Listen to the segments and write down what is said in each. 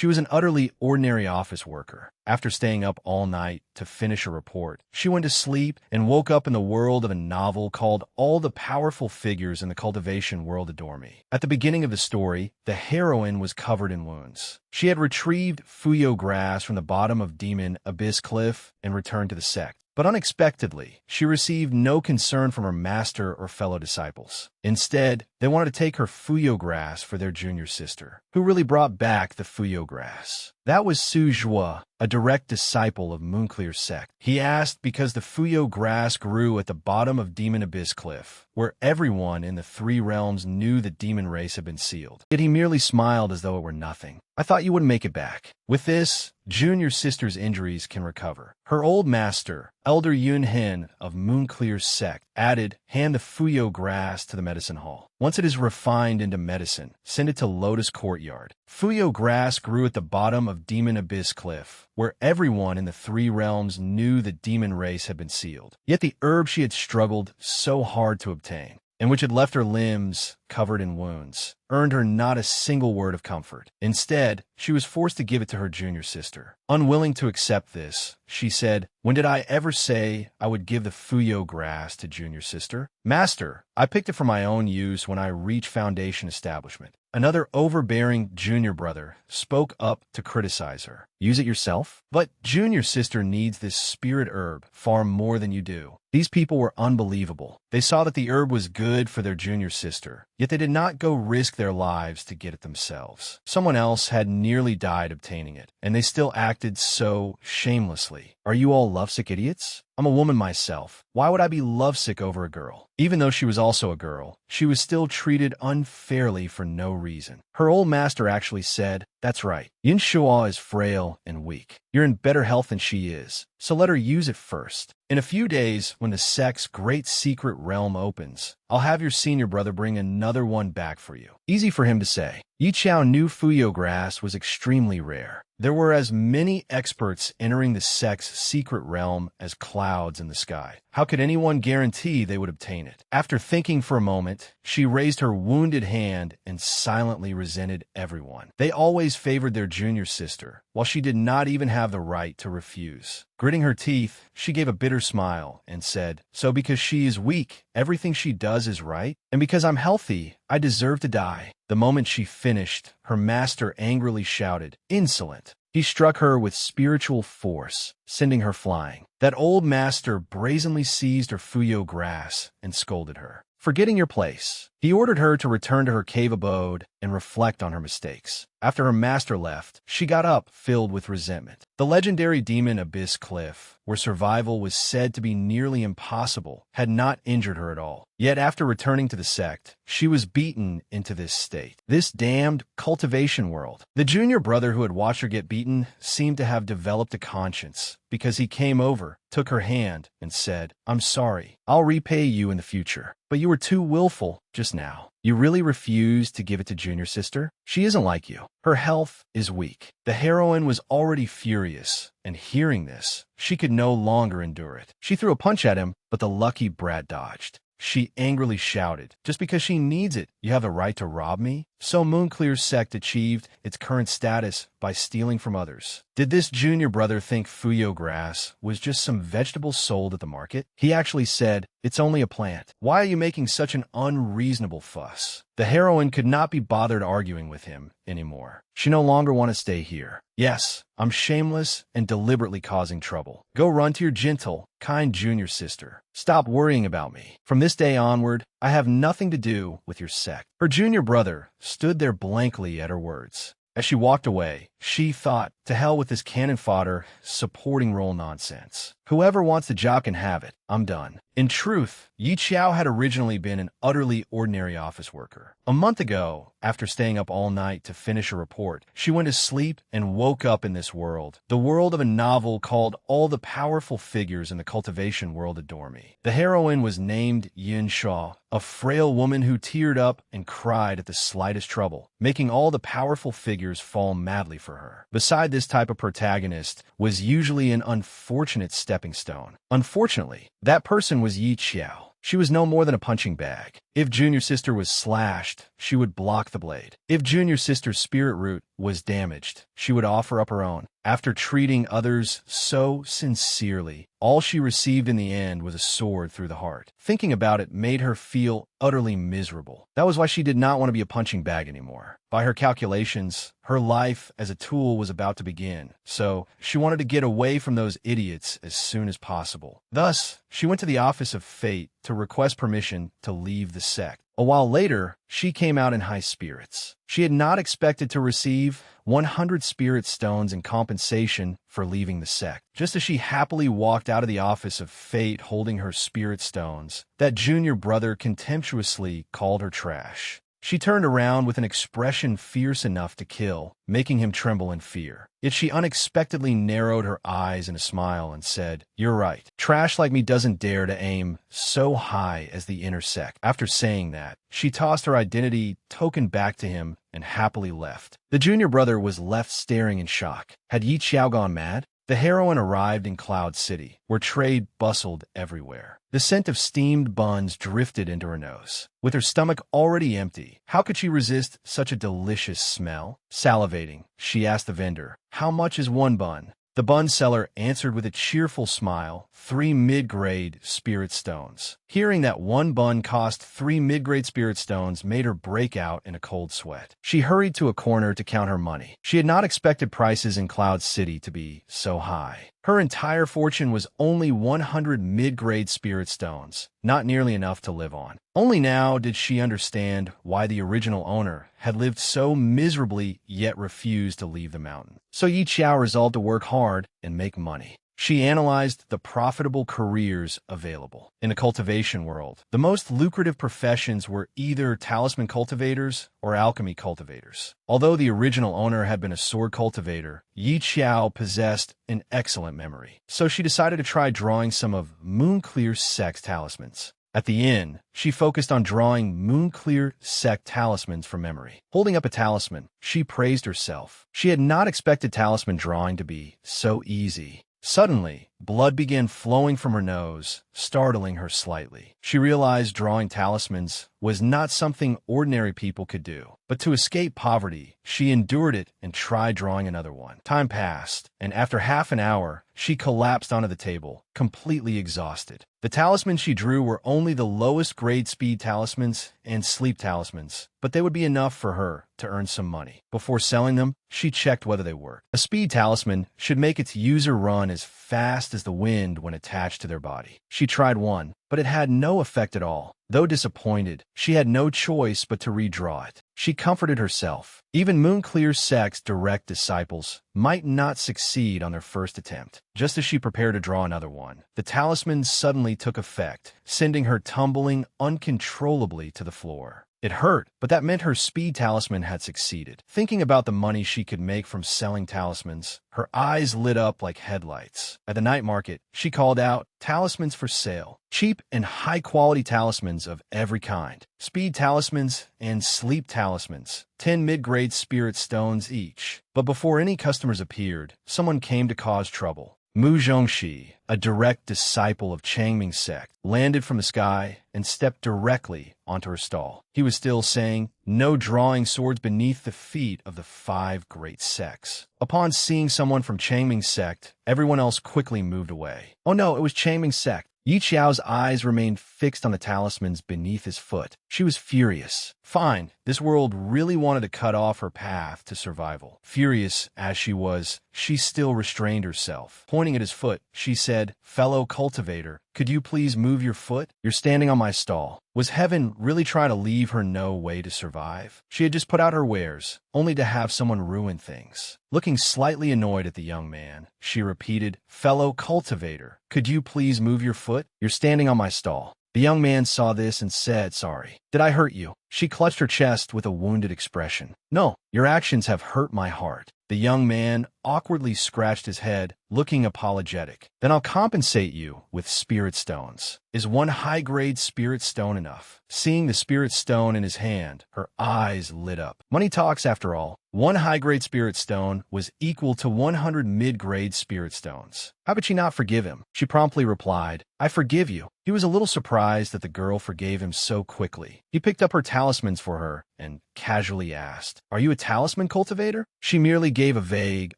She was an utterly ordinary office worker. After staying up all night to finish a report, she went to sleep and woke up in the world of a novel called All the Powerful Figures in the Cultivation World Adore Me. At the beginning of the story, the heroine was covered in wounds. She had retrieved fuyo grass from the bottom of Demon Abyss Cliff and returned to the sect. But unexpectedly, she received no concern from her master or fellow disciples. Instead, they wanted to take her fuyo grass for their junior sister, who really brought back the fuyo grass. That was Su Jua, a direct disciple of Moonclear's sect. He asked because the fuyo grass grew at the bottom of Demon Abyss Cliff, where everyone in the three realms knew the demon race had been sealed. Yet he merely smiled as though it were nothing. I thought you wouldn't make it back. With this, junior sister's injuries can recover. Her old master, Elder Yun Hin of Moonclear's sect, added, hand the fuyo grass to the medicine hall. Once it is refined into medicine, send it to Lotus Courtyard. Fuyo grass grew at the bottom of Demon Abyss Cliff, where everyone in the three realms knew the demon race had been sealed. Yet the herb she had struggled so hard to obtain, and which had left her limbs covered in wounds, earned her not a single word of comfort. Instead, she was forced to give it to her junior sister. Unwilling to accept this, she said, when did I ever say I would give the fuyo grass to junior sister? Master, I picked it for my own use when I reached Foundation Establishment. Another overbearing junior brother spoke up to criticize her. Use it yourself? But junior sister needs this spirit herb far more than you do. These people were unbelievable. They saw that the herb was good for their junior sister, yet they did not go risk their lives to get it themselves. Someone else had nearly died obtaining it, and they still acted so shamelessly. Are you all lovesick idiots? I'm a woman myself. Why would I be lovesick over a girl? Even though she was also a girl, she was still treated unfairly for no reason. Her old master actually said, that's right, Yin Shua is frail and weak. You're in better health than she is, so let her use it first. In a few days, when the sect's great secret realm opens, I'll have your senior brother bring another one back for you. Easy for him to say. Yi Chao knew fuyo grass was extremely rare. There were as many experts entering the sect's secret realm as clouds in the sky. How could anyone guarantee they would obtain it? After thinking for a moment, she raised her wounded hand and silently resented everyone. They always favored their junior sister, while she did not even have the right to refuse. Gritting her teeth, she gave a bitter smile and said, so because she is weak, everything she does is right? And because I'm healthy, I deserve to die. The moment she finished, her master angrily shouted, insolent. He struck her with spiritual force, sending her flying. That old master brazenly seized her fuyo grass and scolded her. Forgetting your place, he ordered her to return to her cave abode and reflect on her mistakes. After her master left, she got up, filled with resentment. The legendary Demon Abyss Cliff, where survival was said to be nearly impossible, had not injured her at all. Yet after returning to the sect, she was beaten into this state. This damned cultivation world. The junior brother who had watched her get beaten seemed to have developed a conscience, because he came over, took her hand, and said, I'm sorry. I'll repay you in the future. But you were too willful just now. You really refused to give it to junior sister? She isn't like you. Her health is weak. The heroine was already furious, and hearing this, she could no longer endure it. She threw a punch at him, but the lucky brat dodged. She angrily shouted, just because she needs it, you have the right to rob me? So Moonclear's sect achieved its current status by stealing from others. Did this junior brother think fuyo grass was just some vegetable sold at the market? He actually said, it's only a plant. Why are you making such an unreasonable fuss? The heroine could not be bothered arguing with him anymore. She no longer wanted to stay here. Yes, I'm shameless and deliberately causing trouble. Go run to your gentle, kind junior sister. Stop worrying about me. From this day onward, I have nothing to do with your sect. Her junior brother stood there blankly at her words. As she walked away, she thought, to hell with this cannon fodder, supporting role nonsense. Whoever wants the job can have it. I'm done. In truth, Yi Chao had originally been an utterly ordinary office worker. A month ago, after staying up all night to finish a report, she went to sleep and woke up in this world, the world of a novel called All the Powerful Figures in the Cultivation World Adore Me. The heroine was named Yin Shaw, a frail woman who teared up and cried at the slightest trouble, making all the powerful figures fall madly for her. Beside this type of protagonist was usually an unfortunate stepping stone. Unfortunately, that person was Yi Chao. She was no more than a punching bag. If Junior Sister was slashed, she would block the blade. If Junior Sister's spirit root was damaged, she would offer up her own. After treating others so sincerely, all she received in the end was a sword through the heart. Thinking about it made her feel utterly miserable. That was why she did not want to be a punching bag anymore. By her calculations, her life as a tool was about to begin, so she wanted to get away from those idiots as soon as possible. Thus, she went to the office of fate to request permission to leave the sect. A while later, she came out in high spirits. She had not expected to receive 100 spirit stones in compensation for leaving the sect. Just as she happily walked out of the office of fate holding her spirit stones, that junior brother contemptuously called her trash. She turned around with an expression fierce enough to kill, making him tremble in fear. Yet she unexpectedly narrowed her eyes in a smile and said, "You're right. Trash like me doesn't dare to aim so high as the inner sect." After saying that, she tossed her identity token back to him and happily left. The junior brother was left staring in shock. Had Yi Qiao gone mad? The heroine arrived in Cloud City, where trade bustled everywhere. The scent of steamed buns drifted into her nose. With her stomach already empty, how could she resist such a delicious smell? Salivating, she asked the vendor, "How much is one bun?" The bun seller answered with a cheerful smile, 3 mid-grade spirit stones. Hearing that one bun cost 3 mid-grade spirit stones made her break out in a cold sweat. She hurried to a corner to count her money. She had not expected prices in Cloud City to be so high. Her entire fortune was only 100 mid-grade spirit stones, not nearly enough to live on. Only now did she understand why the original owner had lived so miserably yet refused to leave the mountain. So Yi Qiao resolved to work hard and make money. She analyzed the profitable careers available. In the cultivation world, the most lucrative professions were either talisman cultivators or alchemy cultivators. Although the original owner had been a sword cultivator, Yi Qiao possessed an excellent memory. So she decided to try drawing some of Moonclear Sect's talismans. At the inn, she focused on drawing Moonclear Sect talismans from memory. Holding up a talisman, she praised herself. She had not expected talisman drawing to be so easy. Suddenly, blood began flowing from her nose, startling her slightly. She realized drawing talismans was not something ordinary people could do. But to escape poverty, she endured it and tried drawing another one. Time passed, and after half an hour, she collapsed onto the table, completely exhausted. The talismans she drew were only the lowest grade speed talismans and sleep talismans, but they would be enough for her to earn some money. Before selling them, she checked whether they worked. A speed talisman should make its user run as fast as the wind when attached to their body. She tried one, but it had no effect at all. Though disappointed, she had no choice but to redraw it. She comforted herself. Even Moonclear Sect's direct disciples might not succeed on their first attempt. Just as she prepared to draw another one, the talisman suddenly took effect, sending her tumbling uncontrollably to the floor. It hurt, but that meant her speed talisman had succeeded. Thinking about the money she could make from selling talismans, her eyes lit up like headlights. At the night market, she called out, "Talismans for sale. Cheap and high-quality talismans of every kind. Speed talismans and sleep talismans. 10 mid-grade spirit stones each." But before any customers appeared, someone came to cause trouble. Mu Zhongxi, a direct disciple of Changming Sect, landed from the sky and stepped directly onto her stall. He was still saying, "No drawing swords beneath the feet of the 5 great sects." Upon seeing someone from Changming Sect, everyone else quickly moved away. Oh no, it was Changming Sect. Yi Qiao's eyes remained fixed on the talismans beneath his foot. She was furious. Fine, this world really wanted to cut off her path to survival. Furious as she was, she still restrained herself. Pointing at his foot, she said, "Fellow cultivator, could you please move your foot? You're standing on my stall." Was heaven really trying to leave her no way to survive? She had just put out her wares, only to have someone ruin things. Looking slightly annoyed at the young man, she repeated, "Fellow cultivator, could you please move your foot? You're standing on my stall." The young man saw this and said, "Sorry. Did I hurt you?" She clutched her chest with a wounded expression. "No, your actions have hurt my heart." The young man awkwardly scratched his head, looking apologetic. "Then I'll compensate you with spirit stones. Is one high-grade spirit stone enough?" Seeing the spirit stone in his hand, her eyes lit up. Money talks after all. One high-grade spirit stone was equal to 100 mid-grade spirit stones. How could she not forgive him? She promptly replied, I forgive you. He was a little surprised that the girl forgave him so quickly. He picked up her talismans for her and casually asked, Are you a talisman cultivator? She merely gave a vague,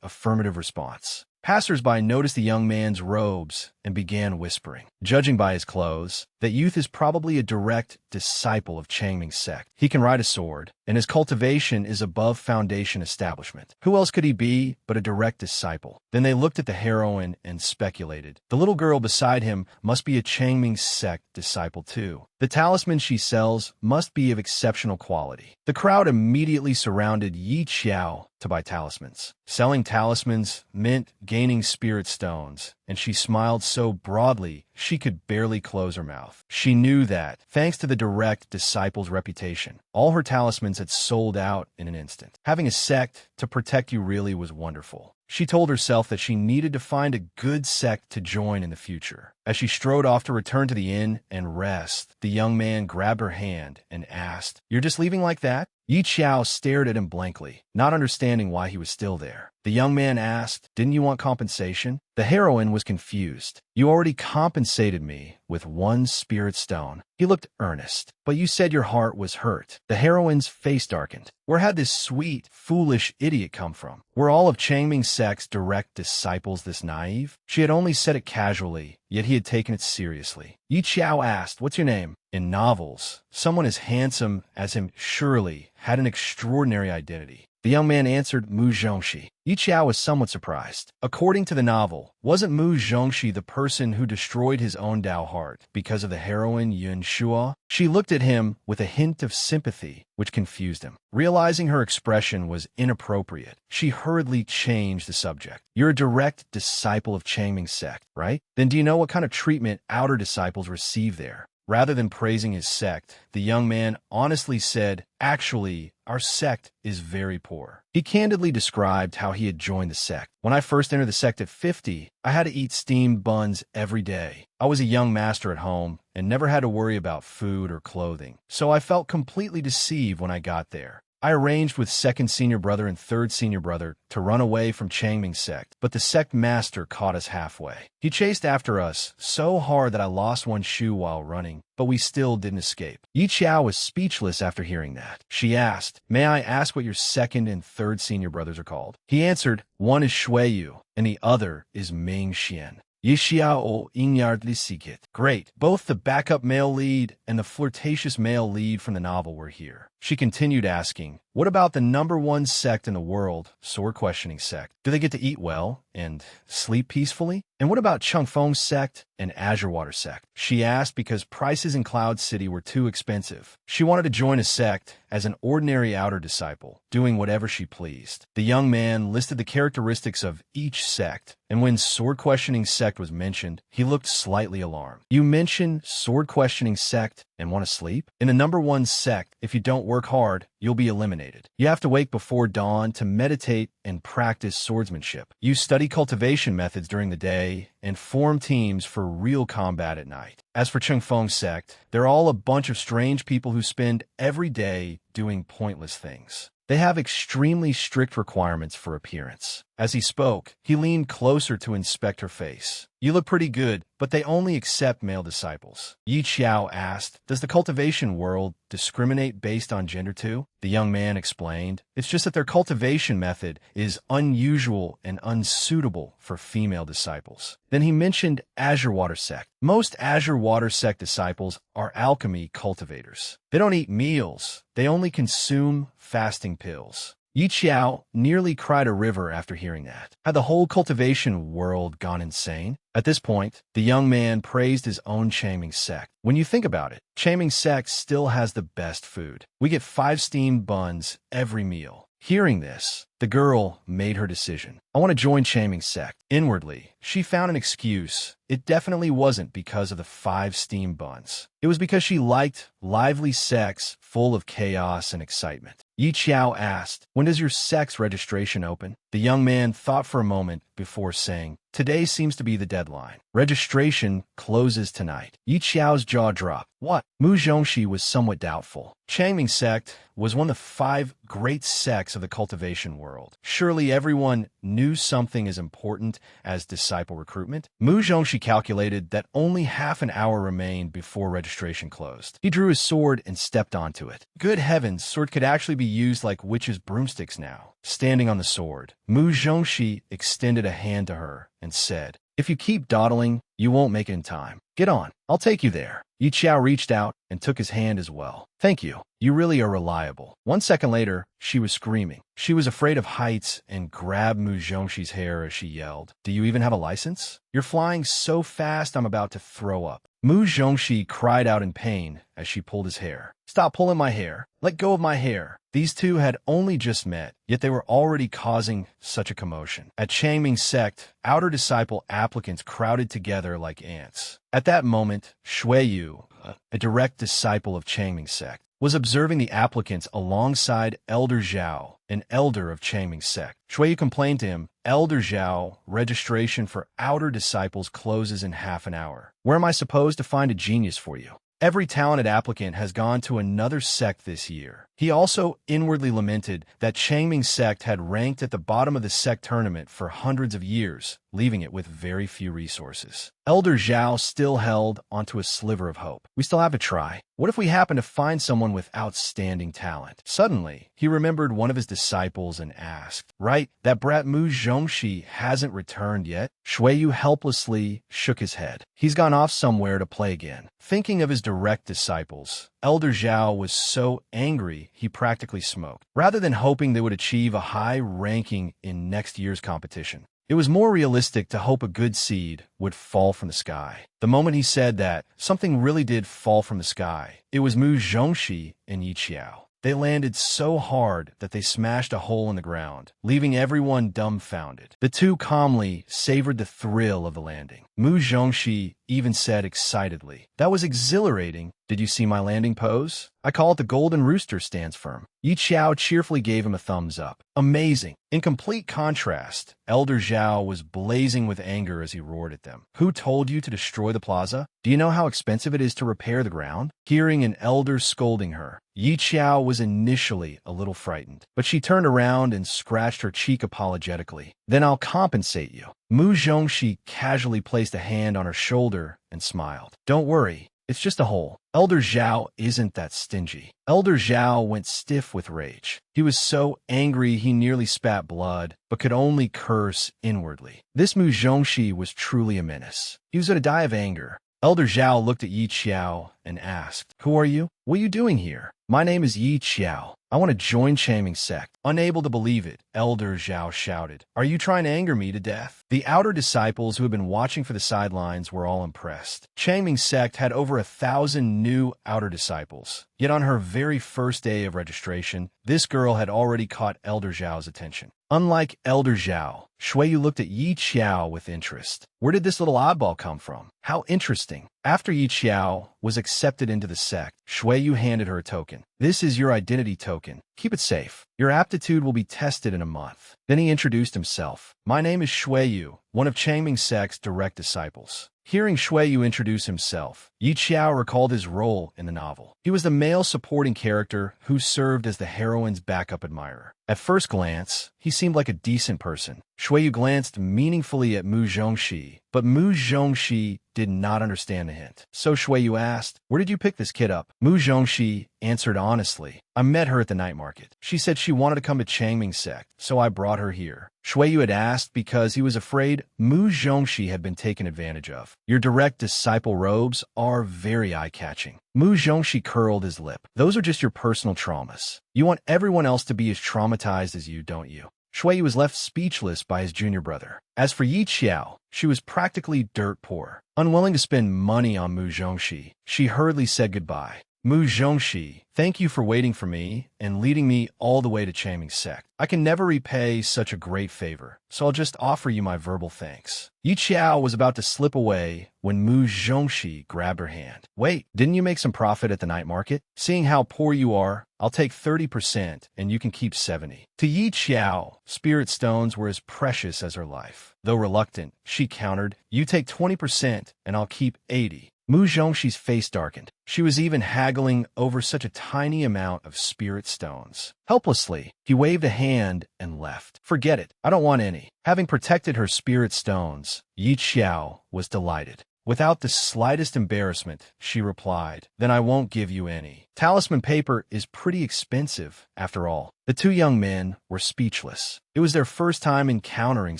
affirmative response. Passers-by noticed the young man's robes and began whispering. Judging by his clothes, that youth is probably a direct disciple of Changming's sect. He can ride a sword, and his cultivation is above foundation establishment. Who else could he be but a direct disciple? Then they looked at the heroine and speculated. The little girl beside him must be a Changming sect disciple too. The talisman she sells must be of exceptional quality. The crowd immediately surrounded Yi Qiao to buy talismans. Selling talismans meant gaining spirit stones, and she smiled so broadly she could barely close her mouth. She knew that, thanks to the direct disciple's reputation, all her talismans had sold out in an instant. Having a sect to protect you really was wonderful. She told herself that she needed to find a good sect to join in the future. As she strode off to return to the inn and rest, the young man grabbed her hand and asked, You're just leaving like that? Yi Qiao stared at him blankly, not understanding why he was still there. The young man asked, Didn't you want compensation? The heroine was confused. You already compensated me with 1 spirit stone. He looked earnest. But you said your heart was hurt. The heroine's face darkened. Where had this sweet, foolish idiot come from? Were all of Changming's sect's direct disciples this naive? She had only said it casually, yet he had taken it seriously. Yi Qiao asked, What's your name? In novels, someone as handsome as him surely had an extraordinary identity. The young man answered Mu Zhongxi. Yi Qiao was somewhat surprised. According to the novel, wasn't Mu Zhongxi the person who destroyed his own Dao heart because of the heroine Yun Shuo? She looked at him with a hint of sympathy, which confused him. Realizing her expression was inappropriate, she hurriedly changed the subject. You're a direct disciple of Changming's sect, right? Then do you know what kind of treatment outer disciples receive there? Rather than praising his sect, the young man honestly said, Actually, our sect is very poor. He candidly described how he had joined the sect. When I first entered the sect at 50, I had to eat steamed buns every day. I was a young master at home and never had to worry about food or clothing, so I felt completely deceived when I got there. I arranged with second senior brother and third senior brother to run away from Changming's sect, but the sect master caught us halfway. He chased after us so hard that I lost one shoe while running, but we still didn't escape. Yi Qiao was speechless after hearing that. She asked, May I ask what your second and third senior brothers are called? He answered, One is Shui Yu, and the other is Ming Xian. Yi Xiao Inyardly Sikit. Great. Both the backup male lead and the flirtatious male lead from the novel were here. She continued asking, What about the #1 sect in the world, sword questioning sect? Do they get to eat well and sleep peacefully? And what about Changfeng's sect and Azure Water sect? She asked because prices in Cloud City were too expensive. She wanted to join a sect as an ordinary outer disciple, doing whatever she pleased. The young man listed the characteristics of each sect, and when sword questioning sect was mentioned, he looked slightly alarmed. You mentioned sword questioning sect and want to sleep? In the #1 sect, if you don't work hard, you'll be eliminated. You have to wake before dawn to meditate and practice swordsmanship. You study cultivation methods during the day and form teams for real combat at night. As for Changfeng's sect, they're all a bunch of strange people who spend every day doing pointless things. They have extremely strict requirements for appearance. As he spoke, he leaned closer to inspect her face. You look pretty good, but they only accept male disciples. Yi Qiao asked, Does the cultivation world discriminate based on gender too? The young man explained, It's just that their cultivation method is unusual and unsuitable for female disciples. Then he mentioned Azure Water sect. Most Azure Water sect disciples are alchemy cultivators. They don't eat meals. They only consume fasting pills. Yi Qiao nearly cried a river after hearing that. Had the whole cultivation world gone insane? At this point, the young man praised his own Changming sect. When you think about it, Changming sect still has the best food. We get 5 steamed buns every meal. Hearing this, The girl made her decision. I want to join Changming's sect. Inwardly, she found an excuse. It definitely wasn't because of the 5 steam buns. It was because she liked lively sex full of chaos and excitement. Yi Qiao asked, "When does your sect's registration open?" The young man thought for a moment before saying, "Today seems to be the deadline. Registration closes tonight." Yi Qiao's jaw dropped. What? Mu Zhongxi was somewhat doubtful. Changming sect was one of the 5 great sects of the cultivation world. Surely everyone knew something as important as disciple recruitment. Mu Zhongxi calculated that only half an hour remained before registration closed. He drew his sword and stepped onto it. Good heavens, sword could actually be used like witches' broomsticks now. Standing on the sword, Mu Zhongxi extended a hand to her and said, "If you keep dawdling, you won't make it in time. Get on, I'll take you there." Yi Qiao reached out and took his hand as well. "Thank you. You really are reliable." 1 second later, she was screaming. She was afraid of heights and grabbed Mu Zhongxi's hair as she yelled, "Do you even have a license? You're flying so fast I'm about to throw up." Mu Zhongxi cried out in pain as she pulled his hair. "Stop pulling my hair. Let go of my hair." These two had only just met, yet they were already causing such a commotion. At Changming sect, outer disciple applicants crowded together like ants. At that moment, Shui Yu, a direct disciple of Changming sect, was observing the applicants alongside Elder Zhao, an elder of Changming sect. Shui Yu complained to him, "Elder Zhao, registration for outer disciples closes in half an hour. Where am I supposed to find a genius for you? Every talented applicant has gone to another sect this year." He also inwardly lamented that Changming sect had ranked at the bottom of the sect tournament for hundreds of years, leaving it with very few resources. Elder Zhao still held onto a sliver of hope. "We still have to try. What if we happen to find someone with outstanding talent?" Suddenly, he remembered one of his disciples and asked, "Right, that brat Mu Zhongxi hasn't returned yet?" Shui Yu helplessly shook his head. "He's gone off somewhere to play again." Thinking of his direct disciples, Elder Zhao was so angry he practically smoked. Rather than hoping they would achieve a high ranking in next year's competition, it was more realistic to hope a good seed would fall from the sky. The moment he said that, something really did fall from the sky. It was Mu Zhongxi and Yi Qiao. They landed so hard that they smashed a hole in the ground, leaving everyone dumbfounded. The two calmly savored the thrill of the landing. Mu Zhongxi even said excitedly, "That was exhilarating. Did you see my landing pose? I call it the Golden Rooster stands firm." Yi Qiao cheerfully gave him a thumbs up. "Amazing." In complete contrast, Elder Zhao was blazing with anger as he roared at them. "Who told you to destroy the plaza? Do you know how expensive it is to repair the ground?" Hearing an elder scolding her, Yi Qiao was initially a little frightened, but she turned around and scratched her cheek apologetically. "Then I'll compensate you." Mu Zhongxi casually placed a hand on her shoulder and smiled. "Don't worry, it's just a hole." Elder Zhao isn't that stingy. Elder Zhao went stiff with rage. He was so angry he nearly spat blood, but could only curse inwardly. This Mu Zhongxi was truly a menace. He was going to die of anger. Elder Zhao looked at Yi Qiao and asked, "Who are you? What are you doing here?" "My name is Yi Qiao. I want to join Changming sect." Unable to believe it, Elder Zhao shouted, "Are you trying to anger me to death?" The outer disciples who had been watching for the sidelines were all impressed. Changming sect had over 1,000 new outer disciples. Yet on her very first day of registration, this girl had already caught Elder Zhao's attention. Unlike Elder Zhao, Shui Yu looked at Yi Qiao with interest. Where did this little oddball come from? How interesting. After Yi Qiao was accepted into the sect, Shui Yu handed her a token. "This is your identity token. Keep it safe. Your aptitude will be tested in a month." Then he introduced himself. "My name is Shui Yu, one of Changming sect's direct disciples." Hearing Shui Yu introduce himself, Yi Qiao recalled his role in the novel. He was the male supporting character who served as the heroine's backup admirer. At first glance, he seemed like a decent person. Shui Yu glanced meaningfully at Mu Zhongxi, but Mu Zhongxi did not understand the hint. So Shui Yu asked, "Where did you pick this kid up?" Mu Zhongxi answered honestly, "I met her at the night market. She said she wanted to come to Changming sect, so I brought her here." Shui Yu had asked because he was afraid Mu Zhongxi had been taken advantage of. "Your direct disciple robes are very eye-catching." Mu Zhongxi curled his lip. "Those are just your personal traumas. You want everyone else to be as traumatized as you, don't you?" Shui Yu was left speechless by his junior brother. As for Yi Qiao, she was practically dirt poor. Unwilling to spend money on Mu Zhongxi, she hurriedly said goodbye. Mu Zhongxi, thank you for waiting for me and leading me all the way to Changming's sect. I can never repay such a great favor, so I'll just offer you my verbal thanks. Yi Qiao was about to slip away when Mu Zhongxi grabbed her hand. Wait, didn't you make some profit at the night market? Seeing how poor you are, I'll take 30% and you can keep 70. To Yi Qiao, spirit stones were as precious as her life. Though reluctant, she countered, you take 20% and I'll keep 80. Mu Zhongxi's face darkened. She was even haggling over such a tiny amount of spirit stones. Helplessly, he waved a hand and left. Forget it, I don't want any. Having protected her spirit stones, Yi Qiao was delighted. Without the slightest embarrassment, she replied, then I won't give you any. Talisman paper is pretty expensive, after all. The two young men were speechless. It was their first time encountering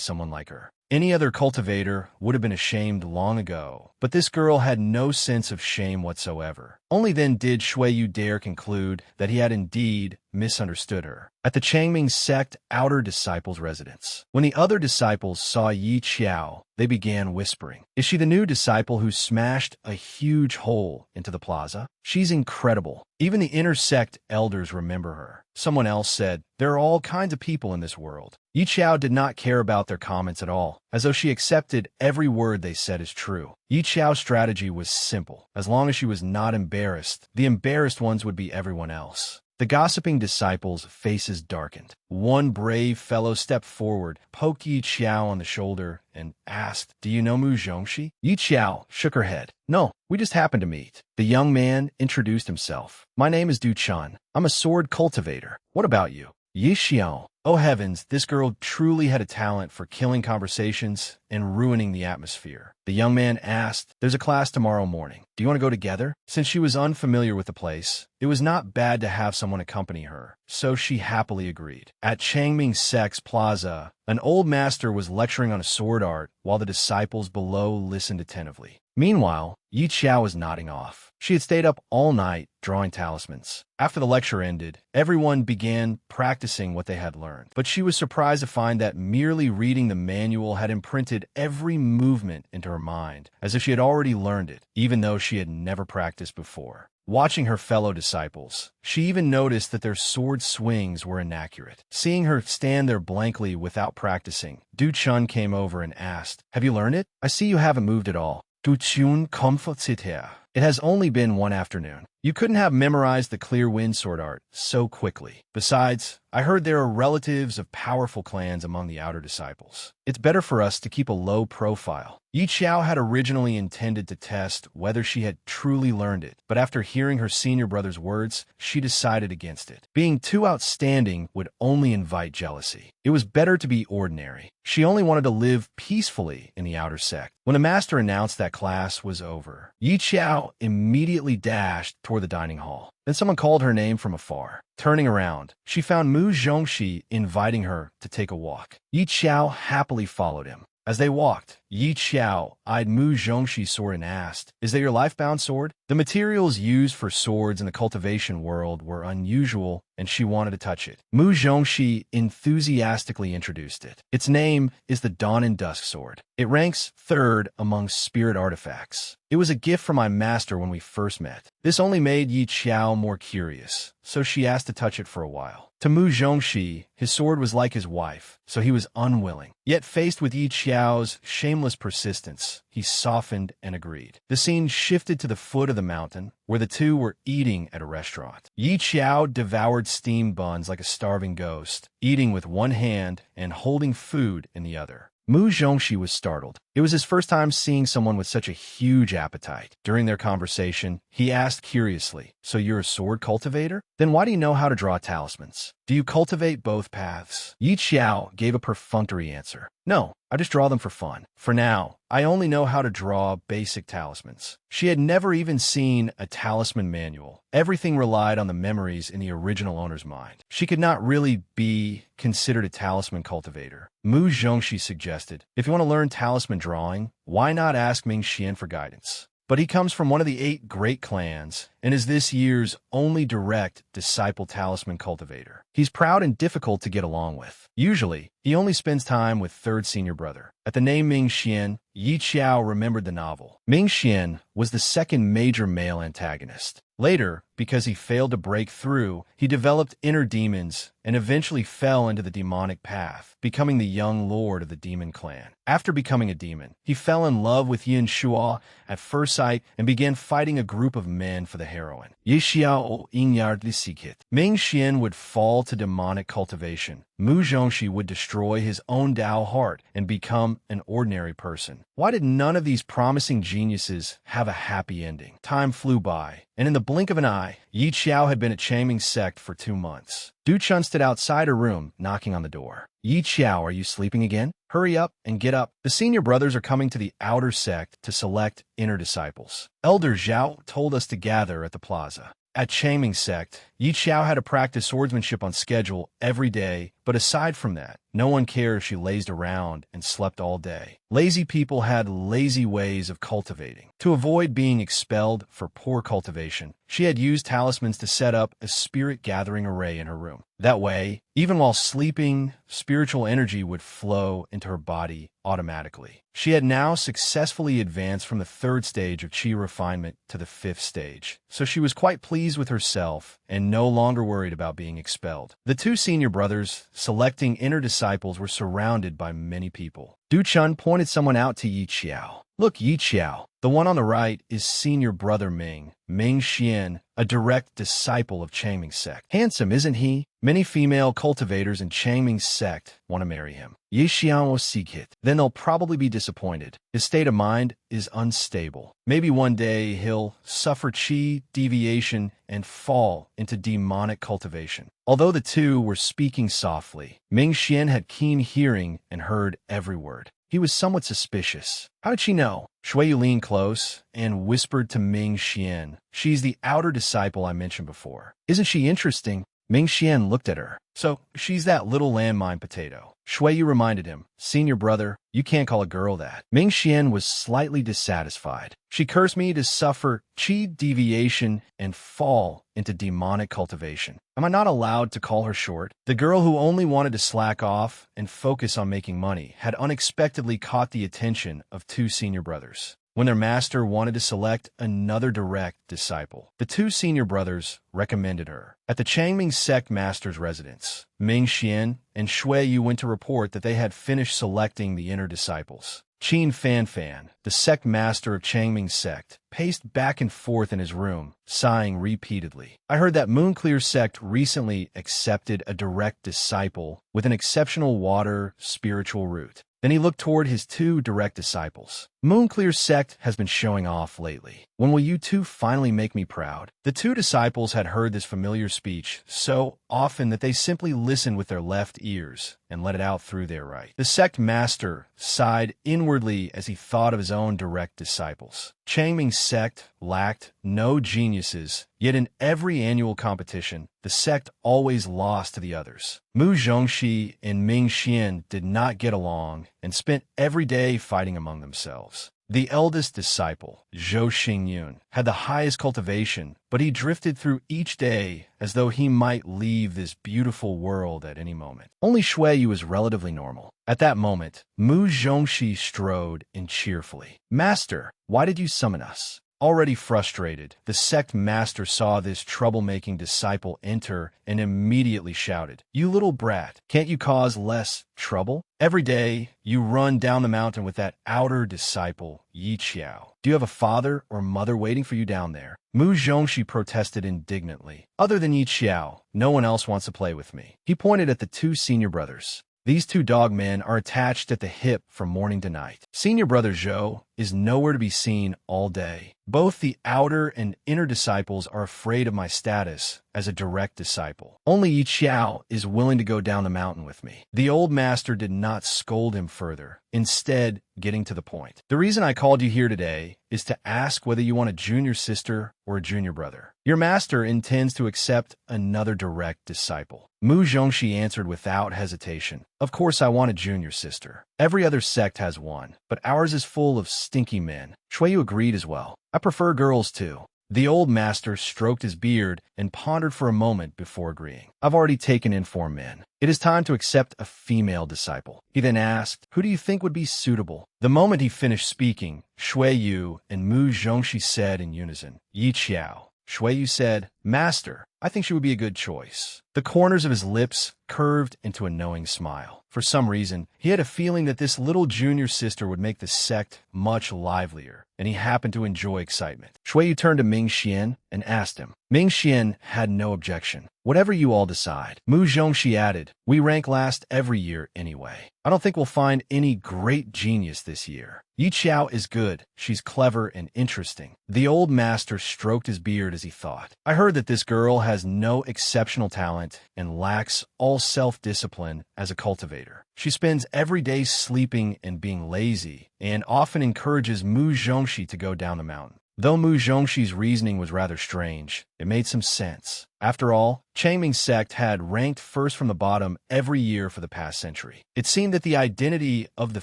someone like her. Any other cultivator would have been ashamed long ago, but this girl had no sense of shame whatsoever. Only then did Shuiyu dare conclude that he had indeed misunderstood her. At the Changming sect outer disciples' residence, when the other disciples saw Yi Qiao, they began whispering, is she the new disciple who smashed a huge hole into the plaza? She's incredible. Even the inner sect elders remember her. Someone else said, there are all kinds of people in this world. Yi Qiao did not care about their comments at all, as though she accepted every word they said as true. Yi Qiao's strategy was simple. As long as she was not embarrassed, the embarrassed ones would be everyone else. The gossiping disciples' faces darkened. One brave fellow stepped forward, poked Yi Qiao on the shoulder, and asked, do you know Mu Zhongxi? Yi Qiao shook her head. No, we just happened to meet. The young man introduced himself. My name is Du Chun. I'm a sword cultivator. What about you? Yi Xiao. Oh heavens, this girl truly had a talent for killing conversations and ruining the atmosphere. The young man asked, there's a class tomorrow morning. Do you want to go together? Since she was unfamiliar with the place, it was not bad to have someone accompany her, so she happily agreed. At Changming Sect's plaza, an old master was lecturing on a sword art while the disciples below listened attentively. Meanwhile, Yi Qiao was nodding off. She had stayed up all night drawing talismans. After the lecture ended, everyone began practicing what they had learned. But she was surprised to find that merely reading the manual had imprinted every movement into her mind, as if she had already learned it, even though she had never practiced before. Watching her fellow disciples, she even noticed that their sword swings were inaccurate. Seeing her stand there blankly without practicing, Du Chun came over and asked, have you learned it? I see you haven't moved at all. Du Chun, komm sit here. It has only been one afternoon. You couldn't have memorized the clear wind sword art so quickly. Besides, I heard there are relatives of powerful clans among the outer disciples. It's better for us to keep a low profile. Yi Qiao had originally intended to test whether she had truly learned it, but after hearing her senior brother's words, she decided against it. Being too outstanding would only invite jealousy. It was better to be ordinary. She only wanted to live peacefully in the outer sect. When the master announced that class was over, Yi Qiao immediately dashed toward the dining hall. Then someone called her name from afar. Turning around, she found Mu Zhongxi inviting her to take a walk. Yi Qiao happily followed him. As they walked, Yi Qiao eyed Mu Zhongxi's sword and asked, is that your life-bound sword? The materials used for swords in the cultivation world were unusual, and she wanted to touch it. Mu Zhongxi enthusiastically introduced it. Its name is the Dawn and Dusk sword. It ranks third among spirit artifacts. It was a gift from my master when we first met. This only made Yi Qiao more curious, so she asked to touch it for a while. To Mu Zhongxi, his sword was like his wife, so he was unwilling. Yet faced with Yi Qiao's shameless persistence, he softened and agreed. The scene shifted to the foot of the mountain, where the two were eating at a restaurant. Yi Qiao devoured steamed buns like a starving ghost, eating with one hand and holding food in the other. Mu Zhongxi was startled. It was his first time seeing someone with such a huge appetite. During their conversation, he asked curiously, so you're a sword cultivator? Then why do you know how to draw talismans? Do you cultivate both paths? Yi Qiao gave a perfunctory answer. No, I just draw them for fun. For now, I only know how to draw basic talismans. She had never even seen a talisman manual. Everything relied on the memories in the original owner's mind. She could not really be considered a talisman cultivator. Mu Zhongxi suggested, if you want to learn talisman drawing, why not ask Ming Xian for guidance? But he comes from one of the 8 great clans and is this year's only direct disciple talisman cultivator. He's proud and difficult to get along with. Usually, he only spends time with third senior brother. At the name Ming Xian, Yi Qiao remembered the novel. Ming Xian was the second major male antagonist. Later, because he failed to break through, he developed inner demons and eventually fell into the demonic path, becoming the young lord of the demon clan. After becoming a demon, he fell in love with Yin Shua at first sight and began fighting a group of men for the heroine. Yi Xiao Yingyard Lisikit. Ming Xian would fall to demonic cultivation. Mu Zhongxi would destroy his own Dao heart and become an ordinary person. Why did none of these promising geniuses have a happy ending? Time flew by, and in the blink of an eye, Yi Qiao had been at Changming's sect for 2 months. Du Chun stood outside her room, knocking on the door. Yi Qiao, are you sleeping again? Hurry up and get up. The senior brothers are coming to the outer sect to select inner disciples. Elder Zhao told us to gather at the plaza. At Changming's sect, Yi Qiao had to practice swordsmanship on schedule every day, but aside from that, no one cared if she lazed around and slept all day. Lazy people had lazy ways of cultivating. To avoid being expelled for poor cultivation, she had used talismans to set up a spirit gathering array in her room. That way, even while sleeping, spiritual energy would flow into her body automatically. She had now successfully advanced from the 3rd stage of Qi refinement to the 5th stage, so she was quite pleased with herself and no longer worried about being expelled. The 2 senior brothers, selecting inner disciples, were surrounded by many people. Du Chun pointed someone out to Yi Qiao. Look, Yi Qiao, the one on the right is senior brother Ming Xian, a direct disciple of Changming's sect. Handsome, isn't he? Many female cultivators in Changming's sect want to marry him. Yi Xiao will seek it. Then they'll probably be disappointed. His state of mind is unstable. Maybe one day he'll suffer qi deviation and fall into demonic cultivation. Although the 2 were speaking softly, Ming Xian had keen hearing and heard every word. He was somewhat suspicious. How did she know? Shuiyu leaned close and whispered to Ming Xian. She's the outer disciple I mentioned before. Isn't she interesting? Ming Xian looked at her. So, she's that little landmine potato. Shuiyu reminded him, senior brother, you can't call a girl that. Ming Xian was slightly dissatisfied. She cursed me to suffer qi deviation and fall into demonic cultivation. Am I not allowed to call her short? The girl who only wanted to slack off and focus on making money had unexpectedly caught the attention of 2 senior brothers. When their master wanted to select another direct disciple, the 2 senior brothers recommended her. At the Changming sect master's residence, Ming Xian and Shuiyu went to report that they had finished selecting the inner disciples. Qin Fanfan, the sect master of Changming sect, paced back and forth in his room, sighing repeatedly. I heard that Moonclear sect recently accepted a direct disciple with an exceptional water spiritual root. Then he looked toward his 2 direct disciples. Moonclear's sect has been showing off lately. When will you 2 finally make me proud? The 2 disciples had heard this familiar speech so often that they simply listened with their left ears and let it out through their right. The sect master sighed inwardly as he thought of his own direct disciples. Changming's sect lacked no geniuses, yet in every annual competition, the sect always lost to the others. Mu Zhongxi and Ming Xian did not get along and spent every day fighting among themselves. The eldest disciple, Zhou Xingyun, had the highest cultivation, but he drifted through each day as though he might leave this beautiful world at any moment. Only Shuiyu was relatively normal. At that moment, Mu Zhongxi strode in cheerfully. Master, why did you summon us? Already frustrated, the sect master saw this troublemaking disciple enter and immediately shouted, "You little brat, can't you cause less trouble? Every day, you run down the mountain with that outer disciple, Yi Qiao. Do you have a father or mother waiting for you down there?" Mu Zhongxi protested indignantly. "Other than Yi Qiao, no one else wants to play with me." He pointed at the 2 senior brothers. These 2 dogmen are attached at the hip from morning to night. Senior brother Zhou is nowhere to be seen all day. Both the outer and inner disciples are afraid of my status as a direct disciple. Only Yi Qiao is willing to go down the mountain with me. The old master did not scold him further, instead getting to the point. The reason I called you here today is to ask whether you want a junior sister or a junior brother. Your master intends to accept another direct disciple. Mu Zhongxi answered without hesitation. Of course I want a junior sister. Every other sect has one, but ours is full of stinky men. Shuiyu agreed as well. I prefer girls too. The old master stroked his beard and pondered for a moment before agreeing. I've already taken in 4 men. It is time to accept a female disciple. He then asked, who do you think would be suitable? The moment he finished speaking, Shuiyu and Mu Zhongxi said in unison, Yi Qiao. Shuiyu said, "Master, I think she would be a good choice." The corners of his lips curved into a knowing smile. For some reason, he had a feeling that this little junior sister would make the sect much livelier, and he happened to enjoy excitement. Shuiyu turned to Ming Xian and asked him. Ming Xian had no objection. "Whatever you all decide." Mu Zhongxi added, "We rank last every year anyway. I don't think we'll find any great genius this year. Yi Qiao is good. She's clever and interesting." The old master stroked his beard as he thought. "I heard that this girl has no exceptional talent and lacks all self-discipline as a cultivator. She spends every day sleeping and being lazy, and often encourages Mu Zhongxi to go down the mountain." Though Mu Zhongxi's reasoning was rather strange, it made some sense. After all, Changming's sect had ranked first from the bottom every year for the past century. It seemed that the identity of the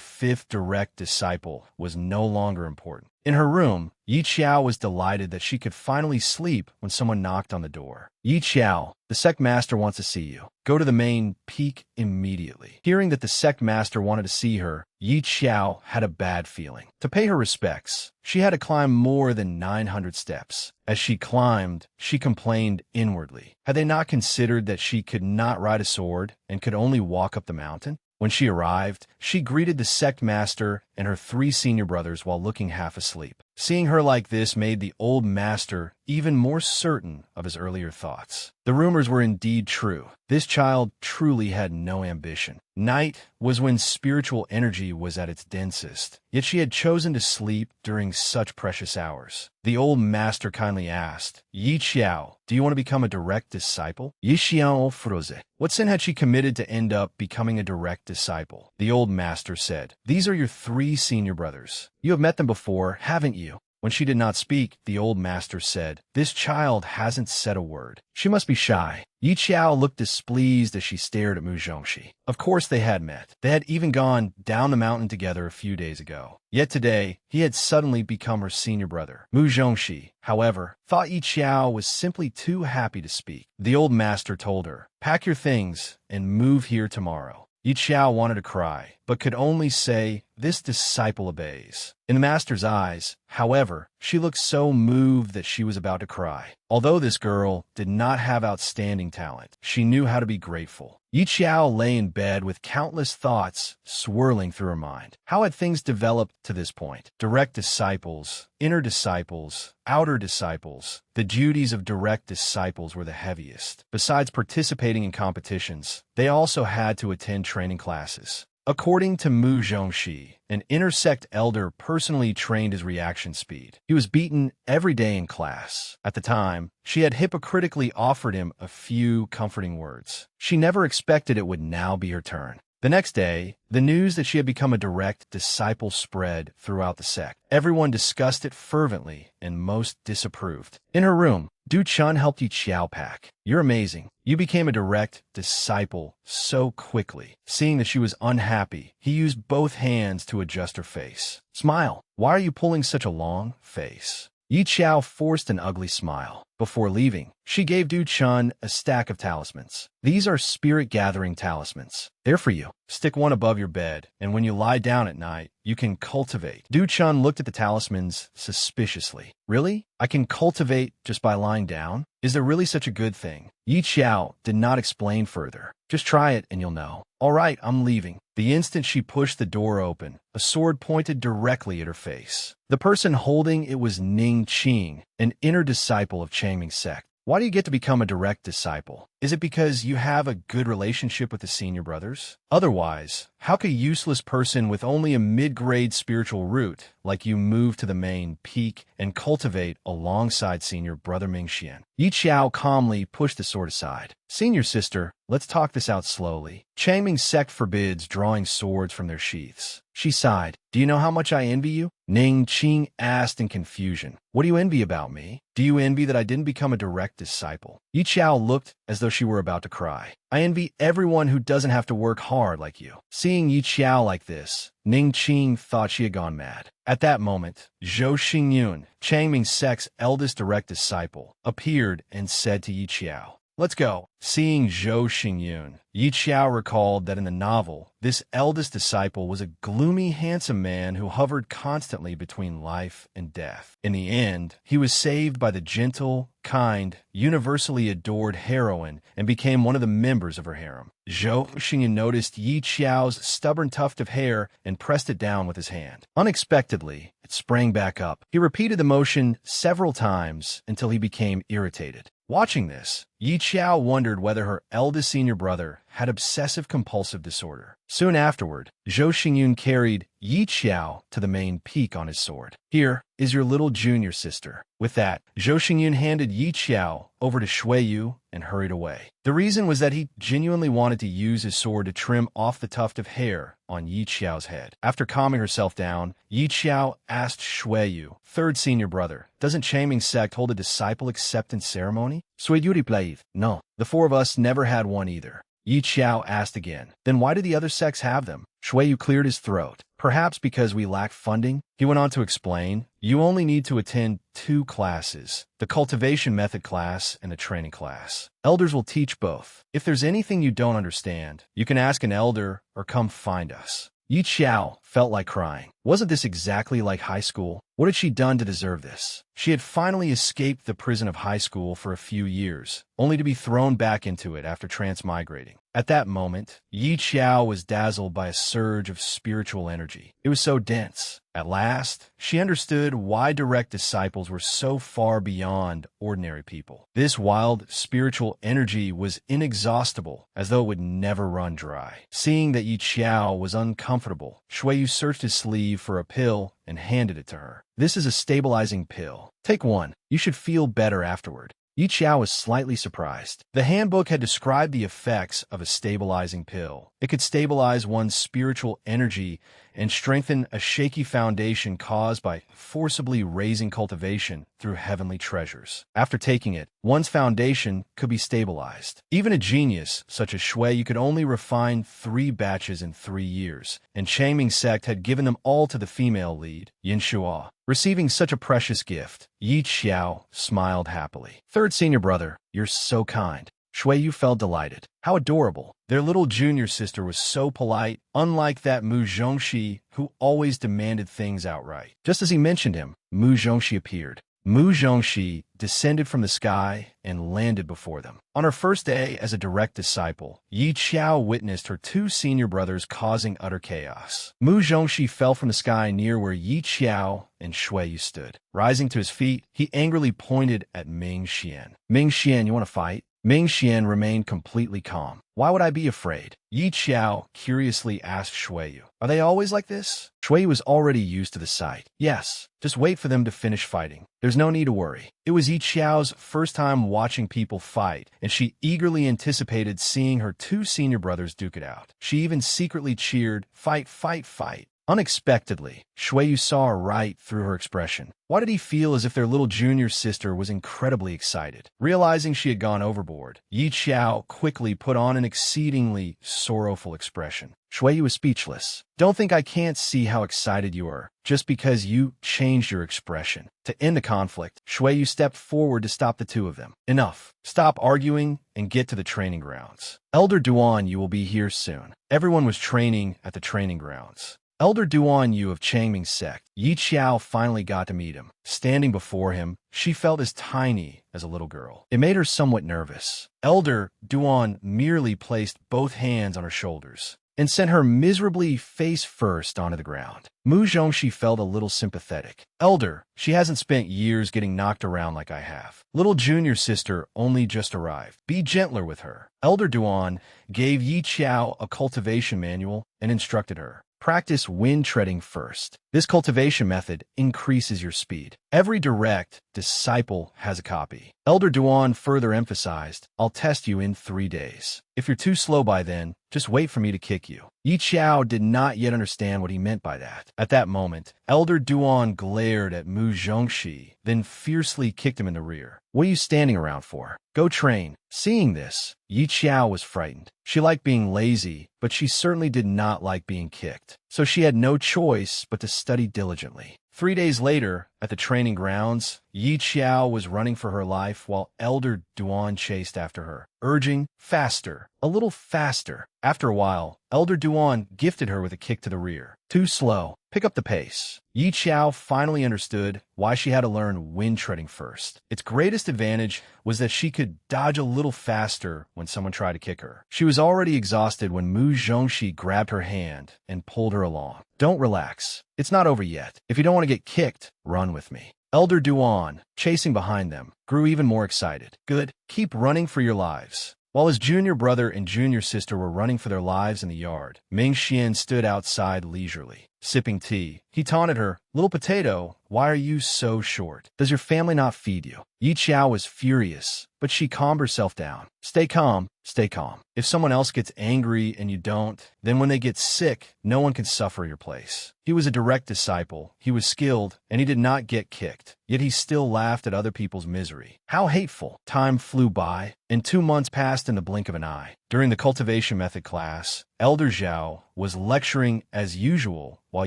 fifth direct disciple was no longer important. In her room, Yi Qiao was delighted that she could finally sleep when someone knocked on the door. "Yi Qiao, the sect master wants to see you. Go to the main peak immediately." Hearing that the sect master wanted to see her, Yi Qiao had a bad feeling. To pay her respects, she had to climb more than 900 steps. As she climbed, she complained inwardly. Had they not considered that she could not ride a sword and could only walk up the mountain? When she arrived, she greeted the sect master and her 3 senior brothers while looking half asleep. Seeing her like this made the old master even more certain of his earlier thoughts. The rumors were indeed true. This child truly had no ambition. Night was when spiritual energy was at its densest, yet she had chosen to sleep during such precious hours. The old master kindly asked, "Yi Qiao, do you want to become a direct disciple?" Yi Qiao froze. What sin had she committed to end up becoming a direct disciple? The old master said, "These are your 3 senior brothers. You have met them before, haven't you?" When she did not speak, the old master said, "This child hasn't said a word. She must be shy." Yi Qiao looked displeased as she stared at Mu Zhongxi. Of course they had met. They had even gone down the mountain together a few days ago. Yet today, he had suddenly become her senior brother. Mu Zhongxi, however, thought Yi Qiao was simply too happy to speak. The old master told her, "Pack your things and move here tomorrow." Yi Qiao wanted to cry, but could only say, "This disciple obeys." In the master's eyes, however, she looked so moved that she was about to cry. Although this girl did not have outstanding talent, she knew how to be grateful. Yi Qiao lay in bed with countless thoughts swirling through her mind. How had things developed to this point? Direct disciples, inner disciples, outer disciples. The duties of direct disciples were the heaviest. Besides participating in competitions, they also had to attend training classes. According to Mu Zhongxi, an intersect elder personally trained his reaction speed. He was beaten every day in class. At the time, she had hypocritically offered him a few comforting words. She never expected it would now be her turn. The next day, the news that she had become a direct disciple spread throughout the sect. Everyone discussed it fervently, and most disapproved. In her room, Du Chun helped Yi Qiao pack. "You're amazing. You became a direct disciple so quickly." Seeing that she was unhappy, he used both hands to adjust her face. "Smile. Why are you pulling such a long face?" Yi Qiao forced an ugly smile. Before leaving, she gave Du Chun a stack of talismans. "These are spirit-gathering talismans. They're for you. Stick one above your bed, and when you lie down at night, you can cultivate." Du Chun looked at the talismans suspiciously. "Really? I can cultivate just by lying down? Is there really such a good thing?" Yi Qiao did not explain further. "Just try it and you'll know." "All right, I'm leaving." The instant she pushed the door open, a sword pointed directly at her face. The person holding it was Ning Qing, an inner disciple of Changming's sect. "Why do you get to become a direct disciple? Is it because you have a good relationship with the senior brothers? Otherwise, how could a useless person with only a mid-grade spiritual root like you move to the main peak and cultivate alongside senior brother Ming Xian?" Yi Qiao calmly pushed the sword aside. "Senior sister, let's talk this out slowly. Changming's sect forbids drawing swords from their sheaths." She sighed. "Do you know how much I envy you?" Ning Qing asked in confusion. "What do you envy about me? Do you envy that I didn't become a direct disciple?" Yi Qiao looked as though she were about to cry. "I envy everyone who doesn't have to work hard like you." Seeing Yi Qiao like this, Ning Qing thought she had gone mad. At that moment, Zhou Xingyun, Changming's sect's eldest direct disciple, appeared and said to Yi Qiao, Let's go. Seeing Zhou Xingyun, Yi Qiao recalled that in the novel, this eldest disciple was a gloomy, handsome man who hovered constantly between life and death. In the end, he was saved by the gentle, kind, universally adored Heroine and became one of the members of her harem. Zhou Xingyun noticed Yi Qiao's stubborn tuft of hair and pressed it down with his hand. Unexpectedly, it sprang back up. He repeated the motion several times until he became irritated. Watching this, Yi Qiao wondered whether her eldest senior brother had obsessive-compulsive disorder. Soon afterward, Zhou Xingyun carried Yi Qiao to the main peak on his sword. "Here is your little junior sister." With that, Zhou Xingyun handed Yi Qiao over to Shui Yu and hurried away. The reason was that he genuinely wanted to use his sword to trim off the tuft of hair on Yi Qiao's head. After calming herself down, Yi Qiao asked Shui Yu, third senior brother, "Doesn't Changming's sect hold a disciple acceptance ceremony?" "Sui Yu replied, "No, the four of us never had one either." Yi Qiao asked again, "Then why do the other sects have them?" Shui Yu cleared his throat. "Perhaps because we lack funding?" He went on to explain, "You only need to attend 2 classes, the cultivation method class and the training class. Elders will teach both. If there's anything you don't understand, you can ask an elder or come find us." Yi Qiao felt like crying. Wasn't this exactly like high school? What had she done to deserve this? She had finally escaped the prison of high school for a few years, only to be thrown back into it after transmigrating. At that moment, Yi Qiao was dazzled by a surge of spiritual energy. It was so dense. At last, she understood why direct disciples were so far beyond ordinary people. This wild spiritual energy was inexhaustible, as though it would never run dry. Seeing that Yi Qiao was uncomfortable, Shui Yu searched his sleeve for a pill and handed it to her. "This is a stabilizing pill. Take one. You should feel better afterward." Yi Qiao was slightly surprised. The handbook had described the effects of a stabilizing pill. It could stabilize one's spiritual energy and strengthen a shaky foundation caused by forcibly raising cultivation through heavenly treasures. After taking it, one's foundation could be stabilized. Even a genius such as Shui could only refine 3 batches in 3 years, and Changming's sect had given them all to the female lead, Yin Shuo. Receiving such a precious gift, Yi Qiao smiled happily. "Third senior brother, you're so kind." Shui Yu felt delighted. How adorable. Their little junior sister was so polite, unlike that Mu Zhongxi who always demanded things outright. Just as he mentioned him, Mu Zhongxi appeared. Mu Zhongxi descended from the sky and landed before them. On her first day as a direct disciple, Yi Qiao witnessed her 2 senior brothers causing utter chaos. Mu Zhongxi fell from the sky near where Yi Qiao and Shui Yu stood. Rising to his feet, he angrily pointed at Ming Xian. "Ming Xian, you want to fight?" Ming Xian remained completely calm. "Why would I be afraid?" Yi Qiao curiously asked Shui Yu. "Are they always like this?" Shui Yu was already used to the sight. "Yes, just wait for them to finish fighting. There's no need to worry." It was Yi Qiao's first time watching people fight, and she eagerly anticipated seeing her 2 senior brothers duke it out. She even secretly cheered, "Fight, fight, fight." Unexpectedly, Shui Yu saw right through her expression. Why did he feel as if their little junior sister was incredibly excited? Realizing she had gone overboard, Yi Qiao quickly put on an exceedingly sorrowful expression. Shui Yu was speechless. "Don't think I can't see how excited you are, just because you changed your expression." To end the conflict, Shui Yu stepped forward to stop the 2 of them. "Enough. Stop arguing and get to the training grounds. Elder Duan Yu will be here soon." Everyone was training at the training grounds. Elder Duan Yu of Changming's sect. Yi Qiao finally got to meet him. Standing before him, she felt as tiny as a little girl. It made her somewhat nervous. Elder Duan merely placed both hands on her shoulders and sent her miserably face first onto the ground. Mu Zhongxi felt a little sympathetic. "Elder, she hasn't spent years getting knocked around like I have. Little junior sister only just arrived. Be gentler with her." Elder Duan gave Yi Qiao a cultivation manual and instructed her. "Practice wind treading first. This cultivation method increases your speed. Every direct disciple has a copy." Elder Duan further emphasized, "I'll test you in 3 days. If you're too slow by then, just wait for me to kick you." Yi Qiao did not yet understand what he meant by that. At that moment, Elder Duan glared at Mu Zhongxi, then fiercely kicked him in the rear. "What are you standing around for? Go train." Seeing this, Yi Qiao was frightened. She liked being lazy, but she certainly did not like being kicked. So she had no choice but to study diligently. 3 days later, at the training grounds, Yi Qiao was running for her life while Elder Duan chased after her, urging, "Faster, a little faster." After a while, Elder Duan gifted her with a kick to the rear. "Too slow. Pick up the pace." Yi Qiao finally understood why she had to learn wind treading first. Its greatest advantage was that she could dodge a little faster when someone tried to kick her. She was already exhausted when Mu Zhongxi grabbed her hand and pulled her along. "Don't relax. It's not over yet. If you don't want to get kicked, run with me." Elder Duan, chasing behind them, grew even more excited. "Good. Keep running for your lives." While his junior brother and junior sister were running for their lives in the yard, Ming Xian stood outside leisurely, sipping tea. He taunted her, "Little potato, why are you so short? Does your family not feed you?" Yi Qiao was furious, but she calmed herself down. Stay calm. Stay calm. If someone else gets angry and you don't, then when they get sick, no one can suffer your place." He was a direct disciple, he was skilled, and he did not get kicked. Yet he still laughed at other people's misery. How hateful. Time flew by, and 2 months passed in the blink of an eye. During the cultivation method class, Elder Zhao was lecturing as usual while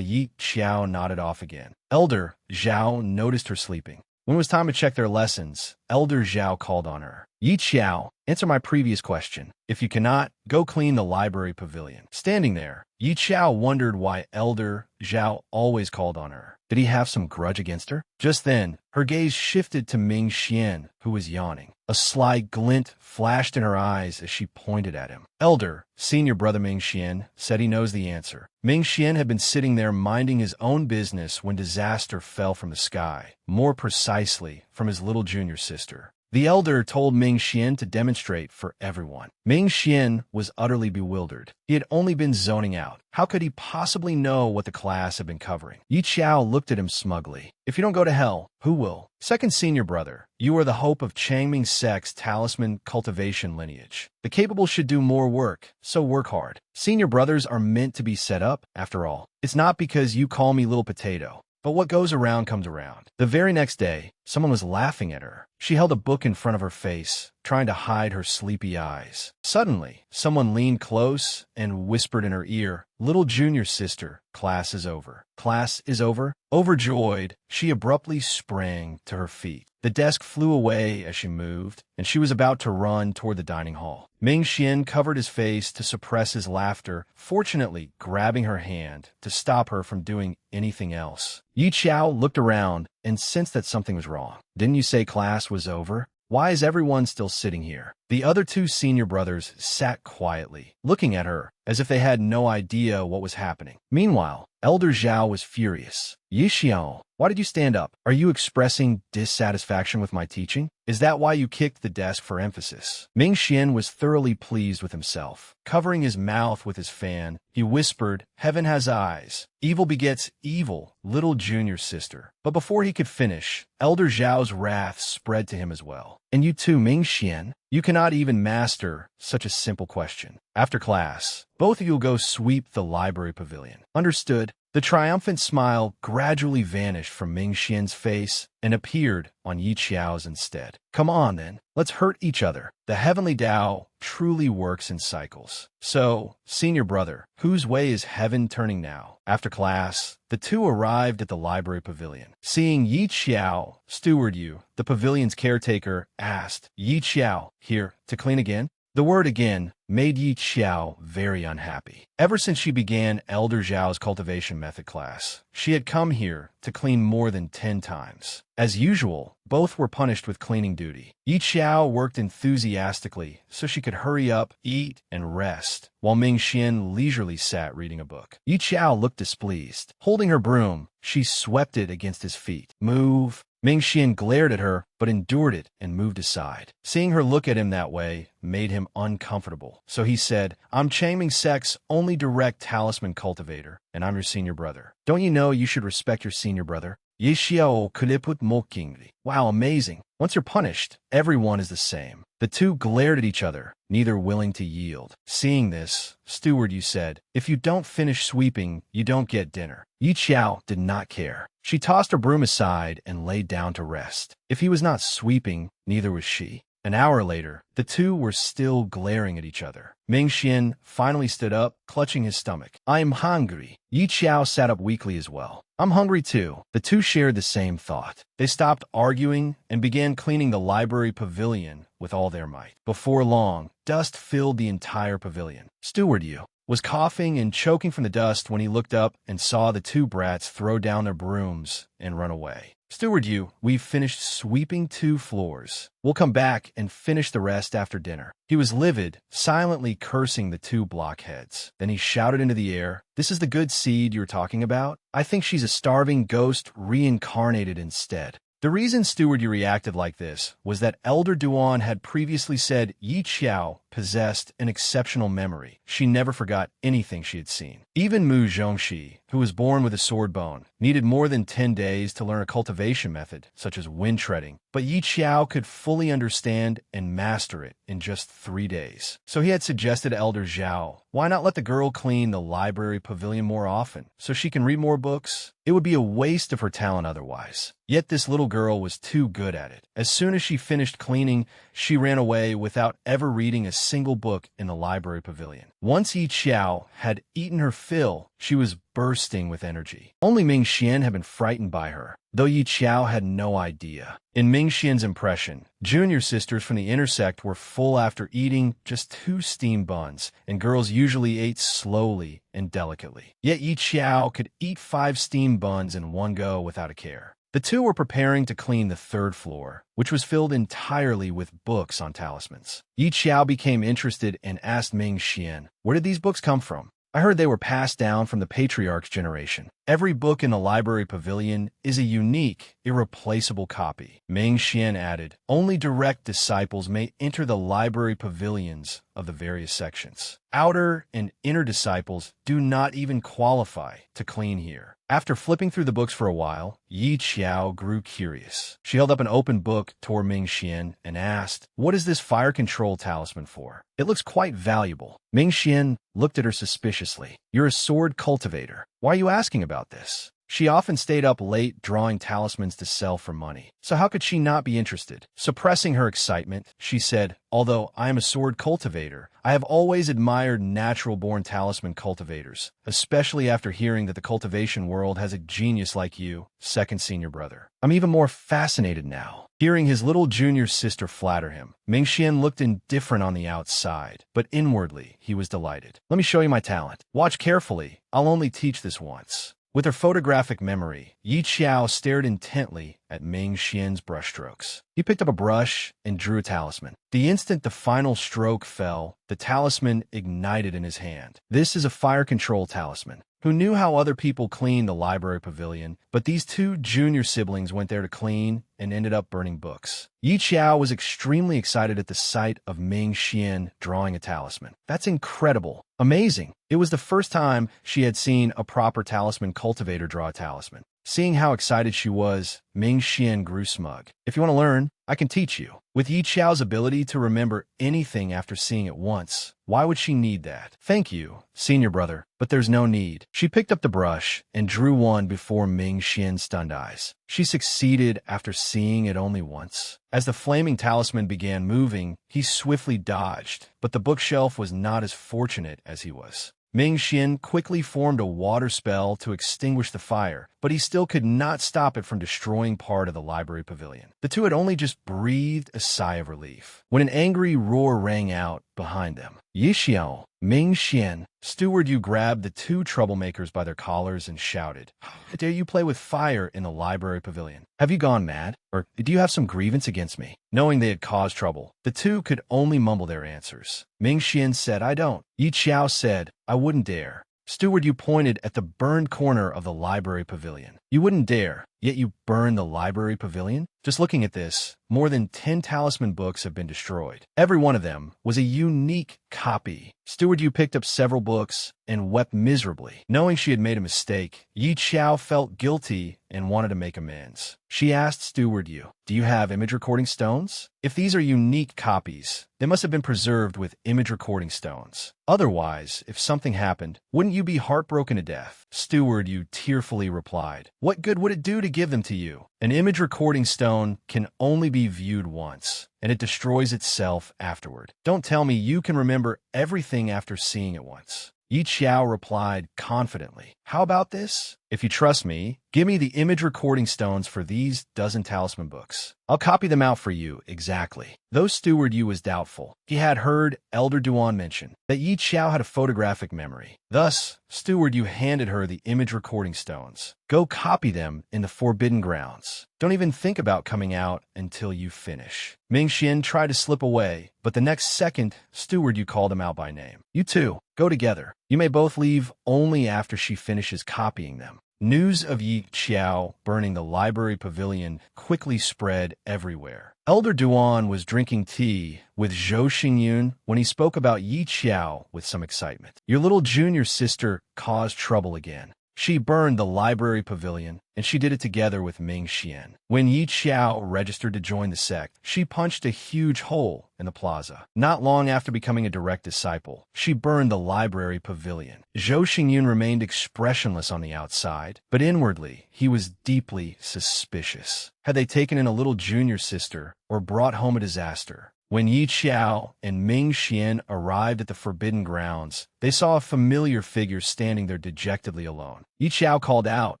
Yi Qiao nodded off again. Elder Zhao noticed her sleeping. When it was time to check their lessons, Elder Zhao called on her. "Yi Qiao, answer my previous question. If you cannot, go clean the library pavilion." Standing there, Yi Qiao wondered why Elder Zhao always called on her. Did he have some grudge against her? Just then, her gaze shifted to Ming Xian, who was yawning. A sly glint flashed in her eyes as she pointed at him. Elder, senior brother Ming Xian, said he knows the answer. Ming Xian had been sitting there minding his own business when disaster fell from the sky, more precisely from his little junior sister. The elder told Ming Xian to demonstrate for everyone. Ming Xian was utterly bewildered. He had only been zoning out. How could he possibly know what the class had been covering? Yi Qiao looked at him smugly. "If you don't go to hell, who will?" "Second senior brother, you are the hope of Changming Sect's talisman cultivation lineage. The capable should do more work, so work hard. Senior brothers are meant to be set up, after all. It's not because you call me little potato. But what goes around comes around." The very next day, someone was laughing at her. She held a book in front of her face, trying to hide her sleepy eyes. Suddenly, someone leaned close and whispered in her ear, "Little junior sister, class is over." "Class is over?" Overjoyed, she abruptly sprang to her feet. The desk flew away as she moved, and she was about to run toward the dining hall. Ming Xian covered his face to suppress his laughter, fortunately grabbing her hand to stop her from doing anything else. Yi Qiao looked around and sensed that something was wrong. "Didn't you say class was over? Why is everyone still sitting here?" The other 2 senior brothers sat quietly, looking at her as if they had no idea what was happening. Meanwhile, Elder Zhao was furious. "Yi Xiao, why did you stand up? Are you expressing dissatisfaction with my teaching? Is that why you kicked the desk for emphasis?" Ming Xian was thoroughly pleased with himself. Covering his mouth with his fan, he whispered, "Heaven has eyes. Evil begets evil, little junior sister." But before he could finish, Elder Zhao's wrath spread to him as well. "And you too, Ming Xian? You cannot even master such a simple question. After class, both of you will go sweep the library pavilion." "Understood." The triumphant smile gradually vanished from Ming Xian's face and appeared on Yi Qiao's instead. "Come on, then. Let's hurt each other. The heavenly Tao truly works in cycles. So, senior brother, whose way is heaven turning now?" After class, the 2 arrived at the library pavilion. Seeing Yi Qiao steward you, the pavilion's caretaker asked, "Yi Qiao, here to clean again?" The word "again" made Yi Qiao very unhappy. Ever since she began Elder Zhao's cultivation method class, she had come here to clean more than 10 times. As usual, both were punished with cleaning duty. Yi Qiao worked enthusiastically so she could hurry up, eat, and rest, while Ming Xian leisurely sat reading a book. Yi Qiao looked displeased. Holding her broom, she swept it against his feet. "Move." Ming Xian glared at her, but endured it and moved aside. Seeing her look at him that way made him uncomfortable, so he said, "I'm Changming Sect's only direct talisman cultivator, and I'm your senior brother. Don't you know you should respect your senior brother?" Yi Xiao kuliput mokingli. "Wow, amazing. Once you're punished, everyone is the same." The 2 glared at each other, neither willing to yield. Seeing this, "Steward," you said, "if you don't finish sweeping, you don't get dinner." Yi Qiao did not care. She tossed her broom aside and laid down to rest. If he was not sweeping, neither was she. An hour later, the two were still glaring at each other. Ming Xian finally stood up, clutching his stomach. "I'm hungry." Yi Qiao sat up weakly as well. "I'm hungry too." The two shared the same thought. They stopped arguing and began cleaning the library pavilion with all their might. Before long, dust filled the entire pavilion. Steward Yu was coughing and choking from the dust when he looked up and saw the two brats throw down their brooms and run away. "Steward Yu, we've finished sweeping 2 floors. We'll come back and finish the rest after dinner." He was livid, silently cursing the 2 blockheads. Then he shouted into the air, "This is the good seed you're talking about? I think she's a starving ghost reincarnated instead." The reason Steward Yu reacted like this was that Elder Duan had previously said Yi Qiao possessed an exceptional memory. She never forgot anything she had seen. Even Mu Zhongxi, who was born with a sword bone, needed more than 10 days to learn a cultivation method, such as wind treading. But Yi Qiao could fully understand and master it in just 3 days. So he had suggested to Elder Zhao, why not let the girl clean the library pavilion more often, so she can read more books? It would be a waste of her talent otherwise. Yet this little girl was too good at it. As soon as she finished cleaning, she ran away without ever reading a single book in the library pavilion. Once Yi Qiao had eaten her fill, she was bursting with energy. Only Ming Xian had been frightened by her, though Yi Qiao had no idea. In Ming Xian's impression, junior sisters from the intersect were full after eating just 2 steamed buns, and girls usually ate slowly and delicately. Yet Yi Qiao could eat 5 steamed buns in one go without a care. The two were preparing to clean the 3rd floor, which was filled entirely with books on talismans. Yi Qiao became interested and asked Ming Xian, "Where did these books come from?" "I heard they were passed down from the patriarch's generation. Every book in the library pavilion is a unique, irreplaceable copy." Ming Xian added, "Only direct disciples may enter the library pavilions of the various sections. Outer and inner disciples do not even qualify to clean here." After flipping through the books for a while, Yi Qiao grew curious. She held up an open book toward Ming Xian and asked, "What is this fire control talisman for? It looks quite valuable." Ming Xian looked at her suspiciously. "You're a sword cultivator. Why are you asking about this?" She often stayed up late drawing talismans to sell for money, so how could she not be interested? Suppressing her excitement, she said, "Although I am a sword cultivator, I have always admired natural-born talisman cultivators, especially after hearing that the cultivation world has a genius like you, second senior brother. I'm even more fascinated now." Hearing his little junior sister flatter him, Ming Xian looked indifferent on the outside, but inwardly he was delighted. "Let me show you my talent. Watch carefully. I'll only teach this once." With her photographic memory, Yi Qiao stared intently at Ming Xian's brushstrokes. He picked up a brush and drew a talisman. The instant the final stroke fell, the talisman ignited in his hand. This is a fire control talisman. Who knew how other people cleaned the library pavilion, but these 2 junior siblings went there to clean and ended up burning books. Yi Qiao was extremely excited at the sight of Ming Xian drawing a talisman. "That's incredible. Amazing." It was the first time she had seen a proper talisman cultivator draw a talisman. Seeing how excited she was, Ming Xian grew smug. "If you want to learn, I can teach you." With Yi Qiao's ability to remember anything after seeing it once, why would she need that? "Thank you, senior brother, but there's no need." She picked up the brush and drew one before Ming Xian's stunned eyes. She succeeded after seeing it only once. As the flaming talisman began moving, he swiftly dodged, but the bookshelf was not as fortunate as he was. Ming Xian quickly formed a water spell to extinguish the fire, but he still could not stop it from destroying part of the library pavilion. The two had only just breathed a sigh of relief when an angry roar rang out behind them. "Yi Xiao, Ming Xian!" Steward Yu grabbed the 2 troublemakers by their collars and shouted, "How dare you play with fire in the library pavilion? Have you gone mad? Or do you have some grievance against me?" Knowing they had caused trouble, the 2 could only mumble their answers. Ming Xian said, "I don't." Yi Qiao said, "I wouldn't dare." Steward Yu pointed at the burned corner of the library pavilion. "You wouldn't dare, yet you burned the library pavilion?" Just looking at this, more than 10 talisman books have been destroyed. Every one of them was a unique copy. Steward Yu picked up several books and wept miserably. Knowing she had made a mistake, Yi Qiao felt guilty and wanted to make amends. She asked Steward Yu, "Do you have image recording stones? If these are unique copies, they must have been preserved with image recording stones. Otherwise, if something happened, wouldn't you be heartbroken to death?" Steward Yu tearfully replied, "What good would it do to give them to you? An image recording stone can only be viewed once, and it destroys itself afterward. Don't tell me you can remember everything after seeing it once." Yi Qiao replied confidently, "How about this? If you trust me, give me the image recording stones for these dozen talisman books. I'll copy them out for you exactly." Though Steward Yu was doubtful, he had heard Elder Duan mention that Yi Qiao had a photographic memory. Thus, Steward Yu handed her the image recording stones. "Go copy them in the Forbidden Grounds. Don't even think about coming out until you finish." Ming Xian tried to slip away, but the next second, Steward Yu called him out by name. "You two, go together. You may both leave only after she finishes copying them." News of Yi Qiao burning the library pavilion quickly spread everywhere. Elder Duan was drinking tea with Zhou Xingyun when he spoke about Yi Qiao with some excitement. "Your little junior sister caused trouble again. She burned the library pavilion, and she did it together with Ming Xian. When Yi Qiao registered to join the sect, she punched a huge hole in the plaza. Not long after becoming a direct disciple, she burned the library pavilion." Zhou Xingyun remained expressionless on the outside, but inwardly he was deeply suspicious. Had they taken in a little junior sister or brought home a disaster? When Yi Qiao and Ming Xian arrived at the Forbidden Grounds, they saw a familiar figure standing there dejectedly alone. Yi Qiao called out,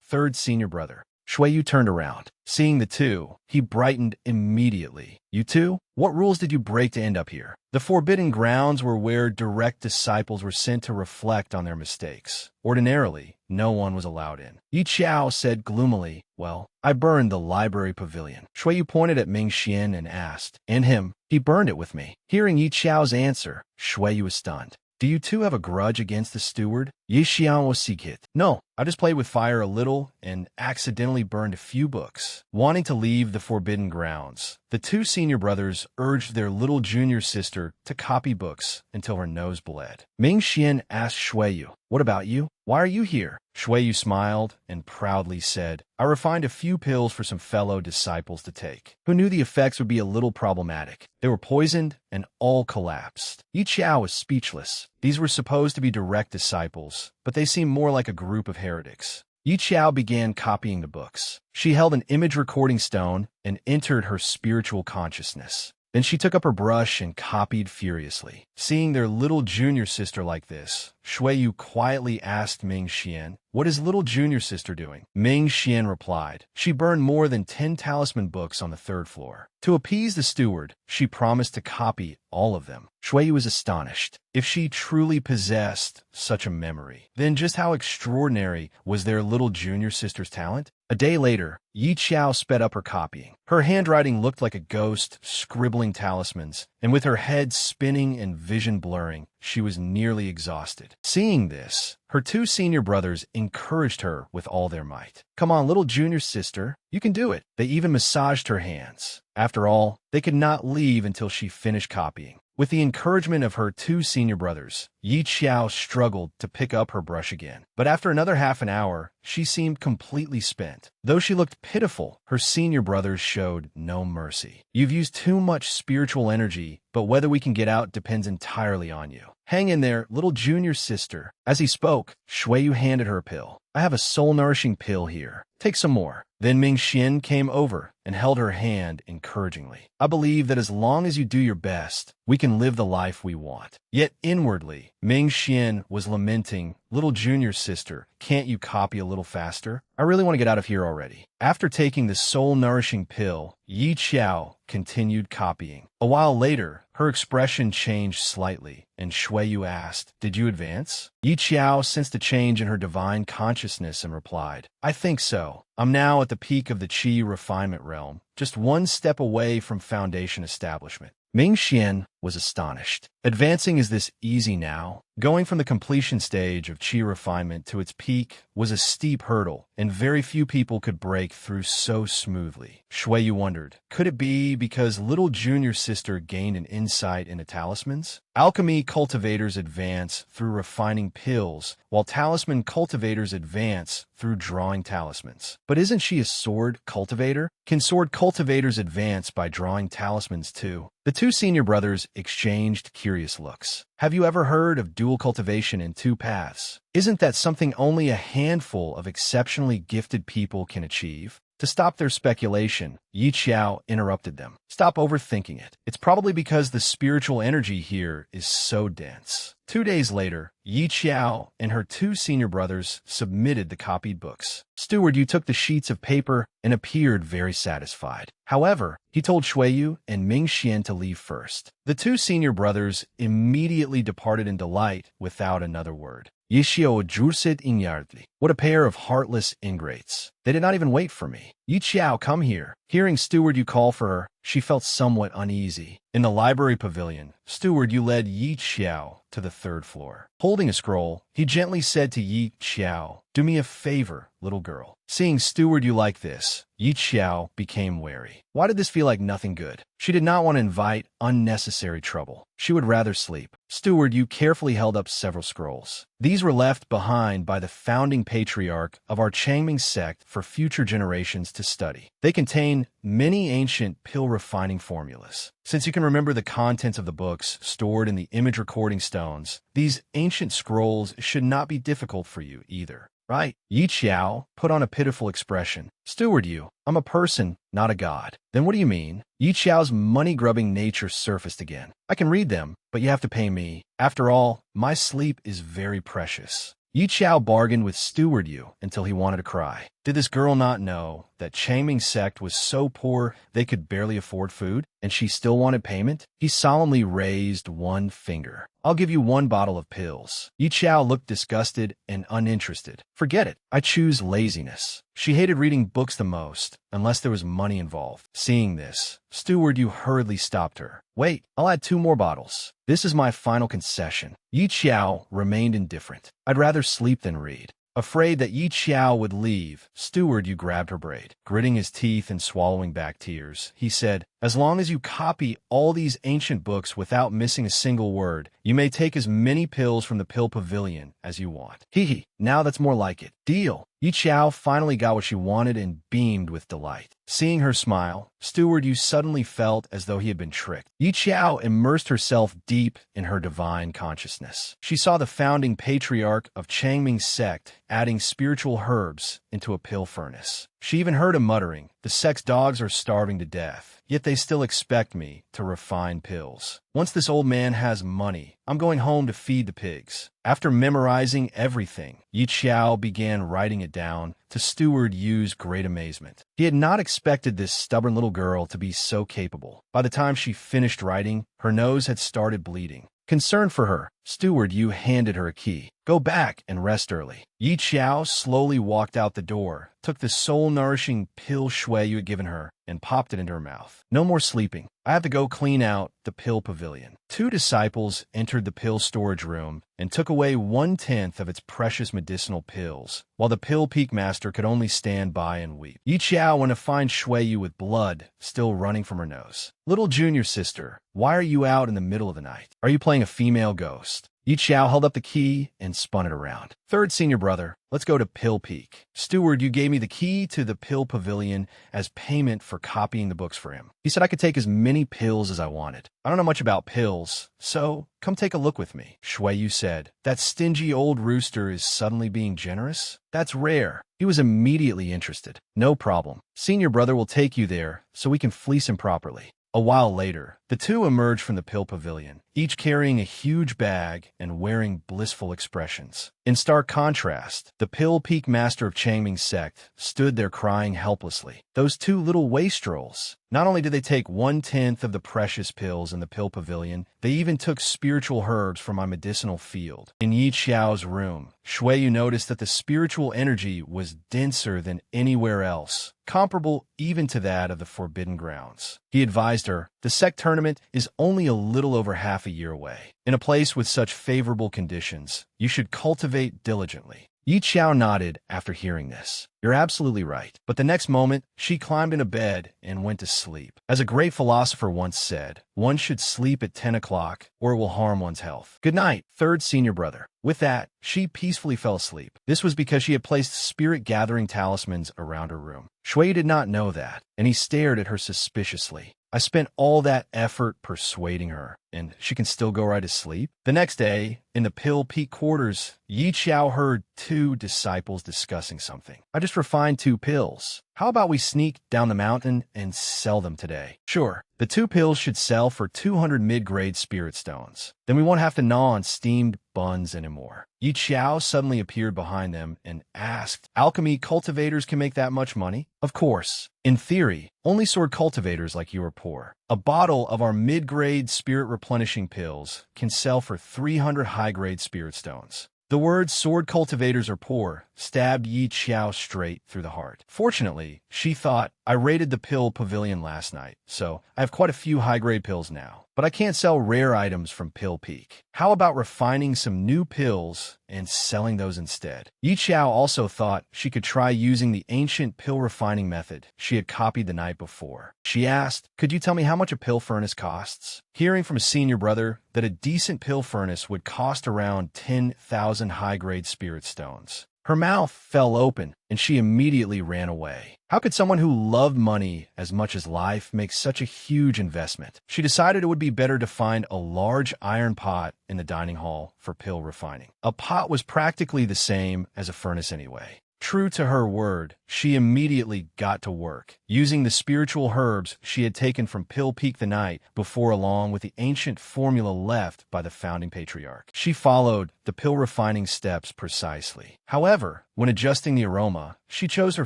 "Third senior brother." Shui Yu turned around. Seeing the two, he brightened immediately. "You two? What rules did you break to end up here?" The Forbidden Grounds were where direct disciples were sent to reflect on their mistakes. Ordinarily, no one was allowed in. Yi Qiao said gloomily, "Well, I burned the library pavilion." Shui Yu pointed at Ming Xian and asked, "And him? He burned it with me." Hearing Yi Qiao's answer, Shui Yu was stunned. "Do you two have a grudge against the steward?" Yi Xian was Sikit. "No, I just played with fire a little and accidentally burned a few books." Wanting to leave the Forbidden Grounds, the two senior brothers urged their little junior sister to copy books until her nose bled. Ming Xian asked Shui Yu, "What about you? Why are you here?" Shui Yu smiled and proudly said, "I refined a few pills for some fellow disciples to take, who knew the effects would be a little problematic. They were poisoned and all collapsed." Yi Qiao was speechless. These were supposed to be direct disciples, but they seemed more like a group of heretics. Yi Qiao began copying the books. She held an image recording stone and entered her spiritual consciousness. Then she took up her brush and copied furiously. Seeing their little junior sister like this, Shui Yu quietly asked Ming Xian, "What is little junior sister doing?" Ming Xian replied, "She burned more than 10 talisman books on the 3rd floor. To appease the steward, she promised to copy all of them." Shui Yu was astonished. If she truly possessed such a memory, then just how extraordinary was their little junior sister's talent? A day later, Yi Qiao sped up her copying. Her handwriting looked like a ghost scribbling talismans, and with her head spinning and vision blurring, she was nearly exhausted. Seeing this, her two senior brothers encouraged her with all their might. "Come on, little junior sister, you can do it." They even massaged her hands. After all, they could not leave until she finished copying. With the encouragement of her two senior brothers, Yi Qiao struggled to pick up her brush again. But after another half an hour, she seemed completely spent. Though she looked pitiful, her senior brothers showed no mercy. "You've used too much spiritual energy, but whether we can get out depends entirely on you. Hang in there, little junior sister." As he spoke, Shui Yu handed her a pill. "I have a soul-nourishing pill here. Take some more." Then Ming Xian came over and held her hand encouragingly. "I believe that as long as you do your best, we can live the life we want." Yet inwardly, Ming Xian was lamenting, "Little junior sister, can't you copy a little faster? I really want to get out of here already." After taking the soul-nourishing pill, Yi Qiao continued copying. A while later, her expression changed slightly, and Shui Yu asked, "Did you advance?" Yi Qiao sensed a change in her divine consciousness and replied, "I think so. I'm now at the peak of the Qi refinement realm, just one step away from foundation establishment." Ming Xian was astonished. Advancing is this easy now? Going from the completion stage of chi refinement to its peak was a steep hurdle, and very few people could break through so smoothly. Shuiyu wondered, could it be because little junior sister gained an insight into talismans? Alchemy cultivators advance through refining pills, while talisman cultivators advance through drawing talismans. But isn't she a sword cultivator? Can sword cultivators advance by drawing talismans too? The two senior brothers exchanged curious looks. Have you ever heard of dual cultivation in two paths? Isn't that something only a handful of exceptionally gifted people can achieve? To stop their speculation, Yi Qiao interrupted them. Stop overthinking it. It's probably because the spiritual energy here is so dense. 2 days later, Yi Qiao and her two senior brothers submitted the copied books. Steward Yu took the sheets of paper and appeared very satisfied. However, he told Shuiyu and Ming Xian to leave first. The two senior brothers immediately departed in delight without another word. Yishio jursit inyardli. What a pair of heartless ingrates. They did not even wait for me. Yi Qiao, come here. Hearing Steward Yu call for her, she felt somewhat uneasy. In the library pavilion, Steward Yu led Yi Qiao to the 3rd floor. Holding a scroll, he gently said to Yi Qiao, "Do me a favor, little girl." Seeing Steward Yu like this, Yi Qiao became wary. Why did this feel like nothing good? She did not want to invite unnecessary trouble. She would rather sleep. Steward Yu carefully held up several scrolls. These were left behind by the founding patriarch of our Changming sect for future generations to study. They contain many ancient pill refining formulas. Since you can remember the contents of the books stored in the image recording stones, these ancient scrolls should not be difficult for you either. Right? Yi Qiao put on a pitiful expression. Steward Yu, I'm a person, not a god. Then what do you mean? Yi Qiao's money-grubbing nature surfaced again. I can read them, but you have to pay me. After all, my sleep is very precious. Yi Qiao bargained with Steward Yu until he wanted to cry. Did this girl not know that Changming sect was so poor they could barely afford food, and she still wanted payment? He solemnly raised one finger. I'll give you 1 bottle of pills. Yi Qiao looked disgusted and uninterested. Forget it. I choose laziness. She hated reading books the most, unless there was money involved. Seeing this, Steward Yu hurriedly stopped her. Wait, I'll add 2 more bottles. This is my final concession. Yi Qiao remained indifferent. I'd rather sleep than read. Afraid that Yi Qiao would leave, Steward Yu grabbed her braid. Gritting his teeth and swallowing back tears, he said, as long as you copy all these ancient books without missing a single word, you may take as many pills from the pill pavilion as you want. Hee, now that's more like it. Deal. Yi Qiao finally got what she wanted and beamed with delight. Seeing her smile, Steward Yu suddenly felt as though he had been tricked. Yi Qiao immersed herself deep in her divine consciousness. She saw the founding patriarch of Changming sect adding spiritual herbs into a pill furnace. She even heard him muttering, the sect's dogs are starving to death, yet they still expect me to refine pills. Once this old man has money, I'm going home to feed the pigs. After memorizing everything, Yi Qiao began writing it down, to Steward Yu's great amazement. He had not expected this stubborn little girl to be so capable. By the time she finished writing, her nose had started bleeding. Concerned for her, Steward Yu handed her a key. Go back and rest early. Yi Qiao slowly walked out the door, took the soul-nourishing pill Shuiyu had given her, and popped it into her mouth. No more sleeping. I have to go clean out the pill pavilion. 2 disciples entered the pill storage room and took away 1/10 of its precious medicinal pills, while the pill peak master could only stand by and weep. Yi Qiao went to find Shuiyu with blood still running from her nose. Little junior sister, why are you out in the middle of the night? Are you playing a female ghost? Yi Qiao held up the key and spun it around. 3rd senior brother, let's go to Pill Peak. Steward, you gave me the key to the pill pavilion as payment for copying the books for him. He said I could take as many pills as I wanted. I don't know much about pills, so come take a look with me. Shuiyu said, that stingy old rooster is suddenly being generous? That's rare. He was immediately interested. No problem. Senior brother will take you there so we can fleece him properly. A while later, the two emerged from the pill pavilion, each carrying a huge bag and wearing blissful expressions. In stark contrast, the pill peak master of Changming sect stood there crying helplessly. Those 2 little wastrels. Not only did they take 1/10 of the precious pills in the pill pavilion, they even took spiritual herbs from my medicinal field. In Yi Xiao's room, Shuiyu noticed that the spiritual energy was denser than anywhere else, comparable even to that of the Forbidden Grounds. He advised her, the sect tournament is only a little over half a year away. In a place with such favorable conditions, you should cultivate diligently. Yi Xiao nodded after hearing this. You're absolutely right. But the next moment, she climbed into bed and went to sleep. As a great philosopher once said, one should sleep at 10 o'clock or it will harm one's health. Good night, third senior brother. With that, she peacefully fell asleep. This was because she had placed spirit-gathering talismans around her room. Shui did not know that, and he stared at her suspiciously. I spent all that effort persuading her, and she can still go right to sleep? The next day, in the Pill Peak quarters, Yi Xiao heard two disciples discussing something. I just refined 2 pills. How about we sneak down the mountain and sell them today? Sure, the 2 pills should sell for 200 mid-grade spirit stones. Then we won't have to gnaw on steamed buns anymore. Yi Xiao suddenly appeared behind them and asked, alchemy cultivators can make that much money? Of course. In theory, only sword cultivators like you are poor. A bottle of our mid-grade spirit replenishing pills can sell for 300 high-grade spirit stones. The words sword cultivators are poor stabbed Yi Xiao straight through the heart. Fortunately, she thought, I raided the pill pavilion last night, so I have quite a few high-grade pills now. But I can't sell rare items from Pill Peak. How about refining some new pills and selling those instead? Yi Xiao also thought she could try using the ancient pill refining method she had copied the night before. She asked, could you tell me how much a pill furnace costs? Hearing from a senior brother that a decent pill furnace would cost around 10,000 high-grade spirit stones, her mouth fell open, and she immediately ran away. How could someone who loved money as much as life make such a huge investment? She decided it would be better to find a large iron pot in the dining hall for pill refining. A pot was practically the same as a furnace anyway. True to her word, she immediately got to work, using the spiritual herbs she had taken from Pill Peak the night before along with the ancient formula left by the founding patriarch. She followed the pill refining steps precisely. However, when adjusting the aroma, she chose her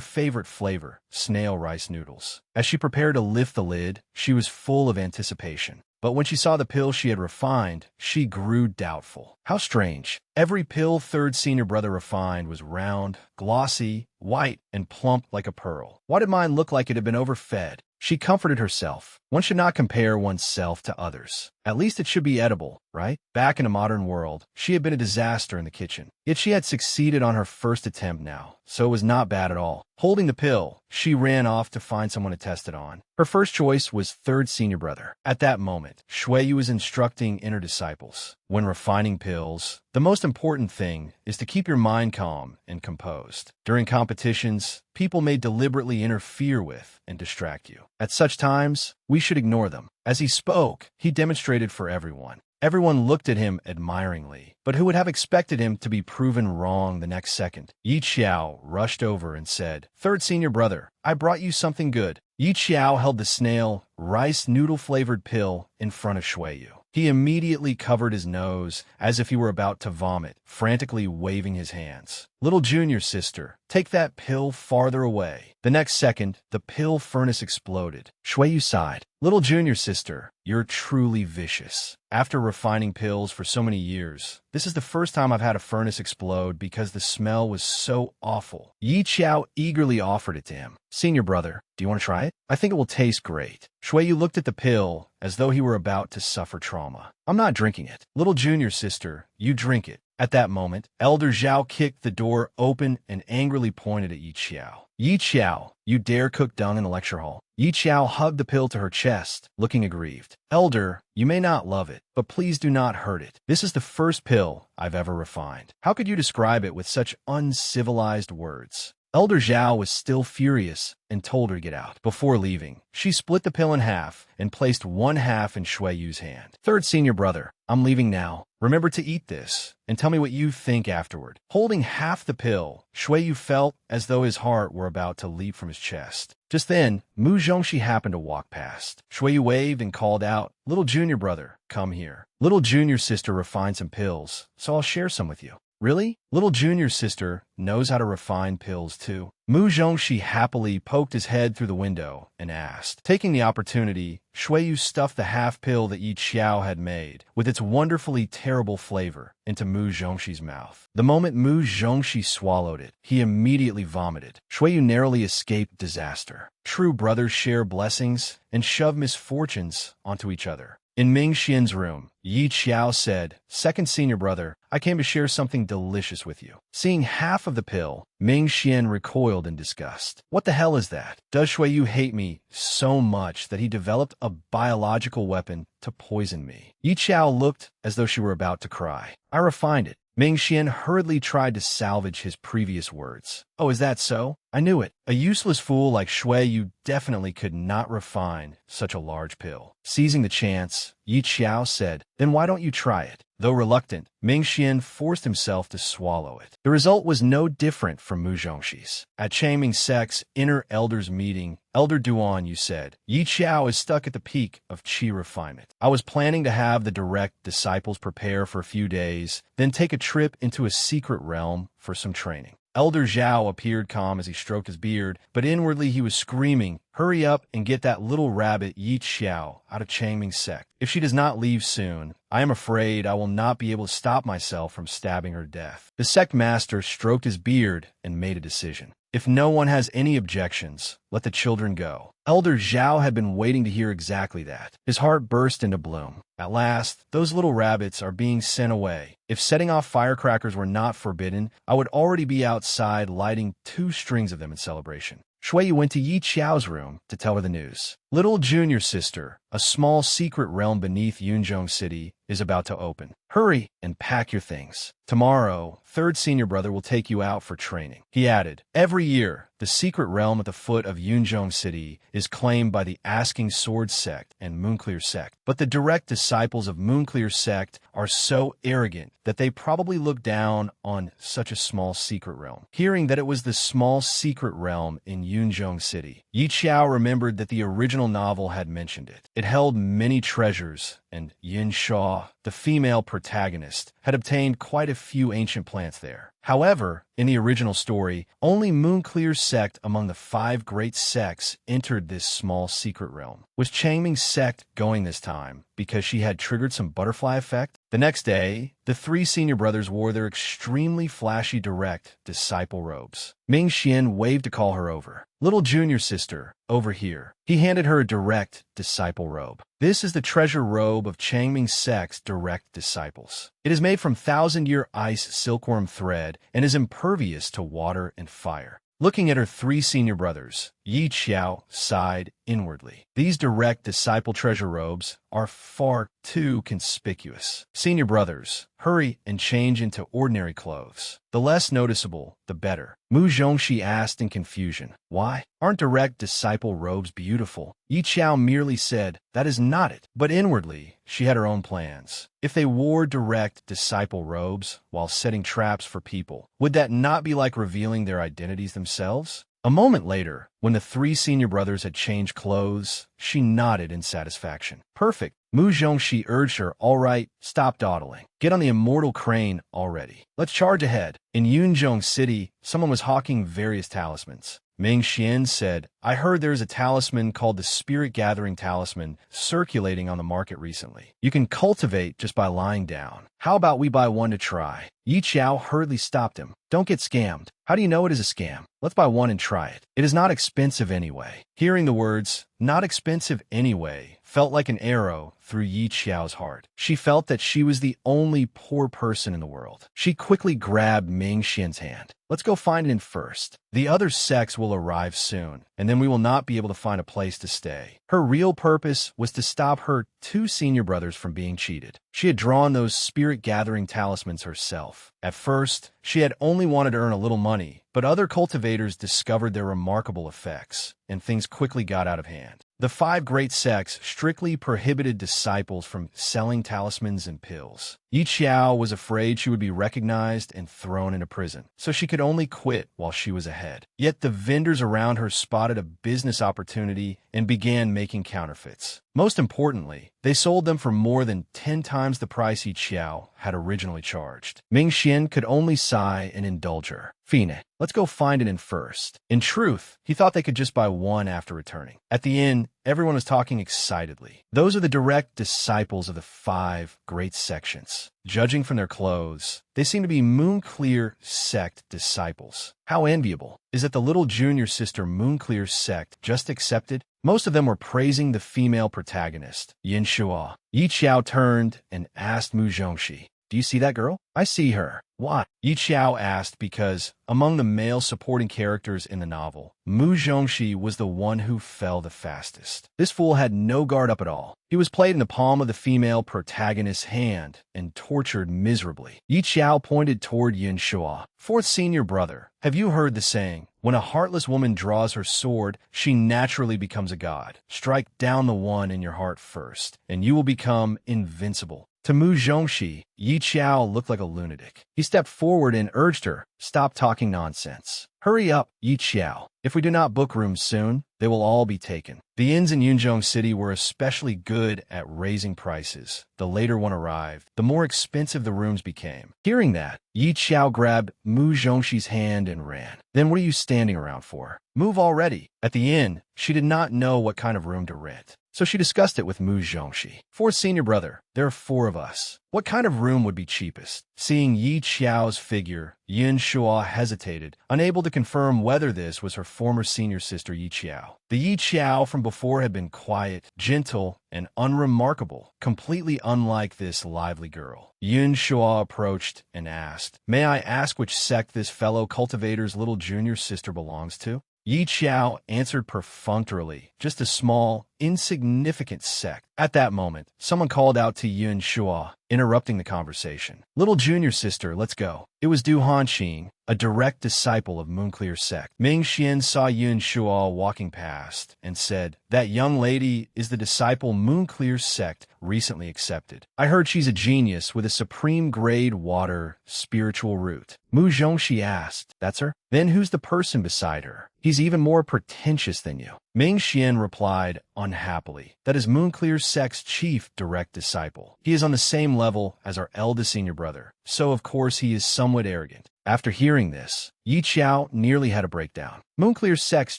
favorite flavor, snail rice noodles. As she prepared to lift the lid, she was full of anticipation. But when she saw the pill she had refined, she grew doubtful. How strange. Every pill third senior brother refined was round, glossy, white, and plump like a pearl. Why did mine look like it had been overfed? She comforted herself. One should not compare oneself to others. At least it should be edible, right? Back in a modern world, she had been a disaster in the kitchen. Yet she had succeeded on her first attempt now, so it was not bad at all. Holding the pill, she ran off to find someone to test it on. Her first choice was third senior brother. At that moment, Shuiyu was instructing inner disciples. When refining pills, the most important thing is to keep your mind calm and composed. During competitions, people may deliberately interfere with and distract you. At such times, we should ignore them. As he spoke, he demonstrated for everyone. Everyone looked at him admiringly, but who would have expected him to be proven wrong the next second? Yi Xiao rushed over and said, third senior brother, I brought you something good. Yi Xiao held the snail, rice noodle-flavored pill in front of Shuiyu. He immediately covered his nose as if he were about to vomit, frantically waving his hands. Little junior sister, take that pill farther away. The next second, the pill furnace exploded. Shuiyu sighed. Little junior sister, you're truly vicious. After refining pills for so many years, this is the first time I've had a furnace explode because the smell was so awful. Yi Xiao eagerly offered it to him. Senior brother, do you want to try it? I think it will taste great. Shuiyu looked at the pill as though he were about to suffer trauma. I'm not drinking it. Little junior sister, you drink it. At that moment, Elder Zhao kicked the door open and angrily pointed at Yi Xiao. Yi Xiao, you dare cook dung in the lecture hall? Yi Xiao hugged the pill to her chest, looking aggrieved. Elder, you may not love it, but please do not hurt it. This is the first pill I've ever refined. How could you describe it with such uncivilized words? Elder Zhao was still furious and told her to get out. Before leaving, she split the pill in half and placed one half in Shuiyu's hand. Third senior brother, I'm leaving now. Remember to eat this and tell me what you think afterward. Holding half the pill, Shuiyu felt as though his heart were about to leap from his chest. Just then, Mu Zhongxi happened to walk past. Shuiyu waved and called out, Little junior brother, come here. Little junior sister refined some pills, so I'll share some with you. Really? Little junior sister knows how to refine pills, too. Mu Zhongxi happily poked his head through the window and asked. Taking the opportunity, Shuiyu stuffed the half-pill that Yi Xiao had made, with its wonderfully terrible flavor, into Mu Zhongxi's mouth. The moment Mu Zhongxi swallowed it, he immediately vomited. Shuiyu narrowly escaped disaster. True brothers share blessings and shove misfortunes onto each other. In Ming Xian's room, Yi Xiao said, "Second senior brother, I came to share something delicious with you." Seeing half of the pill, Ming Xian recoiled in disgust. What the hell is that? Does Shuiyu hate me so much that he developed a biological weapon to poison me? Yi Xiao looked as though she were about to cry. I refined it. Ming Xian hurriedly tried to salvage his previous words. Oh, is that so? I knew it. A useless fool like Shuiyu definitely could not refine such a large pill. Seizing the chance, Yi Xiao said, "Then why don't you try it?" Though reluctant, Ming Xian forced himself to swallow it. The result was no different from Mu Zhongxi's. At Changming Sect's inner elders meeting, Elder Duan, you said, Yi Xiao is stuck at the peak of qi refinement. I was planning to have the direct disciples prepare for a few days, then take a trip into a secret realm for some training. Elder Zhao appeared calm as he stroked his beard, but inwardly he was screaming, "Hurry up and get that little rabbit Yi Xiao out of Changming Sect. If she does not leave soon, I am afraid I will not be able to stop myself from stabbing her to death." The sect master stroked his beard and made a decision. If no one has any objections, let the children go. Elder Zhao had been waiting to hear exactly that. His heart burst into bloom. At last, those little rabbits are being sent away. If setting off firecrackers were not forbidden, I would already be outside lighting 2 strings of them in celebration. Shuiyu went to Yi Qiao's room to tell her the news. Little junior sister, a small secret realm beneath Yunzhong City, is about to open. Hurry and pack your things. Tomorrow, third senior brother will take you out for training. He added, every year, the secret realm at the foot of Yunzhong City is claimed by the Asking Sword Sect and Moonclear Sect. But the direct disciples of Moonclear Sect are so arrogant that they probably look down on such a small secret realm. Hearing that it was the small secret realm in Yunzhong City, Yi Qiao remembered that the original novel had mentioned it. It held many treasures, and Yin Shaw, the female protagonist, had obtained quite a few ancient plants there. However, in the original story, only Moonclear Sect among the 5 great sects entered this small secret realm. Was Changming's sect going this time because she had triggered some butterfly effect? The next day, the 3 senior brothers wore their extremely flashy direct disciple robes. Ming Xian waved to call her over. Little junior sister, over here. He handed her a direct disciple robe. This is the treasure robe of Changming Sect's direct disciples. It is made from 1,000-year ice silkworm thread and is impervious to water and fire. Looking at her 3 senior brothers, Yi Qiao sighed inwardly. These direct disciple treasure robes are far too conspicuous. Senior brothers, hurry and change into ordinary clothes. The less noticeable, the better. Mu Zhongxi asked in confusion, why? Aren't direct disciple robes beautiful? Yi Qiao merely said, that is not it. But inwardly, she had her own plans. If they wore direct disciple robes while setting traps for people, would that not be like revealing their identities themselves? A moment later, when the 3 senior brothers had changed clothes, she nodded in satisfaction. Perfect. Mu Zhongxi urged her, all right, stop dawdling. Get on the immortal crane already. Let's charge ahead. In Yunzhong City, someone was hawking various talismans. Ming Xian said, I heard there's a talisman called the Spirit Gathering Talisman circulating on the market recently. You can cultivate just by lying down. How about we buy one to try? Yi Qiao hurriedly stopped him. Don't get scammed. How do you know it is a scam? Let's buy one and try it. It is not expensive anyway. Hearing the words, not expensive anyway, felt like an arrow through Yi Qiao's heart. She felt that she was the only poor person in the world. She quickly grabbed Ming Xian's hand. Let's go find it in first. The other sects will arrive soon, and then we will not be able to find a place to stay. Her real purpose was to stop her 2 senior brothers from being cheated. She had drawn those spirit-gathering talismans herself. At first, she had only wanted to earn a little money, but other cultivators discovered their remarkable effects, and things quickly got out of hand. The 5 great sects strictly prohibited disciples from selling talismans and pills. Yi Qiao was afraid she would be recognized and thrown into prison, so she could only quit while she was ahead. Yet the vendors around her spotted a business opportunity and began making counterfeits. Most importantly, they sold them for more than 10 times the price Yi Xiao had originally charged. Ming Xian could only sigh and indulge her. Fine, let's go find an inn first. In truth, he thought they could just buy one after returning. At the inn, everyone was talking excitedly. Those are the direct disciples of the 5 great sections. Judging from their clothes, they seem to be Moonclear sect disciples. How enviable. Is it the little junior sister Moonclear sect just accepted? Most of them were praising the female protagonist, Yin Shuo. Yi Xiao turned and asked Mu Zhongxi, "Do you see that girl?" "I see her." "Why?" Yi Xiao asked because, among the male supporting characters in the novel, Mu Zhongxi was the one who fell the fastest. This fool had no guard up at all. He was played in the palm of the female protagonist's hand and tortured miserably. Yi Xiao pointed toward Yin Shuo. "Fourth senior brother, have you heard the saying, when a heartless woman draws her sword, she naturally becomes a god? Strike down the one in your heart first, and you will become invincible." To Mu Zhongxi, Yi Xiao looked like a lunatic. He stepped forward and urged her, "Stop talking nonsense. Hurry up, Yi Xiao. If we do not book rooms soon, they will all be taken." The inns in Yunzhong City were especially good at raising prices. The later one arrived, the more expensive the rooms became. Hearing that, Yi Xiao grabbed Mu Zhongxi's hand and ran. "Then what are you standing around for? Move already." At the inn, she did not know what kind of room to rent, so she discussed it with Mu Zhongxi. "Fourth senior brother, there are 4 of us. What kind of room would be cheapest?" Seeing Yi Xiao's figure, Yin Shuo hesitated, unable to confirm whether this was her former senior sister Yi Xiao. The Yi Xiao from before had been quiet, gentle, and unremarkable, completely unlike this lively girl. Yin Shuo approached and asked, "May I ask which sect this fellow cultivator's little junior sister belongs to?" Yi Xiao answered perfunctorily, "Just a small, insignificant sect." At that moment, someone called out to Yin Shuo, interrupting the conversation. "Little junior sister, let's go." It was Du Hanqing, a direct disciple of Moonclear sect. Ming Xian saw Yin Shuo walking past and said, "That young lady is the disciple Moonclear sect recently accepted. I heard she's a genius with a supreme grade water spiritual root." Mu Zhongxi asked, "That's her? Then who's the person beside her? He's even more pretentious than you." Ming Xian replied unhappily, "That is Moonclear sect's chief direct disciple. He is on the same level as our eldest senior brother, so of course he is somewhat arrogant." After hearing this, Yi Xiao nearly had a breakdown. Moonclear sect's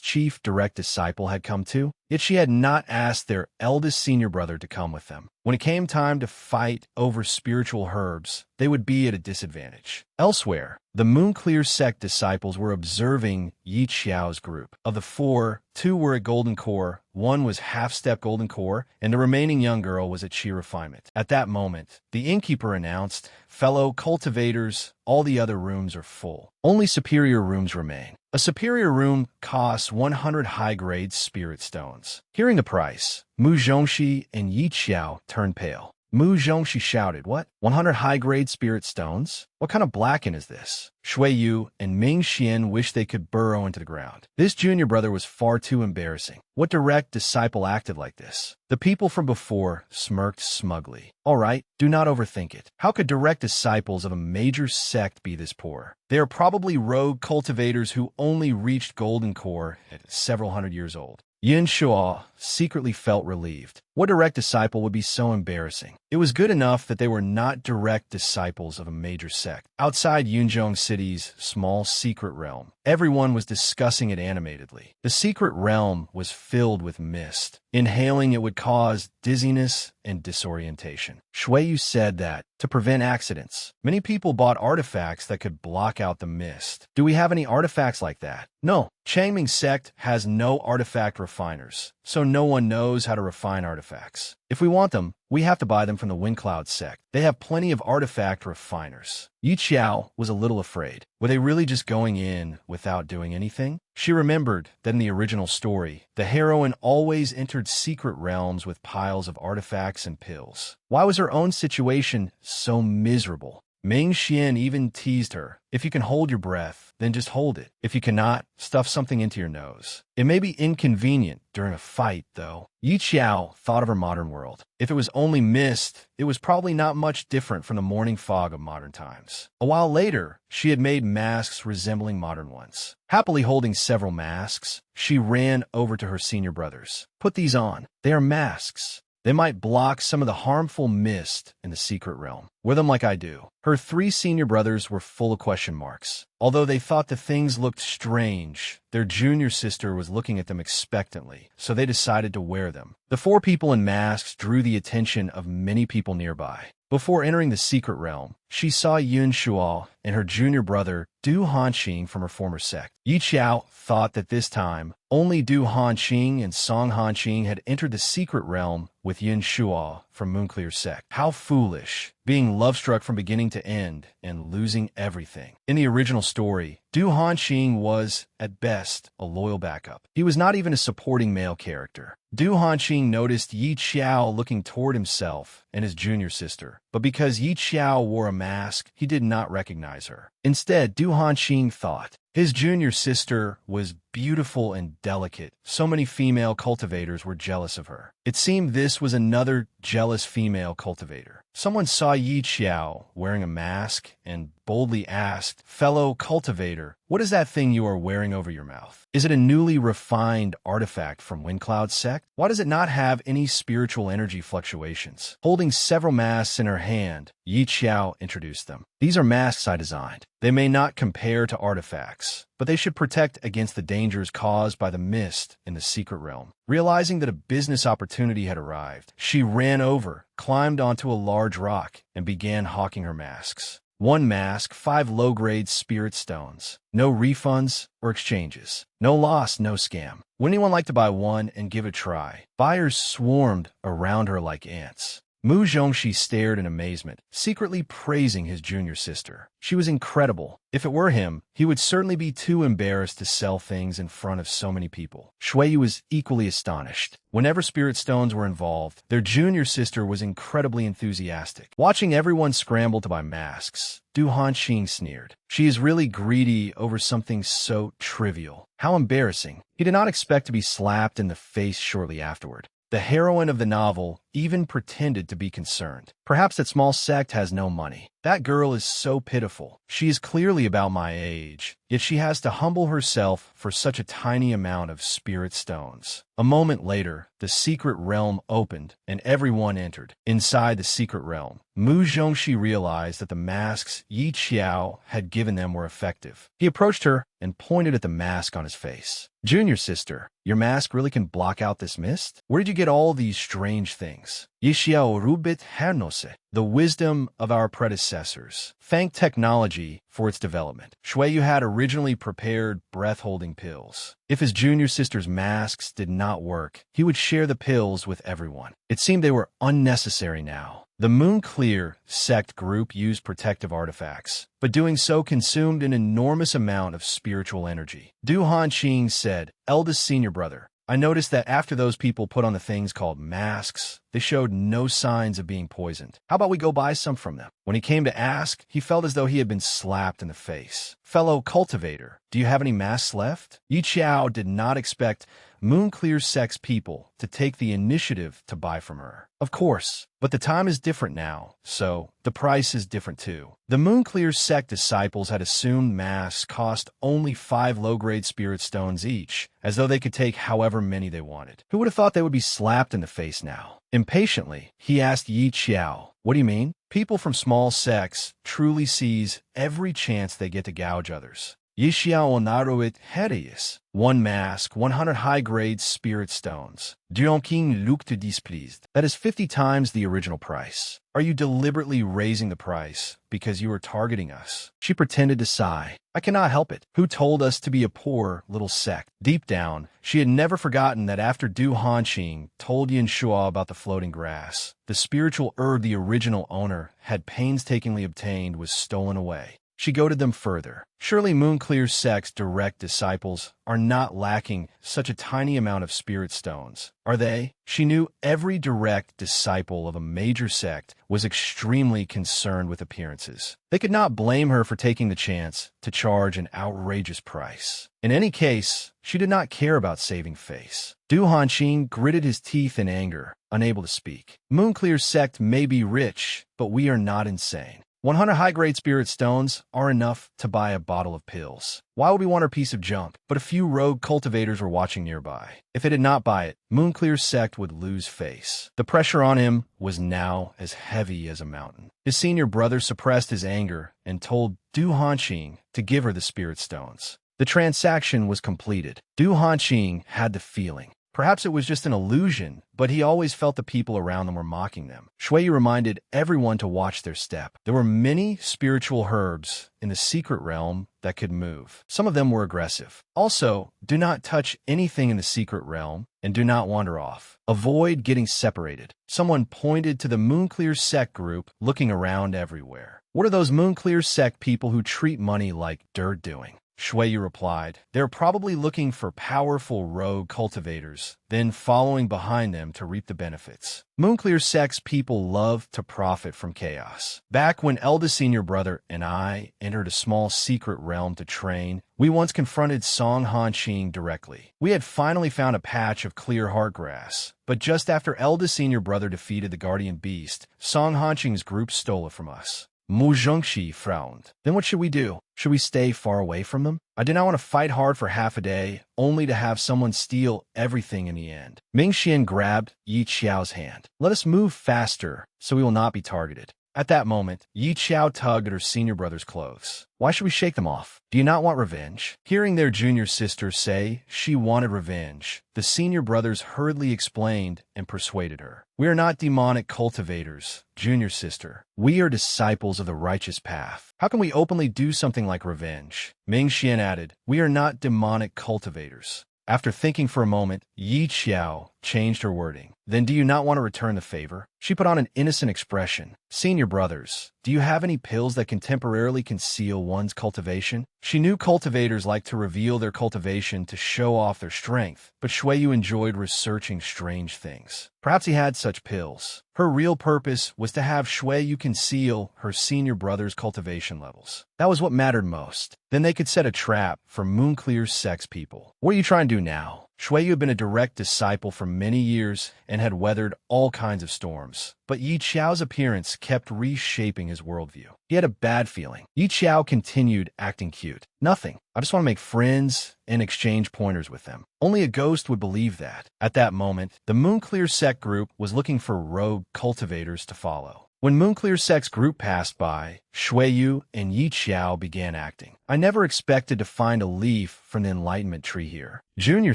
chief direct disciple had come too, yet she had not asked their eldest senior brother to come with them. When it came time to fight over spiritual herbs, they would be at a disadvantage. Elsewhere, the Moonclear sect disciples were observing Yi Xiao's group. Of the 4, 2 were at Golden Core, 1 was half-step Golden Core, and the remaining young girl was at Chi Refinement. At that moment, the innkeeper announced, "Fellow cultivators, all the other rooms are full. Only superior rooms remain." A superior room costs 100 high-grade spirit stones. Hearing the price, Mu Zhongxi and Yi Xiao turned pale. Mu Zhongxi shouted, "What? 100 high-grade spirit stones? What kind of blacken is this?" Shui Yu and Ming Xian wished they could burrow into the ground. This junior brother was far too embarrassing. What direct disciple acted like this? The people from before smirked smugly. "All right, do not overthink it. How could direct disciples of a major sect be this poor? They are probably rogue cultivators who only reached Golden Core at several hundred years old." Yin Shuo secretly felt relieved. What direct disciple would be so embarrassing? It was good enough that they were not direct disciples of a major sect. Outside Yunzhong City's small secret realm, everyone was discussing it animatedly. The secret realm was filled with mist. Inhaling it would cause dizziness and disorientation. Shui Yu said that, to prevent accidents, many people bought artifacts that could block out the mist. Do we have any artifacts like that? No. Changming sect has no artifact refiners, so no one knows how to refine artifacts. If we want them, we have to buy them from the Windcloud sect. They have plenty of artifact refiners. Yi Xiao was a little afraid. Were they really just going in without doing anything? She remembered that in the original story, the heroine always entered secret realms with piles of artifacts and pills. Why was her own situation so miserable? Ming Xian even teased her. If you can hold your breath, then just hold it. If you cannot, stuff something into your nose. It may be inconvenient during a fight, though. Yi Qiao thought of her modern world. If it was only mist, it was probably not much different from the morning fog of modern times. A while later, she had made masks resembling modern ones. Happily holding several masks, she ran over to her senior brothers. Put these on. They are masks. They might block some of the harmful mist in the secret realm. Wear them like I do. Her 3 senior brothers were full of question marks. Although they thought the things looked strange, their junior sister was looking at them expectantly, so they decided to wear them. The 4 people in masks drew the attention of many people nearby. Before entering the secret realm, she saw Yun Shuo and her junior brother Du Hanqing from her former sect. Yi Qiao thought that this time, only Du Hanqing and Song Hanqing had entered the secret realm with Yun Shuo from Moonclear's sect. How foolish, being love-struck from beginning to end and losing everything. In the original story, Du Hanqing was, at best, a loyal backup. He was not even a supporting male character. Du Hanqing noticed Yi Qiao looking toward himself and his junior sister, but because Yi Qiao wore a mask, he did not recognize her. Instead, Du Hanqing thought his junior sister was beautiful and delicate. So many female cultivators were jealous of her. It seemed this was another jealous female cultivator. Someone saw Yi Qiao wearing a mask and boldly asked, "Fellow cultivator, what is that thing you are wearing over your mouth? Is it a newly refined artifact from Windcloud's sect? Why does it not have any spiritual energy fluctuations?" Holding several masks in her hand, Yi Qiao introduced them. "These are masks I designed. They may not compare to artifacts, but they should protect against the dangers caused by the mist in the secret realm." Realizing that a business opportunity had arrived, she ran over, climbed onto a large rock, and began hawking her masks. 1 mask, 5 low-grade spirit stones. No refunds or exchanges. No loss, no scam. Would anyone like to buy one and give it a try? Buyers swarmed around her like ants. Mu Zhongxi stared in amazement, secretly praising his junior sister. She was incredible. If it were him, he would certainly be too embarrassed to sell things in front of so many people. Shuiyu was equally astonished. Whenever spirit stones were involved, their junior sister was incredibly enthusiastic. Watching everyone scramble to buy masks, Du Hanqing sneered. She is really greedy over something so trivial. How embarrassing. He did not expect to be slapped in the face shortly afterward. The heroine of the novel even pretended to be concerned. Perhaps that small sect has no money. That girl is so pitiful. She is clearly about my age, yet she has to humble herself for such a tiny amount of spirit stones. A moment later, the secret realm opened, and everyone entered. Inside the secret realm, Mu Zhongxi realized that the masks Yi Qiao had given them were effective. He approached her and pointed at the mask on his face. "Junior sister, your mask really can block out this mist? Where did you get all these strange things?" Yi Qiao rubit hernose. The wisdom of our predecessors. Thank technology for its development. Shuiyu had originally prepared breath-holding pills. If his junior sister's masks did not work, he would share the pills with everyone. It seemed they were unnecessary now. The Moonclear sect group used protective artifacts, but doing so consumed an enormous amount of spiritual energy. Du Hanqing said, "Eldest senior brother, I noticed that after those people put on the things called masks, they showed no signs of being poisoned. How about we go buy some from them?" When he came to ask, he felt as though he had been slapped in the face. "Fellow cultivator, do you have any masks left?" Yi Qiao did not expect Moonclear sect's people to take the initiative to buy from her. Of course, but the time is different now, so the price is different too. The Moonclear sect disciples had assumed masks cost only 5 low-grade spirit stones each, as though they could take however many they wanted. Who would have thought they would be slapped in the face now? Impatiently, he asked Yi Qiao, "What do you mean?" People from small sects truly seize every chance they get to gouge others. Yi Qiao onaruit herius. 1 mask, 100 high-grade spirit stones. Duonking looked displeased. That is 50 times the original price. Are you deliberately raising the price because you are targeting us? She pretended to sigh. I cannot help it. Who told us to be a poor little sect? Deep down, she had never forgotten that after Du Hanqing told Yin Shuo about the floating grass, the spiritual herb the original owner had painstakingly obtained was stolen away. She goaded them further. Surely Moonclear's sect's direct disciples are not lacking such a tiny amount of spirit stones, are they? She knew every direct disciple of a major sect was extremely concerned with appearances. They could not blame her for taking the chance to charge an outrageous price. In any case, she did not care about saving face. Du Hanqing gritted his teeth in anger, unable to speak. Moonclear's sect may be rich, but we are not insane. 100 high-grade spirit stones are enough to buy a bottle of pills. Why would we want her piece of junk? But a few rogue cultivators were watching nearby. If they did not buy it, Moonclear's sect would lose face. The pressure on him was now as heavy as a mountain. His senior brother suppressed his anger and told Du Hanqing to give her the spirit stones. The transaction was completed. Du Hanqing had the feeling. Perhaps it was just an illusion, but he always felt the people around them were mocking them. Shui reminded everyone to watch their step. There were many spiritual herbs in the secret realm that could move. Some of them were aggressive. Also, do not touch anything in the secret realm and do not wander off. Avoid getting separated. Someone pointed to the Moonclear sect group looking around everywhere. What are those Moonclear sect people who treat money like dirt doing? Shui replied, they're probably looking for powerful rogue cultivators, then following behind them to reap the benefits. Moonclear sect's people love to profit from chaos. Back when eldest senior brother and I entered a small secret realm to train, we once confronted Song Hanqing directly. We had finally found a patch of clear heart grass, but just after eldest senior brother defeated the guardian beast, Song Hanqing's group stole it from us. Mu Zhengxi frowned. Then what should we do? Should we stay far away from them? I did not want to fight hard for half a day, only to have someone steal everything in the end. Ming Xian grabbed Yi Qiao's hand. Let us move faster, so we will not be targeted. At that moment, Yi Qiao tugged at her senior brother's clothes. Why should we shake them off? Do you not want revenge? Hearing their junior sister say she wanted revenge, the senior brothers hurriedly explained and persuaded her. We are not demonic cultivators, junior sister. We are disciples of the righteous path. How can we openly do something like revenge? Ming Xian added, we are not demonic cultivators. After thinking for a moment, Yi Qiao changed her wording. Then do you not want to return the favor? She put on an innocent expression. Senior brothers, do you have any pills that can temporarily conceal one's cultivation? She knew cultivators like to reveal their cultivation to show off their strength, but Shuiyu enjoyed researching strange things. Perhaps he had such pills. Her real purpose was to have Shuiyu conceal her senior brother's cultivation levels. That was what mattered most. Then they could set a trap for Moonclear's sex people. What are you trying to do now? Shuiyu had been a direct disciple for many years and had weathered all kinds of storms. But Yi Qiao's appearance kept reshaping his worldview. He had a bad feeling. Yi Qiao continued acting cute. Nothing. I just want to make friends and exchange pointers with them. Only a ghost would believe that. At that moment, the Moonclear sect group was looking for rogue cultivators to follow. When Moonclear sect's group passed by, Shuiyu and Yi Qiao began acting. I never expected to find a leaf from the enlightenment tree here. Junior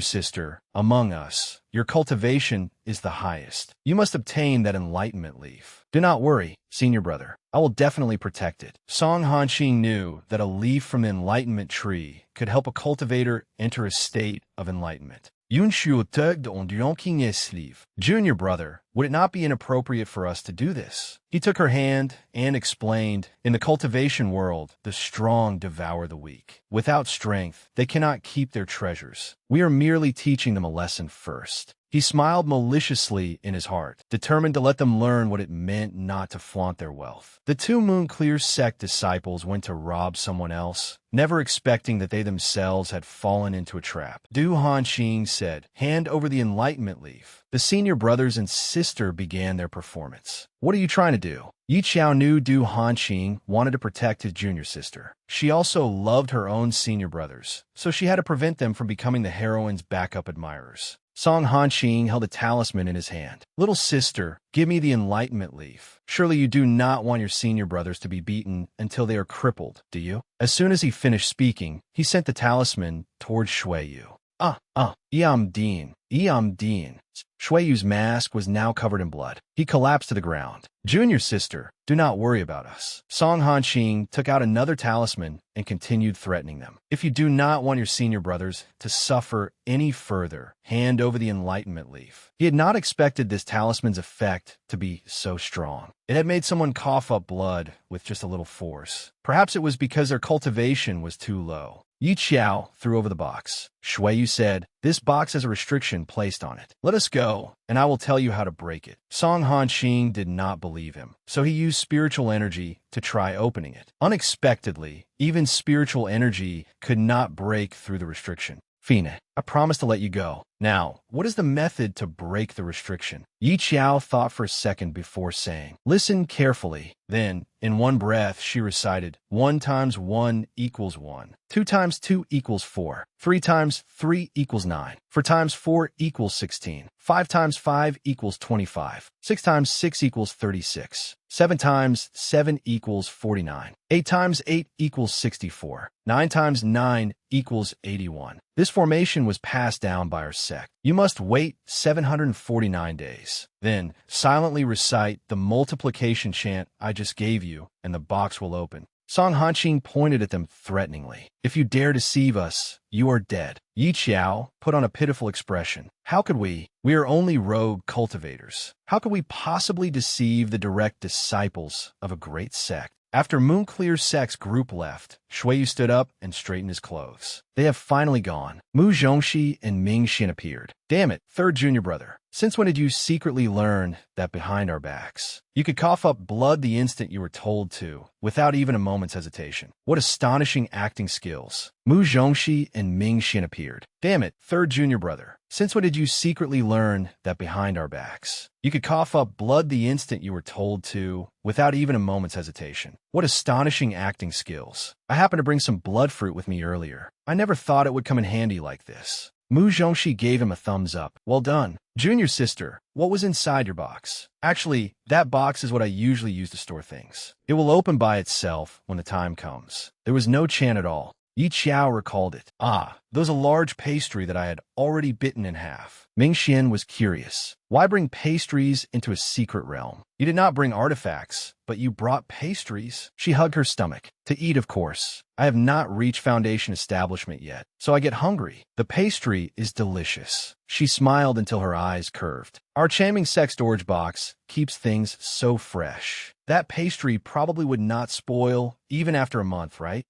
sister, among us, your cultivation is the highest. You must obtain that enlightenment leaf. Do not worry, senior brother. I will definitely protect it. Song Hanqing knew that a leaf from the enlightenment tree could help a cultivator enter a state of enlightenment. Yunshu tugged on Duonking's sleeve. Junior brother, would it not be inappropriate for us to do this? He took her hand and explained, in the cultivation world, the strong devour the weak. Without strength, they cannot keep their treasures. We are merely teaching them a lesson first. He smiled maliciously in his heart, determined to let them learn what it meant not to flaunt their wealth. The two Moonclear sect disciples went to rob someone else, never expecting that they themselves had fallen into a trap. Du Hanqing said, hand over the enlightenment leaf. The senior brothers and sister began their performance. What are you trying to do? Yi Qiao knew Du Hanqing wanted to protect his junior sister. She also loved her own senior brothers, so she had to prevent them from becoming the heroine's backup admirers. Song Hanqing held a talisman in his hand. Little sister, give me the enlightenment leaf. Surely you do not want your senior brothers to be beaten until they are crippled, do you? As soon as he finished speaking, he sent the talisman towards Shuiyu. Iam Dean. Shui Yu's mask was now covered in blood. He collapsed to the ground. Junior sister, do not worry about us. Song Hanqing took out another talisman and continued threatening them. If you do not want your senior brothers to suffer any further, hand over the enlightenment leaf. He had not expected this talisman's effect to be so strong. It had made someone cough up blood with just a little force. Perhaps it was because their cultivation was too low. Yi Qiao threw over the box. Shui Yu said, "This box has a restriction placed on it. Let us go, and I will tell you how to break it." Song Hanqing did not believe him, so he used spiritual energy to try opening it. Unexpectedly, even spiritual energy could not break through the restriction. Fine, I promise to let you go. Now, what is the method to break the restriction? Yi Qiao thought for a second before saying, "Listen carefully." Then, in one breath, she recited, 1 times 1 equals 1. 2 times 2 equals 4. 3 times 3 equals 9. 4 times 4 equals 16. 5 times 5 equals 25. 6 times 6 equals 36. 7 times 7 equals 49. 8 times 8 equals 64. 9 times 9 equals 81. This formation was passed down by our sect. You must wait 749 days. Then, silently recite the multiplication chant I just gave you, and the box will open. Song Hanqing pointed at them threateningly. "If you dare deceive us, you are dead." Yi Qiao put on a pitiful expression. "How could we? We are only rogue cultivators. How could we possibly deceive the direct disciples of a great sect?" After Moonclear's sect's group left, Shui Yu stood up and straightened his clothes. "They have finally gone." Mu Zhongxi and Ming Xian appeared. "Damn it, third junior brother. Since when did you secretly learn that behind our backs? You could cough up blood the instant you were told to, without even a moment's hesitation. What astonishing acting skills." Mu Zhongxi and Ming Xian appeared. "Damn it, third junior brother. Since when did you secretly learn that behind our backs? You could cough up blood the instant you were told to, without even a moment's hesitation. What astonishing acting skills. I happened to bring some blood fruit with me earlier. I never thought it would come in handy like this." Mu Zhongxi gave him a thumbs up. "Well done. Junior sister, what was inside your box?" "Actually, that box is what I usually use to store things. It will open by itself when the time comes." There was no chant at all. Yi Qiao recalled it. There was a large pastry that I had already bitten in half. Ming Xian was curious. Why bring pastries into a secret realm? You did not bring artifacts, but you brought pastries. She hugged her stomach. To eat, of course. I have not reached Foundation Establishment yet, so I get hungry. The pastry is delicious. She smiled until her eyes curved. Our Chaming Sec storage box keeps things so fresh. That pastry probably would not spoil even after a month, right?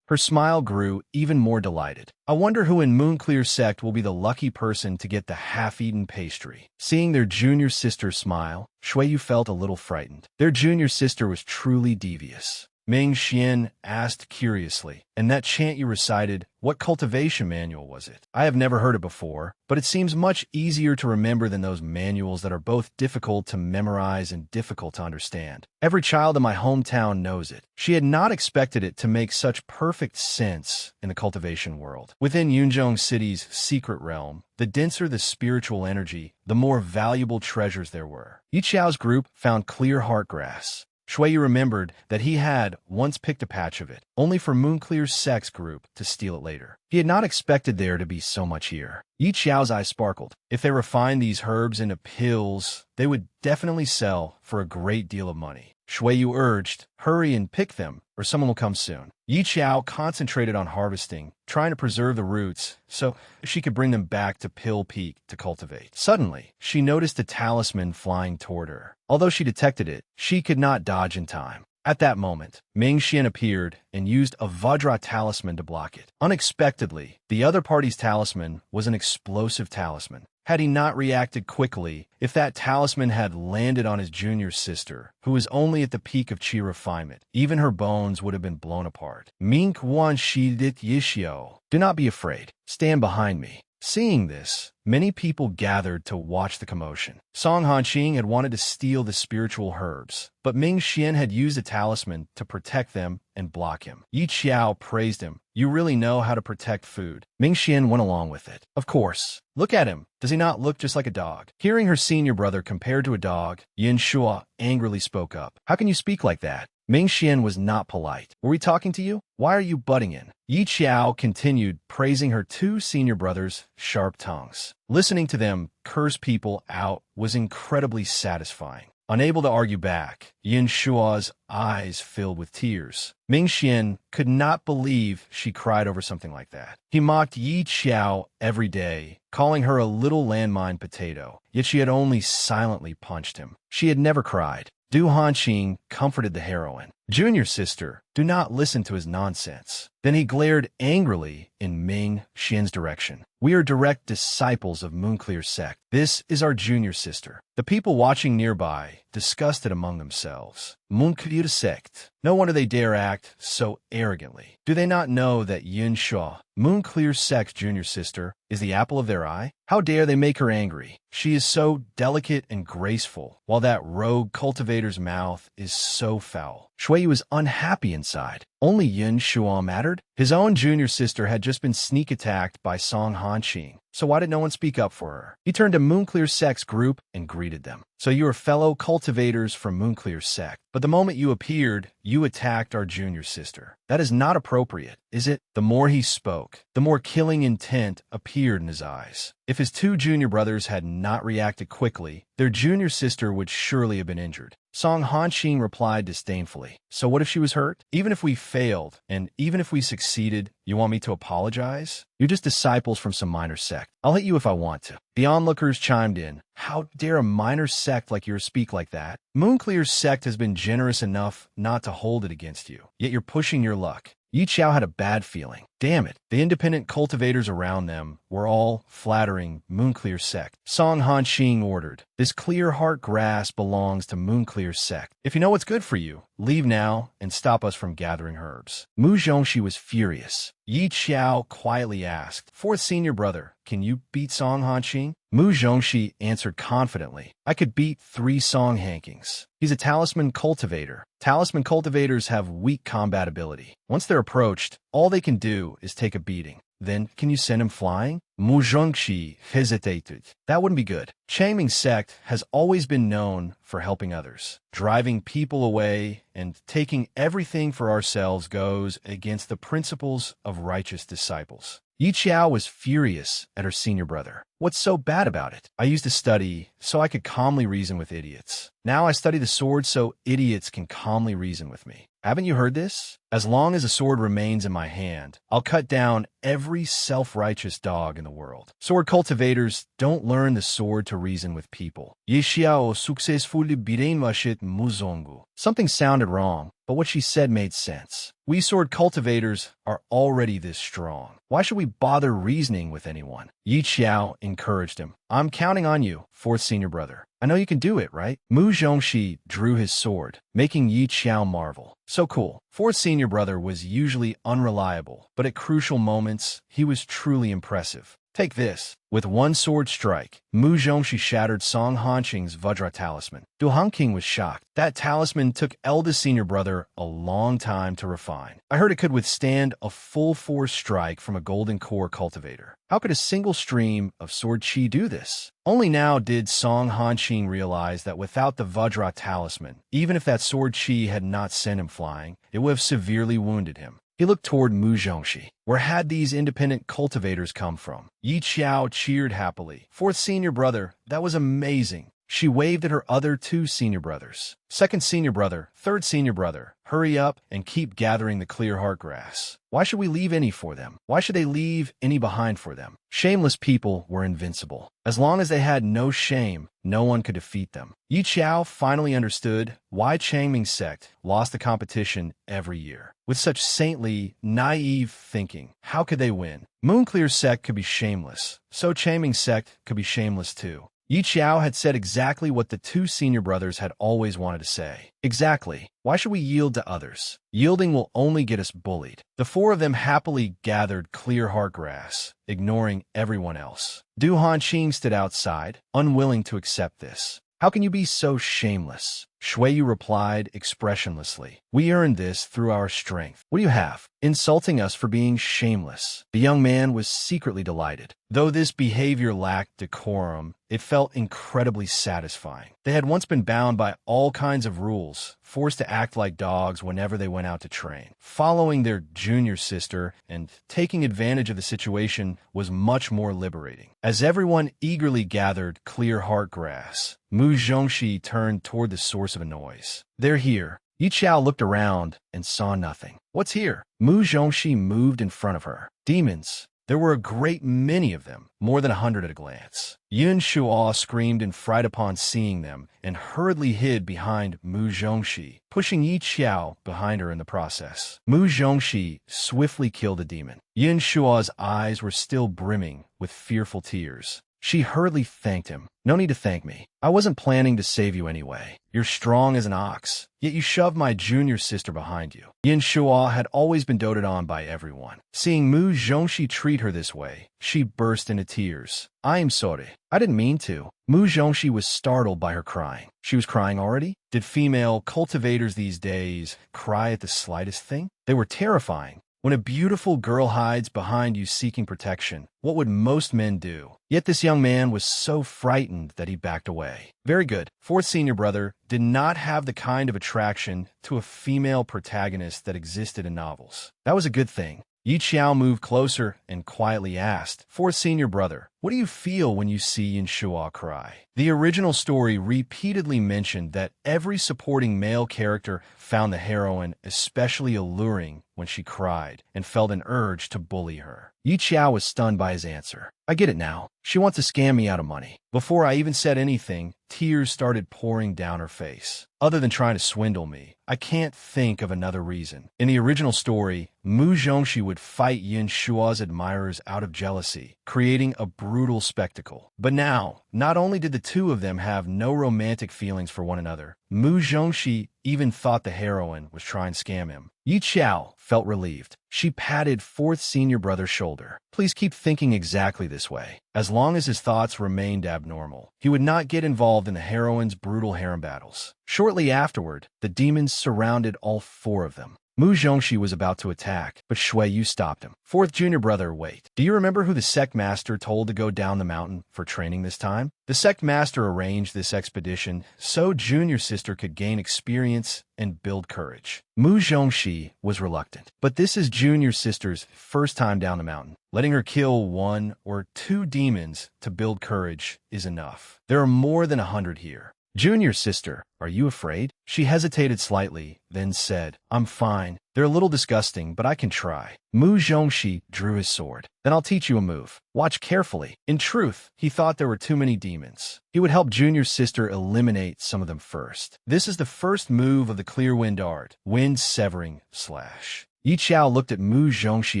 Her smile grew even more delighted. I wonder who in Moonclear sect will be the lucky person to get the half-eaten pastry. Seeing their junior sister smile, Shui Yu felt a little frightened. Their junior sister was truly devious. Ming Xian asked curiously, "And that chant you recited, what cultivation manual was it?" "I have never heard it before, but it seems much easier to remember than those manuals that are both difficult to memorize and difficult to understand. Every child in my hometown knows it." She had not expected it to make such perfect sense in the cultivation world. Within Yunzhong City's secret realm, the denser the spiritual energy, the more valuable treasures there were. Yi Qiao's group found clear heart grass. Shui Yu remembered that he had once picked a patch of it, only for Moonclear's sex group to steal it later. He had not expected there to be so much here. Yi Qiao's eyes sparkled. If they refined these herbs into pills, they would definitely sell for a great deal of money. Shui Yu urged, "Hurry and pick them, or someone will come soon." Yi Qiao concentrated on harvesting, trying to preserve the roots so she could bring them back to Pill Peak to cultivate. Suddenly, she noticed a talisman flying toward her. Although she detected it, she could not dodge in time. At that moment, Ming Xian appeared and used a Vajra talisman to block it. Unexpectedly, the other party's talisman was an explosive talisman. Had he not reacted quickly, if that talisman had landed on his junior sister, who was only at the peak of chi refinement, even her bones would have been blown apart. Mink wan shi dit yishio. Do not be afraid. Stand behind me. Seeing this, many people gathered to watch the commotion. Song Hanqing had wanted to steal the spiritual herbs, but Ming Xian had used a talisman to protect them and block him. Yi Qiao praised him. "You really know how to protect food." Ming Xian went along with it. "Of course. Look at him. Does he not look just like a dog?" Hearing her senior brother compared to a dog, Yin Shua angrily spoke up. "How can you speak like that?" Ming Xian was not polite. Were we talking to you? Why are you butting in? Yi Qiao continued, praising her two senior brothers' sharp tongues. Listening to them curse people out was incredibly satisfying. Unable to argue back, Yin Shua's eyes filled with tears. Ming Xian could not believe she cried over something like that. He mocked Yi Qiao every day, calling her a little landmine potato, yet she had only silently punched him. She had never cried. Du Hanqing comforted the heroine. Junior sister, do not listen to his nonsense. Then he glared angrily in Ming Xian's direction. We are direct disciples of Moonclear's sect. This is our junior sister. The people watching nearby discussed it among themselves. Moonclear's sect. No wonder they dare act so arrogantly. Do they not know that Yin Shuo, Moonclear's sect's junior sister, is the apple of their eye? How dare they make her angry? She is so delicate and graceful, while that rogue cultivator's mouth is so foul. Shui was unhappy inside. Only Yin Shuo mattered. His own junior sister had just been sneak attacked by Song Hanqing, so why did no one speak up for her? He turned to Moonclear's sect's group and greeted them. So you are fellow cultivators from Moonclear's sect, but the moment you appeared, you attacked our junior sister. That is not appropriate, is it? The more he spoke, the more killing intent appeared in his eyes. If his two junior brothers had not reacted quickly, their junior sister would surely have been injured. Song Hanqing replied disdainfully. So what if she was hurt? Even if we failed, and even if we succeeded, you want me to apologize? You're just disciples from some minor sect. I'll hit you if I want to. The onlookers chimed in. How dare a minor sect like yours speak like that? Moonclear's sect has been generous enough not to hold it against you, yet you're pushing your luck. Yi Qiao had a bad feeling. Damn it, the independent cultivators around them were all flattering Moonclear's sect. Song Hanqing ordered, this clear heart grass belongs to Moonclear's sect. If you know what's good for you, leave now and stop us from gathering herbs. Mu Zhongxi was furious. Yi Qiao quietly asked, fourth senior brother, can you beat Song Hanqing? Mu Zhongxi answered confidently, I could beat 3 Song Hankings. He's a talisman cultivator. Talisman cultivators have weak combat ability. Once they're approached, all they can do is take a beating. Then, can you send him flying? Mu Zhongxi hesitated. That wouldn't be good. Changming's sect has always been known for helping others. Driving people away and taking everything for ourselves goes against the principles of righteous disciples. Yi Qiao was furious at her senior brother. What's so bad about it? I used to study so I could calmly reason with idiots. Now I study the sword so idiots can calmly reason with me. Haven't you heard this? As long as a sword remains in my hand, I'll cut down every self-righteous dog in the world. Sword cultivators don't learn the sword to reason with people. Yi Qiao successfully brainwashed Muzongu. Something sounded wrong, but what she said made sense. We sword cultivators are already this strong. Why should we bother reasoning with anyone? Yi Qiao encouraged him. I'm counting on you, fourth senior brother. I know you can do it, right? Mu Zhongxi drew his sword, making Yi Qiao marvel. So cool. Fourth senior brother was usually unreliable, but at crucial moments, he was truly impressive. Take this. With one sword strike, Mu Zhongxi shattered Song Hanqing's Vajra talisman. Du Hanqing was shocked. That talisman took eldest senior brother a long time to refine. I heard it could withstand a full force strike from a golden core cultivator. How could a single stream of sword chi do this? Only now did Song Hanqing realize that without the Vajra talisman, even if that sword chi had not sent him flying, it would have severely wounded him. He looked toward Mu Zhongxi. Where had these independent cultivators come from? Yi Qiao cheered happily. Fourth senior brother, that was amazing. She waved at her other 2 senior brothers. Second senior brother, third senior brother, hurry up and keep gathering the clear heart grass. Why should we leave any for them? Why should they leave any behind for them? Shameless people were invincible. As long as they had no shame, no one could defeat them. Yi Qiao finally understood why Changming's sect lost the competition every year. With such saintly, naive thinking, how could they win? Moonclear's sect could be shameless, so Changming's sect could be shameless too. Yi Qiao had said exactly what the 2 senior brothers had always wanted to say. Exactly. Why should we yield to others? Yielding will only get us bullied. The 4 of them happily gathered clear heart grass, ignoring everyone else. Du Hanqing stood outside, unwilling to accept this. How can you be so shameless? Shuiyu replied expressionlessly. We earned this through our strength. What do you have? Insulting us for being shameless. The young man was secretly delighted. Though this behavior lacked decorum, it felt incredibly satisfying. They had once been bound by all kinds of rules, forced to act like dogs whenever they went out to train. Following their junior sister and taking advantage of the situation was much more liberating. As everyone eagerly gathered clear heart grass, Mu Zhongxi turned toward the source of a noise. They're here. Yi Qiao looked around and saw nothing. What's here? Mu Zhongxi moved in front of her. Demons. There were a great many of them, more than 100 at a glance. Yun Shuo screamed in fright upon seeing them and hurriedly hid behind Mu Zhongxi, pushing Yi Qiao behind her in the process. Mu Zhongxi swiftly killed a demon. Yun Shuo's eyes were still brimming with fearful tears. She hurriedly thanked him. No need to thank me. I wasn't planning to save you anyway. You're strong as an ox, yet you shoved my junior sister behind you. Yin Shuo had always been doted on by everyone. Seeing Mu Zhongxi treat her this way, she burst into tears. I am sorry. I didn't mean to. Mu Zhongxi was startled by her crying. She was crying already? Did female cultivators these days cry at the slightest thing? They were terrifying. When a beautiful girl hides behind you seeking protection, what would most men do? Yet this young man was so frightened that he backed away. Very good. Fourth senior brother did not have the kind of attraction to a female protagonist that existed in novels. That was a good thing. Yi Qiao moved closer and quietly asked, Fourth senior brother, what do you feel when you see Yin Shuo cry? The original story repeatedly mentioned that every supporting male character found the heroine especially alluring when she cried and felt an urge to bully her. Yi Qiao was stunned by his answer. I get it now. She wants to scam me out of money. Before I even said anything, tears started pouring down her face. Other than trying to swindle me, I can't think of another reason. In the original story, Mu Zhongxi would fight Yin Shuo's admirers out of jealousy, creating a brutal spectacle. But now, not only did the two of them have no romantic feelings for one another, Mu Zhongxi even thought the heroine was trying to scam him. Yi Qiao felt relieved. She patted fourth senior brother's shoulder. Please keep thinking exactly this way. As long as his thoughts remained abnormal, he would not get involved in the heroine's brutal harem battles. Shortly afterward, the demons surrounded all four of them. Mu Zhongxi was about to attack, but Shuiyu stopped him. Fourth junior brother, wait. Do you remember who the sect master told to go down the mountain for training this time? The sect master arranged this expedition so junior sister could gain experience and build courage. Mu Zhongxi was reluctant, but this is junior sister's first time down the mountain. Letting her kill 1 or 2 demons to build courage is enough. There are more than 100 here. Junior sister, are you afraid? She hesitated slightly, then said, I'm fine. They're a little disgusting, but I can try. Mu Zhongxi drew his sword. Then I'll teach you a move. Watch carefully. In truth, he thought there were too many demons. He would help junior sister eliminate some of them first. This is the first move of the clear wind art, wind severing slash. Yi Qiao looked at Mu Zhongxi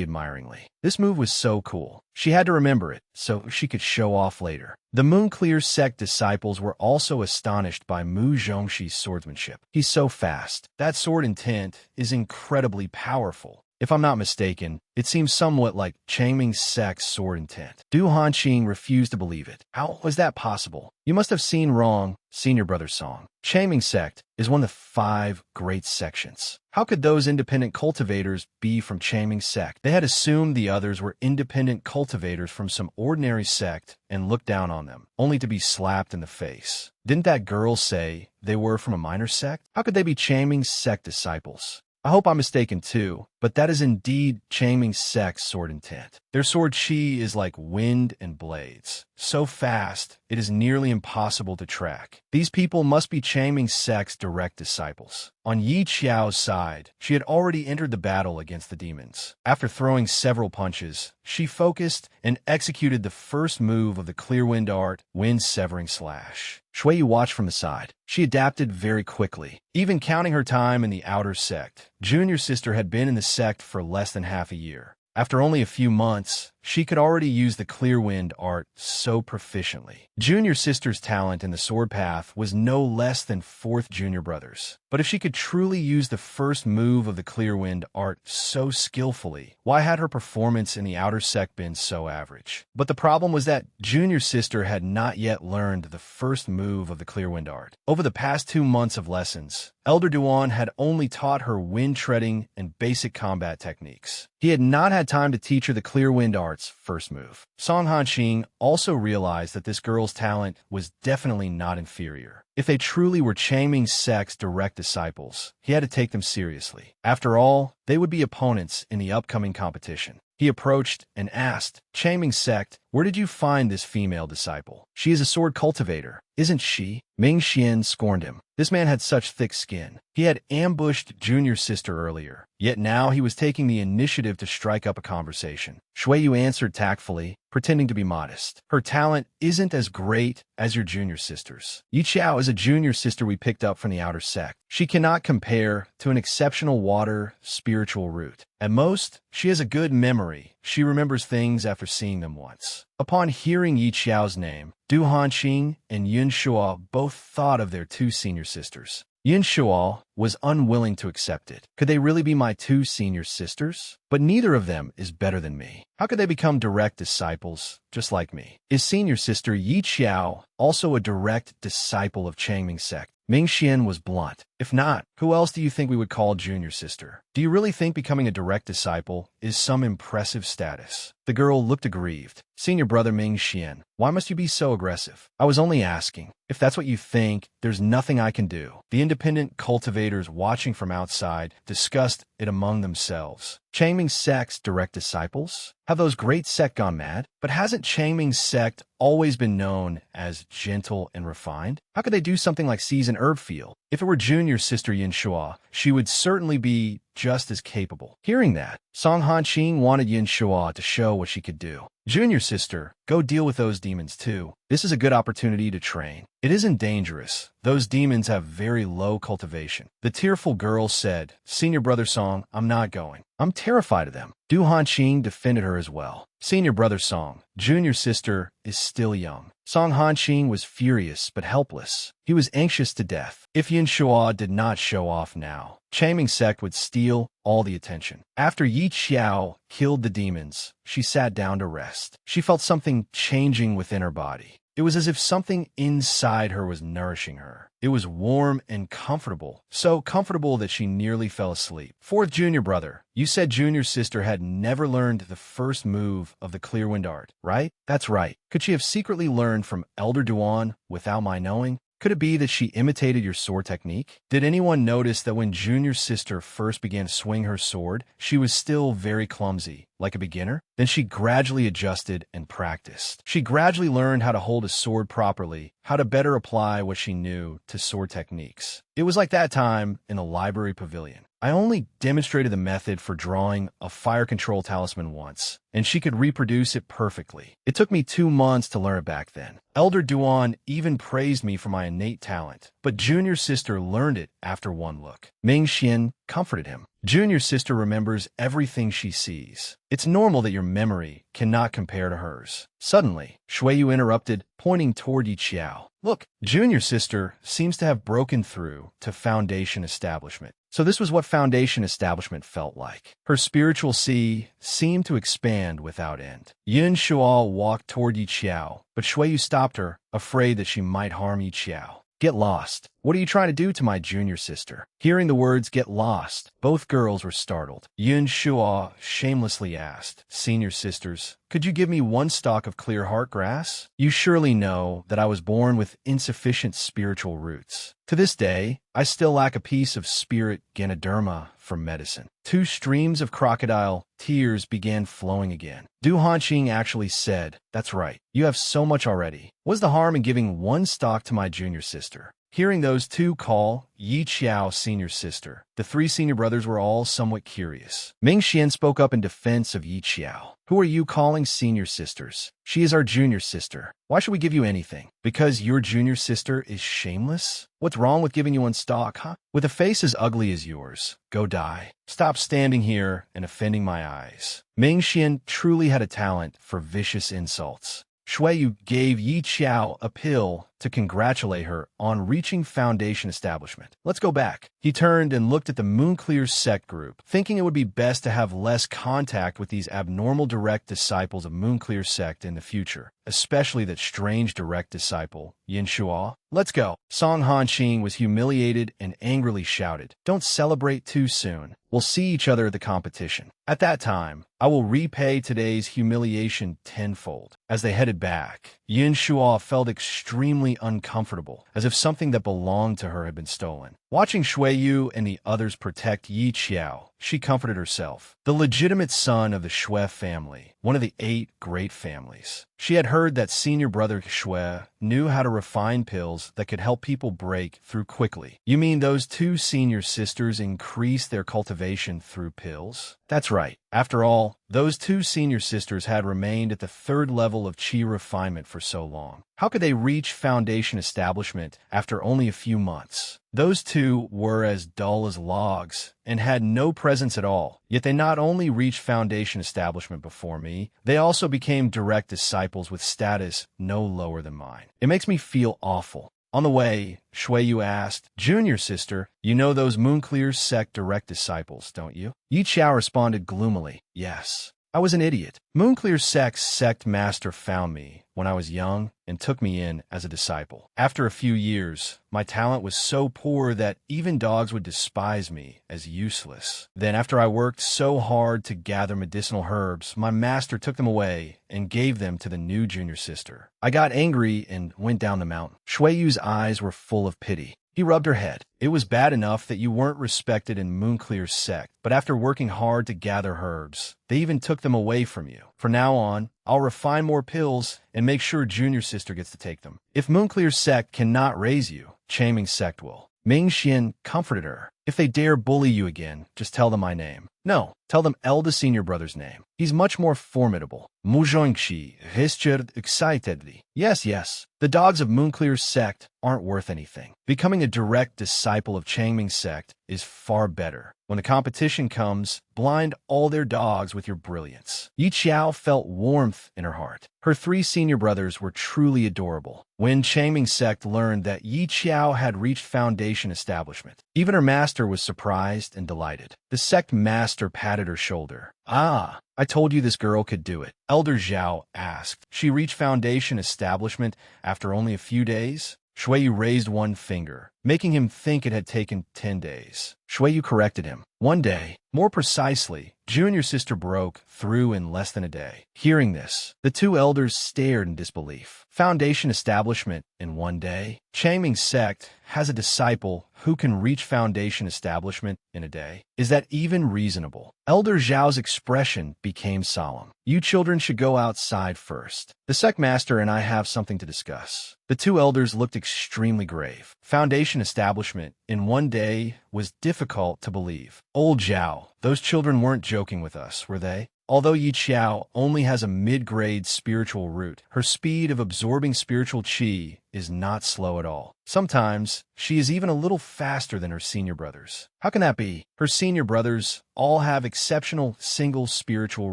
admiringly. This move was so cool. She had to remember it, so she could show off later. The Moonclear sect disciples were also astonished by Mu Zhongxi's swordsmanship. He's so fast. That sword intent is incredibly powerful. If I'm not mistaken, it seems somewhat like Changming's sect's sword intent. Du Hanqing refused to believe it. How was that possible? You must have seen wrong, senior brother's song. Changming sect is one of the 5 great sections. How could those independent cultivators be from Changming sect? They had assumed the others were independent cultivators from some ordinary sect and looked down on them, only to be slapped in the face. Didn't that girl say they were from a minor sect? How could they be Changming sect disciples? I hope I'm mistaken too, but that is indeed Changming sect's sword intent. Their sword chi is like wind and blades. So fast, it is nearly impossible to track. These people must be Changming sect's direct disciples. On Yi Qiao's side, she had already entered the battle against the demons. After throwing several punches, she focused and executed the first move of the clear wind art, wind severing slash. Shuiyu watched from the side. She adapted very quickly, even counting her time in the outer sect. Junior sister had been in the sect for less than half a year. After only a few months, she could already use the clear wind art so proficiently. Junior sister's talent in the sword path was no less than fourth junior brother's. But if she could truly use the first move of the clear wind art so skillfully, why had her performance in the outer sect been so average? But the problem was that junior sister had not yet learned the first move of the clear wind art. Over the past 2 months of lessons, Elder Duan had only taught her wind treading and basic combat techniques. He had not had time to teach her the clear wind art's first move. Song Hanqing also realized that this girl's talent was definitely not inferior. If they truly were Changming's sect's direct disciples, he had to take them seriously. After all, they would be opponents in the upcoming competition. He approached and asked, Changming sect, where did you find this female disciple? She is a sword cultivator, isn't she? Ming Xian scorned him. This man had such thick skin. He had ambushed junior sister earlier, yet now he was taking the initiative to strike up a conversation. Shui Yu answered tactfully, pretending to be modest. Her talent isn't as great as your junior sister's. Yi Qiao is a junior sister we picked up from the outer sect. She cannot compare to an exceptional water spiritual root. At most, she has a good memory. She remembers things after seeing them once. Upon hearing Yi Qiao's name, Du Hanqing and Yun Shuo both thought of their 2 senior sisters. Yun Shuo was unwilling to accept it. Could they really be my 2 senior sisters? But neither of them is better than me. How could they become direct disciples, just like me? Is senior sister Yi Qiao also a direct disciple of Changming sect? Ming Xian was blunt. If not, who else do you think we would call junior sister? Do you really think becoming a direct disciple is some impressive status? The girl looked aggrieved. Senior brother Ming Xian, why must you be so aggressive? I was only asking. If that's what you think, there's nothing I can do. The independent cultivators watching from outside discussed it among themselves. Changming sect's direct disciples? Have those great sect gone mad? But hasn't Changming sect always been known as gentle and refined? How could they do something like seize an herb field? If it were junior sister Yin Shuo, she would certainly be just as capable. Hearing that, Song Hanqing wanted Yin Shuo to show what she could do. Junior sister, go deal with those demons too. This is a good opportunity to train. It isn't dangerous. Those demons have very low cultivation. The tearful girl said, Senior brother Song, I'm not going. I'm terrified of them. Du Hanqing defended her as well. Senior brother Song, junior sister is still young. Song Hanqing was furious but helpless. He was anxious to death. If Yin Shuo did not show off now, Changming sect would steal all the attention. After Yi Qiao killed the demons, she sat down to rest. She felt something changing within her body. It was as if something inside her was nourishing her. It was warm and comfortable, so comfortable that she nearly fell asleep. Fourth junior brother, you said junior sister had never learned the first move of the clear wind art, right? That's right. Could she have secretly learned from Elder Duan without my knowing? Could it be that she imitated your sword technique? Did anyone notice that when junior sister first began to swing her sword, she was still very clumsy, like a beginner? Then she gradually adjusted and practiced. She gradually learned how to hold a sword properly, how to better apply what she knew to sword techniques. It was like that time in the library pavilion. I only demonstrated the method for drawing a fire control talisman once, and she could reproduce it perfectly. It took me 2 months to learn it back then. Elder Duan even praised me for my innate talent, but junior sister learned it after 1 look. Ming Xian comforted him. Junior sister remembers everything she sees. It's normal that your memory cannot compare to hers. Suddenly, Shui Yu interrupted, pointing toward Yi Qiao. Look, junior sister seems to have broken through to foundation establishment. So this was what foundation establishment felt like. Her spiritual sea seemed to expand without end. Yun Shuo walked toward Yi Qiao, but Shui Yu stopped her, afraid that she might harm Yi Qiao. Get lost. What are you trying to do to my junior sister? Hearing the words get lost, both girls were startled. Yun Shuo shamelessly asked, Senior sisters, could you give me 1 stalk of clear heart grass? You surely know that I was born with insufficient spiritual roots. To this day, I still lack a piece of spirit Ganoderma for medicine. 2 streams of crocodile tears began flowing again. Du Hanqing actually said, that's right, you have so much already. What's the harm in giving 1 stalk to my junior sister? Hearing those two call Yi Qiao senior sister, the three senior brothers were all somewhat curious. Ming Xian spoke up in defense of Yi Qiao. Who are you calling senior sisters? She is our junior sister. Why should we give you anything? Because your junior sister is shameless? What's wrong with giving you one stock, huh? With a face as ugly as yours, go die. Stop standing here and offending my eyes. Ming Xian truly had a talent for vicious insults. Shuiyu gave Yi Qiao a pill to congratulate her on reaching Foundation establishment. Let's go back. He turned and looked at the Moonclear sect group, thinking it would be best to have less contact with these abnormal direct disciples of Moonclear sect in the future, especially that strange direct disciple, Yin Shuo. Let's go. Song Hanqing was humiliated and angrily shouted, "Don't celebrate too soon. We'll see each other at the competition. At that time, I will repay today's humiliation tenfold." As they headed back, Yin Shuo felt extremely uncomfortable, as if something that belonged to her had been stolen. Watching Shuiyu and the others protect Yi Qiao, she comforted herself. The legitimate son of the Shui family, one of the 8 great families. She had heard that senior brother Shui knew how to refine pills that could help people break through quickly. You mean those 2 senior sisters increased their cultivation through pills? That's right. After all, those 2 senior sisters had remained at the 3rd level of qi refinement for so long. How could they reach Foundation establishment after only a few months? Those 2 were as dull as logs and had no presence at all. Yet they not only reached Foundation establishment before me, they also became direct disciples with status no lower than mine. It makes me feel awful. On the way, Shuiyu asked, "Junior sister, you know those Moonclear sect direct disciples, don't you?" Yi Qiao responded gloomily, "Yes. I was an idiot. Moonclear sect's sect master found me when I was young and took me in as a disciple. After a few years, my talent was so poor that even dogs would despise me as useless. Then after I worked so hard to gather medicinal herbs, my master took them away and gave them to the new junior sister. I got angry and went down the mountain." Shuiyu's eyes were full of pity. He rubbed her head. "It was bad enough that you weren't respected in Moonclear's sect, but after working hard to gather herbs, they even took them away from you. From now on, I'll refine more pills and make sure junior sister gets to take them. If Moonclear's sect cannot raise you, Chaming's sect will." Ming Xian comforted her. "If they dare bully you again, just tell them my name." "No, tell them Elda senior brother's name. He's much more formidable." Mu Zhongxi gestured excitedly. Yes. The dogs of Moonclear's sect aren't worth anything. Becoming a direct disciple of Changming's sect is far better. When the competition comes, blind all their dogs with your brilliance." Yi Qiao felt warmth in her heart. Her 3 senior brothers were truly adorable. When Changming's sect learned that Yi Qiao had reached Foundation establishment, even her master was surprised and delighted. The sect master patted her shoulder. "Ah, I told you this girl could do it." Elder Zhao asked. "She reached Foundation establishment after only a few days?" Shuiyu raised one finger, making him think it had taken 10 days. Shuiyu corrected him. 1 day. More precisely, junior sister broke through in less than a day. Hearing this, the 2 elders stared in disbelief. Foundation establishment in 1 day? Changming's sect has a disciple who can reach Foundation establishment in a day. Is that even reasonable? Elder Zhao's expression became solemn. "You children should go outside first. The sect master and I have something to discuss." The 2 elders looked extremely grave. Foundation establishment in 1 day was difficult to believe. "Old Zhao, those children weren't joking with us, were they?" Although Yi Qiao only has a mid-grade spiritual root, her speed of absorbing spiritual qi is not slow at all. Sometimes, she is even a little faster than her senior brothers. How can that be? Her senior brothers all have exceptional single spiritual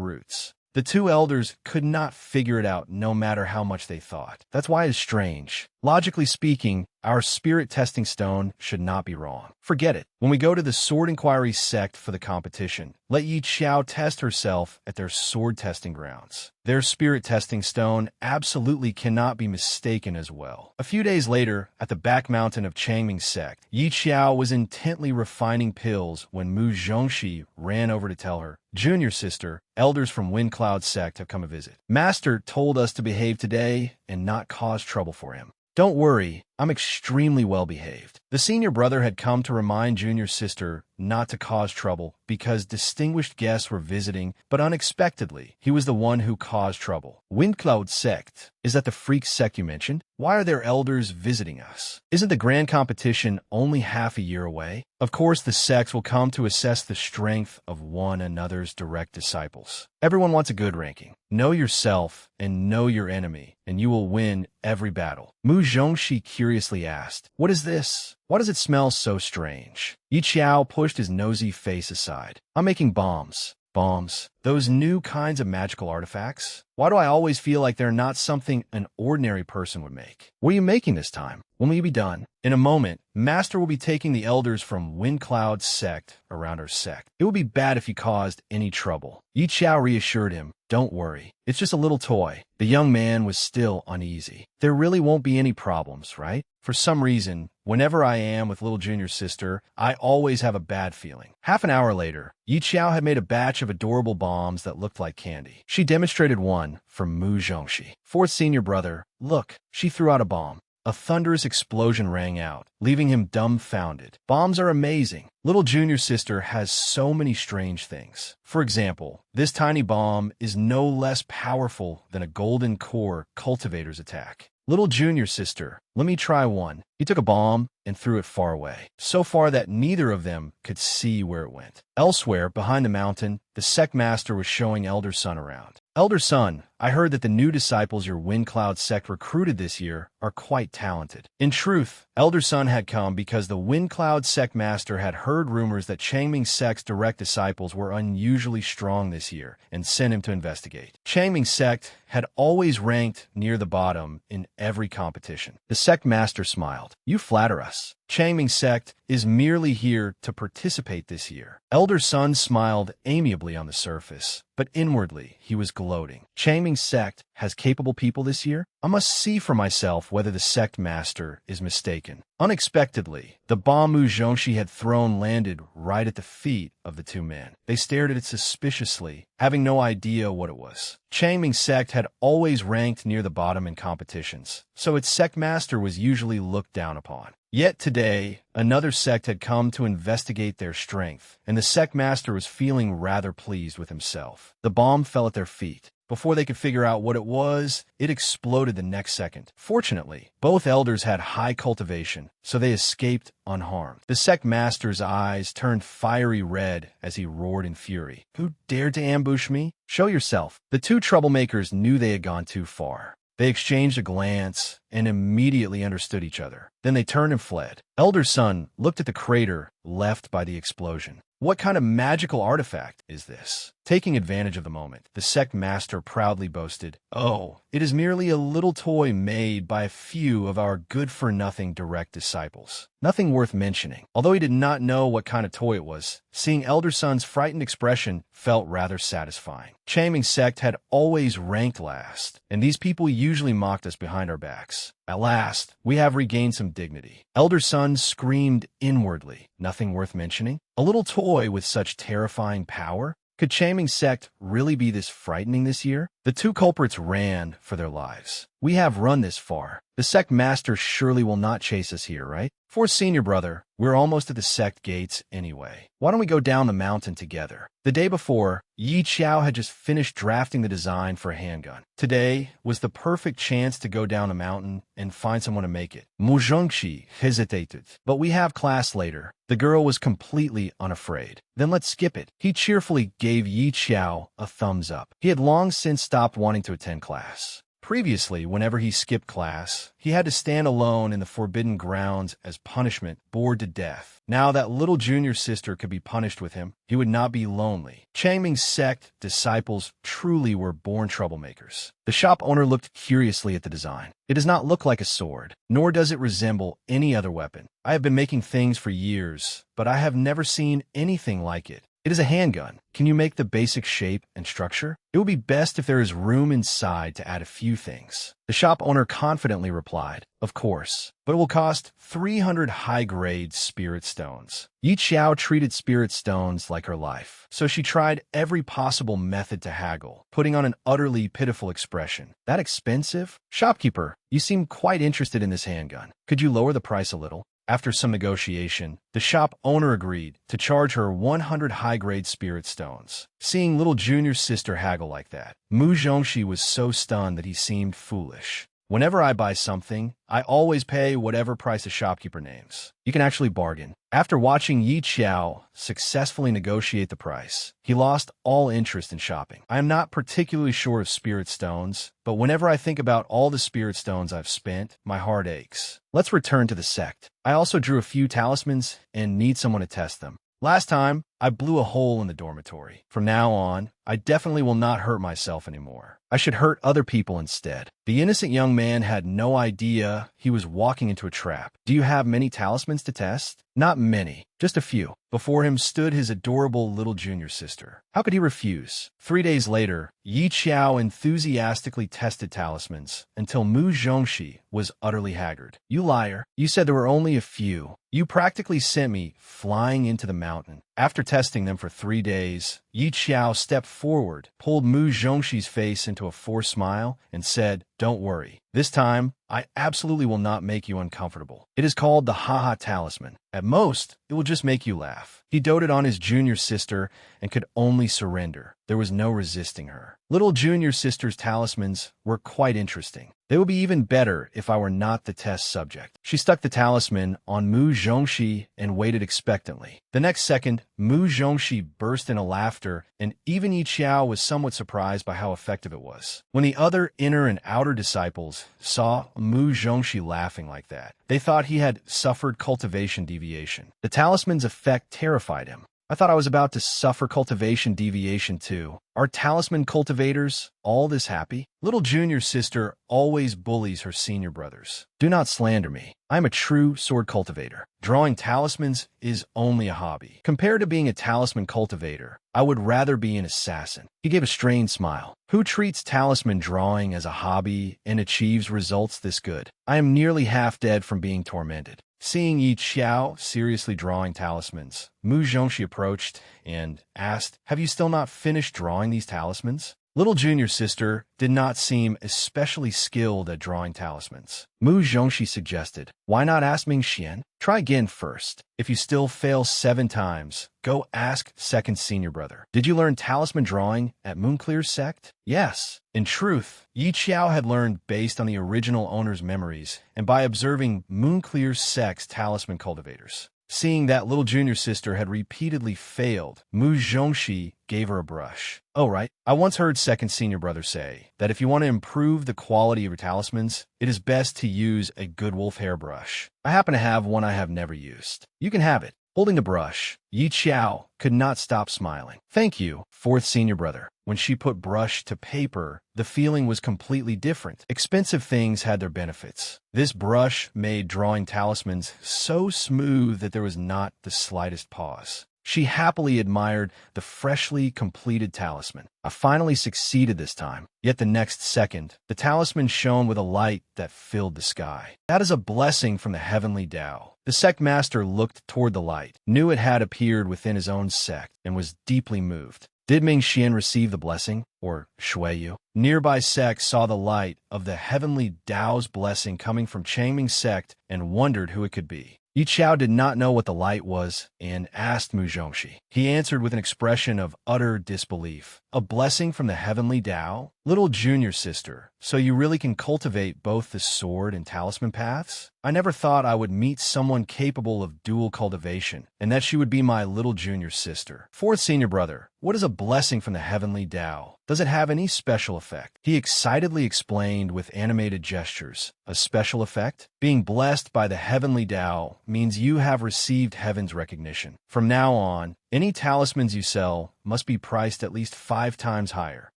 roots. The 2 elders could not figure it out no matter how much they thought. That's why it's strange. Logically speaking, our spirit testing stone should not be wrong. Forget it. When we go to the Sword Inquiry sect for the competition, let Yi Qiao test herself at their sword testing grounds. Their spirit testing stone absolutely cannot be mistaken as well. A few days later, at the back mountain of Changming sect, Yi Qiao was intently refining pills when Mu Zhongxi ran over to tell her, "Junior sister, elders from Wind Cloud sect have come a visit. Master told us to behave today and not cause trouble for him." "Don't worry, I'm extremely well behaved. The senior brother had come to remind junior sister not to cause trouble because distinguished guests were visiting, but unexpectedly, he was the one who caused trouble. Windcloud sect. Is that the freak sect you mentioned? Why are their elders visiting us? Isn't the grand competition only half a year away? Of course, the sects will come to assess the strength of one another's direct disciples. Everyone wants a good ranking. Know yourself and know your enemy, and you will win every battle. Mu Zhongxi curiously asked, "What is this? Why does it smell so strange?" Yi Qiao pushed his nosy face aside. "I'm making bombs." Bombs? Those new kinds of magical artifacts? Why do I always feel like they're not something an ordinary person would make? What are you making this time? When will you be done? In a moment, Master will be taking the elders from Windcloud sect around our sect. It would be bad if you caused any trouble. Yi Qiao reassured him, "Don't worry. It's just a little toy." The young man was still uneasy. There really won't be any problems, right? For some reason, whenever I am with little junior sister, I always have a bad feeling. Half an hour later, Yi Qiao had made a batch of adorable bombs that looked like candy. She demonstrated one for Mu Zhongxi. Fourth senior brother, look, she threw out a bomb. A thunderous explosion rang out, leaving him dumbfounded. Bombs are amazing. Little junior sister has so many strange things. For example, this tiny bomb is no less powerful than a golden core cultivator's attack. Little junior sister, let me try one. He took a bomb and threw it far away, so far that neither of them could see where it went. Elsewhere, behind the mountain, the sect master was showing Elder Sun around. "Elder Sun, I heard that the new disciples your Windcloud sect recruited this year are quite talented." In truth, Elder Sun had come because the Windcloud sect master had heard rumors that Changming sect's direct disciples were unusually strong this year and sent him to investigate. Changming sect had always ranked near the bottom in every competition. The sect master smiled. "You flatter us. Changming sect is merely here to participate this year." Elder Sun smiled amiably on the surface, but inwardly he was gloating. Changming sect has capable people this year? I must see for myself whether the sect master is mistaken. Unexpectedly, the bomb Mu Zhongxi had thrown landed right at the feet of the two men. They stared at it suspiciously, having no idea what it was. Changming sect had always ranked near the bottom in competitions, so its sect master was usually looked down upon. Yet today, another sect had come to investigate their strength, and the sect master was feeling rather pleased with himself. The bomb fell at their feet. Before they could figure out what it was, it exploded the next second. Fortunately, both elders had high cultivation, so they escaped unharmed. The sect master's eyes turned fiery red as he roared in fury. "Who dared to ambush me? Show yourself." The two troublemakers knew they had gone too far. They exchanged a glance and immediately understood each other. Then they turned and fled. Elder Sun looked at the crater left by the explosion. What kind of magical artifact is this? Taking advantage of the moment, the sect master proudly boasted, "Oh, it is merely a little toy made by a few of our good-for-nothing direct disciples. Nothing worth mentioning." Although he did not know what kind of toy it was, seeing Elder Sun's frightened expression felt rather satisfying. Changming sect had always ranked last, and these people usually mocked us behind our backs. At last, we have regained some dignity. Elder Sun screamed inwardly. Nothing worth mentioning? A little toy with such terrifying power? Could Changming sect really be this frightening this year? The two culprits ran for their lives. "We have run this far. The sect master surely will not chase us here, right? Fourth senior brother, we're almost at the sect gates anyway. Why don't we go down the mountain together?" The day before, Yi Qiao had just finished drafting the design for a handgun. Today was the perfect chance to go down a mountain and find someone to make it. Mu Zhongxi hesitated. "But we have class later." The girl was completely unafraid. "Then let's skip it." He cheerfully gave Yi Qiao a thumbs up. He had long since stopped wanting to attend class. Previously, whenever he skipped class, he had to stand alone in the forbidden grounds as punishment, bored to death. Now that little junior sister could be punished with him, he would not be lonely. Changming sect disciples truly were born troublemakers. The shop owner looked curiously at the design. "It does not look like a sword, nor does it resemble any other weapon. I have been making things for years, but I have never seen anything like it. It is a handgun. Can you make the basic shape and structure? It would be best if there is room inside to add a few things. The shop owner confidently replied, of course, but it will cost 300 high-grade spirit stones. Yi Xiao treated spirit stones like her life, so she tried every possible method to haggle, putting on an utterly pitiful expression. That expensive? Shopkeeper, you seem quite interested in this handgun. Could you lower the price a little? After some negotiation, the shop owner agreed to charge her 100 high-grade spirit stones. Seeing little Junior's sister haggle like that, Mu Zhongxi was so stunned that he seemed foolish. Whenever I buy something, I always pay whatever price a shopkeeper names. You can actually bargain. After watching Yi Xiao successfully negotiate the price, he lost all interest in shopping. I am not particularly sure of spirit stones, but whenever I think about all the spirit stones I've spent, my heart aches. Let's return to the sect. I also drew a few talismans and need someone to test them. Last time, I blew a hole in the dormitory. From now on, I definitely will not hurt myself anymore. I should hurt other people instead. The innocent young man had no idea he was walking into a trap. Do you have many talismans to test? Not many, just a few. Before him stood his adorable little junior sister. How could he refuse? 3 days later, Yi Qiao enthusiastically tested talismans until Mu Zhongxi was utterly haggard. You liar. You said there were only a few. You practically sent me flying into the mountain. After testing them for 3 days, Yi Qiao stepped forward, pulled Mu Zhongxi's face into a forced smile, and said, "Don't worry. This time, I absolutely will not make you uncomfortable. It is called the Ha-Ha Talisman. At most, it will just make you laugh." He doted on his junior sister and could only surrender. There was no resisting her. Little junior sister's talismans were quite interesting. They would be even better if I were not the test subject. She stuck the talisman on Mu Zhongxi and waited expectantly. The next second, Mu Zhongxi burst into laughter, and even Yi Qiao was somewhat surprised by how effective it was. When the other inner and outer disciples saw Mu Zhongxi laughing like that, they thought he had suffered cultivation deviation. The talisman's effect terrified him. I thought I was about to suffer cultivation deviation too. Are talisman cultivators all this happy? Little junior sister always bullies her senior brothers. Do not slander me. I am a true sword cultivator. Drawing talismans is only a hobby. Compared to being a talisman cultivator, I would rather be an assassin. He gave a strained smile. Who treats talisman drawing as a hobby and achieves results this good? I am nearly half dead from being tormented. Seeing Yi Qiao seriously drawing talismans, Mu Zhongxi approached and asked, "Have you still not finished drawing these talismans?" Little junior sister did not seem especially skilled at drawing talismans. Mu Zhongxi suggested, "Why not ask Ming Xian? Try again first. If you still fail 7 times, go ask second senior brother. Did you learn talisman drawing at Moonclear's sect?" Yes. In truth, Yi Qiao had learned based on the original owner's memories and by observing Moonclear's sect's talisman cultivators. Seeing that little junior sister had repeatedly failed, Mu Zhongxi gave her a brush. "Oh, right. I once heard second senior brother say that if you want to improve the quality of your talismans, it is best to use a good wolf hair brush. I happen to have one I have never used. You can have it." Holding the brush, Yi Qiao could not stop smiling. "Thank you, fourth senior brother." When she put brush to paper, the feeling was completely different. Expensive things had their benefits. This brush made drawing talismans so smooth that there was not the slightest pause. She happily admired the freshly completed talisman. I finally succeeded this time. Yet the next second, the talisman shone with a light that filled the sky. That is a blessing from the heavenly Tao. The sect master looked toward the light, knew it had appeared within his own sect, and was deeply moved. Did Ming Xian receive the blessing, or Shuiyu? Nearby sects saw the light of the heavenly Tao's blessing coming from Changming's sect and wondered who it could be. Yi Qiao did not know what the light was and asked Mu Zhongxi. He answered with an expression of utter disbelief. "A blessing from the heavenly Tao? Little junior sister, so you really can cultivate both the sword and talisman paths? I never thought I would meet someone capable of dual cultivation, and that she would be my little junior sister." Fourth senior brother, what is a blessing from the heavenly Tao? Does it have any special effect? He excitedly explained with animated gestures. A special effect? Being blessed by the heavenly Tao means you have received heaven's recognition. From now on, any talismans you sell must be priced at least 5 times higher.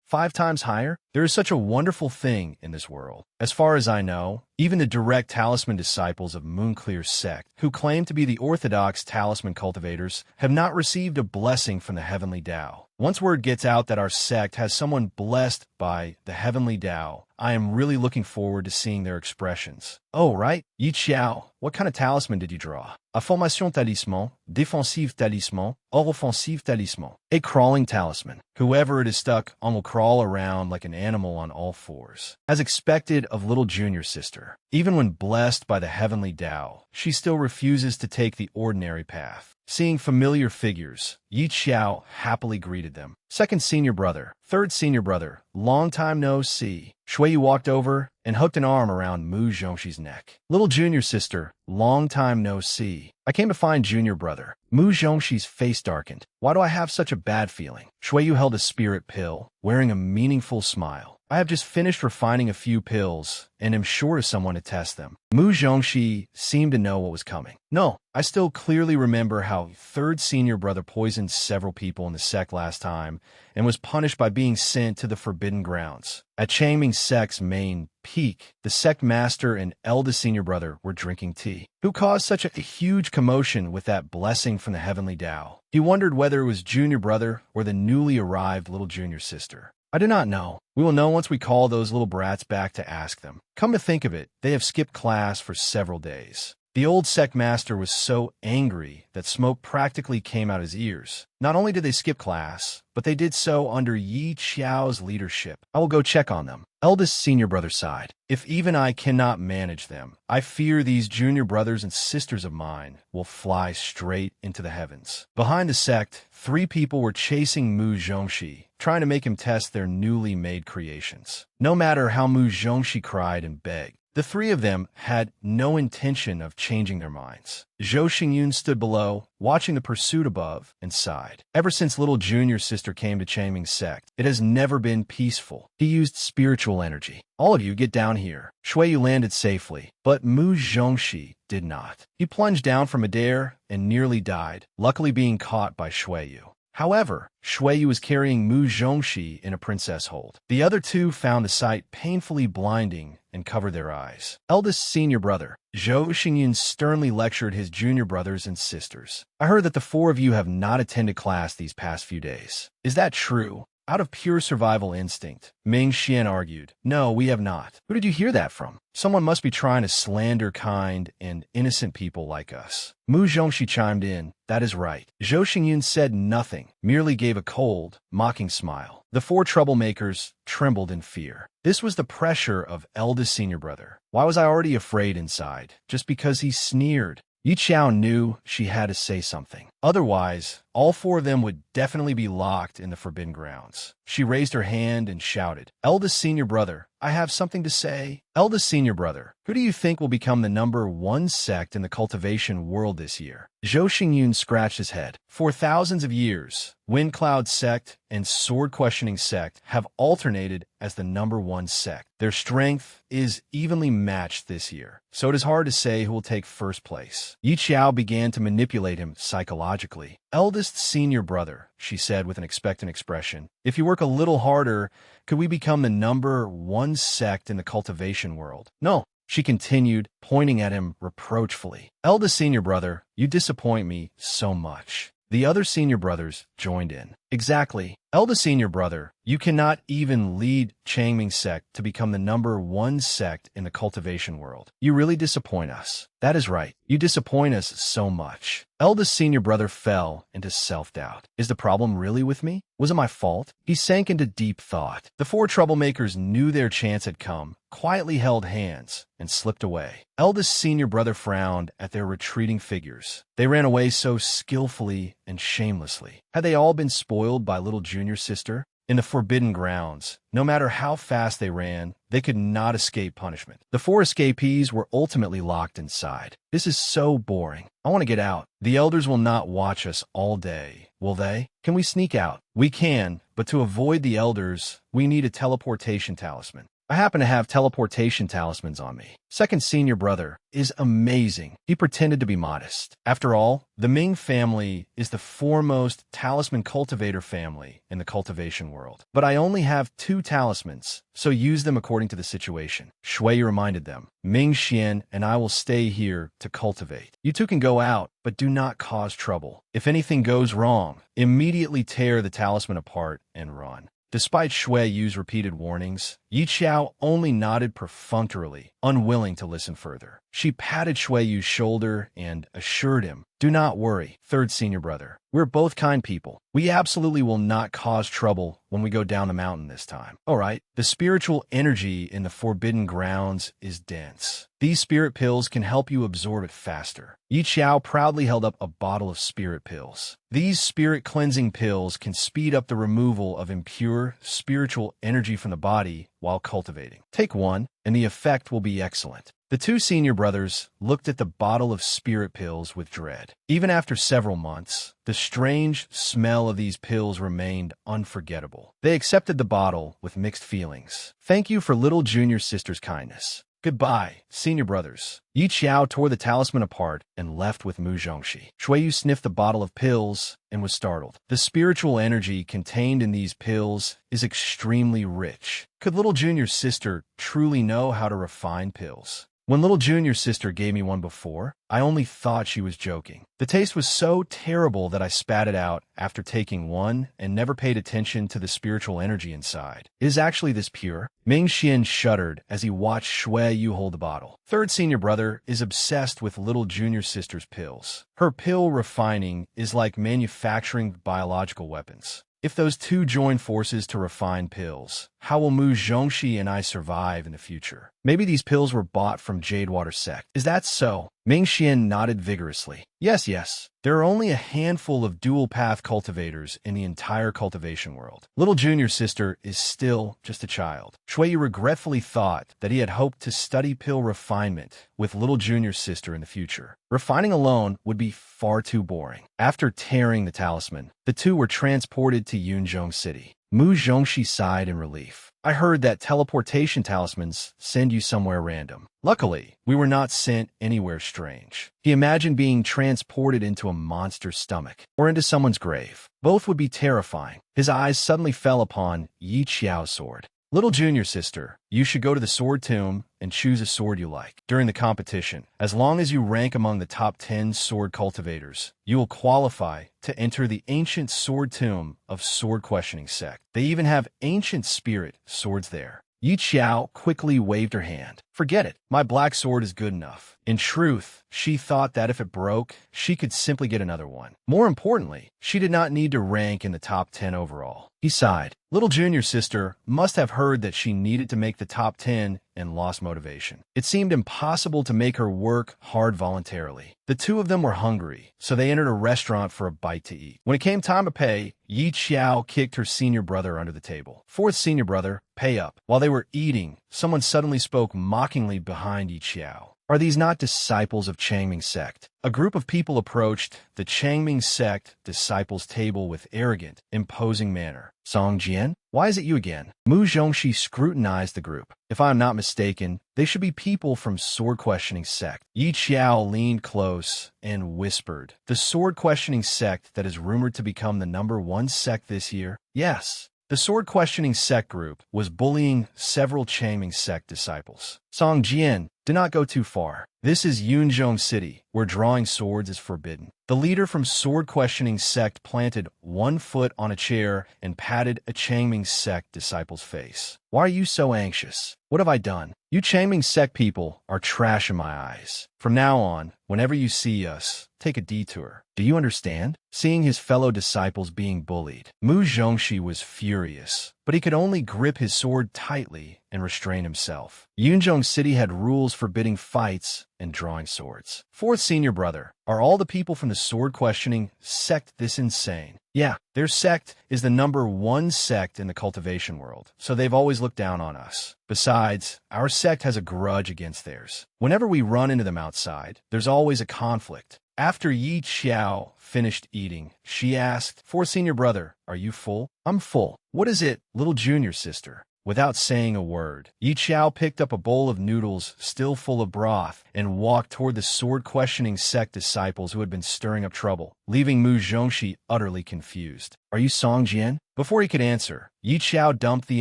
5 times higher? There is such a wonderful thing in this world. As far as I know, even the direct talisman disciples of Moonclear's sect, who claim to be the orthodox talisman cultivators, have not received a blessing from the heavenly Tao. Once word gets out that our sect has someone blessed by the heavenly Tao, I am really looking forward to seeing their expressions. Oh, right? Yi Xiao, what kind of talisman did you draw? A formation talisman, défensive talisman, or offensive talisman. A crawling talisman. Whoever it is stuck on will crawl around like an animal on all fours. As expected of little junior sister, even when blessed by the heavenly Tao, she still refuses to take the ordinary path. Seeing familiar figures, Yi Xiao happily greeted them. Second senior brother, third senior brother, long time no see. Shuiyu walked over and hooked an arm around Mu Zhongshi's neck. Little junior sister, long time no see. I came to find junior brother. Mu Zhongshi's face darkened. Why do I have such a bad feeling? Shuiyu held a spirit pill, wearing a meaningful smile. I have just finished refining a few pills, and am sure to someone to test them. Mu Zhongxi seemed to know what was coming. No, I still clearly remember how third senior brother poisoned several people in the sect last time, and was punished by being sent to the Forbidden Grounds. At Changming sect's main peak, the sect master and eldest senior brother were drinking tea. Who caused such a huge commotion with that blessing from the heavenly Tao? He wondered whether it was junior brother or the newly arrived little junior sister. I do not know. We will know once we call those little brats back to ask them. Come to think of it, they have skipped class for several days. The old sect master was so angry that smoke practically came out his ears. Not only did they skip class, but they did so under Yi Qiao's leadership. I will go check on them. Eldest senior brother sighed. If even I cannot manage them, I fear these junior brothers and sisters of mine will fly straight into the heavens. Behind the sect, 3 people were chasing Mu Zhongxi, trying to make him test their newly made creations. No matter how Mu Zhongxi cried and begged, the 3 of them had no intention of changing their minds. Zhou Xingyun stood below, watching the pursuit above, and sighed. Ever since little junior sister came to Changming sect, it has never been peaceful. He used spiritual energy. All of you get down here. Shuiyu landed safely, but Mu Zhongxi did not. He plunged down from midair and nearly died, luckily being caught by Shuiyu. However, Shuiyu was carrying Mu Zhongxi in a princess hold. The other 2 found the sight painfully blinding and covered their eyes. Eldest senior brother, Zhou Xingyun sternly lectured his junior brothers and sisters. I heard that the 4 of you have not attended class these past few days. Is that true? Out of pure survival instinct, Ming Xian argued. No, we have not. Who did you hear that from? Someone must be trying to slander kind and innocent people like us. Mu Zhongxi chimed in. That is right. Zhou Xingyun said nothing, merely gave a cold, mocking smile. The 4 troublemakers trembled in fear. This was the pressure of eldest senior brother. Why was I already afraid inside? Just because he sneered. Yi Qiao knew she had to say something. Otherwise, all 4 of them would definitely be locked in the Forbidden Grounds. She raised her hand and shouted, Eldest senior brother, I have something to say. Eldest senior brother, who do you think will become the #1 sect in the cultivation world this year? Zhou Xingyun scratched his head. For thousands of years, Wind Cloud sect and Sword Questioning sect have alternated as the #1 sect. Their strength is evenly matched this year, so it is hard to say who will take first place. Yi Qiao began to manipulate him psychologically. Eldest senior brother, she said with an expectant expression, if you work a little harder, could we become the #1 sect in the cultivation world? No, she continued, pointing at him reproachfully. Eldest senior brother, you disappoint me so much. The other senior brothers joined in. Exactly. Eldest senior brother, you cannot even lead Changming sect to become the #1 sect in the cultivation world. You really disappoint us. That is right. You disappoint us so much. Eldest senior brother fell into self-doubt. Is the problem really with me? Was it my fault? He sank into deep thought. The 4 troublemakers knew their chance had come, quietly held hands, and slipped away. Eldest senior brother frowned at their retreating figures. They ran away so skillfully and shamelessly. Had they all been spoiled by little junior sister? In the Forbidden Grounds, no matter how fast they ran, they could not escape punishment. The 4 escapees were ultimately locked inside. This is so boring. I want to get out. The elders will not watch us all day, will they? Can we sneak out? We can, but to avoid the elders, we need a teleportation talisman. I happen to have teleportation talismans on me. Second senior brother is amazing. He pretended to be modest. After all, the Ming family is the foremost talisman cultivator family in the cultivation world. But I only have 2 talismans, so use them according to the situation. Shui reminded them, Ming Xian and I will stay here to cultivate. You two can go out, but do not cause trouble. If anything goes wrong, immediately tear the talisman apart and run. Despite Shui Yu's repeated warnings, Yi Qiao only nodded perfunctorily, unwilling to listen further. She patted Shui Yu's shoulder and assured him, do not worry, third senior brother. We're both kind people. We absolutely will not cause trouble when we go down the mountain this time. All right, the spiritual energy in the forbidden grounds is dense. These spirit pills can help you absorb it faster. Yi Qiao proudly held up a bottle of spirit pills. These spirit cleansing pills can speed up the removal of impure spiritual energy from the body while cultivating. Take one, and the effect will be excellent. The 2 senior brothers looked at the bottle of spirit pills with dread. Even after several months, the strange smell of these pills remained unforgettable. They accepted the bottle with mixed feelings. Thank you for little junior sister's kindness. Goodbye, senior brothers. Yi Qiao tore the talisman apart and left with Mu Zhongxi. Shui Yu sniffed the bottle of pills and was startled. The spiritual energy contained in these pills is extremely rich. Could little junior sister truly know how to refine pills? When little junior sister gave me one before, I only thought she was joking. The taste was so terrible that I spat it out after taking one and never paid attention to the spiritual energy inside. It is actually this pure. Ming Xian shuddered as he watched Shui Yu hold the bottle. Third senior brother is obsessed with little junior sister's pills. Her pill refining is like manufacturing biological weapons. If those 2 join forces to refine pills, how will Mu Zhongxi and I survive in the future? Maybe these pills were bought from Jadewater sect. Is that so? Ming Xian nodded vigorously. Yes. There are only a handful of dual-path cultivators in the entire cultivation world. Little junior sister is still just a child. Shui Yu regretfully thought that he had hoped to study pill refinement with little junior sister in the future. Refining alone would be far too boring. After tearing the talisman, the 2 were transported to Yunzhong City. Mu Zhongxi sighed in relief. I heard that teleportation talismans send you somewhere random. Luckily, we were not sent anywhere strange. He imagined being transported into a monster's stomach or into someone's grave. Both would be terrifying. His eyes suddenly fell upon Yi Qiao's sword. Little junior sister, you should go to the sword tomb and choose a sword you like. During the competition, as long as you rank among the top 10 sword cultivators, you will qualify to enter the ancient sword tomb of sword questioning sect. They even have ancient spirit swords there. Yi Qiao quickly waved her hand. Forget it. My black sword is good enough. In truth, she thought that if it broke, she could simply get another one. More importantly, she did not need to rank in the top 10 overall. He sighed. Little junior sister must have heard that she needed to make the top 10 and lost motivation. It seemed impossible to make her work hard voluntarily. The 2 of them were hungry, so they entered a restaurant for a bite to eat. When it came time to pay, Yi Qiao kicked her senior brother under the table. Fourth senior brother, pay up. While they were eating, someone suddenly spoke mockingly behind Yi Qiao. Are these not disciples of Changming sect? A group of people approached the Changming sect disciples' table with arrogant, imposing manner. Song Jian, why is it you again? Mu Zhongxi scrutinized the group. If I am not mistaken, they should be people from sword questioning sect. Yi Qiao leaned close and whispered, the sword questioning sect that is rumored to become the #1 sect this year? Yes. The sword questioning sect group was bullying several Changming sect disciples. Song Jian, do not go too far. This is Yunzhong City, where drawing swords is forbidden. The leader from sword questioning sect planted one foot on a chair and patted a Changming sect disciple's face. Why are you so anxious? What have I done? You Changming sect people are trash in my eyes. From now on, whenever you see us, take a detour. Do you understand? Seeing his fellow disciples being bullied, Mu Zhongxi was furious, but he could only grip his sword tightly and restrain himself. Yunzhong City had rules forbidding fights and drawing swords. Fourth senior brother, are all the people from the sword questioning sect this insane? Yeah, their sect is the #1 sect in the cultivation world, so they've always looked down on us. Besides, our sect has a grudge against theirs. Whenever we run into them outside, there's always a conflict. After Yi Qiao finished eating, she asked, "Fourth senior brother, are you full?" "I'm full." "What is it, little junior sister?" Without saying a word, Yi Qiao picked up a bowl of noodles still full of broth and walked toward the sword-questioning sect disciples who had been stirring up trouble, leaving Mu Zhongxi utterly confused. "Are you Song Jian?" Before he could answer, Yi Qiao dumped the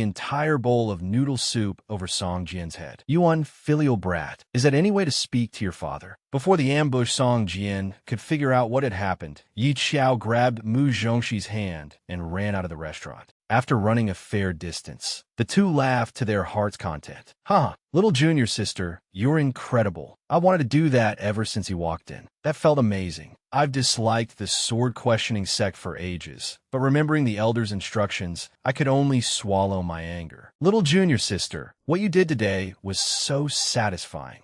entire bowl of noodle soup over Song Jian's head. "You unfilial brat, is that any way to speak to your father?" Before the ambushed Song Jian could figure out what had happened, Yi Qiao grabbed Mu Zhongxi's hand and ran out of the restaurant. After running a fair distance, the two laughed to their heart's content. "Huh, little junior sister, you're incredible. I wanted to do that ever since he walked in. That felt amazing. I've disliked the sword-questioning sect for ages, but remembering the elder's instructions, I could only swallow my anger. Little junior sister, what you did today was so satisfying."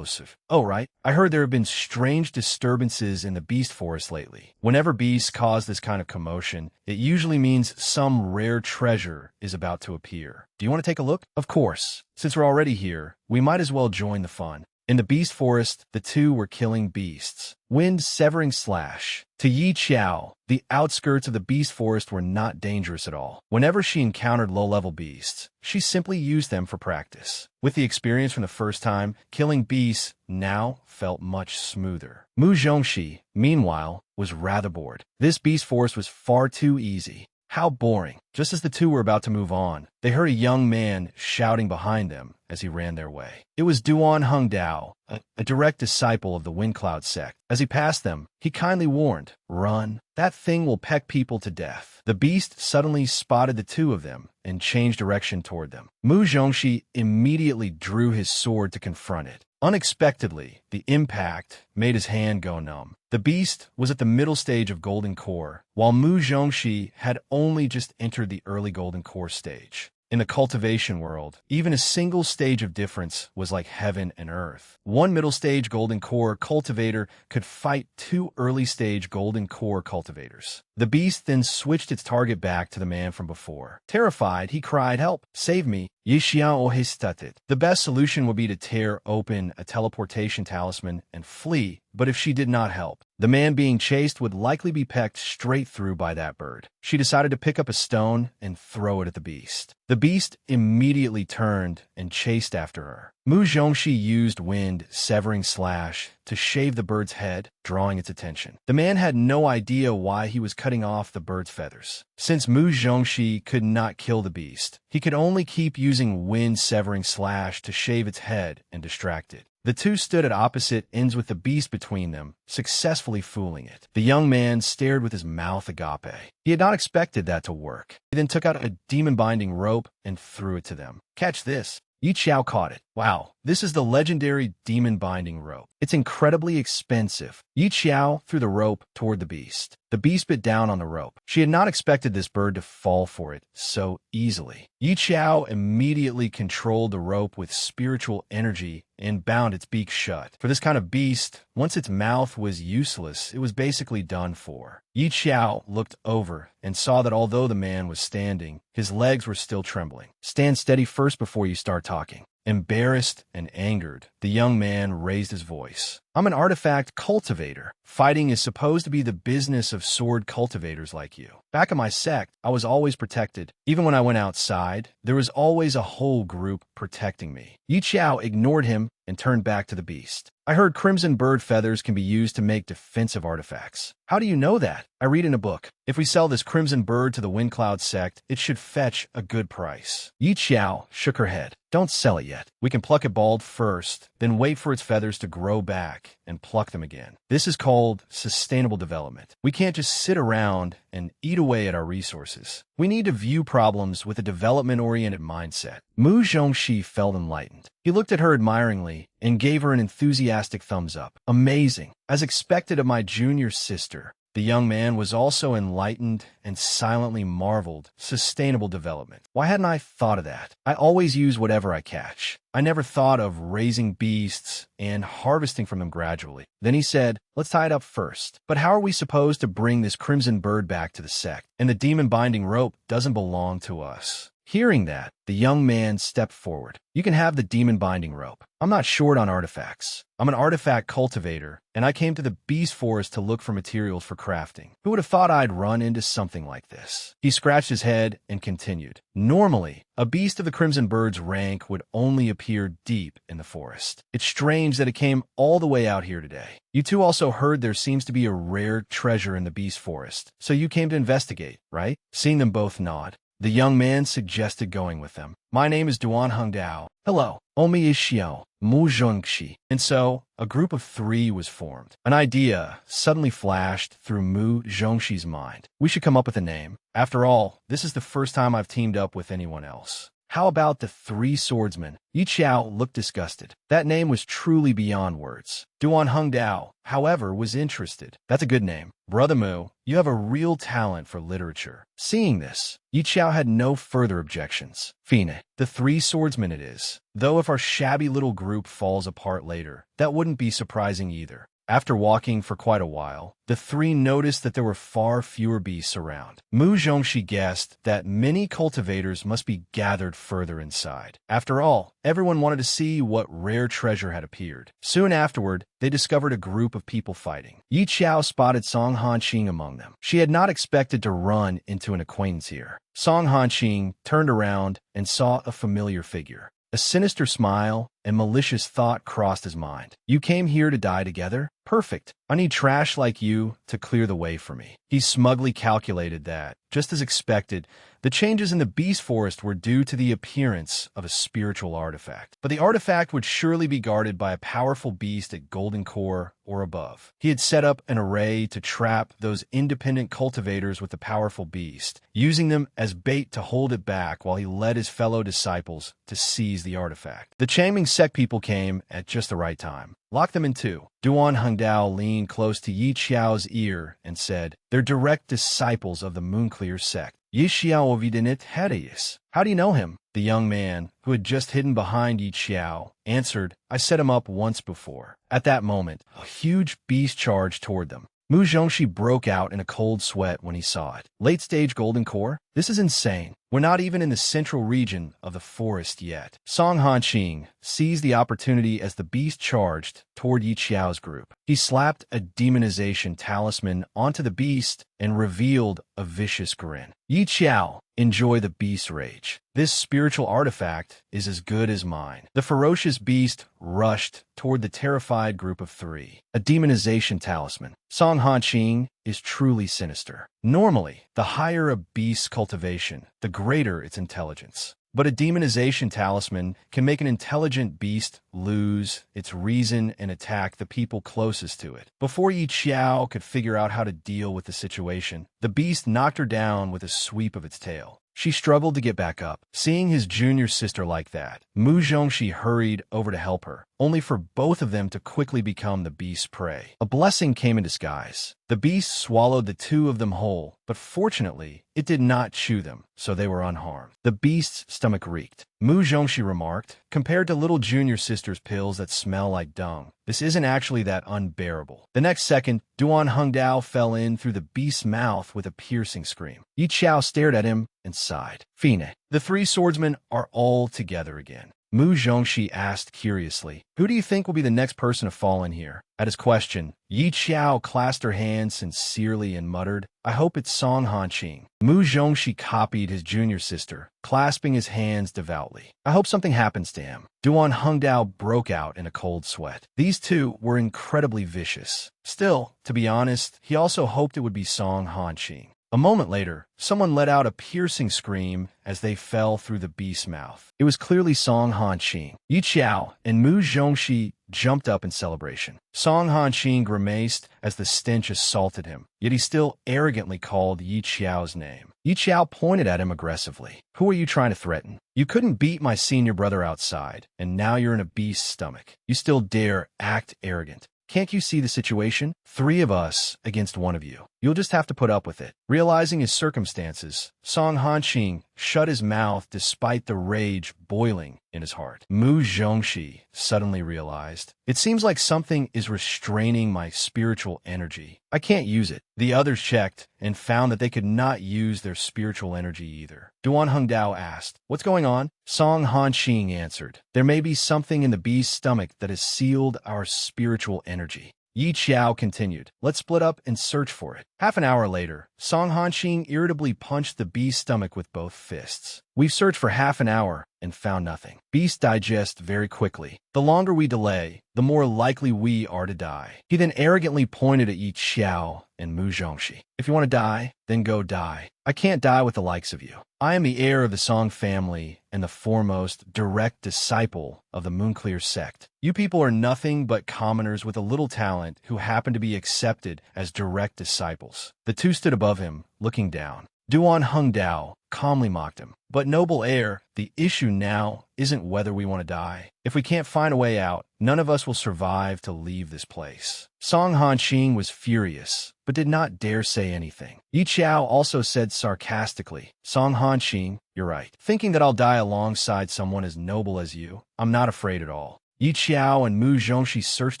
"Oh, right. I heard there have been strange disturbances in the beast forest lately. Whenever beasts cause this kind of commotion, it usually means some rare treasure is about to appear. Do you want to take a look?" "Of course. Since we're already here, we might as well join the fun." In the beast forest, the two were killing beasts. Wind-severing slash. To Yi Qiao, the outskirts of the beast forest were not dangerous at all. Whenever she encountered low-level beasts, she simply used them for practice. With the experience from the first time, killing beasts now felt much smoother. Mu Zhongxi, meanwhile, was rather bored. This beast forest was far too easy. How boring. Just as the two were about to move on, they heard a young man shouting behind them as he ran their way. It was Duan Hengdao, a direct disciple of the Windcloud sect. As he passed them, he kindly warned, "Run. That thing will peck people to death." The beast suddenly spotted the two of them and changed direction toward them. Mu Zhongxi immediately drew his sword to confront it. Unexpectedly, the impact made his hand go numb. The beast was at the middle stage of Golden Core, while Mu Zhongxi had only just entered the early Golden Core stage. In the cultivation world, even a single stage of difference was like heaven and earth. One middle stage Golden Core cultivator could fight two early stage Golden Core cultivators. The beast then switched its target back to the man from before. Terrified, he cried, "Help! Save me! Yi Xiao histatit." The best solution would be to tear open a teleportation talisman and flee, but if she did not help, the man being chased would likely be pecked straight through by that bird. She decided to pick up a stone and throw it at the beast. The beast immediately turned and chased after her. Mu Zhongxi used wind-severing slash to shave the bird's head, drawing its attention. The man had no idea why he was cutting off the bird's feathers. Since Mu Zhongxi could not kill the beast, he could only keep using wind-severing slash to shave its head and distract it. The two stood at opposite ends with the beast between them, successfully fooling it. The young man stared with his mouth agape. He had not expected that to work. He then took out a demon-binding rope and threw it to them. "Catch this." Yi Qiao caught it. "Wow, this is the legendary demon-binding rope. It's incredibly expensive." Yi Qiao threw the rope toward the beast. The beast bit down on the rope. She had not expected this bird to fall for it so easily. Yi Qiao immediately controlled the rope with spiritual energy and bound its beak shut. For this kind of beast, once its mouth was useless, it was basically done for. Yi Qiao looked over and saw that although the man was standing, his legs were still trembling. "Stand steady first before you start talking." Embarrassed and angered, the young man raised his voice. "I'm an artifact cultivator. Fighting is supposed to be the business of sword cultivators like you. Back in my sect, I was always protected. Even when I went outside, there was always a whole group protecting me." Yi Qiao ignored him and turned back to the beast. "I heard crimson bird feathers can be used to make defensive artifacts." "How do you know that?" "I read in a book. If we sell this crimson bird to the Windcloud sect, it should fetch a good price." Yi Qiao shook her head. "Don't sell it yet. We can pluck it bald first, then wait for its feathers to grow back and pluck them again. This is called sustainable development. We can't just sit around and eat away at our resources. We need to view problems with a development-oriented mindset." Mu Zhongxi felt enlightened. He looked at her admiringly and gave her an enthusiastic thumbs up. "Amazing. As expected of my junior sister." The young man was also enlightened and silently marveled. Sustainable development. Why hadn't I thought of that? I always use whatever I catch. I never thought of raising beasts and harvesting from them gradually. Then he said, "Let's tie it up first. But how are we supposed to bring this crimson bird back to the sect? And the demon binding rope doesn't belong to us." Hearing that, the young man stepped forward. You can have the demon binding rope. I'm not short on artifacts. I'm an artifact cultivator, and I came to the beast forest to look for materials for crafting. Who would have thought I'd run into something like this? He scratched his head and continued. Normally, a beast of the Crimson Bird's rank would only appear deep in the forest. It's strange that it came all the way out here today. You two also heard there seems to be a rare treasure in the beast forest, so you came to investigate, right? Seeing them both nod, the young man suggested going with them. My name is Duan Hongdao. Hello. Omi is Xiao, Mu Zhongxi. And so, a group of 3 was formed. An idea suddenly flashed through Mu Zhongxi's mind. We should come up with a name. After all, this is the first time I've teamed up with anyone else. How about the 3 swordsmen? Yi Qiao looked disgusted. That name was truly beyond words. Duan Hongdao, however, was interested. That's a good name. Brother Mu, you have a real talent for literature. Seeing this, Yi Qiao had no further objections. Fine, the 3 swordsmen it is. Though if our shabby little group falls apart later, that wouldn't be surprising either. After walking for quite a while, the 3 noticed that there were far fewer beasts around. Mu Zhongxi guessed that many cultivators must be gathered further inside. After all, everyone wanted to see what rare treasure had appeared. Soon afterward, they discovered a group of people fighting. Yi Qiao spotted Song Hanqing among them. She had not expected to run into an acquaintance here. Song Hanqing turned around and saw a familiar figure. A sinister smile and malicious thought crossed his mind. You came here to die together? Perfect. I need trash like you to clear the way for me. He smugly calculated that, just as expected, the changes in the beast forest were due to the appearance of a spiritual artifact. But the artifact would surely be guarded by a powerful beast at Golden Core or above. He had set up an array to trap those independent cultivators with the powerful beast, using them as bait to hold it back while he led his fellow disciples to seize the artifact. The Changming sect people came at just the right time. Lock them in 2. Duan Hongdao leaned close to Yi Qiao's ear and said, "They're direct disciples of the Moonclear sect. Yi Xiao Ovidinit Hereus. How do you know him?" The young man, who had just hidden behind Yi Qiao, answered, "I set him up once before." At that moment, a huge beast charged toward them. Mu Zhongxi broke out in a cold sweat when he saw it. Late-stage Golden Core? This is insane. We're not even in the central region of the forest yet. Song Hanqing seized the opportunity as the beast charged toward Yi Qiao's group. He slapped a demonization talisman onto the beast and revealed a vicious grin. Yi Qiao, enjoy the beast's rage. This spiritual artifact is as good as mine. The ferocious beast rushed toward the terrified group of 3. A demonization talisman. Song Hanqing is truly sinister. Normally, the higher a beast's cultivation, the greater its intelligence. But a demonization talisman can make an intelligent beast lose its reason and attack the people closest to it. Before Yi Qiao could figure out how to deal with the situation, the beast knocked her down with a sweep of its tail. She struggled to get back up. Seeing his junior sister like that, Mu Zhongxi hurried over to help her, only for both of them to quickly become the beast's prey. A blessing came in disguise. The beast swallowed the 2 of them whole, but fortunately, it did not chew them, so they were unharmed. The beast's stomach reeked. Mu Zhongxi remarked, "Compared to little junior sister's pills that smell like dung, this isn't actually that unbearable." The next second, Duan Hongdao fell in through the beast's mouth with a piercing scream. Yi Qiao stared at him and sighed. Fine. The 3 swordsmen are all together again. Mu Zhongxi asked curiously, "Who do you think will be the next person to fall in here?" At his question, Yi Qiao clasped her hands sincerely and muttered, "I hope it's Song Hanqing." Mu Zhongxi copied his junior sister, clasping his hands devoutly. "I hope something happens to him." Duan Hongdao broke out in a cold sweat. These 2 were incredibly vicious. Still, to be honest, he also hoped it would be Song Hanqing. A moment later, someone let out a piercing scream as they fell through the beast's mouth. It was clearly Song Hanqing. Yi Qiao and Mu Zhongxi jumped up in celebration. Song Hanqing grimaced as the stench assaulted him, yet he still arrogantly called Yi Qiao's name. Yi Qiao pointed at him aggressively. "Who are you trying to threaten? You couldn't beat my senior brother outside, and now you're in a beast's stomach. You still dare act arrogant. Can't you see the situation? 3 of us against 1 of you. You'll just have to put up with it." Realizing his circumstances, Song Hanqing shut his mouth despite the rage boiling in his heart. Mu Zhongxi suddenly realized, it seems like something is restraining my spiritual energy. I can't use it. The others checked and found that they could not use their spiritual energy either. Duan Hongdao asked, what's going on? Song Hanxing answered, there may be something in the beast's stomach that has sealed our spiritual energy. Yi Qiao continued, let's split up and search for it. Half an hour later, Song Hanxing irritably punched the beast's stomach with both fists. We've searched for half an hour and found nothing. Beasts digest very quickly. The longer we delay, the more likely we are to die. He then arrogantly pointed at Yi Qiao and Mu Zhongxi. If you want to die, then go die. I can't die with the likes of you. I am the heir of the Song family and the foremost direct disciple of the Moonclear sect. You people are nothing but commoners with a little talent who happen to be accepted as direct disciples. The two stood above him, looking down. Duan Hongdao calmly mocked him. But noble heir, the issue now isn't whether we want to die. If we can't find a way out, none of us will survive to leave this place. Song Hanxing was furious, but did not dare say anything. Yi Qiao also said sarcastically, Song Hanxing, you're right. Thinking that I'll die alongside someone as noble as you, I'm not afraid at all. Yi Qiao and Mu Zhongxi searched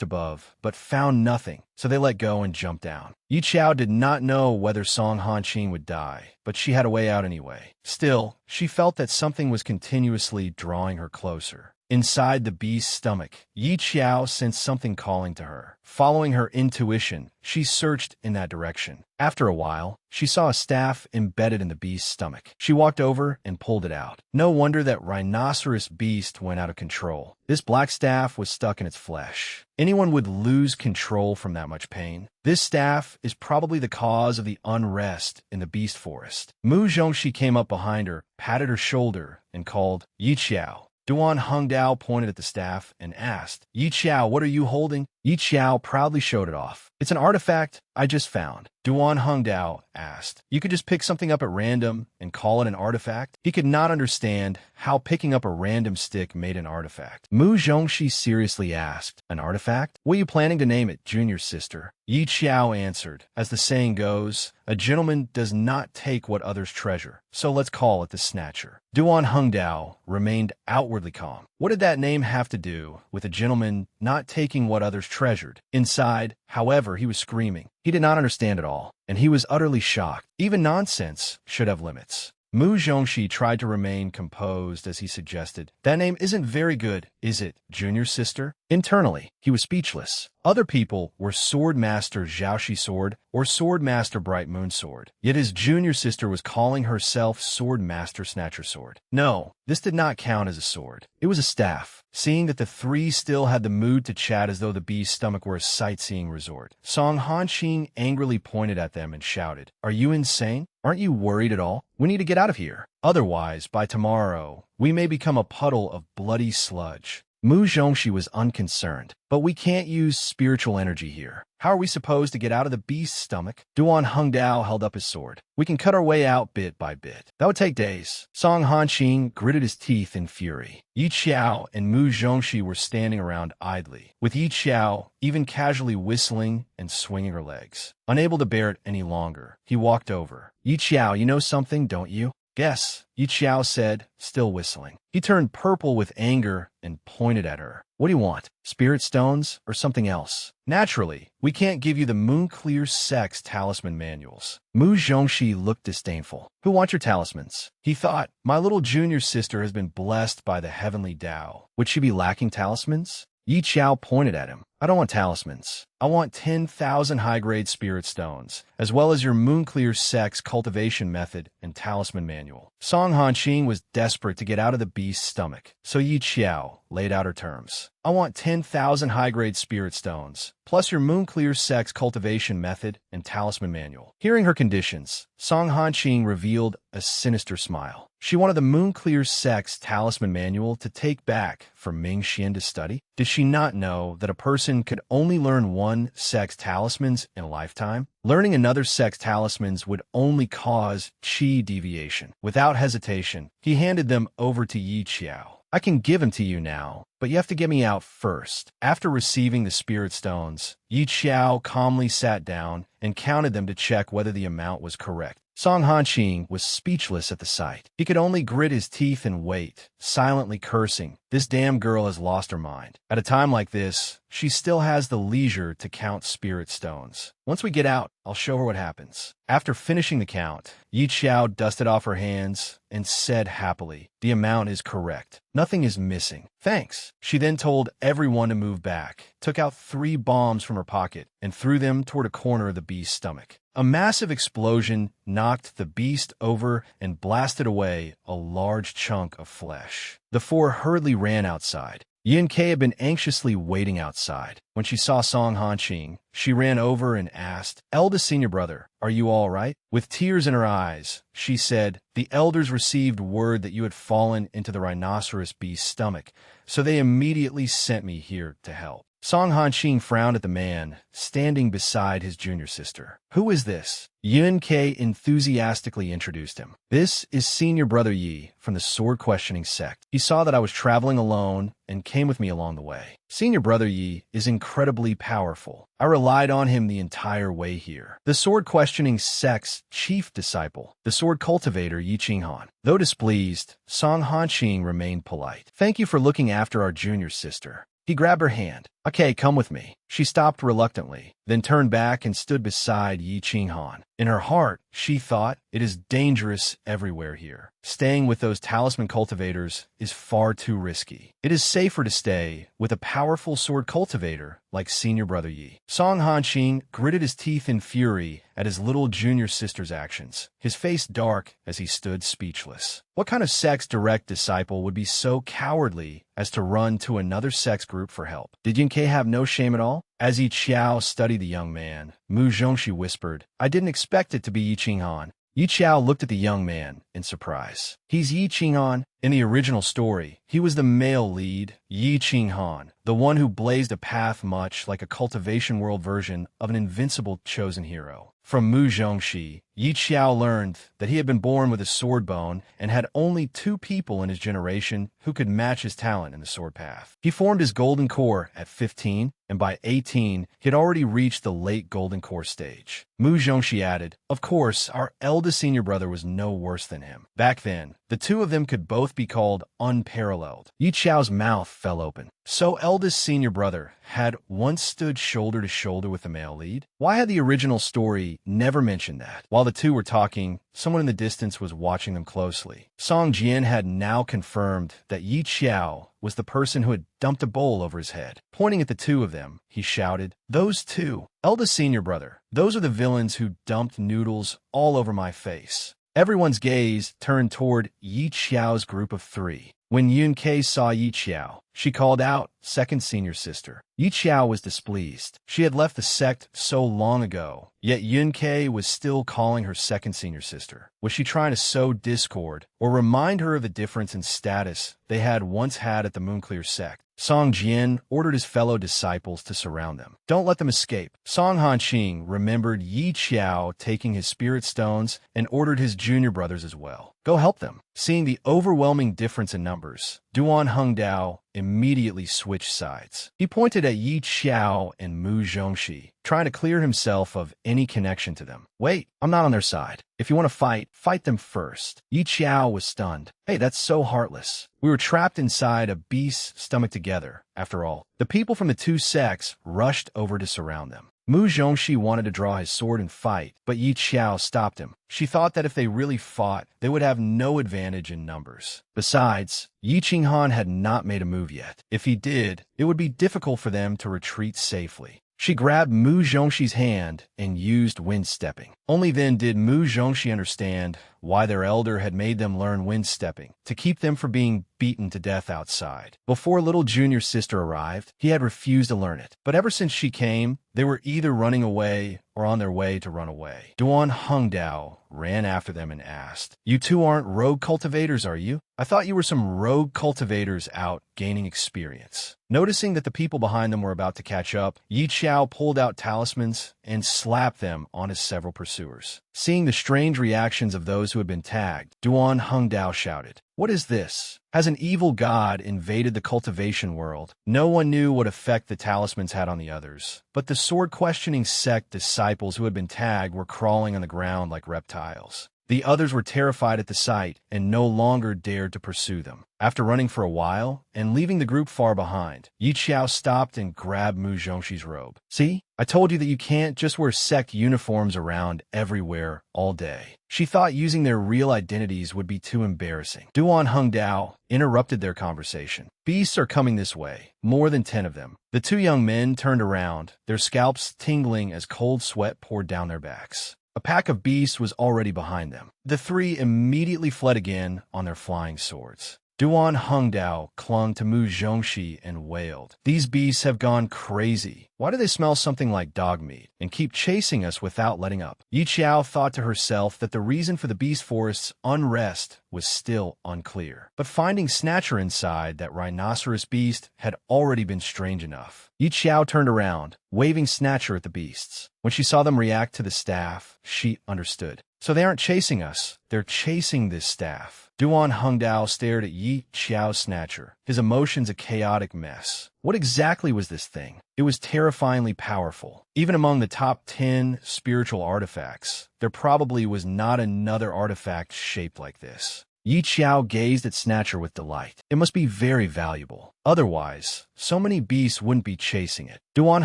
above, but found nothing, so they let go and jumped down. Yi Qiao did not know whether Song Hanxing would die, but she had a way out anyway. Still, she felt that something was continuously drawing her closer. Inside the beast's stomach, Yi Qiao sensed something calling to her. Following her intuition, she searched in that direction. After a while, she saw a staff embedded in the beast's stomach. She walked over and pulled it out. No wonder that rhinoceros beast went out of control. This black staff was stuck in its flesh. Anyone would lose control from that much pain. This staff is probably the cause of the unrest in the beast forest. Mu Zhongxi came up behind her, patted her shoulder, and called, Yi Qiao. Duan Hongdao pointed at the staff and asked, Yi Qiao, what are you holding? Yi Qiao proudly showed it off. It's an artifact I just found. Duan Hongdao asked, you could just pick something up at random and call it an artifact? He could not understand how picking up a random stick made an artifact. Mu Zhongxi seriously asked, an artifact? What are you planning to name it, junior sister? Yi Qiao answered, as the saying goes, a gentleman does not take what others treasure, so let's call it the Snatcher. Duan Hongdao remained outwardly calm. What did that name have to do with a gentleman not taking what others treasured? Inside, however, he was screaming. He did not understand at all, and he was utterly shocked. Even nonsense should have limits. Mu Zhongxi tried to remain composed as he suggested, that name isn't very good, is it, junior sister? Internally, he was speechless. Other people were Sword Master Zhaoxi Sword or Sword Master Bright Moon Sword. Yet his junior sister was calling herself Sword Master Snatcher Sword. No, this did not count as a sword. It was a staff. Seeing that the three still had the mood to chat as though the beast's stomach were a sightseeing resort, Song Hanxing angrily pointed at them and shouted, are you insane? Aren't you worried at all? We need to get out of here. Otherwise, by tomorrow, we may become a puddle of bloody sludge. Mu Zhongxi was unconcerned. But we can't use spiritual energy here. How are we supposed to get out of the beast's stomach? Duan Hongdao held up his sword. We can cut our way out bit by bit. That would take days. Song Hanxing gritted his teeth in fury. Yi Qiao and Mu Zhongxi were standing around idly, with Yi Qiao even casually whistling and swinging her legs. Unable to bear it any longer, he walked over. Yi Qiao, you know something, don't you? Guess, Yi Qiao said, still whistling. He turned purple with anger and pointed at her. What do you want? Spirit stones or something else? Naturally, we can't give you the Moonclear Sex talisman manuals. Mu Zhongxi looked disdainful. Who wants your talismans? He thought, my little junior sister has been blessed by the heavenly Tao. Would she be lacking talismans? Yi Qiao pointed at him. I don't want talismans. I want 10,000 high-grade spirit stones, as well as your Moonclear Sex cultivation method and talisman manual. Song Hanxing was desperate to get out of the beast's stomach, so Yi Qiao laid out her terms. I want 10,000 high-grade spirit stones, plus your Moonclear Sex cultivation method and talisman manual. Hearing her conditions, Song Hanxing revealed a sinister smile. She wanted the Moonclear Sex talisman manual to take back for Ming Xian to study. Did she not know that a person could only learn one sex talismans in a lifetime? Learning another sex talismans would only cause qi deviation. Without hesitation, he handed them over to Yi Qiao. I can give them to you now, but you have to get me out first. After receiving the spirit stones, Yi Qiao calmly sat down and counted them to check whether the amount was correct. Song Hanqing was speechless at the sight. He could only grit his teeth and wait, silently cursing. This damn girl has lost her mind. At a time like this, she still has the leisure to count spirit stones. Once we get out, I'll show her what happens. After finishing the count, Yi Qiao dusted off her hands and said happily, "The amount is correct. Nothing is missing. Thanks." She then told everyone to move back, took out 3 bombs from her pocket, and threw them toward a corner of the beast's stomach. A massive explosion knocked the beast over and blasted away a large chunk of flesh. The 4 hurriedly ran outside. Yin Kei had been anxiously waiting outside. When she saw Song Hanqing, she ran over and asked, "Eldest senior brother, are you all right?" With tears in her eyes, she said, "The elders received word that you had fallen into the rhinoceros beast's stomach, so they immediately sent me here to help." Song Hanqing frowned at the man, standing beside his junior sister. "Who is this?" Yun Kei enthusiastically introduced him. "This is Senior Brother Yi from the Sword Questioning Sect. He saw that I was traveling alone and came with me along the way. Senior Brother Yi is incredibly powerful. I relied on him the entire way here." The Sword Questioning Sect's chief disciple, the sword cultivator Yi Qinghan. Though displeased, Song Hanqing remained polite. "Thank you for looking after our junior sister." He grabbed her hand. "Okay, come with me." She stopped reluctantly, then turned back and stood beside Yi Qinghan. In her heart, she thought, it is dangerous everywhere here. Staying with those talisman cultivators is far too risky. It is safer to stay with a powerful sword cultivator like Senior Brother Yi. Song Hanqing gritted his teeth in fury at his little junior sister's actions, his face dark as he stood speechless. What kind of sect's direct disciple would be so cowardly as to run to another sect's group for help? Did Yin Kei have no shame at all? As Yi Qiao studied the young man, Mu Zhongxi whispered, "I didn't expect it to be Yi Qinghan." Yi Qiao looked at the young man in surprise. "He's Yi Qinghan." In the original story, he was the male lead, Yi Qinghan, the one who blazed a path much like a cultivation world version of an invincible chosen hero. From Mu Zhongxi, Yi Qiao learned that he had been born with a sword bone and had only 2 people in his generation who could match his talent in the sword path. He formed his golden core at 15, and by 18, he had already reached the late golden core stage. Mu Zhongxi added, "Of course, our eldest senior brother was no worse than him. Back then, the 2 of them could both be called unparalleled." Yi Qiao's mouth fell open. So eldest senior brother had once stood shoulder to shoulder with the male lead? Why had the original story never mentioned that? While the 2 were talking, someone in the distance was watching them closely. Song Jian had now confirmed that Yi Qiao was the person who had dumped a bowl over his head. Pointing at the 2 of them, he shouted, "Those 2, eldest senior brother, those are the villains who dumped noodles all over my face." Everyone's gaze turned toward Yi Qiao's group of 3. When Yun Kei saw Yi Qiao, she called out, "Second senior sister." Yi Qiao was displeased. She had left the sect so long ago, yet Yun Kei was still calling her second senior sister. Was she trying to sow discord or remind her of the difference in status they had once had at the Moonclear sect? Song Jian ordered his fellow disciples to surround them. "Don't let them escape." Song Hanqing remembered Yi Qiao taking his spirit stones and ordered his junior brothers as well. "Go help them." Seeing the overwhelming difference in numbers, Duan Hengdao immediately switched sides. He pointed at Yi Qiao and Mu Zhongxi, trying to clear himself of any connection to them. "Wait, I'm not on their side. If you want to fight, fight them first." Yi Qiao was stunned. "Hey, that's so heartless. We were trapped inside a beast's stomach together, after all." The people from the 2 sects rushed over to surround them. Mu Zhongxi wanted to draw his sword and fight, but Yi Qiao stopped him. She thought that if they really fought, they would have no advantage in numbers. Besides, Yi Qinghan had not made a move yet. If he did, it would be difficult for them to retreat safely. She grabbed Mu Zhongxi's hand and used wind stepping. Only then did Mu Zhongxi understand why their elder had made them learn wind stepping, to keep them from being beaten to death outside. Before little junior sister arrived, he had refused to learn it. But ever since she came, they were either running away or on their way to run away. Duan Hengdao ran after them and asked, "You 2 aren't rogue cultivators, are you? I thought you were some rogue cultivators out gaining experience." Noticing that the people behind them were about to catch up, Yi Qiao pulled out talismans and slapped them onto several pursuers. Seeing the strange reactions of those who had been tagged, Duan Hongdao shouted, "What is this? Has an evil god invaded the cultivation world?" No one knew what effect the talismans had on the others, but the sword-questioning sect disciples who had been tagged were crawling on the ground like reptiles. The others were terrified at the sight and no longer dared to pursue them. After running for a while and leaving the group far behind, Yi Qiao stopped and grabbed Mu Zhongxi's robe. "See? I told you that you can't just wear sect uniforms around everywhere all day." She thought using their real identities would be too embarrassing. Duan Hongdao interrupted their conversation. "Beasts are coming this way, more than 10 of them." The two young men turned around, their scalps tingling as cold sweat poured down their backs. A pack of beasts was already behind them. The three immediately fled again on their flying swords. Duan Hongdao clung to Mu Zhongxi and wailed, "These beasts have gone crazy. Why do they smell something like dog meat and keep chasing us without letting up?" Yi Qiao thought to herself that the reason for the beast forest's unrest was still unclear. But finding Snatcher inside that rhinoceros beast had already been strange enough. Yi Qiao turned around, waving Snatcher at the beasts. When she saw them react to the staff, she understood. So they aren't chasing us, they're chasing this staff. Duan Hongdao stared at Yi Qiao's Snatcher, his emotions a chaotic mess. What exactly was this thing? It was terrifyingly powerful. Even among the top 10 spiritual artifacts, there probably was not another artifact shaped like this. Yi Qiao gazed at Snatcher with delight. It must be very valuable. Otherwise, so many beasts wouldn't be chasing it. Duan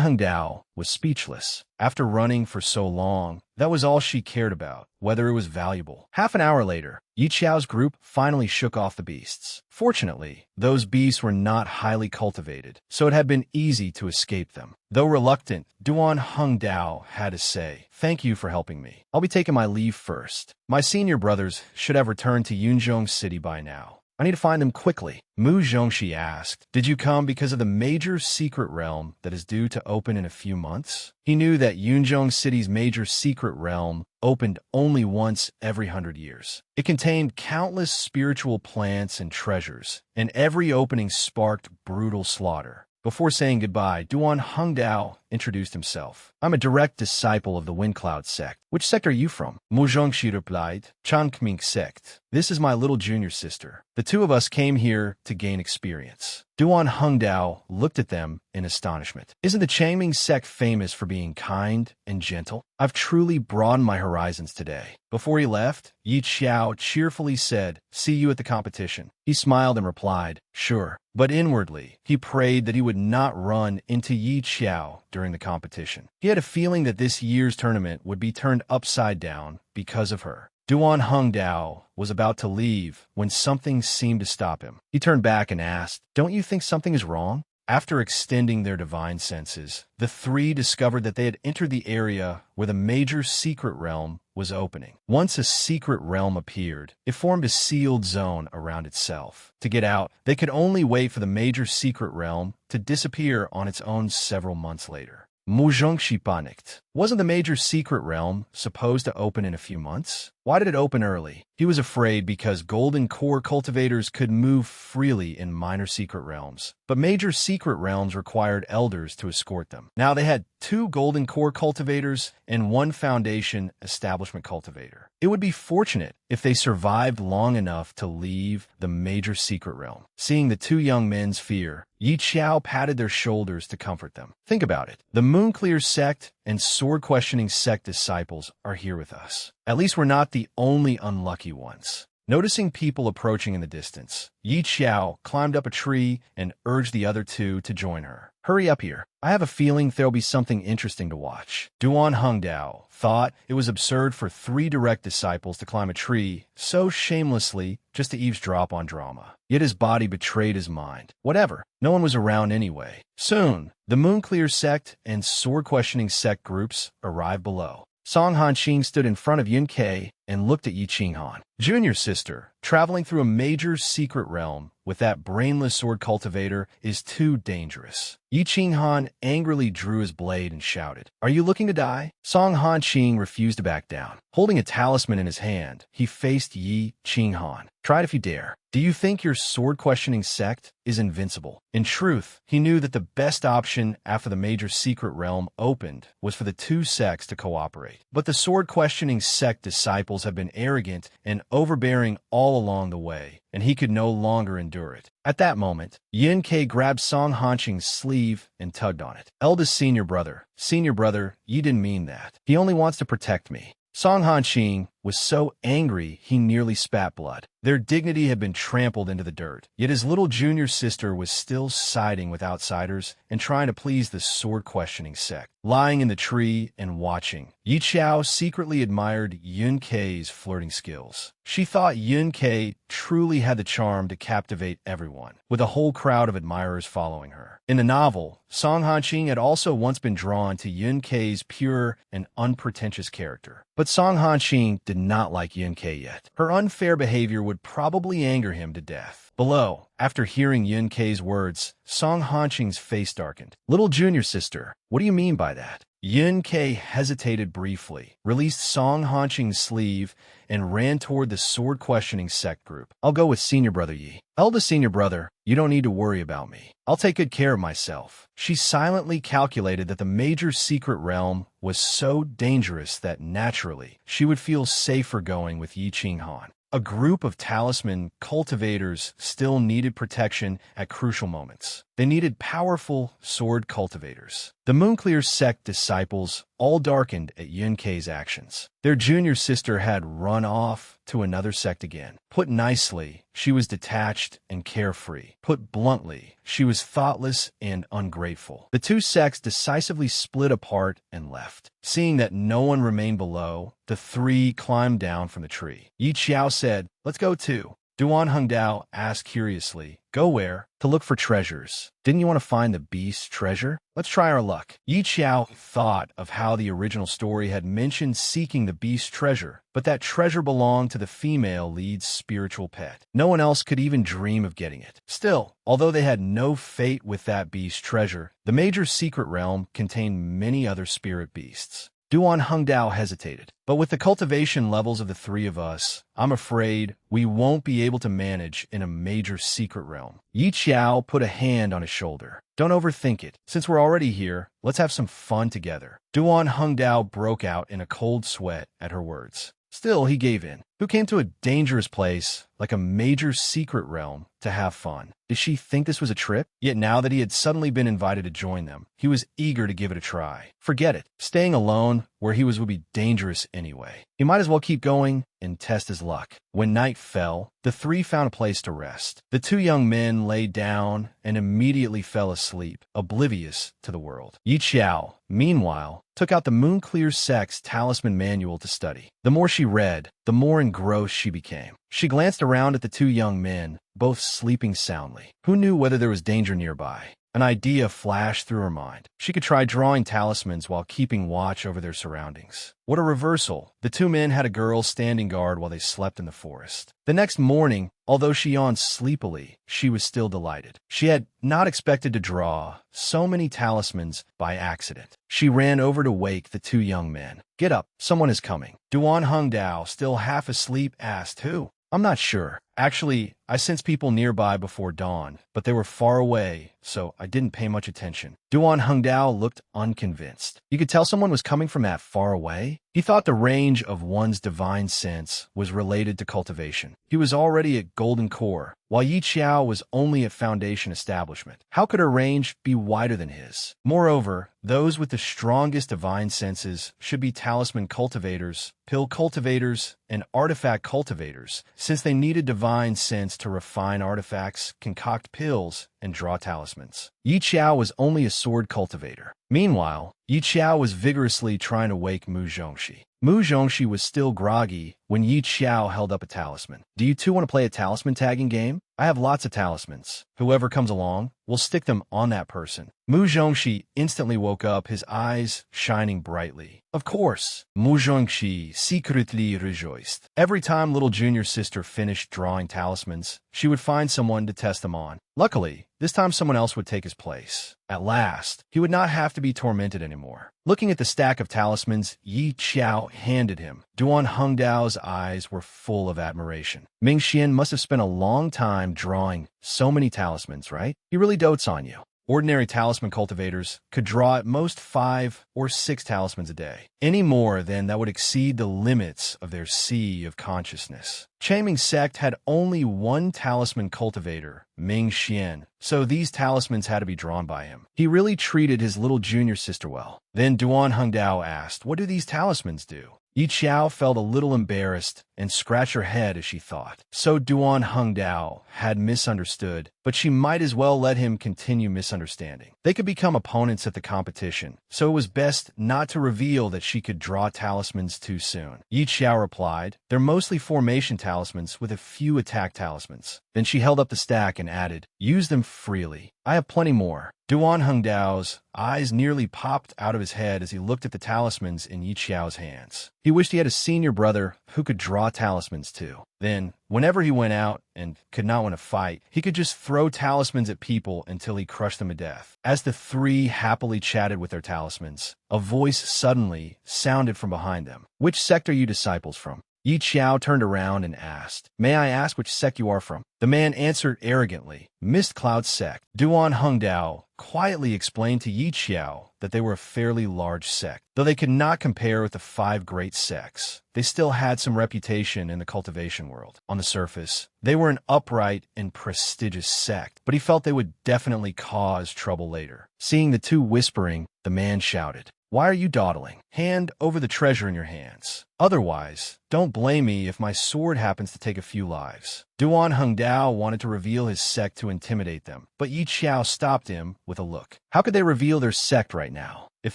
Hongdao was speechless. After running for so long, that was all she cared about, whether it was valuable. Half an hour later, Yi Qiao's group finally shook off the beasts. Fortunately, those beasts were not highly cultivated, so it had been easy to escape them. Though reluctant, Duan Hongdao had to say, "Thank you for helping me. I'll be taking my leave first. My senior brothers should have returned to Yunzhong City by now. I need to find them quickly." Mu Zhongxi asked, "Did you come because of the major secret realm that is due to open in a few months?" He knew that Yunzhong City's major secret realm opened only once every 100 years. It contained countless spiritual plants and treasures, and every opening sparked brutal slaughter. Before saying goodbye, Duan Hongdao introduced himself. "I'm a direct disciple of the Windcloud sect." "Which sect are you from?" Mu Zhongxi replied. "Changming sect. This is my little junior sister. The two of us came here to gain experience." Duan Hongdao looked at them in astonishment. "Isn't the Changming sect famous for being kind and gentle? I've truly broadened my horizons today." Before he left, Yi Qiao cheerfully said, "See you at the competition." He smiled and replied, "Sure." But inwardly, he prayed that he would not run into Yi Qiao during the competition. He had a feeling that this year's tournament would be turned upside down because of her. Duan Hongdao was about to leave when something seemed to stop him. He turned back and asked, "Don't you think something is wrong?" After extending their divine senses, the three discovered that they had entered the area where the major secret realm was opening. Once a secret realm appeared, it formed a sealed zone around itself. To get out, they could only wait for the major secret realm to disappear on its own several months later. Mu Zhongxi panicked. Wasn't the major secret realm supposed to open in a few months? Why did it open early? He was afraid because golden core cultivators could move freely in minor secret realms, but major secret realms required elders to escort them. Now they had 2 golden core cultivators and 1 foundation establishment cultivator. It would be fortunate if they survived long enough to leave the major secret realm. Seeing the 2 young men's fear, Yi Qiao patted their shoulders to comfort them. Think about it. The Moonclear sect and sword-questioning sect disciples are here with us. At least we're not the only unlucky ones. Noticing people approaching in the distance, Yi Qiao climbed up a tree and urged the other 2 to join her. "Hurry up here. I have a feeling there'll be something interesting to watch." Duan Hongdao thought it was absurd for 3 direct disciples to climb a tree so shamelessly just to eavesdrop on drama. Yet his body betrayed his mind. Whatever. No one was around anyway. Soon, the Moonclear sect and sword-questioning sect groups arrived below. Song Hanqing stood in front of Yun Kei and looked at Yi Qinghan. Junior's sister, traveling through a major secret realm with that brainless sword cultivator is too dangerous. Yi Qinghan angrily drew his blade and shouted, "Are you looking to die?" Song Hanqing refused to back down. Holding a talisman in his hand, he faced Yi Qinghan. "Try it if you dare. Do you think your sword-questioning sect is invincible?" In truth, he knew that the best option after the major secret realm opened was for the two sects to cooperate. But the sword-questioning sect disciples had been arrogant and overbearing all along the way, and he could no longer endure it. At that moment, Yun Kei grabbed Song Hanqing's sleeve and tugged on it. "Eldest senior brother, you didn't mean that. He only wants to protect me." Song Hanqing was so angry he nearly spat blood. Their dignity had been trampled into the dirt, yet his little junior sister was still siding with outsiders and trying to please the sword-questioning sect. Lying in the tree and watching, Yi Qiao secretly admired Yun Kei's flirting skills. She thought Yun Kei truly had the charm to captivate everyone, with a whole crowd of admirers following her. In the novel, Song Hanqing had also once been drawn to Yun Kei's pure and unpretentious character. But Song Hanqing did not like Yun Kei yet. Her unfair behavior would probably anger him to death. Below, after hearing Yun Kei's words, Song Hanqing's face darkened. "Little junior sister, what do you mean by that?" Yun Kei hesitated briefly, released Song Hanqing's sleeve, and ran toward the sword-questioning sect group. "I'll go with senior brother Yi. Eldest senior brother, you don't need to worry about me. I'll take good care of myself." She silently calculated that the major secret realm was so dangerous that naturally she would feel safer going with Yi Qinghan. A group of talisman cultivators still needed protection at crucial moments. They needed powerful sword cultivators. The Moonclear sect disciples all darkened at Yun Kei's actions. Their junior sister had run off to another sect again. Put nicely, she was detached and carefree. Put bluntly, she was thoughtless and ungrateful. The two sects decisively split apart and left. Seeing that no one remained below, the three climbed down from the tree. Yi Qiao said, "Let's go too." Duan Hengdao asked curiously, "Go where?" "To look for treasures. Didn't you want to find the beast's treasure? Let's try our luck." Yi Qiao thought of how the original story had mentioned seeking the beast's treasure, but that treasure belonged to the female lead's spiritual pet. No one else could even dream of getting it. Still, although they had no fate with that beast's treasure, the major secret realm contained many other spirit beasts. Duan Hengdao hesitated. "But with the cultivation levels of the three of us, I'm afraid we won't be able to manage in a major secret realm." Yi Qiao put a hand on his shoulder. "Don't overthink it. Since we're already here, let's have some fun together." Duan Hengdao broke out in a cold sweat at her words. Still, he gave in. Who came to a dangerous place, like a major secret realm, to have fun? Did she think this was a trip? Yet now that he had suddenly been invited to join them, he was eager to give it a try. Forget it. Staying alone where he was would be dangerous anyway. He might as well keep going and test his luck. When night fell, the three found a place to rest. The two young men lay down and immediately fell asleep, oblivious to the world. Yi Qiao, meanwhile, took out the Moonclear sect's talisman manual to study. The more she read, the more engrossed she became. She glanced around at the two young men, both sleeping soundly. Who knew whether there was danger nearby? An idea flashed through her mind. She could try drawing talismans while keeping watch over their surroundings. What a reversal! The two men had a girl standing guard while they slept in the forest. The next morning, although she yawned sleepily, she was still delighted. She had not expected to draw so many talismans by accident. She ran over to wake the two young men. "Get up, someone is coming." Duan Hengdao, still half asleep, asked, "Who?" "I'm not sure. Actually, I sensed people nearby before dawn, but they were far away, so I didn't pay much attention." Duan Hengdao looked unconvinced. You could tell someone was coming from that far away? He thought the range of one's divine sense was related to cultivation. He was already at Golden Core, while Yi Qiao was only at Foundation Establishment. How could her range be wider than his? Moreover, those with the strongest divine senses should be talisman cultivators, pill cultivators, and artifact cultivators, since they needed divine sense to refine artifacts, concoct pills, and draw talismans. Yi Qiao was only a sword cultivator. Meanwhile, Yi Qiao was vigorously trying to wake Mu Zhongxi. Mu Zhongxi was still groggy when Yi Xiao held up a talisman. Do you two want to play a talisman tagging game? I have lots of talismans. Whoever comes along, we'll stick them on that person. Mu Zhongxi instantly woke up, his eyes shining brightly. Of course, Mu Zhongxi secretly rejoiced. Every time little junior sister finished drawing talismans, she would find someone to test them on. Luckily, this time someone else would take his place. At last, he would not have to be tormented anymore. Looking at the stack of talismans Yi Qiao handed him, Duan Hengdao's eyes were full of admiration. Ming Xian must have spent a long time drawing so many talismans, right? He really dotes on you. Ordinary talisman cultivators could draw at most 5 or 6 talismans a day. Any more, then, that would exceed the limits of their sea of consciousness. Changming sect had only one talisman cultivator, Ming Xian, so these talismans had to be drawn by him. He really treated his little junior sister well. Then Duan Hengdao asked, "What do these talismans do?" Yi Qiao felt a little embarrassed and scratched her head as she thought. So Duan Hengdao had misunderstood, but she might as well let him continue misunderstanding. They could become opponents at the competition, so it was best not to reveal that she could draw talismans too soon. Yi Qiao replied, "They're mostly formation talismans with a few attack talismans." Then she held up the stack and added, "Use them freely. I have plenty more." Duan Hengdao's eyes nearly popped out of his head as he looked at the talismans in Yi Qiao's hands. He wished he had a senior brother who could draw talismans too. Then, whenever he went out and could not win a fight, he could just throw talismans at people until he crushed them to death. As the three happily chatted with their talismans, a voice suddenly sounded from behind them. "Which sect are you disciples from?" Yi Qiao turned around and asked, "May I ask which sect you are from?" The man answered arrogantly, "Mist Cloud sect." Duan Hengdao quietly explained to Yi Qiao that they were a fairly large sect. Though they could not compare with the 5 great sects, they still had some reputation in the cultivation world. On the surface, they were an upright and prestigious sect, but he felt they would definitely cause trouble later. Seeing the two whispering, the man shouted, "Why are you dawdling? Hand over the treasure in your hands. Otherwise, don't blame me if my sword happens to take a few lives." Duan Hengdao wanted to reveal his sect to intimidate them, but Yi Qiao stopped him with a look. How could they reveal their sect right now? If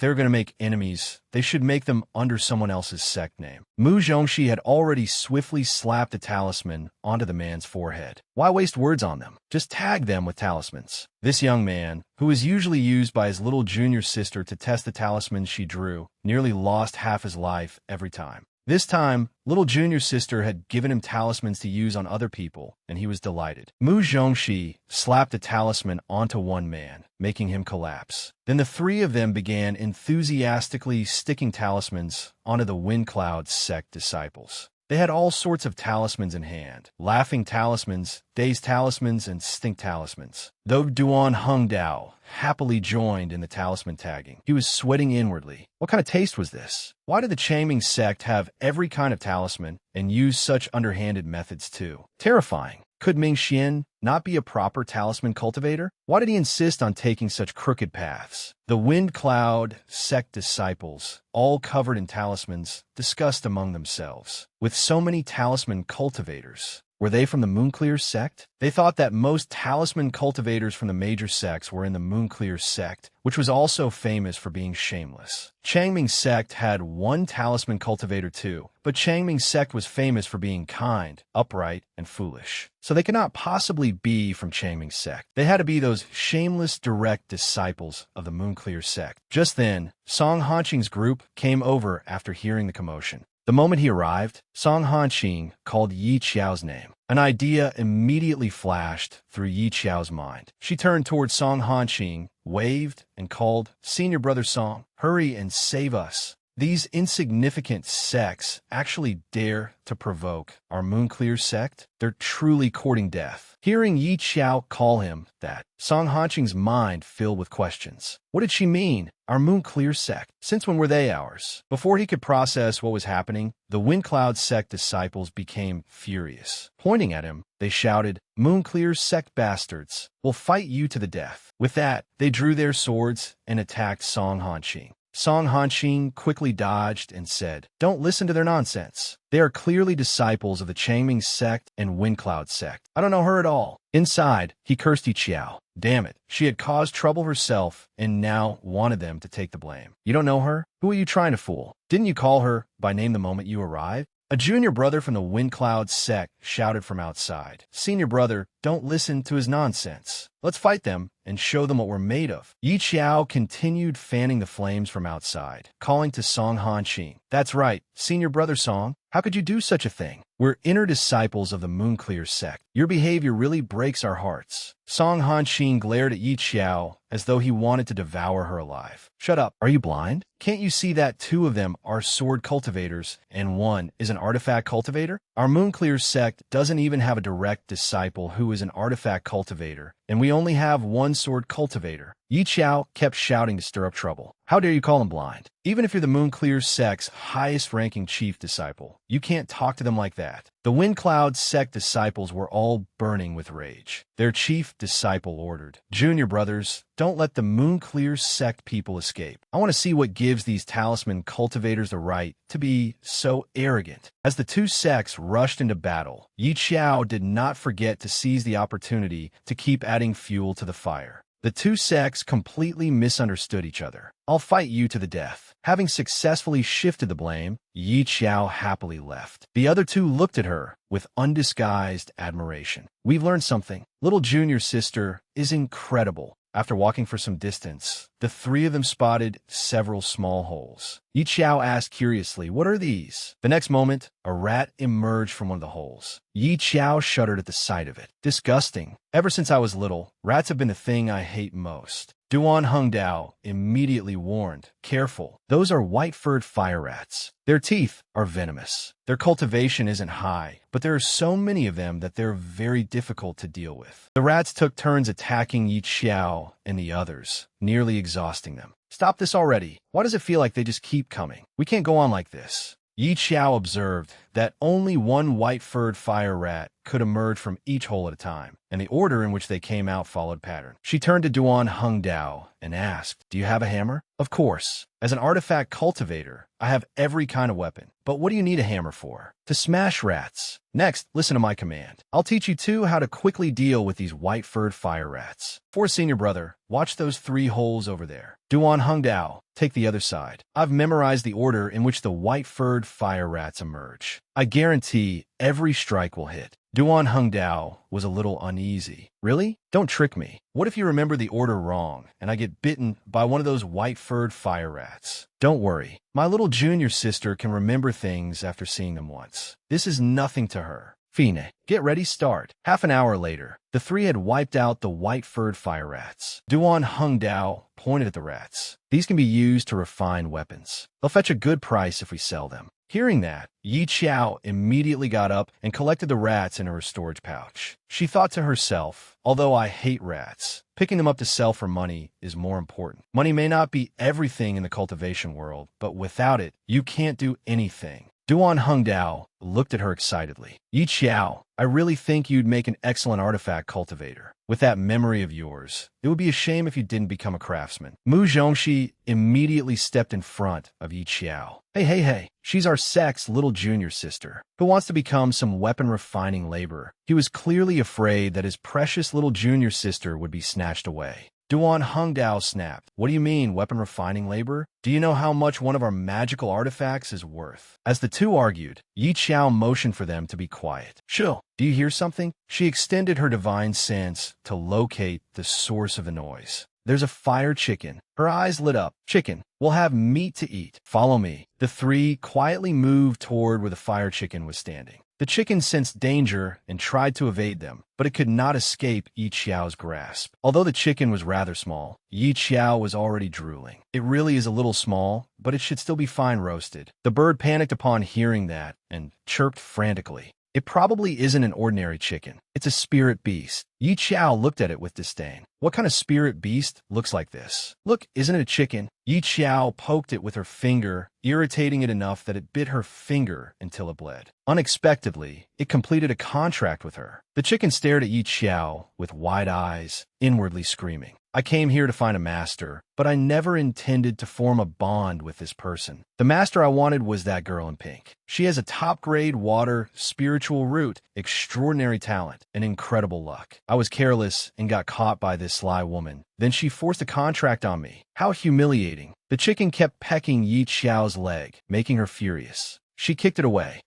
they were going to make enemies, they should make them under someone else's sect name. Mu Zhongxi had already swiftly slapped a talisman onto the man's forehead. Why waste words on them? Just tag them with talismans. This young man, who was usually used by his little junior sister to test the talismans she drew, nearly lost half his life every time. This time, little junior sister had given him talismans to use on other people, and he was delighted. Mu Zhongxi slapped a talisman onto one man, making him collapse. Then the 3 of them began enthusiastically sticking talismans onto the Wind Cloud sect disciples. They had all sorts of talismans in hand: laughing talismans, dazed talismans, and stink talismans. Though Duan Hengdao happily joined in the talisman tagging, he was sweating inwardly. What kind of taste was this? Why did the Changming sect have every kind of talisman and use such underhanded methods too? Terrifying. Could Ming Xian not be a proper talisman cultivator? Why did he insist on taking such crooked paths? The Wind Cloud sect disciples, all covered in talismans, discussed among themselves. With so many talisman cultivators, were they from the Moonclear sect? They thought that most talisman cultivators from the major sects were in the Moonclear sect, which was also famous for being shameless. Changming sect had one talisman cultivator too, but Changming sect was famous for being kind, upright, and foolish. So they could not possibly be from Changming sect. They had to be those shameless, direct disciples of the Moonclear sect. Just then, Song Hanqing's group came over after hearing the commotion. The moment he arrived, Song Hanqing called Yi Qiao's name. An idea immediately flashed through Yi Qiao's mind. She turned towards Song Hanqing, waved, and called, "Senior brother Song, hurry and save us. These insignificant sects actually dare to provoke our Moonclear sect. They're truly courting death." Hearing Yi Qiao call him that, Song Hanqing's mind filled with questions. What did she mean? Our Moonclear sect? Since when were they ours? Before he could process what was happening, the Wind Cloud sect disciples became furious. Pointing at him, they shouted, "Moonclear sect bastards, we'll fight you to the death." With that, they drew their swords and attacked Song Hanqing. Song Hanqing quickly dodged and said, "Don't listen to their nonsense. They are clearly disciples of the Changming sect and Wind Cloud sect. I don't know her at all." Inside, he cursed Yi Qiao. Damn it, she had caused trouble herself and now wanted them to take the blame. "You don't know her? Who are you trying to fool? Didn't you call her by name the moment you arrived?" A junior brother from the Wind Cloud sect shouted from outside. Senior brother, don't listen to his nonsense. Let's fight them and show them what we're made of. Yi Xiao continued fanning the flames from outside, calling to Song Hanxin. That's right, senior brother Song. How could you do such a thing? We're inner disciples of the Moonclear sect. Your behavior really breaks our hearts. Song Hanxin glared at Yi Xiao as though he wanted to devour her alive. Shut up. Are you blind? Can't you see that two of them are sword cultivators and one is an artifact cultivator? Our Moonclear sect doesn't even have a direct disciple who is an artifact cultivator, and we only have one sword cultivator. Yi Xiao kept shouting to stir up trouble. How dare you call him blind? Even if you're the Moonclear sect's highest-ranking chief disciple, you can't talk to them like that. The Wind Cloud sect disciples were all burning with rage. Their chief disciple ordered, Junior brothers, don't let the Moonclear sect people escape. I want to see what gives these talisman cultivators the right to be so arrogant. As the two sects rushed into battle, Yi Xiao did not forget to seize the opportunity to keep adding fuel to the fire. The two sects completely misunderstood each other. I'll fight you to the death. Having successfully shifted the blame, Yi Xiao happily left. The other two looked at her with undisguised admiration. We've learned something. Little junior sister is incredible. After walking for some distance, the three of them spotted several small holes. Yi Xiao asked curiously, what are these? The next moment, a rat emerged from one of the holes. Yi Xiao shuddered at the sight of it. Disgusting. Ever since I was little, rats have been the thing I hate most. Duan Hengdao immediately warned, careful, those are white-furred fire rats. Their teeth are venomous. Their cultivation isn't high, but there are so many of them that they're very difficult to deal with. The rats took turns attacking Yi Xiao and the others, nearly exhausting them. Stop this already. Why does it feel like they just keep coming? We can't go on like this. Yi Xiao observed that only one white-furred fire rat could emerge from each hole at a time, and the order in which they came out followed pattern. She turned to Duan Hengdao and asked, do you have a hammer? Of course. As an artifact cultivator, I have every kind of weapon. But what do you need a hammer for? To smash rats. Next, listen to my command. I'll teach you two how to quickly deal with these white-furred fire rats. For senior brother, watch those three holes over there. Duan Hengdao, take the other side. I've memorized the order in which the white-furred fire rats emerge. I guarantee every strike will hit. Duan Hengdao was a little uneasy. Really? Don't trick me. What if you remember the order wrong and I get bitten by one of those white-furred fire rats? Don't worry. My little junior sister can remember things after seeing them once. This is nothing to her. Fine, get ready, start. Half an hour later, the three had wiped out the white-furred fire rats. Duan Hengdao pointed at the rats. These can be used to refine weapons. They'll fetch a good price if we sell them. Hearing that, Yi Xiao immediately got up and collected the rats in her storage pouch. She thought to herself, although I hate rats, picking them up to sell for money is more important. Money may not be everything in the cultivation world, but without it, you can't do anything. Duan Hengdao looked at her excitedly. Yi Xiao, I really think you'd make an excellent artifact cultivator. With that memory of yours, it would be a shame if you didn't become a craftsman. Mu Zhongxi immediately stepped in front of Yi Xiao. Hey, she's our sect's little junior sister, who wants to become some weapon refining laborer. He was clearly afraid that his precious little junior sister would be snatched away. Duan Hengdao snapped. What do you mean, weapon refining labor? Do you know how much one of our magical artifacts is worth? As the two argued, Yi Xiao motioned for them to be quiet. Shill, do you hear something? She extended her divine sense to locate the source of the noise. There's a fire chicken. Her eyes lit up. Chicken, we'll have meat to eat. Follow me. The three quietly moved toward where the fire chicken was standing. The chicken sensed danger and tried to evade them, but it could not escape Yi Xiao's grasp. Although the chicken was rather small, Yi Xiao was already drooling. It really is a little small, but it should still be fine roasted. The bird panicked upon hearing that and chirped frantically. It probably isn't an ordinary chicken. It's a spirit beast. Yi Xiao looked at it with disdain. What kind of spirit beast looks like this? Look, isn't it a chicken? Yi Xiao poked it with her finger, irritating it enough that it bit her finger until it bled. Unexpectedly, it completed a contract with her. The chicken stared at Yi Xiao with wide eyes, inwardly screaming. I came here to find a master, but I never intended to form a bond with this person. The master I wanted was that girl in pink. She has a top-grade water, spiritual root, extraordinary talent, and incredible luck. I was careless and got caught by this sly woman. Then she forced a contract on me. How humiliating. The chicken kept pecking Yi Xiao's leg, making her furious. She kicked it away.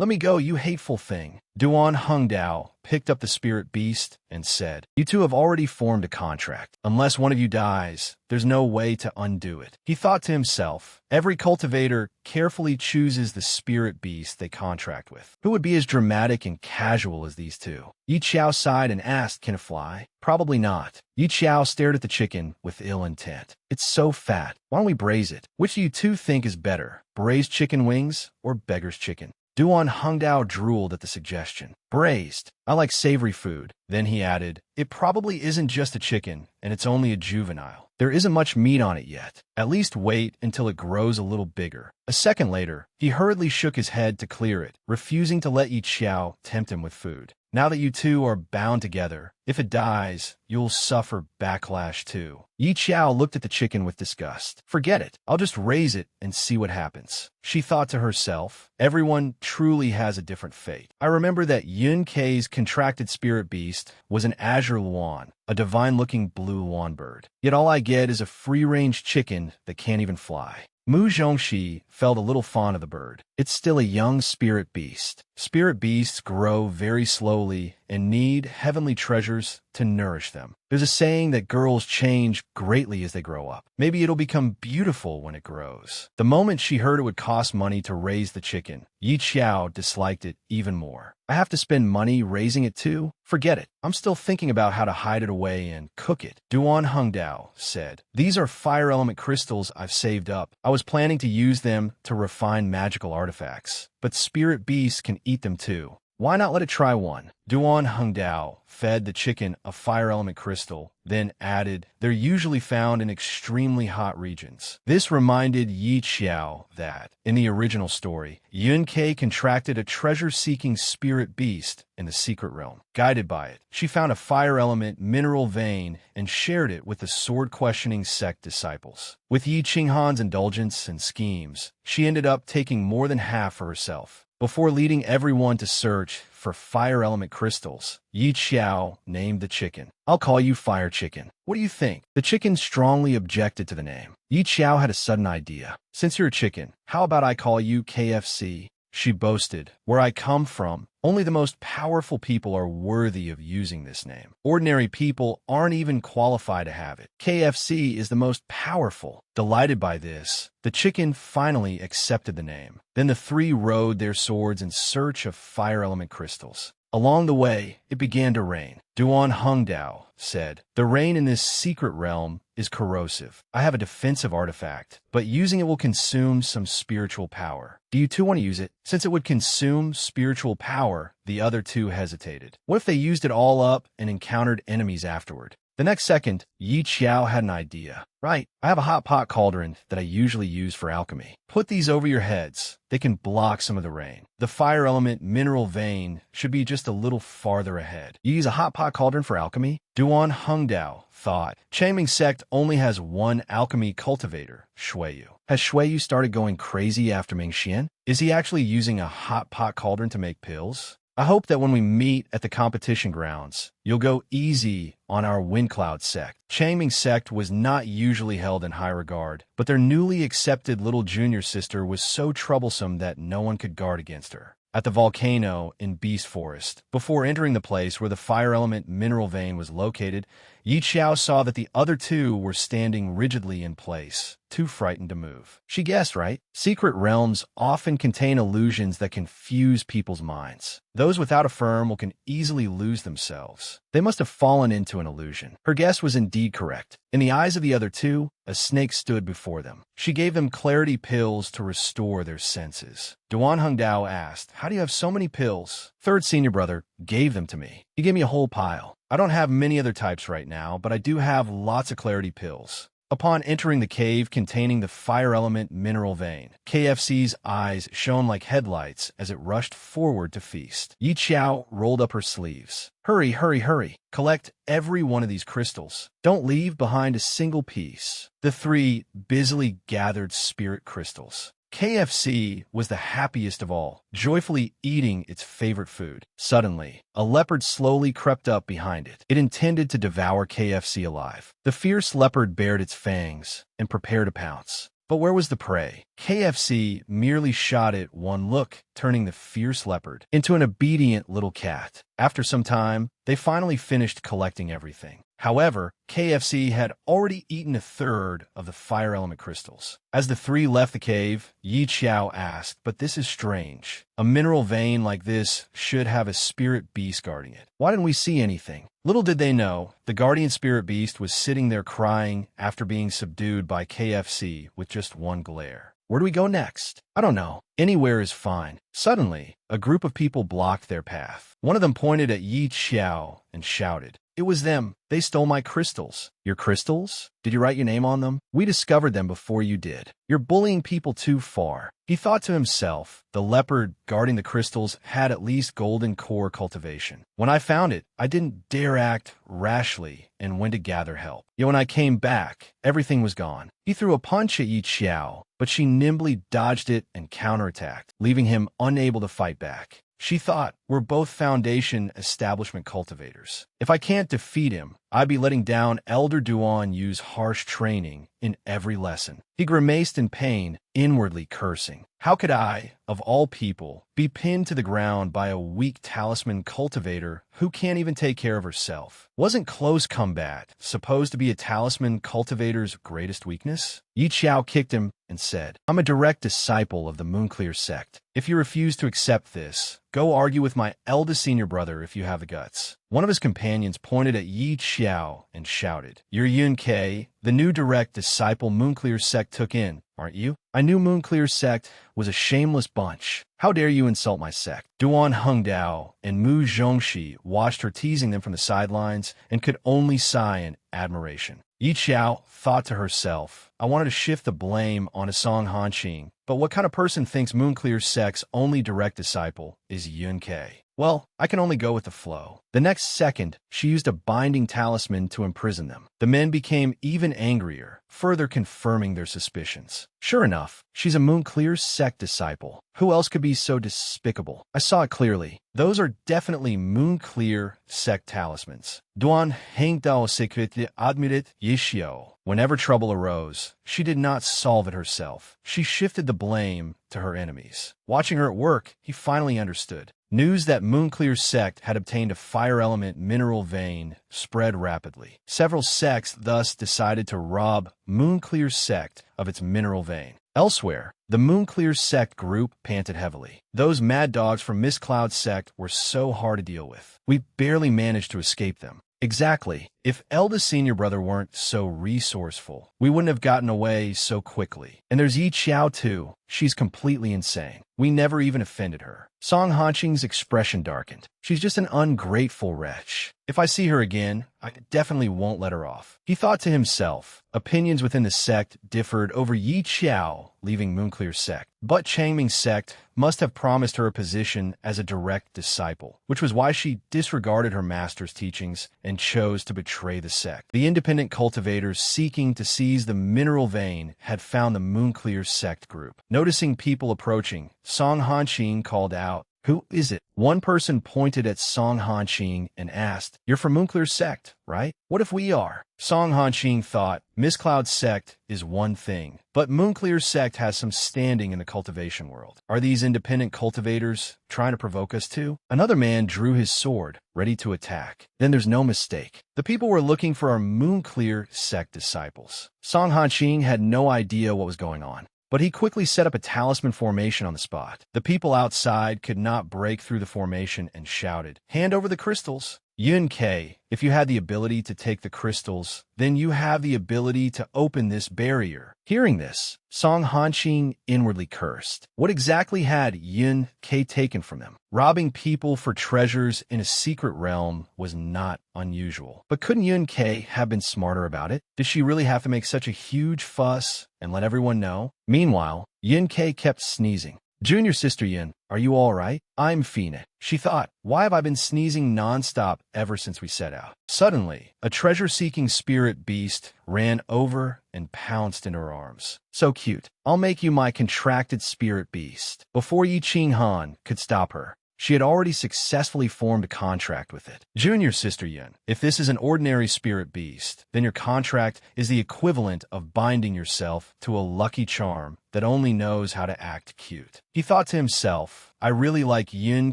Let me go, you hateful thing. Duan Hungdao picked up the spirit beast and said, "You two have already formed a contract. Unless one of you dies, there's no way to undo it." He thought to himself, every cultivator carefully chooses the spirit beast they contract with. Who would be as dramatic and casual as these two? Yi Qiao sighed and asked, "Can it fly?" "Probably not." Yi Qiao stared at the chicken with ill intent. "It's so fat. Why don't we braise it? Which do you two think is better, braised chicken wings or beggar's chicken?" Duan Hungdao drooled at the suggestion. "Braised. I like savory food." Then he added, "It probably isn't just a chicken, and it's only a juvenile. There isn't much meat on it yet. At least wait until it grows a little bigger." A second later, he hurriedly shook his head to clear it, refusing to let Yi Qiao tempt him with food. "Now that you two are bound together, if it dies, you'll suffer backlash too." Yi Qiao looked at the chicken with disgust. "Forget it. I'll just raise it and see what happens." She thought to herself, everyone truly has a different fate. I remember that Yun Kei's contracted spirit beast was an azure luan, a divine-looking blue luan bird. Yet all I get is a free-range chicken that can't even fly. Mu Zhongxi felt a little fond of the bird. It's still a young spirit beast. Spirit beasts grow very slowly and need heavenly treasures to nourish them. There's a saying that girls change greatly as they grow up. Maybe it'll become beautiful when it grows. The moment she heard it would cost money to raise the chicken, Yi Qiao disliked it even more. I have to spend money raising it too? Forget it. I'm still thinking about how to hide it away and cook it. Duan Hungdao said, "These are fire element crystals I've saved up. I was planning to use them to refine magical artifacts, but spirit beasts can eat them too. Why not let it try one?" Duan Hungdao fed the chicken a fire element crystal, then added, "They're usually found in extremely hot regions." This reminded Yi Qiao that, in the original story, Yun Kei contracted a treasure-seeking spirit beast in the secret realm. Guided by it, she found a fire element mineral vein and shared it with the sword-questioning sect disciples. With Yi Qinghan's indulgence and schemes, she ended up taking more than half for herself. Before leading everyone to search for fire element crystals, Yi Qiao named the chicken. "I'll call you Fire Chicken. What do you think?" The chicken strongly objected to the name. Yi Qiao had a sudden idea. "Since you're a chicken, how about I call you KFC?" She boasted, "Where I come from, only the most powerful people are worthy of using this name. Ordinary people aren't even qualified to have it. KFC is the most powerful." Delighted by this, the chicken finally accepted the name. Then the three rode their swords in search of fire element crystals. Along the way, it began to rain. Duan Hungdao said, "The rain in this secret realm is corrosive. I have a defensive artifact, but using it will consume some spiritual power. Do you two want to use it?" Since it would consume spiritual power, the other two hesitated. What if they used it all up and encountered enemies afterward? The next second, Yi Qiao had an idea. "Right, I have a hot pot cauldron that I usually use for alchemy. Put these over your heads. They can block some of the rain. The fire element mineral vein should be just a little farther ahead." "You use a hot pot cauldron for alchemy?" Duan Hungdao thought. Changming sect only has one alchemy cultivator, Shuiyu. Has Shuiyu started going crazy after Mingxian? Is he actually using a hot pot cauldron to make pills? I hope that when we meet at the competition grounds, you'll go easy on our Windcloud sect. Changming sect was not usually held in high regard, but their newly accepted little junior sister was so troublesome that no one could guard against her. At the volcano in Beast Forest, before entering the place where the fire element mineral vein was located, Yi Qiao saw that the other two were standing rigidly in place, too frightened to move. She guessed, right? Secret realms often contain illusions that confuse people's minds. Those without a firm can easily lose themselves. They must have fallen into an illusion. Her guess was indeed correct. In the eyes of the other two, a snake stood before them. She gave them clarity pills to restore their senses. Duan Hungdao asked, "How do you have so many pills?" "Third senior brother gave them to me. He gave me a whole pile. I don't have many other types right now, but I do have lots of clarity pills." Upon entering the cave containing the fire element mineral vein, KFC's eyes shone like headlights as it rushed forward to feast. Yi Qiao rolled up her sleeves. "Hurry, hurry, hurry. Collect every one of these crystals. Don't leave behind a single piece." The three busily gathered spirit crystals. KFC was the happiest of all, joyfully eating its favorite food. Suddenly, a leopard slowly crept up behind it. It intended to devour KFC alive. The fierce leopard bared its fangs and prepared to pounce. But where was the prey? KFC merely shot it one look, turning the fierce leopard into an obedient little cat. After some time, they finally finished collecting everything. However, KFC had already eaten a third of the fire element crystals. As the three left the cave, Yi Qiao asked, "But this is strange. A mineral vein like this should have a spirit beast guarding it. Why didn't we see anything?" Little did they know, the guardian spirit beast was sitting there crying after being subdued by KFC with just one glare. Where do we go next? I don't know. Anywhere is fine. Suddenly, a group of people blocked their path. One of them pointed at Yi Qiao and shouted, "It was them. They stole my crystals." "Your crystals? Did you write your name on them? We discovered them before you did. You're bullying people too far." He thought to himself, the leopard guarding the crystals had at least golden core cultivation. When I found it, I didn't dare act rashly and went to gather help. Yet when I came back, everything was gone. He threw a punch at Yi Qiao, but she nimbly dodged it and counterattacked, leaving him unable to fight back. She thought, we're both Foundation establishment cultivators. If I can't defeat him, I'd be letting down Elder Duan use harsh training in every lesson. He grimaced in pain, inwardly cursing. How could I, of all people, be pinned to the ground by a weak talisman cultivator who can't even take care of herself? Wasn't close combat supposed to be a talisman cultivator's greatest weakness? Yi Qiao kicked him and said, "I'm a direct disciple of the Moonclear sect. If you refuse to accept this, go argue with my eldest senior brother if you have the guts." One of his companions pointed at Yi Qiao and shouted, "You're Yun Ke, the new direct disciple Moonclear sect took in, aren't you? I knew Moonclear sect was a shameless bunch. How dare you insult my sect?" Duan Hengdao and Mu Zhongxi watched her teasing them from the sidelines and could only sigh in admiration. Yi Qiao thought to herself, I wanted to shift the blame onto Song Hanqing, but what kind of person thinks Moonclear sect's only direct disciple is Yun Ke? Well, I can only go with the flow. The next second, she used a binding talisman to imprison them. The men became even angrier, further confirming their suspicions. Sure enough, she's a Moonclear sect disciple. Who else could be so despicable? I saw it clearly. Those are definitely Moonclear sect talismans. Duan Hengdao secretly admitted Yishio. Whenever trouble arose, she did not solve it herself. She shifted the blame to her enemies. Watching her at work, he finally understood. News that Moonclear sect had obtained a fire element mineral vein spread rapidly. Several sects thus decided to rob Moonclear sect of its mineral vein. Elsewhere, the Moonclear sect group panted heavily. Those mad dogs from Miss Cloud sect were so hard to deal with. We barely managed to escape them. Exactly. If eldest senior brother weren't so resourceful, we wouldn't have gotten away so quickly. And there's Yi Qiao too. She's completely insane. We never even offended her. Song Hanqing's expression darkened. She's just an ungrateful wretch. If I see her again, I definitely won't let her off. He thought to himself. Opinions within the sect differed over Yi Qiao leaving Moonclear sect. But Changming's sect must have promised her a position as a direct disciple, which was why she disregarded her master's teachings and chose to betray the sect. The independent cultivators seeking to seize the mineral vein had found the Moonclear sect group. Noticing people approaching, Song Hanqing called out, "Who is it?" One person pointed at Song Hanqing and asked, "You're from Moonclear sect, right? What if we are?" Song Hanqing thought, Miss Cloud sect is one thing, but Moonclear sect has some standing in the cultivation world. Are these independent cultivators trying to provoke us too? Another man drew his sword, ready to attack. Then there's no mistake. The people were looking for our Moonclear sect disciples. Song Hanqing had no idea what was going on, but he quickly set up a talisman formation on the spot. The people outside could not break through the formation and shouted, "Hand over the crystals." Yun Ke, if you had the ability to take the crystals, then you have the ability to open this barrier. Hearing this, Song Hanqing inwardly cursed. What exactly had Yun Ke taken from them? Robbing people for treasures in a secret realm was not unusual. But couldn't Yun Ke have been smarter about it? Did she really have to make such a huge fuss and let everyone know? Meanwhile, Yun Ke kept sneezing. "Junior sister Yun, are you all right?" "I'm Fina." She thought, why have I been sneezing nonstop ever since we set out? Suddenly, a treasure-seeking spirit beast ran over and pounced into her arms. So cute. "I'll make you my contracted spirit beast." Before Yi Qing Han could stop her, She had already successfully formed a contract with it. Junior sister Yun, if this is an ordinary spirit beast, then your contract is the equivalent of binding yourself to a lucky charm that only knows how to act cute. He thought to himself, I really like Yun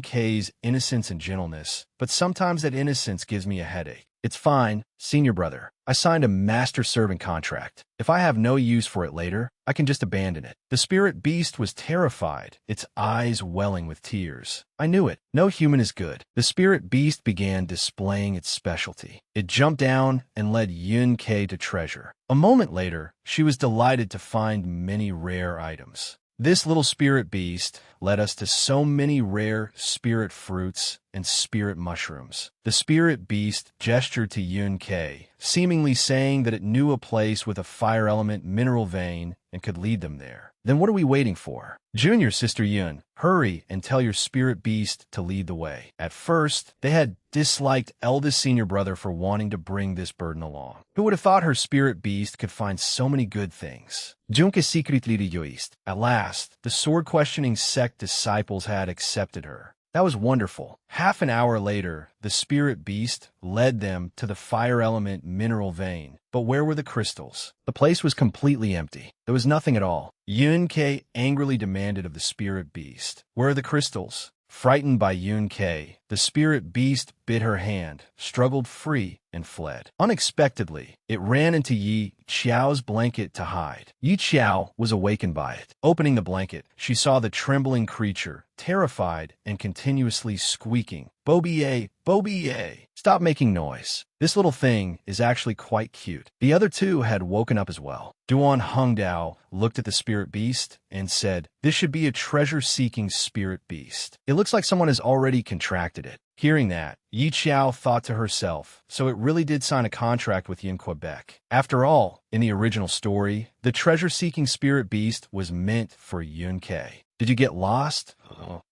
Kei's innocence and gentleness, but sometimes that innocence gives me a headache. It's fine, senior brother. I signed a master servant contract. If I have no use for it later, I can just abandon it. The spirit beast was terrified, its eyes welling with tears. I knew it. No human is good. The spirit beast began displaying its specialty. It jumped down and led Yun Kei to treasure. A moment later, she was delighted to find many rare items. This little spirit beast led us to so many rare spirit fruits and spirit mushrooms. The spirit beast gestured to Yun Kei, seemingly saying that it knew a place with a fire element mineral vein and could lead them there. Then what are we waiting for? Junior sister Yun, hurry and tell your spirit beast to lead the way. At first, they had disliked eldest senior brother for wanting to bring this burden along. Who would have thought her spirit beast could find so many good things? Junke secretly egoist. At last, the sword-questioning sect disciples had accepted her. That was wonderful. Half an hour later, the spirit beast led them to the fire element mineral vein. But where were the crystals? The place was completely empty. There was nothing at all. Yun Kei angrily demanded of the spirit beast, "Where are the crystals?" Frightened by Yun Kei, the spirit beast bit her hand, struggled free, and fled. Unexpectedly, it ran into Yi Qiao's blanket to hide. Yi Qiao was awakened by it. Opening the blanket, she saw the trembling creature, terrified and continuously squeaking. "Bobier, Bobier, stop making noise. This little thing is actually quite cute." The other two had woken up as well. Duan Hongdao looked at the spirit beast and said, "This should be a treasure-seeking spirit beast. It looks like someone has already contracted it." Hearing that, Yi Qiao thought to herself, so it really did sign a contract with Yin Quebec. After all, in the original story, the treasure-seeking spirit beast was meant for Yun Kei. Did you get lost?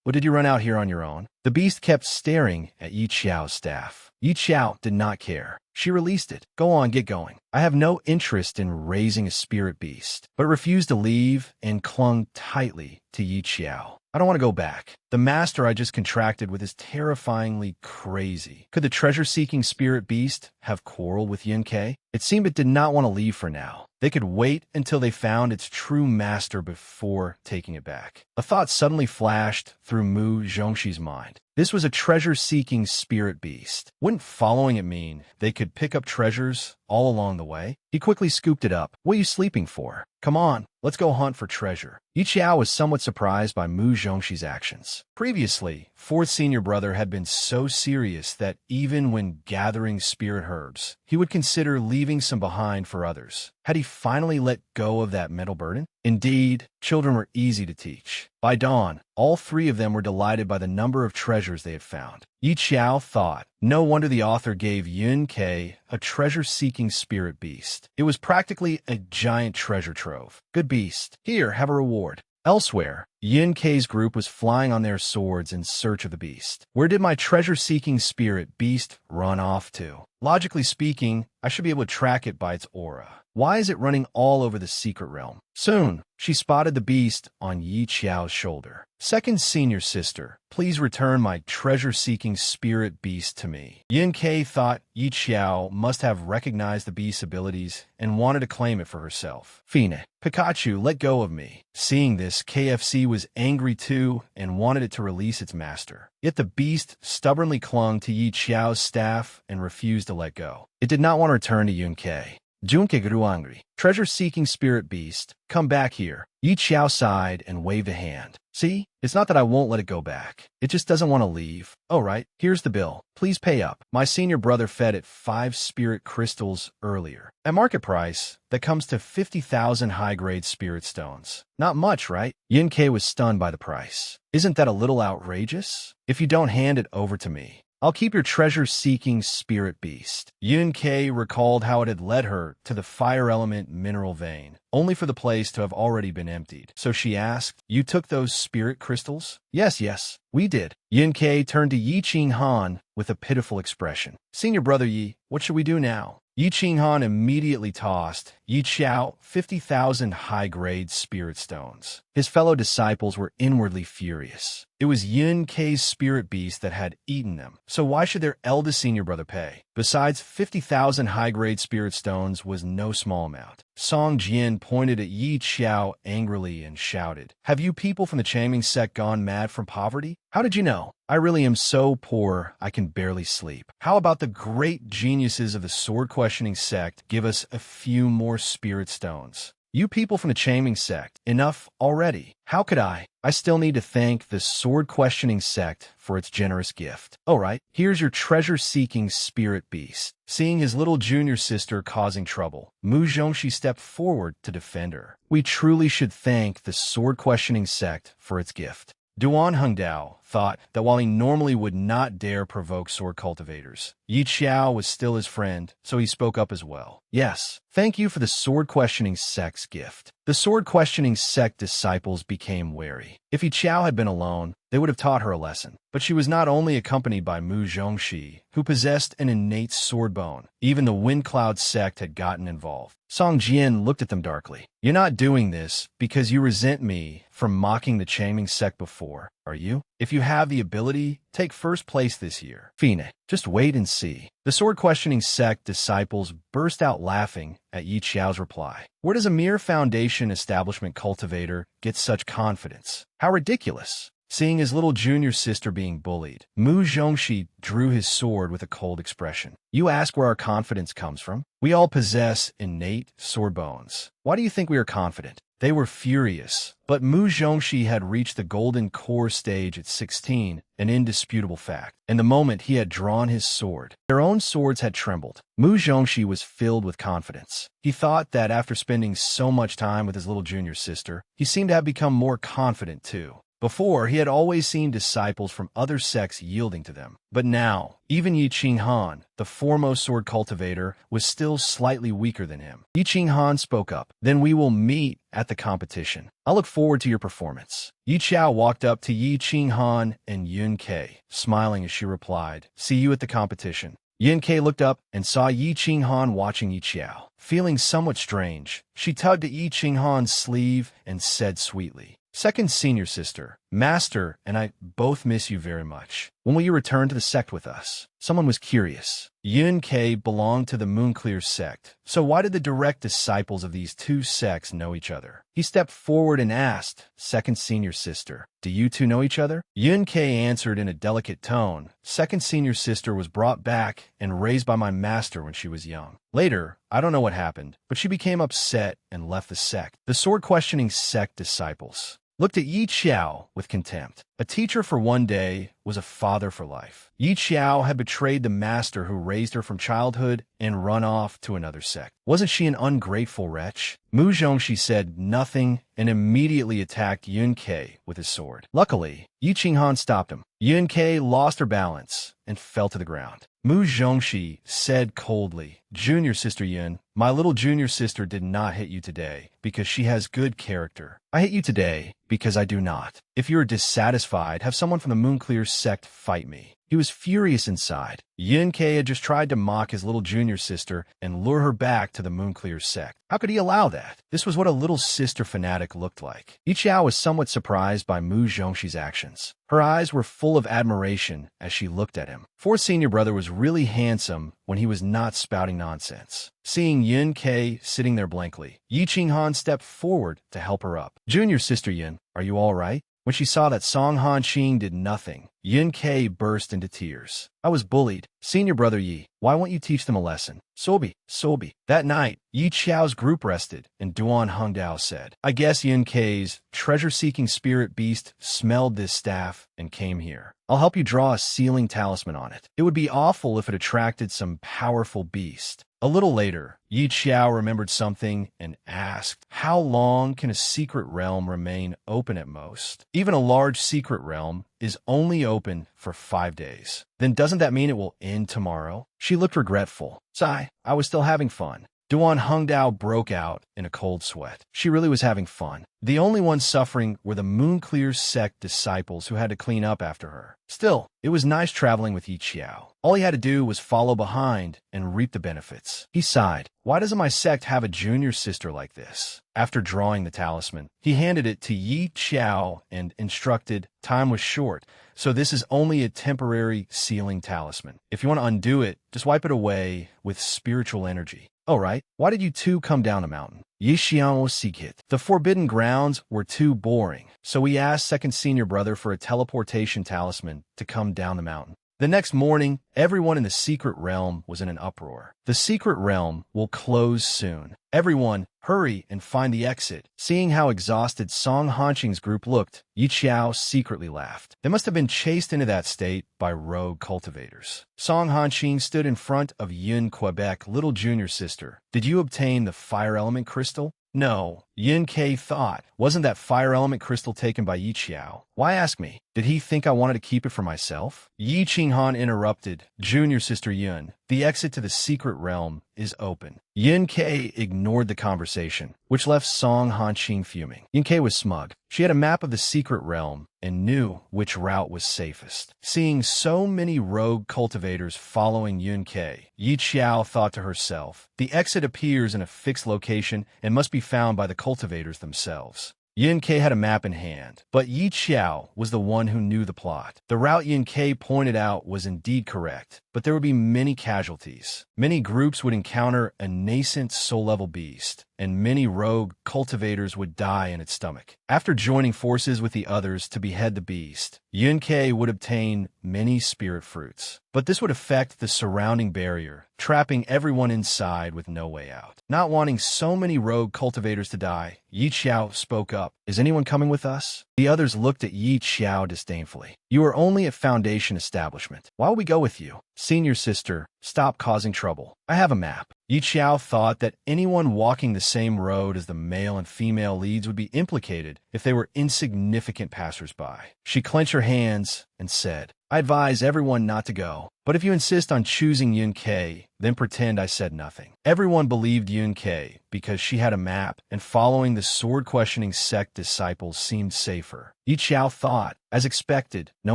Or did you run out here on your own? The beast kept staring at Yi Qiao's staff. Yi Qiao did not care. She released it. "Go on, get going. I have no interest in raising a spirit beast," but refused to leave and clung tightly to Yi Qiao. "I don't want to go back. The master I just contracted with is terrifyingly crazy." Could the treasure-seeking spirit beast have quarreled with Yun Kei? It seemed it did not want to leave for now. They could wait until they found its true master before taking it back. A thought suddenly flashed through Mu Zhongxi's mind. This was a treasure-seeking spirit beast. Wouldn't following it mean they could pick up treasures all along the way? He quickly scooped it up. "What are you sleeping for? Come on, let's go hunt for treasure." Yi Qiao was somewhat surprised by Mu Zhongxi's actions. Previously, fourth senior brother had been so serious that even when gathering spirit herbs, he would consider leaving some behind for others. Had he finally let go of that mental burden? Indeed, children were easy to teach. By dawn, all three of them were delighted by the number of treasures they had found. Yi Qiao thought, no wonder the author gave Yun Kei a treasure-seeking spirit beast. It was practically a giant treasure trove. Good beast. Here, have a reward. Elsewhere, Yun Kei's group was flying on their swords in search of the beast. Where did my treasure-seeking spirit beast run off to? Logically speaking, I should be able to track it by its aura. Why is it running all over the secret realm? Soon, she spotted the beast on Yi Qiao's shoulder. "Second senior sister, please return my treasure-seeking spirit beast to me." Yun Kei thought Yi Qiao must have recognized the beast's abilities and wanted to claim it for herself. "Fine, Pikachu, let go of me." Seeing this, KFC was angry too and wanted it to release its master. Yet the beast stubbornly clung to Yi Qiao's staff and refused to let go. It did not want to return to Yun Kei. Junke grew angry. "Treasure-seeking spirit beast, come back here." Yi Qiao sighed and waved a hand. "See, it's not that I won't let it go back. It just doesn't want to leave." "Oh, right, here's the bill. Please pay up. My senior brother fed it 5 spirit crystals earlier. At market price, that comes to 50,000 high-grade spirit stones. Not much, right?" Yun Kei was stunned by the price. "Isn't that a little outrageous? If you don't hand it over to me, I'll keep your treasure-seeking spirit beast." Yun Kei recalled how it had led her to the fire element mineral vein, only for the place to have already been emptied. So she asked, "You took those spirit crystals?" Yes, we did." Yun Kei turned to Yi Qing Han with a pitiful expression. "Senior brother Yi, what should we do now?" Yi Qing Han immediately tossed Yi Qiao, 50,000 high-grade spirit stones. His fellow disciples were inwardly furious. It was Yun Kei's spirit beast that had eaten them, so why should their eldest senior brother pay? Besides, 50,000 high-grade spirit stones was no small amount. Song Jian pointed at Yi Qiao angrily and shouted, "Have you people from the Changming sect gone mad from poverty? How did you know? I really am so poor I can barely sleep. How about the great geniuses of the sword-questioning sect give us a few more spirit stones? You people from the Changming sect, enough already. How could I? I still need to thank the sword-questioning sect for its generous gift. All right, here's your treasure-seeking spirit beast." Seeing his little junior sister causing trouble, Mu Zhongxi stepped forward to defend her. "We truly should thank the sword-questioning sect for its gift." Duan Hengdao thought that while he normally would not dare provoke sword cultivators, Yi Qiao was still his friend, so he spoke up as well. "Yes, thank you for the sword-questioning sect's gift." The sword-questioning sect disciples became wary. If Yi Qiao had been alone, they would have taught her a lesson. But she was not only accompanied by Mu Zhongxi, who possessed an innate sword bone. Even the Wind Cloud sect had gotten involved. Song Jian looked at them darkly. "You're not doing this because you resent me for mocking the Changming sect before, are you? If you have the ability, take first place this year. Fine, just wait and see." The sword-questioning sect disciples burst out laughing at Yi Qiao's reply. Where does a mere foundation establishment cultivator get such confidence? How ridiculous! Seeing his little junior sister being bullied, Mu Zhongxi drew his sword with a cold expression. "You ask where our confidence comes from? We all possess innate sword bones. Why do you think we are confident?" They were furious, but Mu Zhongxi had reached the golden core stage at 16, an indisputable fact. And the moment he had drawn his sword, their own swords had trembled. Mu Zhongxi was filled with confidence. He thought that after spending so much time with his little junior sister, he seemed to have become more confident too. Before, he had always seen disciples from other sects yielding to them. But now, even Yi Qinghan, the foremost sword cultivator, was still slightly weaker than him. Yi Qinghan spoke up. "Then we will meet at the competition. I look forward to your performance." Yi Qiao walked up to Yi Qinghan and Yun Kei, smiling as she replied, "See you at the competition." Yun Kei looked up and saw Yi Qinghan watching Yi Qiao. Feeling somewhat strange, she tugged at Yi Qinghan's sleeve and said sweetly, "Second senior sister, Master and I both miss you very much. When will you return to the sect with us?" Someone was curious. Yun Kei belonged to the Moonclear sect, so why did the direct disciples of these two sects know each other? He stepped forward and asked, "Second senior sister, do you two know each other?" Yun Kei answered in a delicate tone, "Second senior sister was brought back and raised by my master when she was young. Later, I don't know what happened, but she became upset and left the sect." The sword-questioning sect disciples looked at Yi Qiao with contempt. A teacher for one day was a father for life. Yi Qiao had betrayed the master who raised her from childhood and run off to another sect. Wasn't she an ungrateful wretch? Mu Zhongxi said nothing and immediately attacked Yun Kei with his sword. Luckily, Yi Qinghan stopped him. Yun Kei lost her balance and fell to the ground. Mu Zhongxi said coldly, "Junior sister Yun, my little junior sister did not hit you today because she has good character. I hit you today because I do not. If you are dissatisfied, have someone from the Moonclear sect fight me." He was furious inside. Yun Kei had just tried to mock his little junior sister and lure her back to the Moonclear sect. How could he allow that? This was what a little sister fanatic looked like. Yi Qiao was somewhat surprised by Mu Zhongxi's actions. Her eyes were full of admiration as she looked at him. Fourth senior brother was really handsome when he was not spouting nonsense. Seeing Yun Kei sitting there blankly, Yi Qinghan stepped forward to help her up. "Junior sister Yun, are you all right?" When she saw that Song Han-Qing did nothing, Yun Kei burst into tears. "I was bullied. Senior brother Yi, why won't you teach them a lesson?" Sobi. That night, Yi Qiao's group rested, and Duan Hengdao said, "I guess Yun Kei's treasure-seeking spirit beast smelled this staff and came here. I'll help you draw a sealing talisman on it. It would be awful if it attracted some powerful beast." A little later, Yi Qiao remembered something and asked, "How long can a secret realm remain open at most?" "Even a large secret realm is only open for 5 days. Then doesn't that mean it will end tomorrow?" She looked regretful. "Sigh, I was still having fun." Duan Hongdao broke out in a cold sweat. She really was having fun. The only ones suffering were the Moonclear sect disciples who had to clean up after her. Still, it was nice traveling with Yi Qiao. All he had to do was follow behind and reap the benefits. He sighed. Why doesn't my sect have a junior sister like this? After drawing the talisman, he handed it to Yi Qiao and instructed, time was short, so this is only a temporary sealing talisman. If you want to undo it, just wipe it away with spiritual energy. Oh, right. Why did you two come down the mountain? Yi Xiao Sikit. The forbidden grounds were too boring, so he asked second senior brother for a teleportation talisman to come down the mountain. The next morning, everyone in the secret realm was in an uproar. The secret realm will close soon. Everyone, hurry and find the exit. Seeing how exhausted Song Hanqing's group looked, Yi Qiao secretly laughed. They must have been chased into that state by rogue cultivators. Song Hanqing stood in front of Yun Quebec, little junior sister. Did you obtain the fire element crystal? No, Yin Kei thought. Wasn't that fire element crystal taken by Yi Qiao? Why ask me? Did he think I wanted to keep it for myself? Yi Qinghan interrupted. Junior sister Yun, the exit to the secret realm is open. Yin Kei ignored the conversation, which left Song Hanqing fuming. Yin Kei was smug. She had a map of the secret realm and knew which route was safest. Seeing so many rogue cultivators following Yun Kei, Yi Qiao thought to herself, the exit appears in a fixed location and must be found by the cultivators themselves. Yin Kei had a map in hand, but Yi Qiao was the one who knew the plot. The route Yin Kei pointed out was indeed correct, but there would be many casualties. Many groups would encounter a nascent soul-level beast, and many rogue cultivators would die in its stomach. After joining forces with the others to behead the beast, Yun Kei would obtain many spirit fruits. But this would affect the surrounding barrier, trapping everyone inside with no way out. Not wanting so many rogue cultivators to die, Yi Qiao spoke up. Is anyone coming with us? The others looked at Yi Qiao disdainfully. You are only a foundation establishment. Why will we go with you? Senior sister, stop causing trouble. I have a map. Yi Qiao thought that anyone walking the same road as the male and female leads would be implicated if they were insignificant passersby. She clenched her hands and said, I advise everyone not to go, but if you insist on choosing Yun Kei, then pretend I said nothing. Everyone believed Yun Kei because she had a map, and following the sword-questioning sect disciples seemed safer. Yi Qiao thought, as expected, no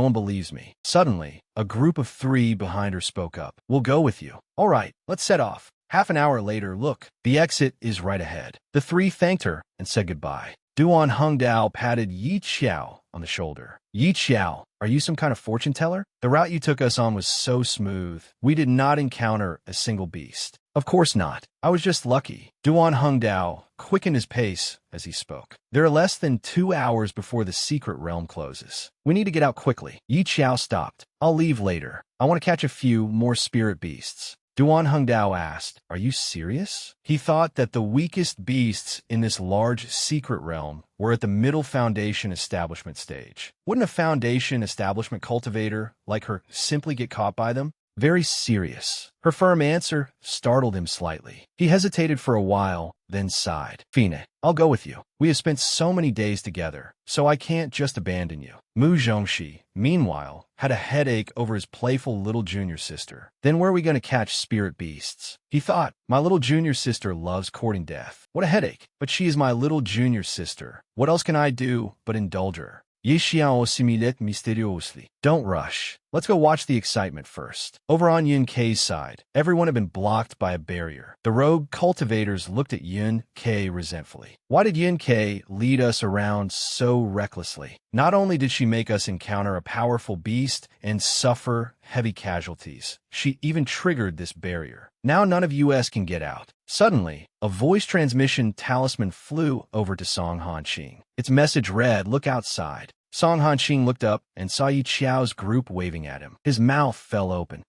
one believes me. Suddenly, a group of 3 behind her spoke up. We'll go with you. All right, let's set off. Half an hour later, look, the exit is right ahead. The 3 thanked her and said goodbye. Duan Hongdao patted Yi Qiao on the shoulder. Yi Qiao, are you some kind of fortune teller? The route you took us on was so smooth. We did not encounter a single beast. Of course not. I was just lucky. Duan Hongdao quickened his pace as he spoke. There are less than 2 hours before the secret realm closes. We need to get out quickly. Yi Qiao stopped. I'll leave later. I want to catch a few more spirit beasts. Duan Hongdao asked, are you serious? He thought that the weakest beasts in this large secret realm were at the middle foundation establishment stage. Wouldn't a foundation establishment cultivator like her simply get caught by them? Very serious. Her firm answer startled him slightly. He hesitated for a while, then sighed. Fine, I'll go with you. We have spent so many days together, so I can't just abandon you. Mu Zhongxi, meanwhile, had a headache over his playful little junior sister. Then where are we going to catch spirit beasts? He thought, my little junior sister loves courting death. What a headache. But she is my little junior sister. What else can I do but indulge her? Yi Xiao assimilet mysteriously. Don't rush. Let's go watch the excitement first. Over on Yun Kei's side, everyone had been blocked by a barrier. The rogue cultivators looked at Yun Kei resentfully. Why did Yun Kei lead us around so recklessly? Not only did she make us encounter a powerful beast and suffer heavy casualties, she even triggered this barrier. Now none of us can get out. Suddenly, a voice transmission talisman flew over to Song Hanqing. Its message read, look outside. Song Hanqing looked up and saw Yi Qiao's group waving at him. His mouth fell open.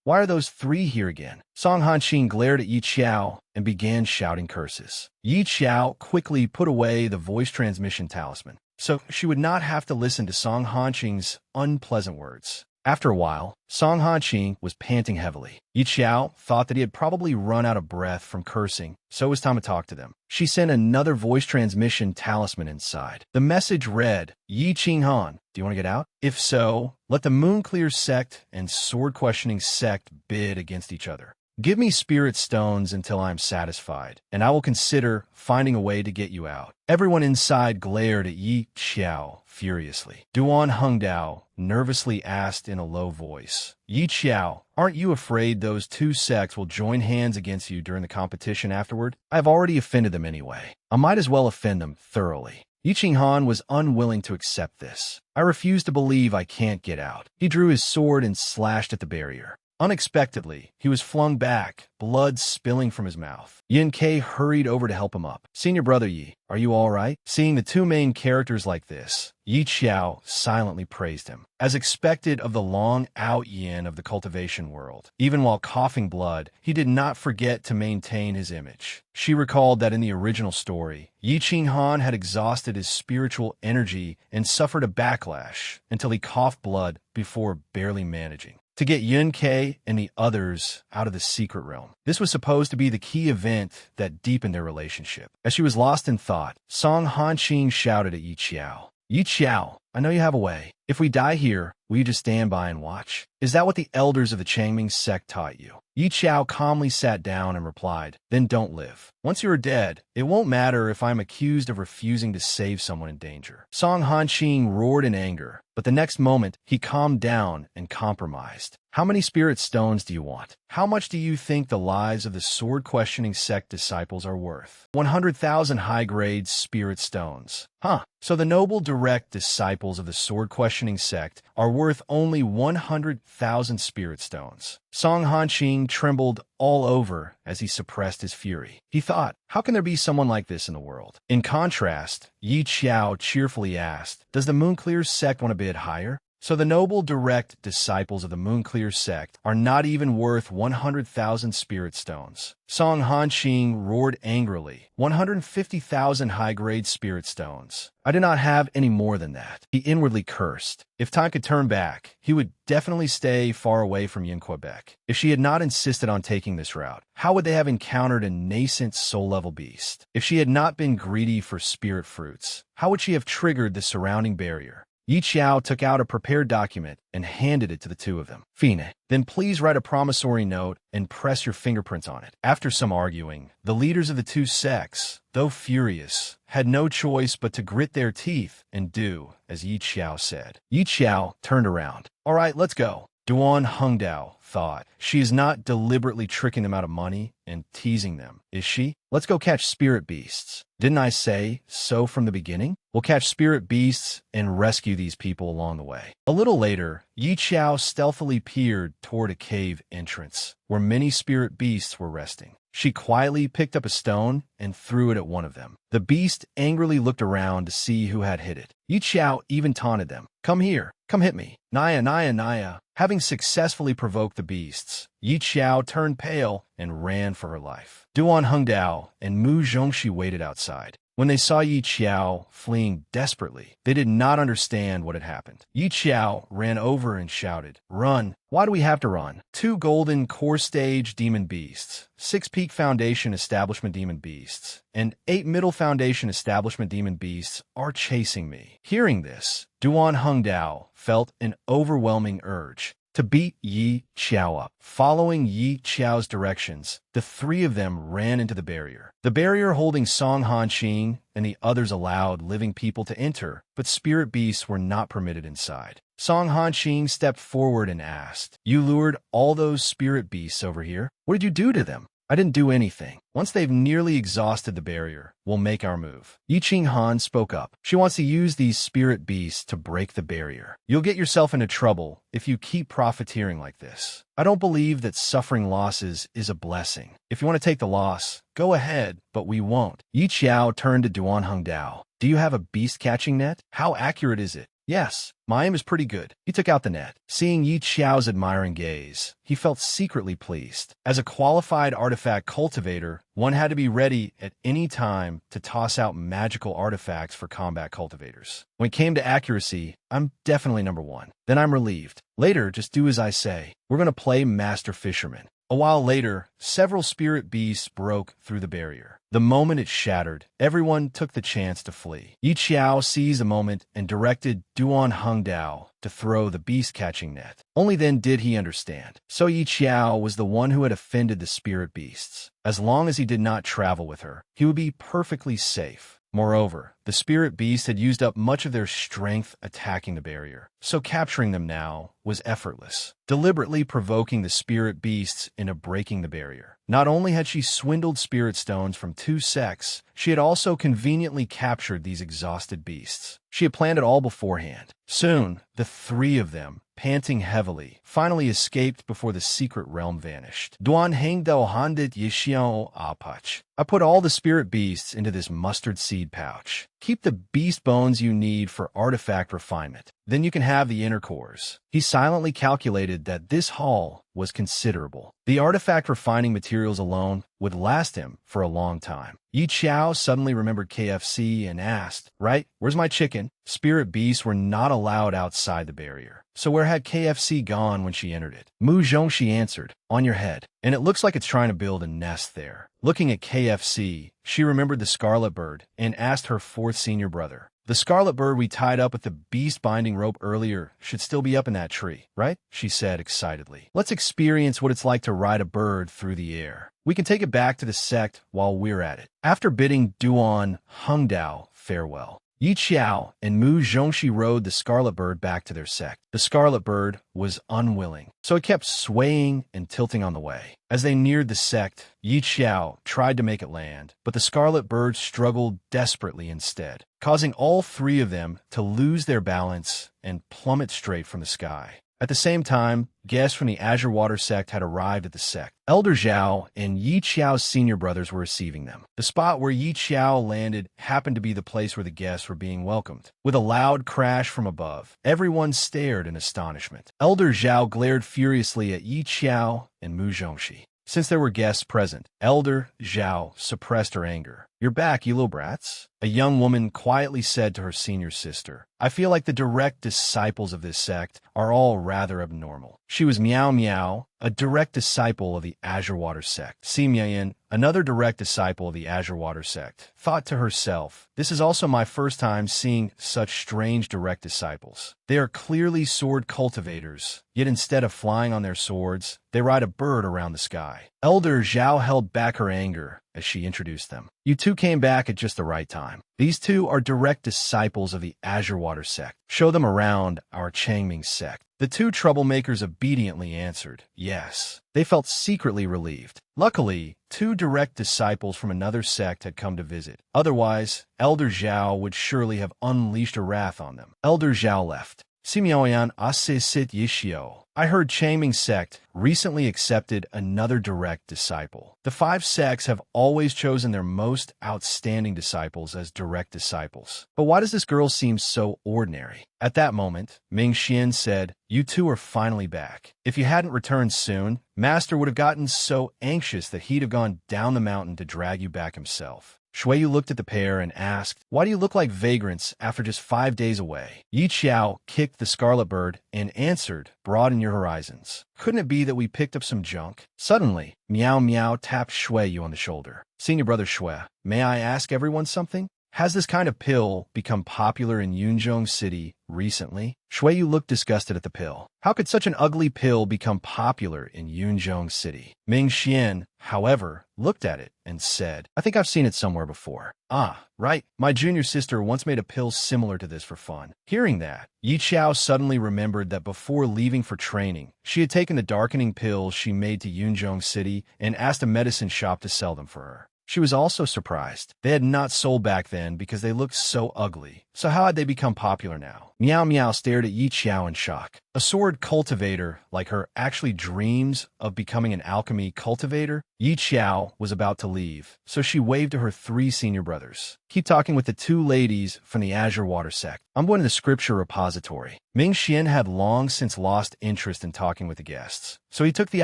Why are those 3 here again? Song Hanqing glared at Yi Qiao and began shouting curses. Yi Qiao quickly put away the voice transmission talisman, so she would not have to listen to Song Hanqing's unpleasant words. After a while, Song Hanqing was panting heavily. Yi Qiao thought that he had probably run out of breath from cursing, so it was time to talk to them. She sent another voice transmission talisman inside. The message read, Yi Qinghan, do you want to get out? If so, let the Moonclear sect and sword-questioning sect bid against each other. Give me spirit stones until I am satisfied, and I will consider finding a way to get you out. Everyone inside glared at Yi Qiao furiously. Duan Hengdao nervously asked in a low voice, Yi Qiao, aren't you afraid those two sects will join hands against you during the competition afterward? I have already offended them anyway. I might as well offend them thoroughly. Yi Qinghan was unwilling to accept this. I refuse to believe I can't get out. He drew his sword and slashed at the barrier. Unexpectedly, he was flung back, blood spilling from his mouth. Yin Kei hurried over to help him up. Senior brother Yi, are you all right? Seeing the two main characters like this, Yi Qiao silently praised him. As expected of the long-out yin of the cultivation world, even while coughing blood, he did not forget to maintain his image. She recalled that in the original story, Yi Qinghan had exhausted his spiritual energy and suffered a backlash until he coughed blood before barely managing to get Yun Kei and the others out of the secret realm. This was supposed to be the key event that deepened their relationship. As she was lost in thought, Song Hanqing shouted at Yi Qiao. Yi Qiao, I know you have a way. If we die here, will you just stand by and watch? Is that what the elders of the Changming sect taught you? Yi Qiao calmly sat down and replied, then don't live. Once you are dead, it won't matter if I'm accused of refusing to save someone in danger. Song Hanqing roared in anger, but the next moment, he calmed down and compromised. How many spirit stones do you want? How much do you think the lives of the sword-questioning sect disciples are worth? 100,000 high-grade spirit stones. Huh. So the noble direct disciples of the sword-questioning sect are worth only 100,000 spirit stones. Song Hanqing trembled all over as he suppressed his fury. He thought, how can there be someone like this in the world? In contrast, Yi Qiao cheerfully asked, does the Moonclear sect want to bid higher? So the noble direct disciples of the Moonclear sect are not even worth 100,000 spirit stones. Song Hanqing roared angrily, 150,000 high-grade spirit stones. I do not have any more than that. He inwardly cursed. If time could turn back, he would definitely stay far away from Yin Quebec. If she had not insisted on taking this route, how would they have encountered a nascent soul-level beast? If she had not been greedy for spirit fruits, how would she have triggered the surrounding barrier? Yi Qiao took out a prepared document and handed it to the two of them. Fine, then please write a promissory note and press your fingerprints on it. After some arguing, the leaders of the two sects, though furious, had no choice but to grit their teeth and do as Yi Qiao said. Yi Qiao turned around. All right, let's go. Duan Hengdao thought, she is not deliberately tricking them out of money and teasing them, is she? Let's go catch spirit beasts. Didn't I say so from the beginning? We'll catch spirit beasts and rescue these people along the way. A little later, Yi Qiao stealthily peered toward a cave entrance, where many spirit beasts were resting. She quietly picked up a stone and threw it at one of them. The beast angrily looked around to see who had hit it. Yi Qiao even taunted them. Come here, come hit me. Naya, Naya, Naya. Having successfully provoked the beasts, Yi Qiao turned pale and ran for her life. Duan Hengdao and Mu Zhongxi waited outside. When they saw Yi Qiao fleeing desperately, they did not understand what had happened. Yi Qiao ran over and shouted, run! Why do we have to run? 2 golden core stage demon beasts, 6 peak foundation establishment demon beasts, and 8 middle foundation establishment demon beasts are chasing me. Hearing this, Duan Hengdao felt an overwhelming urge to beat Yi Qiao up. Following Yi Qiao's directions, the 3 of them ran into the barrier. The barrier holding Song Hanqing and the others allowed living people to enter, but spirit beasts were not permitted inside. Song Hanqing stepped forward and asked, you lured all those spirit beasts over here? What did you do to them? I didn't do anything. Once they've nearly exhausted the barrier, we'll make our move. Yi Qinghan spoke up. She wants to use these spirit beasts to break the barrier. You'll get yourself into trouble if you keep profiteering like this. I don't believe that suffering losses is a blessing. If you want to take the loss, go ahead, but we won't. Yi Qiao turned to Duan Hengdao. Do you have a beast-catching net? How accurate is it? Yes, my aim is pretty good. He took out the net. Seeing Yi Qiao's admiring gaze, he felt secretly pleased. As a qualified artifact cultivator, one had to be ready at any time to toss out magical artifacts for combat cultivators. When it came to accuracy, I'm definitely number 1. Then I'm relieved. Later, just do as I say. We're going to play Master Fisherman. A while later, several spirit beasts broke through the barrier. The moment it shattered, everyone took the chance to flee. Yi Qiao seized the moment and directed Duan Hongdao to throw the beast-catching net. Only then did he understand. So Yi Qiao was the one who had offended the spirit beasts. As long as he did not travel with her, he would be perfectly safe. Moreover, the spirit beasts had used up much of their strength attacking the barrier, so capturing them now was effortless, deliberately provoking the spirit beasts into breaking the barrier. Not only had she swindled spirit stones from 2 sects, she had also conveniently captured these exhausted beasts. She had planned it all beforehand. Soon, the 3 of them, panting heavily, finally escaped before the secret realm vanished. Duan Hengdao Handit Yishiao Apach. I put all the spirit beasts into this mustard seed pouch. Keep the beast bones you need for artifact refinement. Then you can have the inner cores. He silently calculated that this haul was considerable. The artifact refining materials alone would last him for a long time. Yi Qiao suddenly remembered KFC and asked, "Right, where's my chicken?" Spirit beasts were not allowed outside the barrier. So where had KFC gone when she entered it? Mu Zhongxi answered, "On your head. And it looks like it's trying to build a nest there." Looking at KFC, she remembered the scarlet bird and asked her 4th senior brother. "The scarlet bird we tied up with the beast binding rope earlier should still be up in that tree, right?" she said excitedly. "Let's experience what it's like to ride a bird through the air. We can take it back to the sect while we're at it." After bidding Duan Hongdao farewell, Yi Qiao and Mu Zhongxi rode the scarlet bird back to their sect. The scarlet bird was unwilling, so it kept swaying and tilting on the way. As they neared the sect, Yi Qiao tried to make it land, but the scarlet bird struggled desperately instead, causing all 3 of them to lose their balance and plummet straight from the sky. At the same time, guests from the Azure Water sect had arrived at the sect. Elder Zhao and Yi Qiao's senior brothers were receiving them. The spot where Yi Qiao landed happened to be the place where the guests were being welcomed. With a loud crash from above, everyone stared in astonishment. Elder Zhao glared furiously at Yi Qiao and Mu Zhongxi. Since there were guests present, Elder Zhao suppressed her anger. "You're back, you little brats," a young woman quietly said to her senior sister. "I feel like the direct disciples of this sect are all rather abnormal." She was Miao Miao, a direct disciple of the Azure Water sect. Si Miayan, another direct disciple of the Azure Water sect, thought to herself, "This is also my first time seeing such strange direct disciples. They are clearly sword cultivators, yet instead of flying on their swords, they ride a bird around the sky." Elder Zhao held back her anger as she introduced them. "You 2 came back at just the right time. These 2 are direct disciples of the Azure Water sect. Show them around our Changming sect." The 2 troublemakers obediently answered, yes. They felt secretly relieved. Luckily, 2 direct disciples from another sect had come to visit. Otherwise, Elder Zhao would surely have unleashed a wrath on them. Elder Zhao left. Simyoyan Ase Sit Yishio. I heard Changming sect recently accepted another direct disciple. The 5 sects have always chosen their most outstanding disciples as direct disciples. But why does this girl seem so ordinary? At that moment, Ming Xian said, "You 2 are finally back. If you hadn't returned soon, Master would have gotten so anxious that he'd have gone down the mountain to drag you back himself." Shuiyu looked at the pair and asked, "Why do you look like vagrants after just 5 days away?" Yi Qiao kicked the scarlet bird and answered, "Broaden your horizons. Couldn't it be that we picked up some junk?" Suddenly, Miao Miao tapped Shuiyu on the shoulder. "Senior brother Shui, may I ask everyone something? Has this kind of pill become popular in Yunzhong City recently?" Shuiyu looked disgusted at the pill. How could such an ugly pill become popular in Yunzhong City? Ming Xian, however, looked at it and said, "I think I've seen it somewhere before." "Ah, right. My junior sister once made a pill similar to this for fun." Hearing that, Yi Qiao suddenly remembered that before leaving for training, she had taken the darkening pills she made to Yunzhong City and asked a medicine shop to sell them for her. She was also surprised. They had not sold back then because they looked so ugly. So how had they become popular now? Miao Miao stared at Yi Qiao in shock. A sword cultivator like her actually dreams of becoming an alchemy cultivator? Yi Qiao was about to leave, so she waved to her 3 senior brothers. "Keep talking with the 2 ladies from the Azure Water sect. I'm going to the scripture repository." Ming Xian had long since lost interest in talking with the guests, so he took the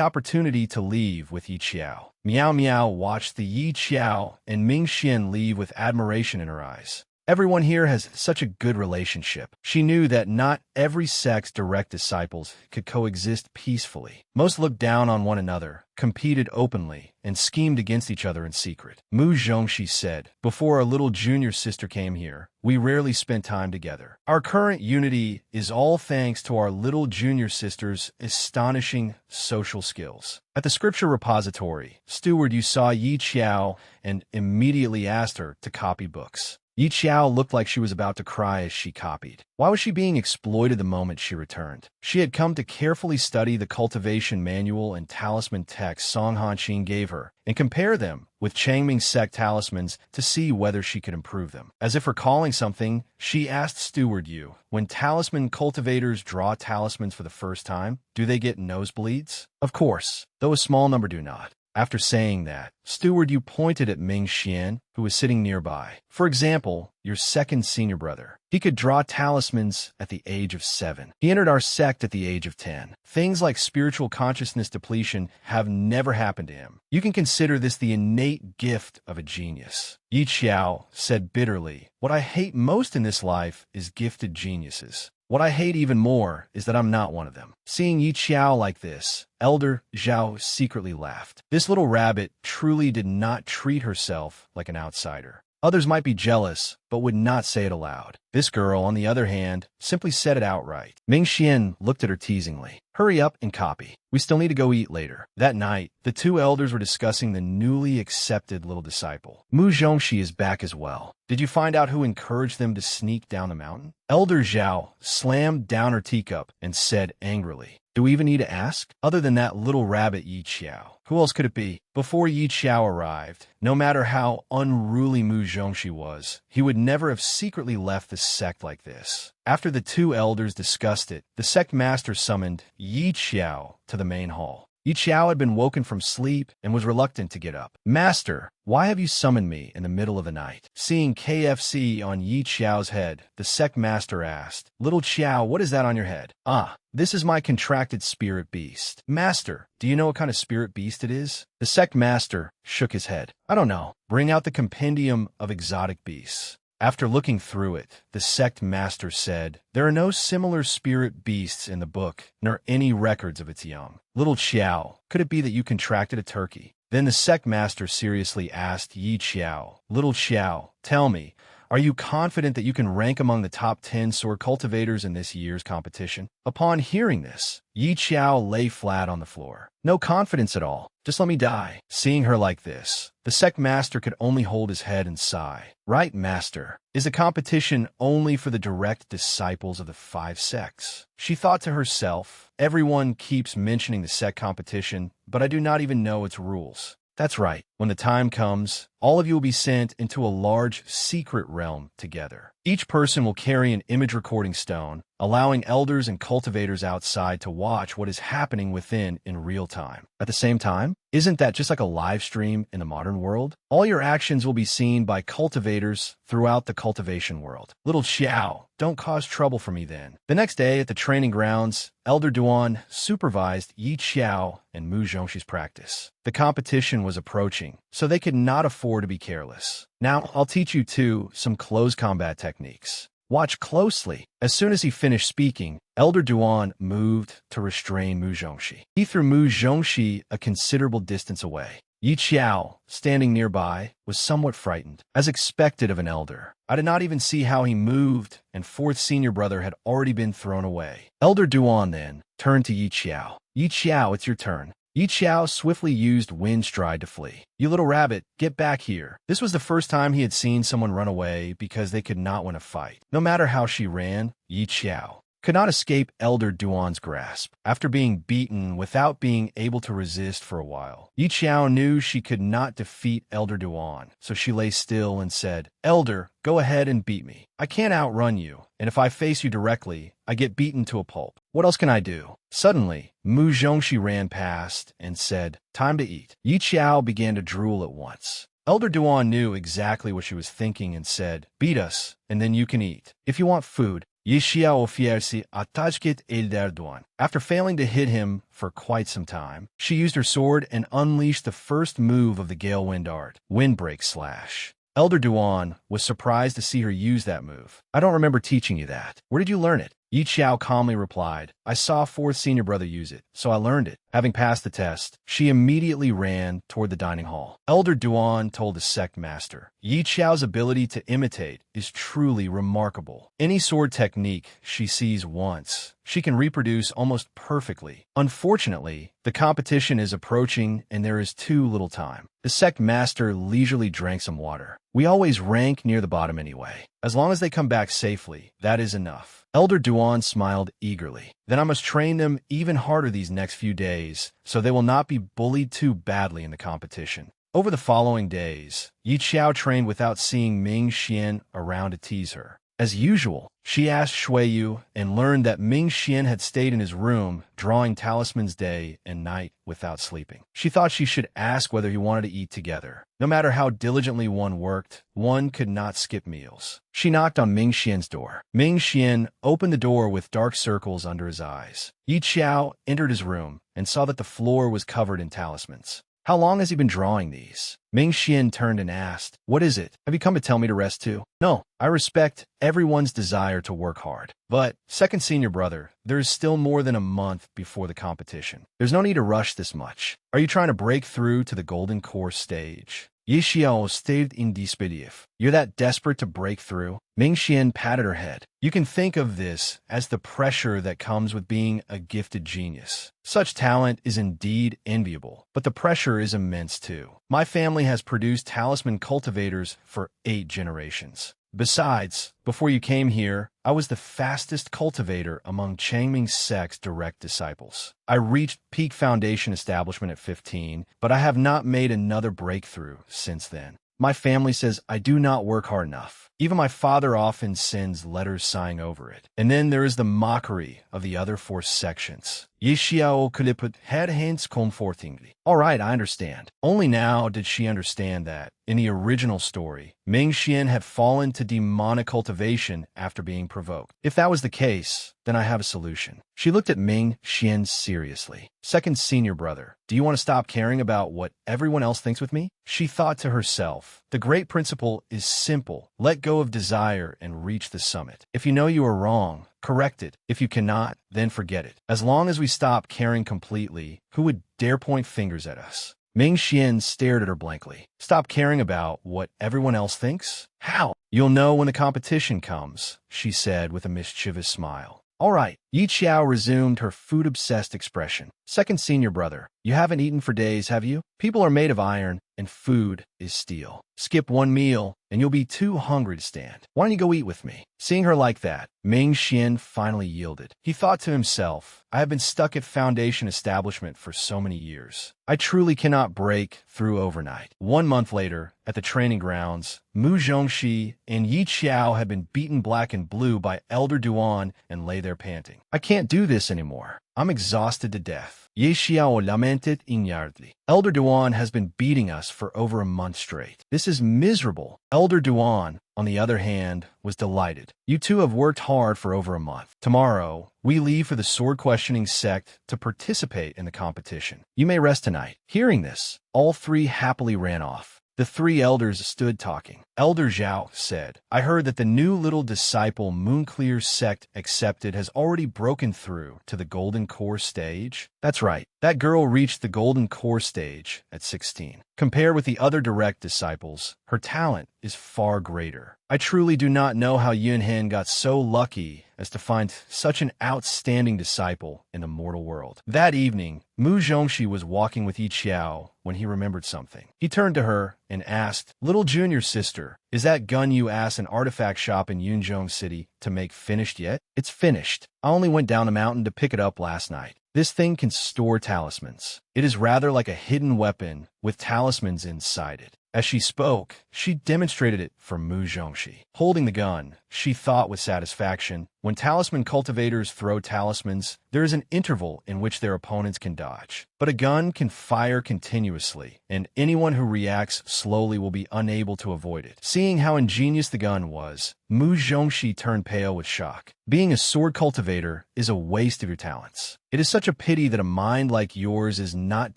opportunity to leave with Yi Qiao. Miao Miao watched the Yi Qiao and Ming Xian leave with admiration in her eyes. Everyone here has such a good relationship. She knew that not every sect's direct disciples could coexist peacefully. Most looked down on one another, competed openly, and schemed against each other in secret. Mu Zhongxi said, "Before our little junior sister came here, we rarely spent time together. Our current unity is all thanks to our little junior sister's astonishing social skills." At the scripture repository, Steward Yu saw Yi Qiao and immediately asked her to copy books. Yi Qiao looked like she was about to cry as she copied. Why was she being exploited the moment she returned? She had come to carefully study the cultivation manual and talisman text Song Hanqin gave her and compare them with Changming sect talismans to see whether she could improve them. As if recalling something, she asked Steward Yu, "When talisman cultivators draw talismans for the first time, do they get nosebleeds?" Of course, though a small number do not. After saying that, Steward Yu pointed at Ming Xian, who was sitting nearby. "For example, your second senior brother. He could draw talismans at the age of 7. He entered our sect at the age of 10. Things like spiritual consciousness depletion have never happened to him. You can consider this the innate gift of a genius." Yi Qiao said bitterly, "What I hate most in this life is gifted geniuses. What I hate even more is that I'm not one of them." Seeing Yi Qiao like this, Elder Zhao secretly laughed. This little rabbit truly did not treat herself like an outsider. Others might be jealous, but would not say it aloud. This girl, on the other hand, simply said it outright. Ming Xian looked at her teasingly. "Hurry up and copy. We still need to go eat later." That night, the two elders were discussing the newly accepted little disciple. "Mu Zhongxi is back as well. Did you find out who encouraged them to sneak down the mountain?" Elder Zhao slammed down her teacup and said angrily, "Do we even need to ask? Other than that little rabbit Yi Qiao. Who else could it be?" Before Yi Qiao arrived, no matter how unruly Mu Zhongxi was, he would never have secretly left the sect like this. After the two elders discussed it, the sect master summoned Yi Qiao to the main hall. Yi Qiao had been woken from sleep and was reluctant to get up. "Master, why have you summoned me in the middle of the night?" Seeing KFC on Yi Qiao's head, the sect master asked, "Little Qiao, what is that on your head?" "Ah, this is my contracted spirit beast." "Master, do you know what kind of spirit beast it is?" The sect master shook his head. "I don't know. Bring out the compendium of exotic beasts." After looking through it, the sect master said, "There are no similar spirit beasts in the book, nor any records of its young." "Little Qiao, could it be that you contracted a turkey?" Then the sect master seriously asked Yi Qiao, "Little Qiao, tell me, are you confident that you can rank among the top 10 sword cultivators in this year's competition?" Upon hearing this, Yi Qiao lay flat on the floor. "No confidence at all. Just let me die." Seeing her like this, the sect master could only hold his head and sigh. "Right, master. Is the competition only for the direct disciples of the 5 sects?" She thought to herself, "Everyone keeps mentioning the sect competition, but I do not even know its rules." That's right. When the time comes, all of you will be sent into a large secret realm together. Each person will carry an image recording stone, allowing elders and cultivators outside to watch what is happening within in real time. At the same time, isn't that just like a live stream in the modern world? All your actions will be seen by cultivators throughout the cultivation world. Little Qiao, don't cause trouble for me then. The next day at the training grounds, Elder Duan supervised Yi Qiao and Mu Zhongxi's practice. The competition was approaching, so they could not afford to be careless. "Now, I'll teach you two some close combat techniques. Watch closely." As soon as he finished speaking, Elder Duan moved to restrain Mu Zhongxi. He threw Mu Zhongxi a considerable distance away. Yi Qiao, standing nearby, was somewhat frightened, as expected of an elder. I did not even see how he moved, and 4th senior brother had already been thrown away. Elder Duan then turned to Yi Qiao. "Yi Qiao, it's your turn." Yi Qiao swiftly used wind stride to flee. "You little rabbit, get back here." This was the first time he had seen someone run away because they could not win a fight. No matter how she ran, Yi Qiao could not escape Elder Duan's grasp. After being beaten without being able to resist for a while, Yi Qiao knew she could not defeat Elder Duan, so she lay still and said, "Elder, go ahead and beat me. I can't outrun you, and if I face you directly, I get beaten to a pulp. What else can I do?" Suddenly, Mu Zhongxi ran past and said, "Time to eat." Yi Qiao began to drool at once. Elder Duan knew exactly what she was thinking and said, "Beat us, and then you can eat. If you want food, Yi Qiao ofiersi atajket Elder Duan." After failing to hit him for quite some time, she used her sword and unleashed the first move of the Gale Wind art, Windbreak Slash. Elder Duan was surprised to see her use that move. I don't remember teaching you that. Where did you learn it? Yi Xiao calmly replied, I saw a fourth senior brother use it, so I learned it. Having passed the test, she immediately ran toward the dining hall. Elder Duan told the sect master, Yi Xiao's ability to imitate is truly remarkable. Any sword technique she sees once, she can reproduce almost perfectly. Unfortunately, the competition is approaching and there is too little time. The sect master leisurely drank some water. We always rank near the bottom anyway. As long as they come back safely, that is enough. Elder Duan smiled eagerly. Then I must train them even harder these next few days, so they will not be bullied too badly in the competition. Over the following days, Yi Xiao trained without seeing Ming Xian around to tease her. As usual, she asked Shuiyu and learned that Ming Xian had stayed in his room, drawing talismans day and night without sleeping. She thought she should ask whether he wanted to eat together. No matter how diligently one worked, one could not skip meals. She knocked on Ming Xian's door. Ming Xian opened the door with dark circles under his eyes. Yi Xiao entered his room and saw that the floor was covered in talismans. How long has he been drawing these? Ming Xian turned and asked, What is it? Have you come to tell me to rest too? No, I respect everyone's desire to work hard. But, second senior brother, there is still more than a month before the competition. There's no need to rush this much. Are you trying to break through to the golden core stage? Yi Xiao stayed in disbelief. You're that desperate to break through? Ming Xian patted her head. You can think of this as the pressure that comes with being a gifted genius. Such talent is indeed enviable, but the pressure is immense too. My family has produced talisman cultivators for 8 generations. Besides, before you came here, I was the fastest cultivator among Changming's sect's direct disciples. I reached peak foundation establishment at 15, but I have not made another breakthrough since then. My family says I do not work hard enough. Even my father often sends letters sighing over it. And then there is the mockery of the other 4 sections. Yi Xiao could put head hands comfortingly. All right, I understand. Only now did she understand that, in the original story, Ming Xian had fallen to demonic cultivation after being provoked. If that was the case, then I have a solution. She looked at Ming Xian seriously. Second senior brother, do you want to stop caring about what everyone else thinks with me? She thought to herself, the great principle is simple. Let go of desire and reach the summit. If you know you are wrong, correct it. If you cannot, then forget it. As long as we stop caring completely, who would dare point fingers at us? Ming Xian stared at her blankly. Stop caring about what everyone else thinks? How? You'll know when the competition comes, she said with a mischievous smile. All right. Yi Xiao resumed her food-obsessed expression. Second senior brother, you haven't eaten for days, have you? People are made of iron, and food is steel. Skip one meal, and you'll be too hungry to stand. Why don't you go eat with me? Seeing her like that, Ming Xian finally yielded. He thought to himself, I have been stuck at foundation establishment for so many years. I truly cannot break through overnight. 1 month later, at the training grounds, Mu Zhongxi and Yi Xiao had been beaten black and blue by Elder Duan and lay there panting. I can't do this anymore. I'm exhausted to death. Yi Xiao lamented inwardly. Elder Duan has been beating us for over a month straight. This is miserable. Elder Duan, on the other hand, was delighted. You two have worked hard for over a month. Tomorrow, we leave for the sword-questioning sect to participate in the competition. You may rest tonight. Hearing this, all 3 happily ran off. The 3 elders stood talking. Elder Zhao said, I heard that the new little disciple Moonclear's sect accepted has already broken through to the Golden Core stage. That's right. That girl reached the Golden Core stage at 16. Compared with the other direct disciples, her talent is far greater. I truly do not know how Yunhen got so lucky as to find such an outstanding disciple in the mortal world. That evening, Mu Zhongxi was walking with Yi Xiao when he remembered something. He turned to her and asked, Little junior sister, is that gun you asked an artifact shop in Yunzhong City to make finished yet? It's finished. I only went down the mountain to pick it up last night. This thing can store talismans. It is rather like a hidden weapon with talismans inside it. As she spoke, she demonstrated it for Mu Zhongxi. Holding the gun, she thought with satisfaction, When talisman cultivators throw talismans, there is an interval in which their opponents can dodge. But a gun can fire continuously, and anyone who reacts slowly will be unable to avoid it. Seeing how ingenious the gun was, Mu Zhongxi turned pale with shock. Being a sword cultivator is a waste of your talents. It is such a pity that a mind like yours is not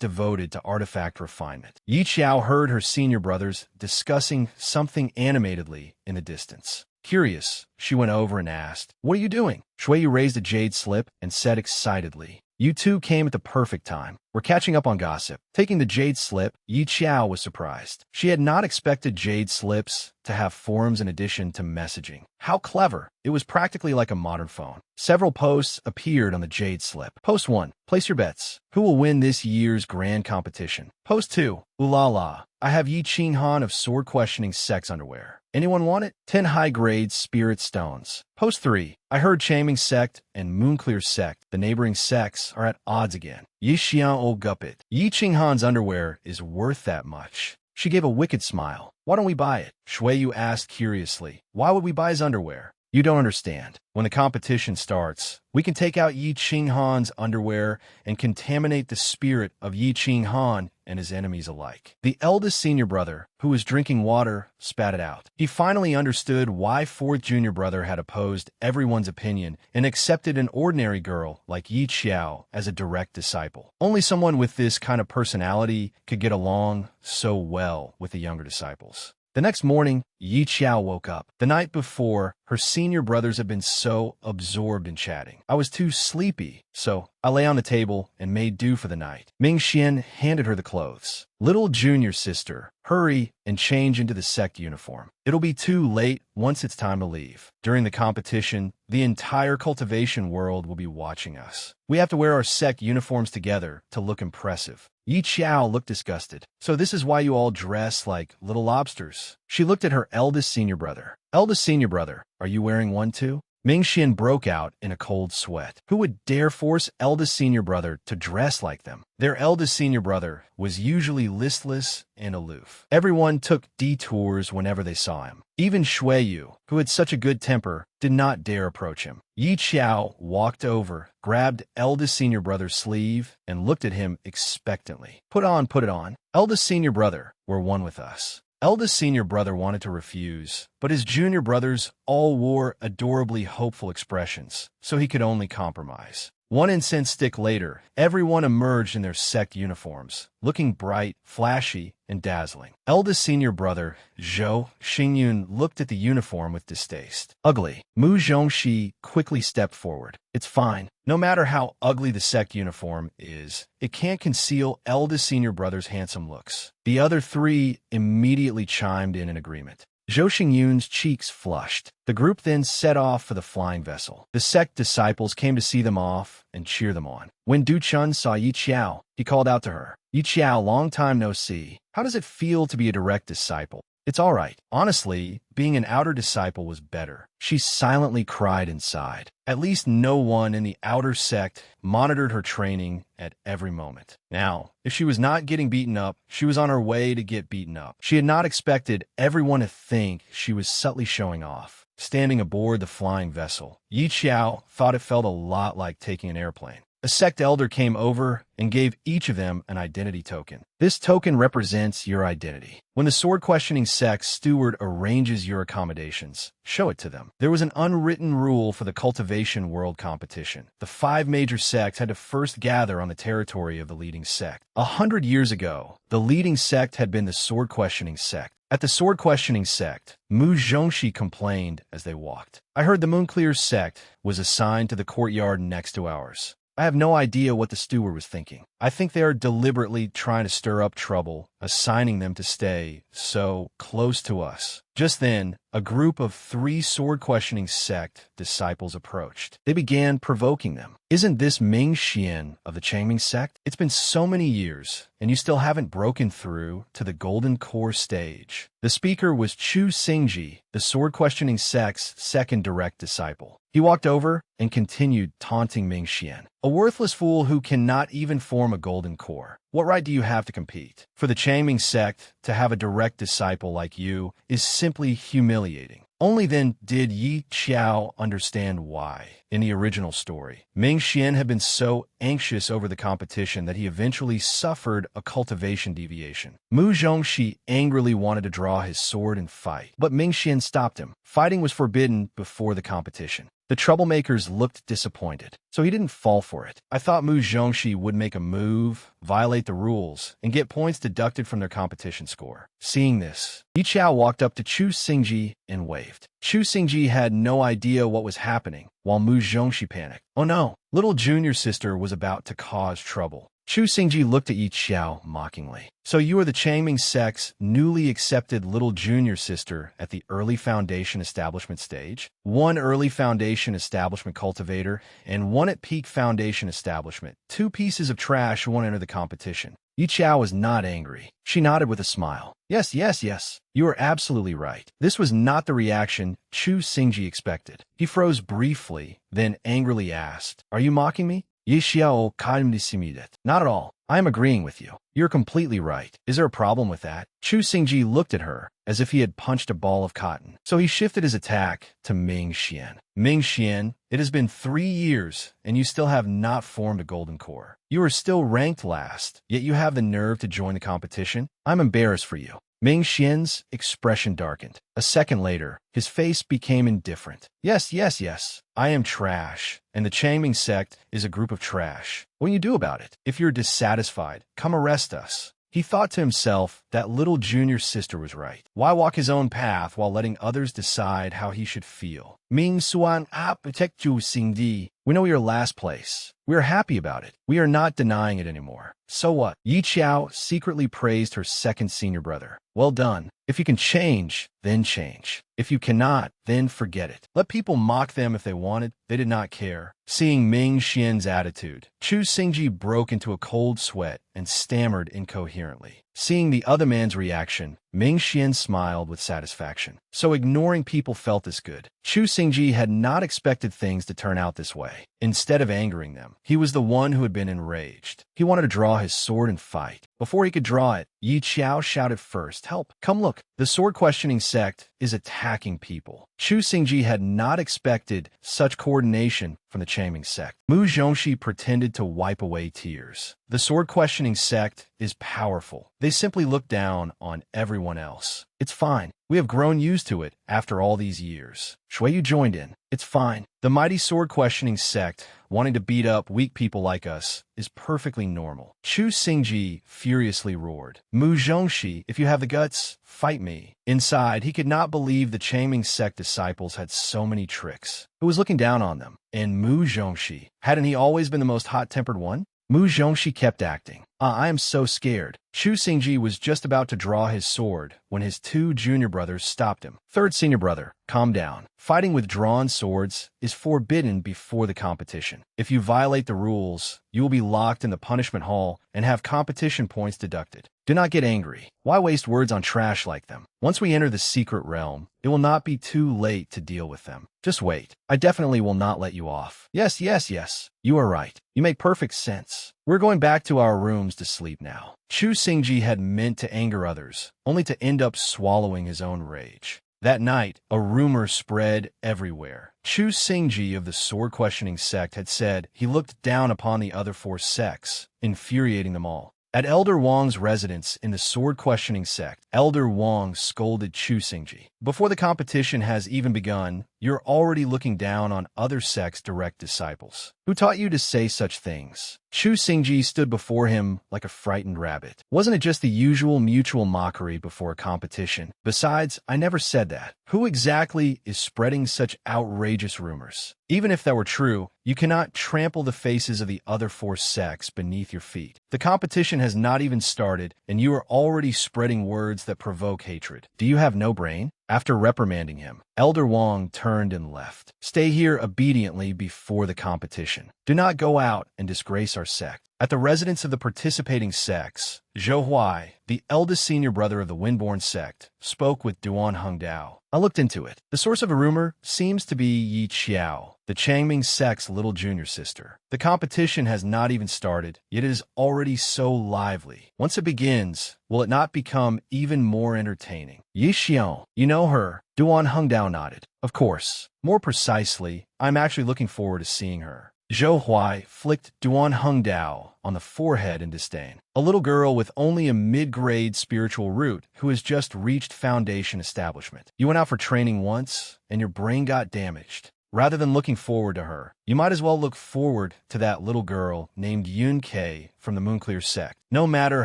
devoted to artifact refinement. Yi Qiao heard her senior brothers discussing something animatedly in the distance. Curious, she went over and asked, "What are you doing?" Shuiyu raised a jade slip and said excitedly, "You two came at the perfect time. We're catching up on gossip." Taking the jade slip, Yi Qiao was surprised. She had not expected jade slips to have forums in addition to messaging. How clever! It was practically like a modern phone. Several posts appeared on the jade slip. Post 1. Place your bets. Who will win this year's grand competition? Post 2. Ooh la la. I have Yi Qinghan of sword questioning sex underwear. Anyone want it? 10 high-grade spirit stones. Post 3. I heard Chaming sect and Moonclear sect, the neighboring sects, are at odds again. Yi Xian ol guppit. Yi Qinghan's underwear is worth that much. She gave a wicked smile. Why don't we buy it? Shuiyu asked curiously. Why would we buy his underwear? You don't understand. When the competition starts, we can take out Yi Qinghan's underwear and contaminate the spirit of Yi Qinghan and his enemies alike. The eldest senior brother, who was drinking water, spat it out. He finally understood why fourth junior brother had opposed everyone's opinion and accepted an ordinary girl like Yi Qiao as a direct disciple. Only someone with this kind of personality could get along so well with the younger disciples. The next morning, Yi Qiao woke up. The night before, her senior brothers had been so absorbed in chatting. I was too sleepy, so I lay on the table and made do for the night. Ming Xian handed her the clothes. Little junior sister, hurry and change into the sect uniform. It'll be too late once it's time to leave. During the competition, the entire cultivation world will be watching us. We have to wear our sect uniforms together to look impressive. Yi Qiao looked disgusted. So this is why you all dress like little lobsters. She looked at her eldest senior brother. Eldest senior brother, are you wearing one too? Ming Xian broke out in a cold sweat. Who would dare force eldest senior brother to dress like them? Their eldest senior brother was usually listless and aloof. Everyone took detours whenever they saw him. Even Shuiyu, who had such a good temper, did not dare approach him. Yi Qiao walked over, grabbed eldest senior brother's sleeve, and looked at him expectantly. Put it on. Eldest senior brother, we're one with us. Eldest senior brother wanted to refuse, but his junior brothers all wore adorably hopeful expressions, so he could only compromise. One incense stick later, everyone emerged in their sect uniforms, looking bright, flashy, and dazzling. Eldest senior brother, Zhou Xingyun, looked at the uniform with distaste. Ugly. Mu Zhongxi quickly stepped forward. It's fine. No matter how ugly the sect uniform is, it can't conceal eldest senior brother's handsome looks. The other three immediately chimed in agreement. Zhou Xingyun's cheeks flushed. The group then set off for the flying vessel. The sect disciples came to see them off and cheer them on. When Du Chun saw Yi Qiao, he called out to her, "Yi Qiao, long time no see. How does it feel to be a direct disciple?" "It's all right. Honestly, being an outer disciple was better." She silently cried inside. At least no one in the outer sect monitored her training at every moment. Now, if she was not getting beaten up, she was on her way to get beaten up. She had not expected everyone to think she was subtly showing off. Standing aboard the flying vessel, Yi Qiao thought it felt a lot like taking an airplane. A sect elder came over and gave each of them an identity token. This token represents your identity. When the sword-questioning sect steward arranges your accommodations, show it to them. There was an unwritten rule for the cultivation world competition. The 5 major sects had to first gather on the territory of the leading sect. 100 years ago, the leading sect had been the sword-questioning sect. At the sword-questioning sect, Mu Zhongxi complained as they walked. I heard the Moonclear sect was assigned to the courtyard next to ours. I have no idea what the steward was thinking. I think they are deliberately trying to stir up trouble, assigning them to stay so close to us. Just then, a group of 3 sword-questioning sect disciples approached. They began provoking them. "Isn't this Ming Xian of the Changming sect? It's been so many years, and you still haven't broken through to the Golden Core stage." The speaker was Chu Xingji, the sword-questioning sect's second direct disciple. He walked over and continued taunting Ming Xian. "A worthless fool who cannot even form a golden core. What right do you have to compete? For the Changming sect, to have a direct disciple like you is simply humiliating." Only then did Yi Qiao understand why. In the original story, Ming Xian had been so anxious over the competition that he eventually suffered a cultivation deviation. Mu Zhongxi angrily wanted to draw his sword and fight, but Ming Xian stopped him. Fighting was forbidden before the competition. The troublemakers looked disappointed, so he didn't fall for it. I thought Mu Zhongxi would make a move, violate the rules, and get points deducted from their competition score. Seeing this, Yi Qiao walked up to Chu Xingji and waved. Chu Xingji had no idea what was happening, while Mu Zhongxi panicked. Oh no, little junior sister was about to cause trouble. Chu Xingji looked at Yi Qiao mockingly. So you are the Changming sect's newly accepted little junior sister at the early foundation establishment stage? One early foundation establishment cultivator and one at peak foundation establishment. Two pieces of trash won't enter the competition. Yi Qiao was not angry. She nodded with a smile. Yes, yes, yes. You are absolutely right. This was not the reaction Chu Xingji expected. He froze briefly, then angrily asked, Are you mocking me? Yi Xiao kaimdisimidet. Not at all. I am agreeing with you. You're completely right. Is there a problem with that? Chu Xingji looked at her as if he had punched a ball of cotton. So he shifted his attack to Ming Xian. Ming Xian, it has been 3 years, and you still have not formed a golden core. You are still ranked last, yet you have the nerve to join the competition? I'm embarrassed for you. Ming Xian's expression darkened. A second later, his face became indifferent. Yes, yes, yes. I am trash, and the Changming sect is a group of trash. What do you do about it? If you're dissatisfied, come arrest us. He thought to himself that little junior sister was right. Why walk his own path while letting others decide how he should feel? Ming Suan protect you, Xingdi. We know you're last place. We are happy about it. We are not denying it anymore. So what? Yi Qiao secretly praised her second senior brother. Well done. If you can change, then change. If you cannot, then forget it. Let people mock them if they wanted. They did not care. Seeing Ming Xian's attitude, Chu Xingji broke into a cold sweat and stammered incoherently. Seeing the other man's reaction, Ming Xian smiled with satisfaction. So ignoring people felt this good. Chu Xingji had not expected things to turn out this way. Instead of angering them, he was the one who had been enraged. He wanted to draw his sword and fight. Before he could draw it, Yi Qiao shouted first, Help! Come look! The sword-questioning sect is attacking people. Chu Xingji had not expected such coordination from the Changming sect. Mu Zhongxi pretended to wipe away tears. The sword-questioning sect is powerful. They simply look down on everyone else. It's fine. We have grown used to it after all these years. Shui, you joined in. It's fine. The mighty sword-questioning sect, wanting to beat up weak people like us, is perfectly normal. Chu Xingji furiously roared. Mu Zhongxi, if you have the guts, fight me. Inside, he could not believe the Changming sect disciples had so many tricks. Who was looking down on them? And Mu Zhongxi, hadn't he always been the most hot-tempered one? Mu Zhongxi kept acting. I am so scared. Chu Xingji was just about to draw his sword when his two junior brothers stopped him. Third senior brother, calm down. Fighting with drawn swords is forbidden before the competition. If you violate the rules, you will be locked in the punishment hall and have competition points deducted. Do not get angry. Why waste words on trash like them? Once we enter the secret realm, it will not be too late to deal with them. Just wait. I definitely will not let you off. Yes, yes, yes. You are right. You make perfect sense. We're going back to our rooms to sleep now. Chu Xingji had meant to anger others, only to end up swallowing his own rage. That night, a rumor spread everywhere. Chu Xingji of the sword-questioning sect had said he looked down upon the other 4 sects, infuriating them all. At Elder Wang's residence in the sword-questioning sect, Elder Wang scolded Chu Xingji. Before the competition has even begun, you're already looking down on other sects' direct disciples. Who taught you to say such things? Chu Xingji stood before him like a frightened rabbit. Wasn't it just the usual mutual mockery before a competition? Besides, I never said that. Who exactly is spreading such outrageous rumors? Even if that were true, you cannot trample the faces of the other 4 sects beneath your feet. The competition has not even started, and you are already spreading words that provoke hatred. Do you have no brain? After reprimanding him, Elder Wang turned and left. Stay here obediently before the competition. Do not go out and disgrace our sect. At the residence of the participating sects, Zhou Huai, the eldest senior brother of the Windborn sect, spoke with Duan Hongdao. I looked into it. The source of a rumor seems to be Yi Qiao, the Changming sect's little junior sister. The competition has not even started, yet it is already so lively. Once it begins, will it not become even more entertaining? Yi Xiao, you know her. Duan Hongdao nodded. Of course. More precisely, I'm actually looking forward to seeing her. Zhou Huai flicked Duan Hongdao on the forehead in disdain. A little girl with only a mid-grade spiritual root who has just reached foundation establishment. You went out for training once, and your brain got damaged. Rather than looking forward to her, you might as well look forward to that little girl named Yun Kei from the Moonclear sect. No matter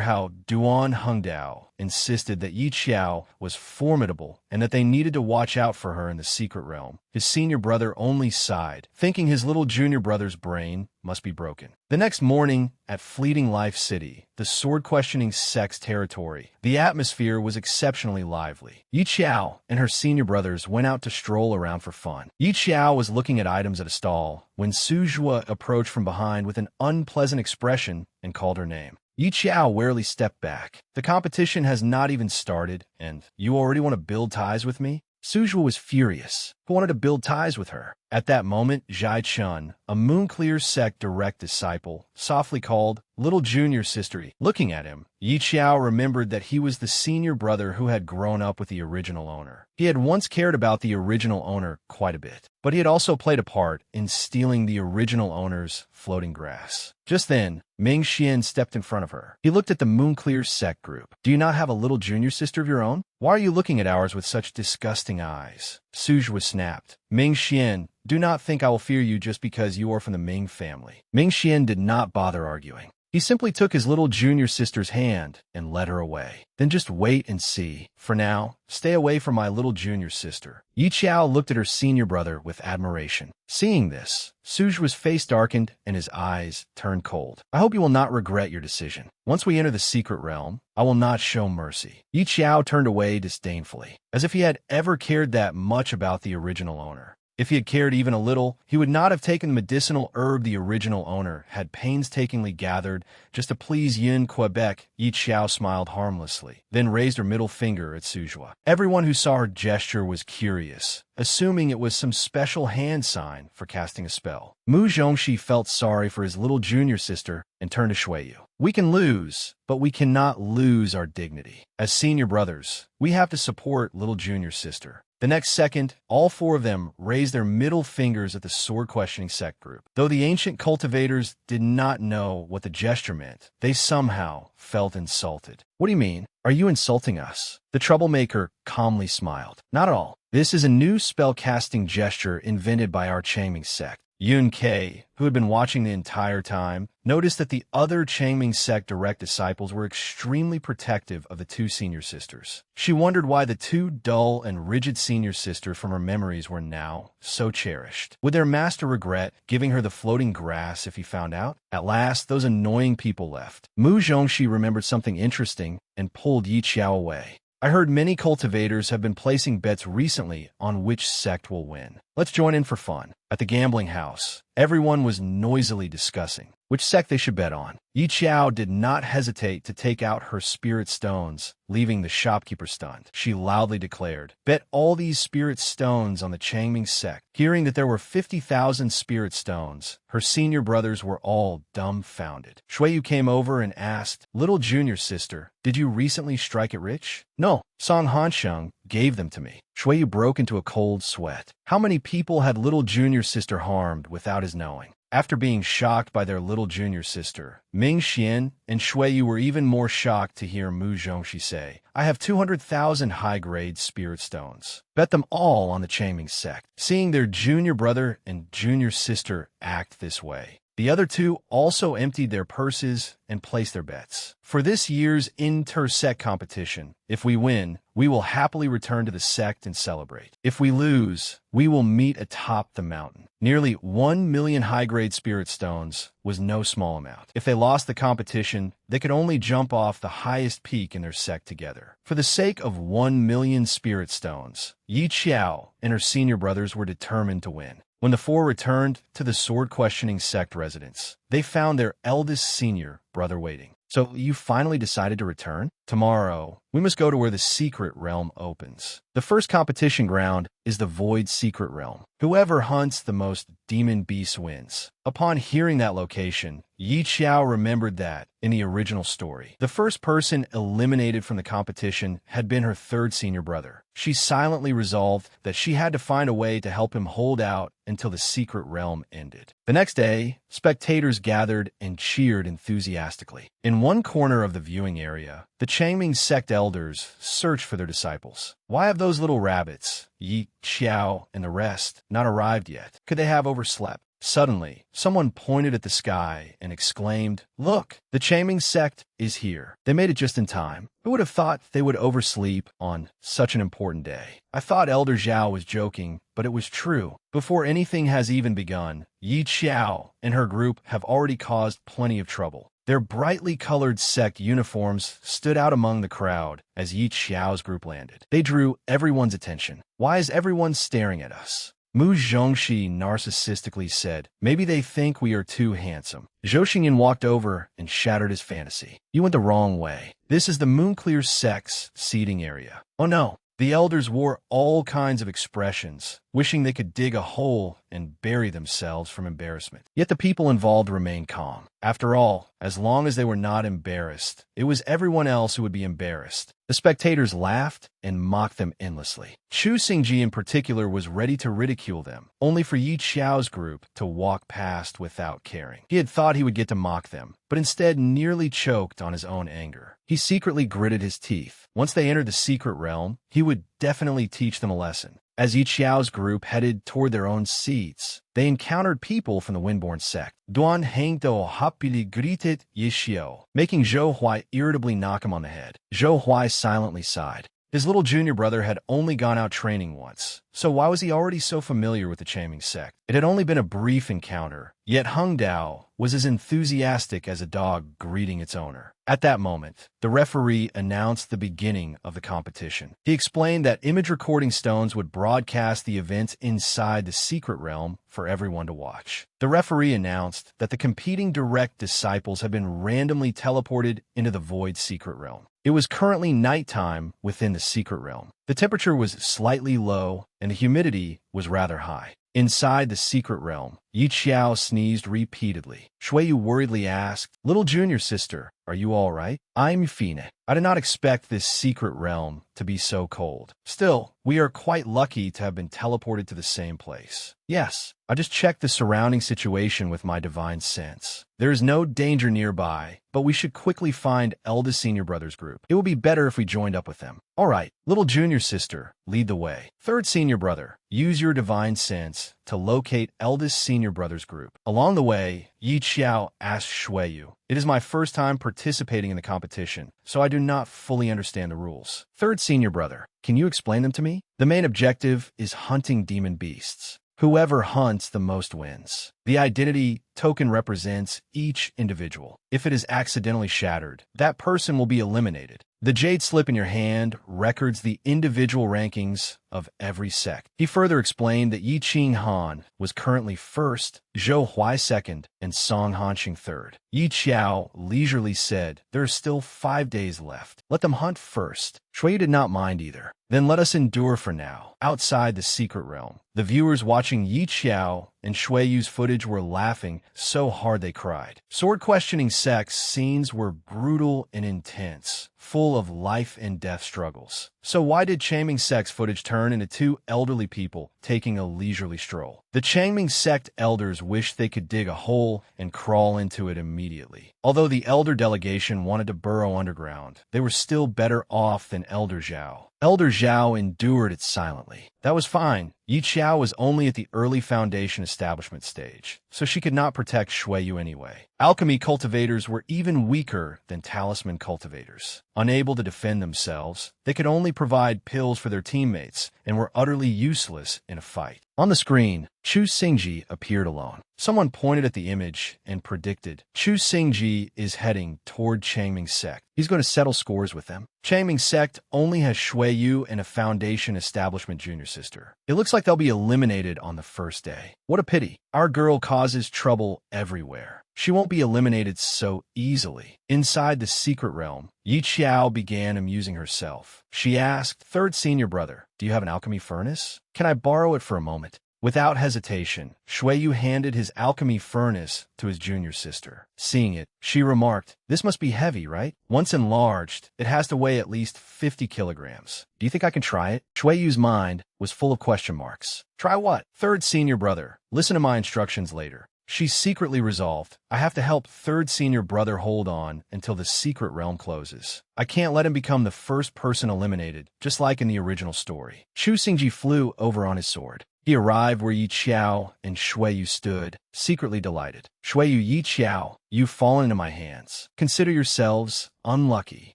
how Duan Hongdao insisted that Yi Qiao was formidable and that they needed to watch out for her in the secret realm, his senior brother only sighed, thinking his little junior brother's brain must be broken. The next morning, at Fleeting Life City, the sword-questioning sect's territory, the atmosphere was exceptionally lively. Yi Qiao and her senior brothers went out to stroll around for fun. Yi Qiao was looking at items at a stall when Suzhua approached from behind with an unpleasant expression and called her name. Yi Qiao warily stepped back. The competition has not even started, and you already want to build ties with me? Suzhua was furious. Who wanted to build ties with her? At that moment, Zhai Chun, a Moonclear sect direct disciple, softly called, "Little junior sister." Looking at him, Yi Qiao remembered that he was the senior brother who had grown up with the original owner. He had once cared about the original owner quite a bit, but he had also played a part in stealing the original owner's floating grass. Just then, Ming Xian stepped in front of her. He looked at the Moonclear sect group. "Do you not have a little junior sister of your own? Why are you looking at ours with such disgusting eyes?" Suzhua snapped. "Ming Xian, do not think I will fear you just because you are from the Ming family." Ming Xian did not bother arguing. He simply took his little junior sister's hand and led her away. "Then just wait and see. For now, stay away from my little junior sister." Yi Qiao looked at her senior brother with admiration. Seeing this, Suzhua's face darkened and his eyes turned cold. "I hope you will not regret your decision. Once we enter the secret realm, I will not show mercy." Yi Qiao turned away disdainfully, as if he had ever cared that much about the original owner. If he had cared even a little, he would not have taken the medicinal herb the original owner had painstakingly gathered just to please Yin Quebec. Yi Qiao smiled harmlessly, then raised her middle finger at Suzhua. Everyone who saw her gesture was curious, assuming it was some special hand sign for casting a spell. Mu Zhongxi felt sorry for his little junior sister and turned to Shuiyu. "We can lose, but we cannot lose our dignity. As senior brothers, we have to support little junior sister." The next second, all four of them raised their middle fingers at the sword-questioning sect group. Though the ancient cultivators did not know what the gesture meant, they somehow felt insulted. "What do you mean? Are you insulting us?" The troublemaker calmly smiled. "Not at all. This is a new spell-casting gesture invented by our Changming sect." Yun Kei, who had been watching the entire time, noticed that the other Changming sect direct disciples were extremely protective of the two senior sisters. She wondered why the two dull and rigid senior sisters from her memories were now so cherished. Would their master regret giving her the floating grass if he found out? At last, those annoying people left. Mu Zhongxi remembered something interesting and pulled Yi Qiao away. "I heard many cultivators have been placing bets recently on which sect will win. Let's join in for fun." At the gambling house, everyone was noisily discussing which sect they should bet on. Yi Qiao did not hesitate to take out her spirit stones, leaving the shopkeeper stunned. She loudly declared, "Bet all these spirit stones on the Changming sect." Hearing that there were 50,000 spirit stones, her senior brothers were all dumbfounded. Shuiyu came over and asked, "Little junior sister, did you recently strike it rich?" "No, Song Hansheng gave them to me." Shuiyu broke into a cold sweat. How many people had little junior sister harmed without his knowing? After being shocked by their little junior sister, Ming Xian and Shuiyu were even more shocked to hear Mu Zhongxi say, "I have 200,000 high-grade spirit stones. Bet them all on the Changming sect." Seeing their junior brother and junior sister act this way, the other two also emptied their purses and placed their bets. "For this year's inter-sect competition, if we win, we will happily return to the sect and celebrate. If we lose, we will meet atop the mountain." Nearly 1 million high-grade spirit stones was no small amount. If they lost the competition, they could only jump off the highest peak in their sect together. For the sake of 1 million spirit stones, Yi Qiao and her senior brothers were determined to win. When the four returned to the sword-questioning sect residence, they found their eldest senior brother waiting. "So you finally decided to return?" Tomorrow, we must go to where the secret realm opens. The first competition ground is the Void Secret Realm. Whoever hunts the most demon beasts wins. Upon hearing that location, Yi Xiao remembered that, in the original story, the first person eliminated from the competition had been her third senior brother. She silently resolved that she had to find a way to help him hold out until the secret realm ended. The next day, spectators gathered and cheered enthusiastically. In one corner of the viewing area, the Changming sect elders searched for their disciples. Why have those little rabbits, Yi Xiao and the rest, not arrived yet? Could they have overslept? Suddenly, someone pointed at the sky and exclaimed, "Look, the Changming sect is here." They made it just in time. Who would have thought they would oversleep on such an important day? I thought Elder Zhao was joking, but it was true. Before anything has even begun, Yi Xiao and her group have already caused plenty of trouble. Their brightly colored sect uniforms stood out among the crowd as Yi Xiao's group landed. They drew everyone's attention. Why is everyone staring at us? Mu Zhongxi narcissistically said, "Maybe they think we are too handsome." Zhou Xingyan walked over and shattered his fantasy. "You went the wrong way. This is the Moonclear sect's seating area." Oh no. The elders wore all kinds of expressions, wishing they could dig a hole and bury themselves from embarrassment. Yet the people involved remained calm. After all, as long as they were not embarrassed, it was everyone else who would be embarrassed. The spectators laughed and mocked them endlessly. Chu Xingji in particular was ready to ridicule them, only for Yi Xiao's group to walk past without caring. He had thought he would get to mock them, but instead nearly choked on his own anger. He secretly gritted his teeth. Once they entered the secret realm, he would definitely teach them a lesson. As Yi Xiao's group headed toward their own seats, they encountered people from the Windborn sect. Duan Hengdo happily greeted Yi Xiao, making Zhou Huai irritably knock him on the head. Zhou Huai silently sighed. His little junior brother had only gone out training once, so why was he already so familiar with the Changming sect? It had only been a brief encounter, yet Heng Dao was as enthusiastic as a dog greeting its owner. At that moment, the referee announced the beginning of the competition. He explained that image recording stones would broadcast the events inside the secret realm for everyone to watch. The referee announced that the competing direct disciples had been randomly teleported into the Void Secret Realm. It was currently nighttime within the secret realm. The temperature was slightly low, and the humidity was rather high. Inside the secret realm, Yi Xiao sneezed repeatedly. Shuiyu worriedly asked, "Little junior sister, are you all right?" "I'm fine. I did not expect this secret realm to be so cold. Still, we are quite lucky to have been teleported to the same place." "Yes, I just checked the surrounding situation with my divine sense. There is no danger nearby, but we should quickly find eldest senior brother's group. It would be better if we joined up with them." "All right, little junior sister, lead the way. Third senior brother, use your divine sense to locate eldest senior brother's group." Along the way, Yi Xiao asked Shuiyu, "It is my first time participating in the competition, so I do not fully understand the rules. Third senior brother, can you explain them to me?" "The main objective is hunting demon beasts. Whoever hunts the most wins. The identity token represents each individual. If it is accidentally shattered, that person will be eliminated. The jade slip in your hand records the individual rankings of every sect." He further explained that Yi Qing Han was currently first, Zhou Huai second, and Song Hanxing third. Yi Xiao leisurely said, "There are still 5 days left. Let them hunt first." Shui did not mind either. "Then let us endure for now." Outside the secret realm, the viewers watching Yi Xiao and Shuiyu's footage were laughing so hard they cried. Sword-questioning sects scenes were brutal and intense, full of life and death struggles. So why did Changming sect's footage turn into 2 elderly people taking a leisurely stroll? The Changming sect elders wished they could dig a hole and crawl into it immediately. Although the elder delegation wanted to burrow underground, they were still better off than Elder Zhao. Elder Zhao endured it silently. That was fine. Yi Xiao was only at the early foundation establishment stage, so she could not protect Shuiyu anyway. Alchemy cultivators were even weaker than talisman cultivators. Unable to defend themselves, they could only provide pills for their teammates and were utterly useless in a fight. On the screen, Chu Xingji appeared alone. Someone pointed at the image and predicted, Chu Xingji is heading toward Changming's sect. He's going to settle scores with them. Changming's sect only has Shui Yu and a Foundation Establishment junior sister. It looks like they'll be eliminated on the first day. What a pity. Our girl causes trouble everywhere. She won't be eliminated so easily. Inside the secret realm, Yi Qiao began amusing herself. She asked, "Third senior brother, do you have an alchemy furnace? Can I borrow it for a moment?" Without hesitation, Shui Yu handed his alchemy furnace to his junior sister. Seeing it, she remarked, "This must be heavy, right? Once enlarged, it has to weigh at least 50 kilograms. Do you think I can try it?" Shui Yu's mind was full of question marks. Try what? Third senior brother, listen to my instructions later. She secretly resolved, I have to help third senior brother hold on until the secret realm closes. I can't let him become the first person eliminated, just like in the original story. Chu Xingji flew over on his sword. He arrived where Yi Qiao and Shui Yu stood, secretly delighted. Shui Yu, Yi Qiao, you've fallen into my hands. Consider yourselves unlucky.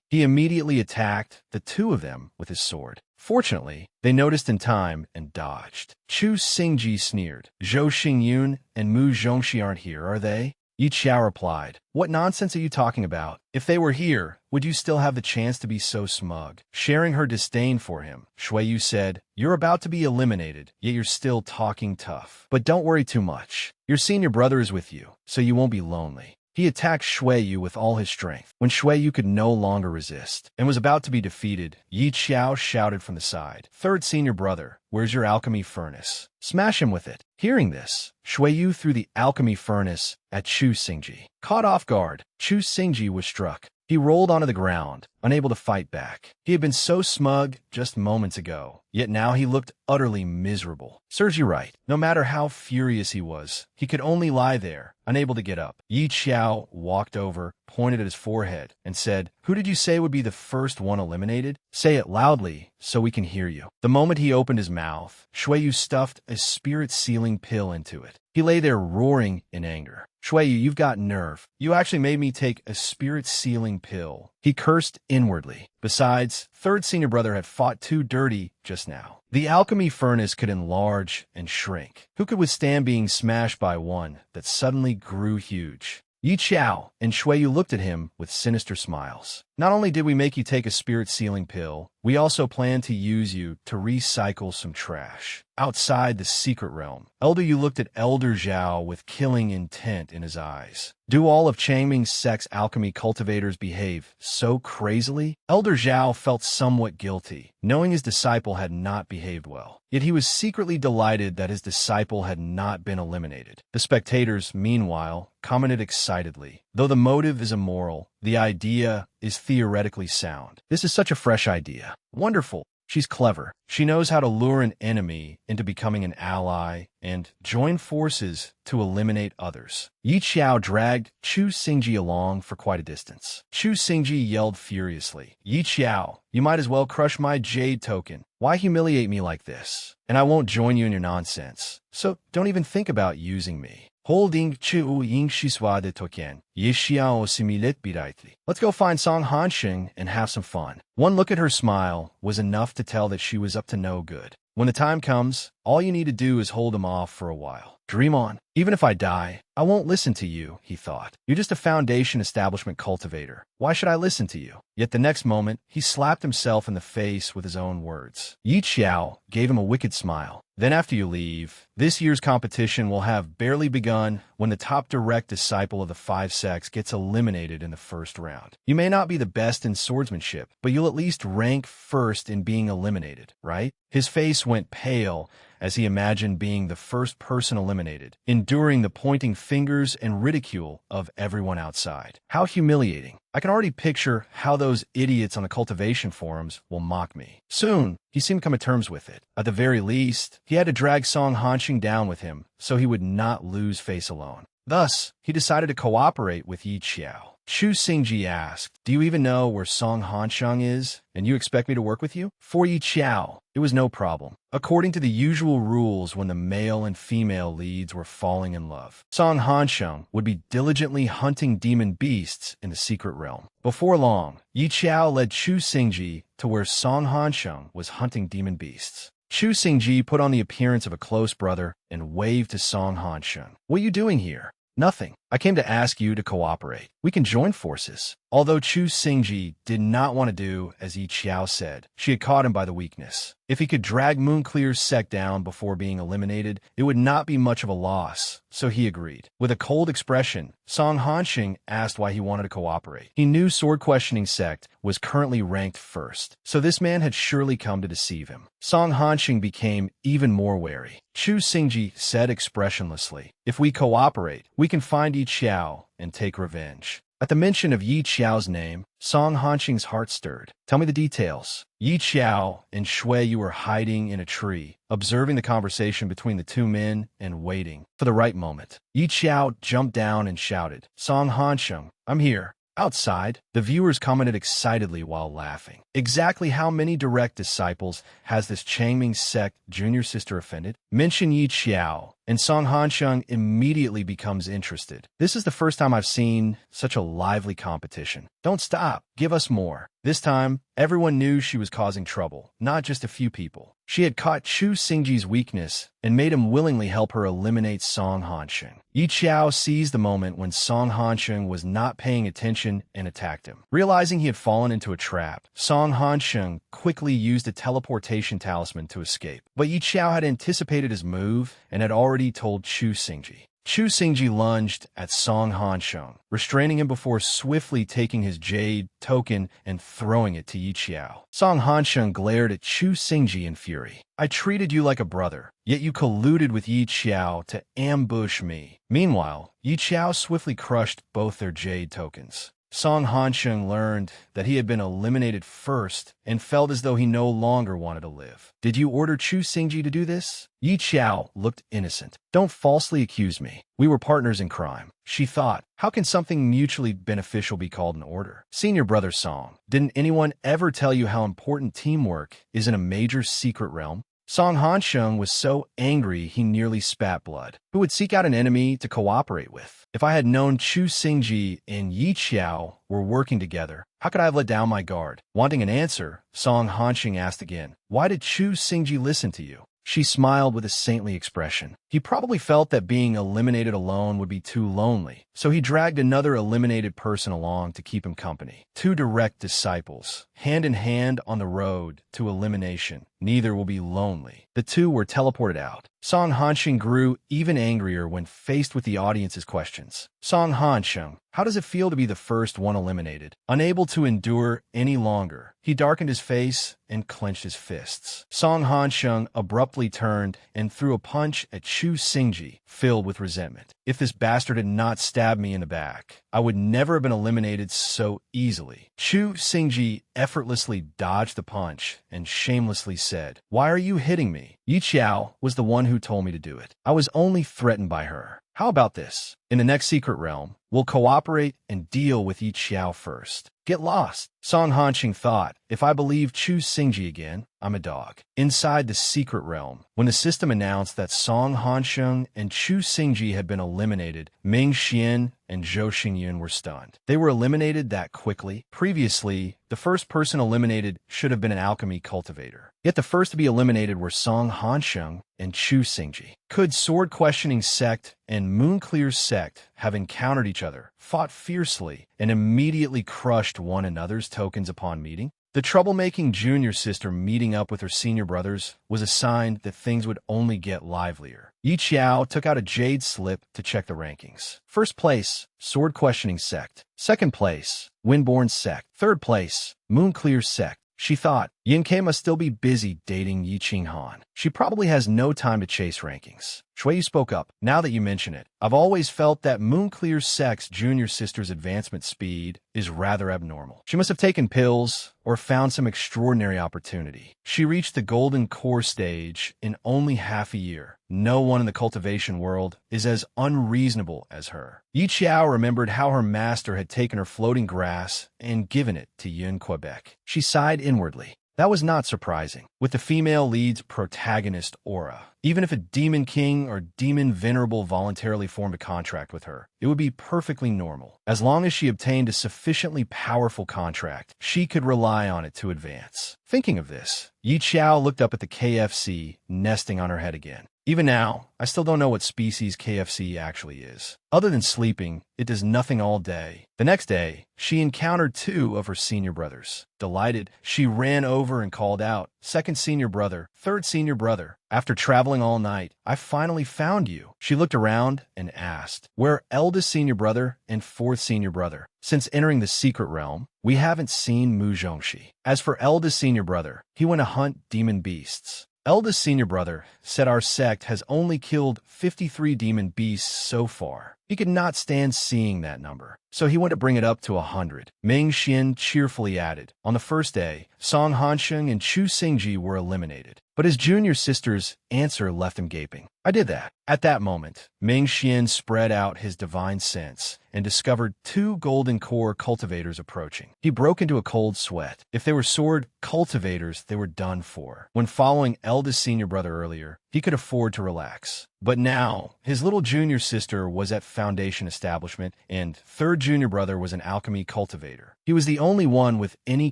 He immediately attacked the two of them with his sword. Fortunately, they noticed in time and dodged. Chu Xingji sneered. Zhou Xingyun and Mu Zhongxi aren't here, are they? Yi Qiao replied, "What nonsense are you talking about? If they were here, would you still have the chance to be so smug?" Sharing her disdain for him, Shui Yu said, "You're about to be eliminated, yet you're still talking tough. But don't worry too much. Your senior brother is with you, so you won't be lonely." He attacked Shui Yu with all his strength. When Shui Yu could no longer resist and was about to be defeated, Yi Qiao shouted from the side, "Third senior brother, where's your alchemy furnace? Smash him with it." Hearing this, Shui Yu threw the alchemy furnace at Chu Xingji. Caught off guard, Chu Xingji was struck. He rolled onto the ground, unable to fight back. He had been so smug just moments ago, yet now he looked utterly miserable. Serves you right. No matter how furious he was, he could only lie there, unable to get up. Yi Qiao walked over, pointed at his forehead, and said, "Who did you say would be the first one eliminated? Say it loudly so we can hear you." The moment he opened his mouth, Shui Yu stuffed a spirit-sealing pill into it. He lay there roaring in anger. "Shui Yu, you've got nerve. You actually made me take a spirit-sealing pill." He cursed inwardly. Besides, third senior brother had fought too dirty just now. The alchemy furnace could enlarge and shrink. Who could withstand being smashed by one that suddenly grew huge? Yi Qiao and Shui Yu looked at him with sinister smiles. "Not only did we make you take a spirit-sealing pill, we also plan to use you to recycle some trash." Outside the secret realm, Elder Yu looked at Elder Zhao with killing intent in his eyes. Do all of Changming's sect's alchemy cultivators behave so crazily? Elder Zhao felt somewhat guilty, knowing his disciple had not behaved well. Yet he was secretly delighted that his disciple had not been eliminated. The spectators, meanwhile, commented excitedly. Though the motive is immoral, the idea is theoretically sound. This is such a fresh idea. Wonderful. She's clever. She knows how to lure an enemy into becoming an ally and join forces to eliminate others. Yi Qiao dragged Chu Xingji along for quite a distance. Chu Xingji yelled furiously, "Yi Qiao, you might as well crush my jade token. Why humiliate me like this? And I won't join you in your nonsense. So don't even think about using me." Holding Chu Ying Shiswa de Token, Yi Xiao Similit Biraitli. Let's go find Song Hansheng and have some fun. One look at her smile was enough to tell that she was up to no good. When the time comes, all you need to do is hold him off for a while. Dream on. Even if I die, I won't listen to you, he thought. You're just a Foundation Establishment cultivator. Why should I listen to you? Yet the next moment, he slapped himself in the face with his own words. Yi Qiao gave him a wicked smile. Then after you leave, this year's competition will have barely begun when the top direct disciple of the five sects gets eliminated in the first round. You may not be the best in swordsmanship, but you'll at least rank first in being eliminated, right? His face went pale as he imagined being the first person eliminated, enduring the pointing fingers and ridicule of everyone outside. How humiliating. I can already picture how those idiots on the cultivation forums will mock me. Soon, he seemed to come to terms with it. At the very least, he had to drag Song Hansheng down with him so he would not lose face alone. Thus, he decided to cooperate with Yi Qiao. Chu Xingji asked, "Do you even know where Song Hansheng is, and you expect me to work with you?" For Yi Qiao, it was no problem. According to the usual rules when the male and female leads were falling in love, Song Hansheng would be diligently hunting demon beasts in the secret realm. Before long, Yi Qiao led Chu Xingji to where Song Hansheng was hunting demon beasts. Chu Xingji put on the appearance of a close brother and waved to Song Hansheng. What are you doing here? Nothing. I came to ask you to cooperate. We can join forces. Although Chu Xingji did not want to do as Yi Qiao said, she had caught him by the weakness. If he could drag Moonclear's sect down before being eliminated, it would not be much of a loss, so he agreed. With a cold expression, Song Hansheng asked why he wanted to cooperate. He knew Sword Questioning Sect was currently ranked first, so this man had surely come to deceive him. Song Hansheng became even more wary. Chu Xingji said expressionlessly, "If we cooperate, we can find Yi Qiao and take revenge." At the mention of Yi Qiao's name, Song Hansheng's heart stirred. "Tell me the details." Yi Qiao and Shui Yu were hiding in a tree, observing the conversation between the two men and waiting for the right moment. Yi Qiao jumped down and shouted, "Song Hansheng, I'm here." Outside, the viewers commented excitedly while laughing. Exactly how many direct disciples has this Changming sect junior sister offended? Mention Yi Qiao, and Song Hansheng immediately becomes interested. "This is the first time I've seen such a lively competition. Don't stop. Give us more." This time, everyone knew she was causing trouble, not just a few people. She had caught Chu Xingji's weakness and made him willingly help her eliminate Song Hansheng. Yi Qiao seized the moment when Song Hansheng was not paying attention and attacked him. Realizing he had fallen into a trap, Song Hansheng quickly used a teleportation talisman to escape. But Yi Qiao had anticipated his move and had already told Chu Xingji. Chu Xingji lunged at Song Hansheng, restraining him before swiftly taking his jade token and throwing it to Yi Qiao. Song Hansheng glared at Chu Xingji in fury. "I treated you like a brother, yet you colluded with Yi Qiao to ambush me." Meanwhile, Yi Qiao swiftly crushed both their jade tokens. Song Hansheng learned that he had been eliminated first and felt as though he no longer wanted to live. "Did you order Chu Xingji to do this?" Yi Qiao looked innocent. "Don't falsely accuse me. We were partners in crime." She thought, how can something mutually beneficial be called an order? "Senior brother Song, didn't anyone ever tell you how important teamwork is in a major secret realm?" Song Hansheng was so angry he nearly spat blood. Who would seek out an enemy to cooperate with? If I had known Chu Xingji and Yi Qiao were working together, how could I have let down my guard? Wanting an answer, Song Hansheng asked again, "Why did Chu Xingji listen to you?" She smiled with a saintly expression. He probably felt that being eliminated alone would be too lonely, so he dragged another eliminated person along to keep him company. Two direct disciples, hand in hand on the road to elimination. Neither will be lonely. The two were teleported out. Song Hansheng grew even angrier when faced with the audience's questions. "Song Hansheng, how does it feel to be the first one eliminated?" Unable to endure any longer, he darkened his face and clenched his fists. Song Hansheng abruptly turned and threw a punch at Chu Xingji, filled with resentment. "If this bastard had not stabbed me in the back, I would never have been eliminated so easily." Chu Xingji effortlessly dodged the punch and shamelessly said, "Why are you hitting me? Yi Qiao was the one who told me to do it. I was only threatened by her. How about this? In the next secret realm, we'll cooperate and deal with Yi Qiao first. Get lost." Song Hansheng thought, if I believe Chu Xingji again, I'm a dog. Inside the secret realm, when the system announced that Song Hansheng and Chu Xingji had been eliminated, Ming Xian and Zhou Xingyun were stunned. They were eliminated that quickly. Previously, the first person eliminated should have been an alchemy cultivator. Yet the first to be eliminated were Song Hansheng and Chu Xingji. Could Sword Questioning Sect and Moonclear's sect have encountered each other, fought fiercely, and immediately crushed one another's tokens upon meeting? The troublemaking junior sister meeting up with her senior brothers was a sign that things would only get livelier. Yi Qiao took out a jade slip to check the rankings. First place, Sword Questioning Sect. Second place, Windborn Sect. Third place, Moonclear Sect. She thought, Yin Ke must still be busy dating Yi Qinghan. She probably has no time to chase rankings. Shui spoke up. "Now that you mention it, I've always felt that Moonclear Sect's junior sister's advancement speed is rather abnormal. She must have taken pills or found some extraordinary opportunity. She reached the golden core stage in only half a year. No one in the cultivation world is as unreasonable as her." Yi Qiao remembered how her master had taken her floating grass and given it to Yin Quebec. She sighed inwardly. That was not surprising. With the female lead's protagonist aura, Even if a demon king or demon venerable voluntarily formed a contract with her, it would be perfectly normal. As long as she obtained a sufficiently powerful contract, she could rely on it to advance. Thinking of this, Yi Qiao looked up at the KFC nesting on her head again. Even now, I still don't know what species KFC actually is. Other than sleeping, it does nothing all day. The next day, she encountered two of her senior brothers. Delighted, she ran over and called out, "Second senior brother, third senior brother. After traveling all night, I finally found you." She looked around and asked, "Where are eldest senior brother and fourth senior brother? Since entering the secret realm, we haven't seen Mu Zhongxi." As for eldest senior brother, he went to hunt demon beasts. Eldest senior brother said our sect has only killed 53 demon beasts so far. He could not stand seeing that number, so he went to bring it up to 100. Ming Xian cheerfully added, "On the first day, Song Hansheng and Chu Xingji were eliminated, but his junior sister's answer left him gaping. I did that." At that moment, Ming Xian spread out his divine sense and discovered two golden core cultivators approaching. He broke into a cold sweat. If they were sword cultivators, they were done for. When following eldest senior brother earlier, he could afford to relax. But now, his little junior sister was at Foundation Establishment, and third junior brother was an alchemy cultivator. He was the only one with any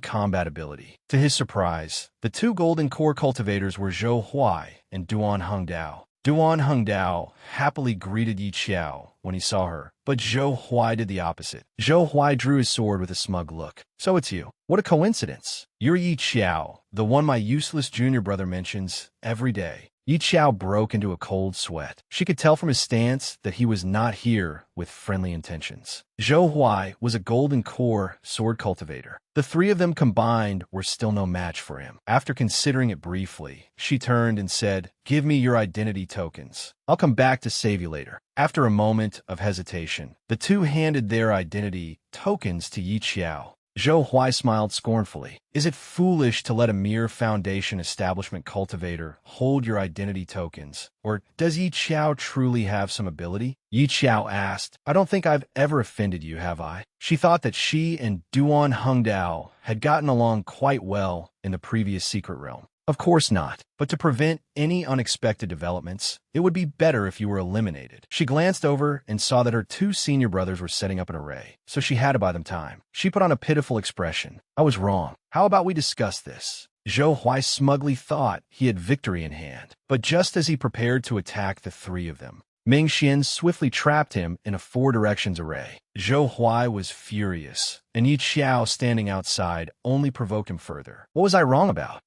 combat ability. To his surprise, the two golden core cultivators were Zhou Huai and Duan Hengdao. Duan Hengdao happily greeted Yi Qiao when he saw her, but Zhou Huai did the opposite. Zhou Huai drew his sword with a smug look. "So it's you. What a coincidence. You're Yi Qiao, the one my useless junior brother mentions every day." Yi Qiao broke into a cold sweat. She could tell from his stance that he was not here with friendly intentions. Zhou Huai was a golden core sword cultivator. The three of them combined were still no match for him. After considering it briefly, she turned and said, "Give me your identity tokens. I'll come back to save you later." After a moment of hesitation, the two handed their identity tokens to Yi Qiao. Zhou Huai smiled scornfully. "Is it foolish to let a mere Foundation Establishment cultivator hold your identity tokens? Or does Yi Qiao truly have some ability?" Yi Qiao asked. "I don't think I've ever offended you, have I?" She thought that she and Duan Hengdao had gotten along quite well in the previous secret realm. Of course not. But to prevent any unexpected developments, it would be better if you were eliminated. She glanced over and saw that her two senior brothers were setting up an array, so she had to buy them time. She put on a pitiful expression. "I was wrong. How about we discuss this?" Zhou Huai smugly thought he had victory in hand, but just as he prepared to attack the three of them, Ming Xian swiftly trapped him in a four-directions array. Zhou Huai was furious, and Yi Qiao standing outside only provoked him further. What was I wrong about?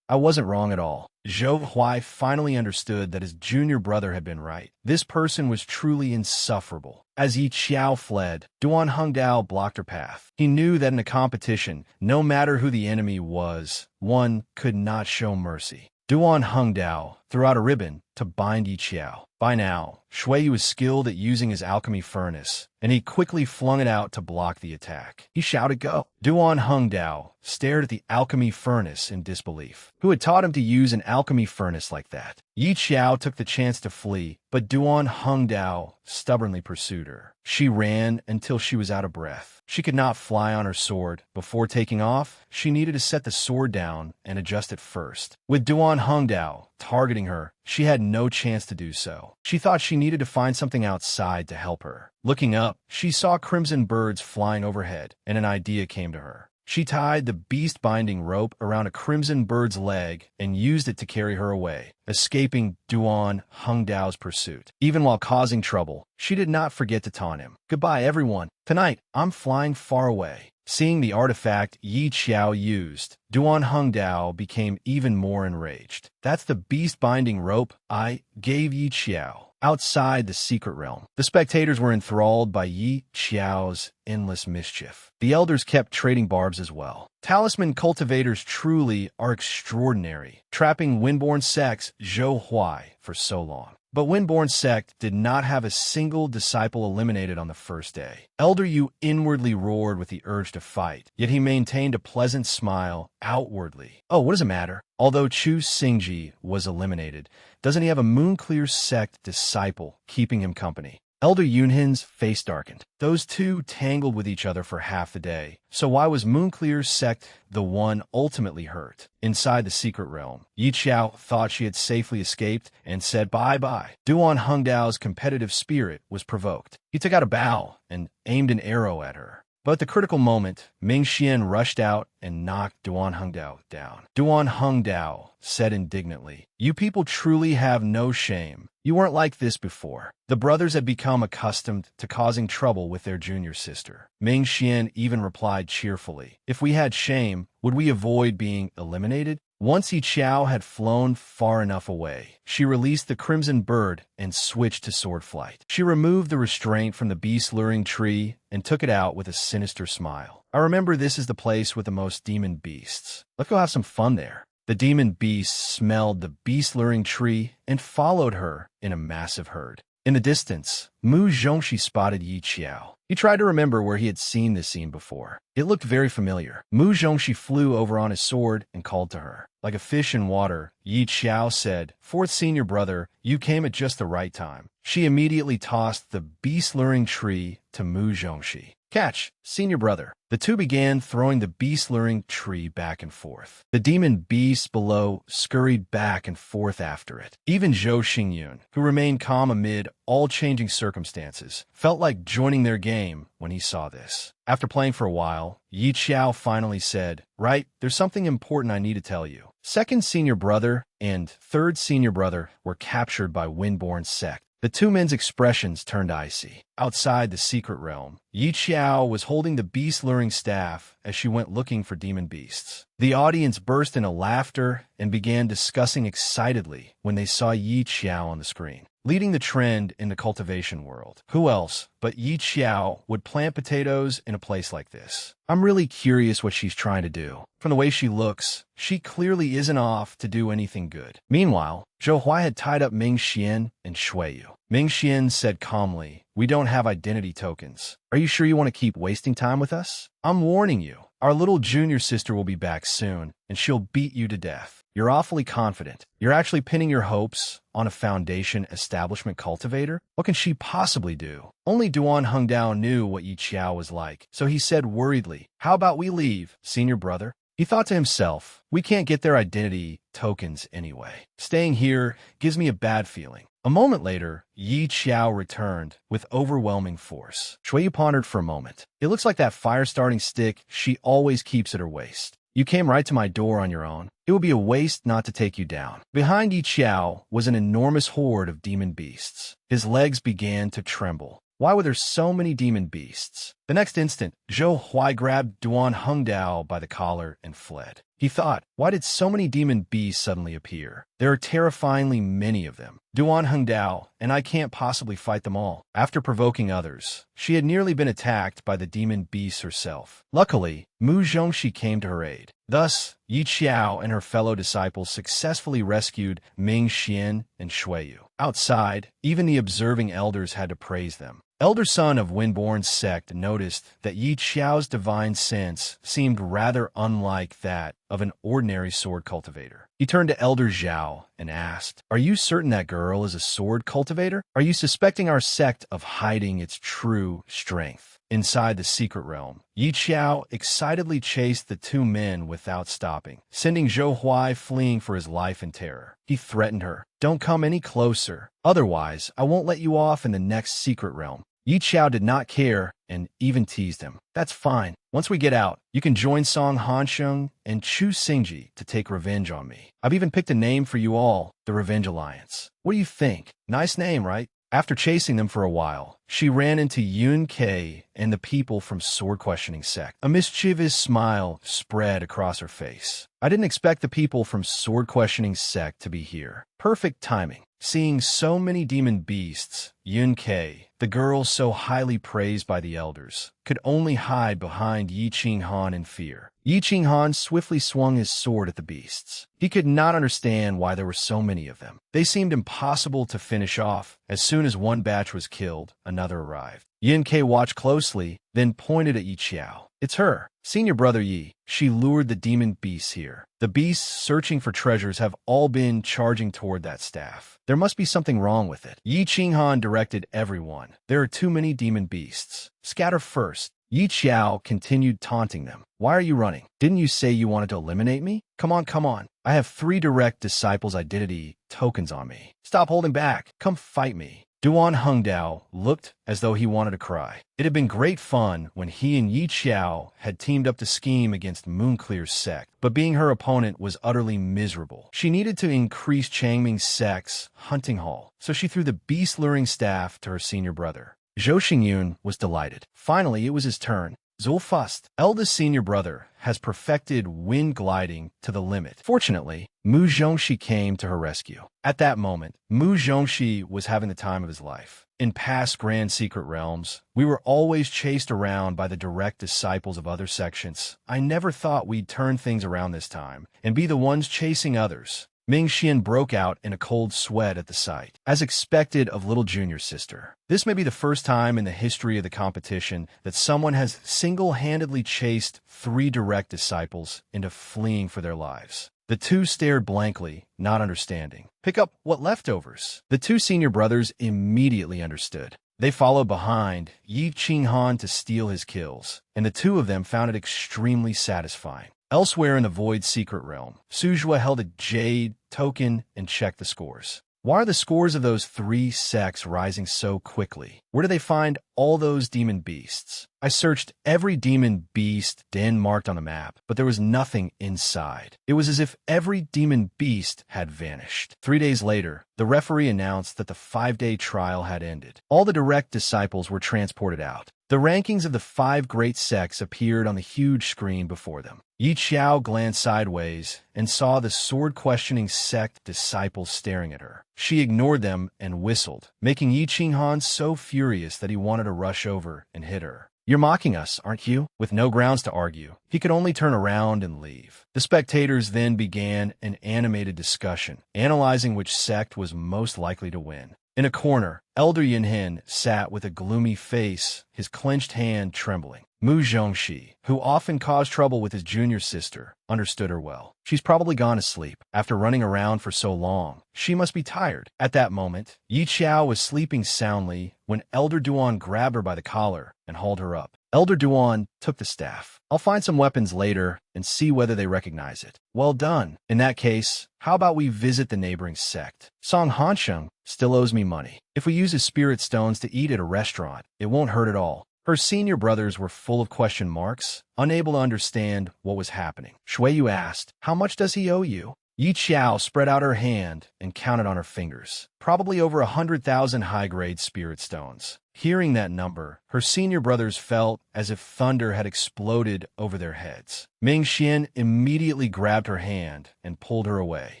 I wasn't wrong at all. Zhou Huai finally understood that his junior brother had been right. This person was truly insufferable. As Yi Qiao fled, Duan Hengdao blocked her path. He knew that in a competition, no matter who the enemy was, one could not show mercy. Duan Hengdao threw out a ribbon to bind Yi Qiao. By now, Shui was skilled at using his alchemy furnace, and he quickly flung it out to block the attack. He shouted, "Go!" Duan Hengdao stared at the alchemy furnace in disbelief. Who had taught him to use an alchemy furnace like that? Yi Qiao took the chance to flee, but Duan Hengdao stubbornly pursued her. She ran until she was out of breath. She could not fly on her sword. Before taking off, she needed to set the sword down and adjust it first. With Duan Hengdao targeting her, she had no chance to do so. She thought she needed to find something outside to help her. Looking up, she saw crimson birds flying overhead, and an idea came to her. She tied the beast-binding rope around a crimson bird's leg and used it to carry her away, escaping Duan Hengdao's pursuit. Even while causing trouble, she did not forget to taunt him. "Goodbye, everyone. Tonight, I'm flying far away." Seeing the artifact Yi Qiao used, Duan Hengdao became even more enraged. "That's the beast-binding rope I gave Yi Qiao." Outside the secret realm, the spectators were enthralled by Yi Qiao's endless mischief. The elders kept trading barbs as well. Talisman cultivators truly are extraordinary, trapping Windborn Sect's Zhou Huai for so long. But Windborn Sect did not have a single disciple eliminated on the first day. Elder Yu inwardly roared with the urge to fight, yet he maintained a pleasant smile outwardly. "Oh, what does it matter? Although Chu Xingji was eliminated, doesn't he have a Moonclear Sect disciple keeping him company?" Elder Yunhin's face darkened. Those two tangled with each other for half the day. So why was Moonclear's sect the one ultimately hurt? Inside the secret realm, Yi Qiao thought she had safely escaped and said bye-bye. Duan Hengdao's competitive spirit was provoked. He took out a bow and aimed an arrow at her. But at the critical moment, Ming Xian rushed out and knocked Duan Hengdao down. Duan Hengdao said indignantly, "You people truly have no shame. You weren't like this before." The brothers had become accustomed to causing trouble with their junior sister. Ming Xian even replied cheerfully, "If we had shame, would we avoid being eliminated?" Once Yi Qiao had flown far enough away, she released the crimson bird and switched to sword flight. She removed the restraint from the beast-luring tree and took it out with a sinister smile. "I remember this is the place with the most demon beasts. Let's go have some fun there." The demon beasts smelled the beast-luring tree and followed her in a massive herd. In the distance, Mu Zhongxi spotted Yi Qiao. He tried to remember where he had seen this scene before. It looked very familiar. Mu Zhongxi flew over on his sword and called to her. Like a fish in water, Yi Qiao said, "Fourth senior brother, you came at just the right time." She immediately tossed the beast-luring tree to Mu Zhongxi. "Catch, senior brother." The two began throwing the beast-luring tree back and forth. The demon beasts below scurried back and forth after it. Even Zhou Xingyun, who remained calm amid all changing circumstances, felt like joining their game when he saw this. After playing for a while, Yi Qiao finally said, "Right, there's something important I need to tell you." Second senior brother and third senior brother were captured by Windborn's sect. The two men's expressions turned icy. Outside the secret realm, Yi Qiao was holding the beast-luring staff as she went looking for demon beasts. The audience burst into laughter and began discussing excitedly when they saw Yi Qiao on the screen, leading the trend in the cultivation world. Who else but Yi Qiao would plant potatoes in a place like this? I'm really curious what she's trying to do. From the way she looks, she clearly isn't off to do anything good. Meanwhile, Zhou Huai had tied up Ming Xian and Shui Yu. Ming Xian said calmly, "We don't have identity tokens. Are you sure you want to keep wasting time with us? I'm warning you. Our little junior sister will be back soon, and she'll beat you to death. You're awfully confident. You're actually pinning your hopes on a foundation establishment cultivator? What can she possibly do?" Only Duan Hengdao knew what Yi Qiao was like, so he said worriedly, "How about we leave, senior brother?" He thought to himself, "We can't get their identity tokens anyway. Staying here gives me a bad feeling." A moment later, Yi Qiao returned with overwhelming force. Shui Yu pondered for a moment. "It looks like that fire-starting stick she always keeps at her waist. You came right to my door on your own. It would be a waste not to take you down." Behind Yi Qiao was an enormous horde of demon beasts. His legs began to tremble. Why were there so many demon beasts? The next instant, Zhou Huai grabbed Duan Hengdao by the collar and fled. He thought, why did so many demon beasts suddenly appear? There are terrifyingly many of them. Duan Hengdao, and I can't possibly fight them all. After provoking others, she had nearly been attacked by the demon beast herself. Luckily, Mu Zhongxi came to her aid. Thus, Yi Qiao and her fellow disciples successfully rescued Ming Xian and Shui Yu. Outside, even the observing elders had to praise them. Elder son of Windborn's sect noticed that Yi Qiao's divine sense seemed rather unlike that of an ordinary sword cultivator. He turned to Elder Zhao and asked, "Are you certain that girl is a sword cultivator? Are you suspecting our sect of hiding its true strength?" Inside the secret realm, Yi Qiao excitedly chased the two men without stopping, sending Zhou Huai fleeing for his life in terror. He threatened her, "Don't come any closer. Otherwise, I won't let you off in the next secret realm." Yi Qiao did not care and even teased him. "That's fine. Once we get out, you can join Song Hansheng and Chu Xingji to take revenge on me. I've even picked a name for you all, the Revenge Alliance. What do you think? Nice name, right?" After chasing them for a while, she ran into Yun Kei and the people from Sword Questioning Sect. A mischievous smile spread across her face. "I didn't expect the people from Sword Questioning Sect to be here. Perfect timing." Seeing so many demon beasts, Yun Kei, the girl so highly praised by the elders, could only hide behind Yi Qinghan in fear. Yi Qinghan swiftly swung his sword at the beasts. He could not understand why there were so many of them. They seemed impossible to finish off. As soon as one batch was killed, another arrived. Yun Kei watched closely, then pointed at Yi Qiao. "It's her, senior brother Yi. She lured the demon beasts here. The beasts searching for treasures have all been charging toward that staff. There must be something wrong with it." Yi Qinghan directed everyone, on. There are too many demon beasts. Scatter first. Yi Qiao continued taunting them. Why are you running? Didn't you say you wanted to eliminate me? Come on, come on. I have 3 direct disciples' identity tokens on me. Stop holding back. Come fight me. Duan Hengdao looked as though he wanted to cry. It had been great fun when he and Yi Qiao had teamed up to scheme against Moonclear's sect, but being her opponent was utterly miserable. She needed to increase Changming's sect's hunting haul, so she threw the beast-luring staff to her senior brother. Zhou Xingyun was delighted. Finally, it was his turn. Zulfust, eldest senior brother, has perfected wind gliding to the limit. Fortunately, Mu Zhongxi came to her rescue. At that moment, Mu Zhongxi was having the time of his life. In past Grand Secret Realms, we were always chased around by the direct disciples of other sections. I never thought we'd turn things around this time and be the ones chasing others. Ming Xian broke out in a cold sweat at the sight, as expected of little junior sister. This may be the first time in the history of the competition that someone has single-handedly chased 3 direct disciples into fleeing for their lives. The 2 stared blankly, not understanding. Pick up what leftovers? The 2 senior brothers immediately understood. They followed behind Yi Qinghan to steal his kills, and the 2 of them found it extremely satisfying. Elsewhere in the Void Secret Realm, Suzhua held a jade token and checked the scores. Why are the scores of those 3 sects rising so quickly? Where do they find all those demon beasts? I searched every demon beast den marked on the map, but there was nothing inside. It was as if every demon beast had vanished. 3 days later, the referee announced that the 5-day trial had ended. All the direct disciples were transported out. The rankings of the 5 great sects appeared on the huge screen before them. Yi Qiao glanced sideways and saw the sword-questioning sect disciples staring at her. She ignored them and whistled, making Yi Qinghan so furious that he wanted to rush over and hit her. You're mocking us, aren't you? With no grounds to argue, he could only turn around and leave. The spectators then began an animated discussion, analyzing which sect was most likely to win. In a corner, Elder Yinhen sat with a gloomy face, his clenched hand trembling. Mu Zhongxi, who often caused trouble with his junior sister, understood her well. She's probably gone to sleep. After running around for so long, she must be tired. At that moment, Yi Qiao was sleeping soundly when Elder Duan grabbed her by the collar and hauled her up. Elder Duan took the staff. I'll find some weapons later and see whether they recognize it. Well done. In that case, how about we visit the neighboring sect? Song Hansheng still owes me money. If we use his spirit stones to eat at a restaurant, it won't hurt at all. Her senior brothers were full of question marks, unable to understand what was happening. Shuiyu asked, how much does he owe you? Yi Qiao spread out her hand and counted on her fingers. Probably over 100,000 high-grade spirit stones. Hearing that number, her senior brothers felt as if thunder had exploded over their heads. Ming Xian immediately grabbed her hand and pulled her away.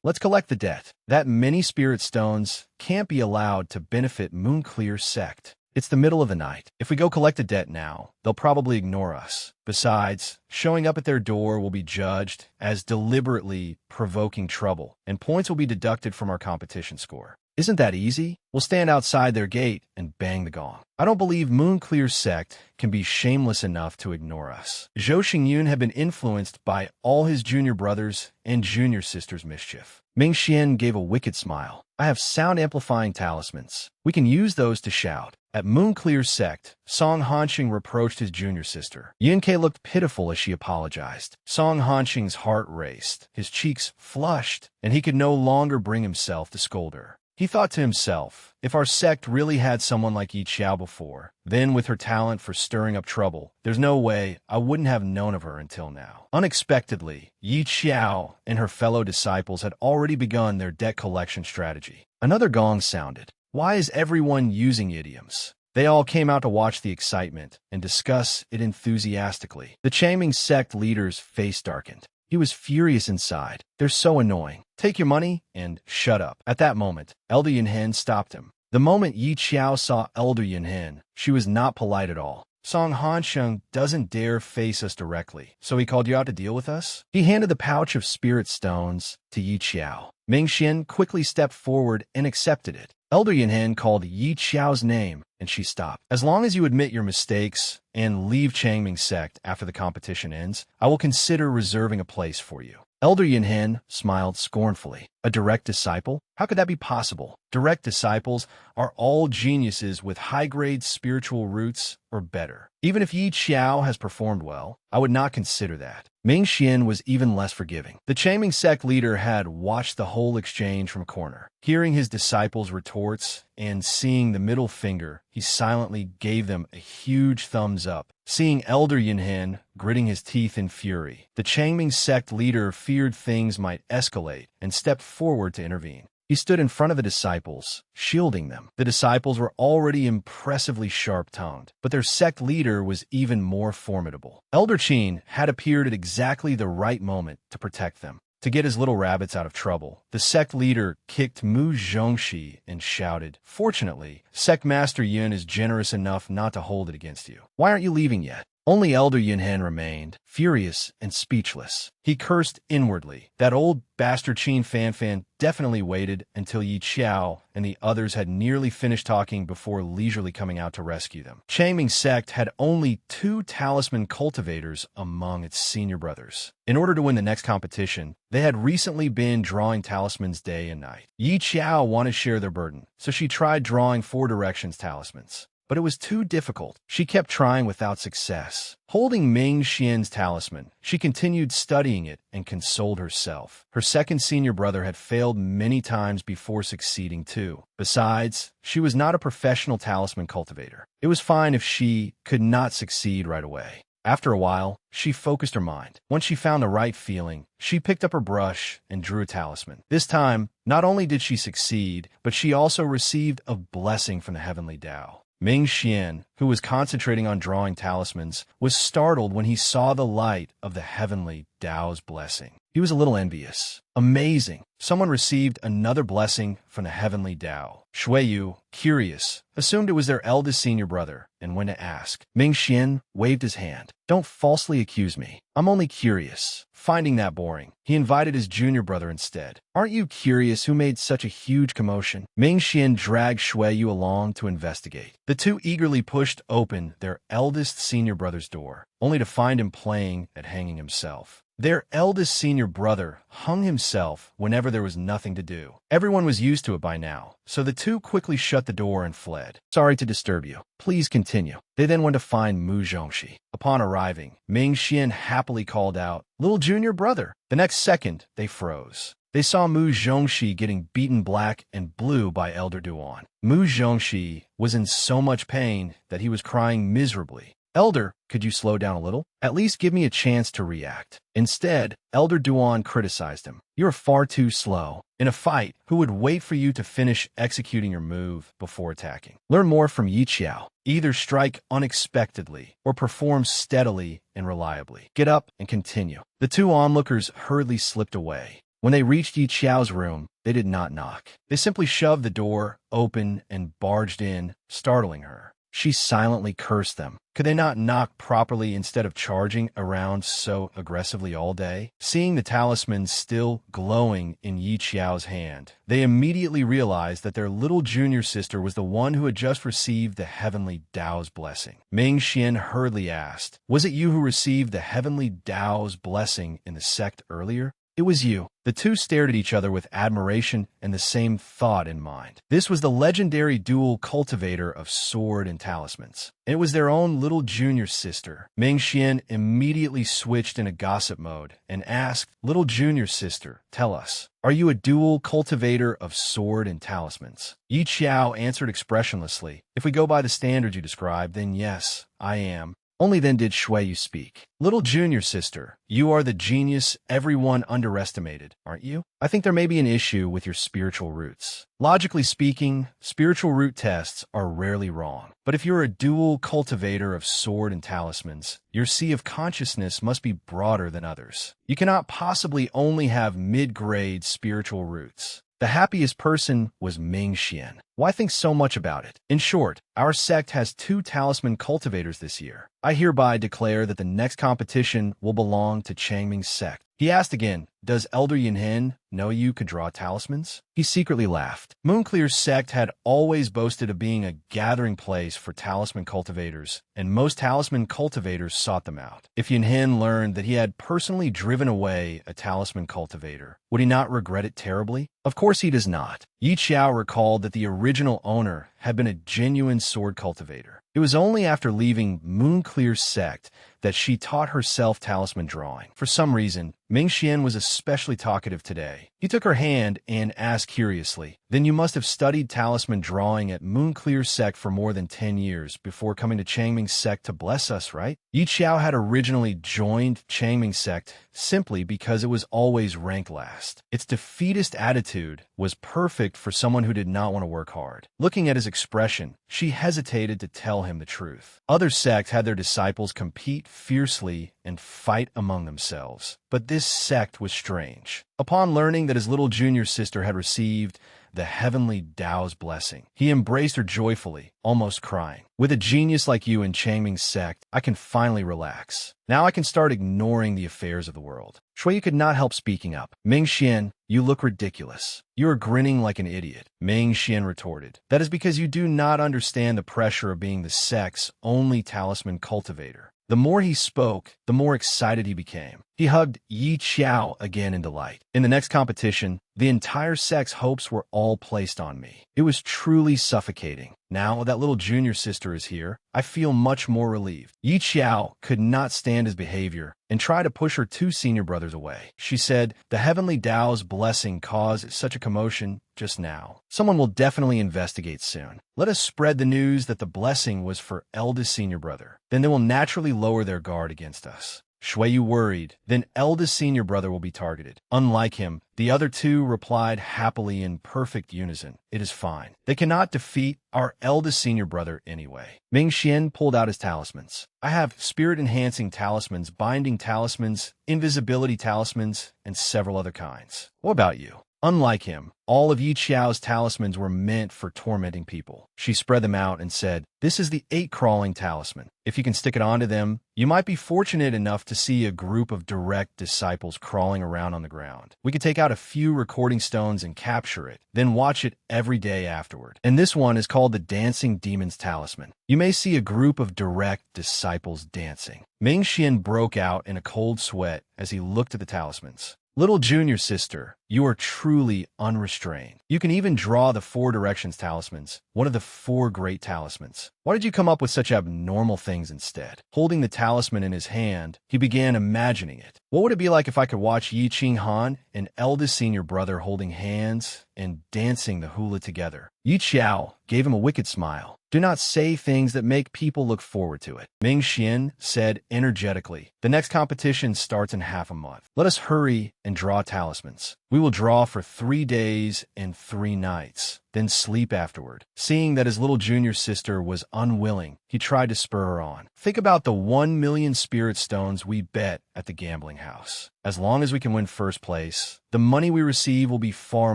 Let's collect the debt. That many spirit stones can't be allowed to benefit Moonclear's sect. It's the middle of the night. If we go collect the debt now, they'll probably ignore us. Besides, showing up at their door will be judged as deliberately provoking trouble, and points will be deducted from our competition score. Isn't that easy? We'll stand outside their gate and bang the gong. I don't believe Moonclear's sect can be shameless enough to ignore us. Zhou Xingyun had been influenced by all his junior brothers and junior sisters' mischief. Ming Xian gave a wicked smile. I have sound-amplifying talismans. We can use those to shout. At Moonclear's sect, Song Hanxing reproached his junior sister. Yunke looked pitiful as she apologized. Song Hanxing's heart raced, his cheeks flushed, and he could no longer bring himself to scold her. He thought to himself, if our sect really had someone like Yi Qiao before, then with her talent for stirring up trouble, there's no way I wouldn't have known of her until now. Unexpectedly, Yi Qiao and her fellow disciples had already begun their debt collection strategy. Another gong sounded. Why is everyone using idioms? They all came out to watch the excitement and discuss it enthusiastically. The Changming sect leader's face darkened. He was furious inside. They're so annoying. Take your money and shut up. At that moment, Elder Yinhen stopped him. The moment Yi Qiao saw Elder Yinhen, she was not polite at all. Song Hansheng doesn't dare face us directly, so he called you out to deal with us? He handed the pouch of spirit stones to Yi Qiao. Ming Xian quickly stepped forward and accepted it. Elder Yinhen called Yi Qiao's name, and she stopped. As long as you admit your mistakes and leave Changming sect after the competition ends, I will consider reserving a place for you. Elder Yinhen smiled scornfully. A direct disciple? How could that be possible? Direct disciples are all geniuses with high-grade spiritual roots or better. Even if Yi Qiao has performed well, I would not consider that. Ming Xian was even less forgiving. The Changming sect leader had watched the whole exchange from a corner. Hearing his disciples' retorts and seeing the middle finger, he silently gave them a huge thumbs up. Seeing Elder Yunhen gritting his teeth in fury, the Changming sect leader feared things might escalate and stepped forward to intervene. He stood in front of the disciples, shielding them. The disciples were already impressively sharp-tongued, but their sect leader was even more formidable. Elder Qin had appeared at exactly the right moment to protect them. To get his little rabbits out of trouble, the sect leader kicked Mu Zhongxi and shouted, "Fortunately, Sect Master Yun is generous enough not to hold it against you. Why aren't you leaving yet?" Only Elder Yunhen remained, furious and speechless. He cursed inwardly. That old bastard Qin Fanfan definitely waited until Yi Qiao and the others had nearly finished talking before leisurely coming out to rescue them. Changming sect had only 2 talisman cultivators among its senior brothers. In order to win the next competition, they had recently been drawing talismans day and night. Yi Qiao wanted to share their burden, so she tried drawing 4 directions talismans. But it was too difficult. She kept trying without success. Holding Ming Xian's talisman, she continued studying it and consoled herself. Her second senior brother had failed many times before succeeding too. Besides, she was not a professional talisman cultivator. It was fine if she could not succeed right away. After a while, she focused her mind. Once she found the right feeling, she picked up her brush and drew a talisman. This time, not only did she succeed, but she also received a blessing from the heavenly Tao. Ming Xian, who was concentrating on drawing talismans, was startled when he saw the light of the heavenly Tao's blessing. He was a little envious. Amazing! Someone received another blessing from the heavenly Tao. Shuiyu, curious, assumed it was their eldest senior brother and went to ask. Ming Xian waved his hand. "Don't falsely accuse me. I'm only curious." Finding that boring, he invited his junior brother instead. "Aren't you curious who made such a huge commotion?" Ming Xian dragged Shuiyu along to investigate. The two eagerly pushed open their eldest senior brother's door, only to find him playing at hanging himself. Their eldest senior brother hung himself whenever there was nothing to do. Everyone was used to it by now, so the two quickly shut the door and fled. "Sorry to disturb you. Please continue." They then went to find Mu Zhongxi. Upon arriving, Ming Xian happily called out, "Little junior brother." The next second, they froze. They saw Mu Zhongxi getting beaten black and blue by Elder Duan. Mu Zhongxi was in so much pain that he was crying miserably. "Elder, could you slow down a little? At least give me a chance to react." Instead, Elder Duan criticized him. "You're far too slow. In a fight, who would wait for you to finish executing your move before attacking? Learn more from Yi Qiao. Either strike unexpectedly or perform steadily and reliably. Get up and continue." The two onlookers hurriedly slipped away. When they reached Yi Qiao's room, they did not knock. They simply shoved the door open and barged in, startling her. She silently cursed them. Could they not knock properly instead of charging around so aggressively all day? Seeing the talisman still glowing in Yi Qiao's hand, they immediately realized that their little junior sister was the one who had just received the heavenly Tao's blessing. Ming Xian hurriedly asked, "Was it you who received the heavenly Tao's blessing in the sect earlier?" "It was you." The two stared at each other with admiration and the same thought in mind. This was the legendary dual cultivator of sword and talismans. And it was their own little junior sister. Ming Xian immediately switched into gossip mode and asked, "Little junior sister, tell us, are you a dual cultivator of sword and talismans?" Yi Qiao answered expressionlessly, "If we go by the standards you described, then yes, I am." Only then did Shuiyu speak. "Little junior sister, you are the genius everyone underestimated, aren't you? I think there may be an issue with your spiritual roots. Logically speaking, spiritual root tests are rarely wrong. But if you're a dual cultivator of sword and talismans, your sea of consciousness must be broader than others. You cannot possibly only have mid-grade spiritual roots." The happiest person was Ming Xian. Why think so much about it? In short, our sect has 2 talisman cultivators this year. I hereby declare that the next competition will belong to Changming's sect. He asked again, does Elder Yinhen know you could draw talismans? He secretly laughed. Moonclear's sect had always boasted of being a gathering place for talisman cultivators, and most talisman cultivators sought them out. If Yinhen learned that he had personally driven away a talisman cultivator, would he not regret it terribly? Of course he does not. Yi Qiao recalled that the original owner had been a genuine sword cultivator. It was only after leaving Moonclear's sect that she taught herself talisman drawing. For some reason, Ming Xian was especially talkative today. He took her hand and asked curiously, "Then you must have studied talisman drawing at Moonclear's sect for more than 10 years before coming to Changming's sect to bless us, right?" Yi Qiao had originally joined Changming's sect simply because it was always ranked last. Its defeatist attitude was perfect for someone who did not want to work hard. Looking at his expression, she hesitated to tell him the truth. Other sects had their disciples compete fiercely and fight among themselves. But this sect was strange. Upon learning that his little junior sister had received the heavenly Tao's blessing, he embraced her joyfully, almost crying. "With a genius like you in Changming's sect, I can finally relax. Now I can start ignoring the affairs of the world." Shui could not help speaking up. "Ming Xian, you look ridiculous. You are grinning like an idiot." Ming Xian retorted, "That is because you do not understand the pressure of being the sect's only talisman cultivator." The more he spoke, the more excited he became. He hugged Yi Qiao again in delight. "In the next competition, the entire sect's hopes were all placed on me. It was truly suffocating. Now that little junior sister is here, I feel much more relieved." Yi Qiao could not stand his behavior and tried to push her two senior brothers away. She said, "The heavenly Tao's blessing caused such a commotion just now. Someone will definitely investigate soon. Let us spread the news that the blessing was for eldest senior brother. Then they will naturally lower their guard against us." Shui worried. "Then eldest senior brother will be targeted." Unlike him, the other two replied happily in perfect unison, "It is fine. They cannot defeat our eldest senior brother anyway." Ming Xian pulled out his talismans. "I have spirit-enhancing talismans, binding talismans, invisibility talismans, and several other kinds. What about you?" Unlike him, all of Yi Qiao's talismans were meant for tormenting people. She spread them out and said, "This is the 8 crawling talisman. If you can stick it onto them, you might be fortunate enough to see a group of direct disciples crawling around on the ground. We could take out a few recording stones and capture it, then watch it every day afterward. And this one is called the Dancing Demon's Talisman. You may see a group of direct disciples dancing." Ming Xian broke out in a cold sweat as he looked at the talismans. "Little junior sister, you are truly unrestrained. You can even draw the 4 directions talismans, one of the 4 great talismans. Why did you come up with such abnormal things instead?" Holding the talisman in his hand, he began imagining it. "What would it be like if I could watch Yi Qing Han and eldest senior brother holding hands and dancing the hula together?" Yi Qiao gave him a wicked smile. "Do not say things that make people look forward to it." Ming Xian said energetically, "The next competition starts in half a month. Let us hurry and draw talismans. We will draw for 3 days and 3 nights, then sleep afterward." Seeing that his little junior sister was unwilling, he tried to spur her on. "Think about the 1 million spirit stones we bet at the gambling house. As long as we can win first place, the money we receive will be far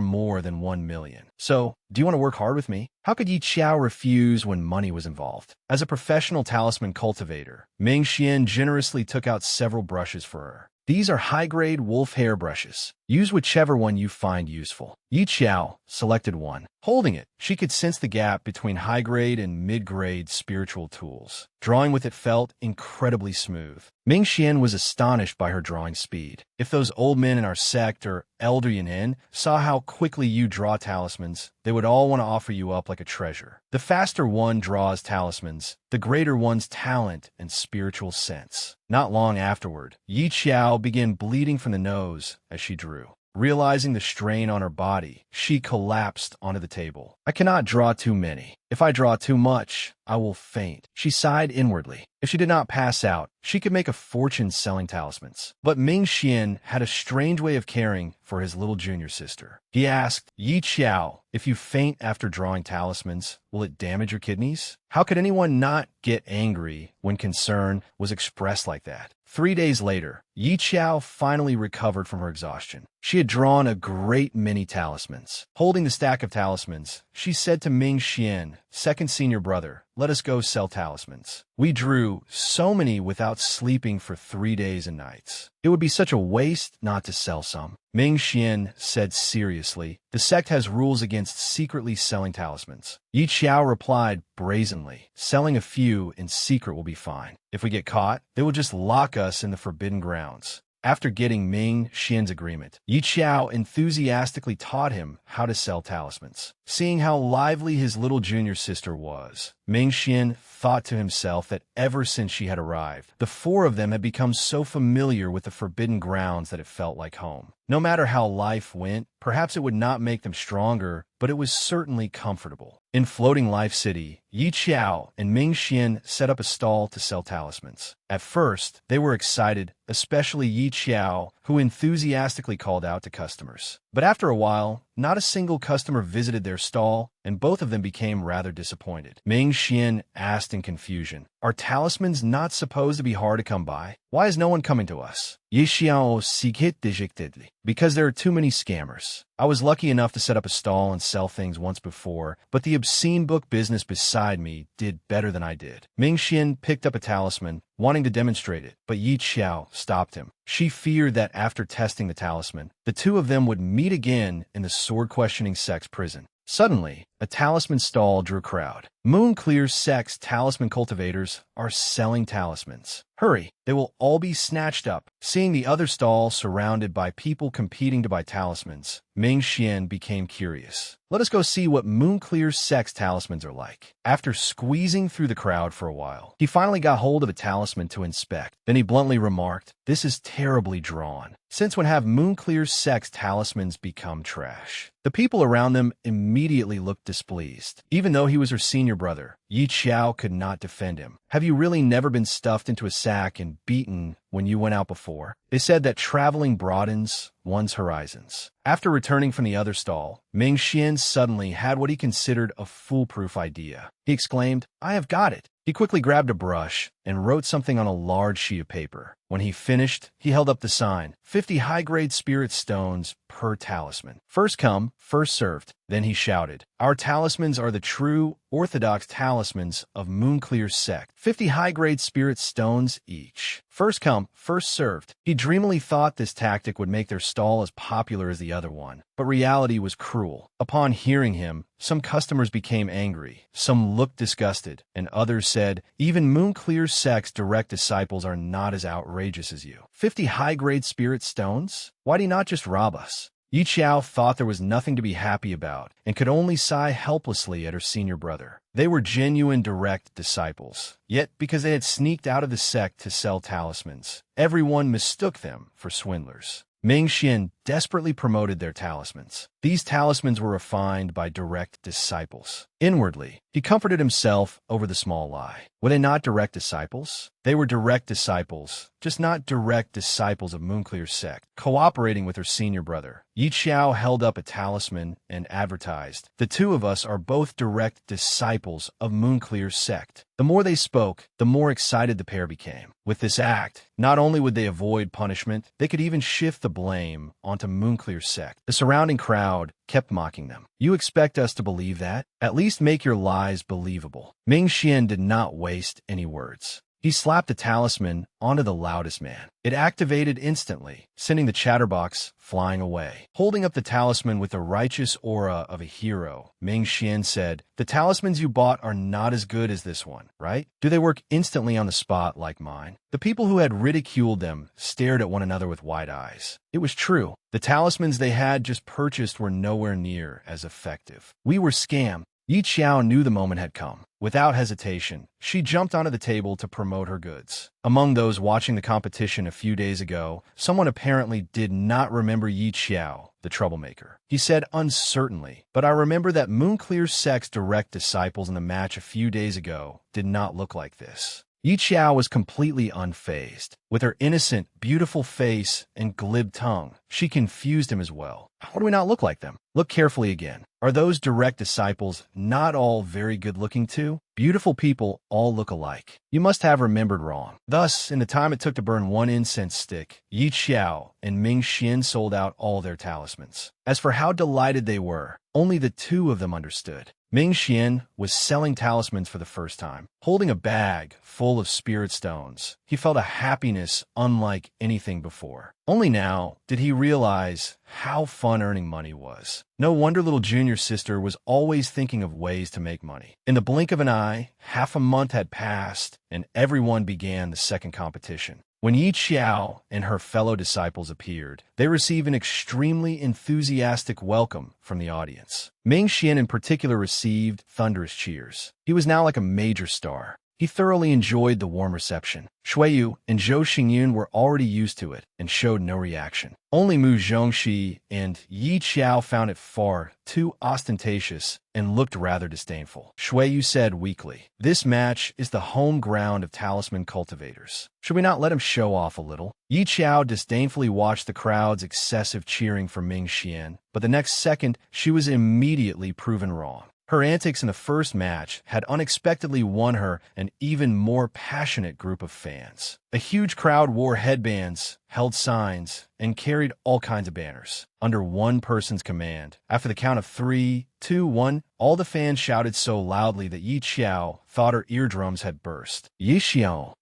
more than 1 million. So, do you want to work hard with me?" How could Yi Qiao refuse when money was involved? As a professional talisman cultivator, Ming Xian generously took out several brushes for her. "These are high-grade wolf hair brushes. Use whichever one you find useful." Yi Qiao selected one. Holding it, she could sense the gap between high-grade and mid-grade spiritual tools. Drawing with it felt incredibly smooth. Ming Xian was astonished by her drawing speed. If those old men in our sect or Elder Yan'an saw how quickly you draw talismans, they would all want to offer you up like a treasure. The faster one draws talismans, the greater one's talent and spiritual sense. Not long afterward, Yi Qiao began bleeding from the nose as she drew. Realizing the strain on her body, she collapsed onto the table. "I cannot draw too many. If I draw too much, I will faint." She sighed inwardly. If she did not pass out, she could make a fortune selling talismans. But Ming Xian had a strange way of caring for his little junior sister. He asked, "Yi Qiao, if you faint after drawing talismans, will it damage your kidneys?" How could anyone not get angry when concern was expressed like that? 3 days later, Yi Qiao finally recovered from her exhaustion. She had drawn a great many talismans. Holding the stack of talismans, she said to Ming Xian, second senior brother, let us go sell talismans. We drew so many without sleeping for 3 days and nights. It would be such a waste not to sell some. Ming Xian said seriously, the sect has rules against secretly selling talismans. Yi Qiao replied brazenly, selling a few in secret will be fine. If we get caught, they will just lock us in the forbidden grounds. After getting Ming Xian's agreement, Yi Qiao enthusiastically taught him how to sell talismans. Seeing how lively his little junior sister was, Ming Xian thought to himself that ever since she had arrived, the four of them had become so familiar with the forbidden grounds that it felt like home. No matter how life went, perhaps it would not make them stronger, but it was certainly comfortable. In Floating Life City, Yi Qiao and Ming Xian set up a stall to sell talismans. At first, they were excited, especially Yi Qiao, who enthusiastically called out to customers. But after a while, not a single customer visited their stall, and both of them became rather disappointed. Ming Xian asked in confusion, are talismans not supposed to be hard to come by? Why is no one coming to us? Yi Xiao sikit dejectedly. Because there are too many scammers. I was lucky enough to set up a stall and sell things once before, but the obscene book business beside me did better than I did. Ming Xian picked up a talisman, wanting to demonstrate it, but Yi Qiao stopped him. She feared that after testing the talisman, the two of them would meet again in the sword-questioning sect's prison. Suddenly, a talisman stall drew a crowd. Moonclear Sect's talisman cultivators are selling talismans. Hurry, they will all be snatched up. Seeing the other stall surrounded by people competing to buy talismans, Ming Xian became curious. Let us go see what Moonclear Sect's talismans are like. After squeezing through the crowd for a while, he finally got hold of a talisman to inspect. Then he bluntly remarked, this is terribly drawn. Since when have Moonclear Sect's talismans become trash? The people around them immediately looked displeased. Even though he was her senior brother, Yi Qiao could not defend him. Have you really never been stuffed into a sack and beaten when you went out before? They said that traveling broadens one's horizons. After returning from the other stall, Ming Xian suddenly had what he considered a foolproof idea. He exclaimed, I have got it. He quickly grabbed a brush and wrote something on a large sheet of paper. When he finished, he held up the sign, 50 high-grade spirit stones per talisman. First come, first served. Then he shouted, our talismans are the true, orthodox talismans of Moonclear Sect. 50 high-grade spirit stones each. First come, first served. He dreamily thought this tactic would make their stall as popular as the other one. But reality was cruel. Upon hearing him, some customers became angry, some looked disgusted, and others said, even Moonclear Sect's direct disciples are not as outrageous as you. 50 high-grade spirit stones? Why do you not just rob us? Yi Qiao thought there was nothing to be happy about and could only sigh helplessly at her senior brother. They were genuine direct disciples. Yet, because they had sneaked out of the sect to sell talismans, everyone mistook them for swindlers. Ming Xian desperately promoted their talismans. These talismans were refined by direct disciples. Inwardly, he comforted himself over the small lie. Were they not direct disciples? They were direct disciples, just not direct disciples of Moonclear Sect. Cooperating with her senior brother, Yi Qiao held up a talisman and advertised, the two of us are both direct disciples of Moonclear Sect. The more they spoke, the more excited the pair became. With this act, not only would they avoid punishment, they could even shift the blame onto Moonclear Sect. The surrounding crowd kept mocking them. You expect us to believe that? At least make your lies believable. Ming Xian did not waste any words. He slapped the talisman onto the loudest man. It activated instantly, sending the chatterbox flying away. Holding up the talisman with the righteous aura of a hero, Ming Xian said, the talismans you bought are not as good as this one, right? Do they work instantly on the spot like mine? The people who had ridiculed them stared at one another with wide eyes. It was true. The talismans they had just purchased were nowhere near as effective. We were scammed. Yi Qiao knew the moment had come. Without hesitation, she jumped onto the table to promote her goods. Among those watching the competition a few days ago, someone apparently did not remember Yi Qiao, the troublemaker. He said uncertainly, but I remember that Moonclear Sect's direct disciples in the match a few days ago did not look like this. Yi Qiao was completely unfazed. With her innocent, beautiful face and glib tongue, she confused him as well. How do we not look like them? Look carefully again. Are those direct disciples not all very good-looking too? Beautiful people all look alike. You must have remembered wrong. Thus, in the time it took to burn one incense stick, Yi Qiao and Ming Xian sold out all their talismans. As for how delighted they were, only the two of them understood. Ming Xian was selling talismans for the first time. Holding a bag full of spirit stones, he felt a happiness unlike anything before. Only now did he realize how fun earning money was. No wonder little junior sister was always thinking of ways to make money. In the blink of an eye, half a month had passed, and everyone began the second competition. When Yi Xiao and her fellow disciples appeared, they received an extremely enthusiastic welcome from the audience. Ming Xian in particular received thunderous cheers. He was now like a major star. He thoroughly enjoyed the warm reception. Shuiyu and Zhou Xingyun were already used to it and showed no reaction. Only Mu Zhongxi and Yi Qiao found it far too ostentatious and looked rather disdainful. Shuiyu said weakly, "This match is the home ground of talisman cultivators. Should we not let him show off a little?" Yi Qiao disdainfully watched the crowd's excessive cheering for Ming Xian, but the next second she was immediately proven wrong. Her antics in the first match had unexpectedly won her an even more passionate group of fans. A huge crowd wore headbands, held signs, and carried all kinds of banners. Under one person's command, after the count of 3, 2, 1, all the fans shouted so loudly that Yi Qiao thought her eardrums had burst. Yi Xiao,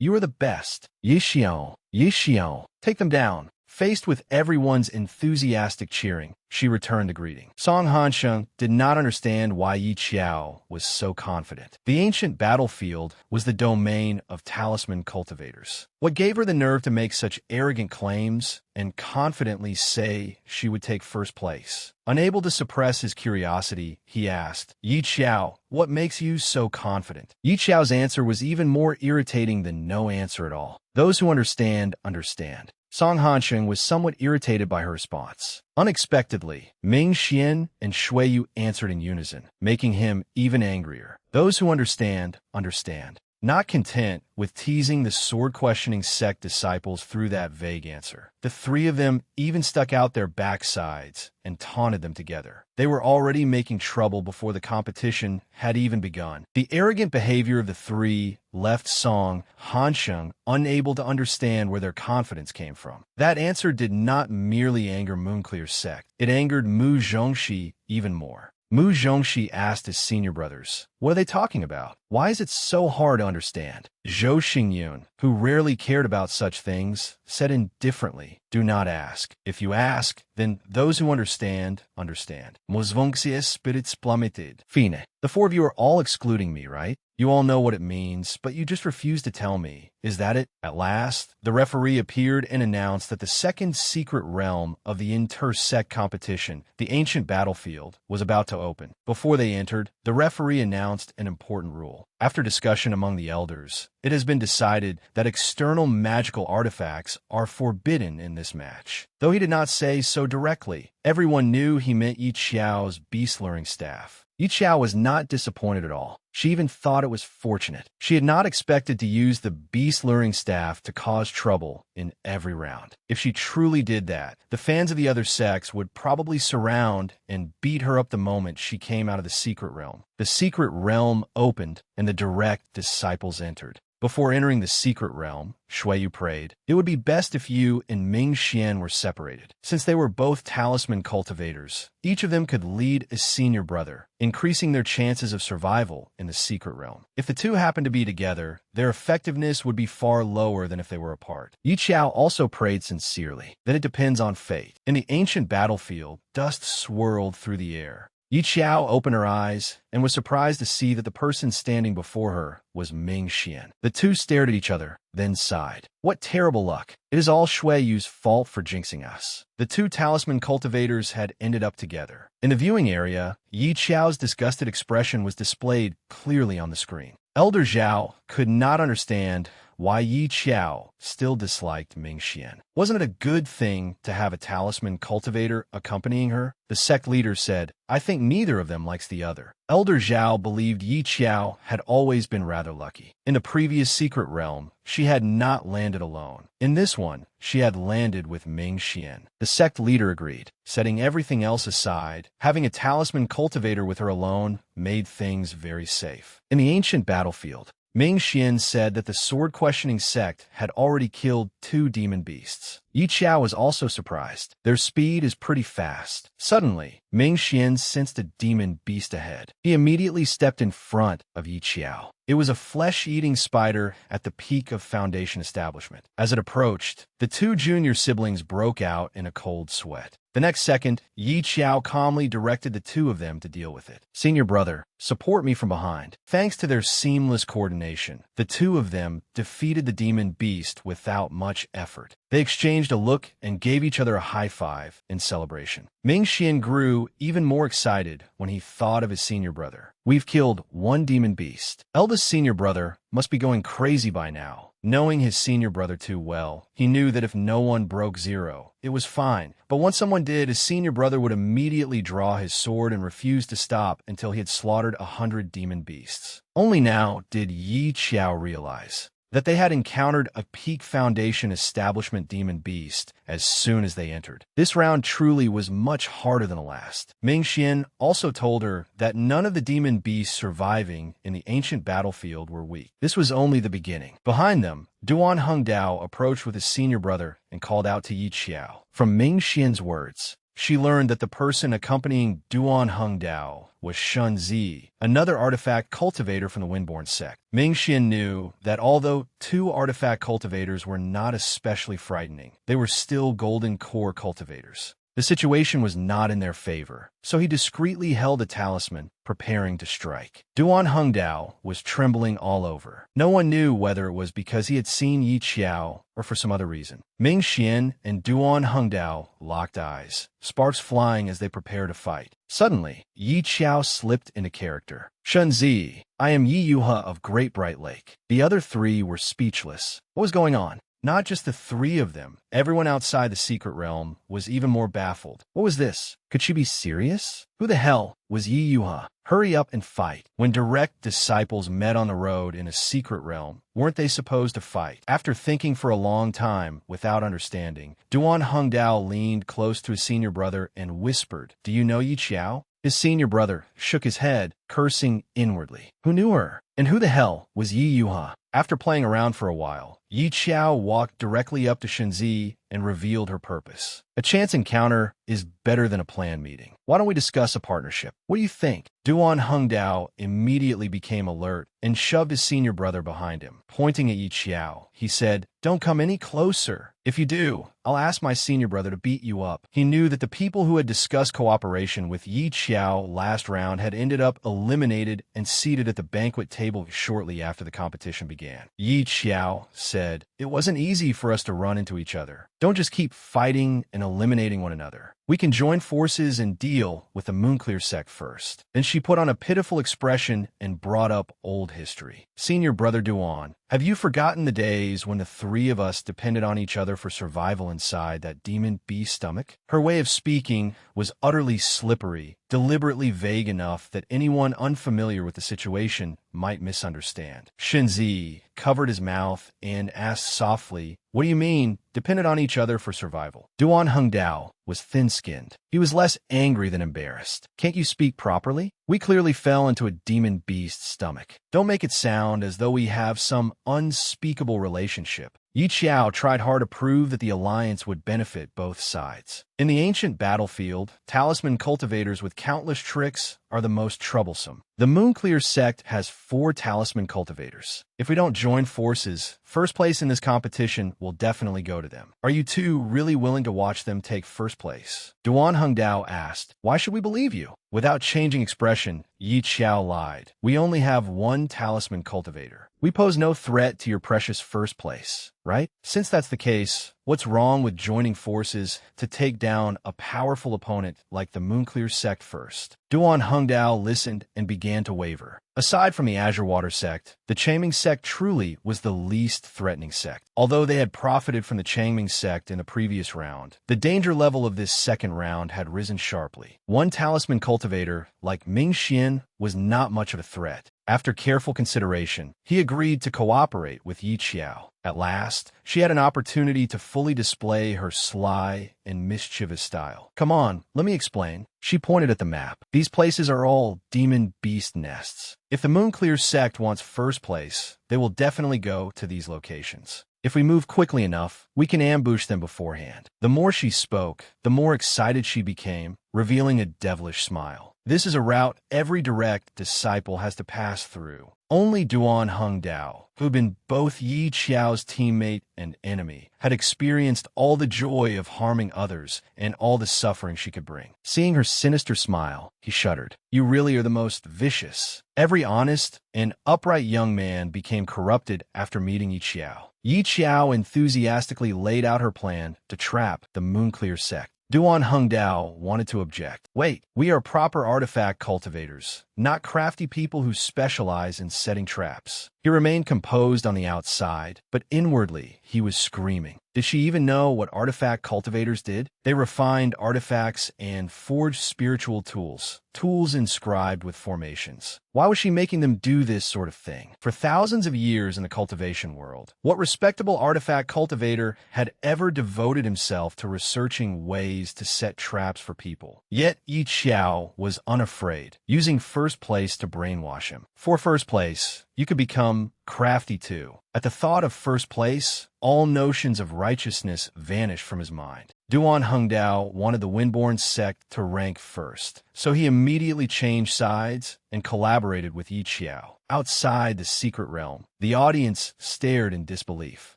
you are the best. Yi Xiao, take them down. Faced with everyone's enthusiastic cheering, she returned the greeting. Song Hansheng did not understand why Yi Qiao was so confident. The ancient battlefield was the domain of talisman cultivators. What gave her the nerve to make such arrogant claims and confidently say she would take first place? Unable to suppress his curiosity, he asked, "Yi Qiao, what makes you so confident?" Yi Qiao's answer was even more irritating than no answer at all. Those who understand, understand. Song Hansheng was somewhat irritated by her response. Unexpectedly, Ming Xian and Shuiyu answered in unison, making him even angrier. Those who understand, understand. Not content with teasing the sword-questioning sect disciples through that vague answer, the three of them even stuck out their backsides and taunted them together. They were already making trouble before the competition had even begun. The arrogant behavior of the three left Song Hansheng unable to understand where their confidence came from. That answer did not merely anger Moonclear's sect, it angered Mu Zhongxi even more. Mu Zhongxi asked his senior brothers, "What are they talking about? Why is it so hard to understand?" Zhou Xingyun, who rarely cared about such things, said indifferently, "Do not ask. If you ask, then those who understand, understand." Mozvonxies spirits plummeted. Fine. The four of you are all excluding me, right? You all know what it means, but you just refuse to tell me. Is that it? At last, the referee appeared and announced that the second secret realm of the inter-sect competition, the ancient battlefield, was about to open. Before they entered, the referee announced an important rule. After discussion among the elders, it has been decided that external magical artifacts are forbidden in this match. Though he did not say so directly, everyone knew he meant Yi Qiao's beast-luring staff. Yi Qiao was not disappointed at all. She even thought it was fortunate. She had not expected to use the beast-luring staff to cause trouble in every round. If she truly did that, the fans of the other sects would probably surround and beat her up the moment she came out of the secret realm. The secret realm opened, and the direct disciples entered. Before entering the secret realm, Shuiyu prayed, "It would be best if you and Ming Xian were separated. Since they were both talisman cultivators, each of them could lead a senior brother, increasing their chances of survival in the secret realm. If the two happened to be together, their effectiveness would be far lower than if they were apart." Yi Qiao also prayed sincerely. Then it depends on fate. In the ancient battlefield, dust swirled through the air. Yi Qiao opened her eyes and was surprised to see that the person standing before her was Ming Xian. The two stared at each other, then sighed. "What terrible luck. It is all Shuiyu's fault for jinxing us." The two talisman cultivators had ended up together. In the viewing area, Yi Qiao's disgusted expression was displayed clearly on the screen. Elder Zhao could not understand why Yi Qiao still disliked Ming Xian. Wasn't it a good thing to have a talisman cultivator accompanying her? The sect leader said, "I think neither of them likes the other." Elder Zhao believed Yi Qiao had always been rather lucky. In the previous secret realm, she had not landed alone. In this one, she had landed with Ming Xian. The sect leader agreed. Setting everything else aside, having a talisman cultivator with her alone made things very safe. In the ancient battlefield, Ming Xian said that the sword-questioning sect had already killed 2 demon beasts. Yi Qiao was also surprised. Their speed is pretty fast. Suddenly, Ming Xian sensed a demon beast ahead. He immediately stepped in front of Yi Qiao. It was a flesh-eating spider at the peak of Foundation establishment. As it approached, the two junior siblings broke out in a cold sweat. The next second, Yi Qiao calmly directed the two of them to deal with it. "Senior brother, support me from behind." Thanks to their seamless coordination, the two of them defeated the demon beast without much effort. They exchanged a look and gave each other a high five in celebration. Ming Xian grew even more excited when he thought of his senior brother. "We've killed one demon beast. Eldest senior brother must be going crazy by now." Knowing his senior brother too well, he knew that if no one broke zero, it was fine. But once someone did, his senior brother would immediately draw his sword and refuse to stop until he had slaughtered 100 demon beasts. Only now did Yi Qiao realize that they had encountered a peak Foundation establishment demon beast as soon as they entered. This round truly was much harder than the last. Ming Xian also told her that none of the demon beasts surviving in the ancient battlefield were weak. This was only the beginning. Behind them, Duan Hengdao approached with his senior brother and called out to Yi Qiao. From Ming Xian's words, she learned that the person accompanying Duan Hengdao was Shun Zi, another artifact cultivator from the Windborn sect. Ming Xian knew that although two artifact cultivators were not especially frightening, they were still golden core cultivators. The situation was not in their favor, so he discreetly held a talisman, preparing to strike. Duan Hengdao was trembling all over. No one knew whether it was because he had seen Yi Qiao or for some other reason. Ming Xian and Duan Hengdao locked eyes, sparks flying as they prepared to fight. Suddenly, Yi Qiao slipped into character. "Shun Zi, I am Yi Yuha of Great Bright Lake." The other three were speechless. What was going on? Not just the three of them. Everyone outside the secret realm was even more baffled. What was this? Could she be serious? Who the hell was Yi Yuha? Hurry up and fight. When direct disciples met on the road in a secret realm, weren't they supposed to fight? After thinking for a long time without understanding, Duan Hengdao leaned close to his senior brother and whispered, "Do you know Yi Qiao?" His senior brother shook his head, cursing inwardly. Who knew her? And who the hell was Yi Yuha? After playing around for a while, Yi Qiao walked directly up to Shunzi and revealed her purpose. A chance encounter is better than a planned meeting. Why don't we discuss a partnership? What do you think? Duan Hengdao immediately became alert and shoved his senior brother behind him. Pointing at Yi Qiao, he said, "Don't come any closer. If you do, I'll ask my senior brother to beat you up." He knew that the people who had discussed cooperation with Yi Qiao last round had ended up eliminated and seated at the banquet table shortly after the competition began. Yi Qiao said, "It wasn't easy for us to run into each other. Don't just keep fighting and eliminating one another. We can join forces and deal with the Moonclear sect first." Then she put on a pitiful expression and brought up old history. "Senior brother Duan, have you forgotten the days when the three of us depended on each other for survival inside that demon beast stomach?" Her way of speaking was utterly slippery, deliberately vague enough that anyone unfamiliar with the situation might misunderstand. Shinzi covered his mouth and asked softly, "What do you mean, depended on each other for survival?" Duan Hengdao was thin-skinned. He was less angry than embarrassed. "Can't you speak properly? We clearly fell into a demon beast's stomach. Don't make it sound as though we have some unspeakable relationship." Yi Qiao tried hard to prove that the alliance would benefit both sides. In the ancient battlefield, talisman cultivators with countless tricks are the most troublesome. The Moonclear sect has 4 talisman cultivators. If we don't join forces, first place in this competition will definitely go to them. Are you two really willing to watch them take first place? Duan Hengdao asked. "Why should we believe you?" Without changing expression, Yi Qiao lied. "We only have 1 talisman cultivator. We pose no threat to your precious first place, right? Since that's the case, what's wrong with joining forces to take down a powerful opponent like the Moonclear sect first?" Duan Hengdao listened and began to waver. Aside from the Azure Water sect, the Changming sect truly was the least threatening sect. Although they had profited from the Changming sect in the previous round, the danger level of this second round had risen sharply. One talisman cultivator, like Ming Xian, was not much of a threat. After careful consideration, he agreed to cooperate with Yi Qiao. At last, she had an opportunity to fully display her sly and mischievous style. "Come on, let me explain." She pointed at the map. "These places are all demon beast nests. If the Moonclear sect wants first place, they will definitely go to these locations. If we move quickly enough, we can ambush them beforehand. The more she spoke, the more excited she became, revealing a devilish smile. This is a route every direct disciple has to pass through. Only Duan Hung Dao, who'd been both Yi Qiao's teammate and enemy, had experienced all the joy of harming others and all the suffering she could bring. Seeing her sinister smile, he shuddered. You really are the most vicious. Every honest and upright young man became corrupted after meeting Yi Qiao. Yi Qiao enthusiastically laid out her plan to trap the Moonclear sect. Duan Hung Dao wanted to object. Wait, we are proper artifact cultivators, not crafty people who specialize in setting traps. He remained composed on the outside, but inwardly he was screaming. Did she even know what artifact cultivators did? They refined artifacts and forged spiritual tools, tools inscribed with formations. Why was she making them do this sort of thing? For thousands of years in the cultivation world, what respectable artifact cultivator had ever devoted himself to researching ways to set traps for people? Yet Yi Qiao was unafraid, using first place to brainwash him. For first place, you could become crafty too. At the thought of first place, all notions of righteousness vanished from his mind. Duan Hung Dao wanted the Windborn sect to rank first, so he immediately changed sides and collaborated with Yi Qiao. Outside the secret realm, the audience stared in disbelief.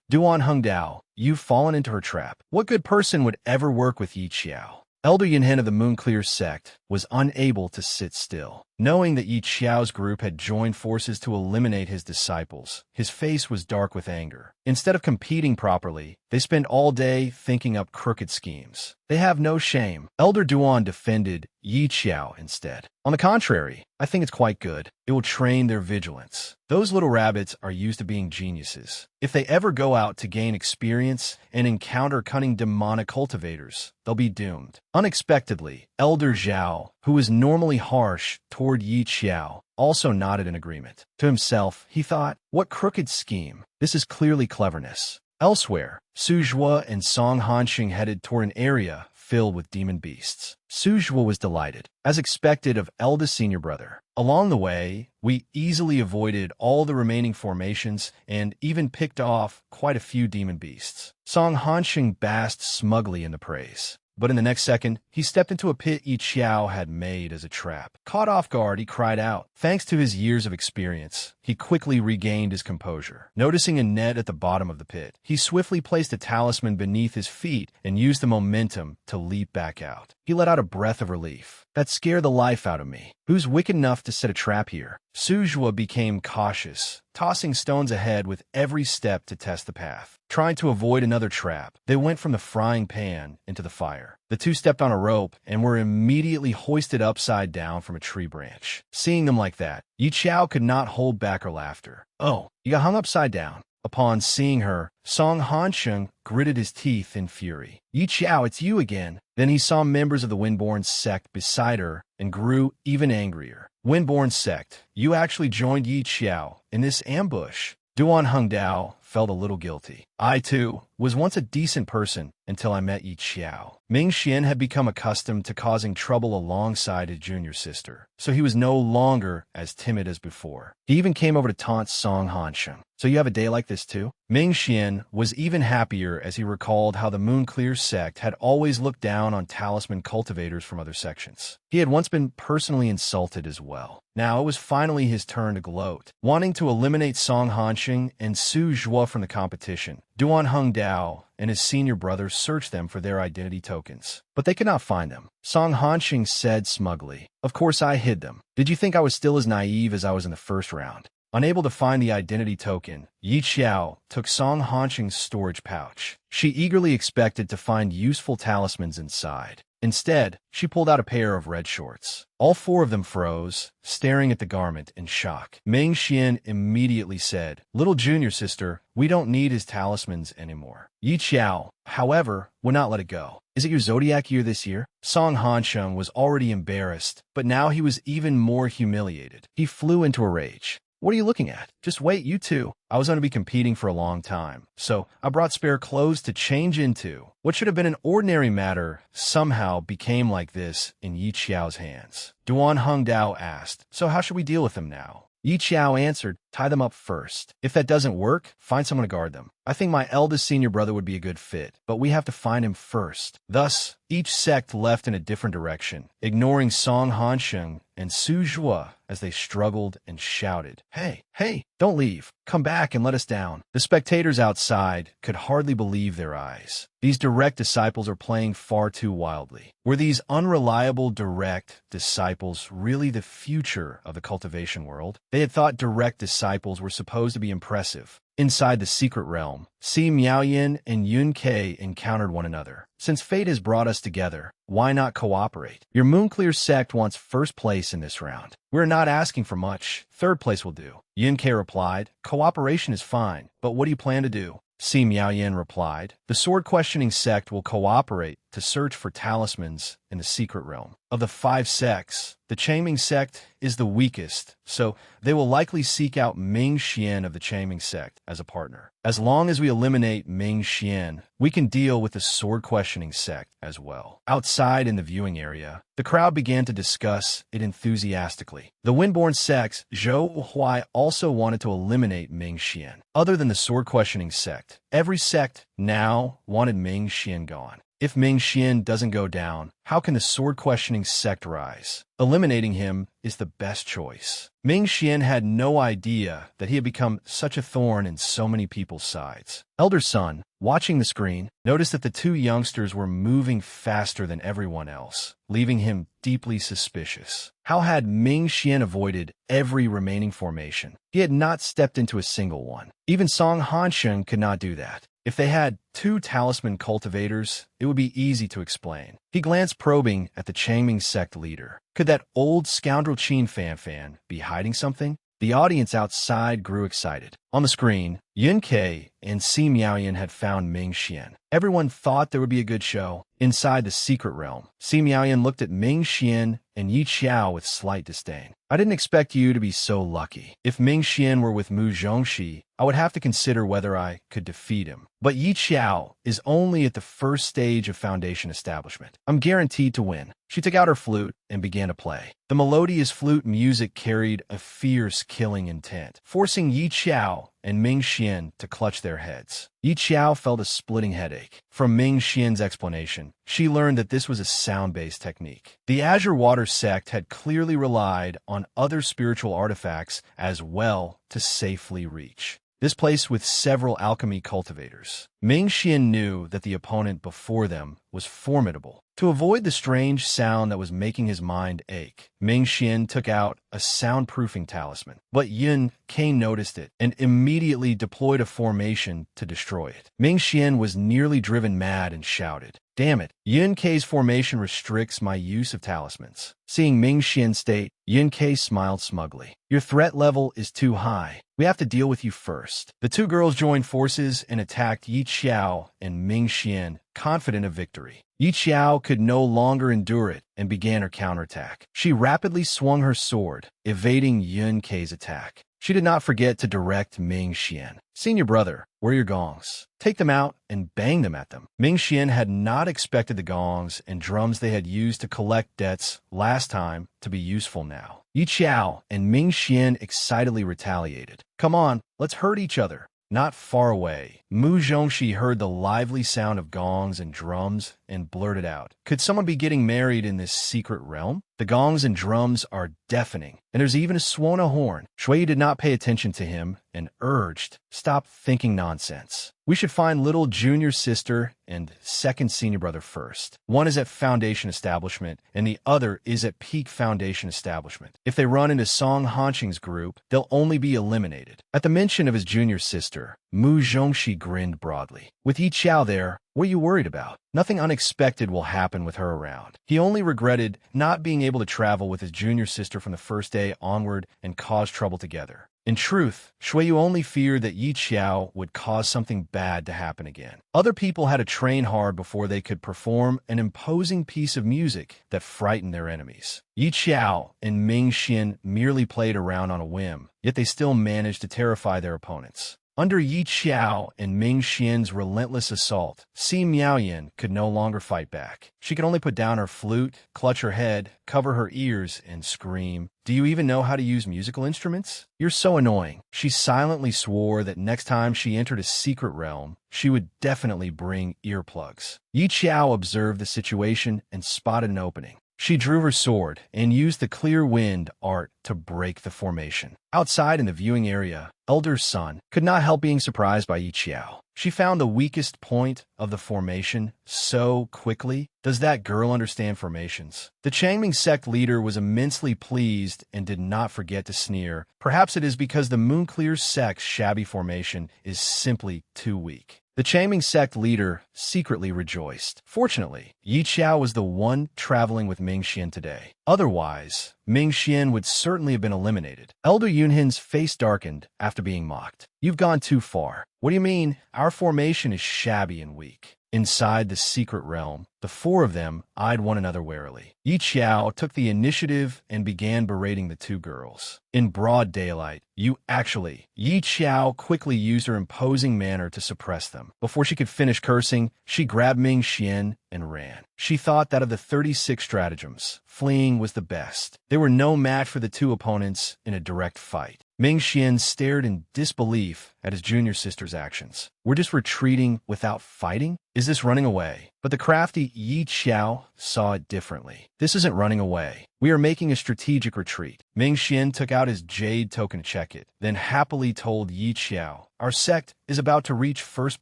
Duan Hung Dao, you've fallen into her trap. What good person would ever work with Yi Qiao? Elder Yinhen of the Moonclear sect was unable to sit still. Knowing that Yi Qiao's group had joined forces to eliminate his disciples, his face was dark with anger. Instead of competing properly, they spend all day thinking up crooked schemes. They have no shame. Elder Duan defended Yi Qiao instead. On the contrary, I think it's quite good. It will train their vigilance. Those little rabbits are used to being geniuses. If they ever go out to gain experience and encounter cunning demonic cultivators, they'll be doomed. Unexpectedly, Elder Zhao, who was normally harsh toward Yi Qiao, also nodded in agreement. To himself, he thought, what crooked scheme. This is clearly cleverness. Elsewhere, Su Zhuo and Song Hanxing headed toward an area filled with demon beasts. Su Zhuo was delighted, as expected of eldest senior brother. Along the way, we easily avoided all the remaining formations and even picked off quite a few demon beasts. Song Hanxing basked smugly in the praise. But in the next second, he stepped into a pit Yi Qiao had made as a trap. Caught off guard, he cried out. Thanks to his years of experience, he quickly regained his composure. Noticing a net at the bottom of the pit, he swiftly placed a talisman beneath his feet and used the momentum to leap back out. He let out a breath of relief. That scared the life out of me. Who's wicked enough to set a trap here? Su Zhuo became cautious, tossing stones ahead with every step to test the path. Trying to avoid another trap, they went from the frying pan into the fire. The two stepped on a rope and were immediately hoisted upside down from a tree branch. Seeing them like that, Yi Qiao could not hold back her laughter. Oh, you got hung upside down. Upon seeing her, Song Hanxing gritted his teeth in fury. Yi Qiao, it's you again. Then he saw members of the Windborn sect beside her and grew even angrier. Windborn sect, you actually joined Yi Qiao in this ambush. Duan Hung Dao felt a little guilty. I, too, was once a decent person until I met Yi Qiao. Ming Xian had become accustomed to causing trouble alongside his junior sister, so he was no longer as timid as before. He even came over to taunt Song Hanxing. So you have a day like this too? Ming Xian was even happier as he recalled how the Moonclear sect had always looked down on talisman cultivators from other sections. He had once been personally insulted as well. Now it was finally his turn to gloat. Wanting to eliminate Song Hanxing and Su Zhuo from the competition, Duan Hung Dao and his senior brother searched them for their identity tokens, but they could not find them. Song Hanxing said smugly, "Of course I hid them. Did you think I was still as naive as I was in the first round?" Unable to find the identity token, Yi Qiao took Song Hanxing's storage pouch. She eagerly expected to find useful talismans inside. Instead, she pulled out a pair of red shorts. All four of them froze, staring at the garment in shock. Ming Xian immediately said, "Little junior sister, we don't need his talismans anymore." Yi Qiao, however, would not let it go. "Is it your zodiac year this year?" Song Hanxing was already embarrassed, but now he was even more humiliated. He flew into a rage. "What are you looking at? Just wait, you two. I was going to be competing for a long time, so I brought spare clothes to change into." What should have been an ordinary matter somehow became like this in Yi Qiao's hands. Duan Hung Dao asked, "So how should we deal with him now?" Yi Qiao answered, tie them up first. If that doesn't work, find someone to guard them. I think my eldest senior brother would be a good fit, but we have to find him first. Thus, each sect left in a different direction, ignoring Song Hansheng and Su Zhua as they struggled and shouted, Hey, don't leave. Come back and let us down." The spectators outside could hardly believe their eyes. These direct disciples are playing far too wildly. Were these unreliable direct disciples really the future of the cultivation world? They had thought direct disciples were supposed to be impressive. Inside the secret realm, Si Miaoyin and Yun Ke encountered one another. "Since fate has brought us together, why not cooperate? Your Moonclear sect wants first place in this round. We're not asking for much. Third place will do." Yun Ke replied, "Cooperation is fine, but what do you plan to do?" Si Miaoyin replied, "The sword-questioning sect will cooperate to search for talismans in the secret realm. Of the 5 sects, the Changming sect is the weakest, so they will likely seek out Ming Xian of the Changming sect as a partner. As long as we eliminate Ming Xian, we can deal with the sword-questioning sect as well." Outside in the viewing area, the crowd began to discuss it enthusiastically. The Windborn sects, Zhou Huai, also wanted to eliminate Ming Xian. Other than the sword-questioning sect, every sect now wanted Ming Xian gone. If Ming Xian doesn't go down, how can the sword-questioning sect rise? Eliminating him is the best choice. Ming Xian had no idea that he had become such a thorn in so many people's sides. Elder Sun, watching the screen, noticed that the 2 youngsters were moving faster than everyone else, leaving him deeply suspicious. How had Ming Xian avoided every remaining formation? He had not stepped into a single one. Even Song Hansheng could not do that. If they had 2 talisman cultivators, it would be easy to explain. He glanced probing at the Changming sect leader. Could that old scoundrel Qin Fanfan be hiding something? The audience outside grew excited. On the screen, Yun Ke and Si Miaoyin had found Ming Xian. Everyone thought there would be a good show. Inside the secret realm, Si Miaoyin looked at Ming Xian and Yi Qiao with slight disdain. "I didn't expect you to be so lucky. If Ming Xian were with Mu Zhongxi, I would have to consider whether I could defeat him. But Yi Qiao is only at the first stage of foundation establishment. I'm guaranteed to win." She took out her flute and began to play. The melodious flute music carried a fierce killing intent, forcing Yi Qiao and Ming Xian to clutch their heads. Yi Qiao felt a splitting headache. From Ming Xian's explanation, she learned that this was a sound-based technique. The Azure Water sect had clearly relied on other spiritual artifacts as well to safely reach this place with several alchemy cultivators. Ming Xian knew that the opponent before them was formidable. To avoid the strange sound that was making his mind ache, Ming Xian took out a soundproofing talisman. But Yun Ke noticed it and immediately deployed a formation to destroy it. Ming Xian was nearly driven mad and shouted, "Damn it, Yun Ke's formation restricts my use of talismans." Seeing Ming Xian's state, Yun Ke smiled smugly. "Your threat level is too high. We have to deal with you first." The 2 girls joined forces and attacked Yi Qiao and Ming Xian, confident of victory. Yi Qiao could no longer endure it and began her counterattack. She rapidly swung her sword, evading Yun Ke's attack. She did not forget to direct Ming Xian. "Senior brother, where are your gongs? Take them out and bang them at them." Ming Xian had not expected the gongs and drums they had used to collect debts last time to be useful now. Yi Qiao and Ming Xian excitedly retaliated. "Come on, let's hurt each other." Not far away, Mu Zhongxi heard the lively sound of gongs and drums and blurted out, "Could someone be getting married in this secret realm? The gongs and drums are deafening, and there's even a Suona horn." Shui did not pay attention to him and urged, "Stop thinking nonsense. We should find little junior sister and second senior brother first. One is at Foundation Establishment, and the other is at Peak Foundation Establishment. If they run into Song Hanqing's group, they'll only be eliminated." At the mention of his junior sister, Mu Zhongxi grinned broadly. "With Yi Qiao there, what are you worried about? Nothing unexpected will happen with her around." He only regretted not being able to travel with his junior sister from the first day onward and cause trouble together. In truth, Shuiyu only feared that Yi Qiao would cause something bad to happen again. Other people had to train hard before they could perform an imposing piece of music that frightened their enemies. Yi Qiao and Ming Xian merely played around on a whim, yet they still managed to terrify their opponents. Under Yi Qiao and Ming Xian's relentless assault, Si Miaoyan could no longer fight back. She could only put down her flute, clutch her head, cover her ears, and scream, "Do you even know how to use musical instruments? You're so annoying." She silently swore that next time she entered a secret realm, she would definitely bring earplugs. Yi Qiao observed the situation and spotted an opening. She drew her sword and used the clear wind art to break the formation. Outside in the viewing area, Elder Sun could not help being surprised by Yi Qiao. She found the weakest point of the formation so quickly. Does that girl understand formations? The Changming sect leader was immensely pleased and did not forget to sneer. Perhaps it is because the Moonclear sect's shabby formation is simply too weak. The Changming sect leader secretly rejoiced. Fortunately, Yi Qiao was the one traveling with Ming Xian today. Otherwise, Ming Xian would certainly have been eliminated. Elder Yunhin's face darkened after being mocked. "You've gone too far." "What do you mean? Our formation is shabby and weak." Inside the secret realm, the four of them eyed one another warily. Yi Qiao took the initiative and began berating the two girls. In broad daylight, Yi Qiao quickly used her imposing manner to suppress them. Before she could finish cursing, she grabbed Ming Xian and ran. She thought that of the 36 stratagems, fleeing was the best. They were no match for the two opponents in a direct fight. Ming Xian stared in disbelief at his junior sister's actions. "We're just retreating without fighting? Is this running away?" But the crafty Yi Qiao saw it differently. "This isn't running away. We are making a strategic retreat." Ming Xian took out his jade token to check it, then happily told Yi Qiao, "Our sect is about to reach first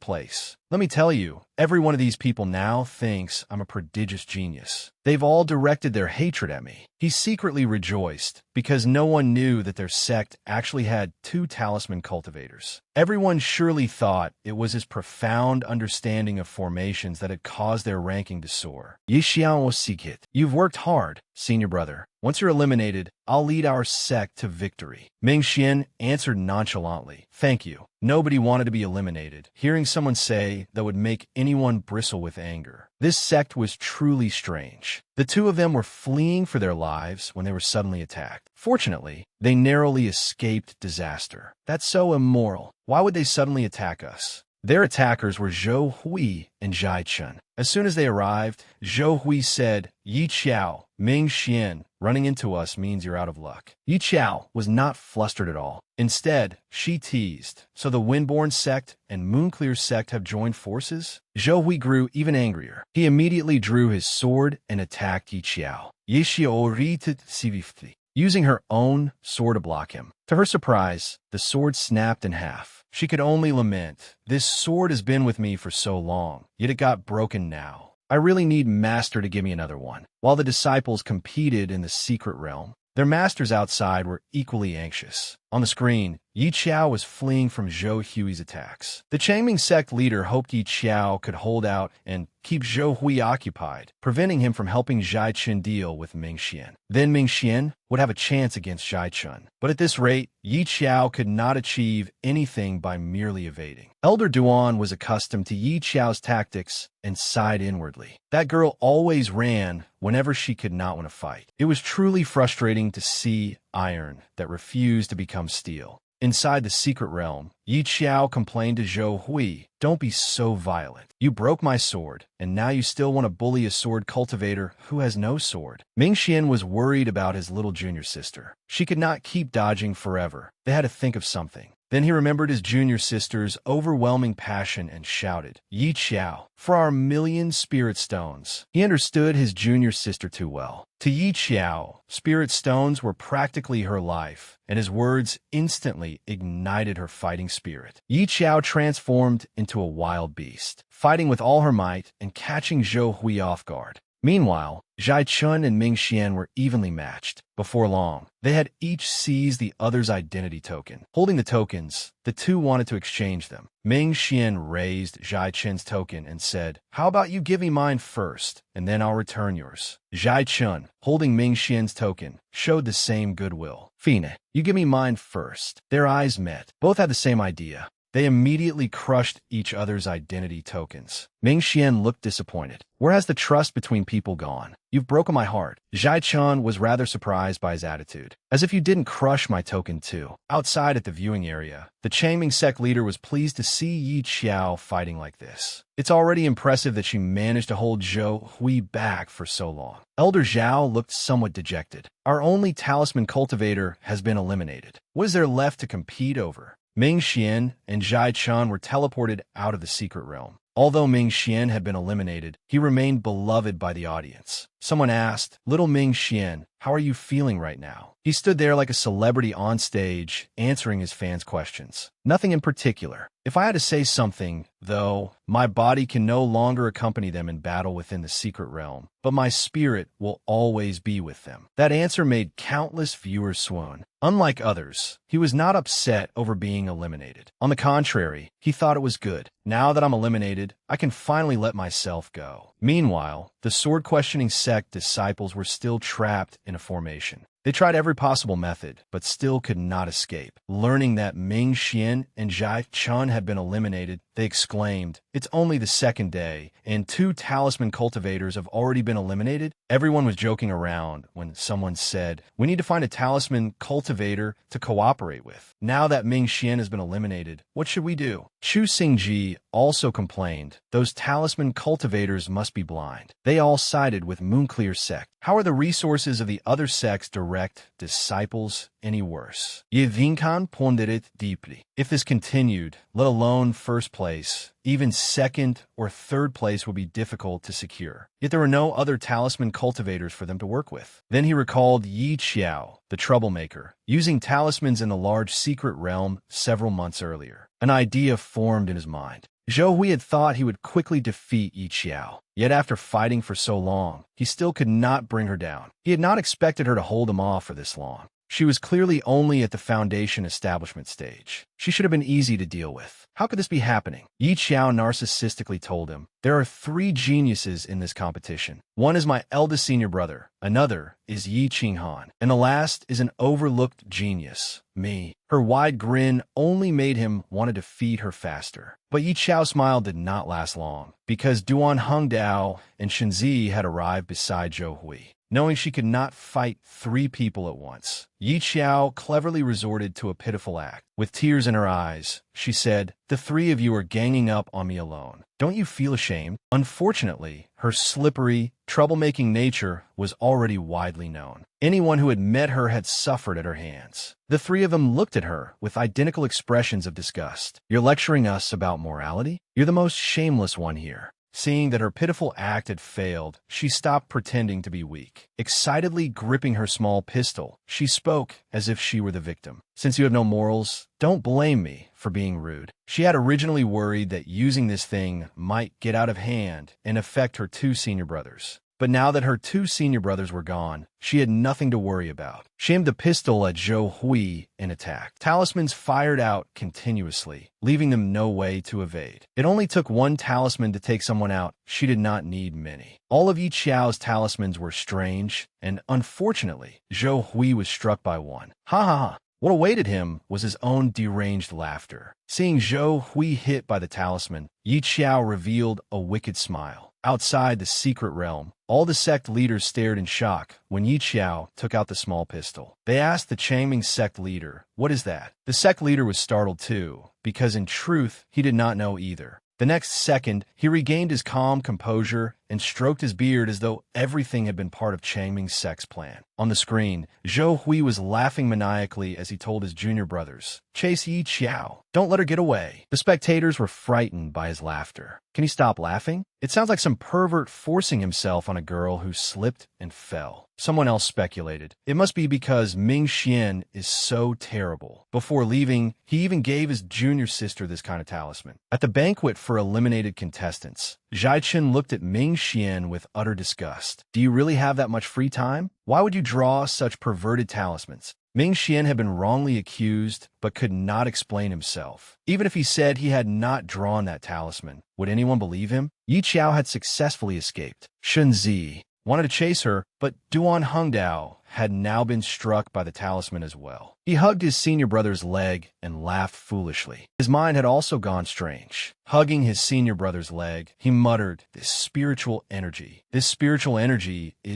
place. Let me tell you, every one of these people now thinks I'm a prodigious genius. They've all directed their hatred at me." He secretly rejoiced because no one knew that their sect actually had 2 talisman cultivators. Everyone surely thought it was his profound understanding of formations that had caused their ranking to soar. "Yi Xiao Sikit, you've worked hard, senior brother. Once you're eliminated, I'll lead our sect to victory." Ming Xian answered nonchalantly, "Thank you." Nobody wanted to be eliminated. Hearing someone say that would make anyone bristle with anger. This sect was truly strange. The two of them were fleeing for their lives when they were suddenly attacked. Fortunately, they narrowly escaped disaster. That's so immoral. Why would they suddenly attack us? Their attackers were Zhou Hui and Zhai Chun. As soon as they arrived, Zhou Hui said, "Yi Qiao, Ming Xian, running into us means you're out of luck." Yi Qiao was not flustered at all. Instead, she teased, "So the Windborn sect and Moonclear sect have joined forces?" Zhou Hui grew even angrier. He immediately drew his sword and attacked Yi Qiao. Yi Qiao ritet sivifti, using her own sword to block him. To her surprise, the sword snapped in half. She could only lament, "This sword has been with me for so long, yet it got broken now. I really need Master to give me another one." While the disciples competed in the secret realm, their masters outside were equally anxious. On the screen, Yi Qiao was fleeing from Zhou Hui's attacks. The Changming sect leader hoped Yi Qiao could hold out and keep Zhou Hui occupied, preventing him from helping Zhai Chun deal with Ming Xian. Then Ming Xian would have a chance against Zhai Chun. But at this rate, Yi Qiao could not achieve anything by merely evading. Elder Duan was accustomed to Yi Qiao's tactics and sighed inwardly. That girl always ran whenever she could not win a fight. It was truly frustrating to see iron that refused to become steel. Inside the secret realm, Yi Qiao complained to Zhou Hui, "Don't be so violent. You broke my sword, and now you still want to bully a sword cultivator who has no sword." Ming Xian was worried about his little junior sister. She could not keep dodging forever. They had to think of something. Then he remembered his junior sister's overwhelming passion and shouted, "Yi Qiao, for our 1,000,000 spirit stones." He understood his junior sister too well. To Yi Qiao, spirit stones were practically her life, and his words instantly ignited her fighting spirit. Yi Qiao transformed into a wild beast, fighting with all her might and catching Zhou Hui off guard. Meanwhile, Zhai Chun and Ming Xian were evenly matched. Before long, they had each seized the other's identity token. Holding the tokens, the two wanted to exchange them. Ming Xian raised Zhai Chun's token and said, "How about you give me mine first, and then I'll return yours?" Zhai Chun, holding Ming Xian's token, showed the same goodwill. "Fine, you give me mine first." Their eyes met. Both had the same idea. They immediately crushed each other's identity tokens. Ming Xian looked disappointed. Where has the trust between people gone? You've broken my heart. Zhai Chun was rather surprised by his attitude. As if you didn't crush my token too. Outside at the viewing area, the Changming sect leader was pleased to see Yi Qiao fighting like this. It's already impressive that she managed to hold Zhou Hui back for so long. Elder Zhao looked somewhat dejected. Our only talisman cultivator has been eliminated. What is there left to compete over? Ming Xian and Zhai Chun were teleported out of the secret realm. Although Ming Xian had been eliminated, he remained beloved by the audience. Someone asked, "Little Ming Xian, how are you feeling right now?" He stood there like a celebrity on stage, answering his fans' questions. Nothing in particular. If I had to say something, though, my body can no longer accompany them in battle within the secret realm, but my spirit will always be with them. That answer made countless viewers swoon. Unlike others, he was not upset over being eliminated. On the contrary, he thought it was good. Now that I'm eliminated, I can finally let myself go. Meanwhile, the sword-questioning sect disciples were still trapped in a formation. They tried every possible method, but still could not escape. Learning that Ming Xian and Zhai Chun had been eliminated, they exclaimed, "It's only the second day, and 2 talisman cultivators have already been eliminated?" Everyone was joking around when someone said, "We need to find a talisman cultivator to cooperate with. Now that Ming Xian has been eliminated, what should we do?" Chu Xingji also complained, "Those talisman cultivators must be blind." They all sided with Moonclear sect. How are the resources of the other sect's direct disciples any worse? Ye Vinkan pondered deeply. If this continued, let alone first place, even second or third place would be difficult to secure. Yet there were no other talisman cultivators for them to work with. Then he recalled Yi Qiao, the troublemaker, using talismans in the large secret realm several months earlier. An idea formed in his mind. Zhou Hui had thought he would quickly defeat Yi Qiao. Yet after fighting for so long, he still could not bring her down. He had not expected her to hold him off for this long. She was clearly only at the foundation establishment stage. She should have been easy to deal with. How could this be happening? Yi Qiao narcissistically told him, "There are 3 geniuses in this competition. One is my eldest senior brother, another is Yi Qinghan, and the last is an overlooked genius, me." Her wide grin only made him want to defeat her faster. But Yi Qiao's smile did not last long, because Duan Hongdao and Shenzi had arrived beside Zhou Hui. Knowing she could not fight 3 people at once, Yi Qiao cleverly resorted to a pitiful act. With tears in her eyes, she said, "The 3 of you are ganging up on me alone. Don't you feel ashamed?" Unfortunately, her slippery, troublemaking nature was already widely known. Anyone who had met her had suffered at her hands. The 3 of them looked at her with identical expressions of disgust. "You're lecturing us about morality? You're the most shameless one here." Seeing that her pitiful act had failed, she stopped pretending to be weak. Excitedly gripping her small pistol, she spoke as if she were the victim. "Since you have no morals, don't blame me for being rude." She had originally worried that using this thing might get out of hand and affect her 2 senior brothers. But now that her 2 senior brothers were gone, she had nothing to worry about. She aimed the pistol at Zhou Hui and attacked. Talismans fired out continuously, leaving them no way to evade. It only took 1 talisman to take someone out. She did not need many. All of Yi Qiao's talismans were strange, and unfortunately, Zhou Hui was struck by one. Ha ha ha. What awaited him was his own deranged laughter. Seeing Zhou Hui hit by the talisman, Yi Qiao revealed a wicked smile. Outside the secret realm, all the sect leaders stared in shock when Yi Qiao took out the small pistol. They asked the Changming sect leader, "What is that?" The sect leader was startled too, because in truth, he did not know either. The next second, he regained his calm composure and stroked his beard as though everything had been part of Changming sect's plan. On the screen, Zhou Hui was laughing maniacally as he told his junior brothers, "Chase Yi Qiao. Don't let her get away." The spectators were frightened by his laughter. Can he stop laughing? It sounds like some pervert forcing himself on a girl who slipped and fell. Someone else speculated, it must be because Ming Xian is so terrible. Before leaving, he even gave his junior sister this kind of talisman. At the banquet for eliminated contestants, Zhai Chen looked at Ming Xian with utter disgust. "Do you really have that much free time? Why would you draw such perverted talismans?" Ming Xian had been wrongly accused, but could not explain himself. Even if he said he had not drawn that talisman, would anyone believe him? Yi Qiao had successfully escaped. Shun Zi wanted to chase her, but Duan Hongdao had now been struck by the talisman as well. He hugged his senior brother's leg and laughed foolishly. His mind had also gone strange. Hugging his senior brother's leg, he muttered, This spiritual energy is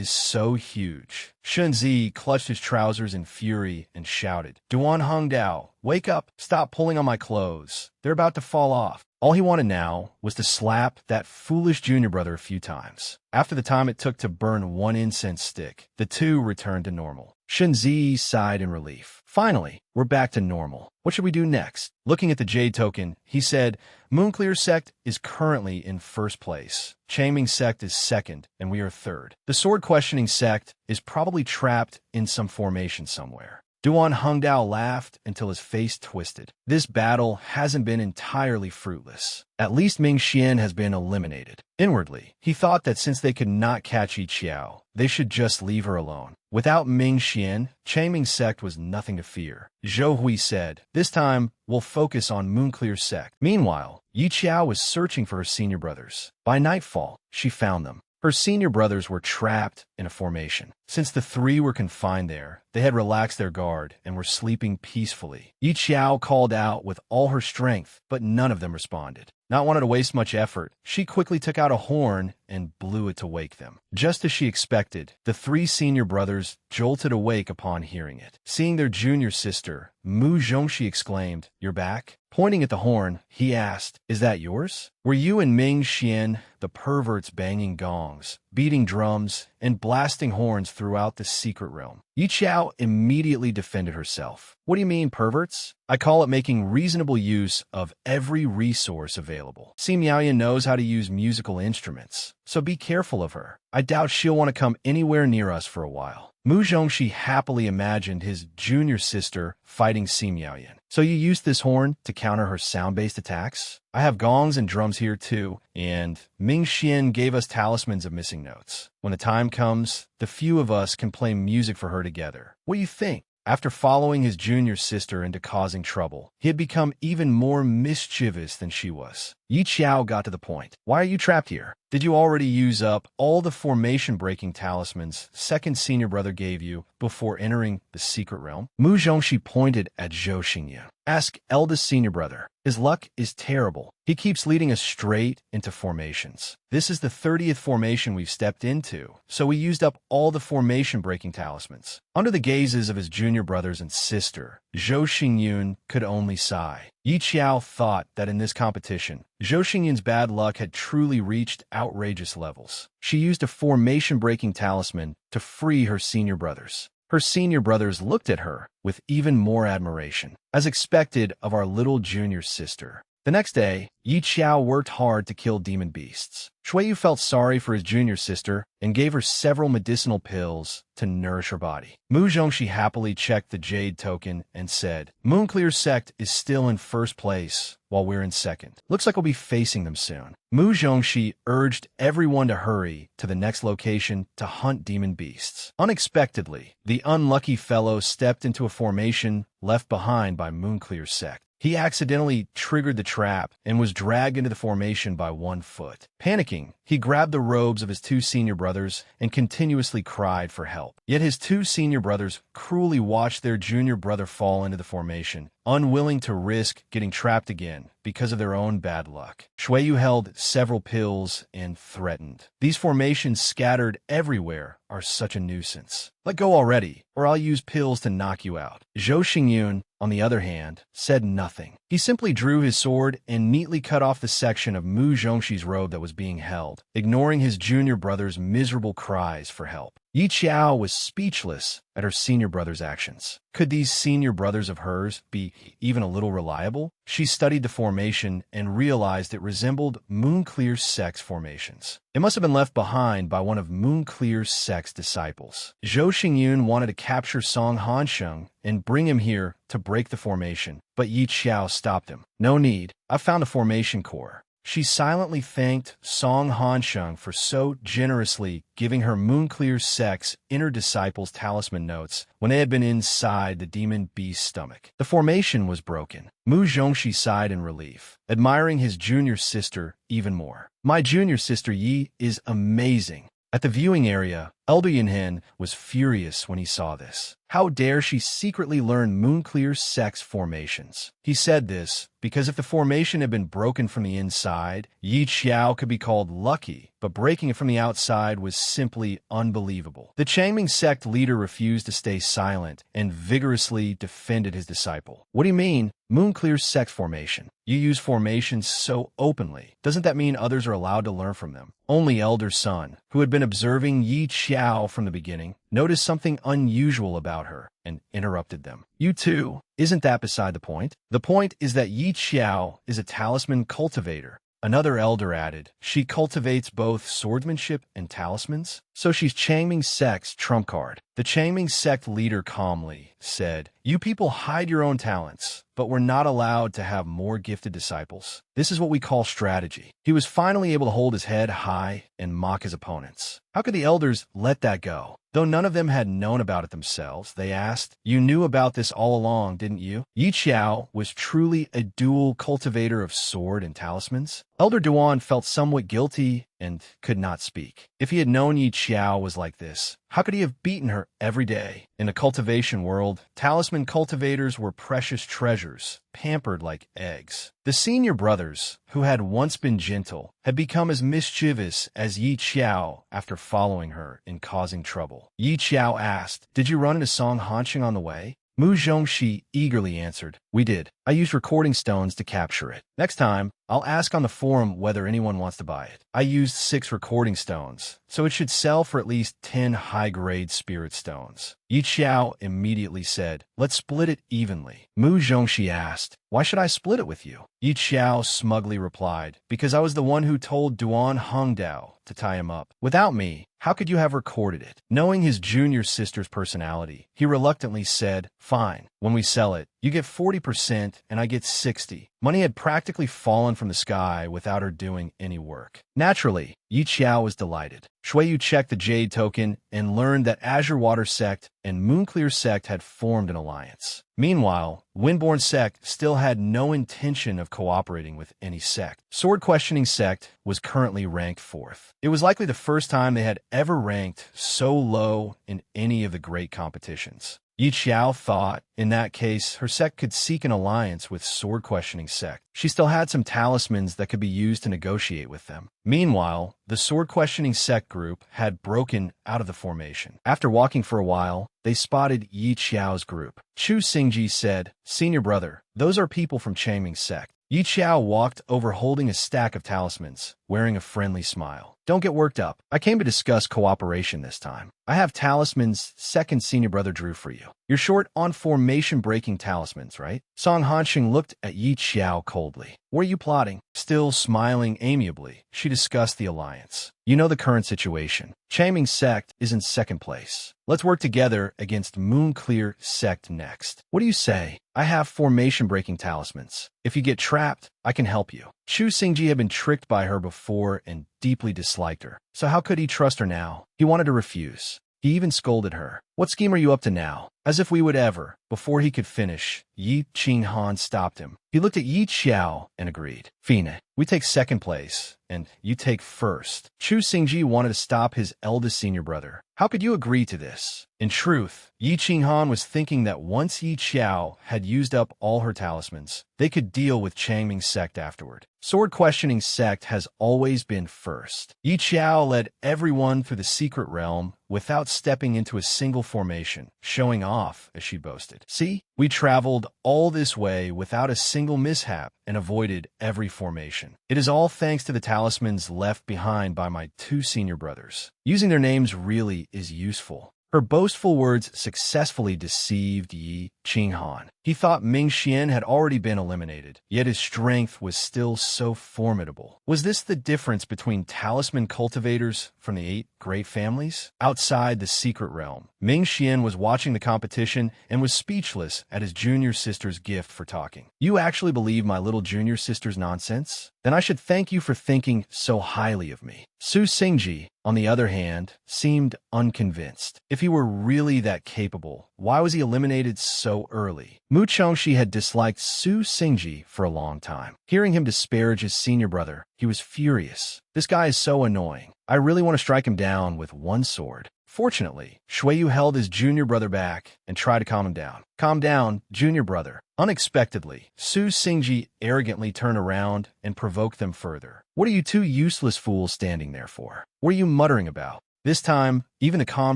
so huge. Shunzi clutched his trousers in fury and shouted, Duan Hongdao, wake up, stop pulling on my clothes. They're about to fall off. All he wanted now was to slap that foolish junior brother a few times. After the time it took to burn one incense stick, the two returned to normal. Shunzi sighed in relief. Finally, we're back to normal. What should we do next? Looking at the jade token, he said, Moonclear Sect is currently in first place. Chaming Sect is second, and we are third. The sword-questioning sect is probably trapped in some formation somewhere. Duan Hongdao laughed until his face twisted. This battle hasn't been entirely fruitless. At least Ming Xian has been eliminated. Inwardly, he thought that since they could not catch Yi Qiao, they should just leave her alone. Without Ming Xian, Chaming Sect was nothing to fear. Zhou Hui said, This time, we'll focus on Moonclear Sect. Meanwhile, Yi Qiao was searching for her senior brothers. By nightfall, she found them. Her senior brothers were trapped in a formation. Since the three were confined there, they had relaxed their guard and were sleeping peacefully. Yi Qiao called out with all her strength, but none of them responded. Not wanting to waste much effort, she quickly took out a horn and blew it to wake them. Just as she expected, the three senior brothers jolted awake upon hearing it. Seeing their junior sister, Mu Zhongxi exclaimed, You're back? Pointing at the horn, he asked, Is that yours? Were you and Ming Xian the perverts banging gongs, beating drums, and blasting horns throughout the secret realm? Yi Qiao immediately defended herself. What do you mean, perverts? I call it making reasonable use of every resource available. Si Miaoyan knows how to use musical instruments, so be careful of her. I doubt she'll want to come anywhere near us for a while. Mu Zhongxi happily imagined his junior sister fighting Si Miaoyan. So you used this horn to counter her sound-based attacks? I have gongs and drums here too, and Ming Xian gave us talismans of missing notes. When the time comes, the few of us can play music for her together. What do you think? After following his junior sister into causing trouble, he had become even more mischievous than she was. Yi Qiao got to the point. Why are you trapped here? Did you already use up all the formation-breaking talismans second senior brother gave you before entering the secret realm? Mu Zhongxi pointed at Zhou Xingyan. Ask eldest senior brother. His luck is terrible. He keeps leading us straight into formations. This is the 30th formation we've stepped into, so we used up all the formation-breaking talismans. Under the gazes of his junior brothers and sister, Zhou Xingyun could only sigh. Yi Qiao thought that in this competition, Zhou Xingyun's bad luck had truly reached outrageous levels. She used a formation-breaking talisman to free her senior brothers. Her senior brothers looked at her with even more admiration, as expected of our little junior sister. The next day, Yi Qiao worked hard to kill demon beasts. Shuiyu felt sorry for his junior sister and gave her several medicinal pills to nourish her body. Mu Zhongxi happily checked the jade token and said, Moonclear Sect is still in first place, while we're in second. Looks like we'll be facing them soon. Mu Zhongxi urged everyone to hurry to the next location to hunt demon beasts. Unexpectedly, the unlucky fellow stepped into a formation left behind by Moonclear Sect. He accidentally triggered the trap and was dragged into the formation by one foot. Panicking, he grabbed the robes of his two senior brothers and continuously cried for help. Yet his two senior brothers cruelly watched their junior brother fall into the formation, unwilling to risk getting trapped again because of their own bad luck. Shuiyu held several pills and threatened. These formations scattered everywhere are such a nuisance. Let go already, or I'll use pills to knock you out. Zhou Xingyun, on the other hand, said nothing. He simply drew his sword and neatly cut off the section of Mu Zhongxi's robe that was being held, ignoring his junior brother's miserable cries for help. Yi Qiao was speechless at her senior brother's actions. Could these senior brothers of hers be even a little reliable? She studied the formation and realized it resembled Moonclear Sect's formations. It must have been left behind by one of Moonclear Sect's disciples. Zhou Xingyun wanted to capture Song Hansheng and bring him here to break the formation, but Yi Qiao stopped him. No need. I found a formation core. She silently thanked Song Hansheng for so generously giving her Moonclear Sect's inner disciples talisman notes when they had been inside the demon beast's stomach. The formation was broken. Mu Zhongxi sighed in relief, admiring his junior sister even more. My junior sister Yi is amazing. At the viewing area, Elder Yinhen was furious when he saw this. How dare she secretly learn Moonclear's sex formations? He said this because if the formation had been broken from the inside, Yi Xiao could be called lucky, but breaking it from the outside was simply unbelievable. The Changming sect leader refused to stay silent and vigorously defended his disciple. What do you mean? Moonclear's sex formation. You use formations so openly. Doesn't that mean others are allowed to learn from them? Only Elder Sun, who had been observing Yi Xiao from the beginning, noticed something unusual about her and interrupted them. You too. Isn't that beside the point? The point is that Yi Xiao is a talisman cultivator. Another elder added, she cultivates both swordsmanship and talismans, so she's Changming sect's trump card. The Changming sect leader calmly said, you people hide your own talents, but we're not allowed to have more gifted disciples. This is what we call strategy. He was finally able to hold his head high and mock his opponents. How could the elders let that go? Though none of them had known about it themselves, they asked, you knew about this all along, didn't you? Yi Xiao was truly a dual cultivator of sword and talismans. Elder Duan felt somewhat guilty and could not speak. If he had known Yi Xiao was like this, how could he have beaten her every day? In the cultivation world, talisman cultivators were precious treasures, pampered like eggs. The senior brothers, who had once been gentle, had become as mischievous as Yi Xiao after following her and causing trouble. Yi Xiao asked, did you run into Song Hanqing on the way? Mu Zhongxi eagerly answered, we did. I used recording stones to capture it. Next time, I'll ask on the forum whether anyone wants to buy it. I used 6 recording stones, so it should sell for at least 10 high-grade spirit stones. Yi Xiao immediately said, let's split it evenly. Mu Zhongxi asked, why should I split it with you? Yi Xiao smugly replied, because I was the one who told Duan Hongdao to tie him up. Without me, how could you have recorded it? Knowing his junior sister's personality, he reluctantly said, fine, when we sell it, you get 40% and I get 60%. Money had practically fallen from the sky without her doing any work. Naturally, Yi Xiao was delighted. Shuiyu checked the Jade token and learned that Azure Water Sect and Moonclear Sect had formed an alliance. Meanwhile, Windborn Sect still had no intention of cooperating with any sect. Sword Questioning Sect was currently ranked 4th. It was likely the first time they had ever ranked so low in any of the great competitions. Yi Xiao thought, in that case, her sect could seek an alliance with Sword Questioning Sect. She still had some talismans that could be used to negotiate with them. Meanwhile, the Sword Questioning Sect group had broken out of the formation. After walking for a while, they spotted Yi Xiao's group. Chu Xingji said, senior brother, those are people from Changming Sect. Yi Xiao walked over holding a stack of talismans, wearing a friendly smile. Don't get worked up. I came to discuss cooperation this time. I have talismans second senior brother drew for you. You're short on formation-breaking talismans, right? Song Hanqing looked at Yi Xiao coldly. What are you plotting? Still smiling amiably, she discussed the alliance. You know the current situation. Changming Sect is in 2nd place. Let's work together against Moonclear Sect next. What do you say? I have formation-breaking talismans. If you get trapped, I can help you. Chu Xingji had been tricked by her before and deeply disliked her. So how could he trust her now? He wanted to refuse. He even scolded her. What scheme are you up to now? As if we would ever. Before he could finish, Yi Qinghan stopped him. He looked at Yi Xiao and agreed. Fine, we take 2nd place, and you take 1st. Chu Xingji wanted to stop his eldest senior brother. How could you agree to this? In truth, Yi Qinghan was thinking that once Yi Xiao had used up all her talismans, they could deal with Changming Sect afterward. Sword Questioning Sect has always been 1st. Yi Xiao led everyone through the secret realm without stepping into a single formation, showing off as she boasted. See, we traveled all this way without a single mishap and avoided every formation. It is all thanks to the talismans left behind by my 2 senior brothers. Using their names really is useful. Her boastful words successfully deceived Yi Qinghan. He thought Ming Xian had already been eliminated, yet his strength was still so formidable. Was this the difference between talisman cultivators from the 8 great families? Outside the secret realm, Ming Xian was watching the competition and was speechless at his junior sister's gift for talking. You actually believe my little junior sister's nonsense? then I should thank you for thinking so highly of me. Su Xingji, on the other hand, seemed unconvinced. If he were really that capable, why was he eliminated so early? Mu Chongxi had disliked Su Xingji for a long time. Hearing him disparage his senior brother, he was furious. This guy is so annoying. I really want to strike him down with one sword. Fortunately, Shuiyu held his junior brother back and tried to calm him down. Calm down, junior brother. Unexpectedly, Su Xingji arrogantly turned around and provoked them further. What are you two useless fools standing there for? What are you muttering about? This time, even the calm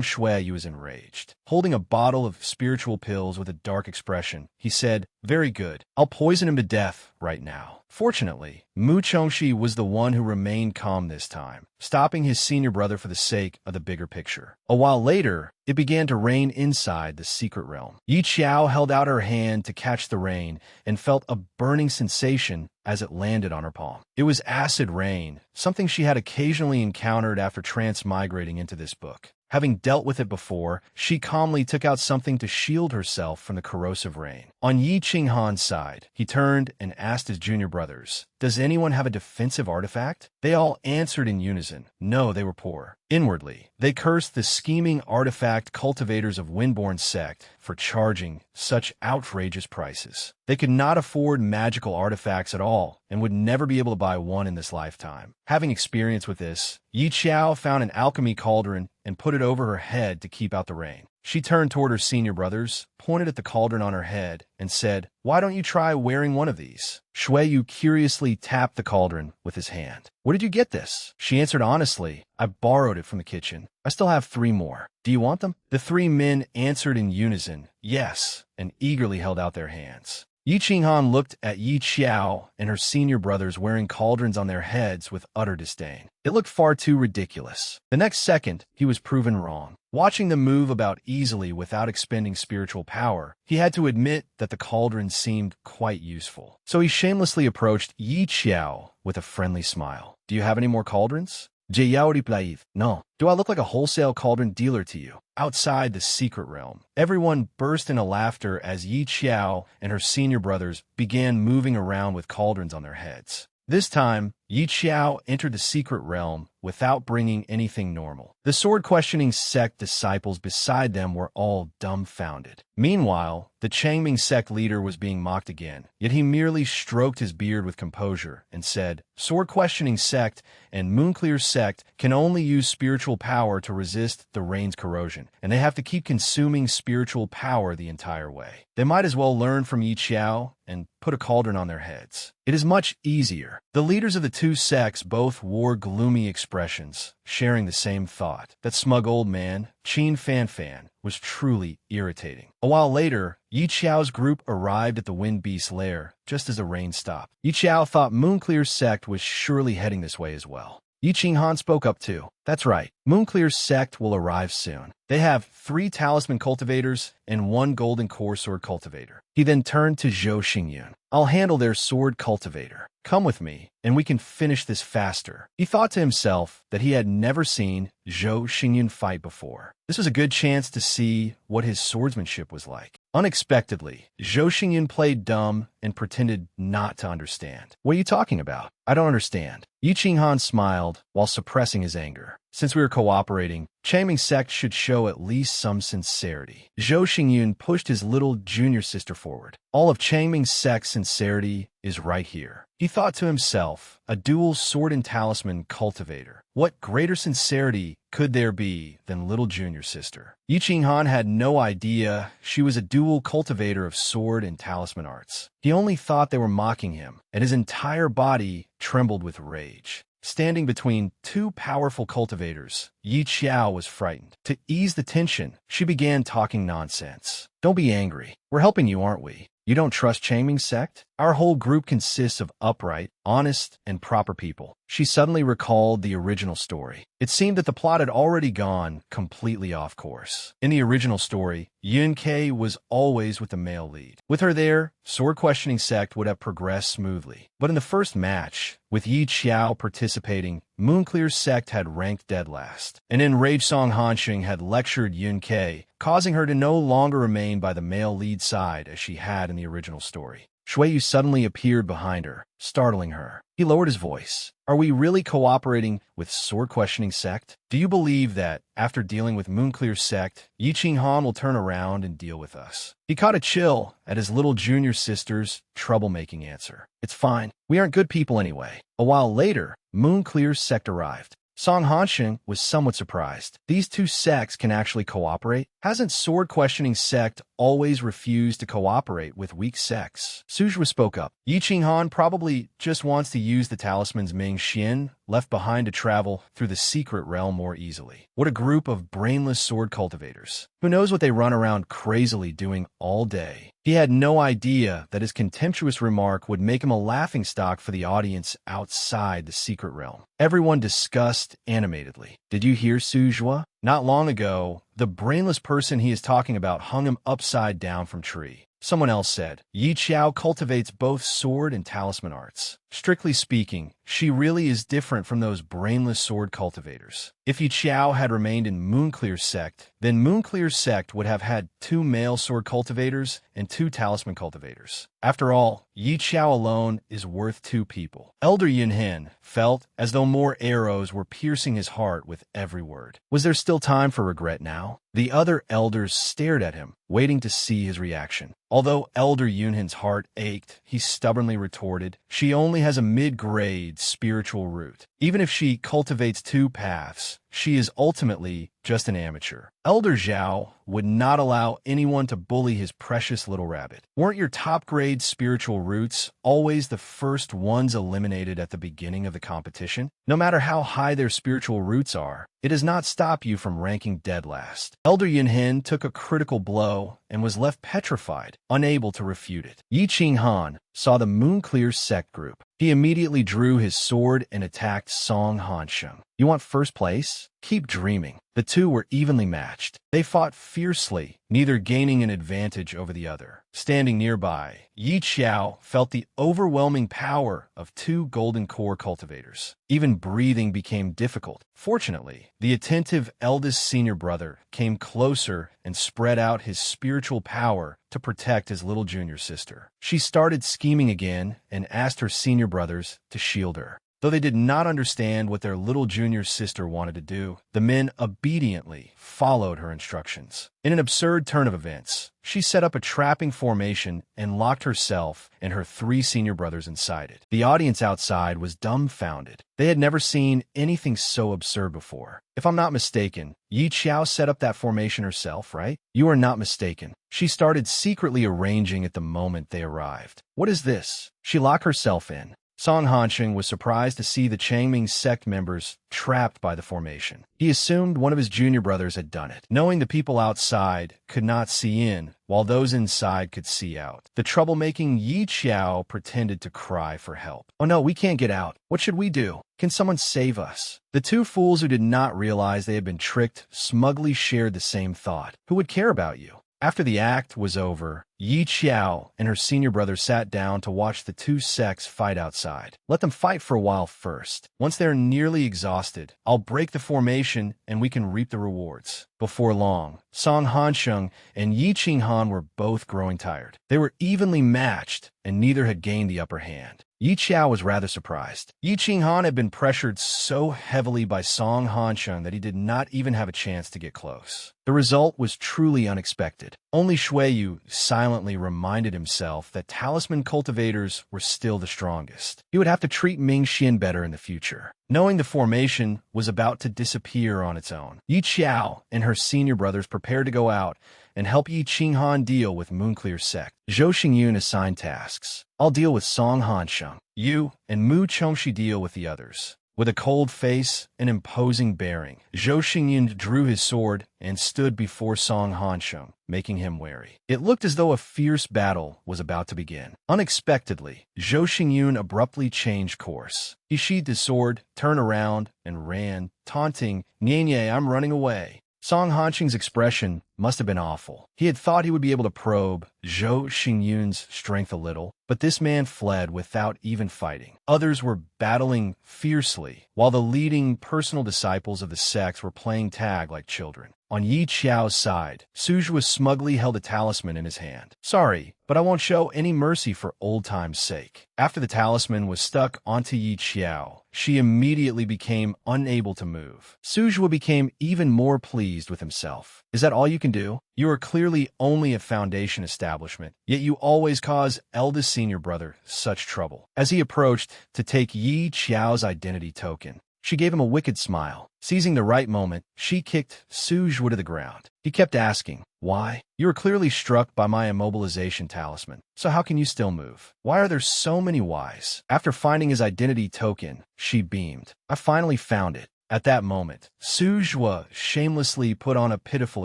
Shuiyu was enraged. Holding a bottle of spiritual pills with a dark expression, he said, "Very good. I'll poison him to death right now." Fortunately, Mu Chongxi was the one who remained calm this time, stopping his senior brother for the sake of the bigger picture. A while later, it began to rain inside the secret realm. Yi Qiao held out her hand to catch the rain and felt a burning sensation as it landed on her palm. It was acid rain, something she had occasionally encountered after transmigrating into this book. Having dealt with it before, she calmly took out something to shield herself from the corrosive rain. On Yi Qinghan's side, he turned and asked his junior brothers, "Does anyone have a defensive artifact?" They all answered in unison. No, they were poor. Inwardly, they cursed the scheming artifact cultivators of Windborn sect for charging such outrageous prices. They could not afford magical artifacts at all and would never be able to buy one in this lifetime. Having experience with this, Yi Qiao found an alchemy cauldron and put it over her head to keep out the rain. She turned toward her senior brothers, pointed at the cauldron on her head, and said, "Why don't you try wearing one of these?" Shuiyu curiously tapped the cauldron with his hand. "Where did you get this?" She answered honestly, "I borrowed it from the kitchen. I still have 3 more. Do you want them?" The 3 men answered in unison, "Yes," and eagerly held out their hands. Yi Qinghan looked at Yi Qiao and her senior brothers wearing cauldrons on their heads with utter disdain. It looked far too ridiculous. The next second, he was proven wrong. Watching them move about easily without expending spiritual power, he had to admit that the cauldron seemed quite useful. So he shamelessly approached Yi Qiao with a friendly smile. "Do you have any more cauldrons?" "Jayao replied, no. Do I look like a wholesale cauldron dealer to you?" Outside the secret realm, everyone burst into laughter as Yi Qiao and her senior brothers began moving around with cauldrons on their heads. This time, Yi Qiao entered the secret realm without bringing anything normal. The sword-questioning sect disciples beside them were all dumbfounded. Meanwhile, the Changming sect leader was being mocked again, yet he merely stroked his beard with composure and said, "Sword-questioning sect and Moonclear sect can only use spiritual power to resist the rain's corrosion, and they have to keep consuming spiritual power the entire way. They might as well learn from Yi Qiao and put a cauldron on their heads. It is much easier." The leaders of the 2 sects both wore gloomy expressions, sharing the same thought. That smug old man, Qin Fanfan, was truly irritating. A while later, Yi Qiao's group arrived at the Wind Beast's lair just as the rain stopped. Yi Qiao thought Moonclear's sect was surely heading this way as well. Yi Qinghan spoke up too. "That's right. Moonclear's sect will arrive soon. They have 3 talisman cultivators and 1 golden core sword cultivator." He then turned to Zhou Xingyun. "I'll handle their sword cultivator. Come with me, and we can finish this faster." He thought to himself that he had never seen Zhou Xingyun fight before. This was a good chance to see what his swordsmanship was like. Unexpectedly, Zhou Xingyun played dumb and pretended not to understand. "What are you talking about? I don't understand." Yi Qinghan smiled while suppressing his anger. "Since we are cooperating, Changming sect should show at least some sincerity." Zhou Xingyun pushed his little junior sister forward. "All of Changming sect's sincerity is right here." He thought to himself, a dual sword and talisman cultivator. What greater sincerity could there be than little junior sister? Yi Qinghan had no idea she was a dual cultivator of sword and talisman arts. He only thought they were mocking him, and his entire body trembled with rage. Standing between 2 powerful cultivators, Yi Qiao was frightened. To ease the tension, she began talking nonsense. "Don't be angry. We're helping you, aren't we? You don't trust Changming sect? Our whole group consists of upright, honest, and proper people." She suddenly recalled the original story. It seemed that the plot had already gone completely off course. In the original story, Yun Kei was always with the male lead. With her there, sword-questioning sect would have progressed smoothly. But in the first match, with Yi Qiao participating, Moonclear's sect had ranked dead last. An enraged Song Hanxing had lectured Yun Kei, causing her to no longer remain by the male lead side as she had in the original story. Shui Yu suddenly appeared behind her, startling her. He lowered his voice. Are we really cooperating with sword-questioning sect? Do you believe that, after dealing with Moonclear's sect, Yi Qinghan will turn around and deal with us? He caught a chill at his little junior sister's troublemaking answer. It's fine. We aren't good people anyway. A while later, Moonclear's sect arrived. Song Hansheng was somewhat surprised. These two sects can actually cooperate? Hasn't sword-questioning sect always refused to cooperate with weak sects? Suzhua spoke up. Yi Qinghan probably just wants to use the talismans Ming Xian left behind to travel through the secret realm more easily. What a group of brainless sword cultivators. Who knows what they run around crazily doing all day? He had no idea that his contemptuous remark would make him a laughingstock for the audience outside the secret realm. Everyone discussed animatedly. Did you hear Suzhua? Not long ago, the brainless person he is talking about hung him upside down from tree. Someone else said, Yi Qiao cultivates both sword and talisman arts. Strictly speaking, she really is different from those brainless sword cultivators. If Yi Qiao had remained in Moonclear's sect, then Moonclear's sect would have had 2 male sword cultivators and 2 talisman cultivators. After all, Yi Qiao alone is worth 2 people. Elder Yunhen felt as though more arrows were piercing his heart with every word. Was there still time for regret now? The other elders stared at him, waiting to see his reaction. Although Elder Yunhen's heart ached, he stubbornly retorted, she only has a mid-grade spiritual root. Even if she cultivates 2 paths, she is ultimately just an amateur. Elder Zhao would not allow anyone to bully his precious little rabbit. Weren't your top-grade spiritual roots always the first ones eliminated at the beginning of the competition? No matter how high their spiritual roots are, it does not stop you from ranking dead last. Elder Yunhen took a critical blow and was left petrified, unable to refute it. Yi Qinghan saw the Moonclear sect group. He immediately drew his sword and attacked Song Hansheng. You want first place? Keep dreaming. The two were evenly matched. They fought fiercely, neither gaining an advantage over the other. Standing nearby, Yi Qiao felt the overwhelming power of 2 golden core cultivators. Even breathing became difficult. Fortunately, the attentive eldest senior brother came closer and spread out his spiritual power to protect his little junior sister. She started scheming again and asked her senior brothers to shield her. Though they did not understand what their little junior sister wanted to do, the men obediently followed her instructions. In an absurd turn of events, she set up a trapping formation and locked herself and her 3 senior brothers inside it. The audience outside was dumbfounded. They had never seen anything so absurd before. If I'm not mistaken, Yi Qiao set up that formation herself, right? You are not mistaken. She started secretly arranging at the moment they arrived. What is this? She locked herself in. Song Hansheng was surprised to see the Changming sect members trapped by the formation. He assumed one of his junior brothers had done it, knowing the people outside could not see in, while those inside could see out. The troublemaking Yi Qiao pretended to cry for help. Oh no, we can't get out. What should we do? Can someone save us? The 2 fools who did not realize they had been tricked smugly shared the same thought. Who would care about you? After the act was over, Yi Qiao and her senior brother sat down to watch the 2 sects fight outside. Let them fight for a while first. Once they're nearly exhausted, I'll break the formation and we can reap the rewards. Before long, Song Hansheng and Yi Qinghan were both growing tired. They were evenly matched, and neither had gained the upper hand. Yi Qiao was rather surprised. Yi Qinghan had been pressured so heavily by Song Hansheng that he did not even have a chance to get close. The result was truly unexpected. Only Shui Yu silently reminded himself that talisman cultivators were still the strongest. He would have to treat Ming Xian better in the future. Knowing the formation was about to disappear on its own, Yi Qiao and her senior brothers prepared to go out and help Yi Qinghan deal with Moonclear's sect. Zhou Xingyun assigned tasks. I'll deal with Song Hansheng. You and Mu Chongxi deal with the others. With a cold face and imposing bearing, Zhou Xingyun drew his sword and stood before Song Hansheng, making him wary. It looked as though a fierce battle was about to begin. Unexpectedly, Zhou Xingyun abruptly changed course. He sheathed his sword, turned around, and ran, taunting, "Nye, I'm running away." Song Hansheng's expression must have been awful. He had thought he would be able to probe Zhou Xingyun's strength a little, but this man fled without even fighting. Others were battling fiercely, while the leading personal disciples of the sects were playing tag like children. On Yi Qiao's side, Suzhua smugly held a talisman in his hand. Sorry, but I won't show any mercy for old time's sake. After the talisman was stuck onto Yi Qiao, she immediately became unable to move. Suzhua became even more pleased with himself. Is that all you can do? You are clearly only a foundation establishment, yet you always cause eldest senior brother such trouble. As he approached to take Yi Qiao's identity token, she gave him a wicked smile. Seizing the right moment, she kicked Suzhua to the ground. He kept asking, "Why? You are clearly struck by my immobilization talisman, so how can you still move? Why are there so many whys?" After finding his identity token, she beamed. "I finally found it." At that moment, Suzhua shamelessly put on a pitiful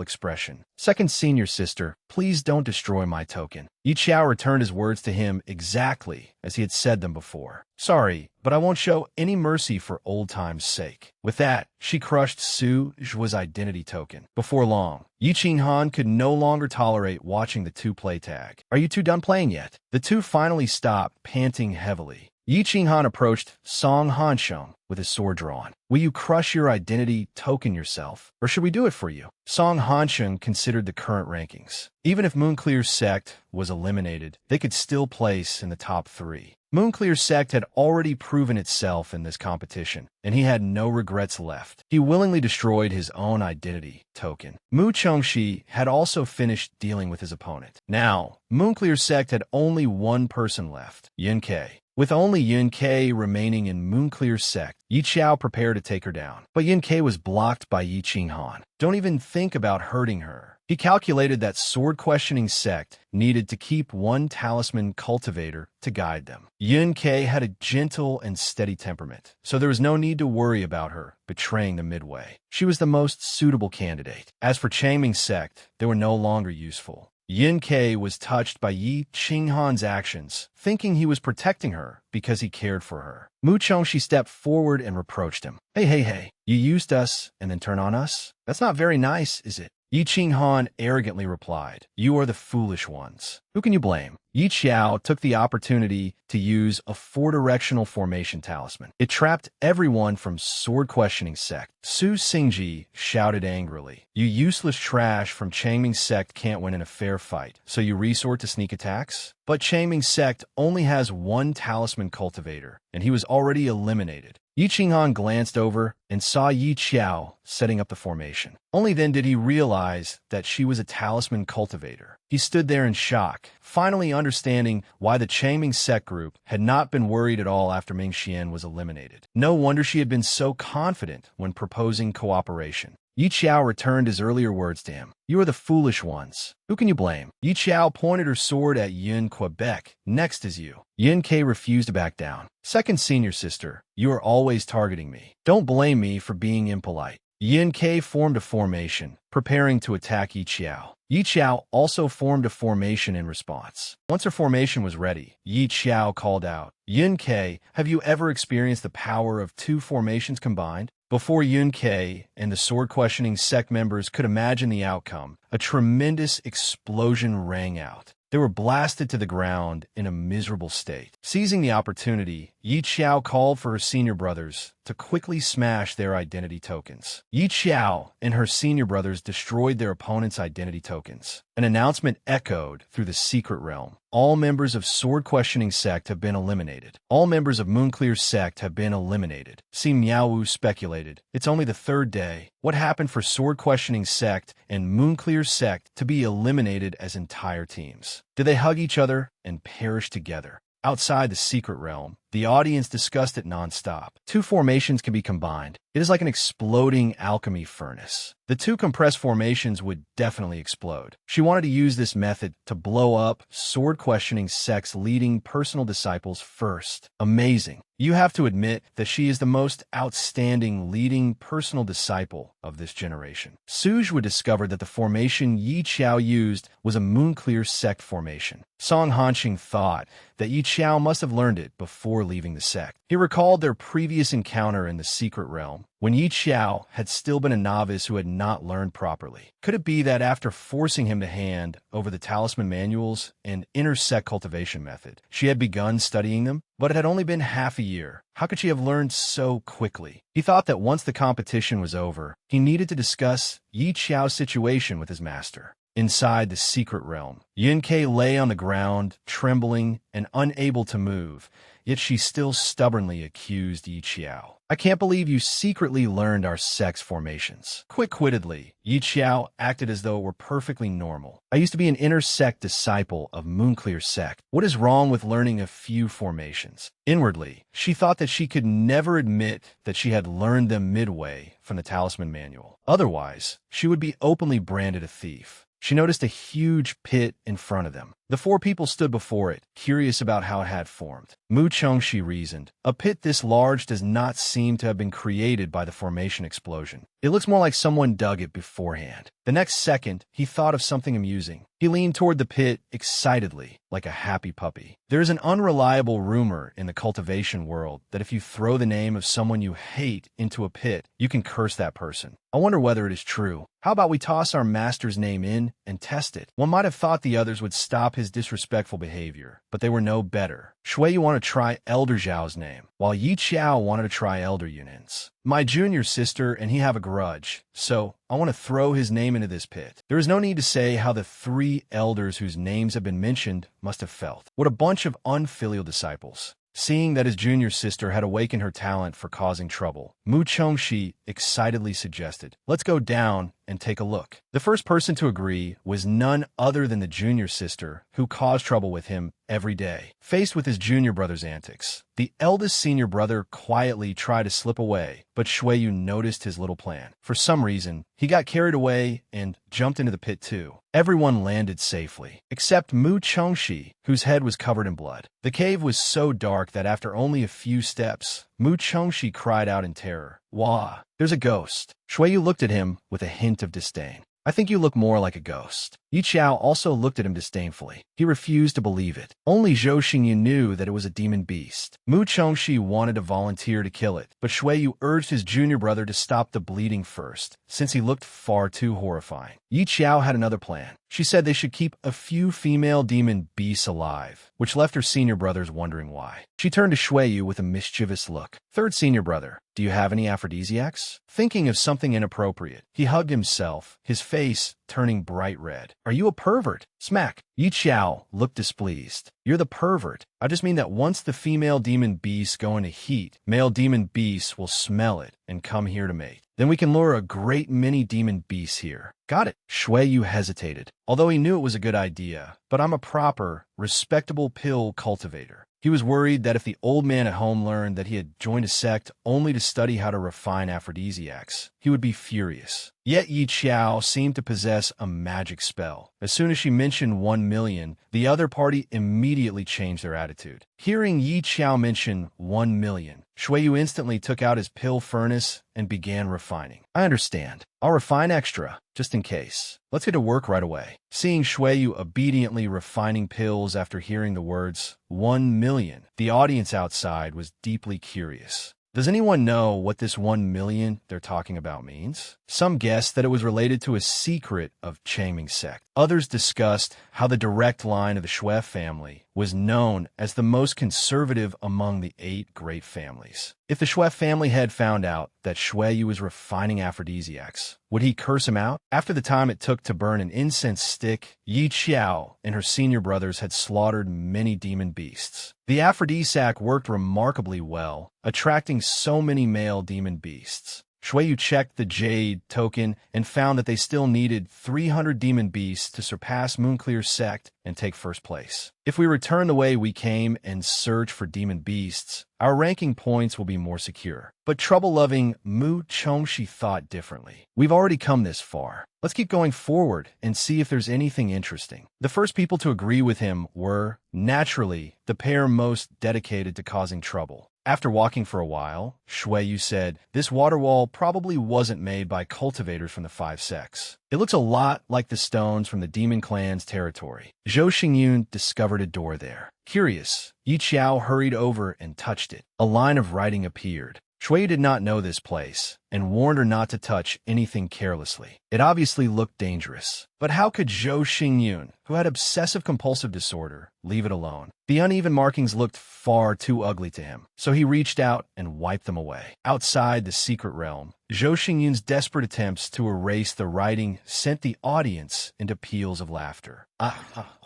expression. "Second senior sister, please don't destroy my token." Yi Qiao returned his words to him exactly as he had said them before. "Sorry, but I won't show any mercy for old time's sake." With that, she crushed Suzhua's identity token. Before long, Yi Qinghan could no longer tolerate watching the two play tag. "Are you two done playing yet?" The two finally stopped, panting heavily. Yi Qinghan approached Song Hansheng with his sword drawn. "Will you crush your identity token yourself, or should we do it for you?" Song Hansheng considered the current rankings. Even if Moonclear's sect was eliminated, they could still place in the top 3. Moonclear's sect had already proven itself in this competition, and he had no regrets left. He willingly destroyed his own identity token. Mu Chengxi had also finished dealing with his opponent. Now, Moonclear's sect had only one person left, Yun Ke. With only Yun Ke remaining in Moonclear's sect, Yi Qiao prepared to take her down. But Yun Ke was blocked by Yi Qinghan. "Don't even think about hurting her." He calculated that sword-questioning sect needed to keep one talisman cultivator to guide them. Yun Ke had a gentle and steady temperament, so there was no need to worry about her betraying the midway. She was the most suitable candidate. As for Changming's sect, they were no longer useful. Yun Ke was touched by Yi Qinghan's actions, thinking he was protecting her because he cared for her. Mu Chengxi stepped forward and reproached him. Hey, you used us and then turn on us? That's not very nice, is it?" Yi Qinghan arrogantly replied, "You are the foolish ones. Who can you blame?" Yi Qiao took the opportunity to use a 4-directional formation talisman. It trapped everyone from sword-questioning sect. Su Xingji shouted angrily, "You useless trash from Changming's sect can't win in a fair fight, so you resort to sneak attacks?" But Changming's sect only has one talisman cultivator, and he was already eliminated. Yi Qinghan glanced over and saw Yi Qiao setting up the formation. Only then did he realize that she was a talisman cultivator. He stood there in shock, finally understanding why the Changming sect group had not been worried at all after Ming Xian was eliminated. No wonder she had been so confident when proposing cooperation. Yi Qiao returned his earlier words to him. "You are the foolish ones. Who can you blame?" Yi Qiao pointed her sword at Yun Quebec. "Next is you." Yun Ke refused to back down. "Second senior sister, you are always targeting me. Don't blame me for being impolite." Yun Ke formed a formation, preparing to attack Yi Qiao. Yi Qiao also formed a formation in response. Once her formation was ready, Yi Qiao called out, "Yun Ke, have you ever experienced the power of 2 formations combined?" Before Yun Ke and the sword-questioning sect members could imagine the outcome, a tremendous explosion rang out. They were blasted to the ground in a miserable state. Seizing the opportunity, Yi Qiao called for her senior brothers to quickly smash their identity tokens. Yi Qiao and her senior brothers destroyed their opponent's identity tokens. An announcement echoed through the secret realm. All members of sword-questioning sect have been eliminated. All members of Moonclear's sect have been eliminated. Si Miaowu speculated, "It's only the 3rd day. What happened for sword-questioning sect and Moonclear's sect to be eliminated as entire teams? Did they hug each other and perish together?" Outside the secret realm, the audience discussed it nonstop. 2 formations can be combined. It is like an exploding alchemy furnace. The 2 compressed formations would definitely explode. She wanted to use this method to blow up sword-questioning sect's leading personal disciples first. Amazing. You have to admit that she is the most outstanding leading personal disciple of this generation. Suzhua discovered that the formation Yi Qiao used was a Moonclear sect formation. Song Hanxing thought that Yi Qiao must have learned it before leaving the sect. He recalled their previous encounter in the secret realm, when Yi Xiao had still been a novice who had not learned properly. Could it be that after forcing him to hand over the talisman manuals and inner sect cultivation method, she had begun studying them? But it had only been half a year. How could she have learned so quickly? He thought that once the competition was over, he needed to discuss Yi Xiao's situation with his master. Inside the secret realm, Yun-Kei lay on the ground, trembling and unable to move, yet she still stubbornly accused Yi Xiao. I can't believe you secretly learned our sect's formations. Quick-wittedly, Yi Xiao acted as though it were perfectly normal. I used to be an inner sect disciple of Moonclear sect. What is wrong with learning a few formations? Inwardly, she thought that she could never admit that she had learned them midway from the talisman manual. Otherwise, she would be openly branded a thief. She noticed a huge pit in front of them. The four people stood before it, curious about how it had formed. Mu Chengxi reasoned, a pit this large does not seem to have been created by the formation explosion. It looks more like someone dug it beforehand. The next second, he thought of something amusing. He leaned toward the pit excitedly, like a happy puppy. There is an unreliable rumor in the cultivation world that if you throw the name of someone you hate into a pit, you can curse that person. I wonder whether it is true. How about we toss our master's name in and test it? One might have thought the others would stop his disrespectful behavior, but they were no better. Shui wanted to try Elder Zhao's name, while Yi Xiao wanted to try Elder Yunin's. My junior sister and he have a grudge, so I want to throw his name into this pit. There is no need to say how the three elders whose names have been mentioned must have felt. What a bunch of unfilial disciples. Seeing that his junior sister had awakened her talent for causing trouble, Mu Chengxi excitedly suggested, let's go down and take a look. The first person to agree was none other than the junior sister, who caused trouble with him every day. Faced with his junior brother's antics, the eldest senior brother quietly tried to slip away, but Shuiyu noticed his little plan. For some reason, he got carried away and jumped into the pit too. Everyone landed safely, except Mu Chengxi, whose head was covered in blood. The cave was so dark that after only a few steps, Mu Chengxi cried out in terror, "Wah, there's a ghost." Shuiyu looked at him with a hint of disdain. I think you look more like a ghost. Yi Xiao also looked at him disdainfully. He refused to believe it. Only Zhou Xingyu knew that it was a demon beast. Mu Chengxi wanted to volunteer to kill it, but Shuiyu urged his junior brother to stop the bleeding first, since he looked far too horrifying. Yi Xiao had another plan. She said they should keep a few female demon beasts alive, which left her senior brothers wondering why. She turned to Shuiyu with a mischievous look. Third senior brother, do you have any aphrodisiacs? Thinking of something inappropriate, he hugged himself, his face turning bright red. Are you a pervert? Smack. Yi Xiao looked displeased. You're the pervert. I just mean that once the female demon beasts go into heat, male demon beasts will smell it and come here to mate. Then we can lure a great many demon beasts here. Got it. Shuiyu hesitated, although he knew it was a good idea. But I'm a proper, respectable pill cultivator. He was worried that if the old man at home learned that he had joined a sect only to study how to refine aphrodisiacs, he would be furious. Yet Yi Xiao seemed to possess a magic spell. As soon as she mentioned 1 million, the other party immediately changed their attitude. Hearing Yi Xiao mention 1 million, Shuiyu instantly took out his pill furnace and began refining. I understand. I'll refine extra, just in case. Let's get to work right away. Seeing Shuiyu obediently refining pills after hearing the words 1 million, the audience outside was deeply curious. Does anyone know what this 1 million they're talking about means? Some guessed that it was related to a secret of Changming sect. Others discussed how the direct line of the Shui family was known as the most conservative among the 8 great families. If the Shui family had found out that Shuiyu was refining aphrodisiacs, would he curse him out? After the time it took to burn an incense stick, Yi Xiao and her senior brothers had slaughtered many demon beasts. The aphrodisiac worked remarkably well, attracting so many male demon beasts. Shuiyu checked the Jade token and found that they still needed 300 demon beasts to surpass Moonclear's sect and take first place. If we return the way we came and search for demon beasts, our ranking points will be more secure. But trouble-loving Mu Chengxi thought differently. We've already come this far. Let's keep going forward and see if there's anything interesting. The first people to agree with him were, naturally, the pair most dedicated to causing trouble. After walking for a while, Shuiyu said, "This water wall probably wasn't made by cultivators from the five sects. It looks a lot like the stones from the Demon Clan's territory." Zhou Xingyun discovered a door there. Curious, Yi Qiao hurried over and touched it. A line of writing appeared. Shuiyu did not know this place, and warned her not to touch anything carelessly. It obviously looked dangerous. But how could Zhou Xingyun, who had obsessive-compulsive disorder, leave it alone? The uneven markings looked far too ugly to him, so he reached out and wiped them away. Outside the secret realm, Zhou Xingyun's desperate attempts to erase the writing sent the audience into peals of laughter.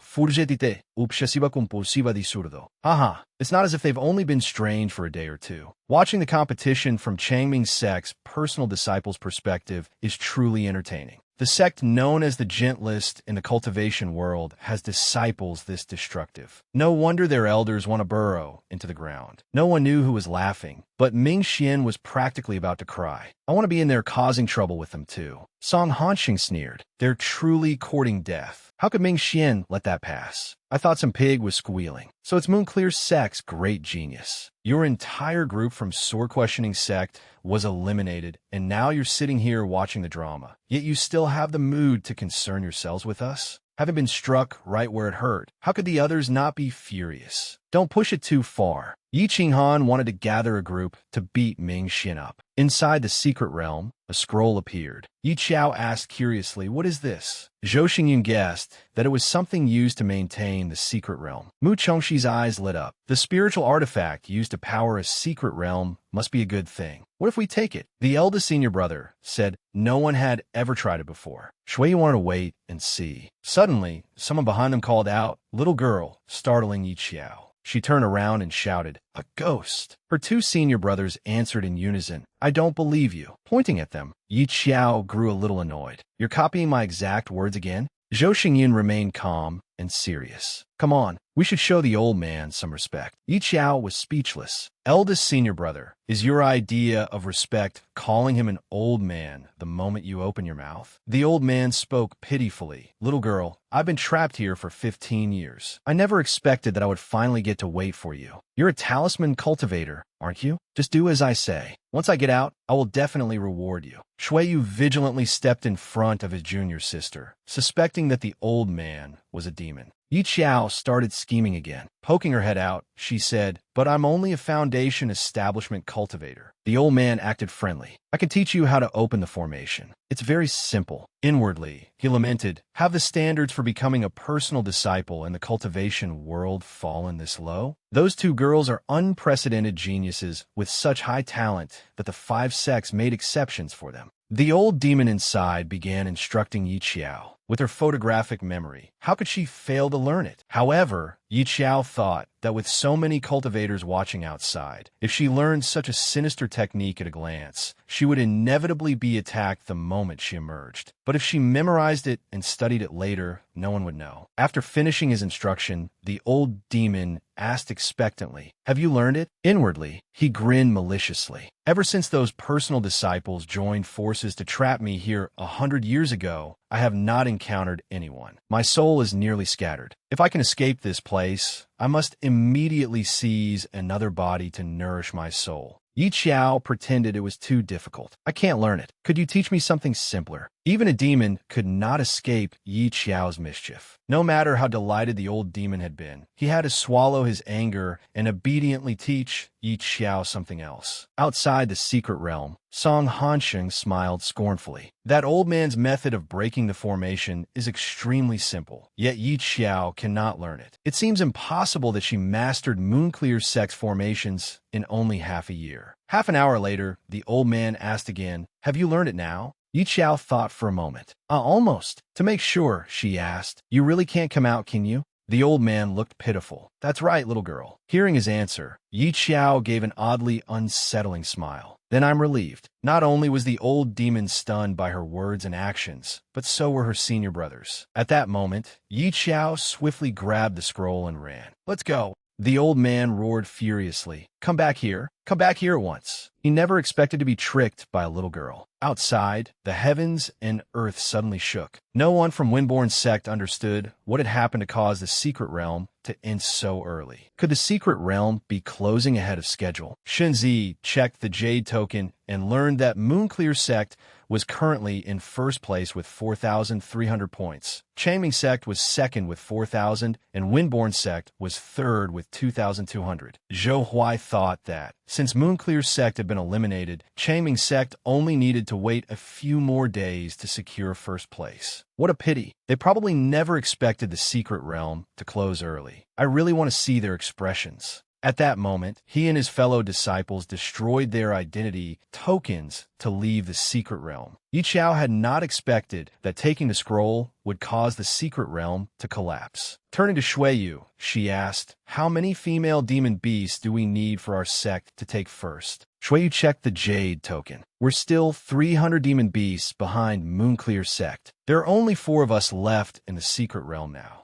Furgetite, obsessiva compulsiva dissurdo. Haha, it's not as if they've only been strange for a day or two. Watching the competition from Changming's sect's personal disciples' perspective is truly entertaining. The sect known as the gentlest in the cultivation world has disciples this destructive. No wonder their elders want to burrow into the ground. No one knew who was laughing, but Ming Xian was practically about to cry. I want to be in there causing trouble with them too. Song Hanxing sneered. They're truly courting death. How could Ming Xian let that pass? I thought some pig was squealing. So it's Moonclear's sect's great genius. Your entire group from Sword Questioning sect was eliminated, and now you're sitting here watching the drama. Yet you still have the mood to concern yourselves with us? Having been struck right where it hurt, how could the others not be furious? Don't push it too far. Yi Qinghan wanted to gather a group to beat Ming Xian up. Inside the secret realm, a scroll appeared. Yi Qiao asked curiously, "What is this?" Zhou Xingyun guessed that it was something used to maintain the secret realm. Mu Chongxi's eyes lit up. The spiritual artifact used to power a secret realm must be a good thing. What if we take it? The eldest senior brother said no one had ever tried it before. Shuiyu wanted to wait and see. Suddenly, someone behind them called out, "Little girl," startling Yi Qiao. She turned around and shouted, "A ghost!" Her two senior brothers answered in unison, "I don't believe you." Pointing at them, Yi Qiao grew a little annoyed. "You're copying my exact words again?" Zhou Xingyun remained calm and serious. "Come on, we should show the old man some respect." Yi Qiao was speechless. Eldest senior brother, is your idea of respect calling him an old man the moment you open your mouth? The old man spoke pitifully. "Little girl, I've been trapped here for 15 years. I never expected that I would finally get to wait for you. You're a talisman cultivator, aren't you? Just do as I say. Once I get out, I will definitely reward you." Shuiyu vigilantly stepped in front of his junior sister, suspecting that the old man was a demon. Yi Qiao started scheming again. Poking her head out, she said, "But I'm only a foundation establishment cultivator." The old man acted friendly. "I can teach you how to open the formation. It's very simple." Inwardly, he lamented, have the standards for becoming a personal disciple in the cultivation world fallen this low? Those two girls are unprecedented geniuses with such high talent that the five sects made exceptions for them. The old demon inside began instructing Yi Qiao. With her photographic memory, how could she fail to learn it? However, Yi Qiao thought that with so many cultivators watching outside, if she learned such a sinister technique at a glance, she would inevitably be attacked the moment she emerged. But if she memorized it and studied it later, no one would know. After finishing his instruction, the old demon asked expectantly, "Have you learned it?" Inwardly, he grinned maliciously. "Ever since those personal disciples joined forces to trap me here 100 years ago, I have not encountered anyone. My soul is nearly scattered. If I can escape this place, I must immediately seize another body to nourish my soul." Yi Qiao pretended it was too difficult. "I can't learn it. Could you teach me something simpler?" Even a demon could not escape Yi Qiao's mischief. No matter how delighted the old demon had been, he had to swallow his anger and obediently teach Yi Qiao something else. Outside the secret realm, Song Hanxing smiled scornfully. That old man's method of breaking the formation is extremely simple, yet Yi Qiao cannot learn it. It seems impossible that she mastered Moonclear's sex formations in only half a year. Half an hour later, the old man asked again, "Have you learned it now?" Yi Qiao thought for a moment. Almost. To make sure, she asked, "You really can't come out, can you?" The old man looked pitiful. "That's right, little girl." Hearing his answer, Yi Qiao gave an oddly unsettling smile. "Then I'm relieved." Not only was the old demon stunned by her words and actions, but so were her senior brothers. At that moment, Yi Qiao swiftly grabbed the scroll and ran. "Let's go." The old man roared furiously. come back here. Come back here at once. He never expected to be tricked by a little girl. Outside, the heavens and earth suddenly shook. No one from Windborne's sect understood what had happened to cause the secret realm to end so early. Could the secret realm be closing ahead of schedule? Shinzi checked the Jade token and learned that Moonclear's sect was currently in first place with 4,300 points. Changming sect was second with 4,000, and Windborne sect was third with 2,200. Zhou Huai thought that, since Moonclear's sect had been eliminated, Changming sect only needed to wait a few more days to secure first place. What a pity. They probably never expected the secret realm to close early. I really want to see their expressions. At that moment, he and his fellow disciples destroyed their identity tokens to leave the secret realm. Yi Xiao had not expected that taking the scroll would cause the secret realm to collapse. Turning to Shuiyu, she asked, "How many female demon beasts do we need for our sect to take first?" Shuiyu checked the Jade token. "We're still 300 demon beasts behind Moonclear's sect. There are only 4 of us left in the secret realm now.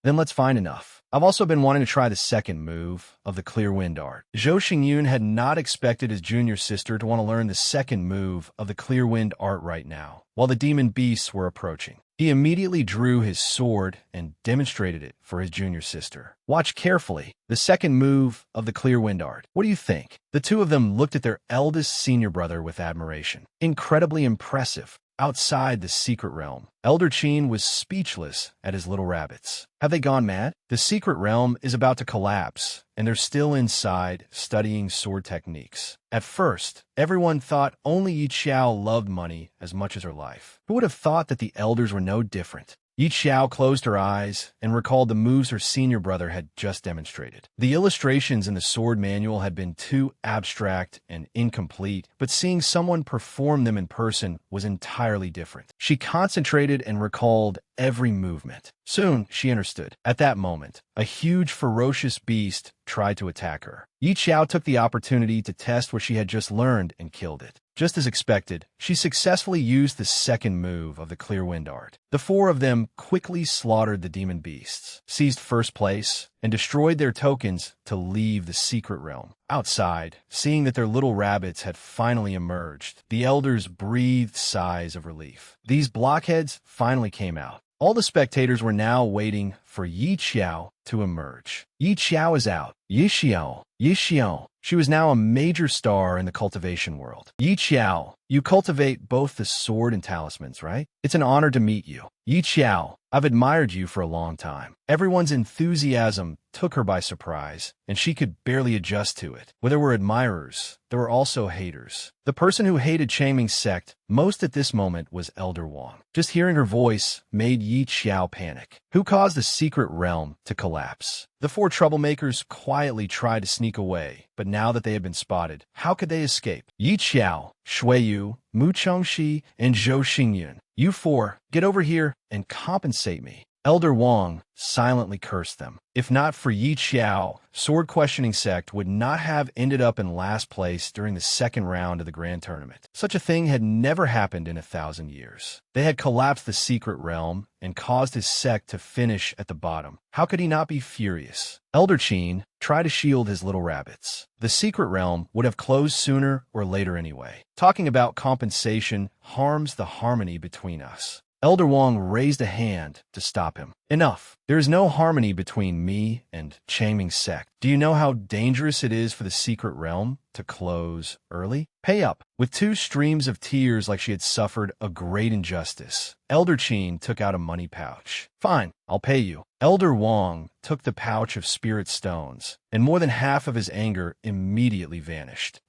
Then let's find enough. I've also been wanting to try the second move of the Clear Wind art." Zhou Xingyun had not expected his junior sister to want to learn the second move of the Clear Wind art right now, while the demon beasts were approaching. He immediately drew his sword and demonstrated it for his junior sister. "Watch carefully. The second move of the Clear Wind art. What do you think?" The two of them looked at their eldest senior brother with admiration. Incredibly impressive. Outside the secret realm, Elder Qin was speechless at his little rabbits. Have they gone mad? The secret realm is about to collapse, and they're still inside studying sword techniques. At first, everyone thought only Yi Xiao loved money as much as her life. Who would have thought that the elders were no different? Yi Xiao closed her eyes and recalled the moves her senior brother had just demonstrated. The illustrations in the sword manual had been too abstract and incomplete, but seeing someone perform them in person was entirely different. She concentrated and recalled every movement. Soon, she understood. At that moment, a huge, ferocious beast tried to attack her. Yi Xiao took the opportunity to test what she had just learned and killed it. Just as expected, she successfully used the second move of the Clear Wind art. The 4 of them quickly slaughtered the demon beasts, seized first place, and destroyed their tokens to leave the secret realm. Outside, seeing that their little rabbits had finally emerged, the elders breathed sighs of relief. These blockheads finally came out. All the spectators were now waiting for Yi Xiao to emerge. Yi Xiao is out. Yi Xiao. Yi Xiao. She was now a major star in the cultivation world. Yi Xiao, you cultivate both the sword and talismans, right? It's an honor to meet you. Yi Xiao, I've admired you for a long time. Everyone's enthusiasm took her by surprise, and she could barely adjust to it. Where there were admirers, there were also haters. The person who hated Changming's sect most at this moment was Elder Wang. Just hearing her voice made Yi Xiao panic. Who caused the secret realm to collapse? The 4 troublemakers quietly tried to sneak away, but now that they had been spotted, how could they escape? Yi Xiao, Shuiyu, Mu Chengxi, and Zhou Xingyun. You 4, get over here and compensate me. Elder Wang silently cursed them. If not for Yi Xiao, Sword Questioning Sect would not have ended up in last place during the second round of the Grand Tournament. Such a thing had never happened in 1,000 years. They had collapsed the secret realm and caused his sect to finish at the bottom. How could he not be furious? Elder Qin tried to shield his little rabbits. The secret realm would have closed sooner or later anyway. Talking about compensation harms the harmony between us. Elder Wang raised a hand to stop him. Enough. There is no harmony between me and Changming's sect. Do you know how dangerous it is for the secret realm to close early? Pay up. With 2 streams of tears like she had suffered a great injustice, Elder Qin took out a money pouch. Fine, I'll pay you. Elder Wang took the pouch of spirit stones, and more than half of his anger immediately vanished.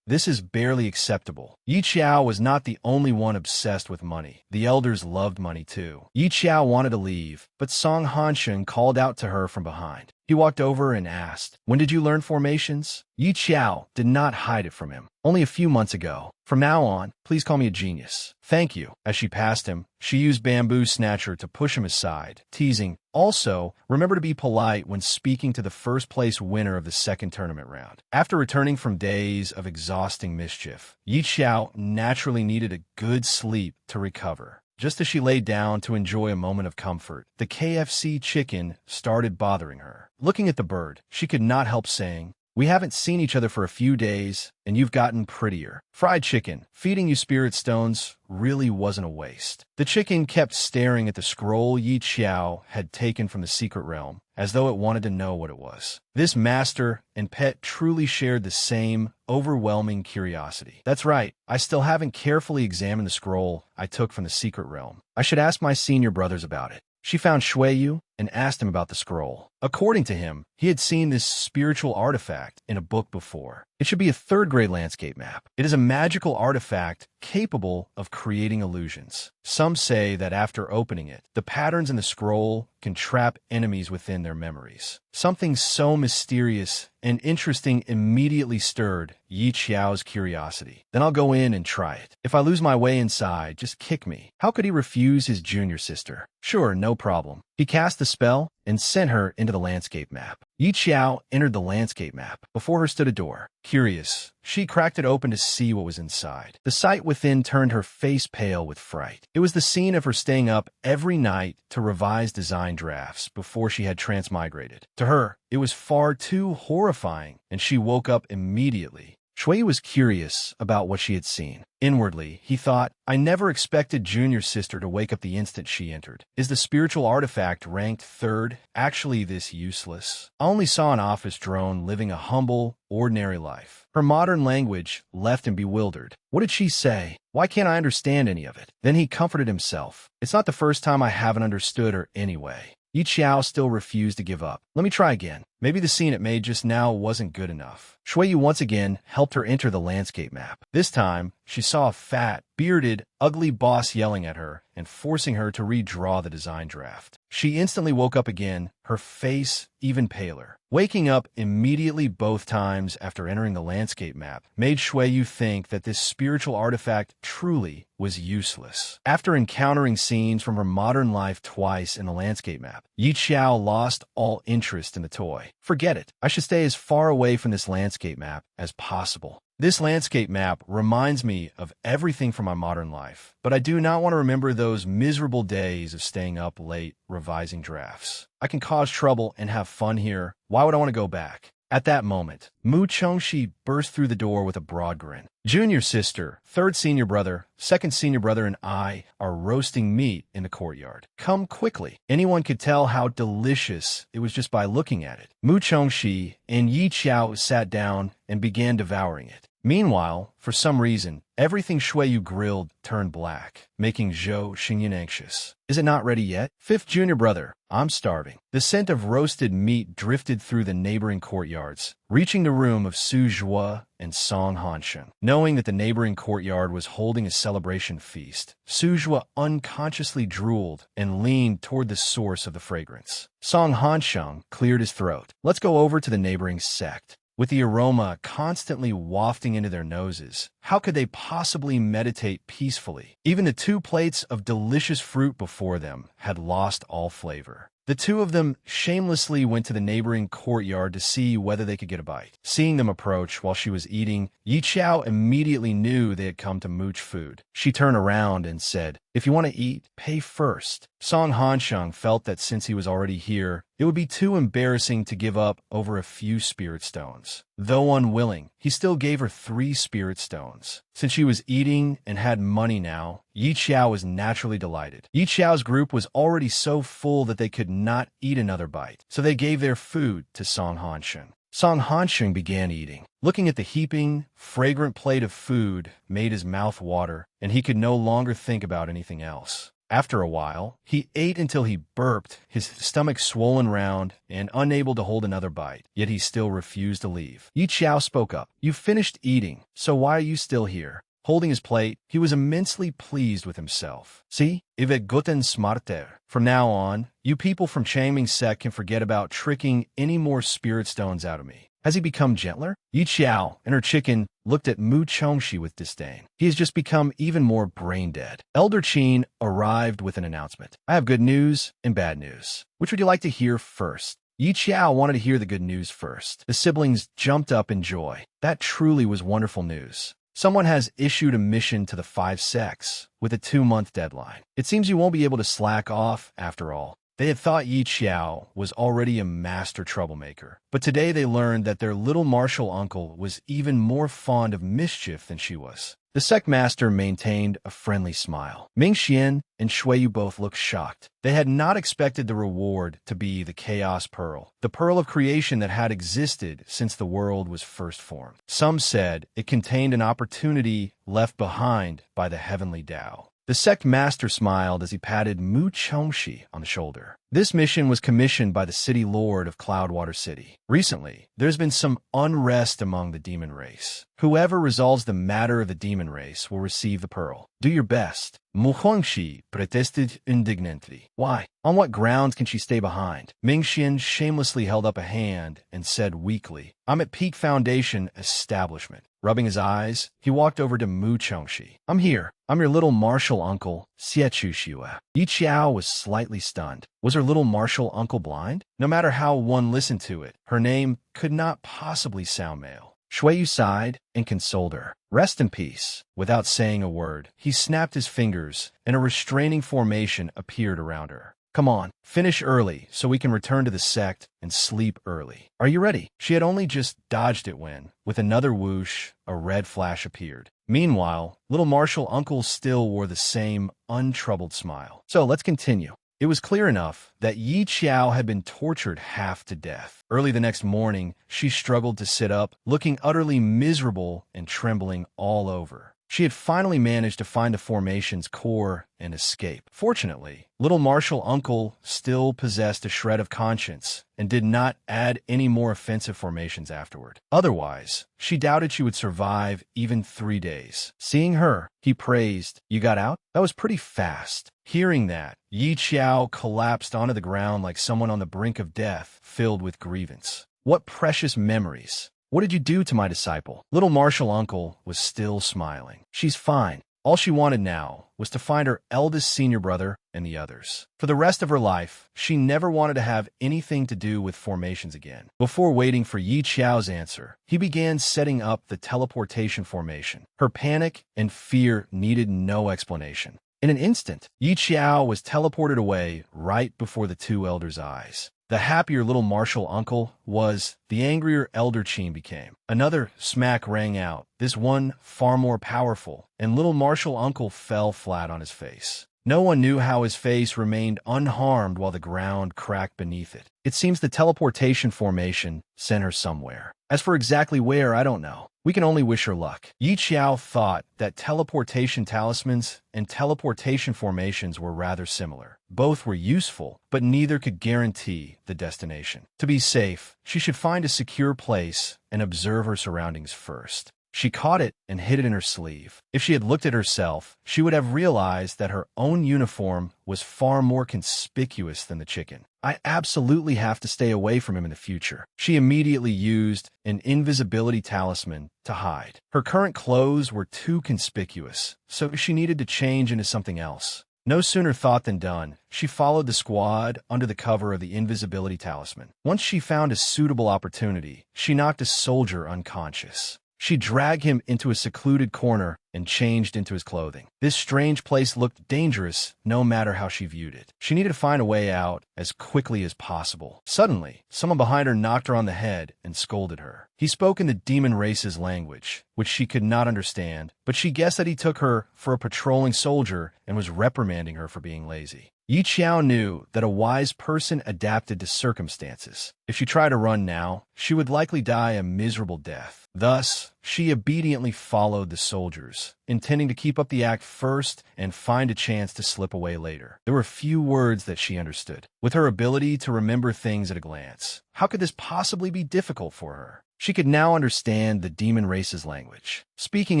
This is barely acceptable. Yi Xiao was not the only one obsessed with money. The elders loved money too. Yi Xiao wanted to leave, but Song Hanshen called out to her from behind. He walked over and asked, "When did you learn formations?" Yi Xiao did not hide it from him. "Only a few months ago. From now on, please call me a genius." "Thank you." As she passed him, she used Bamboo Snatcher to push him aside, teasing, "Also, remember to be polite when speaking to the first place winner of the second tournament round." After returning from days of exhausting mischief, Yi Xiao naturally needed a good sleep to recover. Just as she lay down to enjoy a moment of comfort, the KFC chicken started bothering her. Looking at the bird, she could not help saying, "We haven't seen each other for a few days, and you've gotten prettier." Fried chicken, feeding you spirit stones, really wasn't a waste. The chicken kept staring at the scroll Yi Qiao had taken from the secret realm, as though it wanted to know what it was. This master and pet truly shared the same overwhelming curiosity. That's right, I still haven't carefully examined the scroll I took from the secret realm. I should ask my senior brothers about it. She found Shuiyu and asked him about the scroll. According to him, he had seen this spiritual artifact in a book before. It should be a third-grade landscape map. It is a magical artifact capable of creating illusions. Some say that after opening it, the patterns in the scroll can trap enemies within their memories. Something so mysterious and interesting immediately stirred Yi Qiao's curiosity. Then I'll go in and try it. If I lose my way inside, just kick me. How could he refuse his junior sister? Sure, no problem. He cast the spell and sent her into the landscape map. Yi Qiao entered the landscape map. Before her stood a door. Curious, she cracked it open to see what was inside. The sight within turned her face pale with fright. It was the scene of her staying up every night to revise design drafts before she had transmigrated. To her, it was far too horrifying, and she woke up immediately. Shui was curious about what she had seen. Inwardly, he thought, I never expected junior sister to wake up the instant she entered. Is the spiritual artifact ranked third actually this useless? I only saw an office drone living a humble, ordinary life. Her modern language left him bewildered. What did she say? Why can't I understand any of it? Then he comforted himself. It's not the first time I haven't understood her anyway. Yi Qiao still refused to give up. Let me try again. Maybe the scene it made just now wasn't good enough. Shuiyu once again helped her enter the landscape map. This time, she saw a fat, bearded, ugly boss yelling at her and forcing her to redraw the design draft. She instantly woke up again, her face even paler. Waking up immediately both times after entering the landscape map made Shuiyu think that this spiritual artifact truly was useless. After encountering scenes from her modern life twice in the landscape map, Yi Qiao lost all interest in the toy. Forget it. I should stay as far away from this landscape map as possible. This landscape map reminds me of everything from my modern life, but I do not want to remember those miserable days of staying up late revising drafts. I can cause trouble and have fun here. Why would I want to go back? At that moment, Mu Chongxi burst through the door with a broad grin. Junior sister, third senior brother, second senior brother, and I are roasting meat in the courtyard. Come quickly. Anyone could tell how delicious it was just by looking at it. Mu Chongxi and Yi Qiao sat down and began devouring it. Meanwhile, for some reason, everything Shuiyu grilled turned black, making Zhou Xingyan anxious. Is it not ready yet? Fifth junior brother, I'm starving. The scent of roasted meat drifted through the neighboring courtyards, reaching the room of Su Zhua and Song Hansheng. Knowing that the neighboring courtyard was holding a celebration feast, Su Zhua unconsciously drooled and leaned toward the source of the fragrance. Song Hansheng cleared his throat. Let's go over to the neighboring sect. With the aroma constantly wafting into their noses, how could they possibly meditate peacefully? Even the 2 plates of delicious fruit before them had lost all flavor. The 2 of them shamelessly went to the neighboring courtyard to see whether they could get a bite. Seeing them approach while she was eating, Yi Qiao immediately knew they had come to mooch food. She turned around and said, if you want to eat, pay first. Song Hansheng felt that since he was already here, it would be too embarrassing to give up over a few spirit stones. Though unwilling, he still gave her 3 spirit stones. Since she was eating and had money now, Yi Qiao was naturally delighted. Yi Qiao's group was already so full that they could not eat another bite, so they gave their food to Song Hansheng. Song Hansheng began eating. Looking at the heaping, fragrant plate of food made his mouth water, and he could no longer think about anything else. After a while, he ate until he burped, his stomach swollen round and unable to hold another bite, yet he still refused to leave. Yi Qiao spoke up. You finished eating, so why are you still here? Holding his plate, he was immensely pleased with himself. See? Ivet guten smarter. From now on, you people from Changming sect can forget about tricking any more spirit stones out of me. Has he become gentler? Yi Qiao and her chicken looked at Mu Chongxi with disdain. He has just become even more brain-dead. Elder Qin arrived with an announcement. I have good news and bad news. Which would you like to hear first? Yi Qiao wanted to hear the good news first. The siblings jumped up in joy. That truly was wonderful news. Someone has issued a mission to the 5 sects with a 2-month deadline. It seems you won't be able to slack off after all. They had thought Yi Qiao was already a master troublemaker, but today they learned that their little martial uncle was even more fond of mischief than she was. The sect master maintained a friendly smile. Ming Xian and Shuiyu both looked shocked. They had not expected the reward to be the Chaos Pearl, the pearl of creation that had existed since the world was first formed. Some said it contained an opportunity left behind by the heavenly Tao. The sect master smiled as he patted Mu Chongxi on the shoulder. This mission was commissioned by the city lord of Cloudwater City. Recently, there's been some unrest among the demon race. Whoever resolves the matter of the demon race will receive the pearl. Do your best. Mu Huangxi protested indignantly. Why? On what grounds can she stay behind? Ming Xian shamelessly held up a hand and said weakly, I'm at Peak Foundation Establishment. Rubbing his eyes, he walked over to Mu Chongxi. I'm here. I'm your little martial uncle, Xiechu Xue. Yi Qiao was slightly stunned. Was her little martial uncle blind? No matter how one listened to it, her name could not possibly sound male. Shuiyu sighed and consoled her. Rest in peace. Without saying a word, he snapped his fingers, and a restraining formation appeared around her. Come on, finish early so we can return to the sect and sleep early. Are you ready? She had only just dodged it when, with another whoosh, a red flash appeared. Meanwhile, little martial uncle still wore the same untroubled smile. So let's continue. It was clear enough that Yi Qiao had been tortured half to death. Early the next morning, she struggled to sit up, looking utterly miserable and trembling all over. She had finally managed to find the formation's core and escape. Fortunately, little martial uncle still possessed a shred of conscience and did not add any more offensive formations afterward. Otherwise, she doubted she would survive even 3 days. Seeing her, he praised, You got out? That was pretty fast. Hearing that, Yi Qiao collapsed onto the ground like someone on the brink of death, filled with grievance. What precious memories! What did you do to my disciple? Little martial uncle was still smiling. She's fine. All she wanted now was to find her eldest senior brother and the others. For the rest of her life, she never wanted to have anything to do with formations again. Before waiting for Yi Qiao's answer, he began setting up the teleportation formation. Her panic and fear needed no explanation. In an instant, Yi Qiao was teleported away right before the two elders' eyes. The happier little martial uncle was, the angrier elder Qin became. Another smack rang out, this one far more powerful, and little martial uncle fell flat on his face. No one knew how his face remained unharmed while the ground cracked beneath it. It seems the teleportation formation sent her somewhere. As for exactly where, I don't know. We can only wish her luck. Yi Qiao thought that teleportation talismans and teleportation formations were rather similar. Both were useful, but neither could guarantee the destination. To be safe, she should find a secure place and observe her surroundings first. She caught it and hid it in her sleeve. If she had looked at herself, she would have realized that her own uniform was far more conspicuous than the chicken. I absolutely have to stay away from him in the future. She immediately used an invisibility talisman to hide. Her current clothes were too conspicuous, so she needed to change into something else. No sooner thought than done. She followed the squad under the cover of the invisibility talisman. Once she found a suitable opportunity, she knocked a soldier unconscious. She dragged him into a secluded corner and changed into his clothing. This strange place looked dangerous no matter how she viewed it. She needed to find a way out as quickly as possible. Suddenly, someone behind her knocked her on the head and scolded her. He spoke in the demon race's language, which she could not understand, but she guessed that he took her for a patrolling soldier and was reprimanding her for being lazy. Yi Qiao knew that a wise person adapted to circumstances. If she tried to run now, she would likely die a miserable death. Thus, she obediently followed the soldiers, intending to keep up the act first and find a chance to slip away later. There were few words that she understood. With her ability to remember things at a glance, how could this possibly be difficult for her? She could now understand the demon race's language. Speaking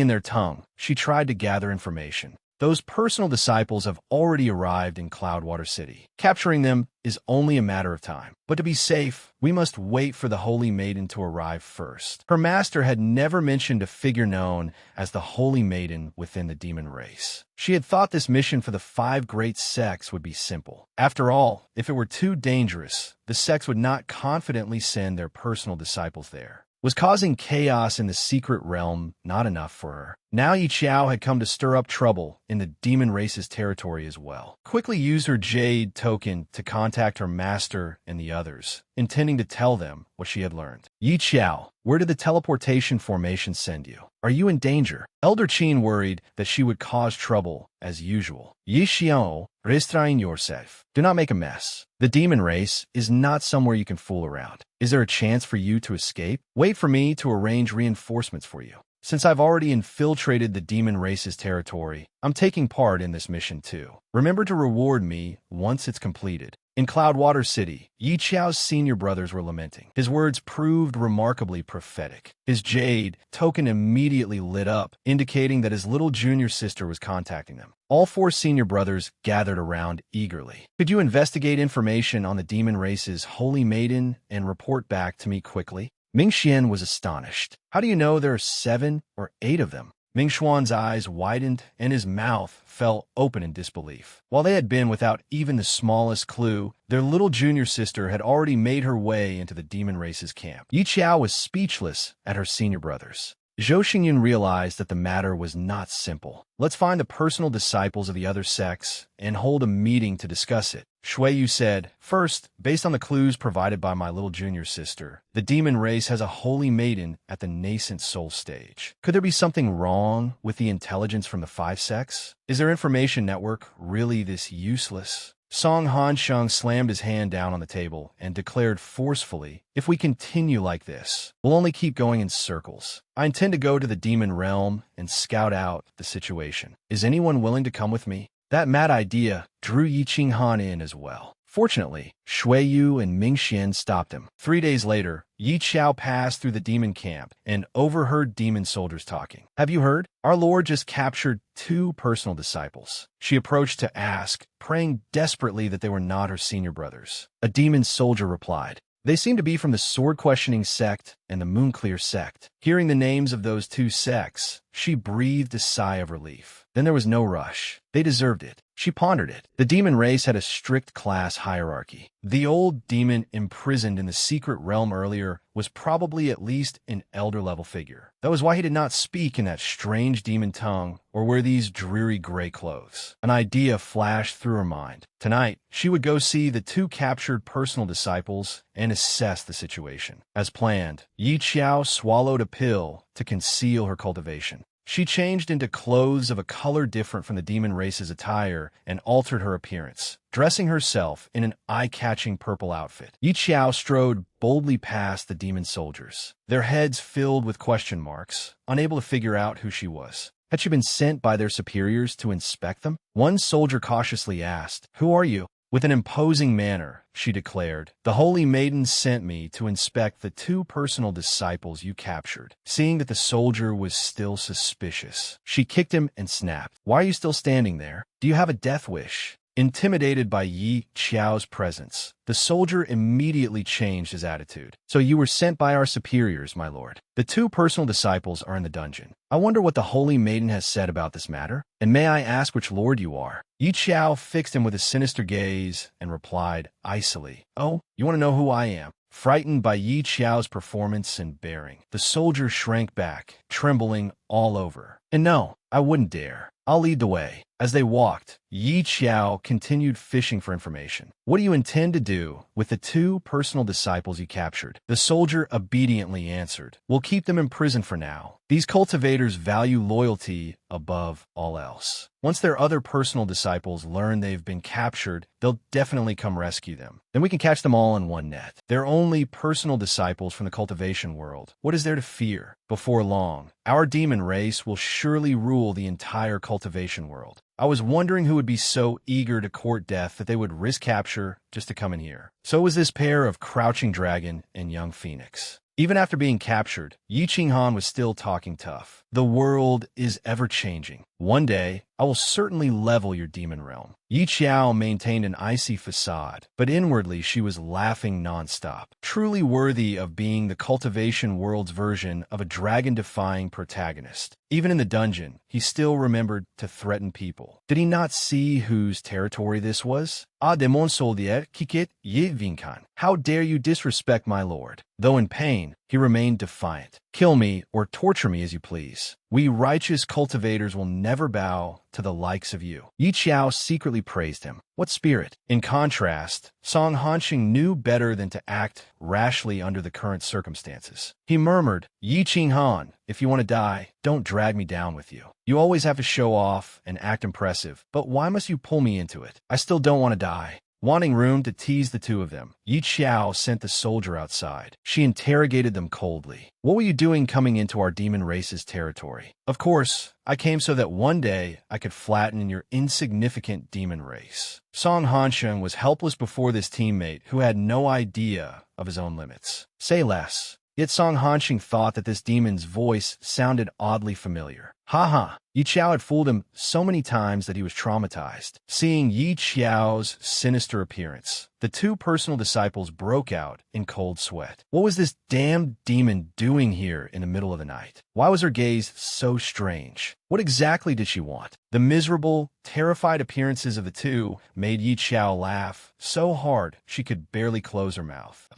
in their tongue, she tried to gather information. Those personal disciples have already arrived in Cloudwater City. Capturing them is only a matter of time. But to be safe, we must wait for the Holy Maiden to arrive first. Her master had never mentioned a figure known as the Holy Maiden within the demon race. She had thought this mission for the 5 great sects would be simple. After all, if it were too dangerous, the sects would not confidently send their personal disciples there. Was causing chaos in the secret realm not enough for her? Now Yi Qiao had come to stir up trouble in the demon race's territory as well. Quickly used her jade token to contact her master and the others, intending to tell them what she had learned. Yi Qiao, where did the teleportation formation send you? Are you in danger? Elder Qin worried that she would cause trouble as usual. Yi Qiao, restrain yourself. Do not make a mess. The demon race is not somewhere you can fool around. Is there a chance for you to escape? Wait for me to arrange reinforcements for you. Since I've already infiltrated the demon race's territory, I'm taking part in this mission too. Remember to reward me once it's completed. In Cloudwater City, Yi Qiao's senior brothers were lamenting. His words proved remarkably prophetic. His jade token immediately lit up, indicating that his little junior sister was contacting them. All four senior brothers gathered around eagerly. Could you investigate information on the demon race's holy maiden and report back to me quickly? Ming Xian was astonished. How do you know there are 7 or 8 of them? Ming Xuan's eyes widened and his mouth fell open in disbelief. While they had been without even the smallest clue, their little junior sister had already made her way into the demon race's camp. Yi Qiao was speechless at her senior brothers. Zhou Xingyun realized that the matter was not simple. Let's find the personal disciples of the other sects and hold a meeting to discuss it. Shui Yu said, first, based on the clues provided by my little junior sister, the demon race has a holy maiden at the nascent soul stage. Could there be something wrong with the intelligence from the 5 sects? Is their information network really this useless? Song Hansheng slammed his hand down on the table and declared forcefully, if we continue like this, we'll only keep going in circles. I intend to go to the demon realm and scout out the situation. Is anyone willing to come with me? That mad idea drew Yi Qinghan in as well. Fortunately, Shui Yu and Ming Xian stopped him. 3 days later, Yi Qiao passed through the demon camp and overheard demon soldiers talking. Have you heard? Our Lord just captured 2 personal disciples. She approached to ask, praying desperately that they were not her senior brothers. A demon soldier replied, they seem to be from the sword-questioning sect and the Moonclear sect. Hearing the names of those 2 sects, she breathed a sigh of relief. Then there was no rush. They deserved it. She pondered it. The demon race had a strict class hierarchy. The old demon imprisoned in the secret realm earlier was probably at least an elder-level figure. That was why he did not speak in that strange demon tongue or wear these dreary gray clothes. An idea flashed through her mind. Tonight, she would go see the 2 captured personal disciples and assess the situation. As planned, Yi Qiao swallowed a pill to conceal her cultivation. She changed into clothes of a color different from the demon race's attire and altered her appearance, dressing herself in an eye-catching purple outfit. Yi Qiao strode boldly past the demon soldiers, their heads filled with question marks, unable to figure out who she was. Had she been sent by their superiors to inspect them? One soldier cautiously asked, "Who are you?" With an imposing manner, she declared, "The Holy Maiden sent me to inspect the 2 personal disciples you captured." Seeing that the soldier was still suspicious, she kicked him and snapped, "Why are you still standing there? Do you have a death wish?" Intimidated by Yi Qiao's presence, the soldier immediately changed his attitude. "So you were sent by our superiors, my lord. The 2 personal disciples are in the dungeon. I wonder what the Holy Maiden has said about this matter. And may I ask which lord you are?" Yi Qiao fixed him with a sinister gaze and replied icily, "Oh, you want to know who I am?" Frightened by Yi Qiao's performance and bearing, the soldier shrank back, trembling all over. "And no, I wouldn't dare. I'll lead the way." As they walked, Yi Qiao continued fishing for information. "What do you intend to do with the 2 personal disciples you captured?" The soldier obediently answered, "We'll keep them in prison for now. These cultivators value loyalty above all else. Once their other personal disciples learn they've been captured, they'll definitely come rescue them. Then we can catch them all in one net. They're only personal disciples from the cultivation world. What is there to fear? Before long, our demon race will surely rule the entire cultivation world. I was wondering who would be so eager to court death that they would risk capture just to come in here." So was this pair of Crouching Dragon and Young Phoenix. Even after being captured, Yi Qinghan was still talking tough. "The world is ever-changing. One day, I will certainly level your demon realm." Yi Qiao maintained an icy facade, but inwardly she was laughing nonstop. Truly worthy of being the cultivation world's version of a dragon-defying protagonist. Even in the dungeon, he still remembered to threaten people. Did he not see whose territory this was? "Ah de mon soldier, quitte ye vincan. How dare you disrespect my lord?" Though in pain, he remained defiant. Kill me or torture me as you please. We righteous cultivators will never bow to the likes of you. Yi Qiao secretly praised him. What spirit! In contrast, Song Hanxing knew better than to act rashly under the current circumstances. He murmured, Yi Qinghan, if you want to die, don't drag me down with you. You always have to show off and act impressive, but why must you pull me into it? I still don't want to die. Wanting room to tease the two of them, Yi Qiao sent the soldier outside. She interrogated them coldly. What were you doing coming into our demon race's territory? Of course, I came so that one day I could flatten your insignificant demon race. Song Hansheng was helpless before this teammate who had no idea of his own limits. Say less. Yet Song Hanxing thought that this demon's voice sounded oddly familiar. Ha! Yi Qiao had fooled him so many times that he was traumatized. Seeing Yi Qiao's sinister appearance, the two personal disciples broke out in cold sweat. What was this damned demon doing here in the middle of the night? Why was her gaze so strange? What exactly did she want? The miserable, terrified appearances of the two made Yi Qiao laugh so hard she could barely close her mouth.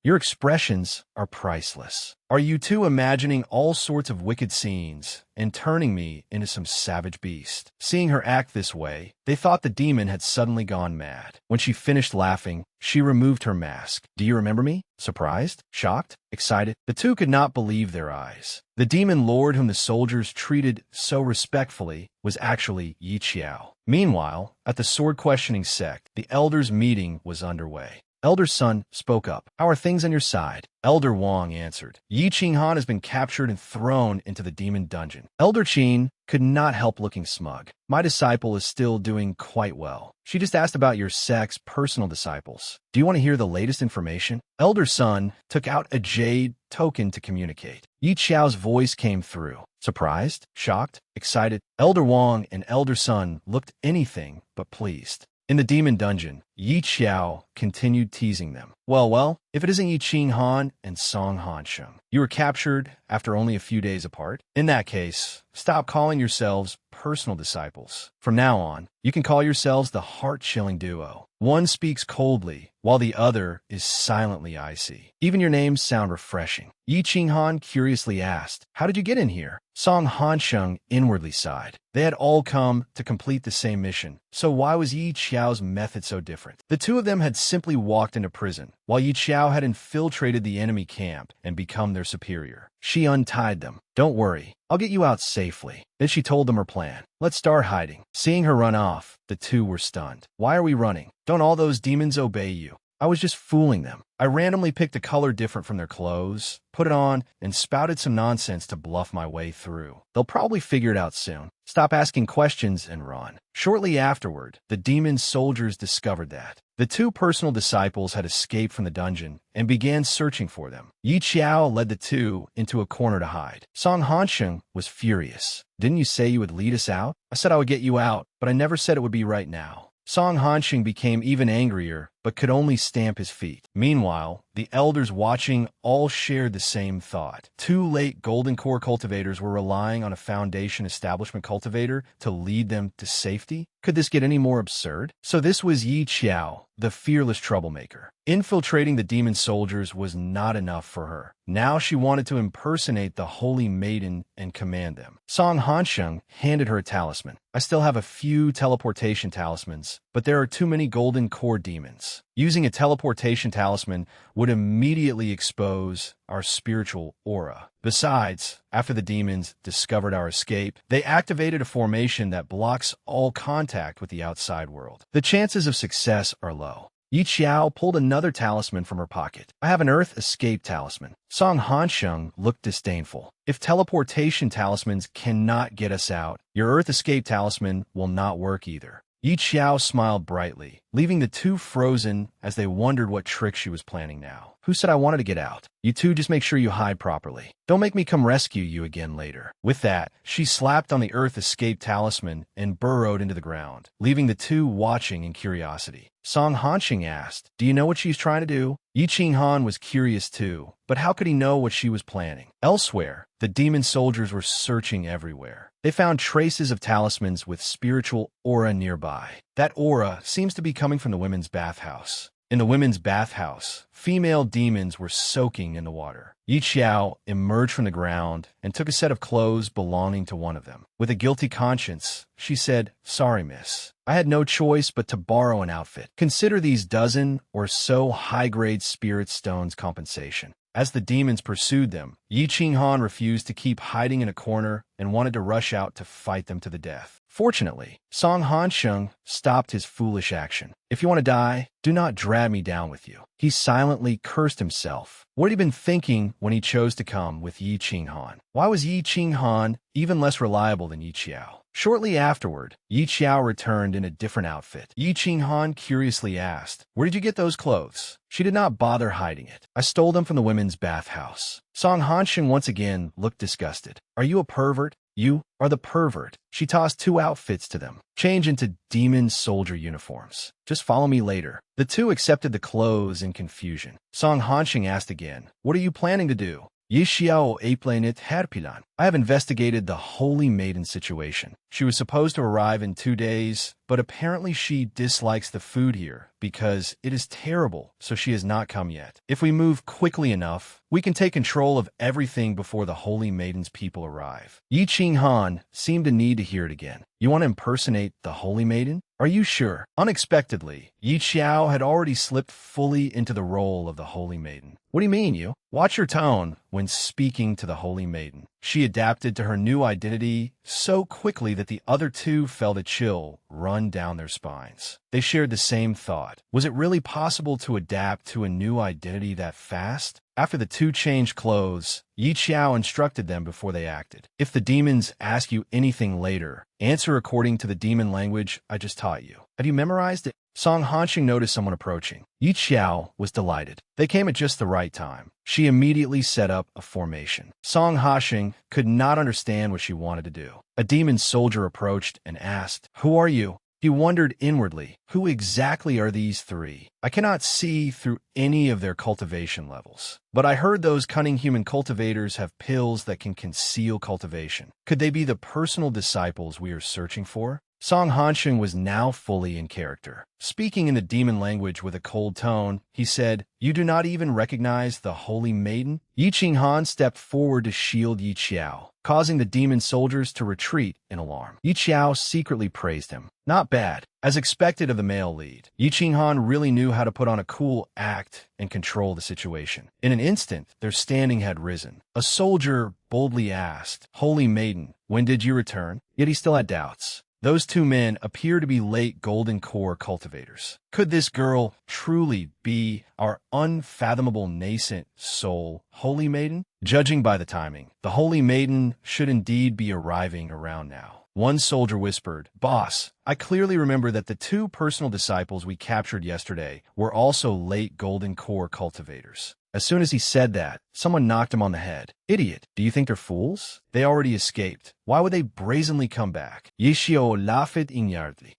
Your expressions are priceless. Are you two imagining all sorts of wicked scenes and turning me into some savage beast? Seeing her act this way, they thought the demon had suddenly gone mad. When she finished laughing, she removed her mask. Do you remember me? Surprised? Shocked? Excited? The two could not believe their eyes. The demon lord whom the soldiers treated so respectfully was actually Yi Qiao. Meanwhile, at the sword-questioning sect, the elders' meeting was underway. Elder Sun spoke up. How are things on your side? Elder Wang answered. Yi Qinghan has been captured and thrown into the demon dungeon. Elder Qin could not help looking smug. My disciple is still doing quite well. She just asked about your sect's personal disciples. Do you want to hear the latest information? Elder Sun took out a jade token to communicate. Yi Qiao's voice came through. Surprised? Shocked? Excited? Elder Wang and Elder Sun looked anything but pleased. In the demon dungeon, Yi Qiao continued teasing them. Well, if it isn't Yi Qinghan and Song Hansheng, you were captured after only a few days apart. In that case, stop calling yourselves personal disciples. From now on, you can call yourselves the heart-chilling duo. One speaks coldly, while the other is silently icy. Even your names sound refreshing. Yi Qinghan curiously asked, how did you get in here? Song Hansheng inwardly sighed. They had all come to complete the same mission, so why was Yi Qiao's method so different? The two of them had simply walked into prison, while Yi Qiao had infiltrated the enemy camp and become their superior. She untied them. Don't worry, I'll get you out safely. Then she told them her plan. Let's start hiding. Seeing her run off, the two were stunned. Why are we running? Don't all those demons obey you? I was just fooling them. I randomly picked a color different from their clothes, put it on, and spouted some nonsense to bluff my way through. They'll probably figure it out soon. Stop asking questions and run. Shortly afterward, the demon soldiers discovered that the two personal disciples had escaped from the dungeon and began searching for them. Yi Qiao led the two into a corner to hide. Song Hansheng was furious. Didn't you say you would lead us out? I said I would get you out, but I never said it would be right now. Song Hanxing became even angrier, but could only stamp his feet. Meanwhile, the elders watching all shared the same thought. Two late Golden Core cultivators were relying on a Foundation Establishment cultivator to lead them to safety? Could this get any more absurd? So this was Yi Qiao, the fearless troublemaker. Infiltrating the demon soldiers was not enough for her. Now she wanted to impersonate the Holy Maiden and command them. Song Hansheng handed her a talisman. I still have a few teleportation talismans, but there are too many Golden Core demons. Using a teleportation talisman would immediately expose our spiritual aura. Besides, after the demons discovered our escape, they activated a formation that blocks all contact with the outside world. The chances of success are low. Yi Qiao pulled another talisman from her pocket. I have an Earth Escape talisman. Song Hansheng looked disdainful. If teleportation talismans cannot get us out, your Earth Escape talisman will not work either. Yi Qiao smiled brightly, leaving the two frozen as they wondered what trick she was planning now. Who said I wanted to get out? You two just make sure you hide properly. Don't make me come rescue you again later. With that, she slapped on the Earth Escape talisman and burrowed into the ground, leaving the two watching in curiosity. Song Hanxing asked, do you know what she's trying to do? Yi Qinghan was curious too, but how could he know what she was planning? Elsewhere, the demon soldiers were searching everywhere. They found traces of talismans with spiritual aura nearby. That aura seems to be coming from the women's bathhouse. In the women's bathhouse, female demons were soaking in the water. Yi Xiao emerged from the ground and took a set of clothes belonging to one of them. With a guilty conscience, she said, "Sorry, miss. I had no choice but to borrow an outfit. Consider these dozen or so high-grade spirit stones compensation." As the demons pursued them, Yi Qinghan refused to keep hiding in a corner and wanted to rush out to fight them to the death. Fortunately, Song Hansheng stopped his foolish action. "If you want to die, do not drag me down with you." He silently cursed himself. What had he been thinking when he chose to come with Yi Qinghan? Why was Yi Qinghan even less reliable than Yi Xiao? Shortly afterward, Yi Xiao returned in a different outfit. Yi Qinghan curiously asked, "Where did you get those clothes?" She did not bother hiding it. "I stole them from the women's bathhouse." Song Hansheng once again looked disgusted. "Are you a pervert? You are the pervert." She tossed 2 outfits to them. "Change into demon soldier uniforms. Just follow me later." The 2 accepted the clothes in confusion. Song Hansheng asked again, "What are you planning to do?" Yi Xiao Aplanit Herpilan. "I have investigated the Holy Maiden situation. She was supposed to arrive in 2 days, but apparently she dislikes the food here because it is terrible, so she has not come yet. If we move quickly enough, we can take control of everything before the Holy Maiden's people arrive." Yi Qinghan seemed to need to hear it again. "You want to impersonate the Holy Maiden? Are you sure?" Unexpectedly, Yi Xiao had already slipped fully into the role of the Holy Maiden. "What do you mean, you?" Watch your tone when speaking to the Holy Maiden. She adapted to her new identity so quickly that the other 2 felt a chill run down their spines. They shared the same thought. Was it really possible to adapt to a new identity that fast? After the 2 changed clothes, Yi Xiao instructed them before they acted. "If the demons ask you anything later, answer according to the demon language I just taught you." "Have you memorized it?" Song Hansheng noticed someone approaching. Yi Xiao was delighted. They came at just the right time. She immediately set up a formation. Song Hansheng could not understand what she wanted to do. A demon soldier approached and asked, "Who are you?" He wondered inwardly, who exactly are these 3? I cannot see through any of their cultivation levels. But I heard those cunning human cultivators have pills that can conceal cultivation. Could they be the personal disciples we are searching for? Song Hansheng was now fully in character. Speaking in the demon language with a cold tone, he said, "You do not even recognize the Holy Maiden?" Yi Qinghan stepped forward to shield Yi Xiao, causing the demon soldiers to retreat in alarm. Yi Xiao secretly praised him. Not bad. As expected of the male lead, Yi Qinghan really knew how to put on a cool act and control the situation. In an instant, their standing had risen. A soldier boldly asked, "Holy Maiden, when did you return?" Yet he still had doubts. Those 2 men appear to be late Golden Core cultivators. Could this girl truly be our unfathomable nascent soul, Holy Maiden? Judging by the timing, the Holy Maiden should indeed be arriving around now. One soldier whispered, "Boss, I clearly remember that the 2 personal disciples we captured yesterday were also late Golden Core cultivators." As soon as he said that, someone knocked him on the head. "Idiot, do you think they're fools? They already escaped. Why would they brazenly come back?" Yishio laughed ignardly.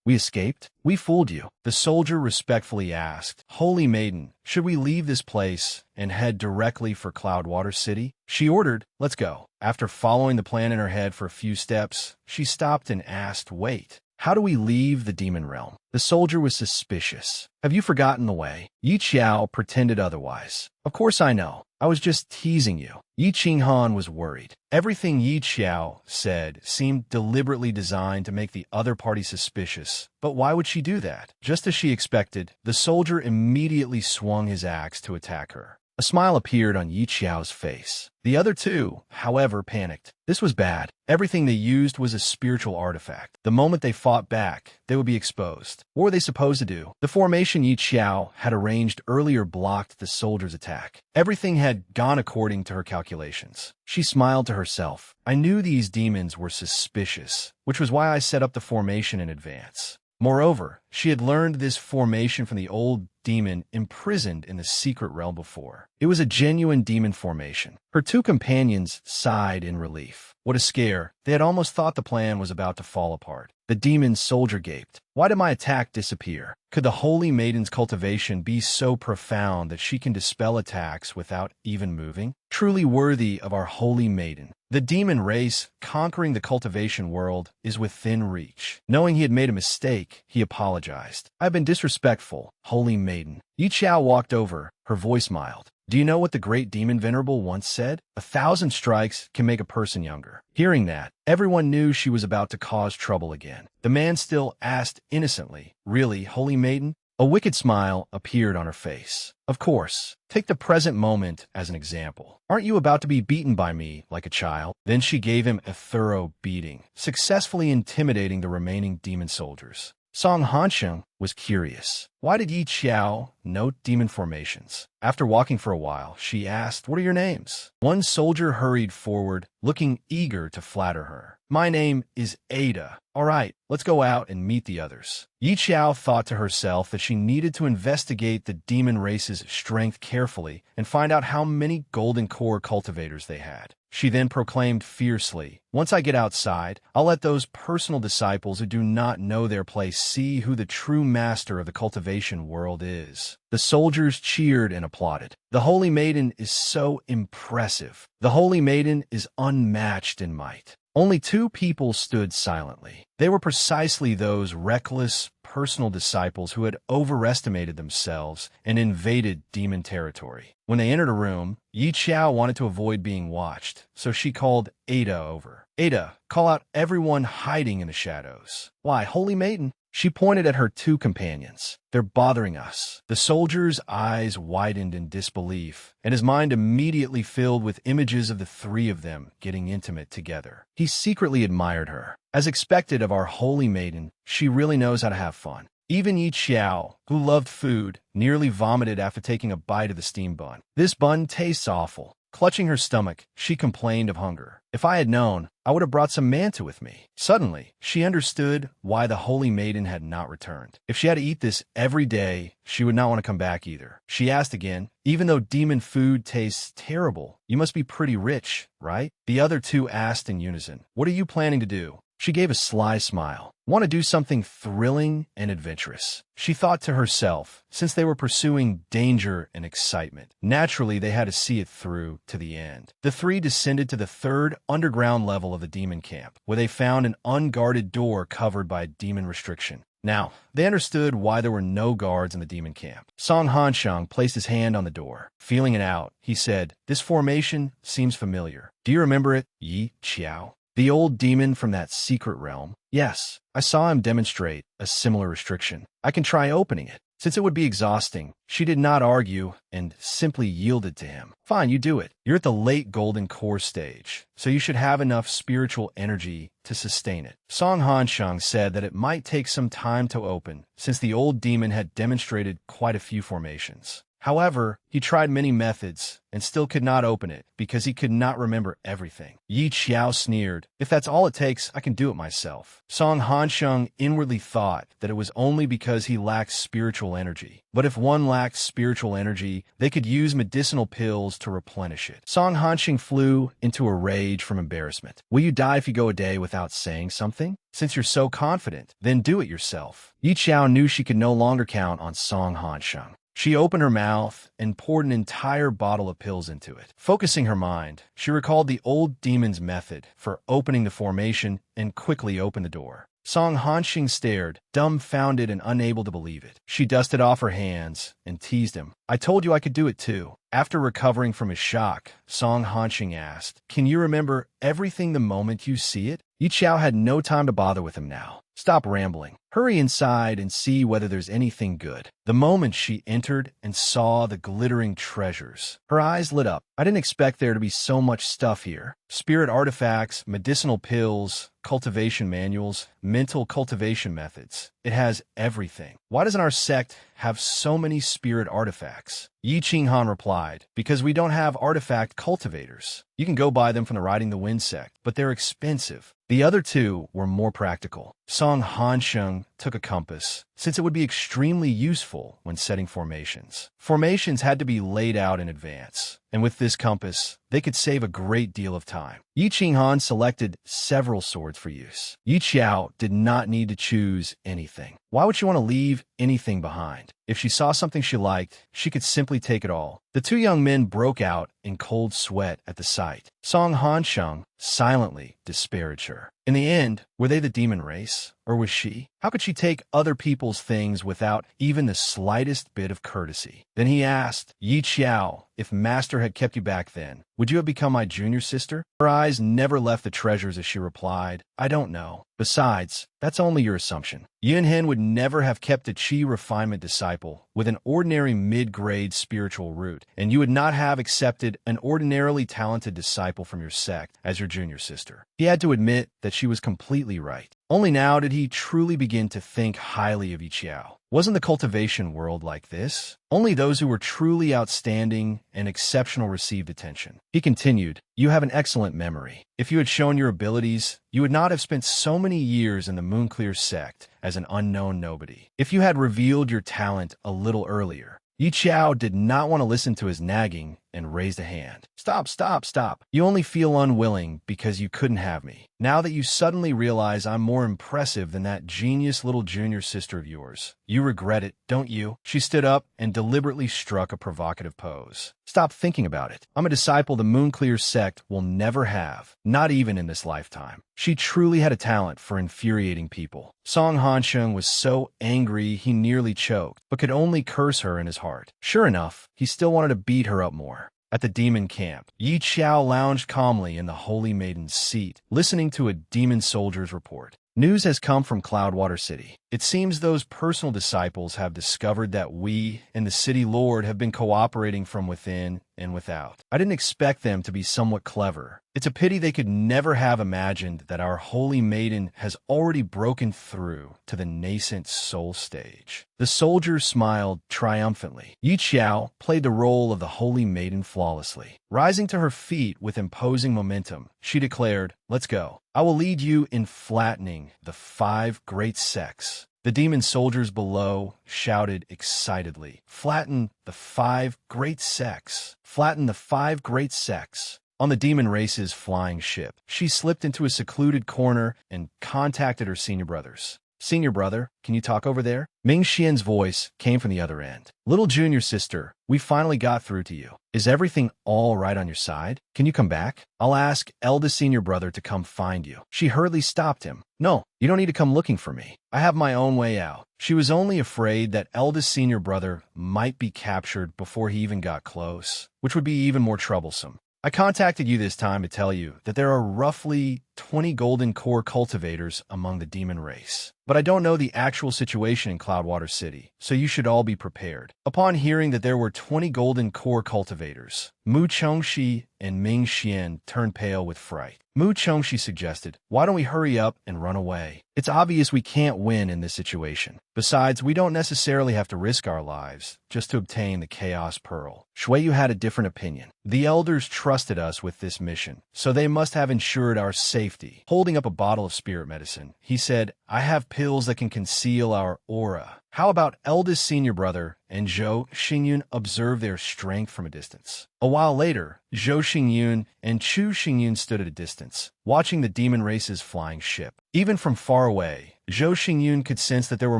We escaped? We fooled you." The soldier respectfully asked, "Holy Maiden, should we leave this place and head directly for Cloudwater City?" She ordered, "Let's go." After following the plan in her head for a few steps, she stopped and asked, "Wait. How do we leave the demon realm?" The soldier was suspicious. "Have you forgotten the way?" Yi Xiao pretended otherwise. "Of course I know. I was just teasing you." Yi Qinghan was worried. Everything Yi Xiao said seemed deliberately designed to make the other party suspicious. But why would she do that? Just as she expected, the soldier immediately swung his axe to attack her. A smile appeared on Yi Xiao's face. The other 2, however, panicked. This was bad. Everything they used was a spiritual artifact. The moment they fought back, they would be exposed. What were they supposed to do? The formation Yi Xiao had arranged earlier blocked the soldier's attack. Everything had gone according to her calculations. She smiled to herself. "I knew these demons were suspicious, which was why I set up the formation in advance." Moreover, she had learned this formation from the old demon imprisoned in the secret realm before. It was a genuine demon formation. Her 2 companions sighed in relief. What a scare. They had almost thought the plan was about to fall apart. The demon soldier gaped. "Why did my attack disappear? Could the Holy Maiden's cultivation be so profound that she can dispel attacks without even moving? Truly worthy of our Holy Maiden. The demon race, conquering the cultivation world, is within reach." Knowing he had made a mistake, he apologized. "I've been disrespectful, Holy Maiden." Yi Xiao walked over, her voice mild. Do you know what the great demon venerable once said? 1,000 strikes can make a person younger. Hearing that, everyone knew she was about to cause trouble again. The man still asked innocently, "Really, holy maiden?" A wicked smile appeared on her face. "Of course. Take the present moment as an example. Aren't you about to be beaten by me like a child?" Then she gave him a thorough beating, successfully intimidating the remaining demon soldiers. Song Hansheng was curious. Why did Yi Qiao note demon formations? After walking for a while, she asked, "What are your names?" One soldier hurried forward, looking eager to flatter her. "My name is Ada. All right, let's go out and meet the others." Yi Qiao thought to herself that she needed to investigate the demon race's strength carefully and find out how many golden core cultivators they had. She then proclaimed fiercely, "Once I get outside, I'll let those personal disciples who do not know their place see who the true master of the cultivation world is." The soldiers cheered and applauded. "The Holy Maiden is so impressive. The Holy Maiden is unmatched in might." Only two people stood silently. They were precisely those reckless, personal disciples who had overestimated themselves and invaded demon territory. When they entered a room, Yi Qiao wanted to avoid being watched, so she called Ada over. "Ada, call out everyone hiding in the shadows." "Why, Holy Maiden?" She pointed at her two companions. "They're bothering us." The soldier's eyes widened in disbelief, and his mind immediately filled with images of the three of them getting intimate together. He secretly admired her. As expected of our Holy Maiden, she really knows how to have fun. Even Yi Qiao, who loved food, nearly vomited after taking a bite of the steamed bun. "This bun tastes awful." Clutching her stomach, she complained of hunger. "If I had known, I would have brought some manta with me." Suddenly, she understood why the Holy Maiden had not returned. If she had to eat this every day, she would not want to come back either. She asked again, "Even though demon food tastes terrible, you must be pretty rich, right?" The other two asked in unison, "What are you planning to do?" She gave a sly smile. "Want to do something thrilling and adventurous." She thought to herself, since they were pursuing danger and excitement, naturally they had to see it through to the end. The three descended to the third underground level of the demon camp, where they found an unguarded door covered by a demon restriction. Now, they understood why there were no guards in the demon camp. Song Hansheng placed his hand on the door. Feeling it out, he said, "This formation seems familiar. Do you remember it, Yi Qiao? The old demon from that secret realm?" "Yes, I saw him demonstrate a similar restriction. I can try opening it." Since it would be exhausting, she did not argue and simply yielded to him. "Fine, you do it. You're at the late golden core stage, so you should have enough spiritual energy to sustain it." Song Hansheng said that it might take some time to open, since the old demon had demonstrated quite a few formations. However, he tried many methods and still could not open it because he could not remember everything. Yi Qiao sneered, "If that's all it takes, I can do it myself." Song Hansheng inwardly thought that it was only because he lacked spiritual energy. But if one lacked spiritual energy, they could use medicinal pills to replenish it. Song Hansheng flew into a rage from embarrassment. "Will you die if you go a day without saying something? Since you're so confident, then do it yourself." Yi Qiao knew she could no longer count on Song Hansheng. She opened her mouth and poured an entire bottle of pills into it. Focusing her mind, she recalled the old demon's method for opening the formation and quickly opened the door. Song Hansheng stared, dumbfounded and unable to believe it. She dusted off her hands and teased him. "I told you I could do it too." After recovering from his shock, Song Hansheng asked, "Can you remember everything the moment you see it?" Yi Qiao had no time to bother with him now. "Stop rambling. Hurry inside and see whether there's anything good." The moment she entered and saw the glittering treasures, her eyes lit up. "I didn't expect there to be so much stuff here. Spirit artifacts, medicinal pills, cultivation manuals, mental cultivation methods. It has everything. Why doesn't our sect have so many spirit artifacts?" Yi Qinghan replied, "Because we don't have artifact cultivators. You can go buy them from the Riding the Wind sect, but they're expensive." The other two were more practical. Song Hansheng took a compass, since it would be extremely useful when setting formations. Formations had to be laid out in advance, and with this compass, they could save a great deal of time. Yi Qinghan selected several swords for use. Yi Qiao did not need to choose anything. Why would she want to leave anything behind? If she saw something she liked, she could simply take it all. The two young men broke out in cold sweat at the sight. Song Hansheng silently disparaged her. In the end, were they the demon race, or was she? How could she take other people's things without even the slightest bit of courtesy? Then he asked, Yi Qiao, if Master had kept you back then, would you have become my junior sister? Her eyes never left the treasures as she replied, I don't know. Besides, that's only your assumption. Yunhen would never have kept a Qi refinement disciple with an ordinary mid-grade spiritual root, and you would not have accepted an ordinarily talented disciple from your sect as your junior sister. He had to admit that she was completely right. Only now did he truly begin to think highly of Yi Qiao. Wasn't the cultivation world like this? Only those who were truly outstanding and exceptional received attention. He continued, you have an excellent memory. If you had shown your abilities, you would not have spent so many years in the Moonclear sect as an unknown nobody. If you had revealed your talent a little earlier. Yi Qiao did not want to listen to his nagging and raised a hand. Stop, stop, stop. You only feel unwilling because you couldn't have me. Now that you suddenly realize I'm more impressive than that genius little junior sister of yours, you regret it, don't you? She stood up and deliberately struck a provocative pose. Stop thinking about it. I'm a disciple the Moonclear sect will never have, not even in this lifetime. She truly had a talent for infuriating people. Song Hansheng was so angry he nearly choked, but could only curse her in his heart. Sure enough, he still wanted to beat her up more. At the demon camp, Yi Qiao lounged calmly in the Holy Maiden's seat, listening to a demon soldier's report. News has come from Cloudwater City. It seems those personal disciples have discovered that we and the city lord have been cooperating from within and without. I didn't expect them to be somewhat clever. It's a pity they could never have imagined that our Holy Maiden has already broken through to the nascent soul stage. The soldier smiled triumphantly. Yi Qiao played the role of the Holy Maiden flawlessly. Rising to her feet with imposing momentum, she declared, let's go. I will lead you in flattening the 5 great sects. The demon soldiers below shouted excitedly, flatten the 5 great sects. Flatten the 5 great sects. On the demon race's flying ship, she slipped into a secluded corner and contacted her senior brothers. Senior brother, can you talk over there? Ming Xian's voice came from the other end. Little junior sister, we finally got through to you. Is everything all right on your side? Can you come back? I'll ask eldest senior brother to come find you. She hurriedly stopped him. No, you don't need to come looking for me. I have my own way out. She was only afraid that eldest senior brother might be captured before he even got close, which would be even more troublesome. I contacted you this time to tell you that there are roughly 20 golden core cultivators among the demon race. But I don't know the actual situation in Cloudwater City, so you should all be prepared. Upon hearing that there were 20 golden core cultivators, Mu Chongxi and Ming Xian turned pale with fright. Mu Chongxi suggested, why don't we hurry up and run away? It's obvious we can't win in this situation. Besides, we don't necessarily have to risk our lives just to obtain the Chaos Pearl. Shuiyu had a different opinion. The elders trusted us with this mission, so they must have ensured our safety. Holding up a bottle of spirit medicine, he said, I have pills that can conceal our aura. How about eldest senior brother and Zhou Xingyun observe their strength from a distance? A while later, Zhou Xingyun and Chu Xingyun stood at a distance, watching the demon race's flying ship. Even from far away, Zhou Xingyun could sense that there were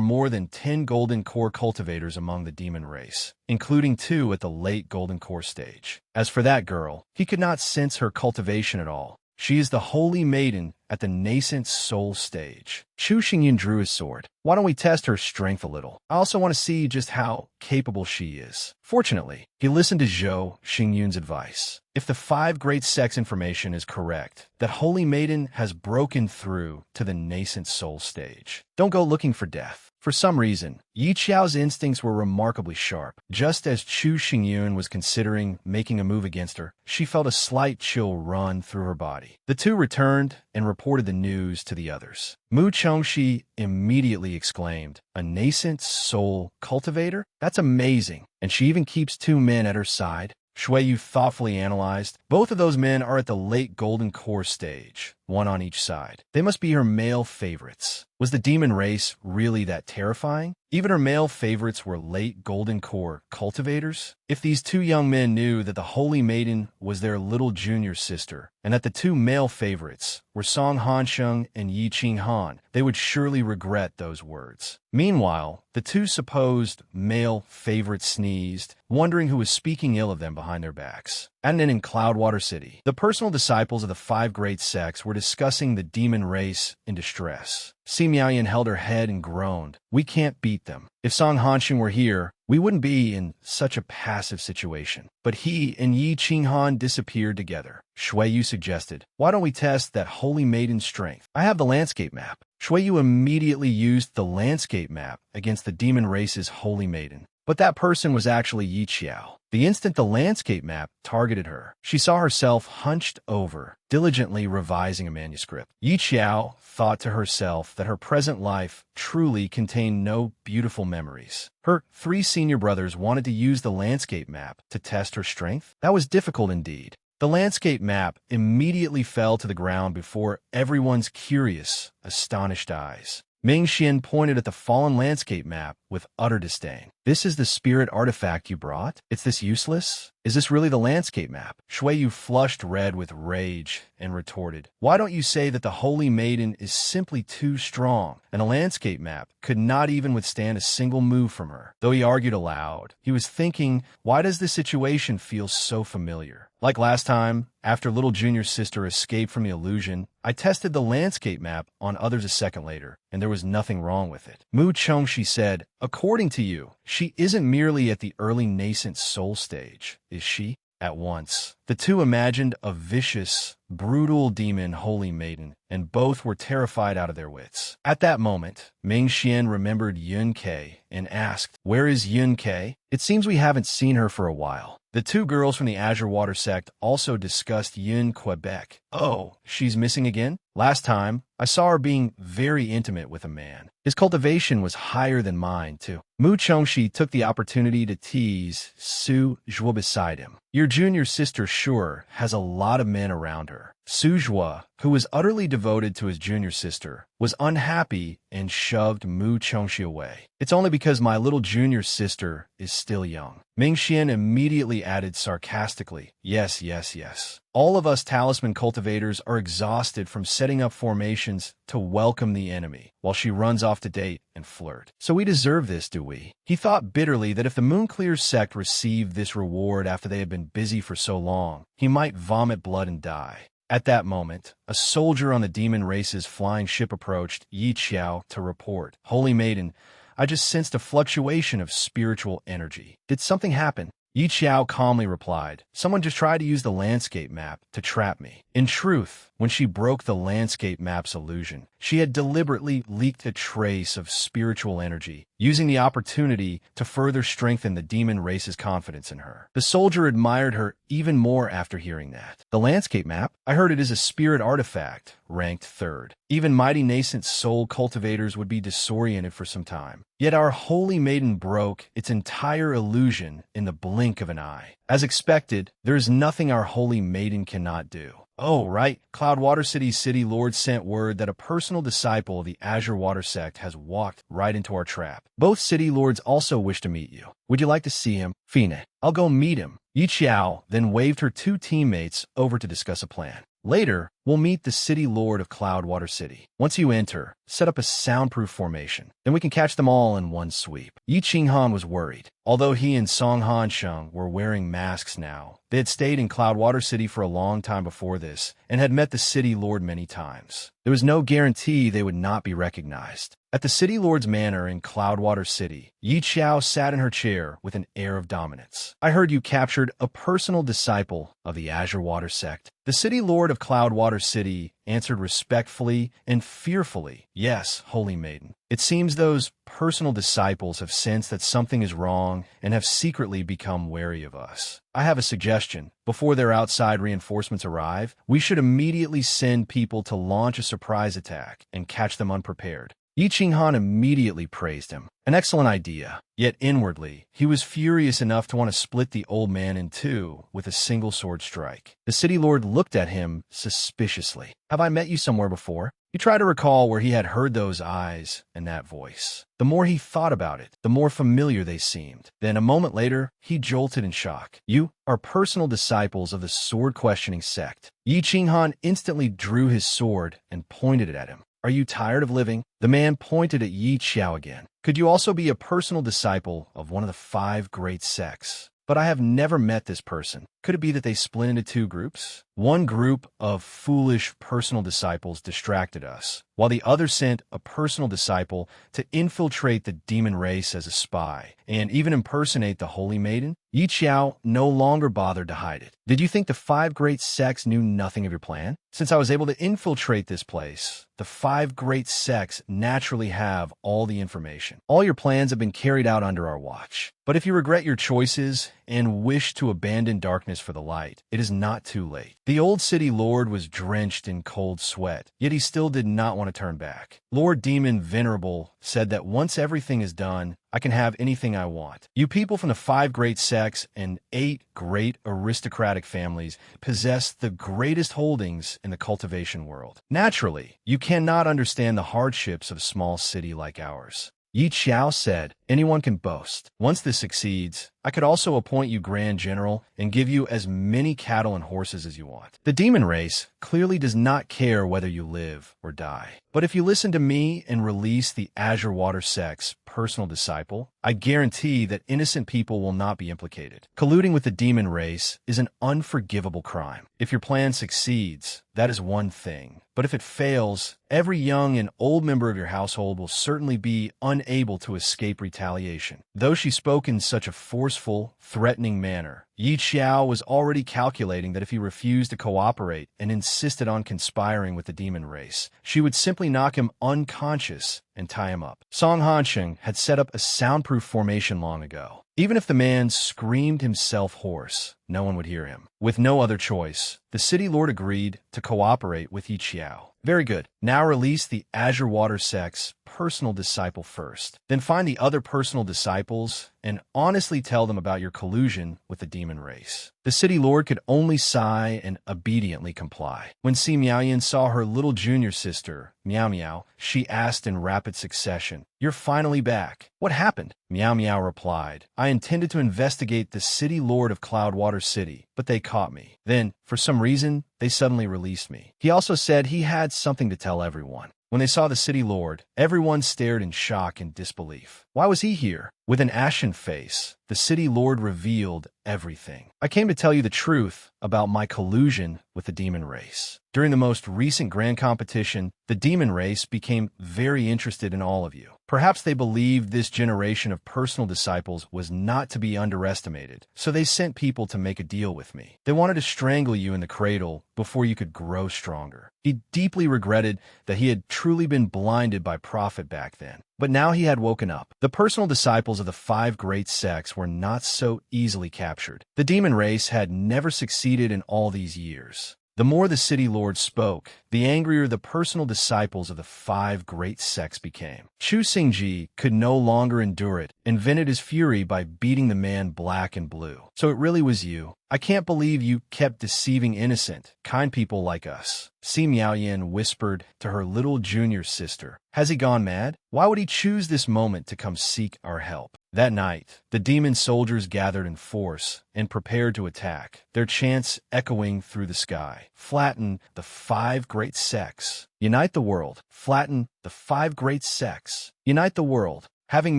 more than 10 golden core cultivators among the demon race, including 2 at the late golden core stage. As for that girl, he could not sense her cultivation at all. She is the Holy Maiden at the nascent soul stage. Chu Xingyun drew his sword. Why don't we test her strength a little? I also want to see just how capable she is. Fortunately, he listened to Zhou Xingyun's advice. If the 5 great sects information is correct, that Holy Maiden has broken through to the nascent soul stage. Don't go looking for death. For some reason, Yi Qiao's instincts were remarkably sharp. Just as Chu Xingyun was considering making a move against her, she felt a slight chill run through her body. The two returned and reported the news to the others. Mu Chongxi immediately exclaimed, a nascent soul cultivator? That's amazing. And she even keeps 2 men at her side. Shuiyu thoughtfully analyzed. Both of those men are at the late golden core stage, 1 on each side. They must be her male favorites. Was the demon race really that terrifying? Even her male favorites were late golden core cultivators? If these 2 young men knew that the Holy Maiden was their little junior sister, and that the 2 male favorites were Song Hansheng and Yi Qinghan, they would surely regret those words. Meanwhile, the 2 supposed male favorites sneezed, wondering who was speaking ill of them behind their backs. And then in Cloudwater City, the personal disciples of the five great sects were discussing the demon race in distress. Si Miaoyan held her head and groaned. We can't beat them. If Song Hanxing were here, we wouldn't be in such a passive situation. But he and Yi Qinghan disappeared together. Shui Yu suggested, why don't we test that holy maiden's strength? I have the landscape map. Shui Yu immediately used the landscape map against the demon race's holy maiden. But that person was actually Yi Qiao. The instant the landscape map targeted her, she saw herself hunched over, diligently revising a manuscript. Yi Qiao thought to herself that her present life truly contained no beautiful memories. Her three senior brothers wanted to use the landscape map to test her strength. That was difficult indeed. The landscape map immediately fell to the ground before everyone's curious, astonished eyes. Ming Xian pointed at the fallen landscape map with utter disdain. This is the spirit artifact you brought? It's this useless? Is this really the landscape map? Shui Yu flushed red with rage and retorted, why don't you say that the holy maiden is simply too strong, and the landscape map could not even withstand a single move from her? Though he argued aloud, he was thinking, why does this situation feel so familiar? Like last time, after little junior sister escaped from the illusion, I tested the landscape map on others a second later, and there was nothing wrong with it. Mu Chongxi said, according to you, she isn't merely at the early nascent soul stage, is she? At once, the two imagined a vicious, brutal demon holy maiden, and both were terrified out of their wits. At that moment, Ming Xian remembered Yun Ke and asked, where is Yun Ke? It seems we haven't seen her for a while. The two girls from the Azure Water sect also discussed Yun Quebec. Oh, she's missing again? Last time, I saw her being very intimate with a man. His cultivation was higher than mine, too. Mu Chongxi took the opportunity to tease Su Zhuo beside him. Your junior sister sure has a lot of men around her. Su Zhuo, who was utterly devoted to his junior sister, was unhappy and shoved Mu Chongxi away. It's only because my little junior sister is still young. Ming Xian immediately added sarcastically, yes, yes, yes. All of us talisman cultivators are exhausted from setting up formations to welcome the enemy, while she runs off to date and flirt. So we deserve this, do we? He thought bitterly that if the Moonclear sect received this reward after they had been busy for so long, he might vomit blood and die. At that moment, a soldier on the demon race's flying ship approached Yi Qiao to report. Holy Maiden, I just sensed a fluctuation of spiritual energy. Did something happen? Yi Qiao calmly replied, someone just tried to use the landscape map to trap me. In truth, when she broke the landscape map's illusion, she had deliberately leaked a trace of spiritual energy, using the opportunity to further strengthen the demon race's confidence in her. The soldier admired her even more after hearing that. The landscape map? I heard it is a spirit artifact, ranked third. Even mighty nascent soul cultivators would be disoriented for some time. Yet our holy maiden broke its entire illusion in the blink of an eye. As expected, there is nothing our holy maiden cannot do. Oh, right. Cloudwater City's city lord sent word that a personal disciple of the Azure Water sect has walked right into our trap. Both city lords also wish to meet you. Would you like to see him? Fine. I'll go meet him. Yi Qiao then waved her two teammates over to discuss a plan. Later, we'll meet the city lord of Cloudwater City. Once you enter, set up a soundproof formation. Then we can catch them all in one sweep. Yi Qinghan was worried. Although he and Song Hansheng were wearing masks now, they had stayed in Cloudwater City for a long time before this and had met the city lord many times. There was no guarantee they would not be recognized. At the city lord's manor in Cloudwater City, Yi Qiao sat in her chair with an air of dominance. I heard you captured a personal disciple of the Azure Water sect. The city lord of Cloudwater City answered respectfully and fearfully, yes, holy maiden. It seems those personal disciples have sensed that something is wrong and have secretly become wary of us. I have a suggestion. Before their outside reinforcements arrive, we should immediately send people to launch a surprise attack and catch them unprepared. Yi Qinghan immediately praised him. An excellent idea. Yet inwardly, he was furious enough to want to split the old man in two with a single sword strike. The city lord looked at him suspiciously. Have I met you somewhere before? He tried to recall where he had heard those eyes and that voice. The more he thought about it, the more familiar they seemed. Then a moment later, he jolted in shock. You are personal disciples of the sword-questioning sect. Yi Qinghan instantly drew his sword and pointed it at him. Are you tired of living? The man pointed at Yi Qiao again. Could you also be a personal disciple of one of the five great sects? But I have never met this person. Could it be that they split into two groups? One group of foolish personal disciples distracted us, while the other sent a personal disciple to infiltrate the demon race as a spy and even impersonate the Holy Maiden. Yi Qiao no longer bothered to hide it. Did you think the five great sects knew nothing of your plan? Since I was able to infiltrate this place, the five great sects naturally have all the information. All your plans have been carried out under our watch. But if you regret your choices and wish to abandon darkness for the light, it is not too late. The old city lord was drenched in cold sweat, yet he still did not want to turn back. Lord Demon Venerable said that once everything is done, I can have anything I want. You people from the five great sects and 8 great aristocratic families possess the greatest holdings in the cultivation world. Naturally, you cannot understand the hardships of a small city like ours. Yi Qiao said, anyone can boast. Once this succeeds, I could also appoint you Grand General and give you as many cattle and horses as you want. The demon race clearly does not care whether you live or die. But if you listen to me and release the Azure Water Sect's personal disciple, I guarantee that innocent people will not be implicated. Colluding with the demon race is an unforgivable crime. If your plan succeeds, that is one thing. But if it fails, every young and old member of your household will certainly be unable to escape retaliation. Though she spoke in such a forceful, threatening manner, Yi Qiao was already calculating that if he refused to cooperate and insisted on conspiring with the demon race, she would simply knock him unconscious and tie him up. Song Hansheng had set up a soundproof formation long ago. Even if the man screamed himself hoarse, no one would hear him. With no other choice, the city lord agreed to cooperate with Yi Qiao. Very good. Now release the Azure Water Sect's personal disciple first. Then find the other personal disciples and honestly tell them about your collusion with the demon race. The city lord could only sigh and obediently comply. When Si Miaoyan saw her little junior sister, Miao Miao, she asked in rapid succession, "You're finally back. What happened?" Miao Miao replied, "I intended to investigate the city lord of Cloudwater City, but they caught me. Then, for some reason, they suddenly released me." He also said he had something to tell everyone. When they saw the city lord, everyone stared in shock and disbelief. Why was he here? With an ashen face, the city lord revealed everything. "I came to tell you the truth about my collusion with the demon race. During the most recent grand competition, the demon race became very interested in all of you. Perhaps they believed this generation of personal disciples was not to be underestimated, so they sent people to make a deal with me. They wanted to strangle you in the cradle before you could grow stronger." He deeply regretted that he had truly been blinded by profit back then. But now he had woken up. The personal disciples of the 5 great sects were not so easily captured. The demon race had never succeeded in all these years. The more the city lord spoke, the angrier the personal disciples of the 5 great sects became. Chu Xingji could no longer endure it and vented his fury by beating the man black and blue. "So it really was you. I can't believe you kept deceiving innocent, kind people like us." Si Miaoyan whispered to her little junior sister, "Has he gone mad? Why would he choose this moment to come seek our help?" That night, the demon soldiers gathered in force and prepared to attack, their chants echoing through the sky. Flatten the 5 great sects. Unite the world. Flatten the 5 great sects. Unite the world. Having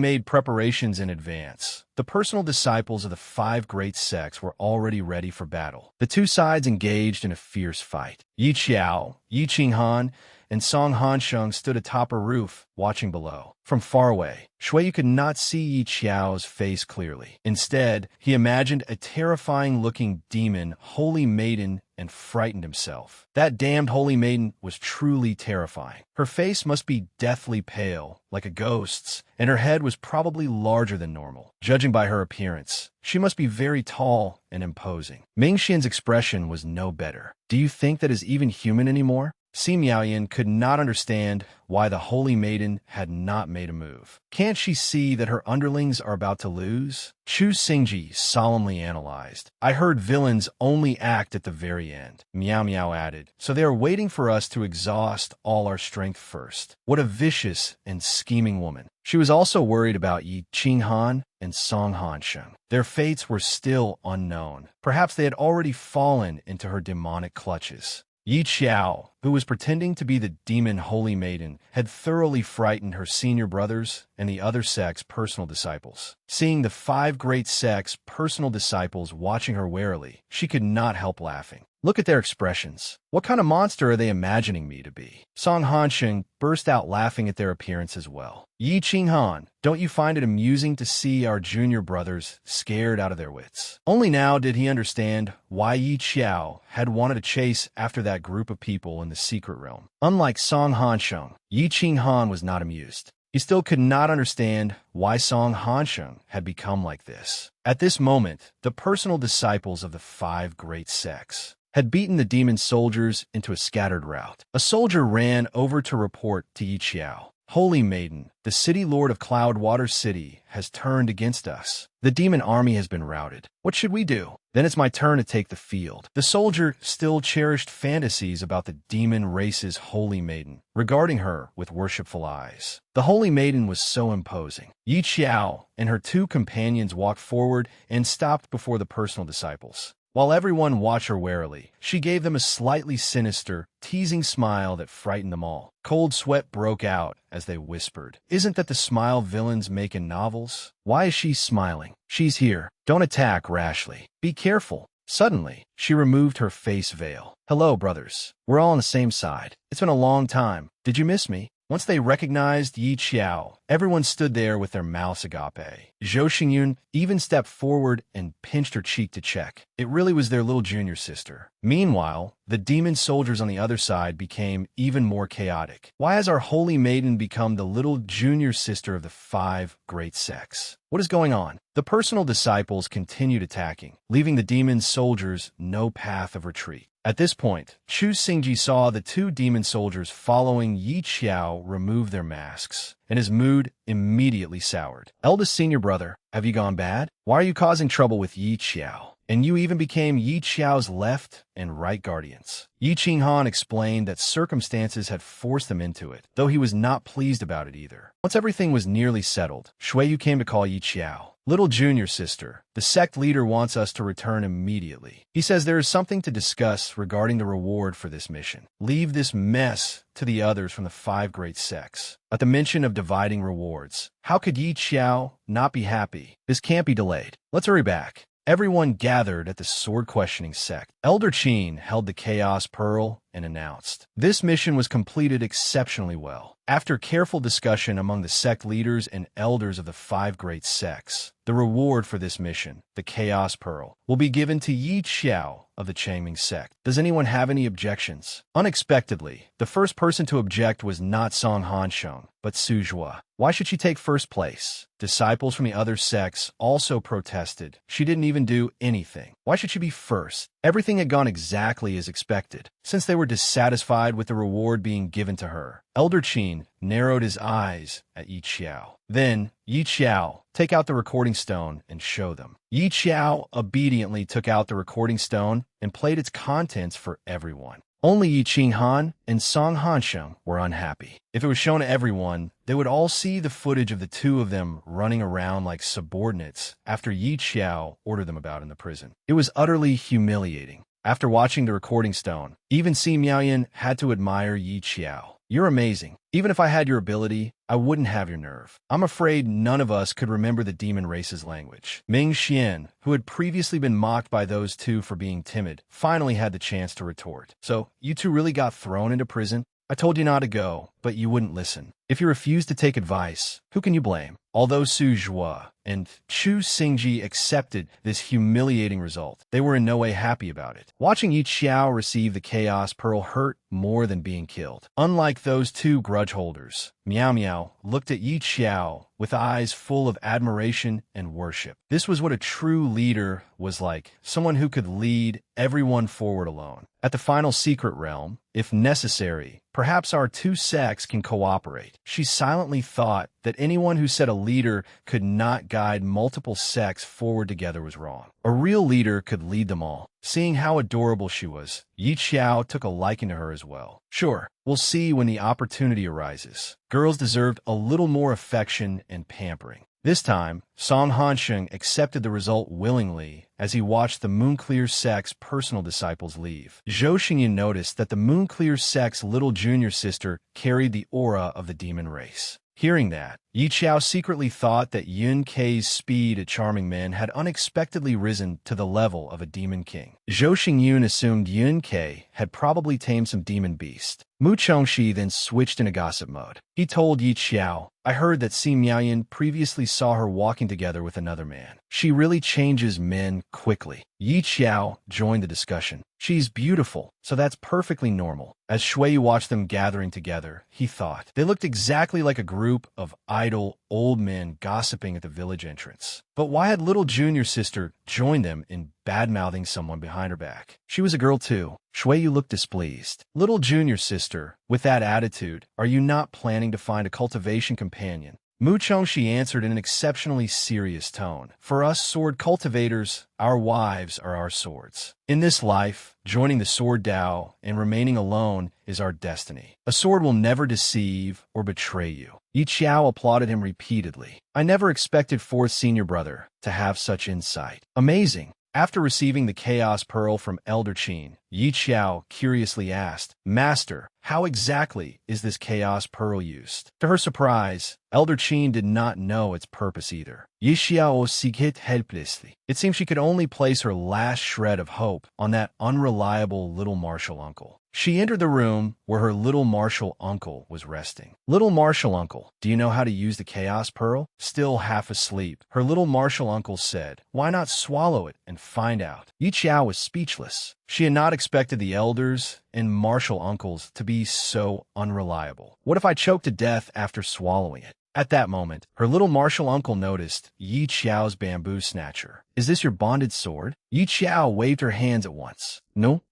made preparations in advance, the personal disciples of the 5 great sects were already ready for battle. The two sides engaged in a fierce fight. Yi Qiao, Yi Qinghan, and Song Hansheng stood atop a roof, watching below. From far away, Shuiyu could not see Yi Qiao's face clearly. Instead, he imagined a terrifying-looking demon, Holy Maiden, and frightened himself. That damned Holy Maiden was truly terrifying. Her face must be deathly pale, like a ghost's, and her head was probably larger than normal. Judging by her appearance, she must be very tall and imposing. Ming Xian's expression was no better. "Do you think that is even human anymore?" Si Miaoyan could not understand why the Holy Maiden had not made a move. "Can't she see that her underlings are about to lose?" Chu Xingji solemnly analyzed. "I heard villains only act at the very end," Miao Miao added. "So they are waiting for us to exhaust all our strength first. What a vicious and scheming woman." She was also worried about Yi Qinghan and Song Hansheng. Their fates were still unknown. Perhaps they had already fallen into her demonic clutches. Yi Xiao, who was pretending to be the demon holy maiden, had thoroughly frightened her senior brothers and the other sect's personal disciples. Seeing the 5 great sects' personal disciples watching her warily, she could not help laughing. Look at their expressions. What kind of monster are they imagining me to be? Song Hansheng burst out laughing at their appearance as well. Yi Qinghan, don't you find it amusing to see our junior brothers scared out of their wits? Only now did he understand why Yi Xiao had wanted to chase after that group of people in the secret realm. Unlike Song Hansheng, Yi Qinghan was not amused. He still could not understand why Song Hansheng had become like this. At this moment, the personal disciples of the 5 great sects had beaten the demon soldiers into a scattered rout. A soldier ran over to report to Yi Xiao. Holy Maiden, the city lord of Cloudwater City has turned against us. The demon army has been routed. What should we do? Then it's my turn to take the field. The soldier still cherished fantasies about the demon race's Holy Maiden, regarding her with worshipful eyes. The Holy Maiden was so imposing. Yi Xiao and her 2 companions walked forward and stopped before the personal disciples. While everyone watched her warily, she gave them a slightly sinister, teasing smile that frightened them all. Cold sweat broke out as they whispered, "Isn't that the smile villains make in novels? Why is she smiling? She's here. Don't attack rashly. Be careful." Suddenly, she removed her face veil. "Hello, brothers. We're all on the same side. It's been a long time. Did you miss me?" Once they recognized Yi Xiao, everyone stood there with their mouths agape. Zhou Xingyun even stepped forward and pinched her cheek to check. It really was their little junior sister. Meanwhile, the demon soldiers on the other side became even more chaotic. Why has our holy maiden become the little junior sister of the 5 great sects? What is going on? The personal disciples continued attacking, leaving the demon soldiers no path of retreat. At this point, Chu Xingji saw the 2 demon soldiers following Yi Xiao remove their masks, and his mood immediately soured. "Eldest senior brother, have you gone bad? Why are you causing trouble with Yi Xiao? And you even became Yi Xiao's left and right guardians." Yi Qinghan explained that circumstances had forced them into it, though he was not pleased about it either. Once everything was nearly settled, Shuiyu came to call Yi Xiao. "Little junior sister, the sect leader wants us to return immediately. He says there is something to discuss regarding the reward for this mission. Leave this mess to the others from the 5 great sects." At the mention of dividing rewards, how could Yi Xiao not be happy? This can't be delayed. Let's hurry back. Everyone gathered at the sword-questioning sect. Elder Qin held the Chaos Pearl and announced, "This mission was completed exceptionally well." After careful discussion among the sect leaders and elders of the 5 great sects, the reward for this mission, the Chaos Pearl, will be given to Yi Xiao of the Changming sect. Does anyone have any objections? Unexpectedly, the first person to object was not Song Hansheng, but Su Zhua. Why should she take first place? Disciples from the other sects also protested. She didn't even do anything. Why should she be first? Everything had gone exactly as expected, since they were dissatisfied with the reward being given to her. Elder Qin narrowed his eyes at Yi Xiao. Then, "Yi Xiao, take out the recording stone and show them." Yi Xiao obediently took out the recording stone and played its contents for everyone. Only Yi Qinghan and Song Hansheng were unhappy. If it was shown to everyone, they would all see the footage of the 2 of them running around like subordinates after Yi Xiao ordered them about in the prison. It was utterly humiliating. After watching the recording stone, even Si Miaoyan had to admire Yi Xiao. "You're amazing. Even if I had your ability, I wouldn't have your nerve. I'm afraid none of us could remember the demon race's language." Ming Xian, who had previously been mocked by those 2 for being timid, finally had the chance to retort. "So, you 2 really got thrown into prison? I told you not to go, but you wouldn't listen. If you refused to take advice, who can you blame?" Although Su Zhua and Chu Xingji accepted this humiliating result, they were in no way happy about it. Watching Yi Xiao receive the Chaos Pearl hurt more than being killed. Unlike those 2 grudge holders, Miao Miao looked at Yi Xiao with eyes full of admiration and worship. This was what a true leader was like, someone who could lead everyone forward alone. At the final secret realm, if necessary, perhaps our 2 sects can cooperate. She silently thought that anyone who said a leader could not guide multiple sects forward together was wrong. A real leader could lead them all. Seeing how adorable she was, Yi Xiao took a liking to her as well. "Sure, we'll see when the opportunity arises. Girls deserved a little more affection and pampering." This time, Song Hansheng accepted the result willingly as he watched the Moonclear sect's personal disciples leave. Zhou Xingyin noticed that the Moonclear sect's little junior sister carried the aura of the demon race. Hearing that, Yi Qiao secretly thought that Yun Kei's speed at charming men had unexpectedly risen to the level of a demon king. Zhou Xingyun assumed Yun Kei had probably tamed some demon beast. Mu Chongxi then switched into gossip mode. He told Yi Qiao, "I heard that Si Miaoyan previously saw her walking together with another man. She really changes men quickly." Yi Qiao joined the discussion. "She's beautiful, so that's perfectly normal." As Shui watched them gathering together, he thought, they looked exactly like a group of idle, old men gossiping at the village entrance. But why had little junior sister joined them in bad-mouthing someone behind her back? She was a girl too. Shui looked displeased. "Little junior sister, with that attitude, are you not planning to find a cultivation companion?" Mu Chongxi answered in an exceptionally serious tone. "For us sword cultivators, our wives are our swords. In this life, joining the sword Dao and remaining alone is our destiny. A sword will never deceive or betray you." Yi Qiao applauded him repeatedly. "I never expected fourth senior brother to have such insight. Amazing." After receiving the Chaos Pearl from Elder Qin, Yi Qiao curiously asked, "Master, how exactly is this Chaos Pearl used?" To her surprise, Elder Qin did not know its purpose either. Yi Qiao seeked helplessly. It seemed she could only place her last shred of hope on that unreliable little martial uncle. She entered the room where her little martial uncle was resting. "Little martial uncle, do you know how to use the Chaos Pearl?" Still half asleep, her little martial uncle said, "Why not swallow it and find out?" Yi Qiao was speechless. She had not expected the elders and martial uncles to be so unreliable. "What if I choke to death after swallowing it?" At that moment, her little martial uncle noticed Yi Qiao's bamboo snatcher. "Is this your bonded sword?" Yi Qiao waved her hands at once. No.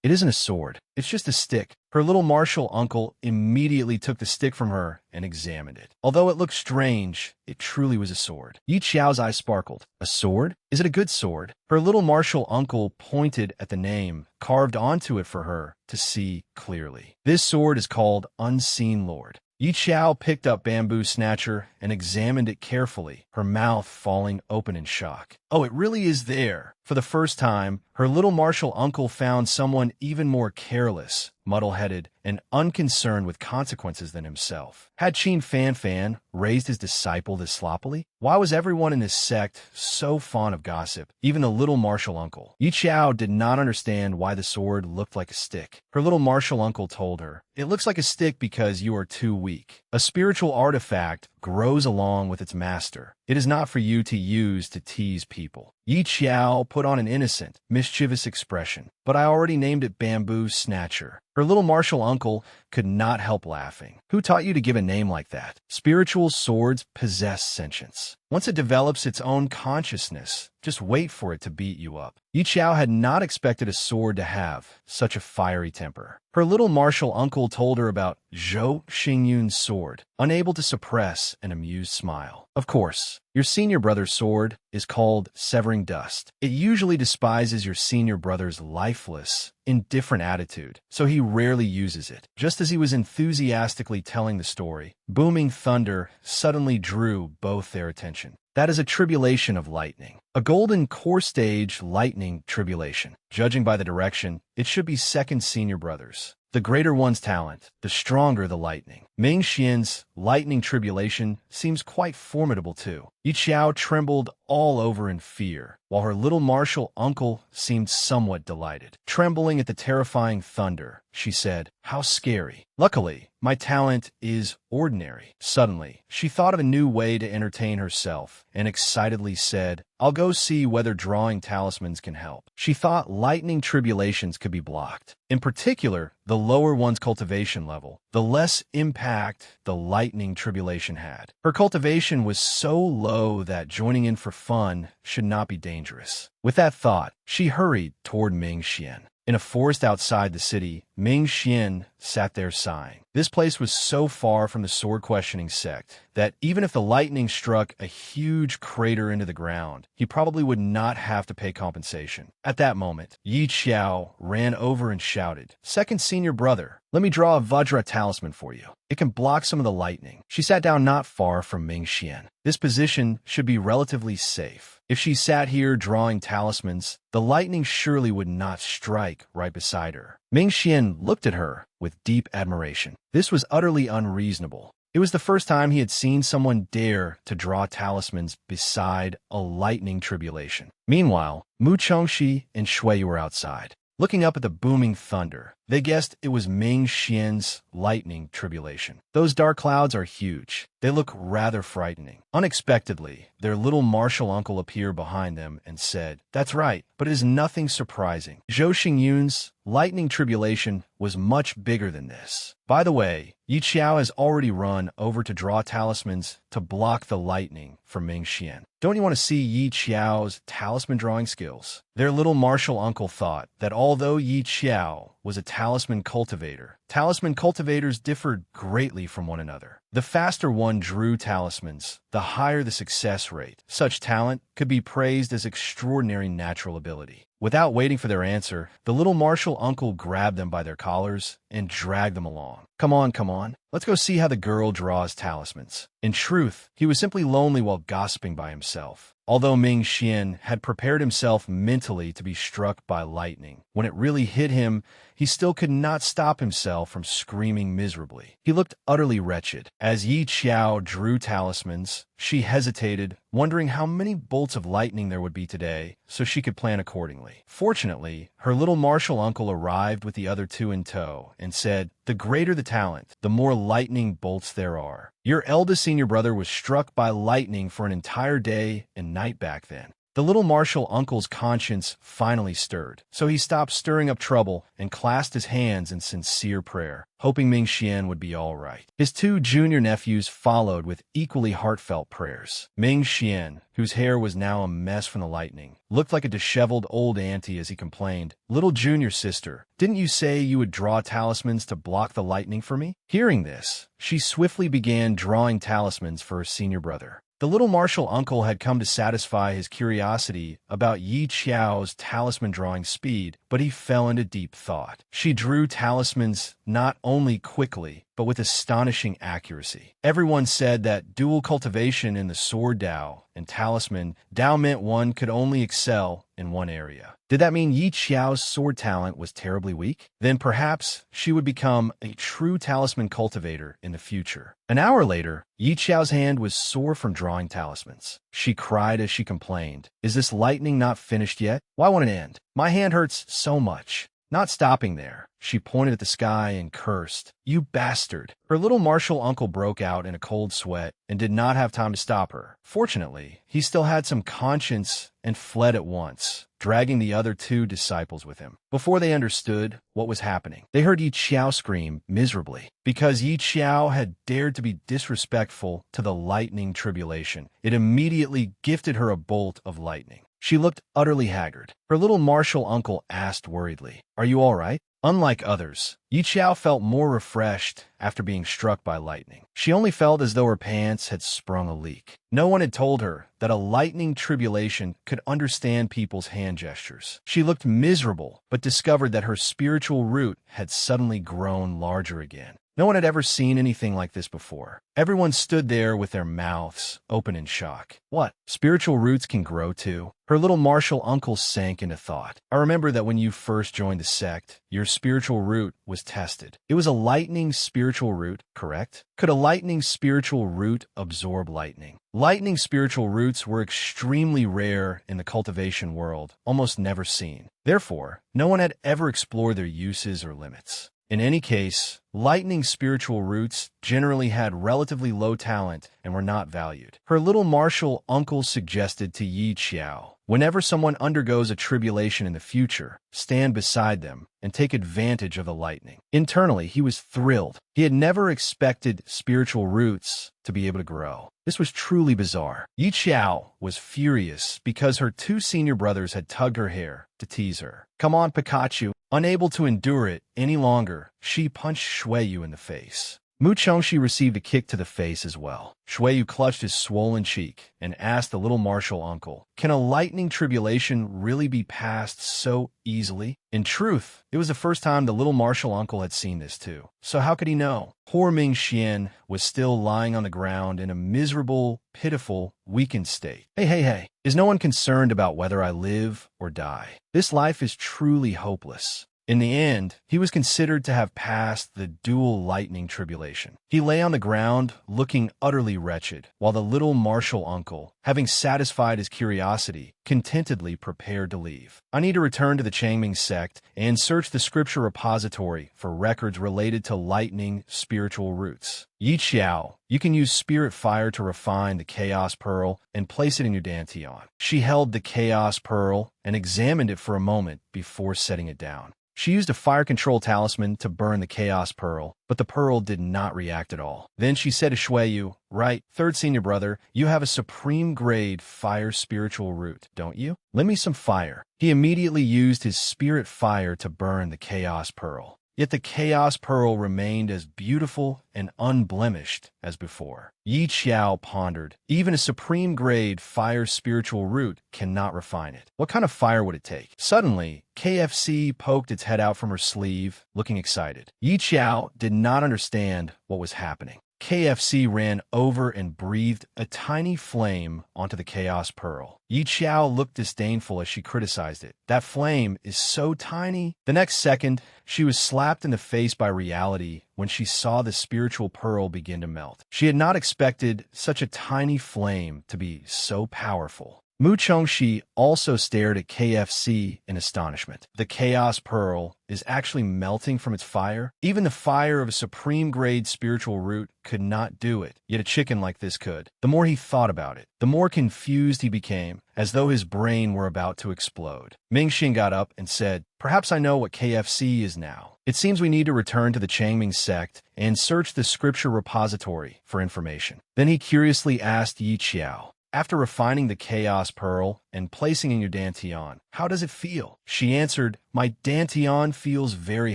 It isn't a sword. It's just a stick." Her little martial uncle immediately took the stick from her and examined it. Although it looked strange, it truly was a sword. Yi Qiao's eyes sparkled. "A sword? Is it a good sword?" Her little martial uncle pointed at the name carved onto it for her to see clearly. "This sword is called Unseen Lord." Yi Qiao picked up Bamboo Snatcher and examined it carefully, her mouth falling open in shock. "Oh, it really is there." For the first time, her little martial uncle found someone even more careless, muddle-headed, and unconcerned with consequences than himself. Had Qin Fan raised his disciple this sloppily? Why was everyone in this sect so fond of gossip, even the little martial uncle? Yi Qiao did not understand why the sword looked like a stick. Her little martial uncle told her, "It looks like a stick because you are too weak. A spiritual artifact grows along with its master. It is not for you to use to tease people." Yi Qiao put on an innocent, mischievous expression. "But I already named it Bamboo Snatcher." Her little martial uncle could not help laughing. "Who taught you to give a name like that?" Spiritual swords possess sentience. Once it develops its own consciousness, just wait for it to beat you up. Yi Qiao had not expected a sword to have such a fiery temper. Her little martial uncle told her about Zhou Xingyun's sword, unable to suppress an amused smile. "Of course, your senior brother's sword is called Severing Dust. It usually despises your senior brother's lifeless, indifferent attitude, so he rarely uses it." Just as he was enthusiastically telling the story, booming thunder suddenly drew both their attention. That is a tribulation of lightning. A golden core stage lightning tribulation. Judging by the direction, it should be second senior brothers. The greater one's talent, the stronger the lightning. Ming Xian's lightning tribulation seems quite formidable too. Yi Qiao trembled all over in fear, while her little martial uncle seemed somewhat delighted. Trembling at the terrifying thunder, she said, "How scary. Luckily, my talent is ordinary." Suddenly, she thought of a new way to entertain herself and excitedly said, "I'll go see whether drawing talismans can help." She thought lightning tribulations could be blocked. In particular, the lower one's cultivation level, the less impact the lightning tribulation had. Her cultivation was so low that joining in for fun should not be dangerous. With that thought, she hurried toward Ming Xian. In a forest outside the city, Ming Xian sat there sighing. This place was so far from the sword-questioning sect that even if the lightning struck a huge crater into the ground, he probably would not have to pay compensation. At that moment, Yi Qiao ran over and shouted, "Second senior brother, let me draw a Vajra talisman for you. It can block some of the lightning." She sat down not far from Ming Xian. This position should be relatively safe. If she sat here drawing talismans, the lightning surely would not strike right beside her. Ming Xian looked at her with deep admiration. This was utterly unreasonable. It was the first time he had seen someone dare to draw talismans beside a lightning tribulation. Meanwhile, Mu Chongxi and Shui were outside, looking up at the booming thunder. They guessed it was Ming Xian's lightning tribulation. Those dark clouds are huge. They look rather frightening. Unexpectedly, their little martial uncle appeared behind them and said, "That's right, but it is nothing surprising. Zhou Xingyun's lightning tribulation was much bigger than this. By the way, Yi Qiao has already run over to draw talismans to block the lightning for Ming Xian. Don't you want to see Yi Qiao's talisman drawing skills?" Their little martial uncle thought that although Yi Qiao was a talisman cultivator, talisman cultivators differed greatly from one another. The faster one drew talismans, the higher the success rate. Such talent could be praised as extraordinary natural ability. Without waiting for their answer, the little martial uncle grabbed them by their collars and dragged them along. Come on, let's go see how the girl draws talismans." In truth, he was simply lonely while gossiping by himself. Although Ming Xian had prepared himself mentally to be struck by lightning, when it really hit him, he still could not stop himself from screaming miserably. He looked utterly wretched. As Yi Qiao drew talismans, she hesitated, wondering how many bolts of lightning there would be today, so she could plan accordingly. Fortunately, her little martial uncle arrived with the other two in tow and said, "The greater the talent, the more lightning bolts there are. Your eldest senior brother was struck by lightning for an entire day and night back then." The little martial uncle's conscience finally stirred, so he stopped stirring up trouble and clasped his hands in sincere prayer, hoping Ming Xian would be all right. His two junior nephews followed with equally heartfelt prayers. Ming Xian, whose hair was now a mess from the lightning, looked like a disheveled old auntie as he complained, "Little junior sister, didn't you say you would draw talismans to block the lightning for me?" Hearing this, she swiftly began drawing talismans for her senior brother. The little martial uncle had come to satisfy his curiosity about Yi Qiao's talisman drawing speed, but he fell into deep thought. She drew talismans not only quickly, but with astonishing accuracy. Everyone said that dual cultivation in the sword Dao and talisman Dao meant one could only excel in one area. Did that mean Yi Qiao's sword talent was terribly weak? Then perhaps she would become a true talisman cultivator in the future. An hour later, Yi Qiao's hand was sore from drawing talismans. She cried as she complained, "Is this lightning not finished yet? Why won't it end? My hand hurts so much." Not stopping there, she pointed at the sky and cursed, "You bastard!" Her little martial uncle broke out in a cold sweat and did not have time to stop her. Fortunately, he still had some conscience and fled at once, dragging the other two disciples with him. Before they understood what was happening, they heard Yi Qiao scream miserably. Because Yi Qiao had dared to be disrespectful to the lightning tribulation, it immediately gifted her a bolt of lightning. She looked utterly haggard. Her little martial uncle asked worriedly, "Are you all right?" Unlike others, Yi Qiao felt more refreshed after being struck by lightning. She only felt as though her pants had sprung a leak. No one had told her that a lightning tribulation could understand people's hand gestures. She looked miserable, but discovered that her spiritual root had suddenly grown larger again. No one had ever seen anything like this before. Everyone stood there with their mouths open in shock. What? Spiritual roots can grow too? Her little martial uncle sank into thought. "I remember that when you first joined the sect, your spiritual root was tested. It was a lightning spiritual root, correct? Could a lightning spiritual root absorb lightning?" Lightning spiritual roots were extremely rare in the cultivation world, almost never seen. Therefore, no one had ever explored their uses or limits. In any case, lightning spiritual roots generally had relatively low talent and were not valued. Her little martial uncle suggested to Yi Qiao Whenever someone undergoes a tribulation in the future, stand beside them and take advantage of the lightning. Internally, he was thrilled. He had never expected spiritual roots to be able to grow. This was truly bizarre. Yi Qiao was furious because her two senior brothers had tugged her hair to tease her. "Come on, Pikachu." Unable to endure it any longer, she punched Shuiyu in the face. Mu Chongxi received a kick to the face as well. Shuiyu clutched his swollen cheek and asked the little martial uncle, "Can a lightning tribulation really be passed so easily?" In truth, it was the first time the little martial uncle had seen this too. So how could he know? Poor Ming Xian was still lying on the ground in a miserable, pitiful, weakened state. Hey, is no one concerned about whether I live or die? This life is truly hopeless. In the end, he was considered to have passed the dual lightning tribulation. He lay on the ground, looking utterly wretched, while the little martial uncle, having satisfied his curiosity, contentedly prepared to leave. "I need to return to the Changming sect and search the scripture repository for records related to lightning spiritual roots. Yi Qiao, you can use spirit fire to refine the Chaos Pearl and place it in your dantian." She held the Chaos Pearl and examined it for a moment before setting it down. She used a fire control talisman to burn the Chaos Pearl, but the pearl did not react at all. Then she said to Shuiyu, "Right, third senior brother, you have a supreme grade fire spiritual root, don't you? Lend me some fire." He immediately used his spirit fire to burn the Chaos Pearl. Yet the Chaos Pearl remained as beautiful and unblemished as before. Yi Qiao pondered. Even a supreme-grade fire spiritual root cannot refine it. What kind of fire would it take? Suddenly, KFC poked its head out from her sleeve, looking excited. Yi Qiao did not understand what was happening. KFC ran over and breathed a tiny flame onto the Chaos Pearl. Yi Qiao looked disdainful as she criticized it. "That flame is so tiny." The next second, she was slapped in the face by reality when she saw the spiritual pearl begin to melt. She had not expected such a tiny flame to be so powerful. Mu Chongxi also stared at KFC in astonishment. The Chaos Pearl is actually melting from its fire? Even the fire of a supreme-grade spiritual root could not do it, yet a chicken like this could. The more he thought about it, the more confused he became, as though his brain were about to explode. Ming Xin got up and said, "Perhaps I know what KFC is now. It seems we need to return to the Changming sect and search the scripture repository for information." Then he curiously asked Yi Qiao, "After refining the Chaos Pearl and placing in your dantian, how does it feel?" She answered, "My dantian feels very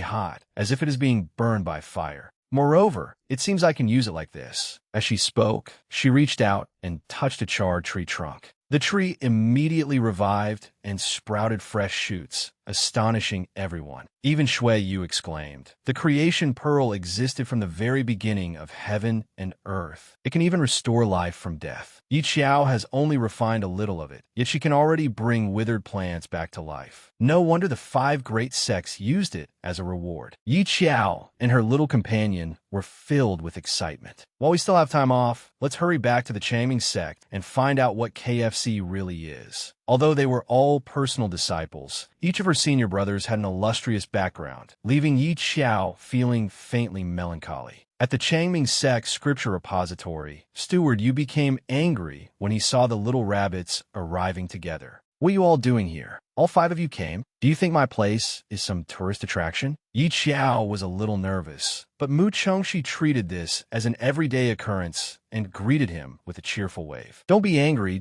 hot, as if it is being burned by fire. Moreover, it seems I can use it like this." As she spoke, she reached out and touched a charred tree trunk. The tree immediately revived and sprouted fresh shoots, astonishing everyone. Even Shuiyu exclaimed, "The creation pearl existed from the very beginning of heaven and earth. It can even restore life from death." Yi Qiao has only refined a little of it, yet she can already bring withered plants back to life. No wonder the 5 great sects used it as a reward. Yi Qiao and her little companion were filled with excitement. While we still have time off, let's hurry back to the Changming sect and find out what KFC really is. Although they were all personal disciples, each of her senior brothers had an illustrious background, leaving Yi Qiao feeling faintly melancholy. At the Changming sect scripture repository, Steward Yu became angry when he saw the little rabbits arriving together. "What are you all doing here? All 5 of you came? Do you think my place is some tourist attraction?" Yi Qiao was a little nervous, but Mu Chongxi treated this as an everyday occurrence and greeted him with a cheerful wave. Don't be angry.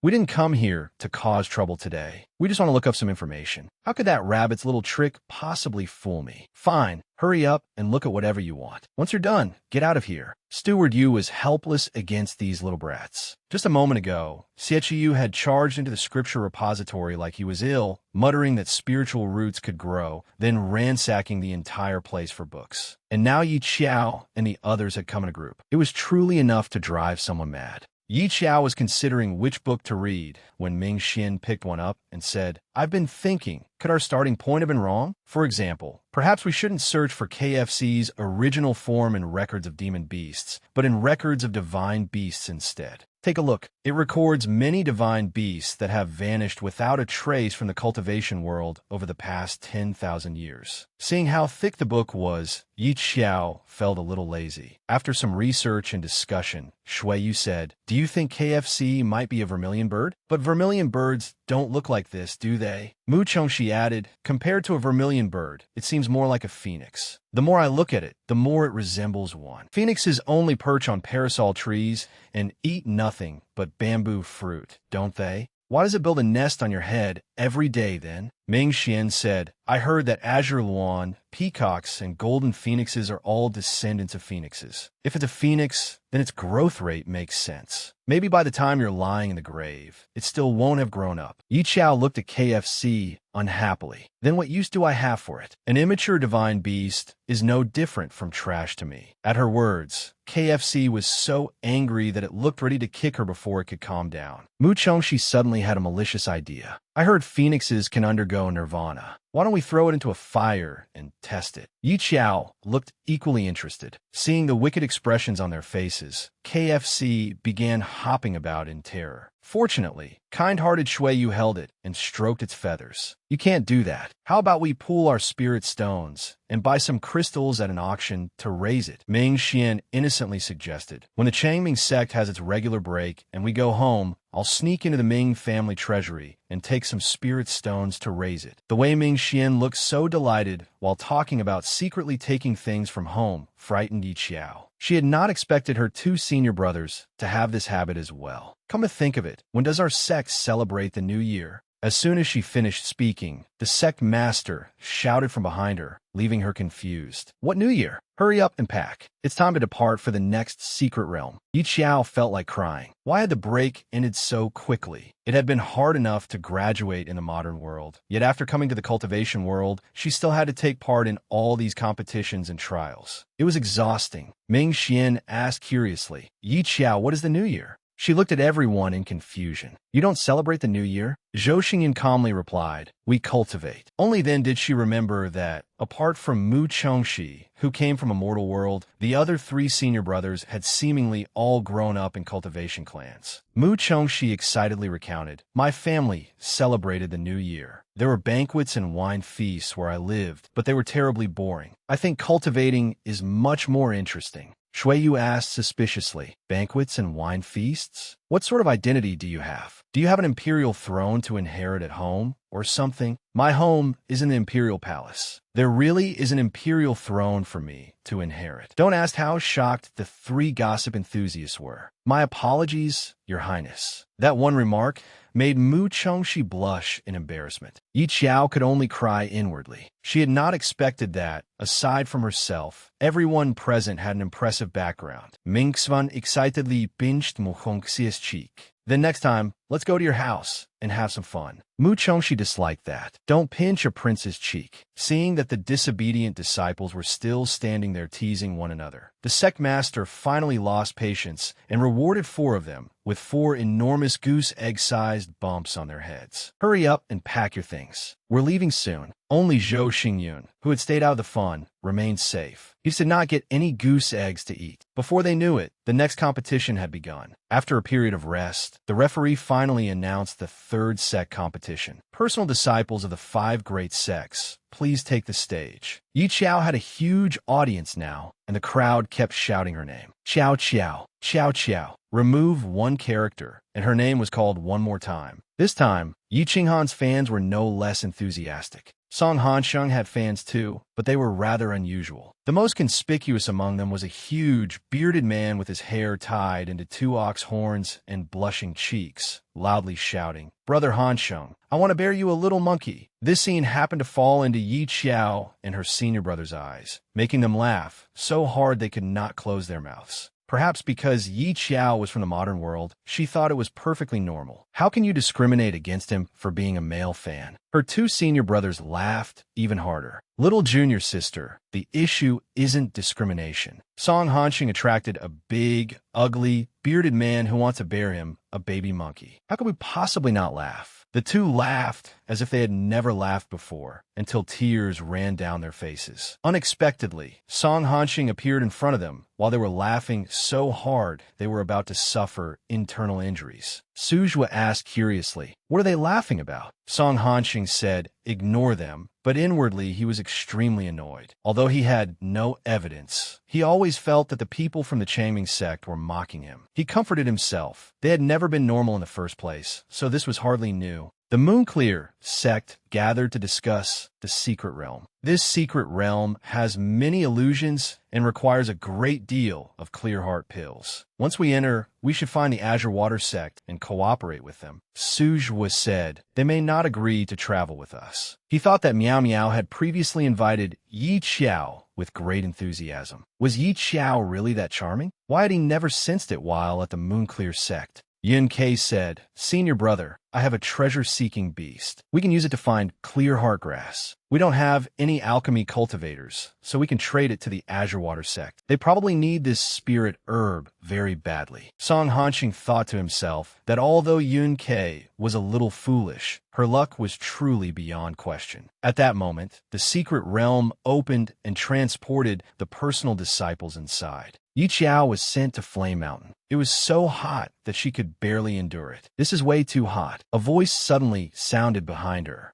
We didn't come here to cause trouble today. We just want to look up some information. How could that rabbit's little trick possibly fool me?" "Fine, hurry up and look at whatever you want. Once you're done, get out of here." Steward Yu was helpless against these little brats. Just a moment ago, Xie had charged into the scripture repository like he was ill, muttering that spiritual roots could grow, then ransacking the entire place for books. And now Yi Qiao and the others had come in a group. It was truly enough to drive someone mad. Yi Qiao was considering which book to read when Ming Xin picked one up and said, "I've been thinking, Could our starting point have been wrong? For example, perhaps we shouldn't search for KFC's original form in records of demon beasts, but in records of divine beasts instead. Take a look. It records many divine beasts that have vanished without a trace from the cultivation world over the past 10,000 years. Seeing how thick the book was, Yi Xiao felt a little lazy. After some research and discussion, Shui Yu said, "Do you think KFC might be a vermilion bird? But vermilion birds don't look like this, do they?" Mu Chongxi added, "Compared to a vermilion bird, it seems more like a phoenix. The more I look at it, the more it resembles one. Phoenixes only perch on parasol trees and eat nothing but bamboo fruit, don't they? Why does it build a nest on your head every day then?" Ming Xian said, "I heard that azure luan, peacocks, and golden phoenixes are all descendants of phoenixes. If it's a phoenix, then its growth rate makes sense. Maybe by the time you're lying in the grave, it still won't have grown up." Yi Chao looked at KFC unhappily. "Then what use do I have for it? An immature divine beast is no different from trash to me." At her words, KFC was so angry that it looked ready to kick her before it could calm down. Mu Chongxi suddenly had a malicious idea. "I heard phoenixes can undergo nirvana. Why don't we throw it into a fire and test it?" Yi Qiao looked equally interested. Seeing the wicked expressions on their faces, KFC began hopping about in terror. Fortunately, kind-hearted Shui Yu held it and stroked its feathers. "You can't do that. How about we pool our spirit stones and buy some crystals at an auction to raise it?" Ming Xian innocently suggested. "When the Changming sect has its regular break and we go home, I'll sneak into the Ming family treasury and take some spirit stones to raise it." The way Ming Xian looked so delighted while talking about secretly taking things from home frightened Yi Qiao. She had not expected her two senior brothers to have this habit as well. "Come to think of it, when does our sect celebrate the new year?" As soon as she finished speaking, the sect master shouted from behind her, leaving her confused. "What new year? Hurry up and pack. It's time to depart for the next secret realm." Yi Qiao felt like crying. Why had the break ended so quickly? It had been hard enough to graduate in the modern world, yet after coming to the cultivation world, she still had to take part in all these competitions and trials. It was exhausting. Ming Xian asked curiously, "Yi Qiao, what is the new year?" She looked at everyone in confusion. "You don't celebrate the new year?" Zhou Xingyan calmly replied, "We cultivate." Only then did she remember that, apart from Mu Chongxi, who came from a mortal world, the other three senior brothers had seemingly all grown up in cultivation clans. Mu Chongxi excitedly recounted, "My family celebrated the new year. There were banquets and wine feasts where I lived, but they were terribly boring. I think cultivating is much more interesting." Shui Yu asked suspiciously, "Banquets and wine feasts? What sort of identity do you have? Do you have an imperial throne to inherit at home, or something?" "My home is in the imperial palace. There really is an imperial throne for me to inherit." Don't ask how shocked the three gossip enthusiasts were. "My apologies, Your Highness." That one remark made Mu Chongxi blush in embarrassment. Yi Qiao could only cry inwardly. She had not expected that, aside from herself, everyone present had an impressive background. Ming Xvan excitedly pinched Mu Chongxi's cheek. "Then next time, let's go to your house and have some fun." Mu Chongxi disliked that. Don't pinch a prince's cheek. Seeing that the disobedient disciples were still standing there teasing one another, the sect master finally lost patience and rewarded four of them with 4 enormous goose egg-sized bumps on their heads. "Hurry up and pack your things. We're leaving soon." Only Zhou Xingyun, who had stayed out of the fun, remained safe. He did not get any goose eggs to eat. Before they knew it, the next competition had begun. After a period of rest, the referee finally announced the third sect competition. "Personal disciples of the 5 great sects, please take the stage." Yi Qiao had a huge audience now, and the crowd kept shouting her name. "Qiao Qiao, Qiao Qiao." Remove one character, and her name was called one more time. This time, Yi Qinghan's fans were no less enthusiastic. Song Hansheng had fans too, but they were rather unusual. The most conspicuous among them was a huge, bearded man with his hair tied into 2 ox horns and blushing cheeks, loudly shouting, "Brother Hansheng, I want to bear you a little monkey." This scene happened to fall into Yi Qiao and her senior brother's eyes, making them laugh so hard they could not close their mouths. Perhaps because Yi Qiao was from the modern world, she thought it was perfectly normal. How can you discriminate against him for being a male fan? Her 2 senior brothers laughed even harder. "Little junior sister, the issue isn't discrimination. Song Hansheng attracted a big, ugly, bearded man who wants to bear him, a baby monkey. How could we possibly not laugh?" The 2 laughed as if they had never laughed before, until tears ran down their faces. Unexpectedly, Song Hanxing appeared in front of them while they were laughing so hard they were about to suffer internal injuries. Sujua asked curiously, "What are they laughing about?" Song Hanxing said, "Ignore them," but inwardly he was extremely annoyed. Although he had no evidence, he always felt that the people from the Changming sect were mocking him. He comforted himself. They had never been normal in the first place, so this was hardly new. The Moonclear sect gathered to discuss the secret realm. This secret realm has many illusions and requires a great deal of clear heart pills. Once we enter, we should find the Azure Water sect and cooperate with them. Sujwa said, "They may not agree to travel with us." He thought that Miao Miao had previously invited Yi Qiao with great enthusiasm. Was Yi Qiao really that charming? Why had he never sensed it while at the Moonclear sect? Yun Kei said, "Senior brother, I have a treasure-seeking beast. We can use it to find clear heart grass. We don't have any alchemy cultivators, so we can trade it to the Azure Water sect. They probably need this spirit herb very badly." Song Hanxing thought to himself that although Yun Kei was a little foolish, her luck was truly beyond question. At that moment, the secret realm opened and transported the personal disciples inside. Yi Qiao was sent to Flame Mountain. It was so hot that she could barely endure it. "This is way too hot." A voice suddenly sounded behind her.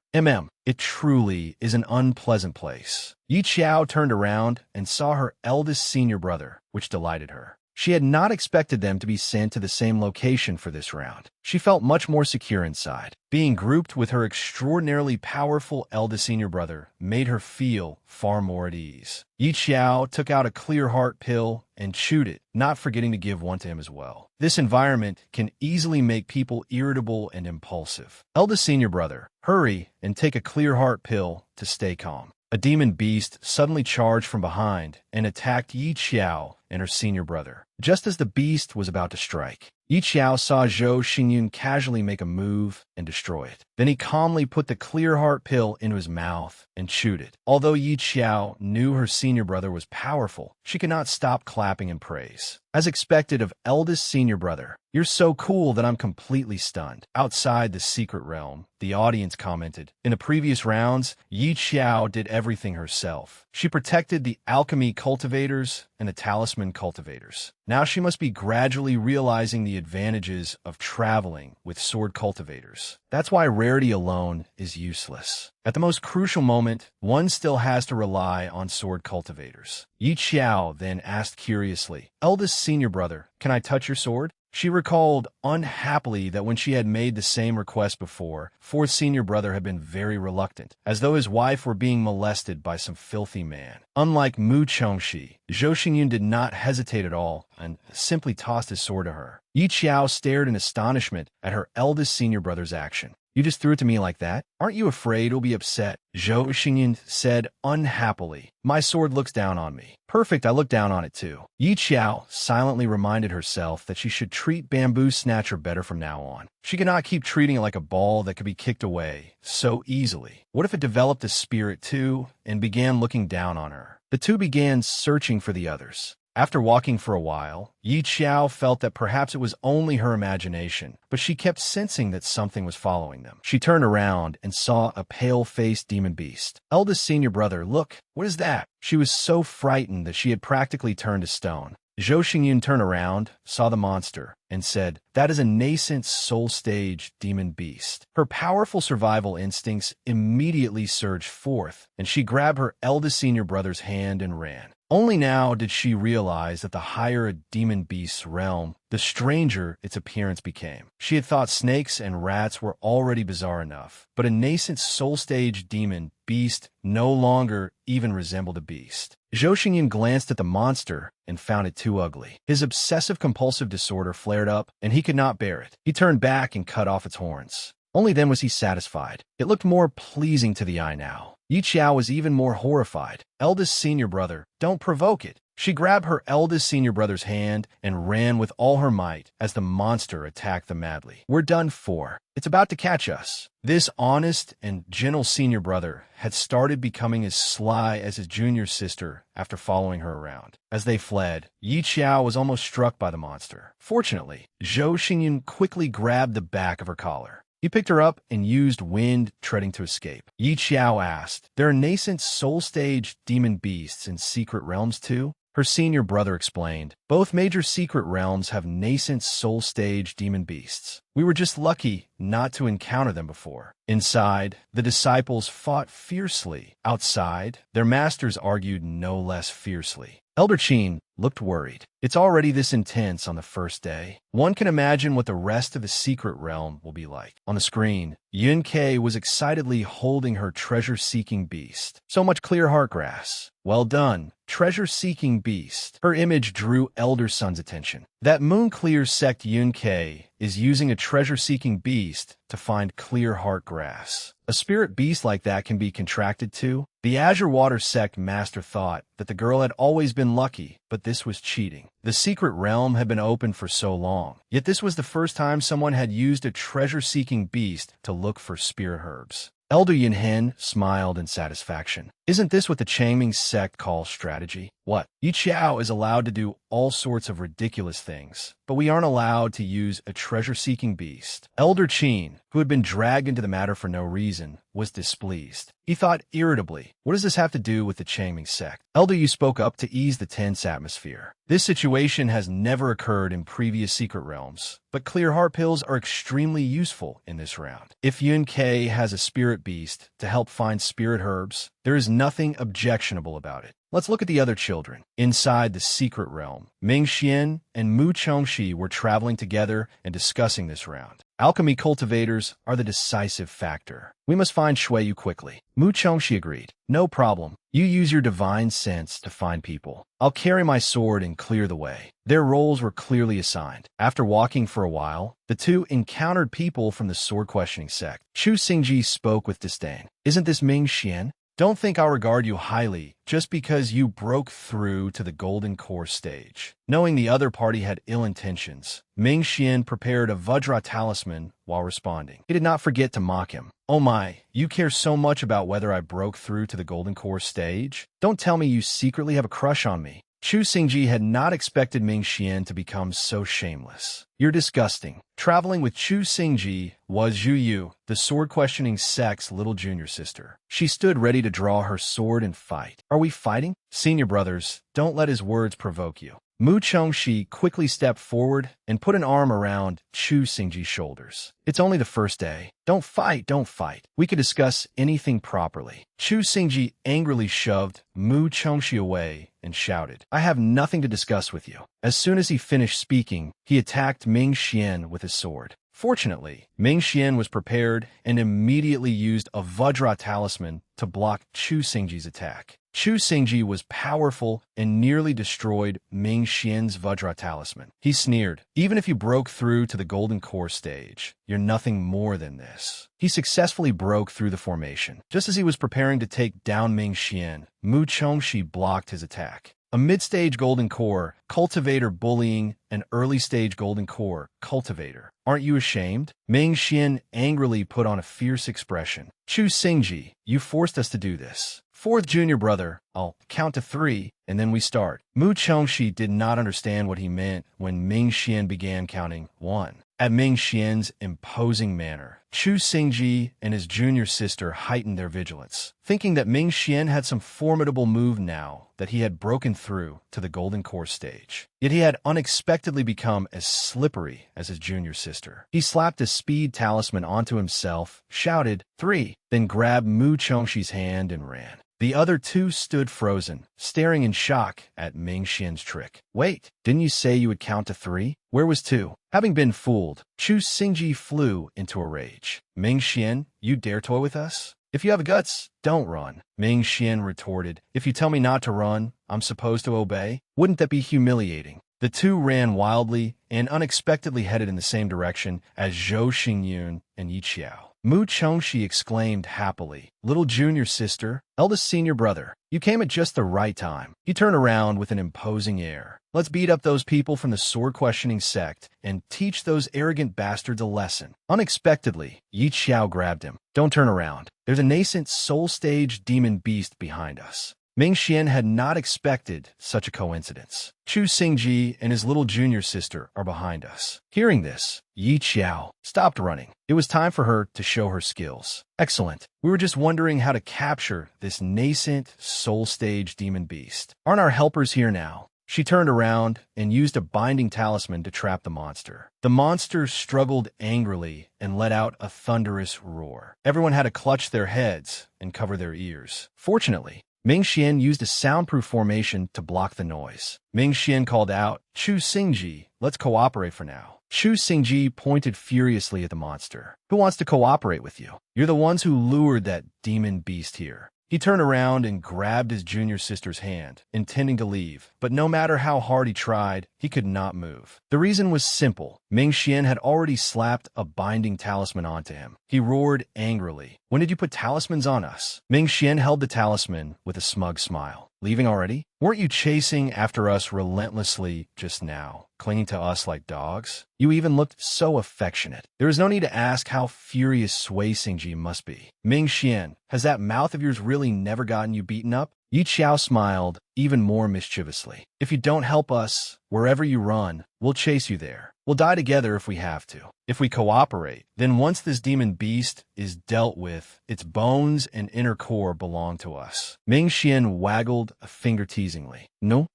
It truly is an unpleasant place." Yi Qiao turned around and saw her eldest senior brother, which delighted her. She had not expected them to be sent to the same location for this round. She felt much more secure inside. Being grouped with her extraordinarily powerful eldest senior brother made her feel far more at ease. Yi Qiao took out a clear heart pill and chewed it, not forgetting to give one to him as well. This environment can easily make people irritable and impulsive. Eldest senior brother, hurry and take a clear heart pill to stay calm. A demon beast suddenly charged from behind and attacked Yi Qiao and her senior brother. Just as the beast was about to strike, Yi Qiao saw Zhou Xingyun casually make a move and destroy it. Then he calmly put the clear heart pill into his mouth and chewed it. Although Yi Qiao knew her senior brother was powerful, she could not stop clapping in praise. As expected of eldest senior brother, "You're so cool that I'm completely stunned." Outside the secret realm, the audience commented, "In the previous rounds, Yi Qiao did everything herself. She protected the alchemy cultivators and the talisman cultivators. Now she must be gradually realizing the advantages of traveling with sword cultivators. That's why rarity alone is useless. At the most crucial moment, one still has to rely on sword cultivators." Yi Qiao then asked curiously, "Eldest senior brother, can I touch your sword?" She recalled unhappily that when she had made the same request before, fourth senior brother had been very reluctant, as though his wife were being molested by some filthy man. Unlike Mu Chongxi, Zhou Xingyun did not hesitate at all and simply tossed his sword to her. Yi Qiao stared in astonishment at her eldest senior brother's action. "You just threw it to me like that? Aren't you afraid he'll be upset?" Zhou Xingyun said unhappily. "My sword looks down on me." "Perfect, I look down on it too." Yi Qiao silently reminded herself that she should treat Bamboo Snatcher better from now on. She could not keep treating it like a ball that could be kicked away so easily. What if it developed a spirit too and began looking down on her? The two began searching for the others. After walking for a while, Yi Qiao felt that perhaps it was only her imagination, but she kept sensing that something was following them. She turned around and saw a pale-faced demon beast. "Eldest senior brother, look, what is that?" She was so frightened that she had practically turned to stone. Zhou Xingyun turned around, saw the monster, and said, "That is a nascent soul-stage demon beast." Her powerful survival instincts immediately surged forth, and she grabbed her eldest senior brother's hand and ran. Only now did she realize that the higher a demon beast's realm, the stranger its appearance became. She had thought snakes and rats were already bizarre enough, but a nascent soul-stage demon beast no longer even resembled a beast. Zhou Xingyun glanced at the monster and found it too ugly. His obsessive-compulsive disorder flared up, and he could not bear it. He turned back and cut off its horns. Only then was he satisfied. It looked more pleasing to the eye now. Yi Qiao was even more horrified. "Eldest senior brother, don't provoke it." She grabbed her eldest senior brother's hand and ran with all her might as the monster attacked them madly. "We're done for. It's about to catch us." This honest and gentle senior brother had started becoming as sly as his junior sister after following her around. As they fled, Yi Qiao was almost struck by the monster. Fortunately, Zhou Xingyun quickly grabbed the back of her collar. He picked her up and used wind treading to escape. Yi Qiao asked, "There are nascent soul-stage demon beasts in secret realms too?" Her senior brother explained, "Both major secret realms have nascent soul-stage demon beasts. We were just lucky not to encounter them before." Inside, the disciples fought fiercely. Outside, their masters argued no less fiercely. Elder Qin looked worried. It's already this intense on the first day. One can imagine what the rest of the secret realm will be like. On the screen, Yun Kei was excitedly holding her treasure-seeking beast. So much clear heart grass. Well done, treasure-seeking beast. Her image drew Elder Sun's attention. That Moonclear sect Yun Kei is using a treasure-seeking beast to find clear heart grass. A spirit beast like that can be contracted too. The Azure Water sect master thought that the girl had always been lucky, but this was cheating. The secret realm had been open for so long, yet this was the first time someone had used a treasure-seeking beast to look for spirit herbs. Elder Yunhen smiled in satisfaction. Isn't this what the Changming sect calls strategy? What? Yi Qiao is allowed to do all sorts of ridiculous things, but we aren't allowed to use a treasure-seeking beast. Elder Qin, who had been dragged into the matter for no reason, was displeased. He thought irritably, what does this have to do with the Changming sect? Elder Yu spoke up to ease the tense atmosphere. This situation has never occurred in previous secret realms, but clear heart pills are extremely useful in this round. If Yun Kei has a spirit beast to help find spirit herbs, there is nothing objectionable about it. Let's look at the other children. Inside the secret realm, Ming Xian and Mu Chongxi were traveling together and discussing this round. Alchemy cultivators are the decisive factor. We must find Shuiyu quickly. Mu Chongxi agreed. No problem. You use your divine sense to find people. I'll carry my sword and clear the way. Their roles were clearly assigned. After walking for a while, the two encountered people from the sword-questioning sect. Chu Xingji spoke with disdain. Isn't this Ming Xian? Don't think I'll regard you highly just because you broke through to the Golden Core stage. Knowing the other party had ill intentions, Ming Xian prepared a Vajra talisman while responding. He did not forget to mock him. Oh my, you care so much about whether I broke through to the Golden Core stage? Don't tell me you secretly have a crush on me. Chu Xingji had not expected Ming Xian to become so shameless. You're disgusting. Traveling with Chu Xingji was Zhu Yu, the sword-questioning sect's little junior sister. She stood ready to draw her sword and fight. Are we fighting? Senior brothers, don't let his words provoke you. Mu Chongxi quickly stepped forward and put an arm around Chu Xingji's shoulders. It's only the first day. Don't fight, don't fight. We could discuss anything properly. Chu Xingji angrily shoved Mu Chongxi away and shouted, I have nothing to discuss with you. As soon as he finished speaking, he attacked Ming Xian with his sword. Fortunately, Ming Xian was prepared and immediately used a Vajra talisman to block Chu Xingji's attack. Chu Xingji was powerful and nearly destroyed Ming Xian's Vajra talisman. He sneered, even if you broke through to the Golden Core stage, you're nothing more than this. He successfully broke through the formation. Just as he was preparing to take down Ming Xian, Mu Chongxi blocked his attack. A mid-stage Golden Core cultivator bullying an early-stage Golden Core cultivator. Aren't you ashamed? Ming Xian angrily put on a fierce expression. Chu Xingji, you forced us to do this. Fourth junior brother, I'll count to 3, and then we start. Mu Chongxi did not understand what he meant when Ming Xian began counting 1. At Ming Xian's imposing manner, Chu Xingji and his junior sister heightened their vigilance, thinking that Ming Xian had some formidable move now that he had broken through to the Golden Core stage. Yet he had unexpectedly become as slippery as his junior sister. He slapped a speed talisman onto himself, shouted 3, then grabbed Mu Chongxi's hand and ran. The other two stood frozen, staring in shock at Ming Xian's trick. Wait, didn't you say you would count to 3? Where was 2? Having been fooled, Chu Xingji flew into a rage. Ming Xian, you dare toy with us? If you have guts, don't run. Ming Xian retorted, if you tell me not to run, I'm supposed to obey? Wouldn't that be humiliating? The two ran wildly and unexpectedly headed in the same direction as Zhou Xingyun and Yi Qiao. Mu Chongxi exclaimed happily, little junior sister, eldest senior brother, you came at just the right time. He turned around with an imposing air. Let's beat up those people from the sword-questioning sect and teach those arrogant bastards a lesson. Unexpectedly, Yi Qiao grabbed him. Don't turn around. There's a nascent soul-stage demon beast behind us. Ming Xian had not expected such a coincidence. Chu Xingji and his little junior sister are behind us. Hearing this, Yi Qiao stopped running. It was time for her to show her skills. Excellent. We were just wondering how to capture this nascent soul stage demon beast. Aren't our helpers here now? She turned around and used a binding talisman to trap the monster. The monster struggled angrily and let out a thunderous roar. Everyone had to clutch their heads and cover their ears. Fortunately, Ming Xian used a soundproof formation to block the noise. Ming Xian called out, "Chu Xingji, let's cooperate for now." Chu Xingji pointed furiously at the monster. "Who wants to cooperate with you? You're the ones who lured that demon beast here." He turned around and grabbed his junior sister's hand, intending to leave, but no matter how hard he tried, he could not move. The reason was simple. Ming Xian had already slapped a binding talisman onto him. He roared angrily. "When did you put talismans on us?" Ming Xian held the talisman with a smug smile. "Leaving already? Weren't you chasing after us relentlessly just now, clinging to us like dogs? You even looked so affectionate. There is no need to ask how furious Sui Xingji must be." "Ming Xian, has that mouth of yours really never gotten you beaten up?" Yi Qiao smiled even more mischievously. "If you don't help us, wherever you run, we'll chase you there. We'll die together if we have to. If we cooperate, then once this demon beast is dealt with, its bones and inner core belong to us." Ming Xian waggled a finger teasingly. No.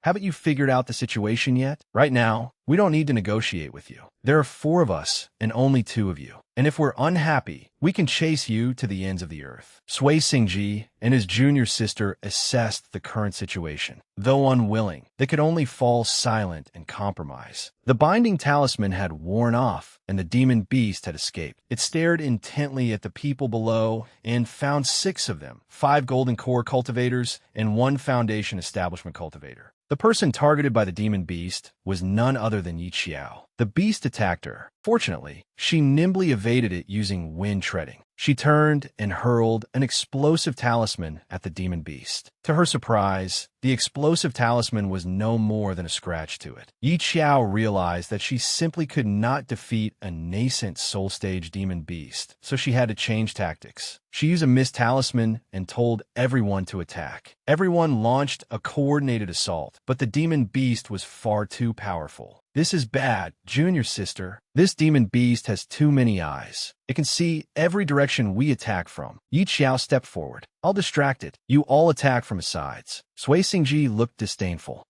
Haven't you figured out the situation yet? Right now, we don't need to negotiate with you. There are 4 of us and only 2 of you. And if we're unhappy, we can chase you to the ends of the earth. Sui Xingji and his junior sister assessed the current situation. Though unwilling, they could only fall silent and compromise. The binding talisman had worn off, and the demon beast had escaped. It stared intently at the people below and found 6 of them, 5 golden core cultivators and 1 foundation establishment cultivator. The person targeted by the demon beast was none other than Yi Qiao. The beast attacked her. Fortunately, she nimbly evaded it using wind treading. She turned and hurled an explosive talisman at the demon beast. To her surprise, the explosive talisman was no more than a scratch to it. Yi Qiao realized that she simply could not defeat a nascent soul stage demon beast, so she had to change tactics. She used a mist talisman and told everyone to attack. Everyone launched a coordinated assault, but the demon beast was far too powerful. "This is bad, junior sister. This demon beast has too many eyes. It can see every direction we attack from." Yi Qiao stepped forward. "I'll distract it. You all attack from its sides." Sui Xingji looked disdainful.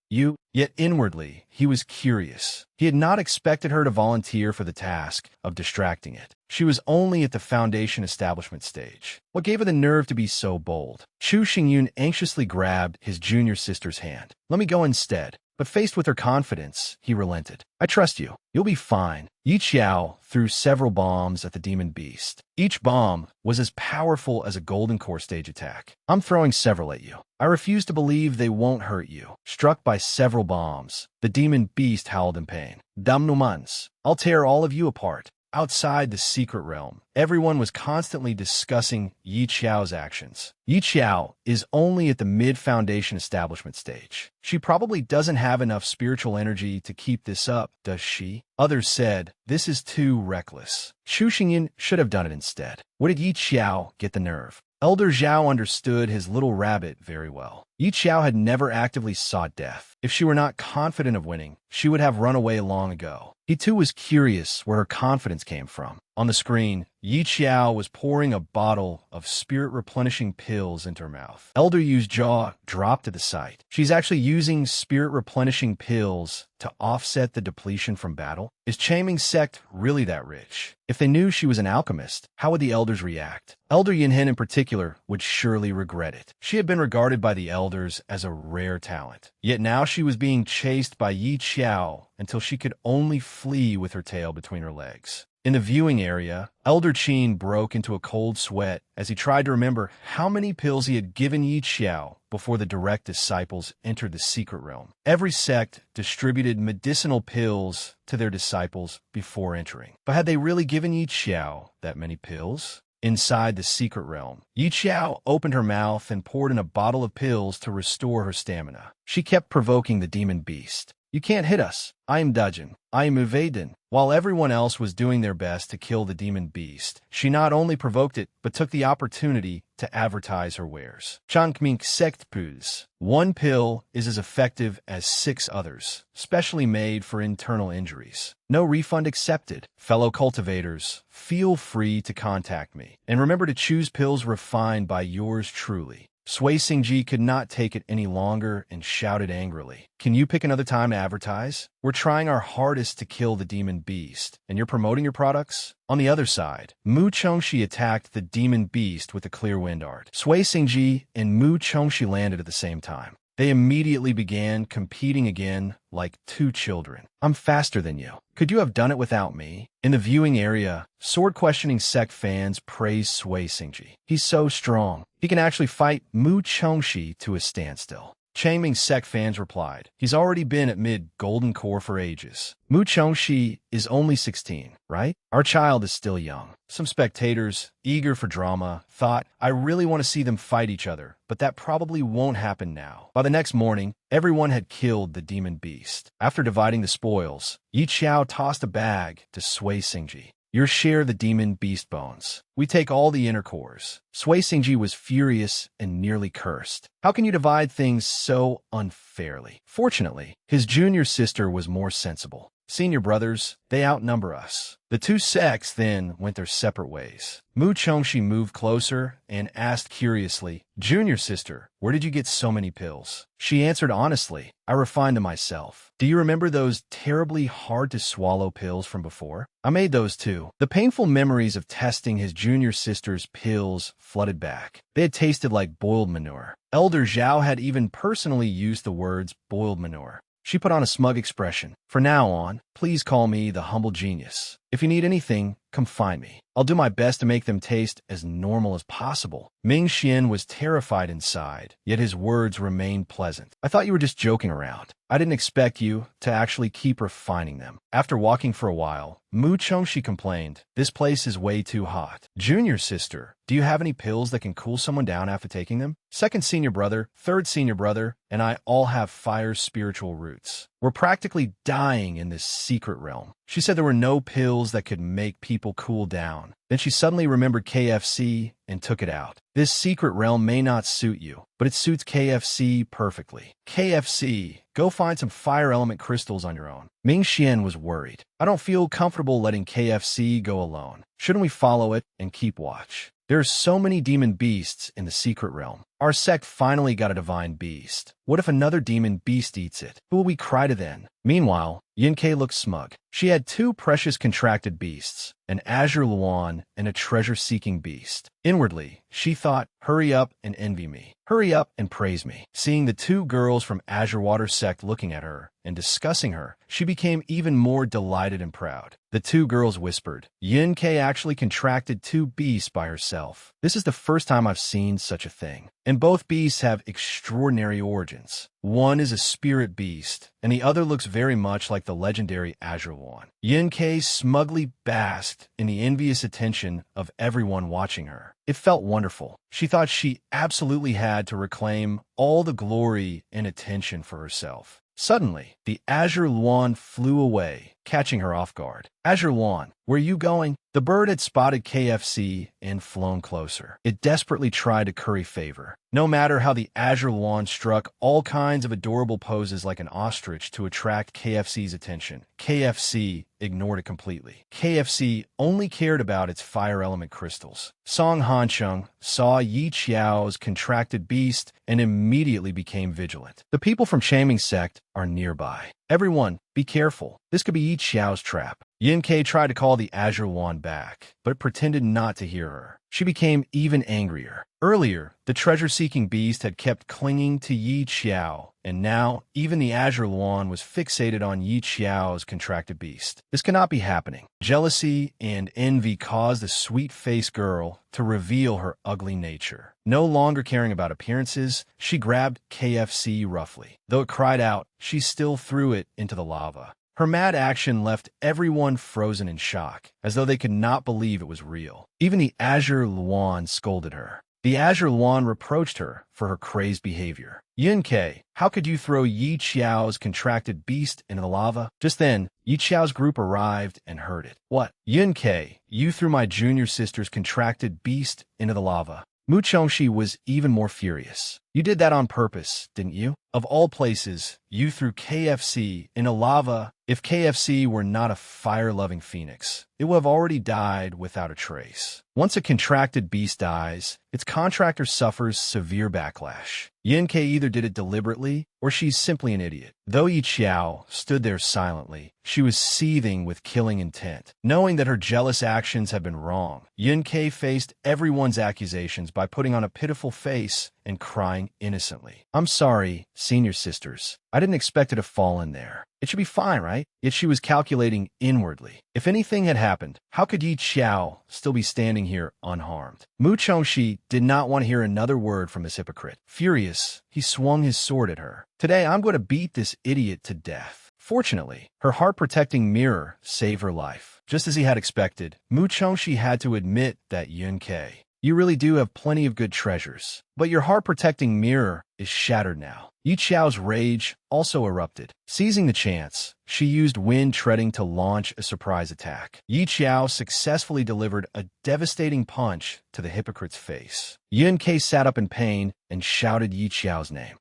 Yet inwardly, he was curious. He had not expected her to volunteer for the task of distracting it. She was only at the foundation establishment stage. What gave her the nerve to be so bold? Chu Xingyun anxiously grabbed his junior sister's hand. "Let me go instead." But faced with her confidence, he relented. "I trust you. You'll be fine." Yi Qiao threw several bombs at the demon beast. Each bomb was as powerful as a golden core stage attack. "I'm throwing several at you. I refuse to believe they won't hurt you." Struck by several bombs, the demon beast howled in pain. "Damnumans, I'll tear all of you apart." Outside the secret realm, everyone was constantly discussing Yi Qiao's actions. Yi Qiao is only at the mid-foundation establishment stage. She probably doesn't have enough spiritual energy to keep this up, does she? Others said, "This is too reckless. Chu Xingyin should have done it instead." Where did Yi Qiao get the nerve? Elder Zhao understood his little rabbit very well. Yi Qiao had never actively sought death. If she were not confident of winning, she would have run away long ago. He too was curious where her confidence came from. On the screen, Yi Qiao was pouring a bottle of spirit-replenishing pills into her mouth. Elder Yu's jaw dropped at the sight. She's actually using spirit-replenishing pills to offset the depletion from battle? Is Chaming's sect really that rich? If they knew she was an alchemist, how would the elders react? Elder Yinhen in particular would surely regret it. She had been regarded by the elders as a rare talent. Yet now she was being chased by Yi Qiao until she could only flee with her tail between her legs. In the viewing area, Elder Qin broke into a cold sweat as he tried to remember how many pills he had given Yi Qiao before the direct disciples entered the secret realm. Every sect distributed medicinal pills to their disciples before entering. But had they really given Yi Qiao that many pills? Inside the secret realm, Yi Qiao opened her mouth and poured in a bottle of pills to restore her stamina. She kept provoking the demon beast. You can't hit us. I am Dujin. I am Uvaden. While everyone else was doing their best to kill the demon beast, she not only provoked it, but took the opportunity to advertise her wares. Changming sect pills. One pill is as effective as 6 others, specially made for internal injuries. No refund accepted. Fellow cultivators, feel free to contact me. And remember to choose pills refined by yours truly. Sui Xingji could not take it any longer and shouted angrily, "Can you pick another time to advertise? We're trying our hardest to kill the demon beast, and you're promoting your products?" On the other side, Mu Chengxi attacked the demon beast with a clear wind art. Sui Xingji and Mu Chengxi landed at the same time. They immediately began competing again like 2 children. "I'm faster than you. Could you have done it without me?" In the viewing area, sword-questioning sect fans praise Sui Xingji. "He's so strong. He can actually fight Mu Chengxi to a standstill." Changming sect fans replied, "He's already been at mid-golden core for ages. Mu Chengxi is only 16, right? Our child is still young." Some spectators, eager for drama, thought, "I really want to see them fight each other, but that probably won't happen now." By the next morning, everyone had killed the demon beast. After dividing the spoils, Yi Qiao tossed a bag to Sui Xingji. "Your share of the demon beast bones. We take all the inner cores." Sui Xingji was furious and nearly cursed. "How can you divide things so unfairly?" Fortunately, his junior sister was more sensible. "Senior brothers, they outnumber us." The 2 sects then went their separate ways. Mu Chengxi moved closer and asked curiously, "Junior sister, where did you get so many pills?" She answered honestly, "I refined them myself." "Do you remember those terribly hard-to-swallow pills from before?" "I made those too." The painful memories of testing his junior sister's pills flooded back. They had tasted like boiled manure. Elder Zhao had even personally used the words boiled manure. She put on a smug expression. "From now on, please call me the humble genius. If you need anything, come find me. I'll do my best to make them taste as normal as possible." Ming Xian was terrified inside, yet his words remained pleasant. "I thought you were just joking around. I didn't expect you to actually keep refining them." After walking for a while, Mu Chengxi complained, "This place is way too hot." "Junior sister, do you have any pills that can cool someone down after taking them?" "Second senior brother, third senior brother, and I all have fire's spiritual roots. We're practically dying in this secret realm." She said there were no pills that could make people cool down. Then she suddenly remembered KFC and took it out. "This secret realm may not suit you, but it suits KFC perfectly. KFC, go find some fire element crystals on your own." Ming Xian was worried. "I don't feel comfortable letting KFC go alone. Shouldn't we follow it and keep watch? There are so many demon beasts in the secret realm. Our sect finally got a divine beast. What if another demon beast eats it? Who will we cry to then?" Meanwhile, Yinkei looked smug. She had 2 precious contracted beasts, an azure luan and a treasure-seeking beast. Inwardly, she thought, "Hurry up and envy me. Hurry up and praise me." Seeing the 2 girls from Azure Water sect looking at her and discussing her, she became even more delighted and proud. The 2 girls whispered, "Yinkei actually contracted 2 beasts by herself. This is the first time I've seen such a thing. And both beasts have extraordinary origins. One is a spirit beast, and the other looks very much like the legendary Azure One." Yinkei smugly basked in the envious attention of everyone watching her. It felt wonderful. She thought she absolutely had to reclaim all the glory and attention for herself. Suddenly, the Azure Luan flew away, catching her off guard. "Azure Luan, where are you going?" The bird had spotted KFC and flown closer. It desperately tried to curry favor. No matter how the Azure Luan struck all kinds of adorable poses like an ostrich to attract KFC's attention, KFC ignored it completely. KFC only cared about its fire element crystals. Song Hancheng saw Yi Qiao's contracted beast and immediately became vigilant. "The people from Changming sect are nearby. Everyone, be careful. This could be Yi Qiao's trap." Yinkei tried to call the Azure Wand back, but it pretended not to hear her. She became even angrier. Earlier, the treasure-seeking beast had kept clinging to Yi Qiao, and now even the Azure Wand was fixated on Yi Qiao's contracted beast. This cannot be happening. Jealousy and envy caused the sweet-faced girl to reveal her ugly nature. No longer caring about appearances, she grabbed KFC roughly. Though it cried out, she still threw it into the lava. Her mad action left everyone frozen in shock, as though they could not believe it was real. Even the Azure Luan scolded her. The Azure Luan reproached her for her crazed behavior. Yun Ke, how could you throw Yi Qiao's contracted beast into the lava? Just then, Yi Qiao's group arrived and heard it. What? Yun Ke, you threw my junior sister's contracted beast into the lava. Mu Chongxi was even more furious. You did that on purpose, didn't you? Of all places, you threw KFC into lava. If KFC were not a fire-loving phoenix, it would have already died without a trace. Once a contracted beast dies, its contractor suffers severe backlash. Yin Ke either did it deliberately, or she's simply an idiot. Though Yi Qiao stood there silently, she was seething with killing intent. Knowing that her jealous actions had been wrong, Yin Ke faced everyone's accusations by putting on a pitiful face and crying innocently. I'm sorry, senior sisters. I didn't expect it to fall in there. It should be fine, right? Yet she was calculating inwardly. If anything had happened, how could Yi Qiao still be standing here unharmed? Mu Chongxi did not want to hear another word from this hypocrite. Furious, he swung his sword at her. Today, I'm going to beat this idiot to death. Fortunately, her heart-protecting mirror saved her life. Just as he had expected, Mu Chongxi had to admit that Yun Ke, you really do have plenty of good treasures, but your heart-protecting mirror is shattered now. Yi Qiao's rage also erupted. Seizing the chance, she used wind treading to launch a surprise attack. Yi Qiao successfully delivered a devastating punch to the hypocrite's face. Yun Ke sat up in pain and shouted Yi Qiao's name.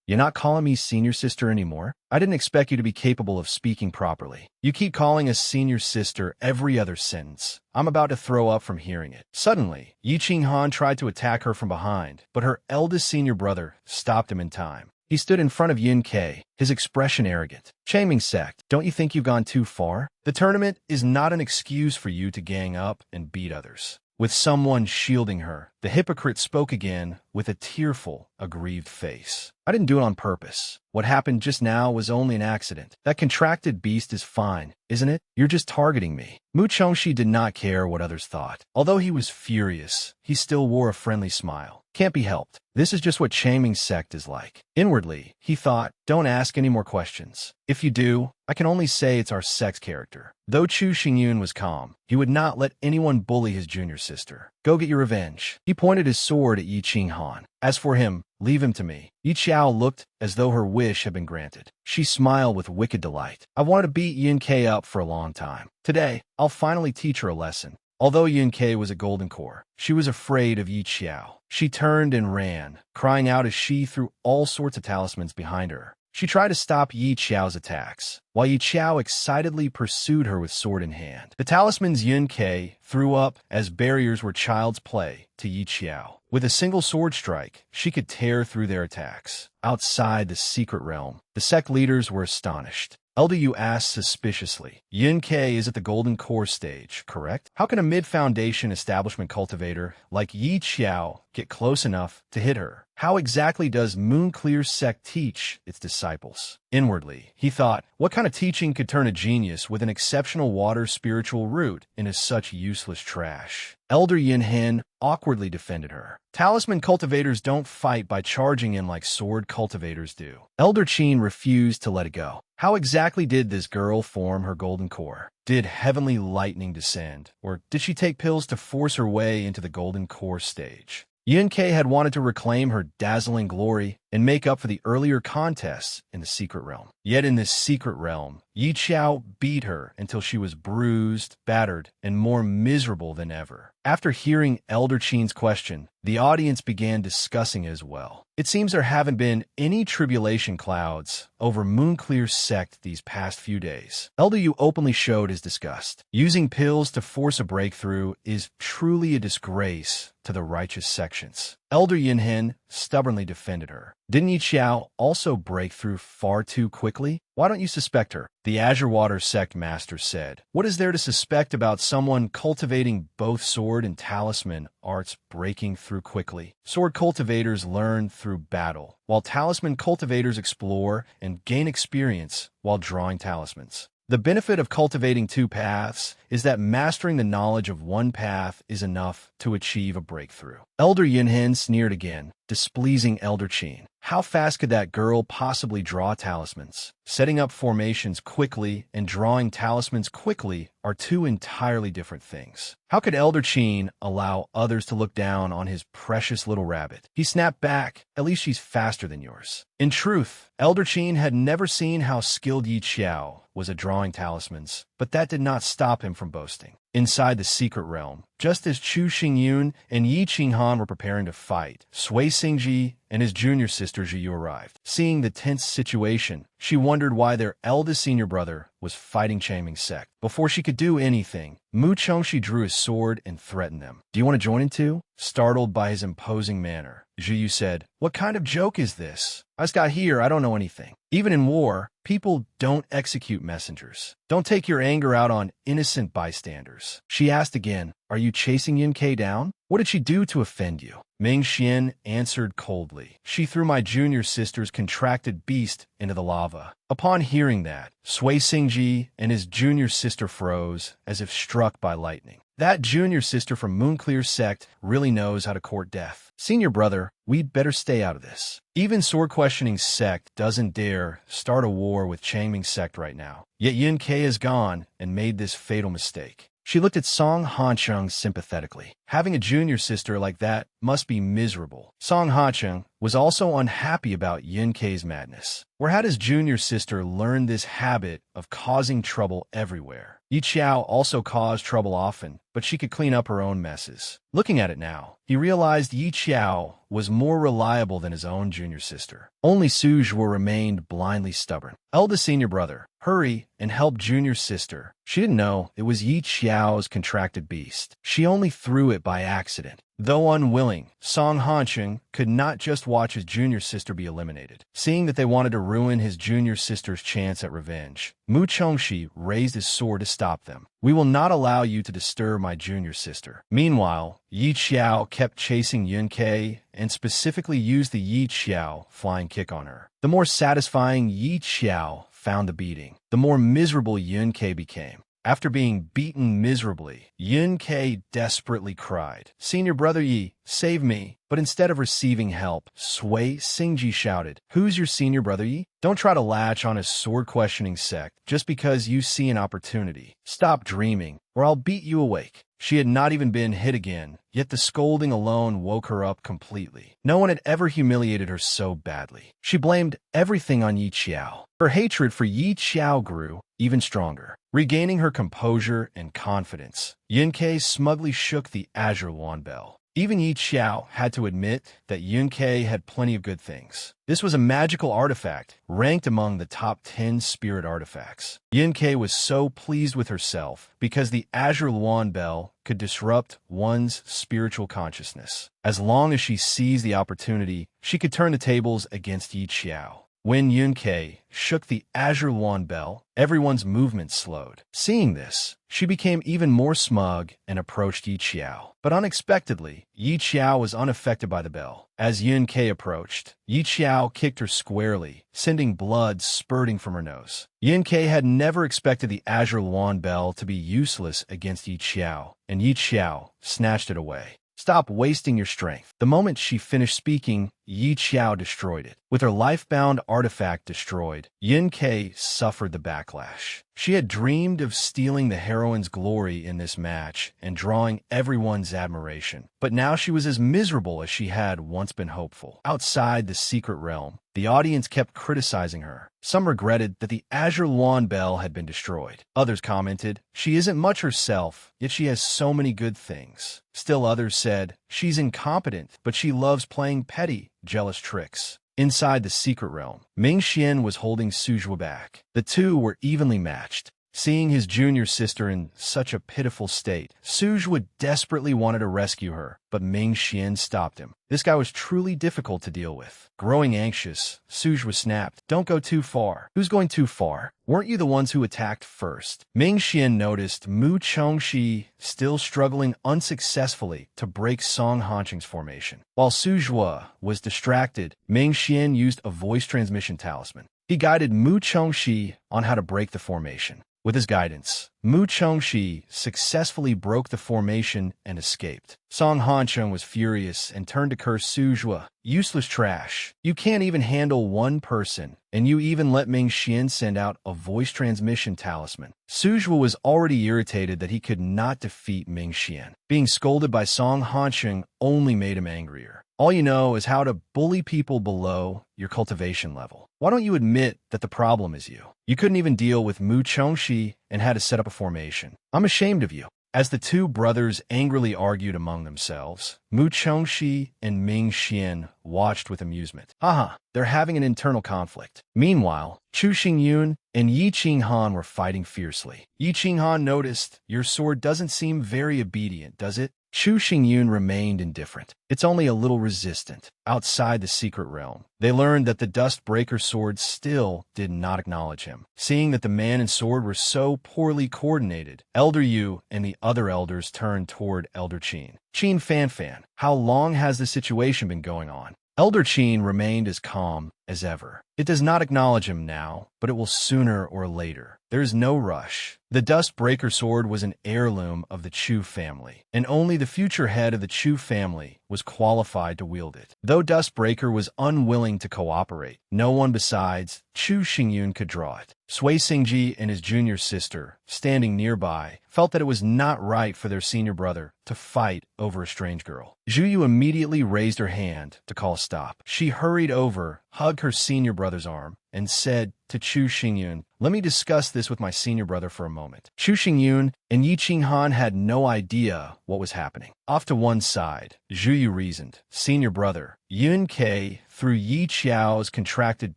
You're not calling me senior sister anymore? I didn't expect you to be capable of speaking properly. You keep calling us senior sister every other sentence. I'm about to throw up from hearing it. Suddenly, Yi Qinghan tried to attack her from behind, but her eldest senior brother stopped him in time. He stood in front of Yun Ke, his expression arrogant. Chaming sect, don't you think you've gone too far? The tournament is not an excuse for you to gang up and beat others. With someone shielding her, the hypocrite spoke again with a tearful, aggrieved face. I didn't do it on purpose. What happened just now was only an accident. That contracted beast is fine, isn't it? You're just targeting me. Mu Chongxi did not care what others thought. Although he was furious, he still wore a friendly smile. Can't be helped. This is just what Chaming sect is like. Inwardly, he thought, don't ask any more questions. If you do, I can only say it's our sect's character. Though Chu Xingyun was calm, he would not let anyone bully his junior sister. Go get your revenge. He pointed his sword at Yi Qinghan. As for him, leave him to me. Yi Qiao looked as though her wish had been granted. She smiled with wicked delight. I've wanted to beat Yun Ke up for a long time. Today, I'll finally teach her a lesson. Although Yun Ke was a golden core, she was afraid of Yi Qiao. She turned and ran, crying out as she threw all sorts of talismans behind her. She tried to stop Yi Qiao's attacks, while Yi Qiao excitedly pursued her with sword in hand. The talismans Yun Ke threw up as barriers were child's play to Yi Qiao. With a single sword strike, she could tear through their attacks. Outside the secret realm, the sect leaders were astonished. Elder Yu asked suspiciously, Yun Ke is at the Golden Core stage, correct? How can a mid-foundation establishment cultivator like Yi Qiao get close enough to hit her? How exactly does Moonclear's sect teach its disciples? Inwardly, he thought, what kind of teaching could turn a genius with an exceptional water spiritual root into such useless trash? Elder Yin Hen awkwardly defended her. Talisman cultivators don't fight by charging in like sword cultivators do. Elder Qin refused to let it go. How exactly did this girl form her golden core? Did heavenly lightning descend, or did she take pills to force her way into the golden core stage? Yun Ke had wanted to reclaim her dazzling glory and make up for the earlier contests in the secret realm. Yet in this secret realm, Yi Qiao beat her until she was bruised, battered, and more miserable than ever. After hearing Elder Qin's question, the audience began discussing as well. It seems there haven't been any tribulation clouds over Moonclear's sect these past few days. Elder Yu openly showed his disgust. Using pills to force a breakthrough is truly a disgrace to the righteous sections. Elder Yinhen stubbornly defended her. Didn't Yi Qiao also break through far too quickly? Why don't you suspect her? The Azure Water sect master said. What is there to suspect about someone cultivating both sword and talisman arts breaking through quickly? Sword cultivators learn through battle, while talisman cultivators explore and gain experience while drawing talismans. The benefit of cultivating two paths is that mastering the knowledge of one path is enough to achieve a breakthrough. Elder Yunhin sneered again, displeasing Elder Qin. How fast could that girl possibly draw talismans? Setting up formations quickly and drawing talismans quickly are two entirely different things. How could Elder Qin allow others to look down on his precious little rabbit? He snapped back. At least she's faster than yours. In truth, Elder Qin had never seen how skilled Yi Qiao was at drawing talismans, but that did not stop him from boasting. Inside the secret realm, just as Chu Xingyun and Yi Qinghan were preparing to fight, Sui Xingji and his junior sister Zhiyu arrived. Seeing the tense situation, she wondered why their eldest senior brother was fighting Changming's sect. Before she could do anything, Mu Chongxi drew his sword and threatened them. "Do you want to join in too?" Startled by his imposing manner, Zhiyu said, "What kind of joke is this? I just got here, I don't know anything." Even in war, people don't execute messengers. Don't take your anger out on innocent bystanders. She asked again, "Are you chasing Yin Ke down? What did she do to offend you?" Ming Xian answered coldly, "She threw my junior sister's contracted beast into the lava." Upon hearing that, Sui Xingji and his junior sister froze as if struck by lightning. That junior sister from Moonclear's sect really knows how to court death. "Senior brother, we'd better stay out of this." Even sword-questioning's sect doesn't dare start a war with Changming's sect right now. Yet Yin Ke is gone and made this fatal mistake. She looked at Song Hancheng sympathetically. Having a junior sister like that must be miserable. Song Hancheng was also unhappy about Yin Ke's madness. Where had his junior sister learned this habit of causing trouble everywhere? Yi Qiao also caused trouble often, but she could clean up her own messes. Looking at it now, he realized Yi Qiao was more reliable than his own junior sister. Only Su Zhuo remained blindly stubborn. Eldest senior brother, hurry and help junior sister. She didn't know it was Yi Qiao's contracted beast. She only threw it by accident. Though unwilling, Song Hancheng could not just watch his junior sister be eliminated. Seeing that they wanted to ruin his junior sister's chance at revenge, Mu Chongxi raised his sword to stop them. "We will not allow you to disturb my junior sister." Meanwhile, Yi Qiao kept chasing Yin Ke and specifically used the Yi Qiao flying kick on her. The more satisfying Yi Qiao found the beating, the more miserable Yin Ke became. After being beaten miserably, Yin Ke desperately cried, "Senior brother Yi, save me." But instead of receiving help, Sui Xingji shouted, "Who's your senior brother Yi? Don't try to latch on a sword-questioning sect just because you see an opportunity. Stop dreaming, or I'll beat you awake." She had not even been hit again, yet the scolding alone woke her up completely. No one had ever humiliated her so badly. She blamed everything on Yi Qiao. Her hatred for Yi Qiao grew even stronger. Regaining her composure and confidence, Yin Ke smugly shook the Azure Wand Bell. Even Yi Qiao had to admit that Yin Ke had plenty of good things. This was a magical artifact, ranked among the top 10 spirit artifacts. Yin Ke was so pleased with herself because the Azure Wand Bell could disrupt one's spiritual consciousness. As long as she seized the opportunity, she could turn the tables against Yi Qiao. When Yin Ke shook the Azure Wand Bell, everyone's movement slowed. Seeing this, she became even more smug and approached Yi Qiao. But unexpectedly, Yi Qiao was unaffected by the bell. As Yin Ke approached, Yi Qiao kicked her squarely, sending blood spurting from her nose. Yin Ke had never expected the Azure Wand Bell to be useless against Yi Qiao, and Yi Qiao snatched it away. "Stop wasting your strength." The moment she finished speaking, Yi Qiao destroyed it. With her life-bound artifact destroyed, Yin Ke suffered the backlash. She had dreamed of stealing the heroine's glory in this match and drawing everyone's admiration. But now she was as miserable as she had once been hopeful. Outside the secret realm, the audience kept criticizing her. Some regretted that the Azure Wand Bell had been destroyed. Others commented, "She isn't much herself, yet she has so many good things." Still others said, "She's incompetent, but she loves playing petty, jealous tricks." Inside the secret realm, Ming Xian was holding Su Zhuo back. The two were evenly matched. Seeing his junior sister in such a pitiful state, Su Zhuo desperately wanted to rescue her, but Ming Xian stopped him. This guy was truly difficult to deal with. Growing anxious, Su Zhuo snapped, "Don't go too far." "Who's going too far? Weren't you the ones who attacked first?" Ming Xian noticed Mu Chongxi still struggling unsuccessfully to break Song Hancheng's formation. While Su Zhuo was distracted, Ming Xian used a voice transmission talisman. He guided Mu Chongxi on how to break the formation. With his guidance, Mu Chongxi successfully broke the formation and escaped. Song Hancheng was furious and turned to curse Suzhua. Useless trash. You can't even handle one person, and you even let Ming Xian send out a voice transmission talisman. Suzhua was already irritated that he could not defeat Ming Xian. Being scolded by Song Hancheng only made him angrier. All you know is how to bully people below your cultivation level. Why don't you admit that the problem is you? You couldn't even deal with Mu Chongxi and had to set up a formation. I'm ashamed of you. As the two brothers angrily argued among themselves, Mu Chongxi and Ming Xian watched with amusement. Haha, they're having an internal conflict. Meanwhile, Chu Xingyun and Yi Qinghan were fighting fiercely. Yi Qinghan noticed, "Your sword doesn't seem very obedient, does it?" Chu Xingyun remained indifferent. "It's only a little resistant." Outside the secret realm, they learned that the Dustbreaker sword still did not acknowledge him. Seeing that the man and sword were so poorly coordinated, Elder Yu and the other elders turned toward Elder Qin. "Qin Fanfan, how long has this situation been going on?" Elder Qin remained as calm as ever. "It does not acknowledge him now, but it will sooner or later. There is no rush." The Dustbreaker sword was an heirloom of the Chu family, and only the future head of the Chu family was qualified to wield it. Though Dustbreaker was unwilling to cooperate, no one besides Chu Xingyun could draw it. Sui Xingji and his junior sister, standing nearby, felt that it was not right for their senior brother to fight over a strange girl. Zhu Yu immediately raised her hand to call a stop. She hurried over, hugged her senior brother's arm, and said to Chu Xingyun, "Let me discuss this with my senior brother for a moment." Chu Xingyun and Yi Qinghan had no idea what was happening. Off to one side, Zhu Yu reasoned, "Senior brother, Yun Ke threw Yi Qiao's contracted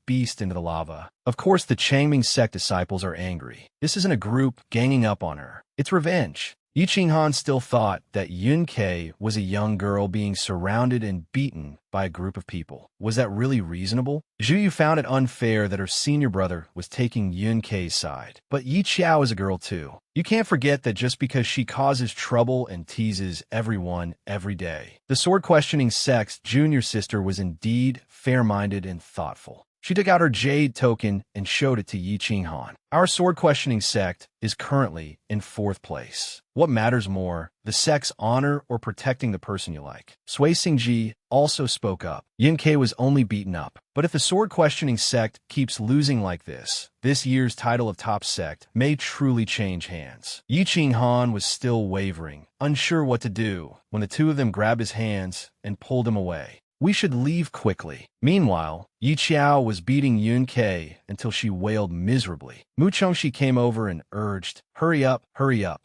beast into the lava. Of course the Changming sect disciples are angry. This isn't a group ganging up on her. It's revenge." Yi Qinghan still thought that Yun Ke was a young girl being surrounded and beaten by a group of people. Was that really reasonable? Zhu Yu found it unfair that her senior brother was taking Yun Ke's side. But Yi Qiao is a girl too. You can't forget that just because she causes trouble and teases everyone every day. The sword-questioning sect's junior sister was indeed fair-minded and thoughtful. She took out her jade token and showed it to Yi Qinghan. "Our sword-questioning sect is currently in 4th place. What matters more, the sect's honor or protecting the person you like?" Sui Xingji also spoke up. Yin Ke was only beaten up. But if the sword-questioning sect keeps losing like this year's title of top sect may truly change hands. Yi Qinghan was still wavering, unsure what to do, when the two of them grabbed his hands and pulled him away. "We should leave quickly." Meanwhile, Yi Qiao was beating Yun Ke until she wailed miserably. Mu Chongxi came over and urged, hurry up,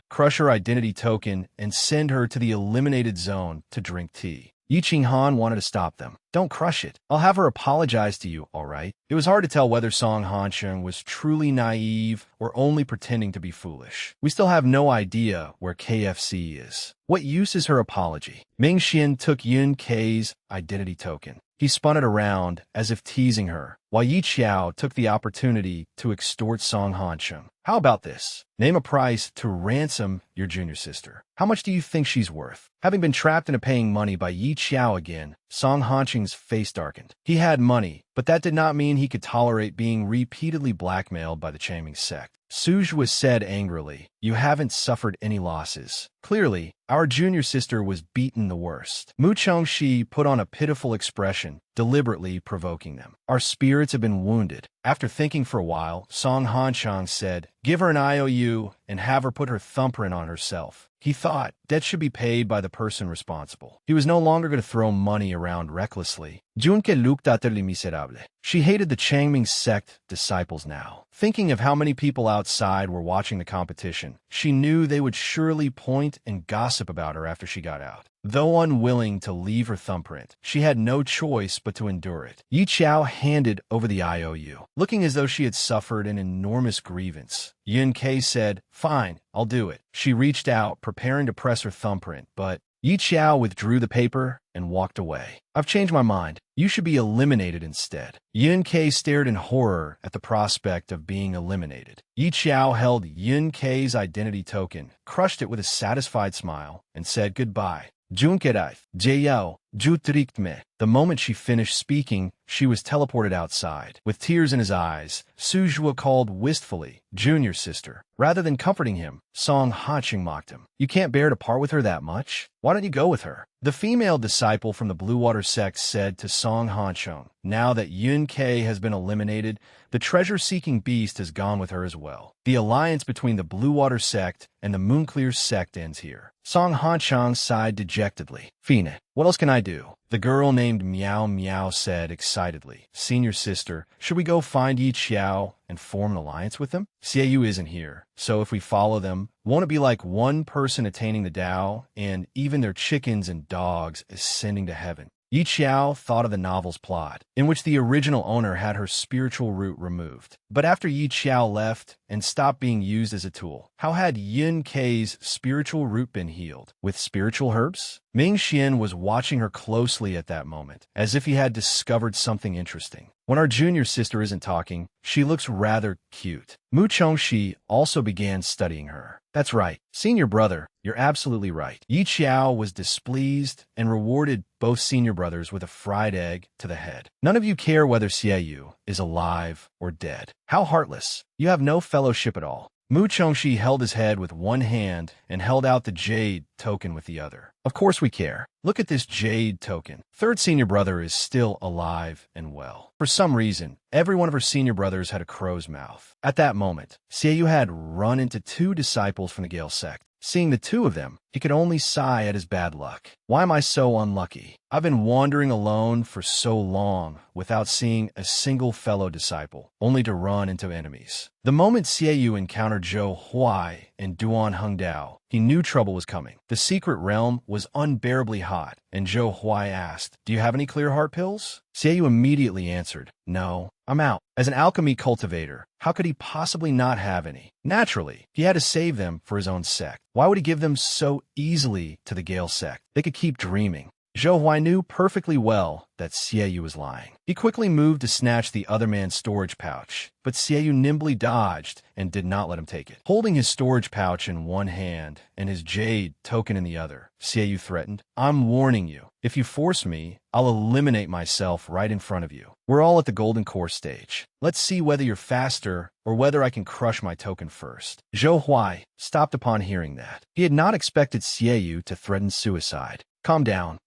crush her identity token, and send her to the eliminated zone to drink tea." Yi Qinghan wanted to stop them. "Don't crush it. I'll have her apologize to you, all right?" It was hard to tell whether Song Hancheng was truly naive or only pretending to be foolish. "We still have no idea where KFC is. What use is her apology?" Ming Xian took Yun Ke's identity token. He spun it around as if teasing her, while Yi Qiao took the opportunity to extort Song Hancheng. "How about this? Name a price to ransom your junior sister. How much do you think she's worth?" Having been trapped into paying money by Yi Qiao again, Song Hancheng's face darkened. He had money, but that did not mean he could tolerate being repeatedly blackmailed by the Changming sect. Suzhua said angrily, "You haven't suffered any losses. Clearly, our junior sister was beaten the worst." Mu Chongxi put on a pitiful expression, deliberately provoking them. "Our spirits have been wounded." After thinking for a while, Song Hancheng said, "Give her an IOU and have her put her thumbprint on herself." He thought, debt should be paid by the person responsible. He was no longer going to throw money around recklessly. Junke looked at les Miserables. She hated the Changming sect disciples now. Thinking of how many people outside were watching the competition, she knew they would surely point and gossip about her after she got out. Though unwilling to leave her thumbprint, she had no choice but to endure it. Yi Qiao handed over the IOU, looking as though she had suffered an enormous grievance. Yun Ke said, "Fine, I'll do it." She reached out, preparing to press her thumbprint, but Yi Qiao withdrew the paper and walked away. "I've changed my mind. You should be eliminated instead." Yun Ke stared in horror at the prospect of being eliminated. Yi Qiao held Yun Ke's identity token, crushed it with a satisfied smile, and said goodbye. "Junkedai, Jayao, Du tricked me. The moment she finished speaking, she was teleported outside. With tears in his eyes, Suzhua called wistfully, "Junior sister." Rather than comforting him, Song Hanqing mocked him. "You can't bear to part with her that much? Why don't you go with her?" The female disciple from the Blue Water sect said to Song Hanqing, "Now that Yun Kei has been eliminated, the treasure-seeking beast has gone with her as well. The alliance between the Blue Water sect and the Moonclear sect ends here." Song Hanqing sighed dejectedly. "Fine, what else can I do?" The girl named Meow Meow said excitedly, "Senior sister, should we go find Yi Qiao and form an alliance with them? Xiaoyu isn't here, so if we follow them, won't it be like one person attaining the Tao, and even their chickens and dogs ascending to heaven?" Yi Qiao thought of the novel's plot, in which the original owner had her spiritual root removed. But after Yi Qiao left and stopped being used as a tool, how had Yun Kei's spiritual root been healed? With spiritual herbs? Ming Xian was watching her closely at that moment, as if he had discovered something interesting. When our junior sister isn't talking, she looks rather cute. Mu Chongxi also began studying her. "That's right, senior brother, you're absolutely right." Yi Qiao was displeased and rewarded both senior brothers with a fried egg to the head. "None of you care whether Xiaoyu is alive or dead. How heartless. You have no fellowship at all." Mu Chongxi held his head with one hand and held out the jade token with the other. "Of course we care. Look at this jade token. Third senior brother is still alive and well." For some reason, every one of her senior brothers had a crow's mouth. At that moment, Xiaoyu had run into two disciples from the Gale sect. Seeing the two of them, he could only sigh at his bad luck. "Why am I so unlucky? I've been wandering alone for so long without seeing a single fellow disciple, only to run into enemies." The moment Xiaoyu encountered Zhou Huai and Duan Hengdao, he knew trouble was coming. The secret realm was unbearably hot, and Zhou Huai asked, "Do you have any clear heart pills?" Xiaoyu immediately answered, "No, I'm out." As an alchemy cultivator, how could he possibly not have any? Naturally, he had to save them for his own sect. Why would he give them so easily to the Gale sect? They could keep dreaming. Zhou Huai knew perfectly well that Xiaoyu was lying. He quickly moved to snatch the other man's storage pouch, but Xiaoyu nimbly dodged and did not let him take it. Holding his storage pouch in one hand and his jade token in the other, Xiaoyu threatened, "I'm warning you. If you force me, I'll eliminate myself right in front of you. We're all at the golden core stage. Let's see whether you're faster or whether I can crush my token first." Zhou Huai stopped upon hearing that. He had not expected Xiaoyu to threaten suicide. Calm down.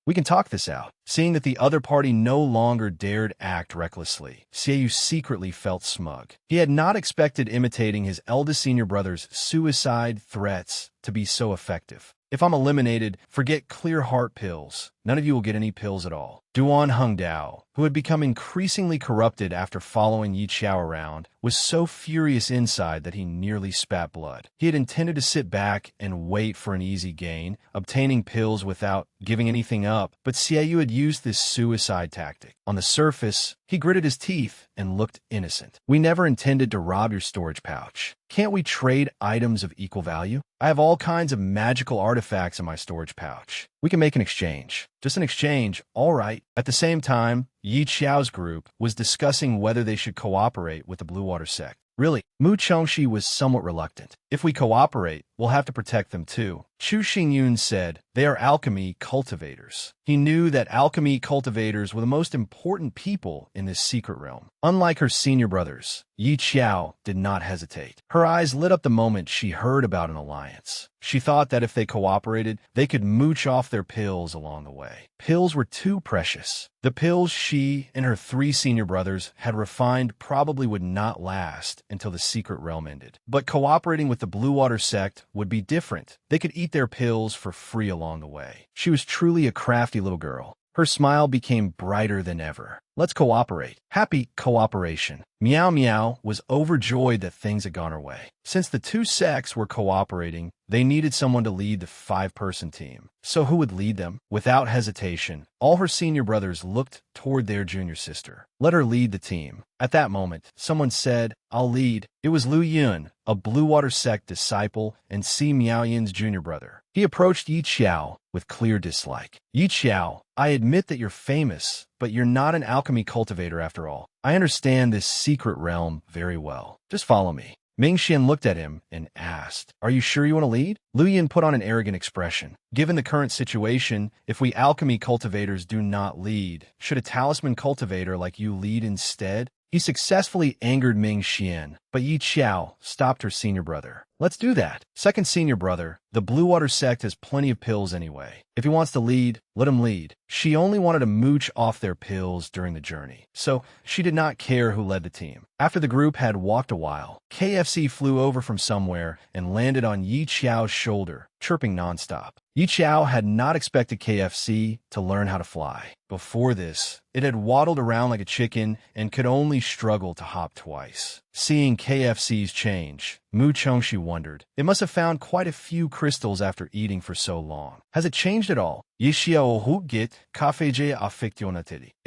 We can talk this out." Seeing that the other party no longer dared act recklessly, Xiaoyu secretly felt smug. He had not expected imitating his eldest senior brother's suicide threats to be so effective. "If I'm eliminated, forget clear heart pills. None of you will get any pills at all." Duan Hengdao, who had become increasingly corrupted after following Yi Qiao around, was so furious inside that he nearly spat blood. He had intended to sit back and wait for an easy gain, obtaining pills without giving anything up, but Xiaoyu had used this suicide tactic. On the surface, he gritted his teeth and looked innocent. "We never intended to rob your storage pouch. Can't we trade items of equal value? I have all kinds of magical artifacts in my storage pouch. We can make an exchange." "Just an exchange, all right." At the same time, Yi Qiao's group was discussing whether they should cooperate with the Blue Water sect. Really, Mu Chongxi was somewhat reluctant. "If we cooperate, we'll have to protect them too." Chu Xingyun said, "They are alchemy cultivators." He knew that alchemy cultivators were the most important people in this secret realm. Unlike her senior brothers, Yi Qiao did not hesitate. Her eyes lit up the moment she heard about an alliance. She thought that if they cooperated, they could mooch off their pills along the way. Pills were too precious. The pills she and her three senior brothers had refined probably would not last until the secret realm ended. But cooperating with the Blue Water sect would be different. They could eat their pills for free along the way. She was truly a crafty little girl. Her smile became brighter than ever. "Let's cooperate." Happy cooperation. Meow Meow was overjoyed that things had gone her way. Since the two sects were cooperating, they needed someone to lead the 5-person team. So who would lead them? Without hesitation, all her senior brothers looked toward their junior sister. "Let her lead the team." At that moment, someone said, "I'll lead." It was Lu Yun, a Blue Water sect disciple and Si Miaoyin's junior brother. He approached Yi Qiao with clear dislike. "Yi Qiao, I admit that you're famous, but you're not an alchemy cultivator after all. I understand this secret realm very well. Just follow me." Ming Xian looked at him and asked, "Are you sure you want to lead?" Lu Yin put on an arrogant expression. Given the current situation, if we alchemy cultivators do not lead, should a talisman cultivator like you lead instead? He successfully angered Ming Xian, but Yi Qiao stopped her senior brother. "Let's do that." Second senior brother, the Blue Water sect has plenty of pills anyway. If he wants to lead, let him lead. She only wanted to mooch off their pills during the journey, so she did not care who led the team. After the group had walked a while, KFC flew over from somewhere and landed on Yi Qiao's shoulder, chirping nonstop. Yi Qiao had not expected KFC to learn how to fly. Before this, it had waddled around like a chicken and could only struggle to hop twice. Seeing KFC's change, Mu Chongxi wondered. It must have found quite a few crystals after eating for so long. Has it changed at all? It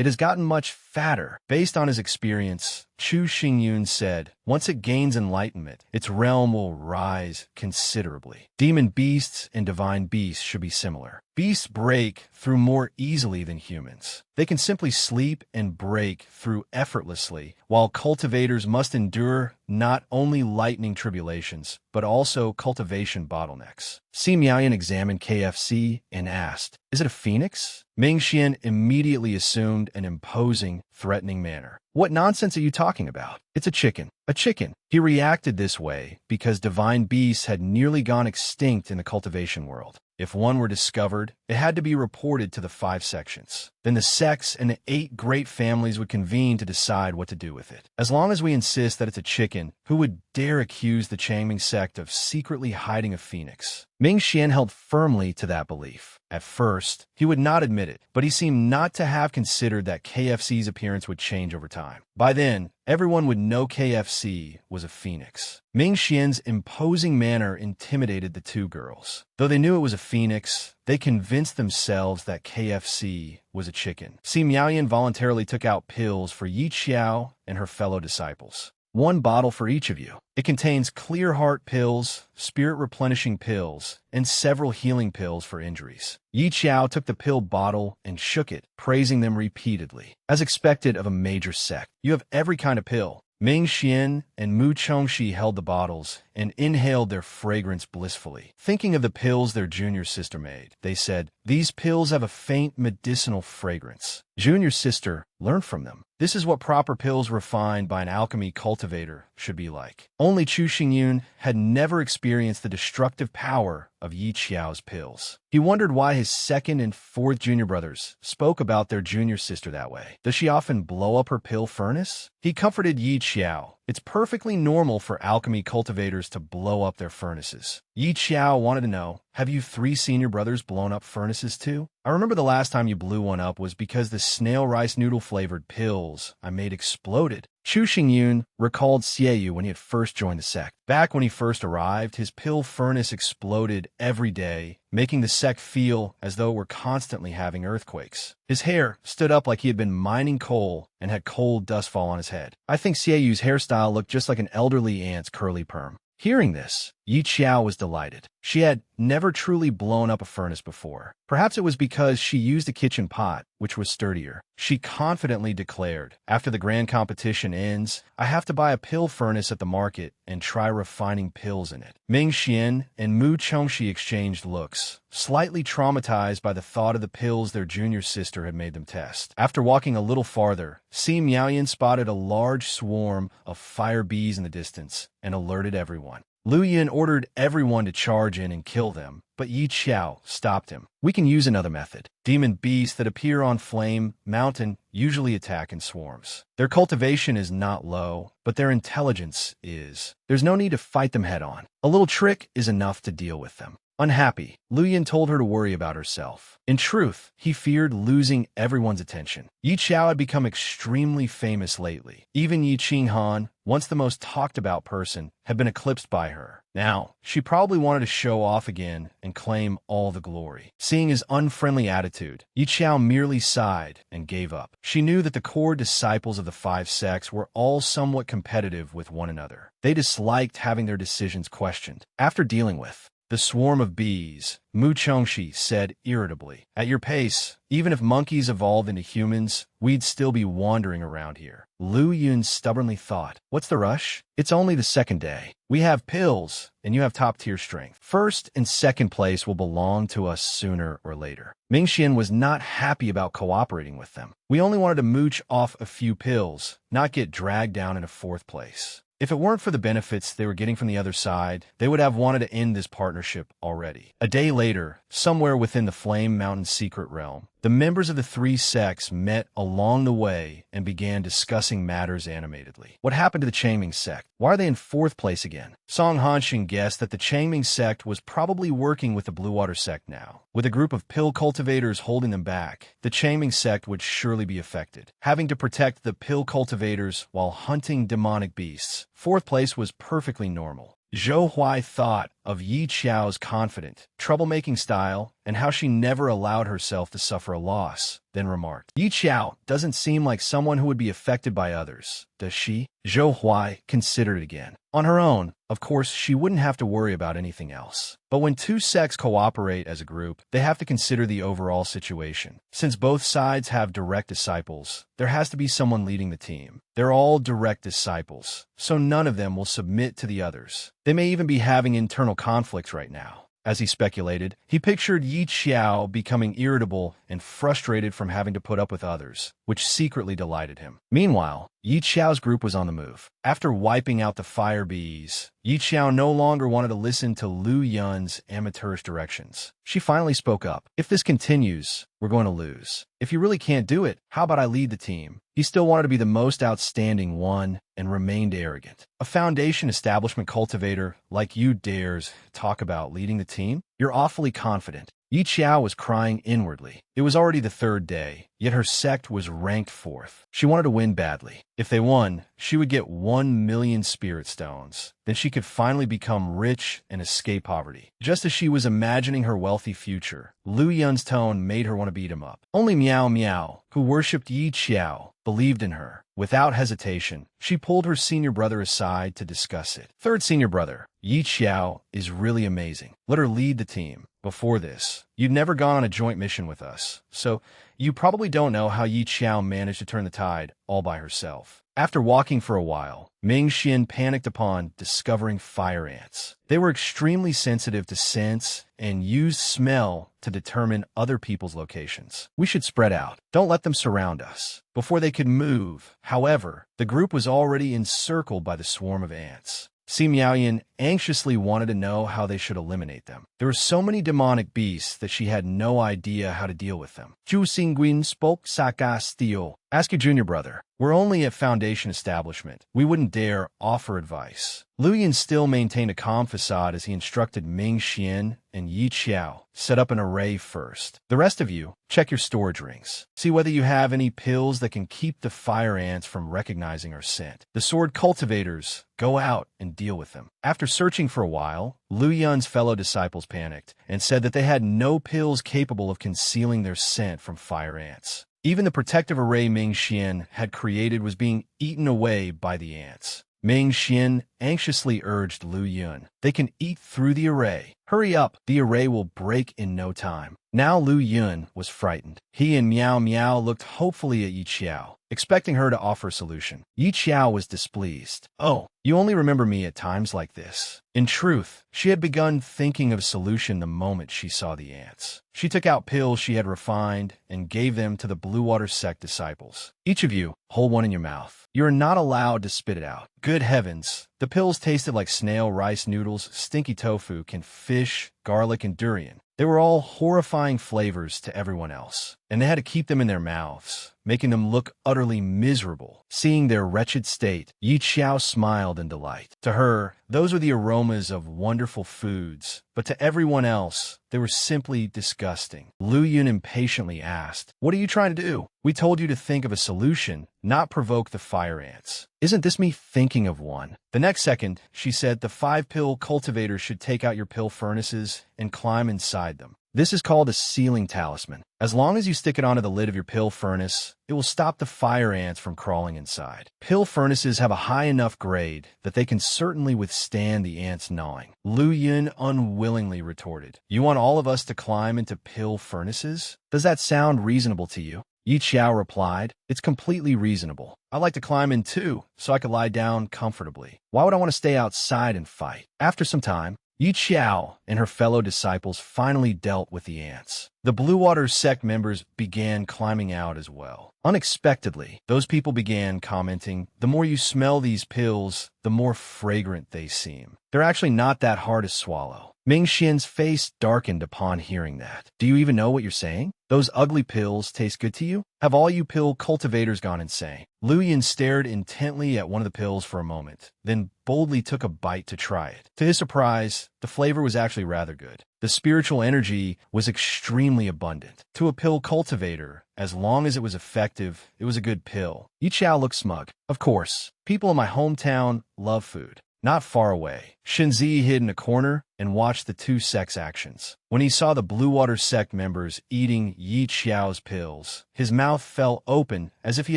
has gotten much fatter. Based on his experience, Chu Xingyun said, once it gains enlightenment, its realm will rise considerably. Demon beasts and divine beasts should be similar. Beasts break through more easily than humans. They can simply sleep and break through effortlessly, while cultivators must endure not only lightning tribulations, but also cultivation bottlenecks. Si Miaoyan examined KFC and asked, "Is it a phoenix?" Ming Xian immediately assumed an imposing, threatening manner. "What nonsense are you talking about? It's a chicken." A chicken. He reacted this way because divine beasts had nearly gone extinct in the cultivation world. If one were discovered, it had to be reported to the 5 sections. Then the sects and the 8 great families would convene to decide what to do with it. As long as we insist that it's a chicken, who would dare accuse the Changming sect of secretly hiding a phoenix? Ming Xian held firmly to that belief. At first, he would not admit it, but he seemed not to have considered that KFC's appearance would change over time. By then, everyone would know KFC was a phoenix. Ming Xian's imposing manner intimidated the 2 girls. Though they knew it was a phoenix, they convinced themselves that KFC was a chicken. Si Miaoyan voluntarily took out pills for Yi Qiao and her fellow disciples. 1 bottle for each of you. It contains clear heart pills, spirit replenishing pills, and several healing pills for injuries. Yi Qiao took the pill bottle and shook it, praising them repeatedly. As expected of a major sect, you have every kind of pill. Ming Xian and Mu Chongxi held the bottles and inhaled their fragrance blissfully. Thinking of the pills their junior sister made, they said, "These pills have a faint medicinal fragrance. Junior sister, learn from them. This is what proper pills refined by an alchemy cultivator should be like." Only Chu Xingyun had never experienced the destructive power of Yi Qiao's pills. He wondered why his 2nd and 4th junior brothers spoke about their junior sister that way. Does she often blow up her pill furnace? He comforted Yi Qiao. It's perfectly normal for alchemy cultivators to blow up their furnaces. Yi Qiao wanted to know, have you 3 senior brothers blown up furnaces too? I remember the last time you blew one up was because the snail rice noodle flavored pills I made exploded. Chu Xingyun recalled Xieyu when he had first joined the sect. Back when he first arrived, his pill furnace exploded every day, making the sect feel as though it were constantly having earthquakes. His hair stood up like he had been mining coal and had cold dust fall on his head. I think Xieyu's hairstyle looked just like an elderly aunt's curly perm. Hearing this, Yi Qiao was delighted. She had never truly blown up a furnace before. Perhaps it was because she used a kitchen pot, which was sturdier. She confidently declared, "After the grand competition ends, I have to buy a pill furnace at the market and try refining pills in it." Ming Xian and Mu Chongxi exchanged looks, slightly traumatized by the thought of the pills their junior sister had made them test. After walking a little farther, Si Miaoyan spotted a large swarm of fire bees in the distance and alerted everyone. Lu Yin ordered everyone to charge in and kill them, but Yi Qiao stopped him. "We can use another method. Demon beasts that appear on Flame Mountain usually attack in swarms. Their cultivation is not low, but their intelligence is. There's no need to fight them head-on. A little trick is enough to deal with them." Unhappy, Lu Yin told her to worry about herself. In truth, he feared losing everyone's attention. Yi Qiao had become extremely famous lately. Even Yi Qinghan, once the most talked-about person, had been eclipsed by her. Now, she probably wanted to show off again and claim all the glory. Seeing his unfriendly attitude, Yi Qiao merely sighed and gave up. She knew that the core disciples of the 5 sects were all somewhat competitive with one another. They disliked having their decisions questioned. After dealing with The swarm of bees, Mu Chongxi said irritably. At your pace, even if monkeys evolved into humans, we'd still be wandering around here. Lu Yun stubbornly thought, what's the rush? It's only the second day. We have pills, and you have top-tier strength. First and second place will belong to us sooner or later. Mingxian was not happy about cooperating with them. We only wanted to mooch off a few pills, not get dragged down into fourth place. If it weren't for the benefits they were getting from the other side, they would have wanted to end this partnership already. A day later, somewhere within the Flame Mountain secret realm, the members of the three sects met along the way and began discussing matters animatedly. What happened to the Changming sect? Why are they in fourth place again? Song Hanshin guessed that the Changming sect was probably working with the Blue Water sect now. With a group of pill cultivators holding them back, the Changming sect would surely be affected. Having to protect the pill cultivators while hunting demonic beasts, fourth place was perfectly normal. Zhou Huai thought of Yi Qiao's confident, troublemaking style and how she never allowed herself to suffer a loss, then remarked, Yi Qiao doesn't seem like someone who would be affected by others, does she? Zhou Huai considered it again. On her own, of course, she wouldn't have to worry about anything else. But when two sects cooperate as a group, they have to consider the overall situation. Since both sides have direct disciples, there has to be someone leading the team. They're all direct disciples, so none of them will submit to the others. They may even be having internal conflicts right now. As he speculated, he pictured Yi Qiao becoming irritable and frustrated from having to put up with others, which secretly delighted him. Meanwhile, Yi Qiao's group was on the move. After wiping out the fire bees, Yi Qiao no longer wanted to listen to Lu Yun's amateurish directions. She finally spoke up. If this continues, we're going to lose. If you really can't do it, how about I lead the team? He still wanted to be the most outstanding one and remained arrogant. A foundation establishment cultivator like you dares talk about leading the team? You're awfully confident. Yi Qiao was crying inwardly. It was already the third day, yet her sect was ranked fourth. She wanted to win badly. If they won, she would get 1,000,000 spirit stones. Then she could finally become rich and escape poverty. Just as she was imagining her wealthy future, Lu Yun's tone made her want to beat him up. Only Miao Miao, who worshipped Yi Qiao, believed in her. Without hesitation, she pulled her senior brother aside to discuss it. Third senior brother, Yi Qiao is really amazing. Let her lead the team. Before this, you'd never gone on a joint mission with us, so you probably don't know how Yi Qiao managed to turn the tide all by herself. After walking for a while, Ming Xin panicked upon discovering fire ants. They were extremely sensitive to scents and used smell to determine other people's locations. We should spread out. Don't let them surround us. Before they could move, however, the group was already encircled by the swarm of ants. Si Miaoyan anxiously wanted to know how they should eliminate them. There were so many demonic beasts that she had no idea how to deal with them. Zhu Xingguin spoke sarcastically. Ask your junior brother. We're only a foundation establishment. We wouldn't dare offer advice. Lu Yin still maintained a calm facade as he instructed Ming Xian and Yi Qiao, set up an array first. The rest of you, check your storage rings. See whether you have any pills that can keep the fire ants from recognizing our scent. The sword cultivators, go out and deal with them. After searching for a while, Lu Yun's fellow disciples panicked and said that they had no pills capable of concealing their scent from fire ants. Even the protective array Ming Xian had created was being eaten away by the ants. Ming Xian anxiously urged Lu Yun. They can eat through the array. Hurry up, the array will break in no time. Now Lu Yun was frightened. He and Miao Miao looked hopefully at Yi Qiao, expecting her to offer a solution. Yi Qiao was displeased. Oh, you only remember me at times like this. In truth, she had begun thinking of a solution the moment she saw the ants. She took out pills she had refined and gave them to the Blue Water sect disciples. Each of you, hold one in your mouth. You are not allowed to spit it out. Good heavens, the pills tasted like snail rice noodles, stinky tofu, canned fish, garlic, and durian. They were all horrifying flavors to everyone else, and they had to keep them in their mouths, making them look utterly miserable. Seeing their wretched state, Yi Qiao smiled in delight. To her, those were the aromas of wonderful foods, but to everyone else, they were simply disgusting. Lu Yun impatiently asked, "What are you trying to do? We told you to think of a solution, not provoke the fire ants." "Isn't this me thinking of one?" The next second, she said, "The 5-pill cultivators should take out your pill furnaces and climb inside them. This is called a sealing talisman. As long as you stick it onto the lid of your pill furnace, it will stop the fire ants from crawling inside. Pill furnaces have a high enough grade that they can certainly withstand the ants gnawing. Lu Yun unwillingly retorted, "You want all of us to climb into pill furnaces? Does that sound reasonable to you?" Yi Qiao replied, "It's completely reasonable. I'd like to climb in too, so I could lie down comfortably. Why would I want to stay outside and fight?" After some time, Yi Qiao and her fellow disciples finally dealt with the ants. The Blue Water sect members began climbing out as well. Unexpectedly, those people began commenting, "The more you smell these pills, the more fragrant they seem. They're actually not that hard to swallow." Ming Xian's face darkened upon hearing that. "Do you even know what you're saying? Those ugly pills taste good to you? Have all you pill cultivators gone insane?" Lu Yin stared intently at one of the pills for a moment, then boldly took a bite to try it. To his surprise, the flavor was actually rather good. The spiritual energy was extremely abundant. To a pill cultivator, as long as it was effective, it was a good pill. Yi Qiao looked smug. "Of course, people in my hometown love food." Not far away, Shenzi hid in a corner and watched the two sects' actions. When he saw the Blue Water sect members eating Yi Qiao's pills, his mouth fell open as if he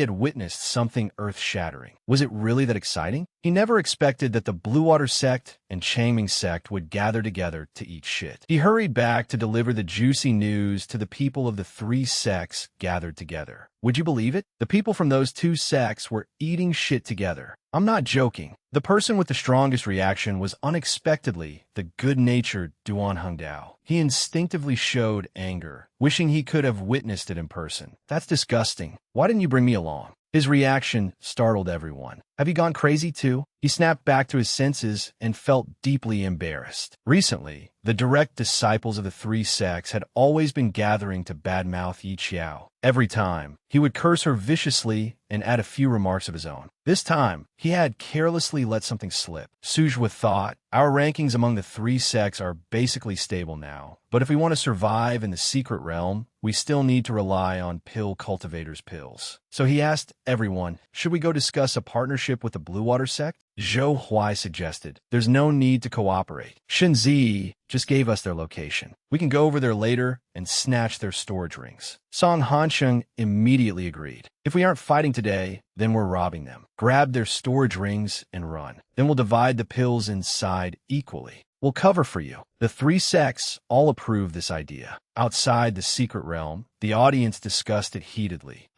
had witnessed something earth-shattering. Was it really that exciting? He never expected that the Blue Water sect and Changming sect would gather together to eat shit. He hurried back to deliver the juicy news to the people of the three sects gathered together. Would you believe it? The people from those two sects were eating shit together. I'm not joking. The person with the strongest reaction was unexpectedly the good-natured Duan Hongdao. He instinctively showed anger, wishing he could have witnessed it in person. "That's disgusting. Why didn't you bring me along?" His reaction startled everyone. "Have you gone crazy too?" He snapped back to his senses and felt deeply embarrassed. Recently, the direct disciples of the three sects had always been gathering to badmouth Yi Qiao. Every time, he would curse her viciously and add a few remarks of his own. This time, he had carelessly let something slip. Suzhua thought, "Our rankings among the three sects are basically stable now, but if we want to survive in the secret realm, we still need to rely on pill cultivators' pills." So he asked everyone, "Should we go discuss a partnership with the Blue Water sect?" Zhou Huai suggested, "There's no need to cooperate. Shenzi just gave us their location. We can go over there later and snatch their storage rings." Song Hansheng immediately agreed. "If we aren't fighting today, then we're robbing them. Grab their storage rings and run. Then we'll divide the pills inside equally. We'll cover for you." The three sects all approved this idea. Outside the secret realm, the audience discussed it heatedly.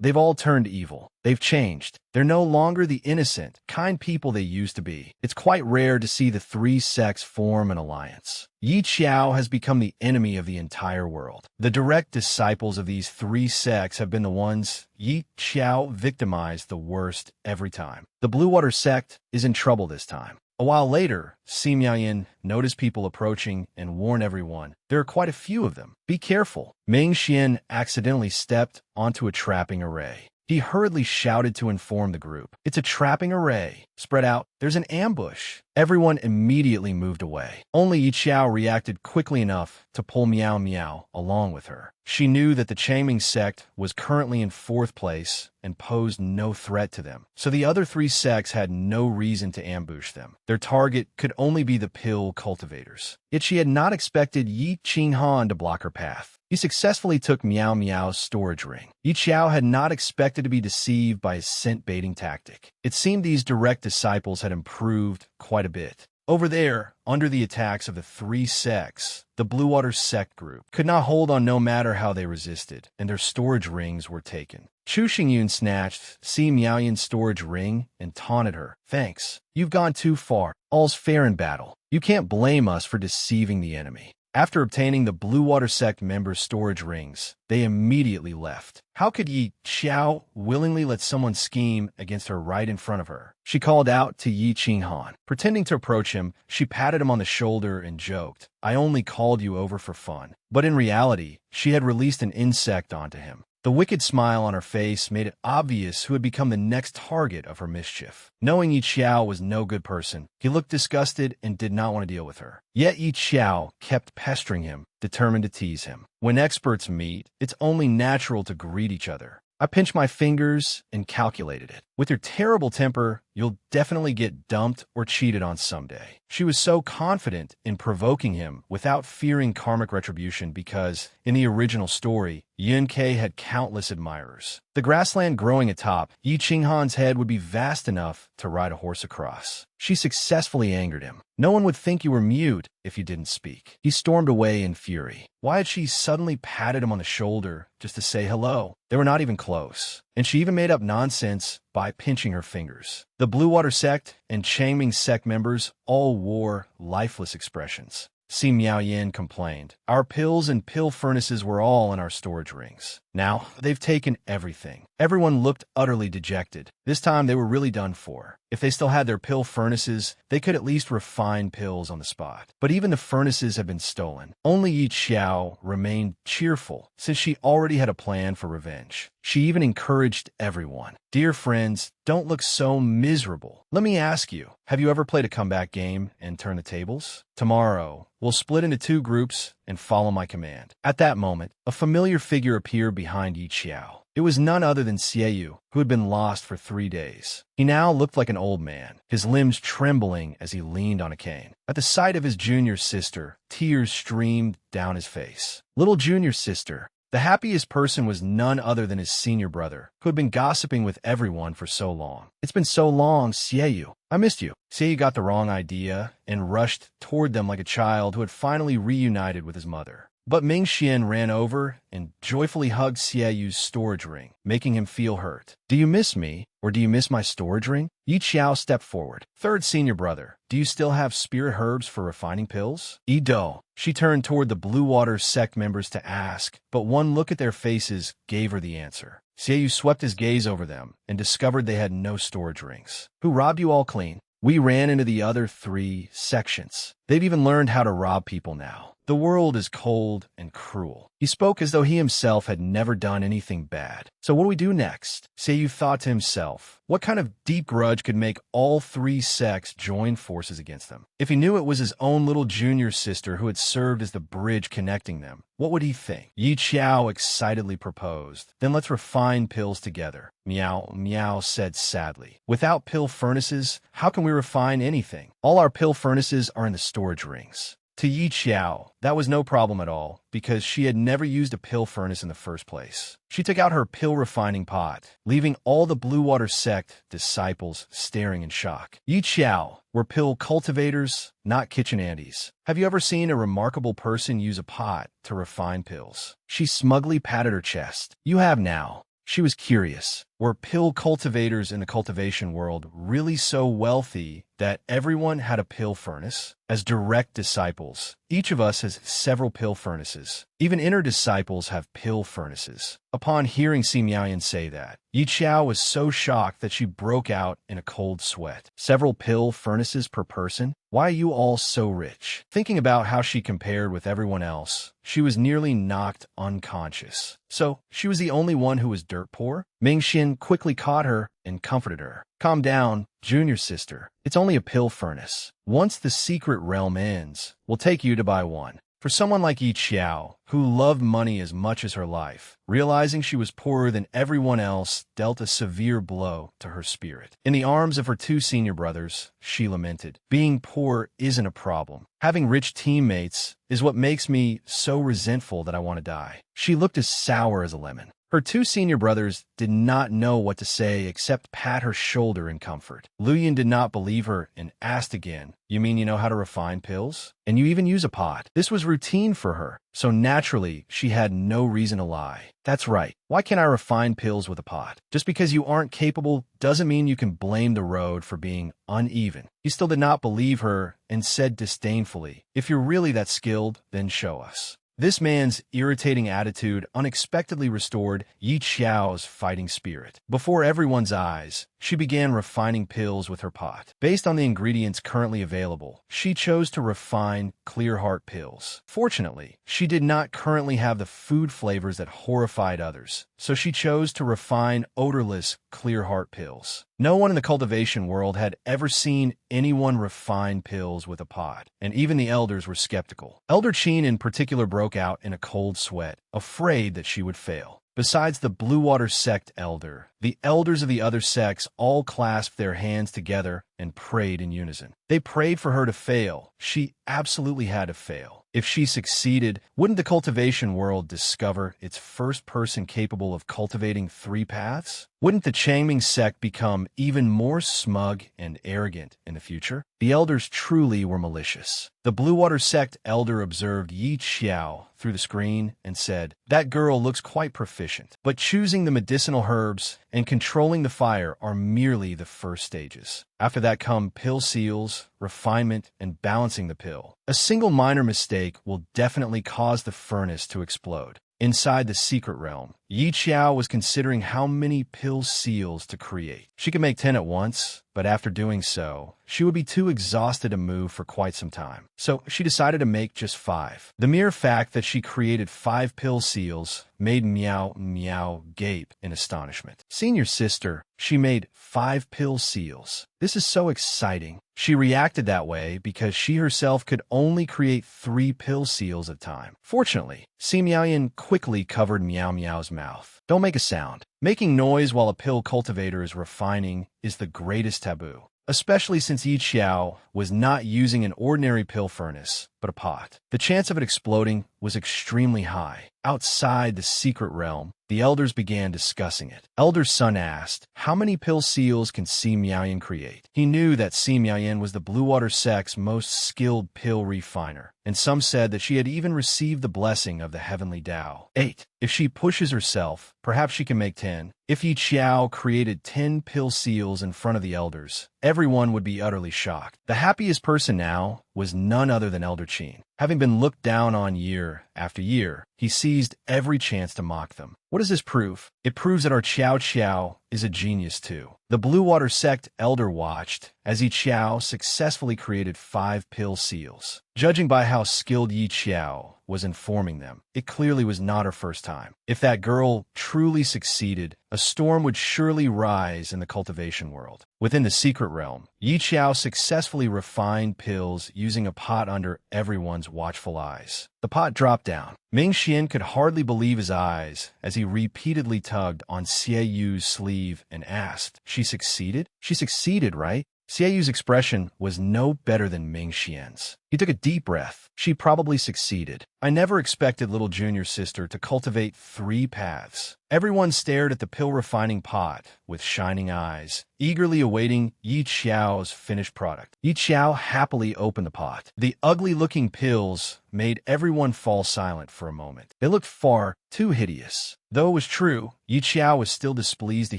They've all turned evil. They've changed. They're no longer the innocent, kind people they used to be. It's quite rare to see the three sects form an alliance. Yi Qiao has become the enemy of the entire world. The direct disciples of these three sects have been the ones Yi Qiao victimized the worst every time. The Blue Water sect is in trouble this time. A while later, Si Miaoyan noticed people approaching and warned everyone, "There are quite a few of them. Be careful." Ming Xian accidentally stepped onto a trapping array. He hurriedly shouted to inform the group, "It's a trapping array. Spread out. There's an ambush." Everyone immediately moved away. Only Yi Qiao reacted quickly enough to pull Miao Miao along with her. She knew that the Changming sect was currently in fourth place and posed no threat to them, so the other three sects had no reason to ambush them. Their target could only be the pill cultivators. Yet she had not expected Yi Qinghan to block her path. He successfully took Miao Miao's storage ring. Yi Qiao had not expected to be deceived by his scent-baiting tactic. It seemed these direct disciples had improved quite a bit. Over there, under the attacks of the three sects, the Blue Water sect group could not hold on no matter how they resisted, and their storage rings were taken. Chu Xingyun snatched Si Miaoyan's storage ring and taunted her. "Thanks. You've gone too far. All's fair in battle. You can't blame us for deceiving the enemy." After obtaining the Blue Water sect members' storage rings, they immediately left. How could Yi Qiao willingly let someone scheme against her right in front of her? She called out to Yi Qinghan. Pretending to approach him, she patted him on the shoulder and joked, "I only called you over for fun." But in reality, she had released an insect onto him. The wicked smile on her face made it obvious who had become the next target of her mischief. Knowing Yi Qiao was no good person, he looked disgusted and did not want to deal with her. Yet Yi Qiao kept pestering him, determined to tease him. When experts meet, it's only natural to greet each other. I pinched my fingers and calculated it. With your terrible temper, you'll definitely get dumped or cheated on someday. She was so confident in provoking him without fearing karmic retribution because, in the original story, Yun Kei had countless admirers. The grassland growing atop Yi Qinghan's head would be vast enough to ride a horse across. She successfully angered him. No one would think you were mute if you didn't speak. He stormed away in fury. Why had she suddenly patted him on the shoulder just to say hello? They were not even close. And she even made up nonsense by pinching her fingers. The Blue Water sect and Changming sect members all wore lifeless expressions. Si Miaoyan complained. Our pills and pill furnaces were all in our storage rings. Now, they've taken everything. Everyone looked utterly dejected. This time they were really done for. If they still had their pill furnaces, they could at least refine pills on the spot. But even the furnaces had been stolen. Only Yi Xiao remained cheerful, since she already had a plan for revenge. She even encouraged everyone. Dear friends, don't look so miserable. Let me ask you, have you ever played a comeback game and turned the tables? Tomorrow, we'll split into 2 groups and follow my command. At that moment, a familiar figure appeared behind Yi Xiao. It was none other than Xieyu, who had been lost for 3 days. He now looked like an old man, his limbs trembling as he leaned on a cane. At the sight of his junior sister, tears streamed down his face. Little junior sister. The happiest person was none other than his senior brother, who had been gossiping with everyone for so long. It's been so long, Xieyu. I missed you. Xieyu got the wrong idea and rushed toward them like a child who had finally reunited with his mother. But Ming Xian ran over and joyfully hugged Xieyu's storage ring, making him feel hurt. Do you miss me, or do you miss my storage ring? Yi Xiao stepped forward. Third senior brother, do you still have spirit herbs for refining pills? Yi Do. She turned toward the Blue Water sect members to ask, but one look at their faces gave her the answer. Xieyu swept his gaze over them and discovered they had no storage rings. Who robbed you all clean? We ran into the other 3 sections. They've even learned how to rob people now. The world is cold and cruel. He spoke as though he himself had never done anything bad. So what do we do next? Xieyu thought to himself, what kind of deep grudge could make all 3 sects join forces against them? If he knew it was his own little junior sister who had served as the bridge connecting them, what would he think? Yi Qiao excitedly proposed. Then let's refine pills together. Meow, Meow said sadly. Without pill furnaces, how can we refine anything? All our pill furnaces are in the storage rings. To Yi Qiao, that was no problem at all, because she had never used a pill furnace in the first place. She took out her pill refining pot, leaving all the Blue Water sect disciples staring in shock. Yi Qiao were pill cultivators, not kitchen Andes. Have you ever seen a remarkable person use a pot to refine pills? She smugly patted her chest. You have now. She was curious. Were pill cultivators in the cultivation world really so wealthy that everyone had a pill furnace? As direct disciples, each of us has several pill furnaces. Even inner disciples have pill furnaces. Upon hearing Si Miaoyan say that, Yi Qiao was so shocked that she broke out in a cold sweat. Several pill furnaces per person? Why are you all so rich? Thinking about how she compared with everyone else, she was nearly knocked unconscious. So, she was the only one who was dirt poor? Ming Xin quickly caught her and comforted her. Calm down, junior sister. It's only a pill furnace. Once the secret realm ends, we'll take you to buy one. For someone like Yi Qiao, who loved money as much as her life, realizing she was poorer than everyone else dealt a severe blow to her spirit. In the arms of her 2 senior brothers, she lamented, being poor isn't a problem. Having rich teammates is what makes me so resentful that I want to die. She looked as sour as a lemon. Her 2 senior brothers did not know what to say except pat her shoulder in comfort. Luyan did not believe her and asked again, you mean you know how to refine pills? And you even use a pot? This was routine for her, so naturally she had no reason to lie. That's right. Why can't I refine pills with a pot? Just because you aren't capable doesn't mean you can blame the road for being uneven. He still did not believe her and said disdainfully, if you're really that skilled, then show us. This man's irritating attitude unexpectedly restored Yi Qiao's fighting spirit. Before everyone's eyes, she began refining pills with her pot. Based on the ingredients currently available, she chose to refine Clear Heart pills. Fortunately, she did not currently have the food flavors that horrified others, so she chose to refine odorless Clear Heart pills. No one in the cultivation world had ever seen anyone refine pills with a pot, and even the elders were skeptical. Elder Qin in particular broke out in a cold sweat, afraid that she would fail. Besides the Blue Water sect elder, The elders of the other sects all clasped their hands together and prayed in unison. They prayed for her to fail. She absolutely had to fail. If she succeeded, wouldn't the cultivation world discover its first person capable of cultivating 3 paths? Wouldn't the Changming sect become even more smug and arrogant in the future? The elders truly were malicious. The Blue Water sect elder observed Yi Xiao through the screen and said, "That girl looks quite proficient, but choosing the medicinal herbs and controlling the fire are merely the first stages. After that come pill seals, refinement, and balancing the pill. A single minor mistake will definitely cause the furnace to explode." Inside the secret realm, Yi Xiao was considering how many pill seals to create. She could make 10 at once, but after doing so, she would be too exhausted to move for quite some time. So she decided to make just 5. The mere fact that she created 5 pill seals made Meow Meow gape in astonishment. Senior sister, she made 5 pill seals. This is so exciting. She reacted that way because she herself could only create 3 pill seals at a time. Fortunately, Si Miaoyan quickly covered Meow Meow's mouth. Don't make a sound. Making noise while a pill cultivator is refining is the greatest taboo, especially since Yi Xiao was not using an ordinary pill furnace, but a pot. The chance of it exploding was extremely high. Outside the secret realm, the elders began discussing it. Elder Sun asked, "How many pill seals can Si Miaoyan create?" He knew that Si Miaoyan was the Blue Water sect's most skilled pill refiner, and some said that she had even received the blessing of the heavenly Tao. 8. If she pushes herself, perhaps she can make 10. If Yi Xiao created 10 pill seals in front of the elders, everyone would be utterly shocked. The happiest person now was none other than Elder Qin. Having been looked down on year after year, he seized every chance to mock them. What does this prove? It proves that our Qiao Qiao is a genius too. The Blue Water sect elder watched as Yi Xiao successfully created 5 pill seals. Judging by how skilled Yi Xiao was informing them, it clearly was not her first time. If that girl truly succeeded, a storm would surely rise in the cultivation world. Within the secret realm, Yi Xiao successfully refined pills using a pot under everyone's watchful eyes. The pot dropped down. Ming Xian could hardly believe his eyes as he repeatedly tugged on Xie Yu's sleeve and asked, "She succeeded? She succeeded, right?" Xie Yu's expression was no better than Ming Xian's. He took a deep breath. She probably succeeded. I never expected little junior sister to cultivate 3 paths. Everyone stared at the pill-refining pot with shining eyes, eagerly awaiting Yi Xiao's finished product. Yi Xiao happily opened the pot. The ugly-looking pills made everyone fall silent for a moment. They looked far too hideous. Though it was true, Yi Xiao was still displeased to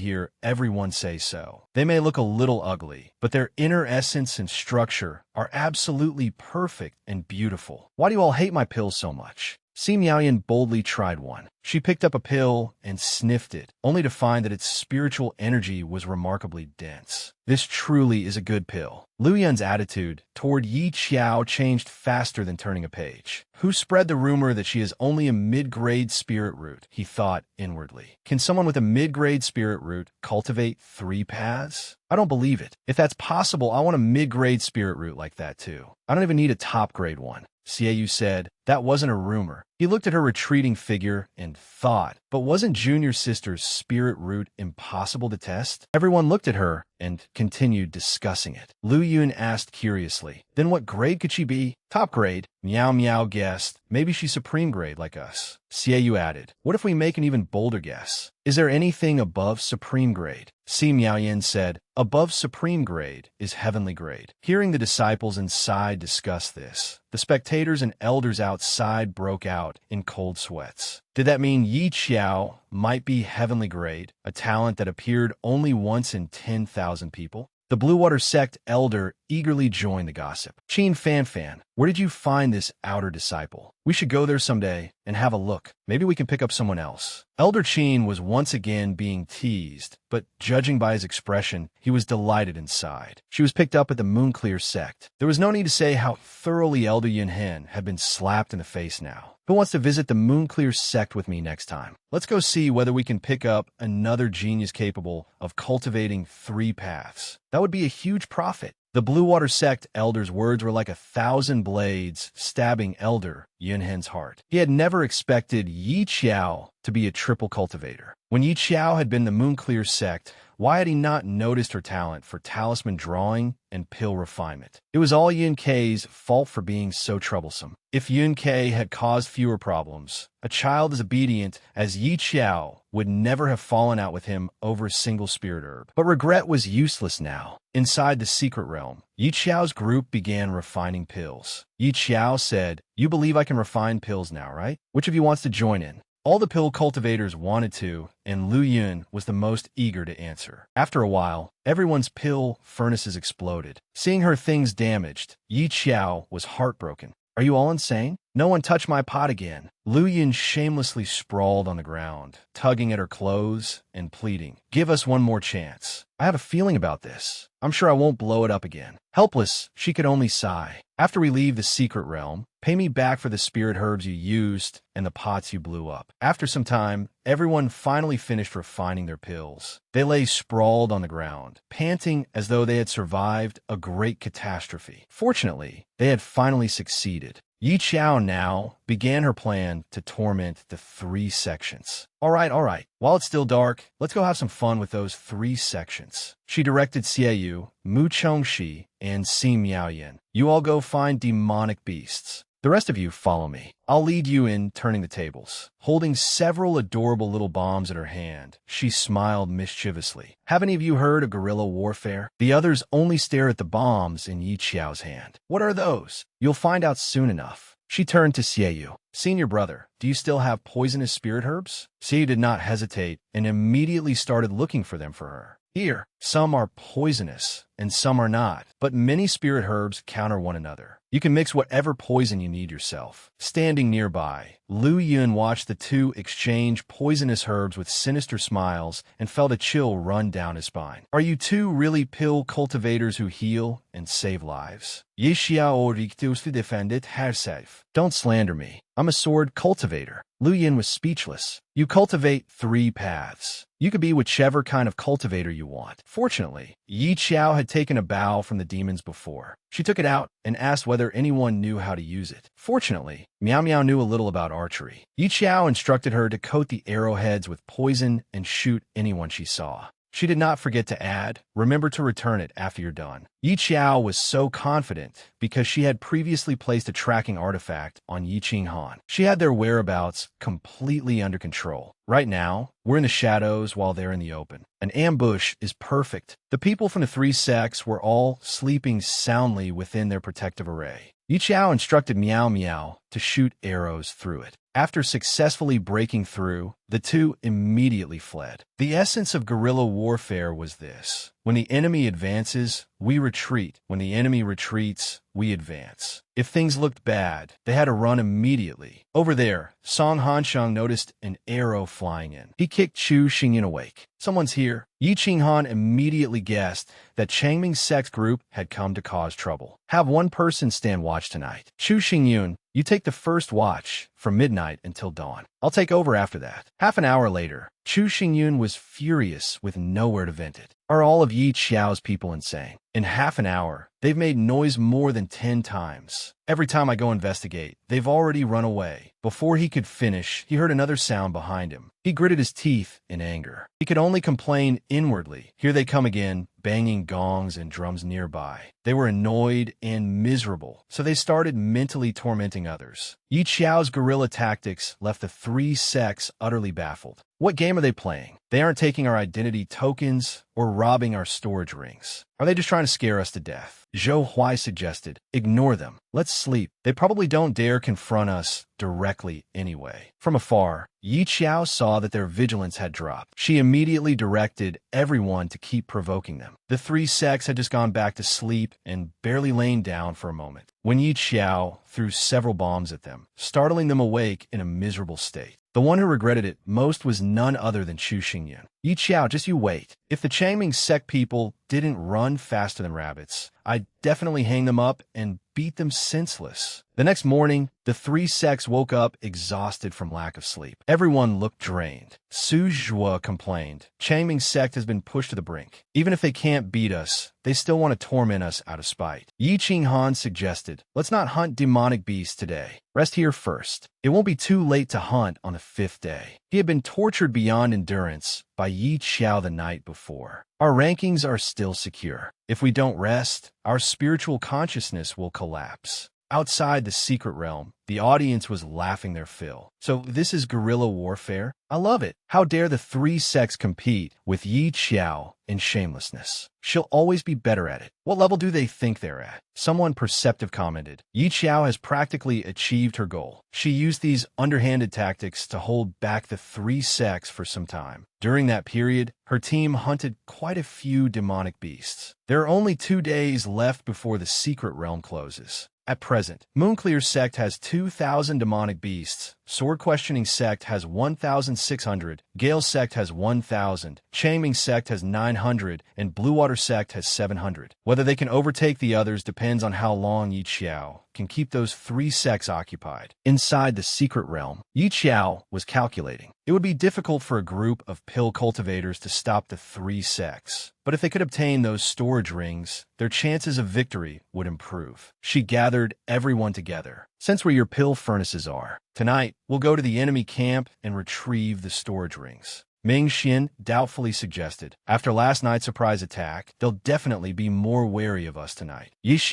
hear everyone say so. They may look a little ugly, but their inner essence and structure are absolutely perfect and beautiful. Why do you all hate my pills so much? Si Miaoyan boldly tried one. She picked up a pill and sniffed it, only to find that its spiritual energy was remarkably dense. This truly is a good pill. Lu Yun's attitude toward Yi Xiao changed faster than turning a page. Who spread the rumor that she is only a mid-grade spirit root? He thought inwardly. Can someone with a mid-grade spirit root cultivate 3 paths? I don't believe it. If that's possible, I want a mid-grade spirit root like that too. I don't even need a top-grade one. Xie Yu said, "That wasn't a rumor." He looked at her retreating figure and thought, but wasn't junior sister's spirit root impossible to test? Everyone looked at her and continued discussing it. Lu Yun asked curiously, "Then what grade could she be?" "Top grade." Meow Meow guessed, "Maybe she's supreme grade like us." Xie Yu added, "What if we make an even bolder guess? Is there anything above supreme grade?" Si Miaoyan said, "Above supreme grade is heavenly grade." Hearing the disciples inside discuss this, the spectators and elders outside broke out in cold sweats. Did that mean Yi Xiao might be heavenly grade, a talent that appeared only once in 10,000 people? The Blue Water sect elder eagerly joined the gossip. "Qin Fan, where did you find this outer disciple? We should go there someday and have a look. Maybe we can pick up someone else." Elder Qin was once again being teased, but judging by his expression, he was delighted inside. She was picked up at the Moonclear sect. There was no need to say how thoroughly Elder Yunhen had been slapped in the face now. Who wants to visit the Moonclear sect with me next time? Let's go see whether we can pick up another genius capable of cultivating 3 paths. That would be a huge profit. The Blue Water sect elder's words were like 1,000 blades stabbing Elder Yunhen's heart. He had never expected Yi Xiao to be a triple cultivator. When Yi Qiao had been the Moonclear sect, why had he not noticed her talent for talisman drawing and pill refinement? It was all Yun Kei's fault for being so troublesome. If Yun Kei had caused fewer problems, a child as obedient as Yi Qiao would never have fallen out with him over a single spirit herb. But regret was useless now. Inside the secret realm, Yi Qiao's group began refining pills. Yi Qiao said, "You believe I can refine pills now, right? Which of you wants to join in?" All the pill cultivators wanted to, and Lu Yun was the most eager to answer. After a while, everyone's pill furnaces exploded. Seeing her things damaged, Yi Qiao was heartbroken. "Are you all insane? No one touch my pot again." Lu Yun shamelessly sprawled on the ground, tugging at her clothes and pleading, "Give us one more chance. I have a feeling about this. I'm sure I won't blow it up again." Helpless, she could only sigh. "After we leave the secret realm, pay me back for the spirit herbs you used and the pots you blew up." After some time, everyone finally finished refining their pills. They lay sprawled on the ground, panting as though they had survived a great catastrophe. Fortunately, they had finally succeeded. Yi Qiao now began her plan to torment the 3 sections. All right. While it's still dark, let's go have some fun with those 3 sections. She directed Xie Yu, Mu Chongxi, and Si Miaoyan. "You all go find demonic beasts. The rest of you follow me. I'll lead you in turning the tables." Holding several adorable little bombs in her hand, she smiled mischievously. "Have any of you heard of guerrilla warfare?" The others only stare at the bombs in Yi Qiao's hand. "What are those?" "You'll find out soon enough." She turned to Xie Yu. "Senior brother, do you still have poisonous spirit herbs?" Xie Yu did not hesitate and immediately started looking for them for her. "Here, some are poisonous and some are not, but many spirit herbs counter one another. You can mix whatever poison you need yourself." Standing nearby, Lu Yun watched the 2 exchange poisonous herbs with sinister smiles and felt a chill run down his spine. "Are you 2 really pill cultivators who heal and save lives?" Yi Xiao riktus defended herself. "Don't slander me. I'm a sword cultivator." Lu Yun was speechless. "You cultivate 3 paths. You could be whichever kind of cultivator you want." Fortunately, Yi Qiao had taken a bow from the demons before. She took it out and asked whether anyone knew how to use it. Fortunately, Miao Miao knew a little about archery. Yi Qiao instructed her to coat the arrowheads with poison and shoot anyone she saw. She did not forget to add, "Remember to return it after you're done." Yi Qiao was so confident because she had previously placed a tracking artifact on Yi Qinghan. She had their whereabouts completely under control. Right now, we're in the shadows while they're in the open. An ambush is perfect. The people from the 3 sects were all sleeping soundly within their protective array. Yi Qiao instructed Miao Miao to shoot arrows through it. After successfully breaking through, the 2 immediately fled. The essence of guerrilla warfare was this: when the enemy advances, we retreat. When the enemy retreats, we advance. If things looked bad, they had to run immediately. Over there, Song Hanshang noticed an arrow flying in. He kicked Chu Xingyan awake. "Someone's here." Yi Qinghan immediately guessed that Changming's sex group had come to cause trouble. "Have one person stand watch tonight. Chu Xingyun, you take the first watch from midnight until dawn. I'll take over after that." Half an hour later, Chu Xingyun was furious with nowhere to vent it. Are all of Yi Qiao's people insane? In half an hour, they've made noise more than 10 times. Every time I go investigate, they've already run away. Before he could finish, he heard another sound behind him. He gritted his teeth in anger. He could only complain inwardly. Here they come again, banging gongs and drums nearby. They were annoyed and miserable, so they started mentally tormenting others. Yi Qiao's guerrilla tactics left the 3 sects utterly baffled. What game are they playing? They aren't taking our identity tokens or robbing our storage rings. Are they just trying to scare us to death? Zhou Huai suggested, "Ignore them. Let's sleep. They probably don't dare confront us directly anyway." From afar, Yi Qiao saw that their vigilance had dropped. She immediately directed everyone to keep provoking them. The 3 sects had just gone back to sleep and barely lain down for a moment when Yi Qiao threw several bombs at them, startling them awake in a miserable state. The one who regretted it most was none other than Chu Xingyan. "Yi Qiao, just you wait. If the Changming sect people didn't run faster than rabbits, I'd definitely hang them up and beat them senseless." The next morning, the three sects woke up exhausted from lack of sleep. Everyone looked drained. Su Zhua complained. Changming's sect has been pushed to the brink. Even if they can't beat us, they still want to torment us out of spite. Yi Qinghan suggested, let's not hunt demonic beasts today. Rest here first. It won't be too late to hunt on the 5th day. He had been tortured beyond endurance by Yi Qiao the night before. Our rankings are still secure. If we don't rest, our spiritual consciousness will collapse. Outside the secret realm, the audience was laughing their fill. So this is guerrilla warfare? I love it. How dare the three sects compete with Yi Qiao in shamelessness? She'll always be better at it. What level do they think they're at? Someone perceptive commented. Yi Qiao has practically achieved her goal. She used these underhanded tactics to hold back the three sects for some time. During that period, her team hunted quite a few demonic beasts. There are only 2 days left before the secret realm closes. At present, Moonclear's sect has 2,000 demonic beasts, Sword Questioning sect has 1,600, Gale's sect has 1,000, Changming sect has 900, and Bluewater sect has 700. Whether they can overtake the others depends on how long Yi Qiao can keep those three sects occupied. Inside the secret realm, Yi Qiao was calculating. It would be difficult for a group of pill cultivators to stop the three sects, but if they could obtain those storage rings, their chances of victory would improve. She gathered everyone together. Sense where your pill furnaces are. Tonight, we'll go to the enemy camp and retrieve the storage rings. Ming Xian doubtfully suggested, after last night's surprise attack, they'll definitely be more wary of us tonight. That's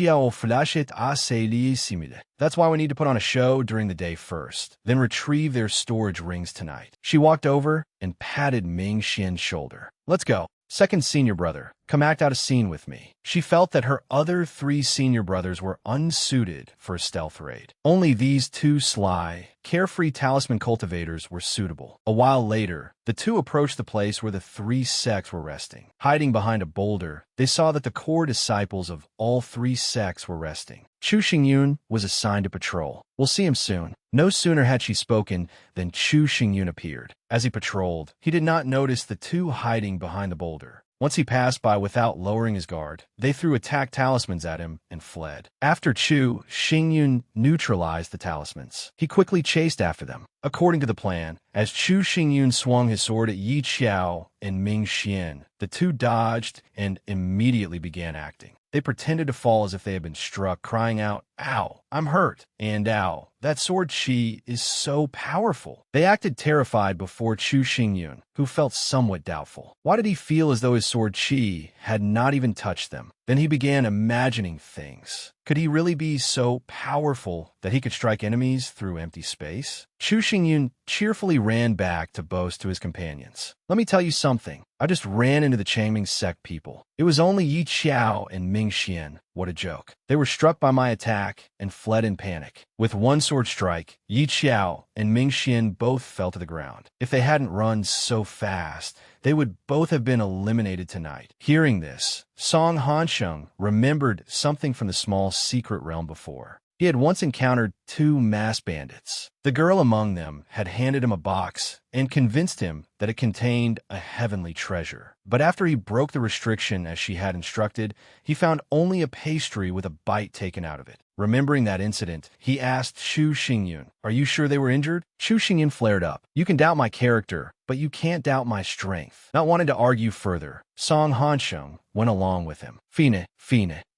why we need to put on a show during the day first, then retrieve their storage rings tonight. She walked over and patted Ming Xian's shoulder. Let's go. Second senior brother, come act out a scene with me. She felt that her other 3 senior brothers were unsuited for a stealth raid. Only these 2 sly, carefree talisman cultivators were suitable. A while later, the 2 approached the place where the 3 sects were resting. Hiding behind a boulder, they saw that the core disciples of all 3 sects were resting. Chu Xingyun was assigned to patrol. We'll see him soon. No sooner had she spoken than Chu Xingyun appeared. As he patrolled, he did not notice the 2 hiding behind the boulder. Once he passed by without lowering his guard, they threw attack talismans at him and fled. After Chu Xingyun neutralized the talismans, he quickly chased after them. According to the plan, as Chu Xingyun swung his sword at Yi Qiao and Ming Xian, the 2 dodged and immediately began acting. They pretended to fall as if they had been struck, crying out, "Ow, I'm hurt," and "Ow, that sword chi is so powerful." They acted terrified before Chu Xingyun, who felt somewhat doubtful. Why did he feel as though his sword chi had not even touched them? Then he began imagining things. Could he really be so powerful that he could strike enemies through empty space? Chu Xingyun cheerfully ran back to boast to his companions. Let me tell you something. I just ran into the Changming sect people. It was only Yi Qiao and Ming Xian. What a joke. They were struck by my attack and fled in panic. With one sword strike, Yi Qiao and Ming Xian both fell to the ground. If they hadn't run so fast, they would both have been eliminated tonight. Hearing this, Song Hansheng remembered something from the small secret realm before. He had once encountered 2 mass bandits. The girl among them had handed him a box and convinced him that it contained a heavenly treasure. But after he broke the restriction as she had instructed, he found only a pastry with a bite taken out of it. Remembering that incident, he asked Chu Xingyun, "Are you sure they were injured?" Chu Xingyun flared up. "You can doubt my character, but you can't doubt my strength." Not wanting to argue further, Song Hansheng went along with him. Fine,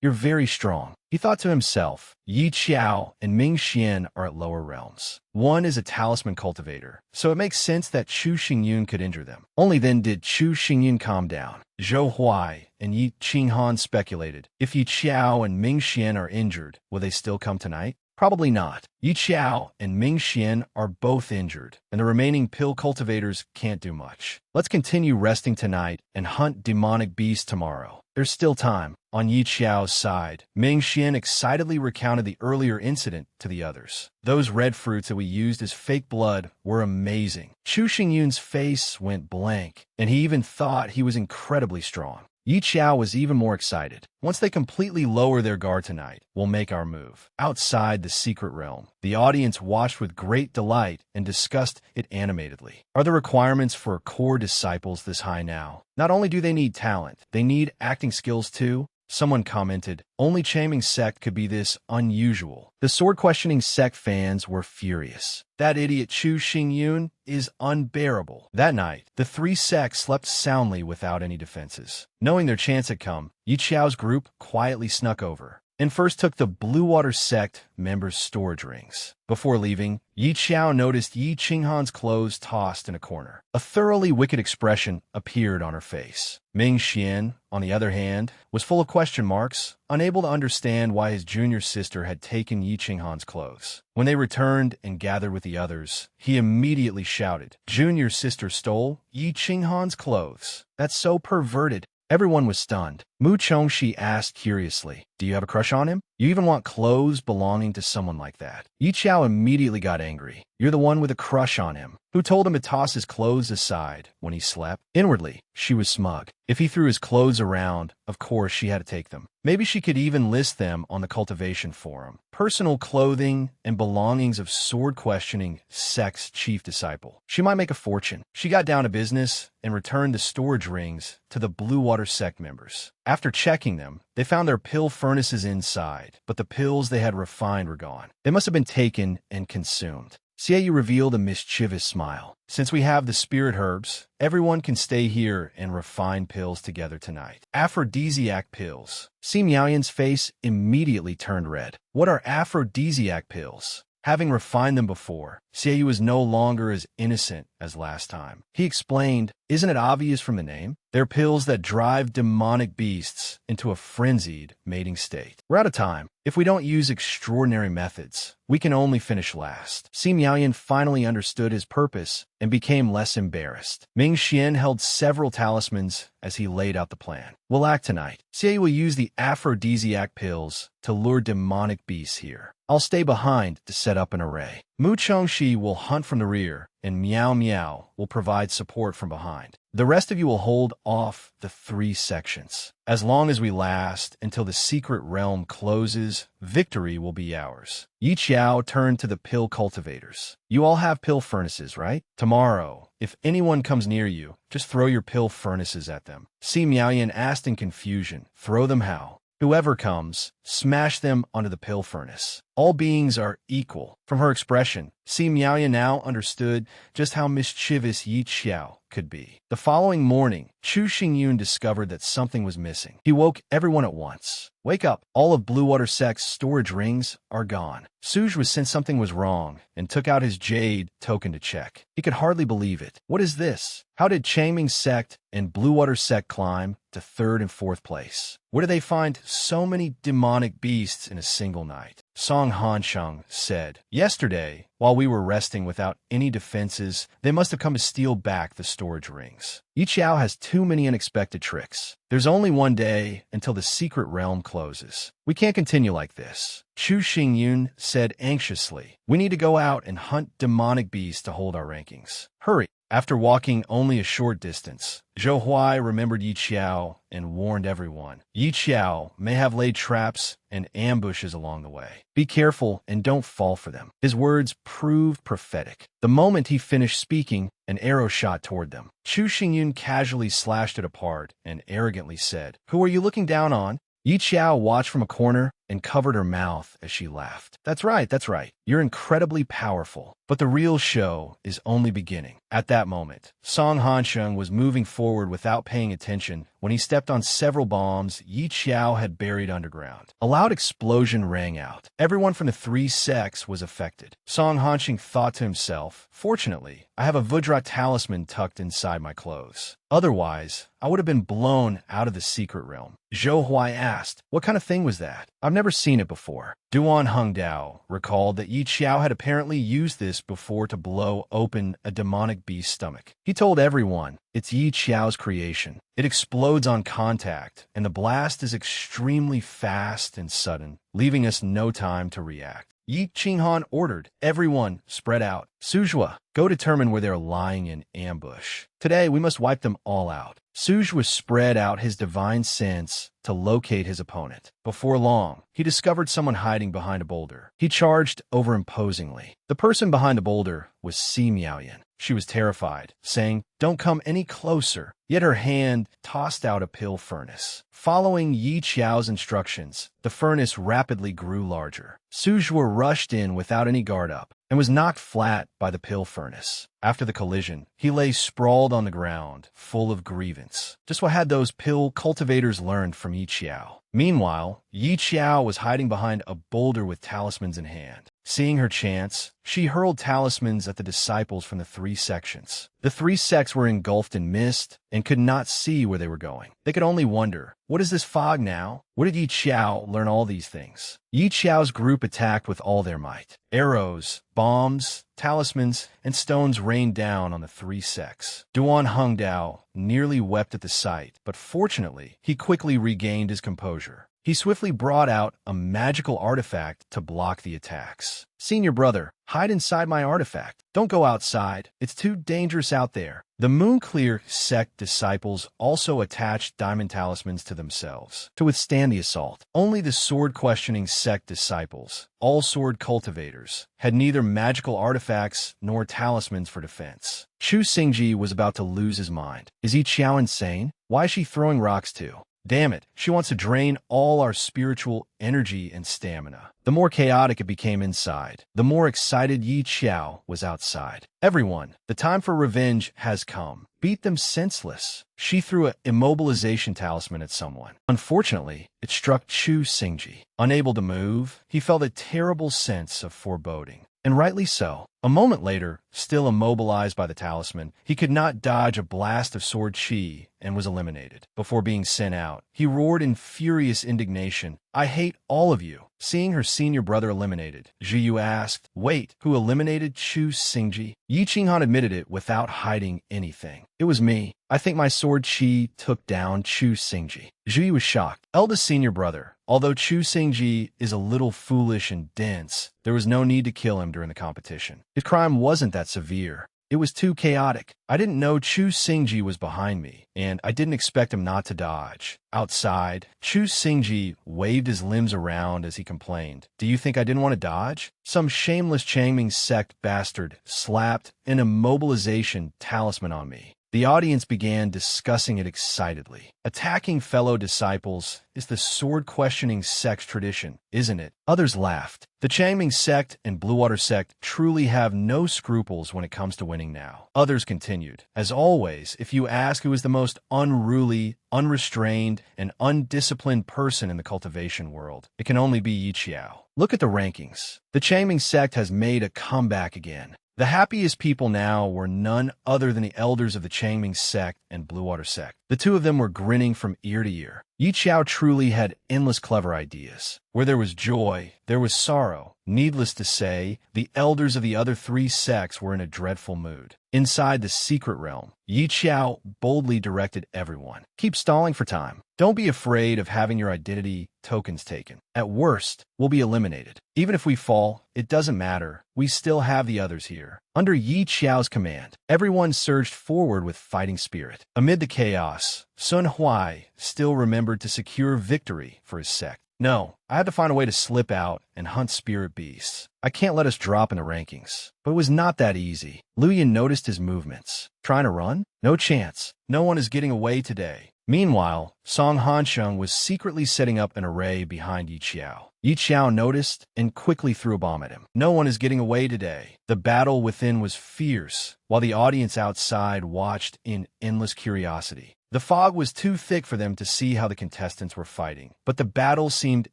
you're very strong." He thought to himself, Yi Qiao and Ming Xian are at lower realms. One is a talisman cultivator, so it makes sense that Chu Xingyun could injure them. Only then did Chu Xingyun calm down. Zhou Huai and Yi Qinghan speculated, if Yi Qiao and Ming Xian are injured, will they still come tonight? Probably not. Yi Qiao and Ming Xian are both injured, and the remaining pill cultivators can't do much. Let's continue resting tonight and hunt demonic beasts tomorrow. There's still time. On Yi Qiao's side, Ming Xian excitedly recounted the earlier incident to the others. Those red fruits that we used as fake blood were amazing. Chu Xingyun's face went blank, and he even thought he was incredibly strong. Yi Qiao was even more excited. Once they completely lower their guard tonight, we'll make our move. Outside the secret realm, the audience watched with great delight and discussed it animatedly. Are the requirements for core disciples this high now? Not only do they need talent, they need acting skills too. Someone commented, only Chaming's sect could be this unusual. The sword-questioning sect fans were furious. That idiot Chu Xingyun is unbearable. That night, the three sects slept soundly without any defenses. Knowing their chance had come, Yi Qiao's group quietly snuck over and first took the Blue Water Sect members' storage rings. Before leaving, Yi Qiao noticed Yi Qinghan's clothes tossed in a corner. A thoroughly wicked expression appeared on her face. Ming Xian, on the other hand, was full of question marks, unable to understand why his junior sister had taken Yi Qinghan's clothes. When they returned and gathered with the others, he immediately shouted, "Junior sister stole Yi Qinghan's clothes. That's so perverted." Everyone was stunned. Mu Chongxi asked curiously, "Do you have a crush on him? You even want clothes belonging to someone like that?" Yi Qiao immediately got angry. "You're the one with a crush on him. Who told him to toss his clothes aside when he slept?" Inwardly, she was smug. If he threw his clothes around, of course she had to take them. Maybe she could even list them on the cultivation forum. Personal clothing and belongings of sword-questioning sect's chief disciple. She might make a fortune. She got down to business and returned the storage rings to the Blue Water Sect members. After checking them, they found their pill furnaces inside, but the pills they had refined were gone. They must have been taken and consumed. Xie Yu revealed a mischievous smile. "Since we have the spirit herbs, everyone can stay here and refine pills together tonight. Aphrodisiac pills." Si Miaoyan's face immediately turned red. What are aphrodisiac pills? Having refined them before, Xie Yu was no longer as innocent as last time. He explained, "Isn't it obvious from the name? They're pills that drive demonic beasts into a frenzied mating state. We're out of time. If we don't use extraordinary methods, we can only finish last." Si Miaoyan finally understood his purpose and became less embarrassed. Ming Xian held several talismans as he laid out the plan. "We'll act tonight. Xie will use the aphrodisiac pills to lure demonic beasts here. I'll stay behind to set up an array. Mu Chongxi will hunt from the rear, and Miao Miao will provide support from behind. The rest of you will hold off the three sections. As long as we last until the secret realm closes, victory will be ours." Yi Qiao turned to the pill cultivators. "You all have pill furnaces, right? Tomorrow, if anyone comes near you, just throw your pill furnaces at them." Si Miaoyan asked in confusion, "Throw them how?" "Whoever comes, smash them onto the pill furnace. All beings are equal." From her expression, Si Miaoyan now understood just how mischievous Yi Qiao could be. The following morning, Chu Xingyun discovered that something was missing. He woke everyone at once. "Wake up! All of Blue Water Sect's storage rings are gone." Suj was sensed something was wrong and took out his jade token to check. He could hardly believe it. What is this? How did Changming Sect and Blue Water Sect climb to 3rd and 4th place? Where did they find so many demonic beasts in a single night? Song Hansheng said, "Yesterday, while we were resting without any defenses, they must have come to steal back the storage rings. Yi Qiao has too many unexpected tricks. There's only one day until the secret realm closes. We can't continue like this." Chu Xingyun said anxiously, "We need to go out and hunt demonic beasts to hold our rankings. Hurry." After walking only a short distance, Zhou Huai remembered Yi Qiao and warned everyone. Yi Qiao may have laid traps and ambushes along the way. Be careful and don't fall for them. His words proved prophetic. The moment he finished speaking, an arrow shot toward them. Chu Xingyun casually slashed it apart and arrogantly said, "Who are you looking down on?" Yi Qiao watched from a corner and covered her mouth as she laughed. That's right. You're incredibly powerful, but the real show is only beginning." At that moment, Song Hansheng was moving forward without paying attention when he stepped on several bombs Yi Qiao had buried underground. A loud explosion rang out. Everyone from the three sects was affected. Song Hansheng thought to himself, "Fortunately, I have a Vudra talisman tucked inside my clothes. Otherwise, I would have been blown out of the secret realm." Zhou Huai asked, "What kind of thing was that? I've never seen it before." Duan Hengdao recalled that Yi Qiao had apparently used this before to blow open a demonic beast's stomach. He told everyone, "It's Yi Qiao's creation. It explodes on contact, and the blast is extremely fast and sudden, leaving us no time to react." Yi Qinghan ordered, "Everyone, spread out. Suzhua, go determine where they're lying in ambush. Today, we must wipe them all out." Suzhua spread out his divine sense to locate his opponent. Before long, he discovered someone hiding behind a boulder. He charged over imposingly. The person behind the boulder was Si Miaoyan. She was terrified, saying, "Don't come any closer." Yet her hand tossed out a pill furnace. Following Yi Qiao's instructions, the furnace rapidly grew larger. Su Zhuo rushed in without any guard up and was knocked flat by the pill furnace. After the collision, he lay sprawled on the ground, full of grievance. Just what had those pill cultivators learned from Yi Qiao? Meanwhile, Yi Qiao was hiding behind a boulder with talismans in hand. Seeing her chance, she hurled talismans at the disciples from the three sections. The three sects were engulfed in mist and could not see where they were going. They could only wonder, what is this fog now? Where did Yi Qiao learn all these things? Yi Qiao's group attacked with all their might. Arrows, bombs, talismans, and stones rained down on the three sects. Duan Hongdao nearly wept at the sight, but fortunately, he quickly regained his composure. He swiftly brought out a magical artifact to block the attacks. "Senior brother, hide inside my artifact. Don't go outside. It's too dangerous out there." The Moonclear sect disciples also attached diamond talismans to themselves to withstand the assault. Only the sword-questioning sect disciples, all sword cultivators, had neither magical artifacts nor talismans for defense. Chu Xingji was about to lose his mind. Is Yi Qiao insane? Why is she throwing rocks too? Damn it, she wants to drain all our spiritual energy and stamina. The more chaotic it became inside, the more excited Yi Qiao was outside. "Everyone, the time for revenge has come. Beat them senseless." She threw an immobilization talisman at someone. Unfortunately, it struck Chu Xingji. Unable to move, he felt a terrible sense of foreboding. And rightly so. A moment later, still immobilized by the talisman, he could not dodge a blast of sword chi and was eliminated. Before being sent out, he roared in furious indignation, "I hate all of you." Seeing her senior brother eliminated, Zhi Yu asked, "Wait, who eliminated Chu Xingji?" Yi Qinghan admitted it without hiding anything. "It was me. I think my sword chi took down Chu Xingji." Zhi Yu was shocked. Eldest senior brother, although Chu Xingji is a little foolish and dense, there was no need to kill him during the competition. His crime wasn't that severe. It was too chaotic. I didn't know Chu Xingji was behind me, and I didn't expect him not to dodge. Outside, Chu Xingji waved his limbs around as he complained, "Do you think I didn't want to dodge?" Some shameless Changming sect bastard slapped an immobilization talisman on me. The audience began discussing it excitedly. Attacking fellow disciples is the sword-questioning sect's tradition, isn't it? Others laughed. The Changming sect and Blue Water sect truly have no scruples when it comes to winning now. Others continued. As always, if you ask who is the most unruly, unrestrained, and undisciplined person in the cultivation world, it can only be Yi Qiao. Look at the rankings. The Changming sect has made a comeback again. The happiest people now were none other than the elders of the Changming sect and Blue Water sect. The two of them were grinning from ear to ear. Yi Qiao truly had endless clever ideas. Where there was joy, there was sorrow. Needless to say, the elders of the other three sects were in a dreadful mood. Inside the secret realm, Yi Qiao boldly directed everyone. Keep stalling for time. Don't be afraid of having your identity tokens taken. At worst, we'll be eliminated. Even if we fall, it doesn't matter. We still have the others here. Under Yi Qiao's command, everyone surged forward with fighting spirit. Amid the chaos, Sun Huai still remembered to secure victory for his sect. "No, I had to find a way to slip out and hunt spirit beasts. I can't let us drop in the rankings." But it was not that easy. Lu Yin noticed his movements. Trying to run? No chance. No one is getting away today. Meanwhile, Song Hansheng was secretly setting up an array behind Yi Qiao. Yi Qiao noticed and quickly threw a bomb at him. No one is getting away today. The battle within was fierce, while the audience outside watched in endless curiosity. The fog was too thick for them to see how the contestants were fighting, but the battle seemed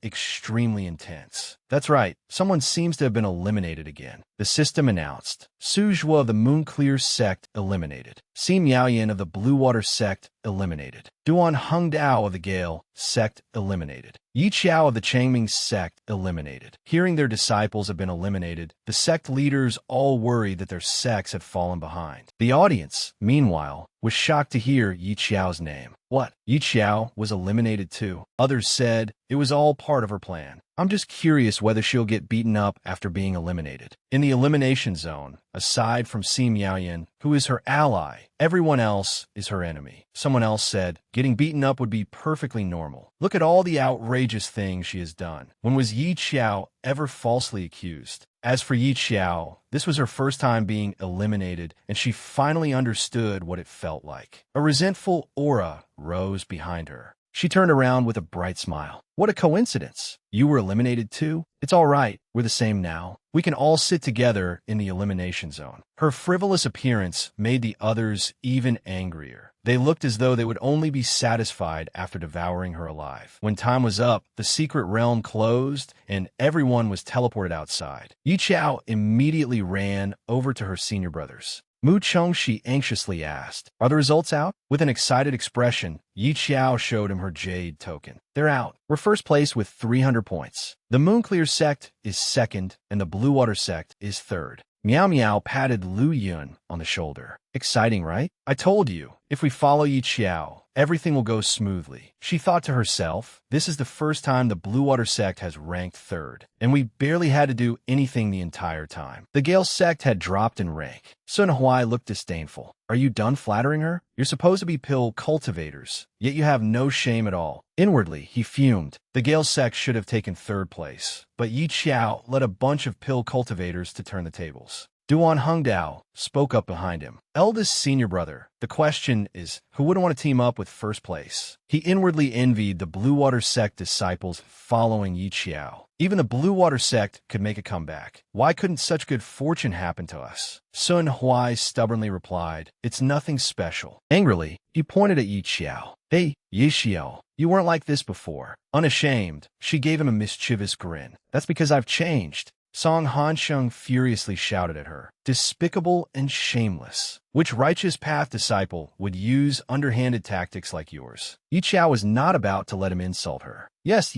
extremely intense. That's right, someone seems to have been eliminated again. The system announced. Su Zhuo of the Moonclear sect eliminated. Si Miaoyan of the Blue Water sect eliminated. Duan Hongdao of the Gale sect eliminated. Yi Qiao of the Changming sect eliminated. Hearing their disciples have been eliminated, the sect leaders all worried that their sects had fallen behind. The audience, meanwhile, was shocked to hear Yi Qiao's name. What? Yi Qiao was eliminated too. Others said it was all part of her plan. I'm just curious whether she'll get beaten up after being eliminated. In the elimination zone, aside from Si Miaoyan, who is her ally, everyone else is her enemy. Someone else said, getting beaten up would be perfectly normal. Look at all the outrageous things she has done. When was Yi Qiao ever falsely accused? As for Yi Qiao, this was her first time being eliminated, and she finally understood what it felt like. A resentful aura rose behind her. She turned around with a bright smile. What a coincidence. You were eliminated too? It's all right. We're the same now. We can all sit together in the elimination zone. Her frivolous appearance made the others even angrier. They looked as though they would only be satisfied after devouring her alive. When time was up, the secret realm closed and everyone was teleported outside. Yi Qiao immediately ran over to her senior brothers. Mu Chengxi anxiously asked, "Are the results out?" With an excited expression, Yi Qiao showed him her jade token. "They're out. We're first place with 300 points. The Moonclear sect is second, and the Blue Water sect is third." Miao Miao patted Lu Yun on the shoulder. "Exciting, right? I told you, if we follow Yi Qiao, everything will go smoothly." She thought to herself, this is the first time the Blue Water sect has ranked third, and we barely had to do anything the entire time. The Gale sect had dropped in rank. Sun Huai looked disdainful. "Are you done flattering her? You're supposed to be pill cultivators, yet you have no shame at all." Inwardly, he fumed. The Gale sect should have taken third place, but Yi Qiao led a bunch of pill cultivators to turn the tables. Duan Hengdao spoke up behind him. "Eldest senior brother, the question is, who wouldn't want to team up with first place?" He inwardly envied the Blue Water sect disciples following Yi Qiao. Even the Blue Water sect could make a comeback. Why couldn't such good fortune happen to us? Sun Huai stubbornly replied, "It's nothing special." Angrily, he pointed at Yi Qiao. "Hey, Yi Qiao, you weren't like this before." Unashamed, she gave him a mischievous grin. "That's because I've changed." Song Hansheng furiously shouted at her. "Despicable and shameless. Which righteous path disciple would use underhanded tactics like yours?" Yi Qiao was not about to let him insult her. Yes.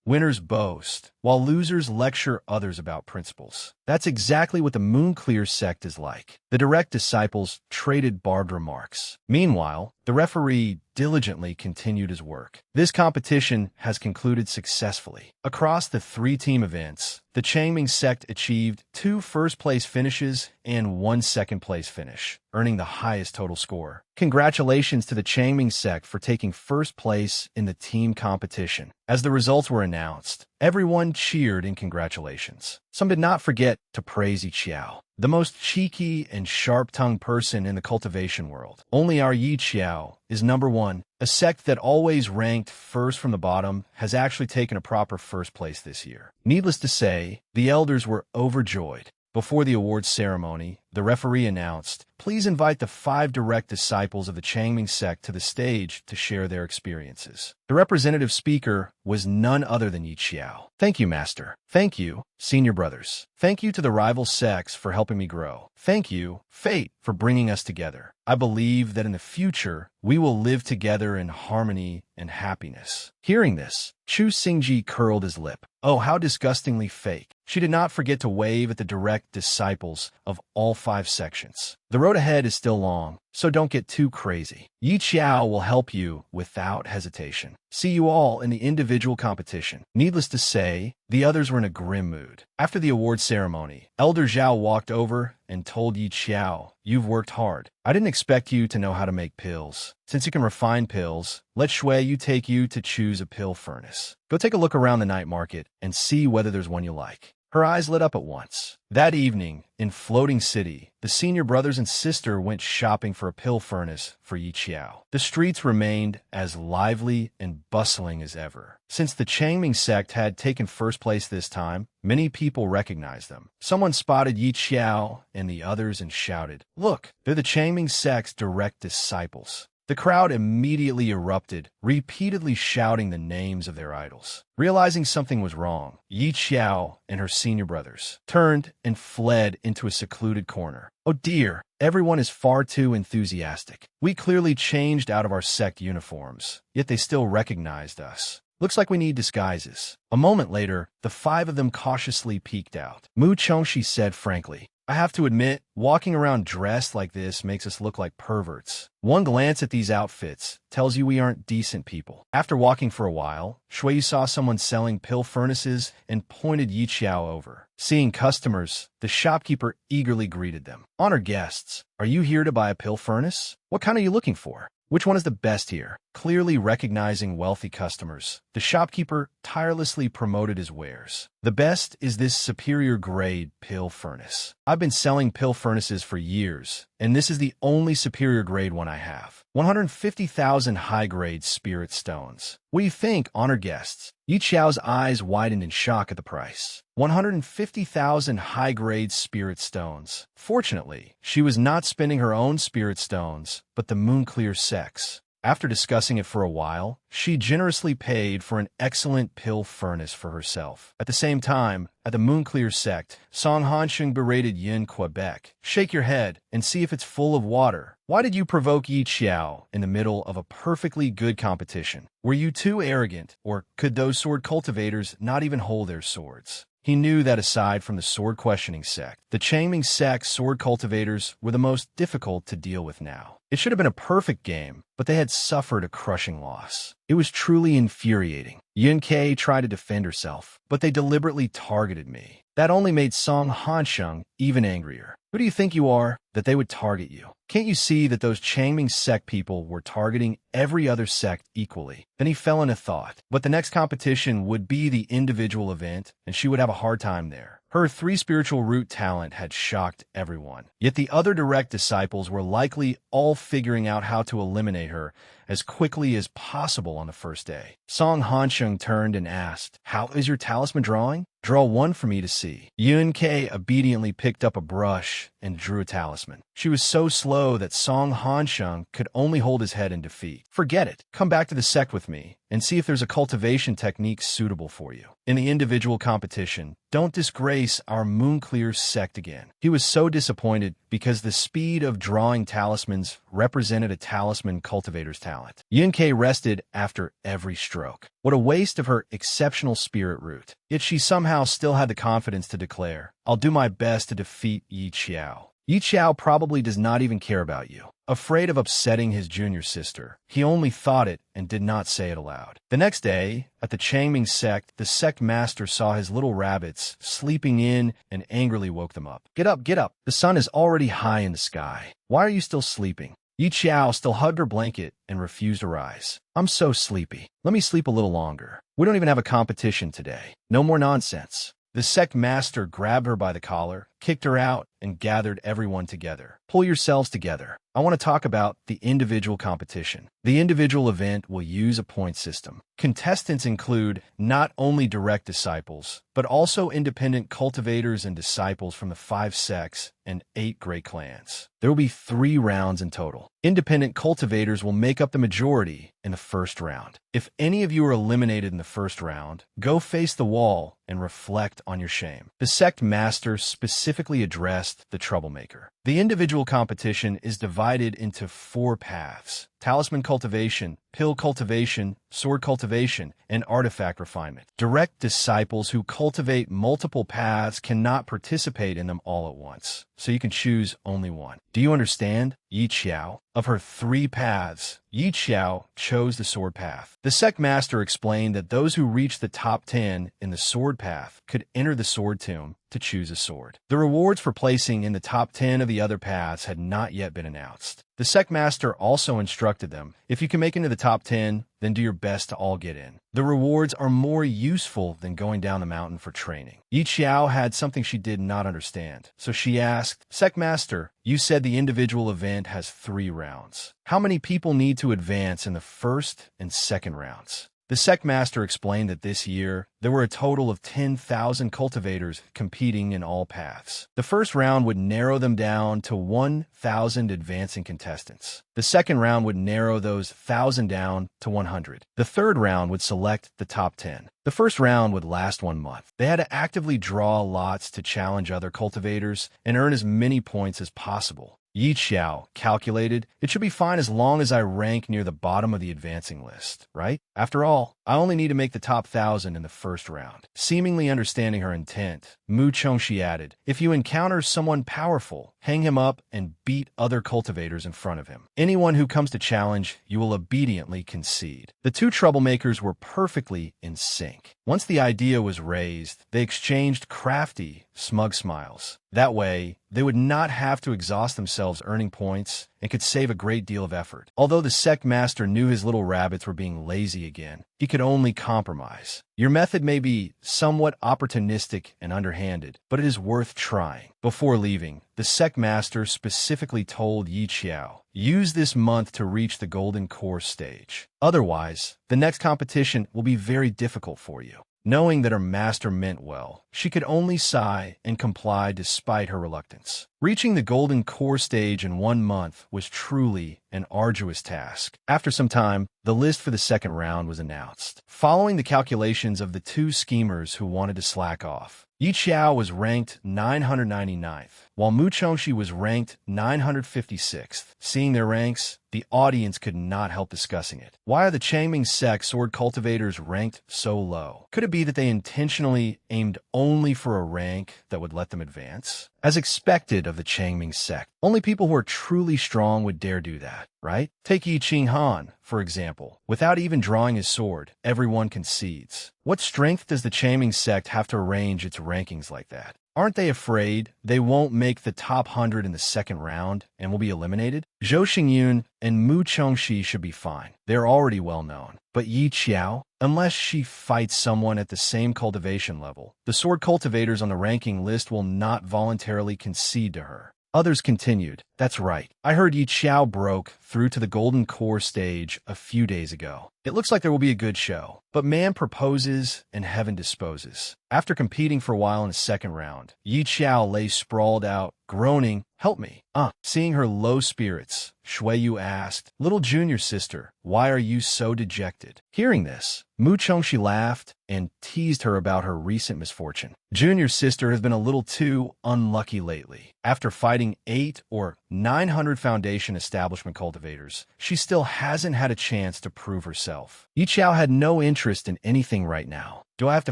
Winners boast, while losers lecture others about principles. That's exactly what the Moonclear sect is like. The direct disciples traded barbed remarks. Meanwhile, the referee diligently continued his work. This competition has concluded successfully. Across the 3-team events, the Changming sect achieved 2 first-place finishes and 1 second-place finish, earning the highest total score. Congratulations to the Changming sect for taking first place in the team competition. As the results were announced, everyone cheered in congratulations. Some did not forget to praise Yi Qiao, the most cheeky and sharp-tongued person in the cultivation world. Only our Yi Qiao is number 1. A sect that always ranked first from the bottom has actually taken a proper first place this year. Needless to say, the elders were overjoyed. Before the awards ceremony, the referee announced, "Please invite the 5 direct disciples of the Changming sect to the stage to share their experiences." The representative speaker was none other than Yi Qiao. "Thank you, Master. Thank you, senior brothers. Thank you to the rival sects for helping me grow. Thank you, Fate, for bringing us together. I believe that in the future, we will live together in harmony and happiness." Hearing this, Chu Xingji curled his lip. Oh, how disgustingly fake. She did not forget to wave at the direct disciples of all 5 sections. The road ahead is still long, so don't get too crazy. Yi Qiao will help you without hesitation. See you all in the individual competition. Needless to say, the others were in a grim mood. After the award ceremony, Elder Zhao walked over and told Yi Qiao, "You've worked hard. I didn't expect you to know how to make pills. Since you can refine pills, let Shui Yu take you to choose a pill furnace. Go take a look around the night market and see whether there's one you like." Her eyes lit up at once. That evening, in Floating City, the senior brothers and sister went shopping for a pill furnace for Yi Qiao. The streets remained as lively and bustling as ever. Since the Changming sect had taken first place this time, many people recognized them. Someone spotted Yi Qiao and the others and shouted, "Look, they're the Changming sect's direct disciples." The crowd immediately erupted, repeatedly shouting the names of their idols. Realizing something was wrong, Yi Qiao and her senior brothers turned and fled into a secluded corner. "Oh dear, everyone is far too enthusiastic. We clearly changed out of our sect uniforms, yet they still recognized us. Looks like we need disguises." A moment later, the 5 of them cautiously peeked out. Mu Chengxi said frankly, I have to admit, walking around dressed like this makes us look like perverts. One glance at these outfits tells you we aren't decent people. After walking for a while, Shui saw someone selling pill furnaces and pointed Yi Qiao over. Seeing customers, the shopkeeper eagerly greeted them. "Honored guests, are you here to buy a pill furnace? What kind are you looking for? Which one is the best here?" Clearly recognizing wealthy customers, the shopkeeper tirelessly promoted his wares. "The best is this superior grade pill furnace. I've been selling pill furnaces for years, and this is the only superior grade one I have. 150,000 high-grade spirit stones. What do you think, honored guests?" Yi Qiao's eyes widened in shock at the price. 150,000 high-grade spirit stones. Fortunately, she was not spending her own spirit stones, but the Moonclear Sect's. After discussing it for a while, she generously paid for an excellent pill furnace for herself. At the same time, at the Moonclear Sect, Song Hansheng berated Yin Quebec. "Shake your head and see if it's full of water. Why did you provoke Yi Qiao in the middle of a perfectly good competition? Were you too arrogant, or could those sword cultivators not even hold their swords?" He knew that aside from the sword questioning sect, the Changming sect sword cultivators were the most difficult to deal with now. It should have been a perfect game, but they had suffered a crushing loss. It was truly infuriating. Yun Kei tried to defend herself, but they deliberately targeted me. That only made Song Hansheng even angrier. "Who do you think you are, that they would target you? Can't you see that those Changming sect people were targeting every other sect equally?" Then he fell into thought. But the next competition would be the individual event, and she would have a hard time there. Her 3 spiritual root talent had shocked everyone. Yet the other direct disciples were likely all figuring out how to eliminate her as quickly as possible on the first day. Song Hansheng turned and asked, "How is your talisman drawing? Draw one for me to see." Yun Kei obediently picked up a brush and drew a talisman. She was so slow that Song Hansheng could only hold his head in defeat. "Forget it. Come back to the sect with me and see if there's a cultivation technique suitable for you. In the individual competition, don't disgrace our Moonclear sect again." He was so disappointed because the speed of drawing talismans represented a talisman cultivator's talent. Yun Kei rested after every stroke. What a waste of her exceptional spirit root. Yet she somehow still had the confidence to declare, "I'll do my best to defeat Yi Qiao." Yi Qiao probably does not even care about you. Afraid of upsetting his junior sister, he only thought it and did not say it aloud. The next day, at the Changming sect, the sect master saw his little rabbits sleeping in and angrily woke them up. Get up, get up. The sun is already high in the sky. Why are you still sleeping?" Yi Qiao still hugged her blanket and refused to rise. "I'm so sleepy. Let me sleep a little longer. We don't even have a competition today. No more nonsense." The sect master grabbed her by the collar, kicked her out, and gathered everyone together. "Pull yourselves together. I want to talk about the individual competition. The individual event will use a point system. Contestants include not only direct disciples, but also independent cultivators and disciples from the 5 sects and 8 great clans. There will be 3 rounds in total. Independent cultivators will make up the majority in the first round. If any of you are eliminated in the first round, go face the wall and reflect on your shame." The sect master specifically addressed the troublemaker. The individual competition is divided into 4 paths: talisman cultivation, pill cultivation, sword cultivation, and artifact refinement. Direct disciples who cultivate multiple paths cannot participate in them all at once, so you can choose only one. Do you understand? Yi Qiao. Of her 3 paths, Yi Qiao chose the sword path. The sect master explained that those who reached the top 10 in the sword path could enter the sword tomb to choose a sword. The rewards for placing in the top 10 of the other paths had not yet been announced. The sect master also instructed them, if you can make it into the top 10, then do your best to all get in. The rewards are more useful than going down the mountain for training. Yi Qiao had something she did not understand, so she asked, "Sect master, you said the individual event has 3 rounds. How many people need to advance in the first and second rounds?" The sect master explained that this year, there were a total of 10,000 cultivators competing in all paths. The first round would narrow them down to 1,000 advancing contestants. The second round would narrow those 1,000 down to 100. The third round would select the top 10. The first round would last 1 month. They had to actively draw lots to challenge other cultivators and earn as many points as possible. Yi Qiao calculated, it should be fine as long as I rank near the bottom of the advancing list, right? After all, I only need to make the top 1,000 in the first round. Seemingly understanding her intent, Mu Chongxi added, if you encounter someone powerful, hang him up and beat other cultivators in front of him. Anyone who comes to challenge, you will obediently concede. The two troublemakers were perfectly in sync. Once the idea was raised, they exchanged crafty, smug smiles. That way, they would not have to exhaust themselves earning points and could save a great deal of effort. Although the sect master knew his little rabbits were being lazy again, he could only compromise. Your method may be somewhat opportunistic and underhanded, but it is worth trying. Before leaving, the sect master specifically told Yi Qiao, use this month to reach the golden core stage. Otherwise, the next competition will be very difficult for you. Knowing that her master meant well, she could only sigh and comply despite her reluctance. Reaching the golden core stage in 1 month was truly an arduous task. After some time, the list for the second round was announced. Following the calculations of the two schemers who wanted to slack off, Yi Qiao was ranked 999th, while Mu Chongxi was ranked 956th. Seeing their ranks, the audience could not help discussing it. Why are the Changming sect sword cultivators ranked so low? Could it be that they intentionally aimed only for a rank that would let them advance? As expected of the Changming sect, only people who are truly strong would dare do that, right? Take Yi Qing Han, for example. Without even drawing his sword, everyone concedes. What strength does the Changming sect have to arrange its rankings like that? Aren't they afraid they won't make the top 100 in the second round and will be eliminated? Zhou Xingyun and Mu Chongxi should be fine. They're already well known. But Yi Qiao, unless she fights someone at the same cultivation level, the sword cultivators on the ranking list will not voluntarily concede to her. Others continued, that's right. I heard Yi Qiao broke through to the golden core stage a few days ago. It looks like there will be a good show. But man proposes and heaven disposes. After competing for a while in the second round, Yi Qiao lay sprawled out, groaning, help me. Seeing her low spirits, Shui Yu asked, little junior sister, why are you so dejected? Hearing this, Mu Chongxi laughed and teased her about her recent misfortune. Junior sister has been a little too unlucky lately. After fighting 8 or 900 Foundation establishment cultivators, she still hasn't had a chance to prove herself. Yi Qiao had no interest in anything right now. Do I have to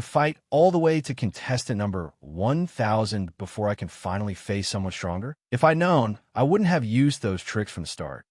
fight all the way to contestant number 1,000 before I can finally face someone stronger? If I'd known, I wouldn't have used those tricks from the start.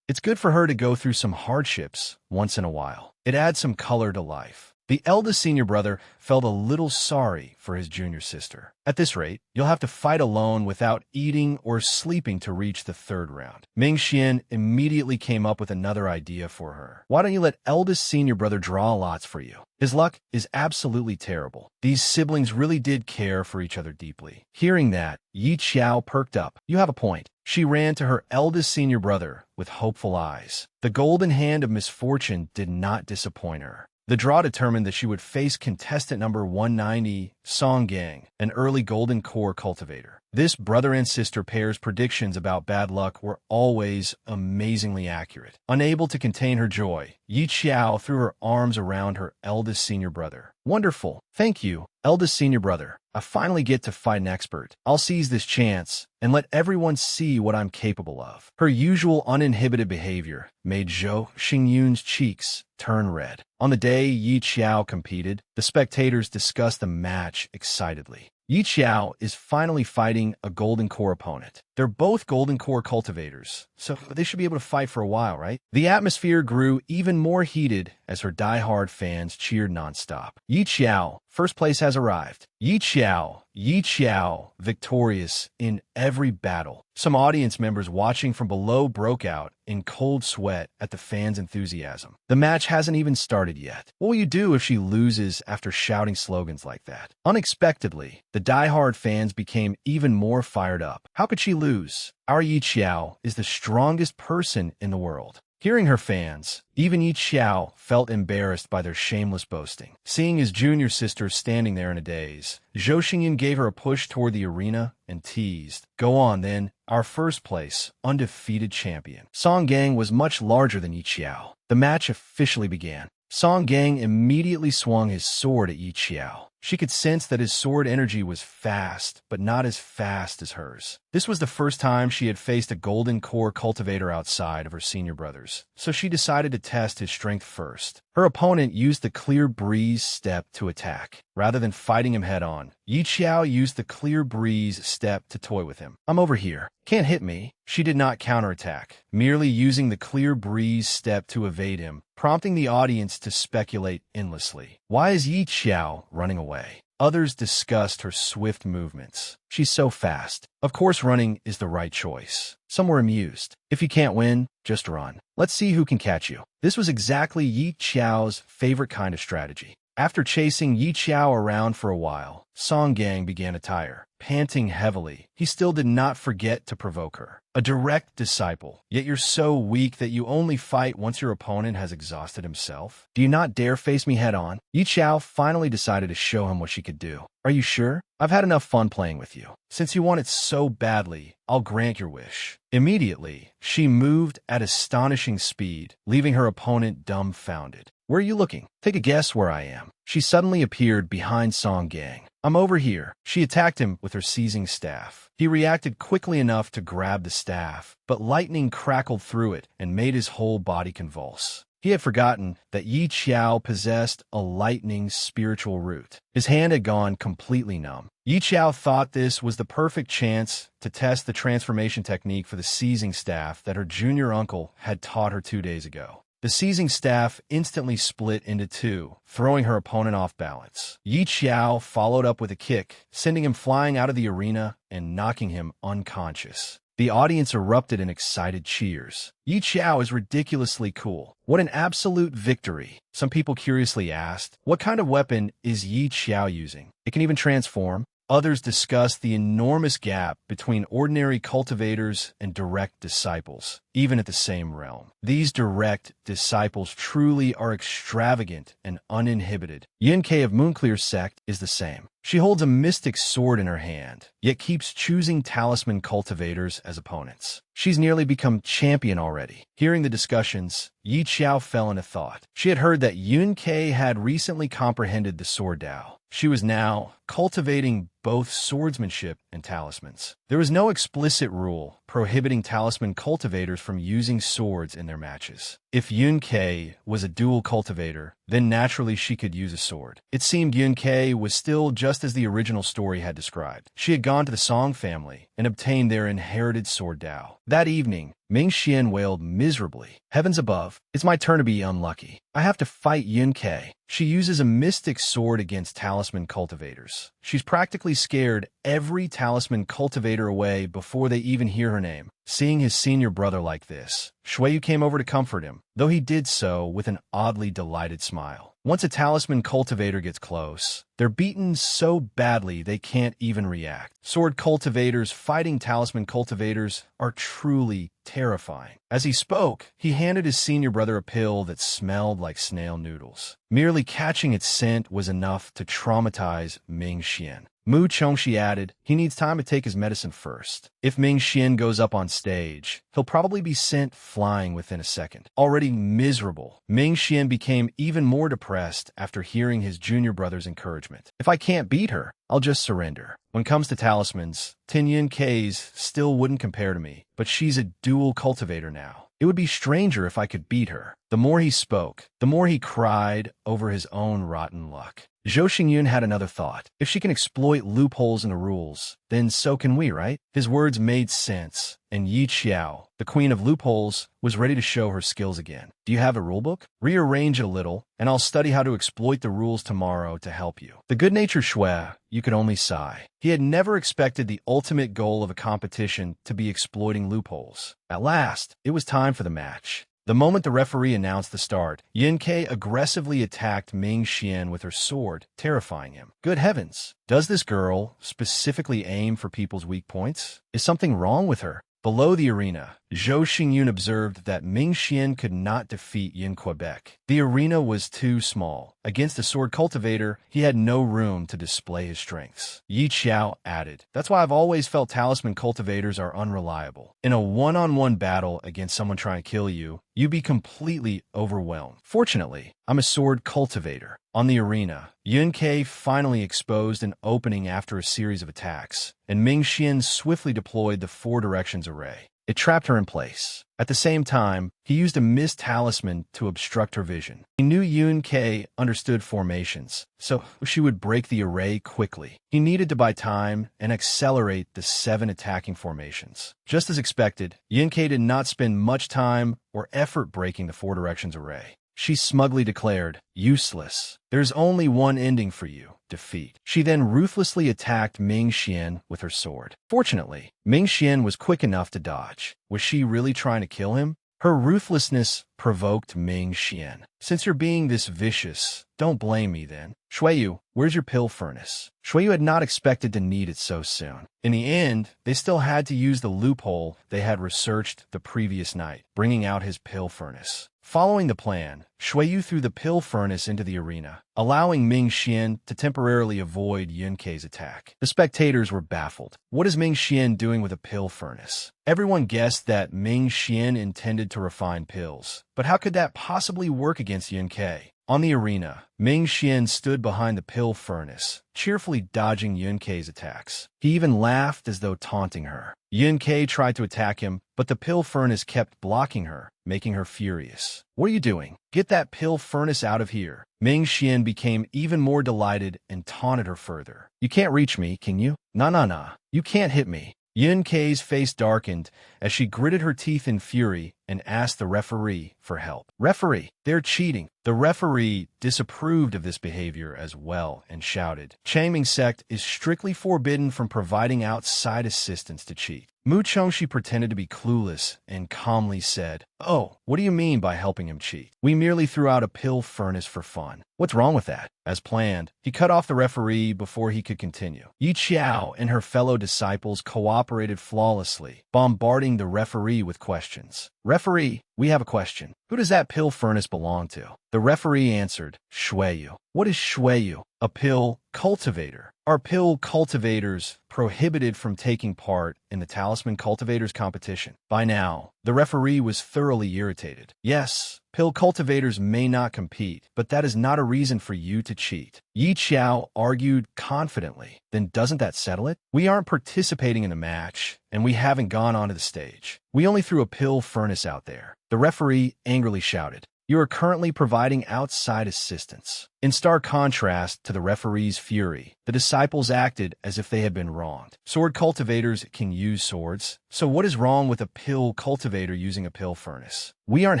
It's good for her to go through some hardships once in a while. It adds some color to life. The eldest senior brother felt a little sorry for his junior sister. At this rate, you'll have to fight alone without eating or sleeping to reach the third round. Ming Xian immediately came up with another idea for her. Why don't you let eldest senior brother draw lots for you? His luck is absolutely terrible. These siblings really did care for each other deeply. Hearing that, Yi Qiao perked up. You have a point. She ran to her eldest senior brother with hopeful eyes. The golden hand of misfortune did not disappoint her. The draw determined that she would face contestant number 190, Song Gang, an early golden core cultivator. This brother and sister pair's predictions about bad luck were always amazingly accurate. Unable to contain her joy, Yi Qiao threw her arms around her eldest senior brother. Wonderful. Thank you, eldest senior brother. I finally get to fight an expert. I'll seize this chance and let everyone see what I'm capable of. Her usual uninhibited behavior made Zhou Xingyun's cheeks turn red. On the day Yi Qiao competed, the spectators discussed the match excitedly. Yi Qiao is finally fighting a golden core opponent. They're both golden core cultivators, so they should be able to fight for a while, right? The atmosphere grew even more heated as her die-hard fans cheered nonstop. Yi Qiao, first place has arrived. Yi Qiao, victorious in every battle. Some audience members watching from below broke out in cold sweat at the fans' enthusiasm. The match hasn't even started yet. What will you do if she loses after shouting slogans like that? Unexpectedly, the die-hard fans became even more fired up. How could she lose? Our Yi Qiao is the strongest person in the world. Hearing her fans, even Yi Qiao felt embarrassed by their shameless boasting. Seeing his junior sister standing there in a daze, Zhou Xingyin gave her a push toward the arena and teased, "Go on then, our first place, undefeated champion." Song Gang was much larger than Yi Qiao. The match officially began. Song Gang immediately swung his sword at Yi Qiao. She could sense that his sword energy was fast, but not as fast as hers. This was the first time she had faced a golden core cultivator outside of her senior brothers, so she decided to test his strength first. Her opponent used the clear breeze step to attack. Rather than fighting him head-on, Yi Qiao used the clear breeze step to toy with him. "I'm over here. Can't hit me." She did not counterattack, merely using the clear breeze step to evade him, prompting the audience to speculate endlessly. Why is Yi Qiao running away? Others discussed her swift movements. She's so fast. Of course running is the right choice. Some were amused. If you can't win, just run. Let's see who can catch you. This was exactly Yi Qiao's favorite kind of strategy. After chasing Yi Qiao around for a while, Song Gang began to tire. Panting heavily, he still did not forget to provoke her. "A direct disciple, yet you're so weak that you only fight once your opponent has exhausted himself? Do you not dare face me head-on?" Yi Qiao finally decided to show him what she could do. "Are you sure? I've had enough fun playing with you. Since you want it so badly, I'll grant your wish." Immediately, she moved at astonishing speed, leaving her opponent dumbfounded. "Where are you looking? Take a guess where I am." She suddenly appeared behind Song Gang. "I'm over here." She attacked him with her seizing staff. He reacted quickly enough to grab the staff, but lightning crackled through it and made his whole body convulse. He had forgotten that Yi Qiao possessed a lightning spiritual root. His hand had gone completely numb. Yi Qiao thought this was the perfect chance to test the transformation technique for the seizing staff that her junior uncle had taught her 2 days ago. The seizing staff instantly split into two, throwing her opponent off balance. Yi Qiao followed up with a kick, sending him flying out of the arena and knocking him unconscious. The audience erupted in excited cheers. "Yi Qiao is ridiculously cool. What an absolute victory." Some people curiously asked, "What kind of weapon is Yi Qiao using? It can even transform?" Others discussed the enormous gap between ordinary cultivators and direct disciples, even at the same realm. These direct disciples truly are extravagant and uninhibited. Yunkei of Moonclear's sect is the same. She holds a mystic sword in her hand, yet keeps choosing talisman cultivators as opponents. She's nearly become champion already. Hearing the discussions, Yi Qiao fell into thought. She had heard that Yunkei had recently comprehended the sword Dao. She was now cultivating both swordsmanship and talismans. There was no explicit rule prohibiting talisman cultivators from using swords in their matches. If Yunkei was a dual cultivator, then naturally she could use a sword. It seemed Yunkei was still just as the original story had described. She had gone to the Song family and obtained their inherited sword Dao. That evening, Ming Xian wailed miserably. "Heavens above, it's my turn to be unlucky. I have to fight Yunkei." She uses a mystic sword against talisman cultivators. She's practically scared every talisman cultivator away before they even hear her name. Seeing his senior brother like this, Shuiyu came over to comfort him, though he did so with an oddly delighted smile. Once a talisman cultivator gets close, they're beaten so badly they can't even react. Sword cultivators fighting talisman cultivators are truly terrifying. As he spoke, he handed his senior brother a pill that smelled like snail noodles. Merely catching its scent was enough to traumatize Ming Xian. Mu Chongxi added, "He needs time to take his medicine first. If Ming Xian goes up on stage, he'll probably be sent flying within a second." Already miserable, Ming Xian became even more depressed after hearing his junior brother's encouragement. "If I can't beat her, I'll just surrender. When it comes to talismans, Tin Yun K's still wouldn't compare to me, but she's a dual cultivator now. It would be stranger if I could beat her." The more he spoke, the more he cried over his own rotten luck. Zhou Xingyun had another thought. If she can exploit loopholes in the rules, then so can we, right? His words made sense, and Yi Qiao, the queen of loopholes, was ready to show her skills again. "Do you have a rulebook? Rearrange it a little, and I'll study how to exploit the rules tomorrow to help you." The good-natured Shui, you could only sigh. He had never expected the ultimate goal of a competition to be exploiting loopholes. At last, it was time for the match. The moment the referee announced the start, Yunkei aggressively attacked Ming Xian with her sword, terrifying him. Good heavens! Does this girl specifically aim for people's weak points? Is something wrong with her? Below the arena, Zhou Xingyun observed that Ming Xian could not defeat Yin Quebec. The arena was too small. Against a sword cultivator, he had no room to display his strengths. Yi Qiao added, "That's why I've always felt talisman cultivators are unreliable. In a one-on-one battle against someone trying to kill you, you'd be completely overwhelmed. Fortunately, I'm a sword cultivator." On the arena, Yun Ke finally exposed an opening after a series of attacks, and Ming Xian swiftly deployed the four directions array. It trapped her in place. At the same time, he used a mist talisman to obstruct her vision. He knew Yun Ke understood formations, so she would break the array quickly. He needed to buy time and accelerate the 7 attacking formations. Just as expected, Yun Ke did not spend much time or effort breaking the four directions array. She smugly declared, "Useless. There's only one ending for you, defeat." She then ruthlessly attacked Ming Xian with her sword. Fortunately, Ming Xian was quick enough to dodge. Was she really trying to kill him? Her ruthlessness provoked Ming Xian. "Since you're being this vicious, don't blame me then. Shuiyu, where's your pill furnace?" Shuiyu had not expected to need it so soon. In the end, they still had to use the loophole they had researched the previous night, bringing out his pill furnace. Following the plan, Shuiyu threw the pill furnace into the arena, allowing Ming Xian to temporarily avoid Yun Ke's attack. The spectators were baffled. What is Ming Xian doing with a pill furnace? Everyone guessed that Ming Xian intended to refine pills, but how could that possibly work against Yun Ke? On the arena, Ming Xian stood behind the pill furnace, cheerfully dodging Yun Ke's attacks. He even laughed as though taunting her. Yun Ke tried to attack him, but the pill furnace kept blocking her, making her furious. "What are you doing? Get that pill furnace out of here." Ming Xian became even more delighted and taunted her further. "You can't reach me, can you? Nah. You can't hit me." Yun Ke's face darkened as she gritted her teeth in fury and asked the referee for help. "Referee, they're cheating." The referee disapproved of this behavior as well and shouted, "Changming sect is strictly forbidden from providing outside assistance to cheat." Mu Chongxi pretended to be clueless and calmly said, "Oh, what do you mean by helping him cheat? We merely threw out a pill furnace for fun. What's wrong with that?" As planned, he cut off the referee before he could continue. Yi Qiao and her fellow disciples cooperated flawlessly, bombarding the referee with questions. "Referee, we have a question. Who does that pill furnace belong to?" The referee answered, "Shuiyu." "What is Shuiyu?" "A pill cultivator." "Are pill cultivators prohibited from taking part in the Talisman Cultivators competition?" By now, the referee was thoroughly irritated. "Yes, pill cultivators may not compete, but that is not a reason for you to cheat." Yi Qiao argued confidently. "Then doesn't that settle it? We aren't participating in the match, and we haven't gone onto the stage. We only threw a pill furnace out there." The referee angrily shouted, "You are currently providing outside assistance." In stark contrast to the referee's fury, the disciples acted as if they had been wronged. Sword cultivators can use swords, so what is wrong with a pill cultivator using a pill furnace? "We aren't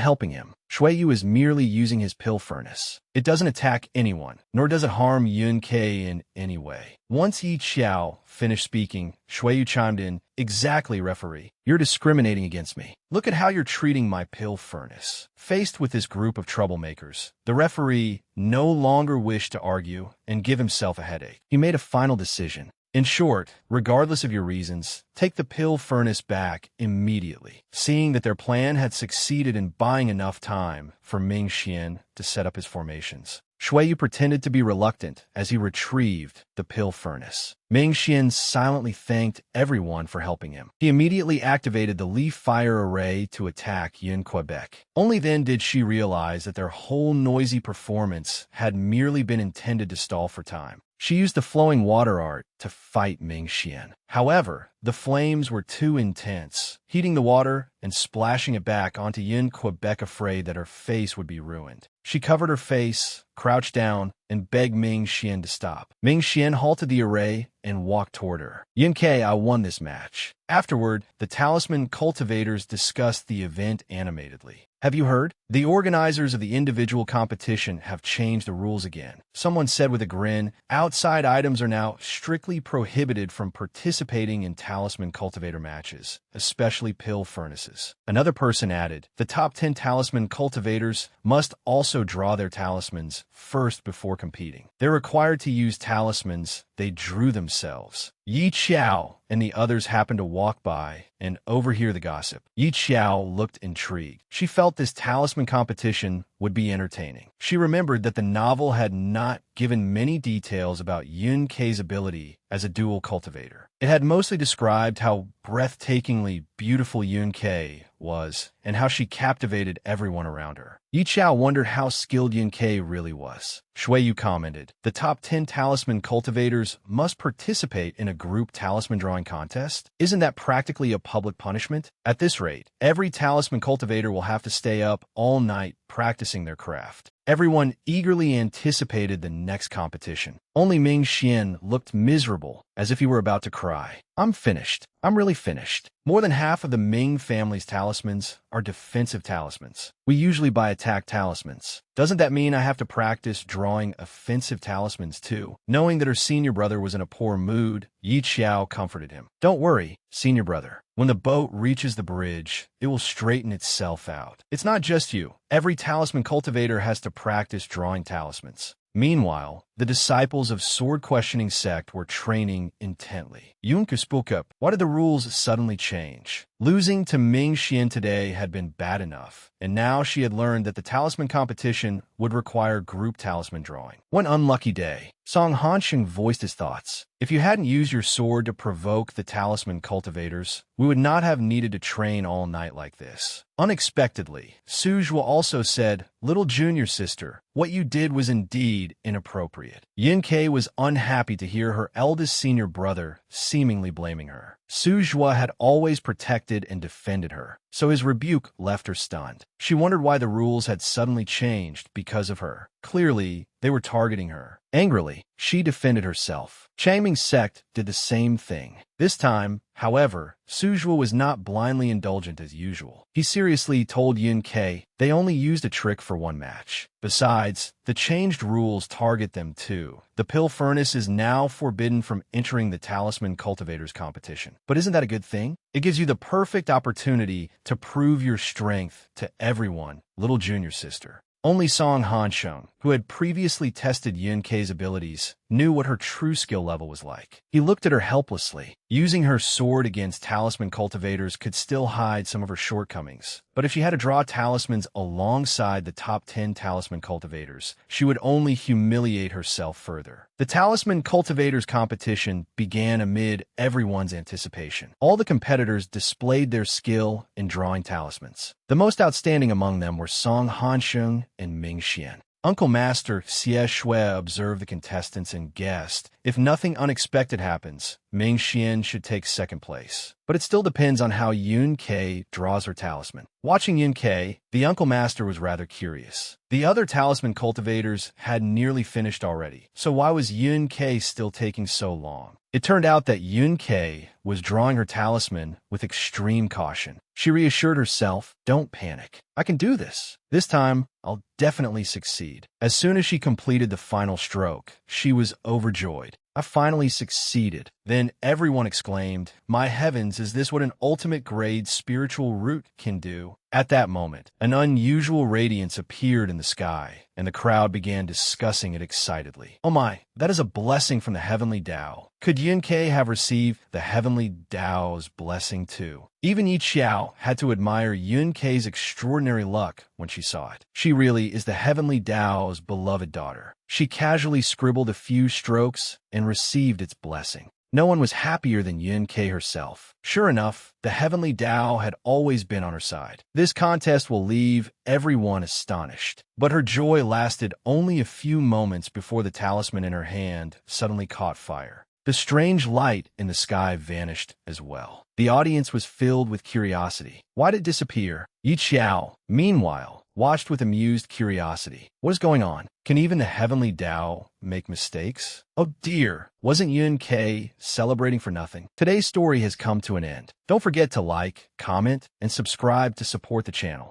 helping him. Shuiyu is merely using his pill furnace. It doesn't attack anyone, nor does it harm Yun Ke in any way." Once Yi Qiao finished speaking, Shuiyu chimed in, "Exactly, referee. You're discriminating against me. Look at how you're treating my pill furnace." Faced with this group of troublemakers, the referee no longer wished to argue and give himself a headache. He made a final decision. "In short, regardless of your reasons, take the pill furnace back immediately." Seeing that their plan had succeeded in buying enough time for Ming Xian to set up his formations, Shuiyu pretended to be reluctant as he retrieved the pill furnace. Ming Xian silently thanked everyone for helping him. He immediately activated the leaf fire array to attack Yin Quebec. Only then did she realize that their whole noisy performance had merely been intended to stall for time. She used the flowing water art to fight Ming Xian. However, the flames were too intense, heating the water and splashing it back onto Yin Quebec, afraid that her face would be ruined. She covered her face, crouched down, and begged Ming Xian to stop. Ming Xian halted the array and walked toward her. "Yun Ke, I won this match." Afterward, the Talisman cultivators discussed the event animatedly. "Have you heard? The organizers of the individual competition have changed the rules again." Someone said with a grin, "Outside items are now strictly prohibited from participating in Talisman cultivator matches, especially pill furnaces." Another person added, "The top 10 Talisman cultivators must also draw their talismans first before competing. They're required to use talismans they drew themselves. Yi Qiao and the others happened to walk by and overhear the gossip. Yi Qiao looked intrigued. She felt this talisman competition would be entertaining. She remembered that the novel had not given many details about Yun Kei's ability as a dual cultivator. It had mostly described how breathtakingly beautiful Yun Kei was and how she captivated everyone around her. Yi Qiao wondered how skilled Yun Kei really was. Shui Yu commented, "The top 10 talisman cultivators must participate in a group talisman drawing contest? Isn't that practically a public punishment? At this rate, every talisman cultivator will have to stay up all night practicing their craft." Everyone eagerly anticipated the next competition. Only Ming Xian looked miserable, as if he were about to cry. "I'm finished. I'm really finished. More than half of the Ming family's talismans are defensive talismans. We usually buy attack talismans. Doesn't that mean I have to practice drawing offensive talismans too?" Knowing that her senior brother was in a poor mood, Yi Qiao comforted him. "Don't worry, senior brother. When the boat reaches the bridge, it will straighten itself out. It's not just you. Every talisman cultivator has to practice drawing talismans." Meanwhile, the disciples of Sword Questioning Sect were training intently. Yunke spoke up. Why did the rules suddenly change? Losing to Ming Xian today had been bad enough, and now she had learned that the talisman competition would require group talisman drawing. One unlucky day, Song Hansheng voiced his thoughts. "If you hadn't used your sword to provoke the talisman cultivators, we would not have needed to train all night like this." Unexpectedly, Su Zhuo also said, "Little junior sister, what you did was indeed inappropriate." Yin Kei was unhappy to hear her eldest senior brother seemingly blaming her. Su Zhuo had always protected and defended her, so his rebuke left her stunned. She wondered why the rules had suddenly changed because of her. Clearly, they were targeting her. Angrily, she defended herself. Changming's sect did the same thing. This time, however, Su Zhuo was not blindly indulgent as usual. He seriously told Yun Kei they only used a trick for one match. Besides, the changed rules target them too. The pill furnace is now forbidden from entering the talisman cultivators competition. But isn't that a good thing? It gives you the perfect opportunity to prove your strength to everyone, little junior sister. Only Song Hansheng, who had previously tested Yun Kei's abilities, knew what her true skill level was like. He looked at her helplessly. Using her sword against talisman cultivators could still hide some of her shortcomings. But if she had to draw talismans alongside the top 10 talisman cultivators, she would only humiliate herself further. The talisman cultivators competition began amid everyone's anticipation. All the competitors displayed their skill in drawing talismans. The most outstanding among them were Song Hansheng and Ming Xian. Uncle Master Xie Shui observed the contestants and guessed, if nothing unexpected happens, Ming Xian should take second place. But it still depends on how Yun Kei draws her talisman. Watching Yun Kei, the Uncle Master was rather curious. The other talisman cultivators had nearly finished already, so why was Yun Kei still taking so long? It turned out that Yun Kei was drawing her talisman with extreme caution. She reassured herself, "Don't panic. I can do this. This time, I'll definitely succeed." As soon as she completed the final stroke, she was overjoyed. "I finally succeeded." Then everyone exclaimed, "My heavens, is this what an ultimate grade spiritual root can do?" At that moment, an unusual radiance appeared in the sky, and the crowd began discussing it excitedly. "Oh my, that is a blessing from the heavenly Tao." Could Yun Kei have received the heavenly Tao's blessing too? Even Yi Qiao had to admire Yun Kei's extraordinary luck when she saw it. She really is the heavenly Tao's beloved daughter. She casually scribbled a few strokes and received its blessing. No one was happier than Yun Kei herself. Sure enough, the heavenly Tao had always been on her side. This contest will leave everyone astonished. But her joy lasted only a few moments before the talisman in her hand suddenly caught fire. The strange light in the sky vanished as well. The audience was filled with curiosity. Why did it disappear? Yi Qiao, meanwhile, watched with amused curiosity. What is going on? Can even the heavenly Tao make mistakes? Oh dear, wasn't Yun Kei celebrating for nothing? Today's story has come to an end. Don't forget to like, comment, and subscribe to support the channel.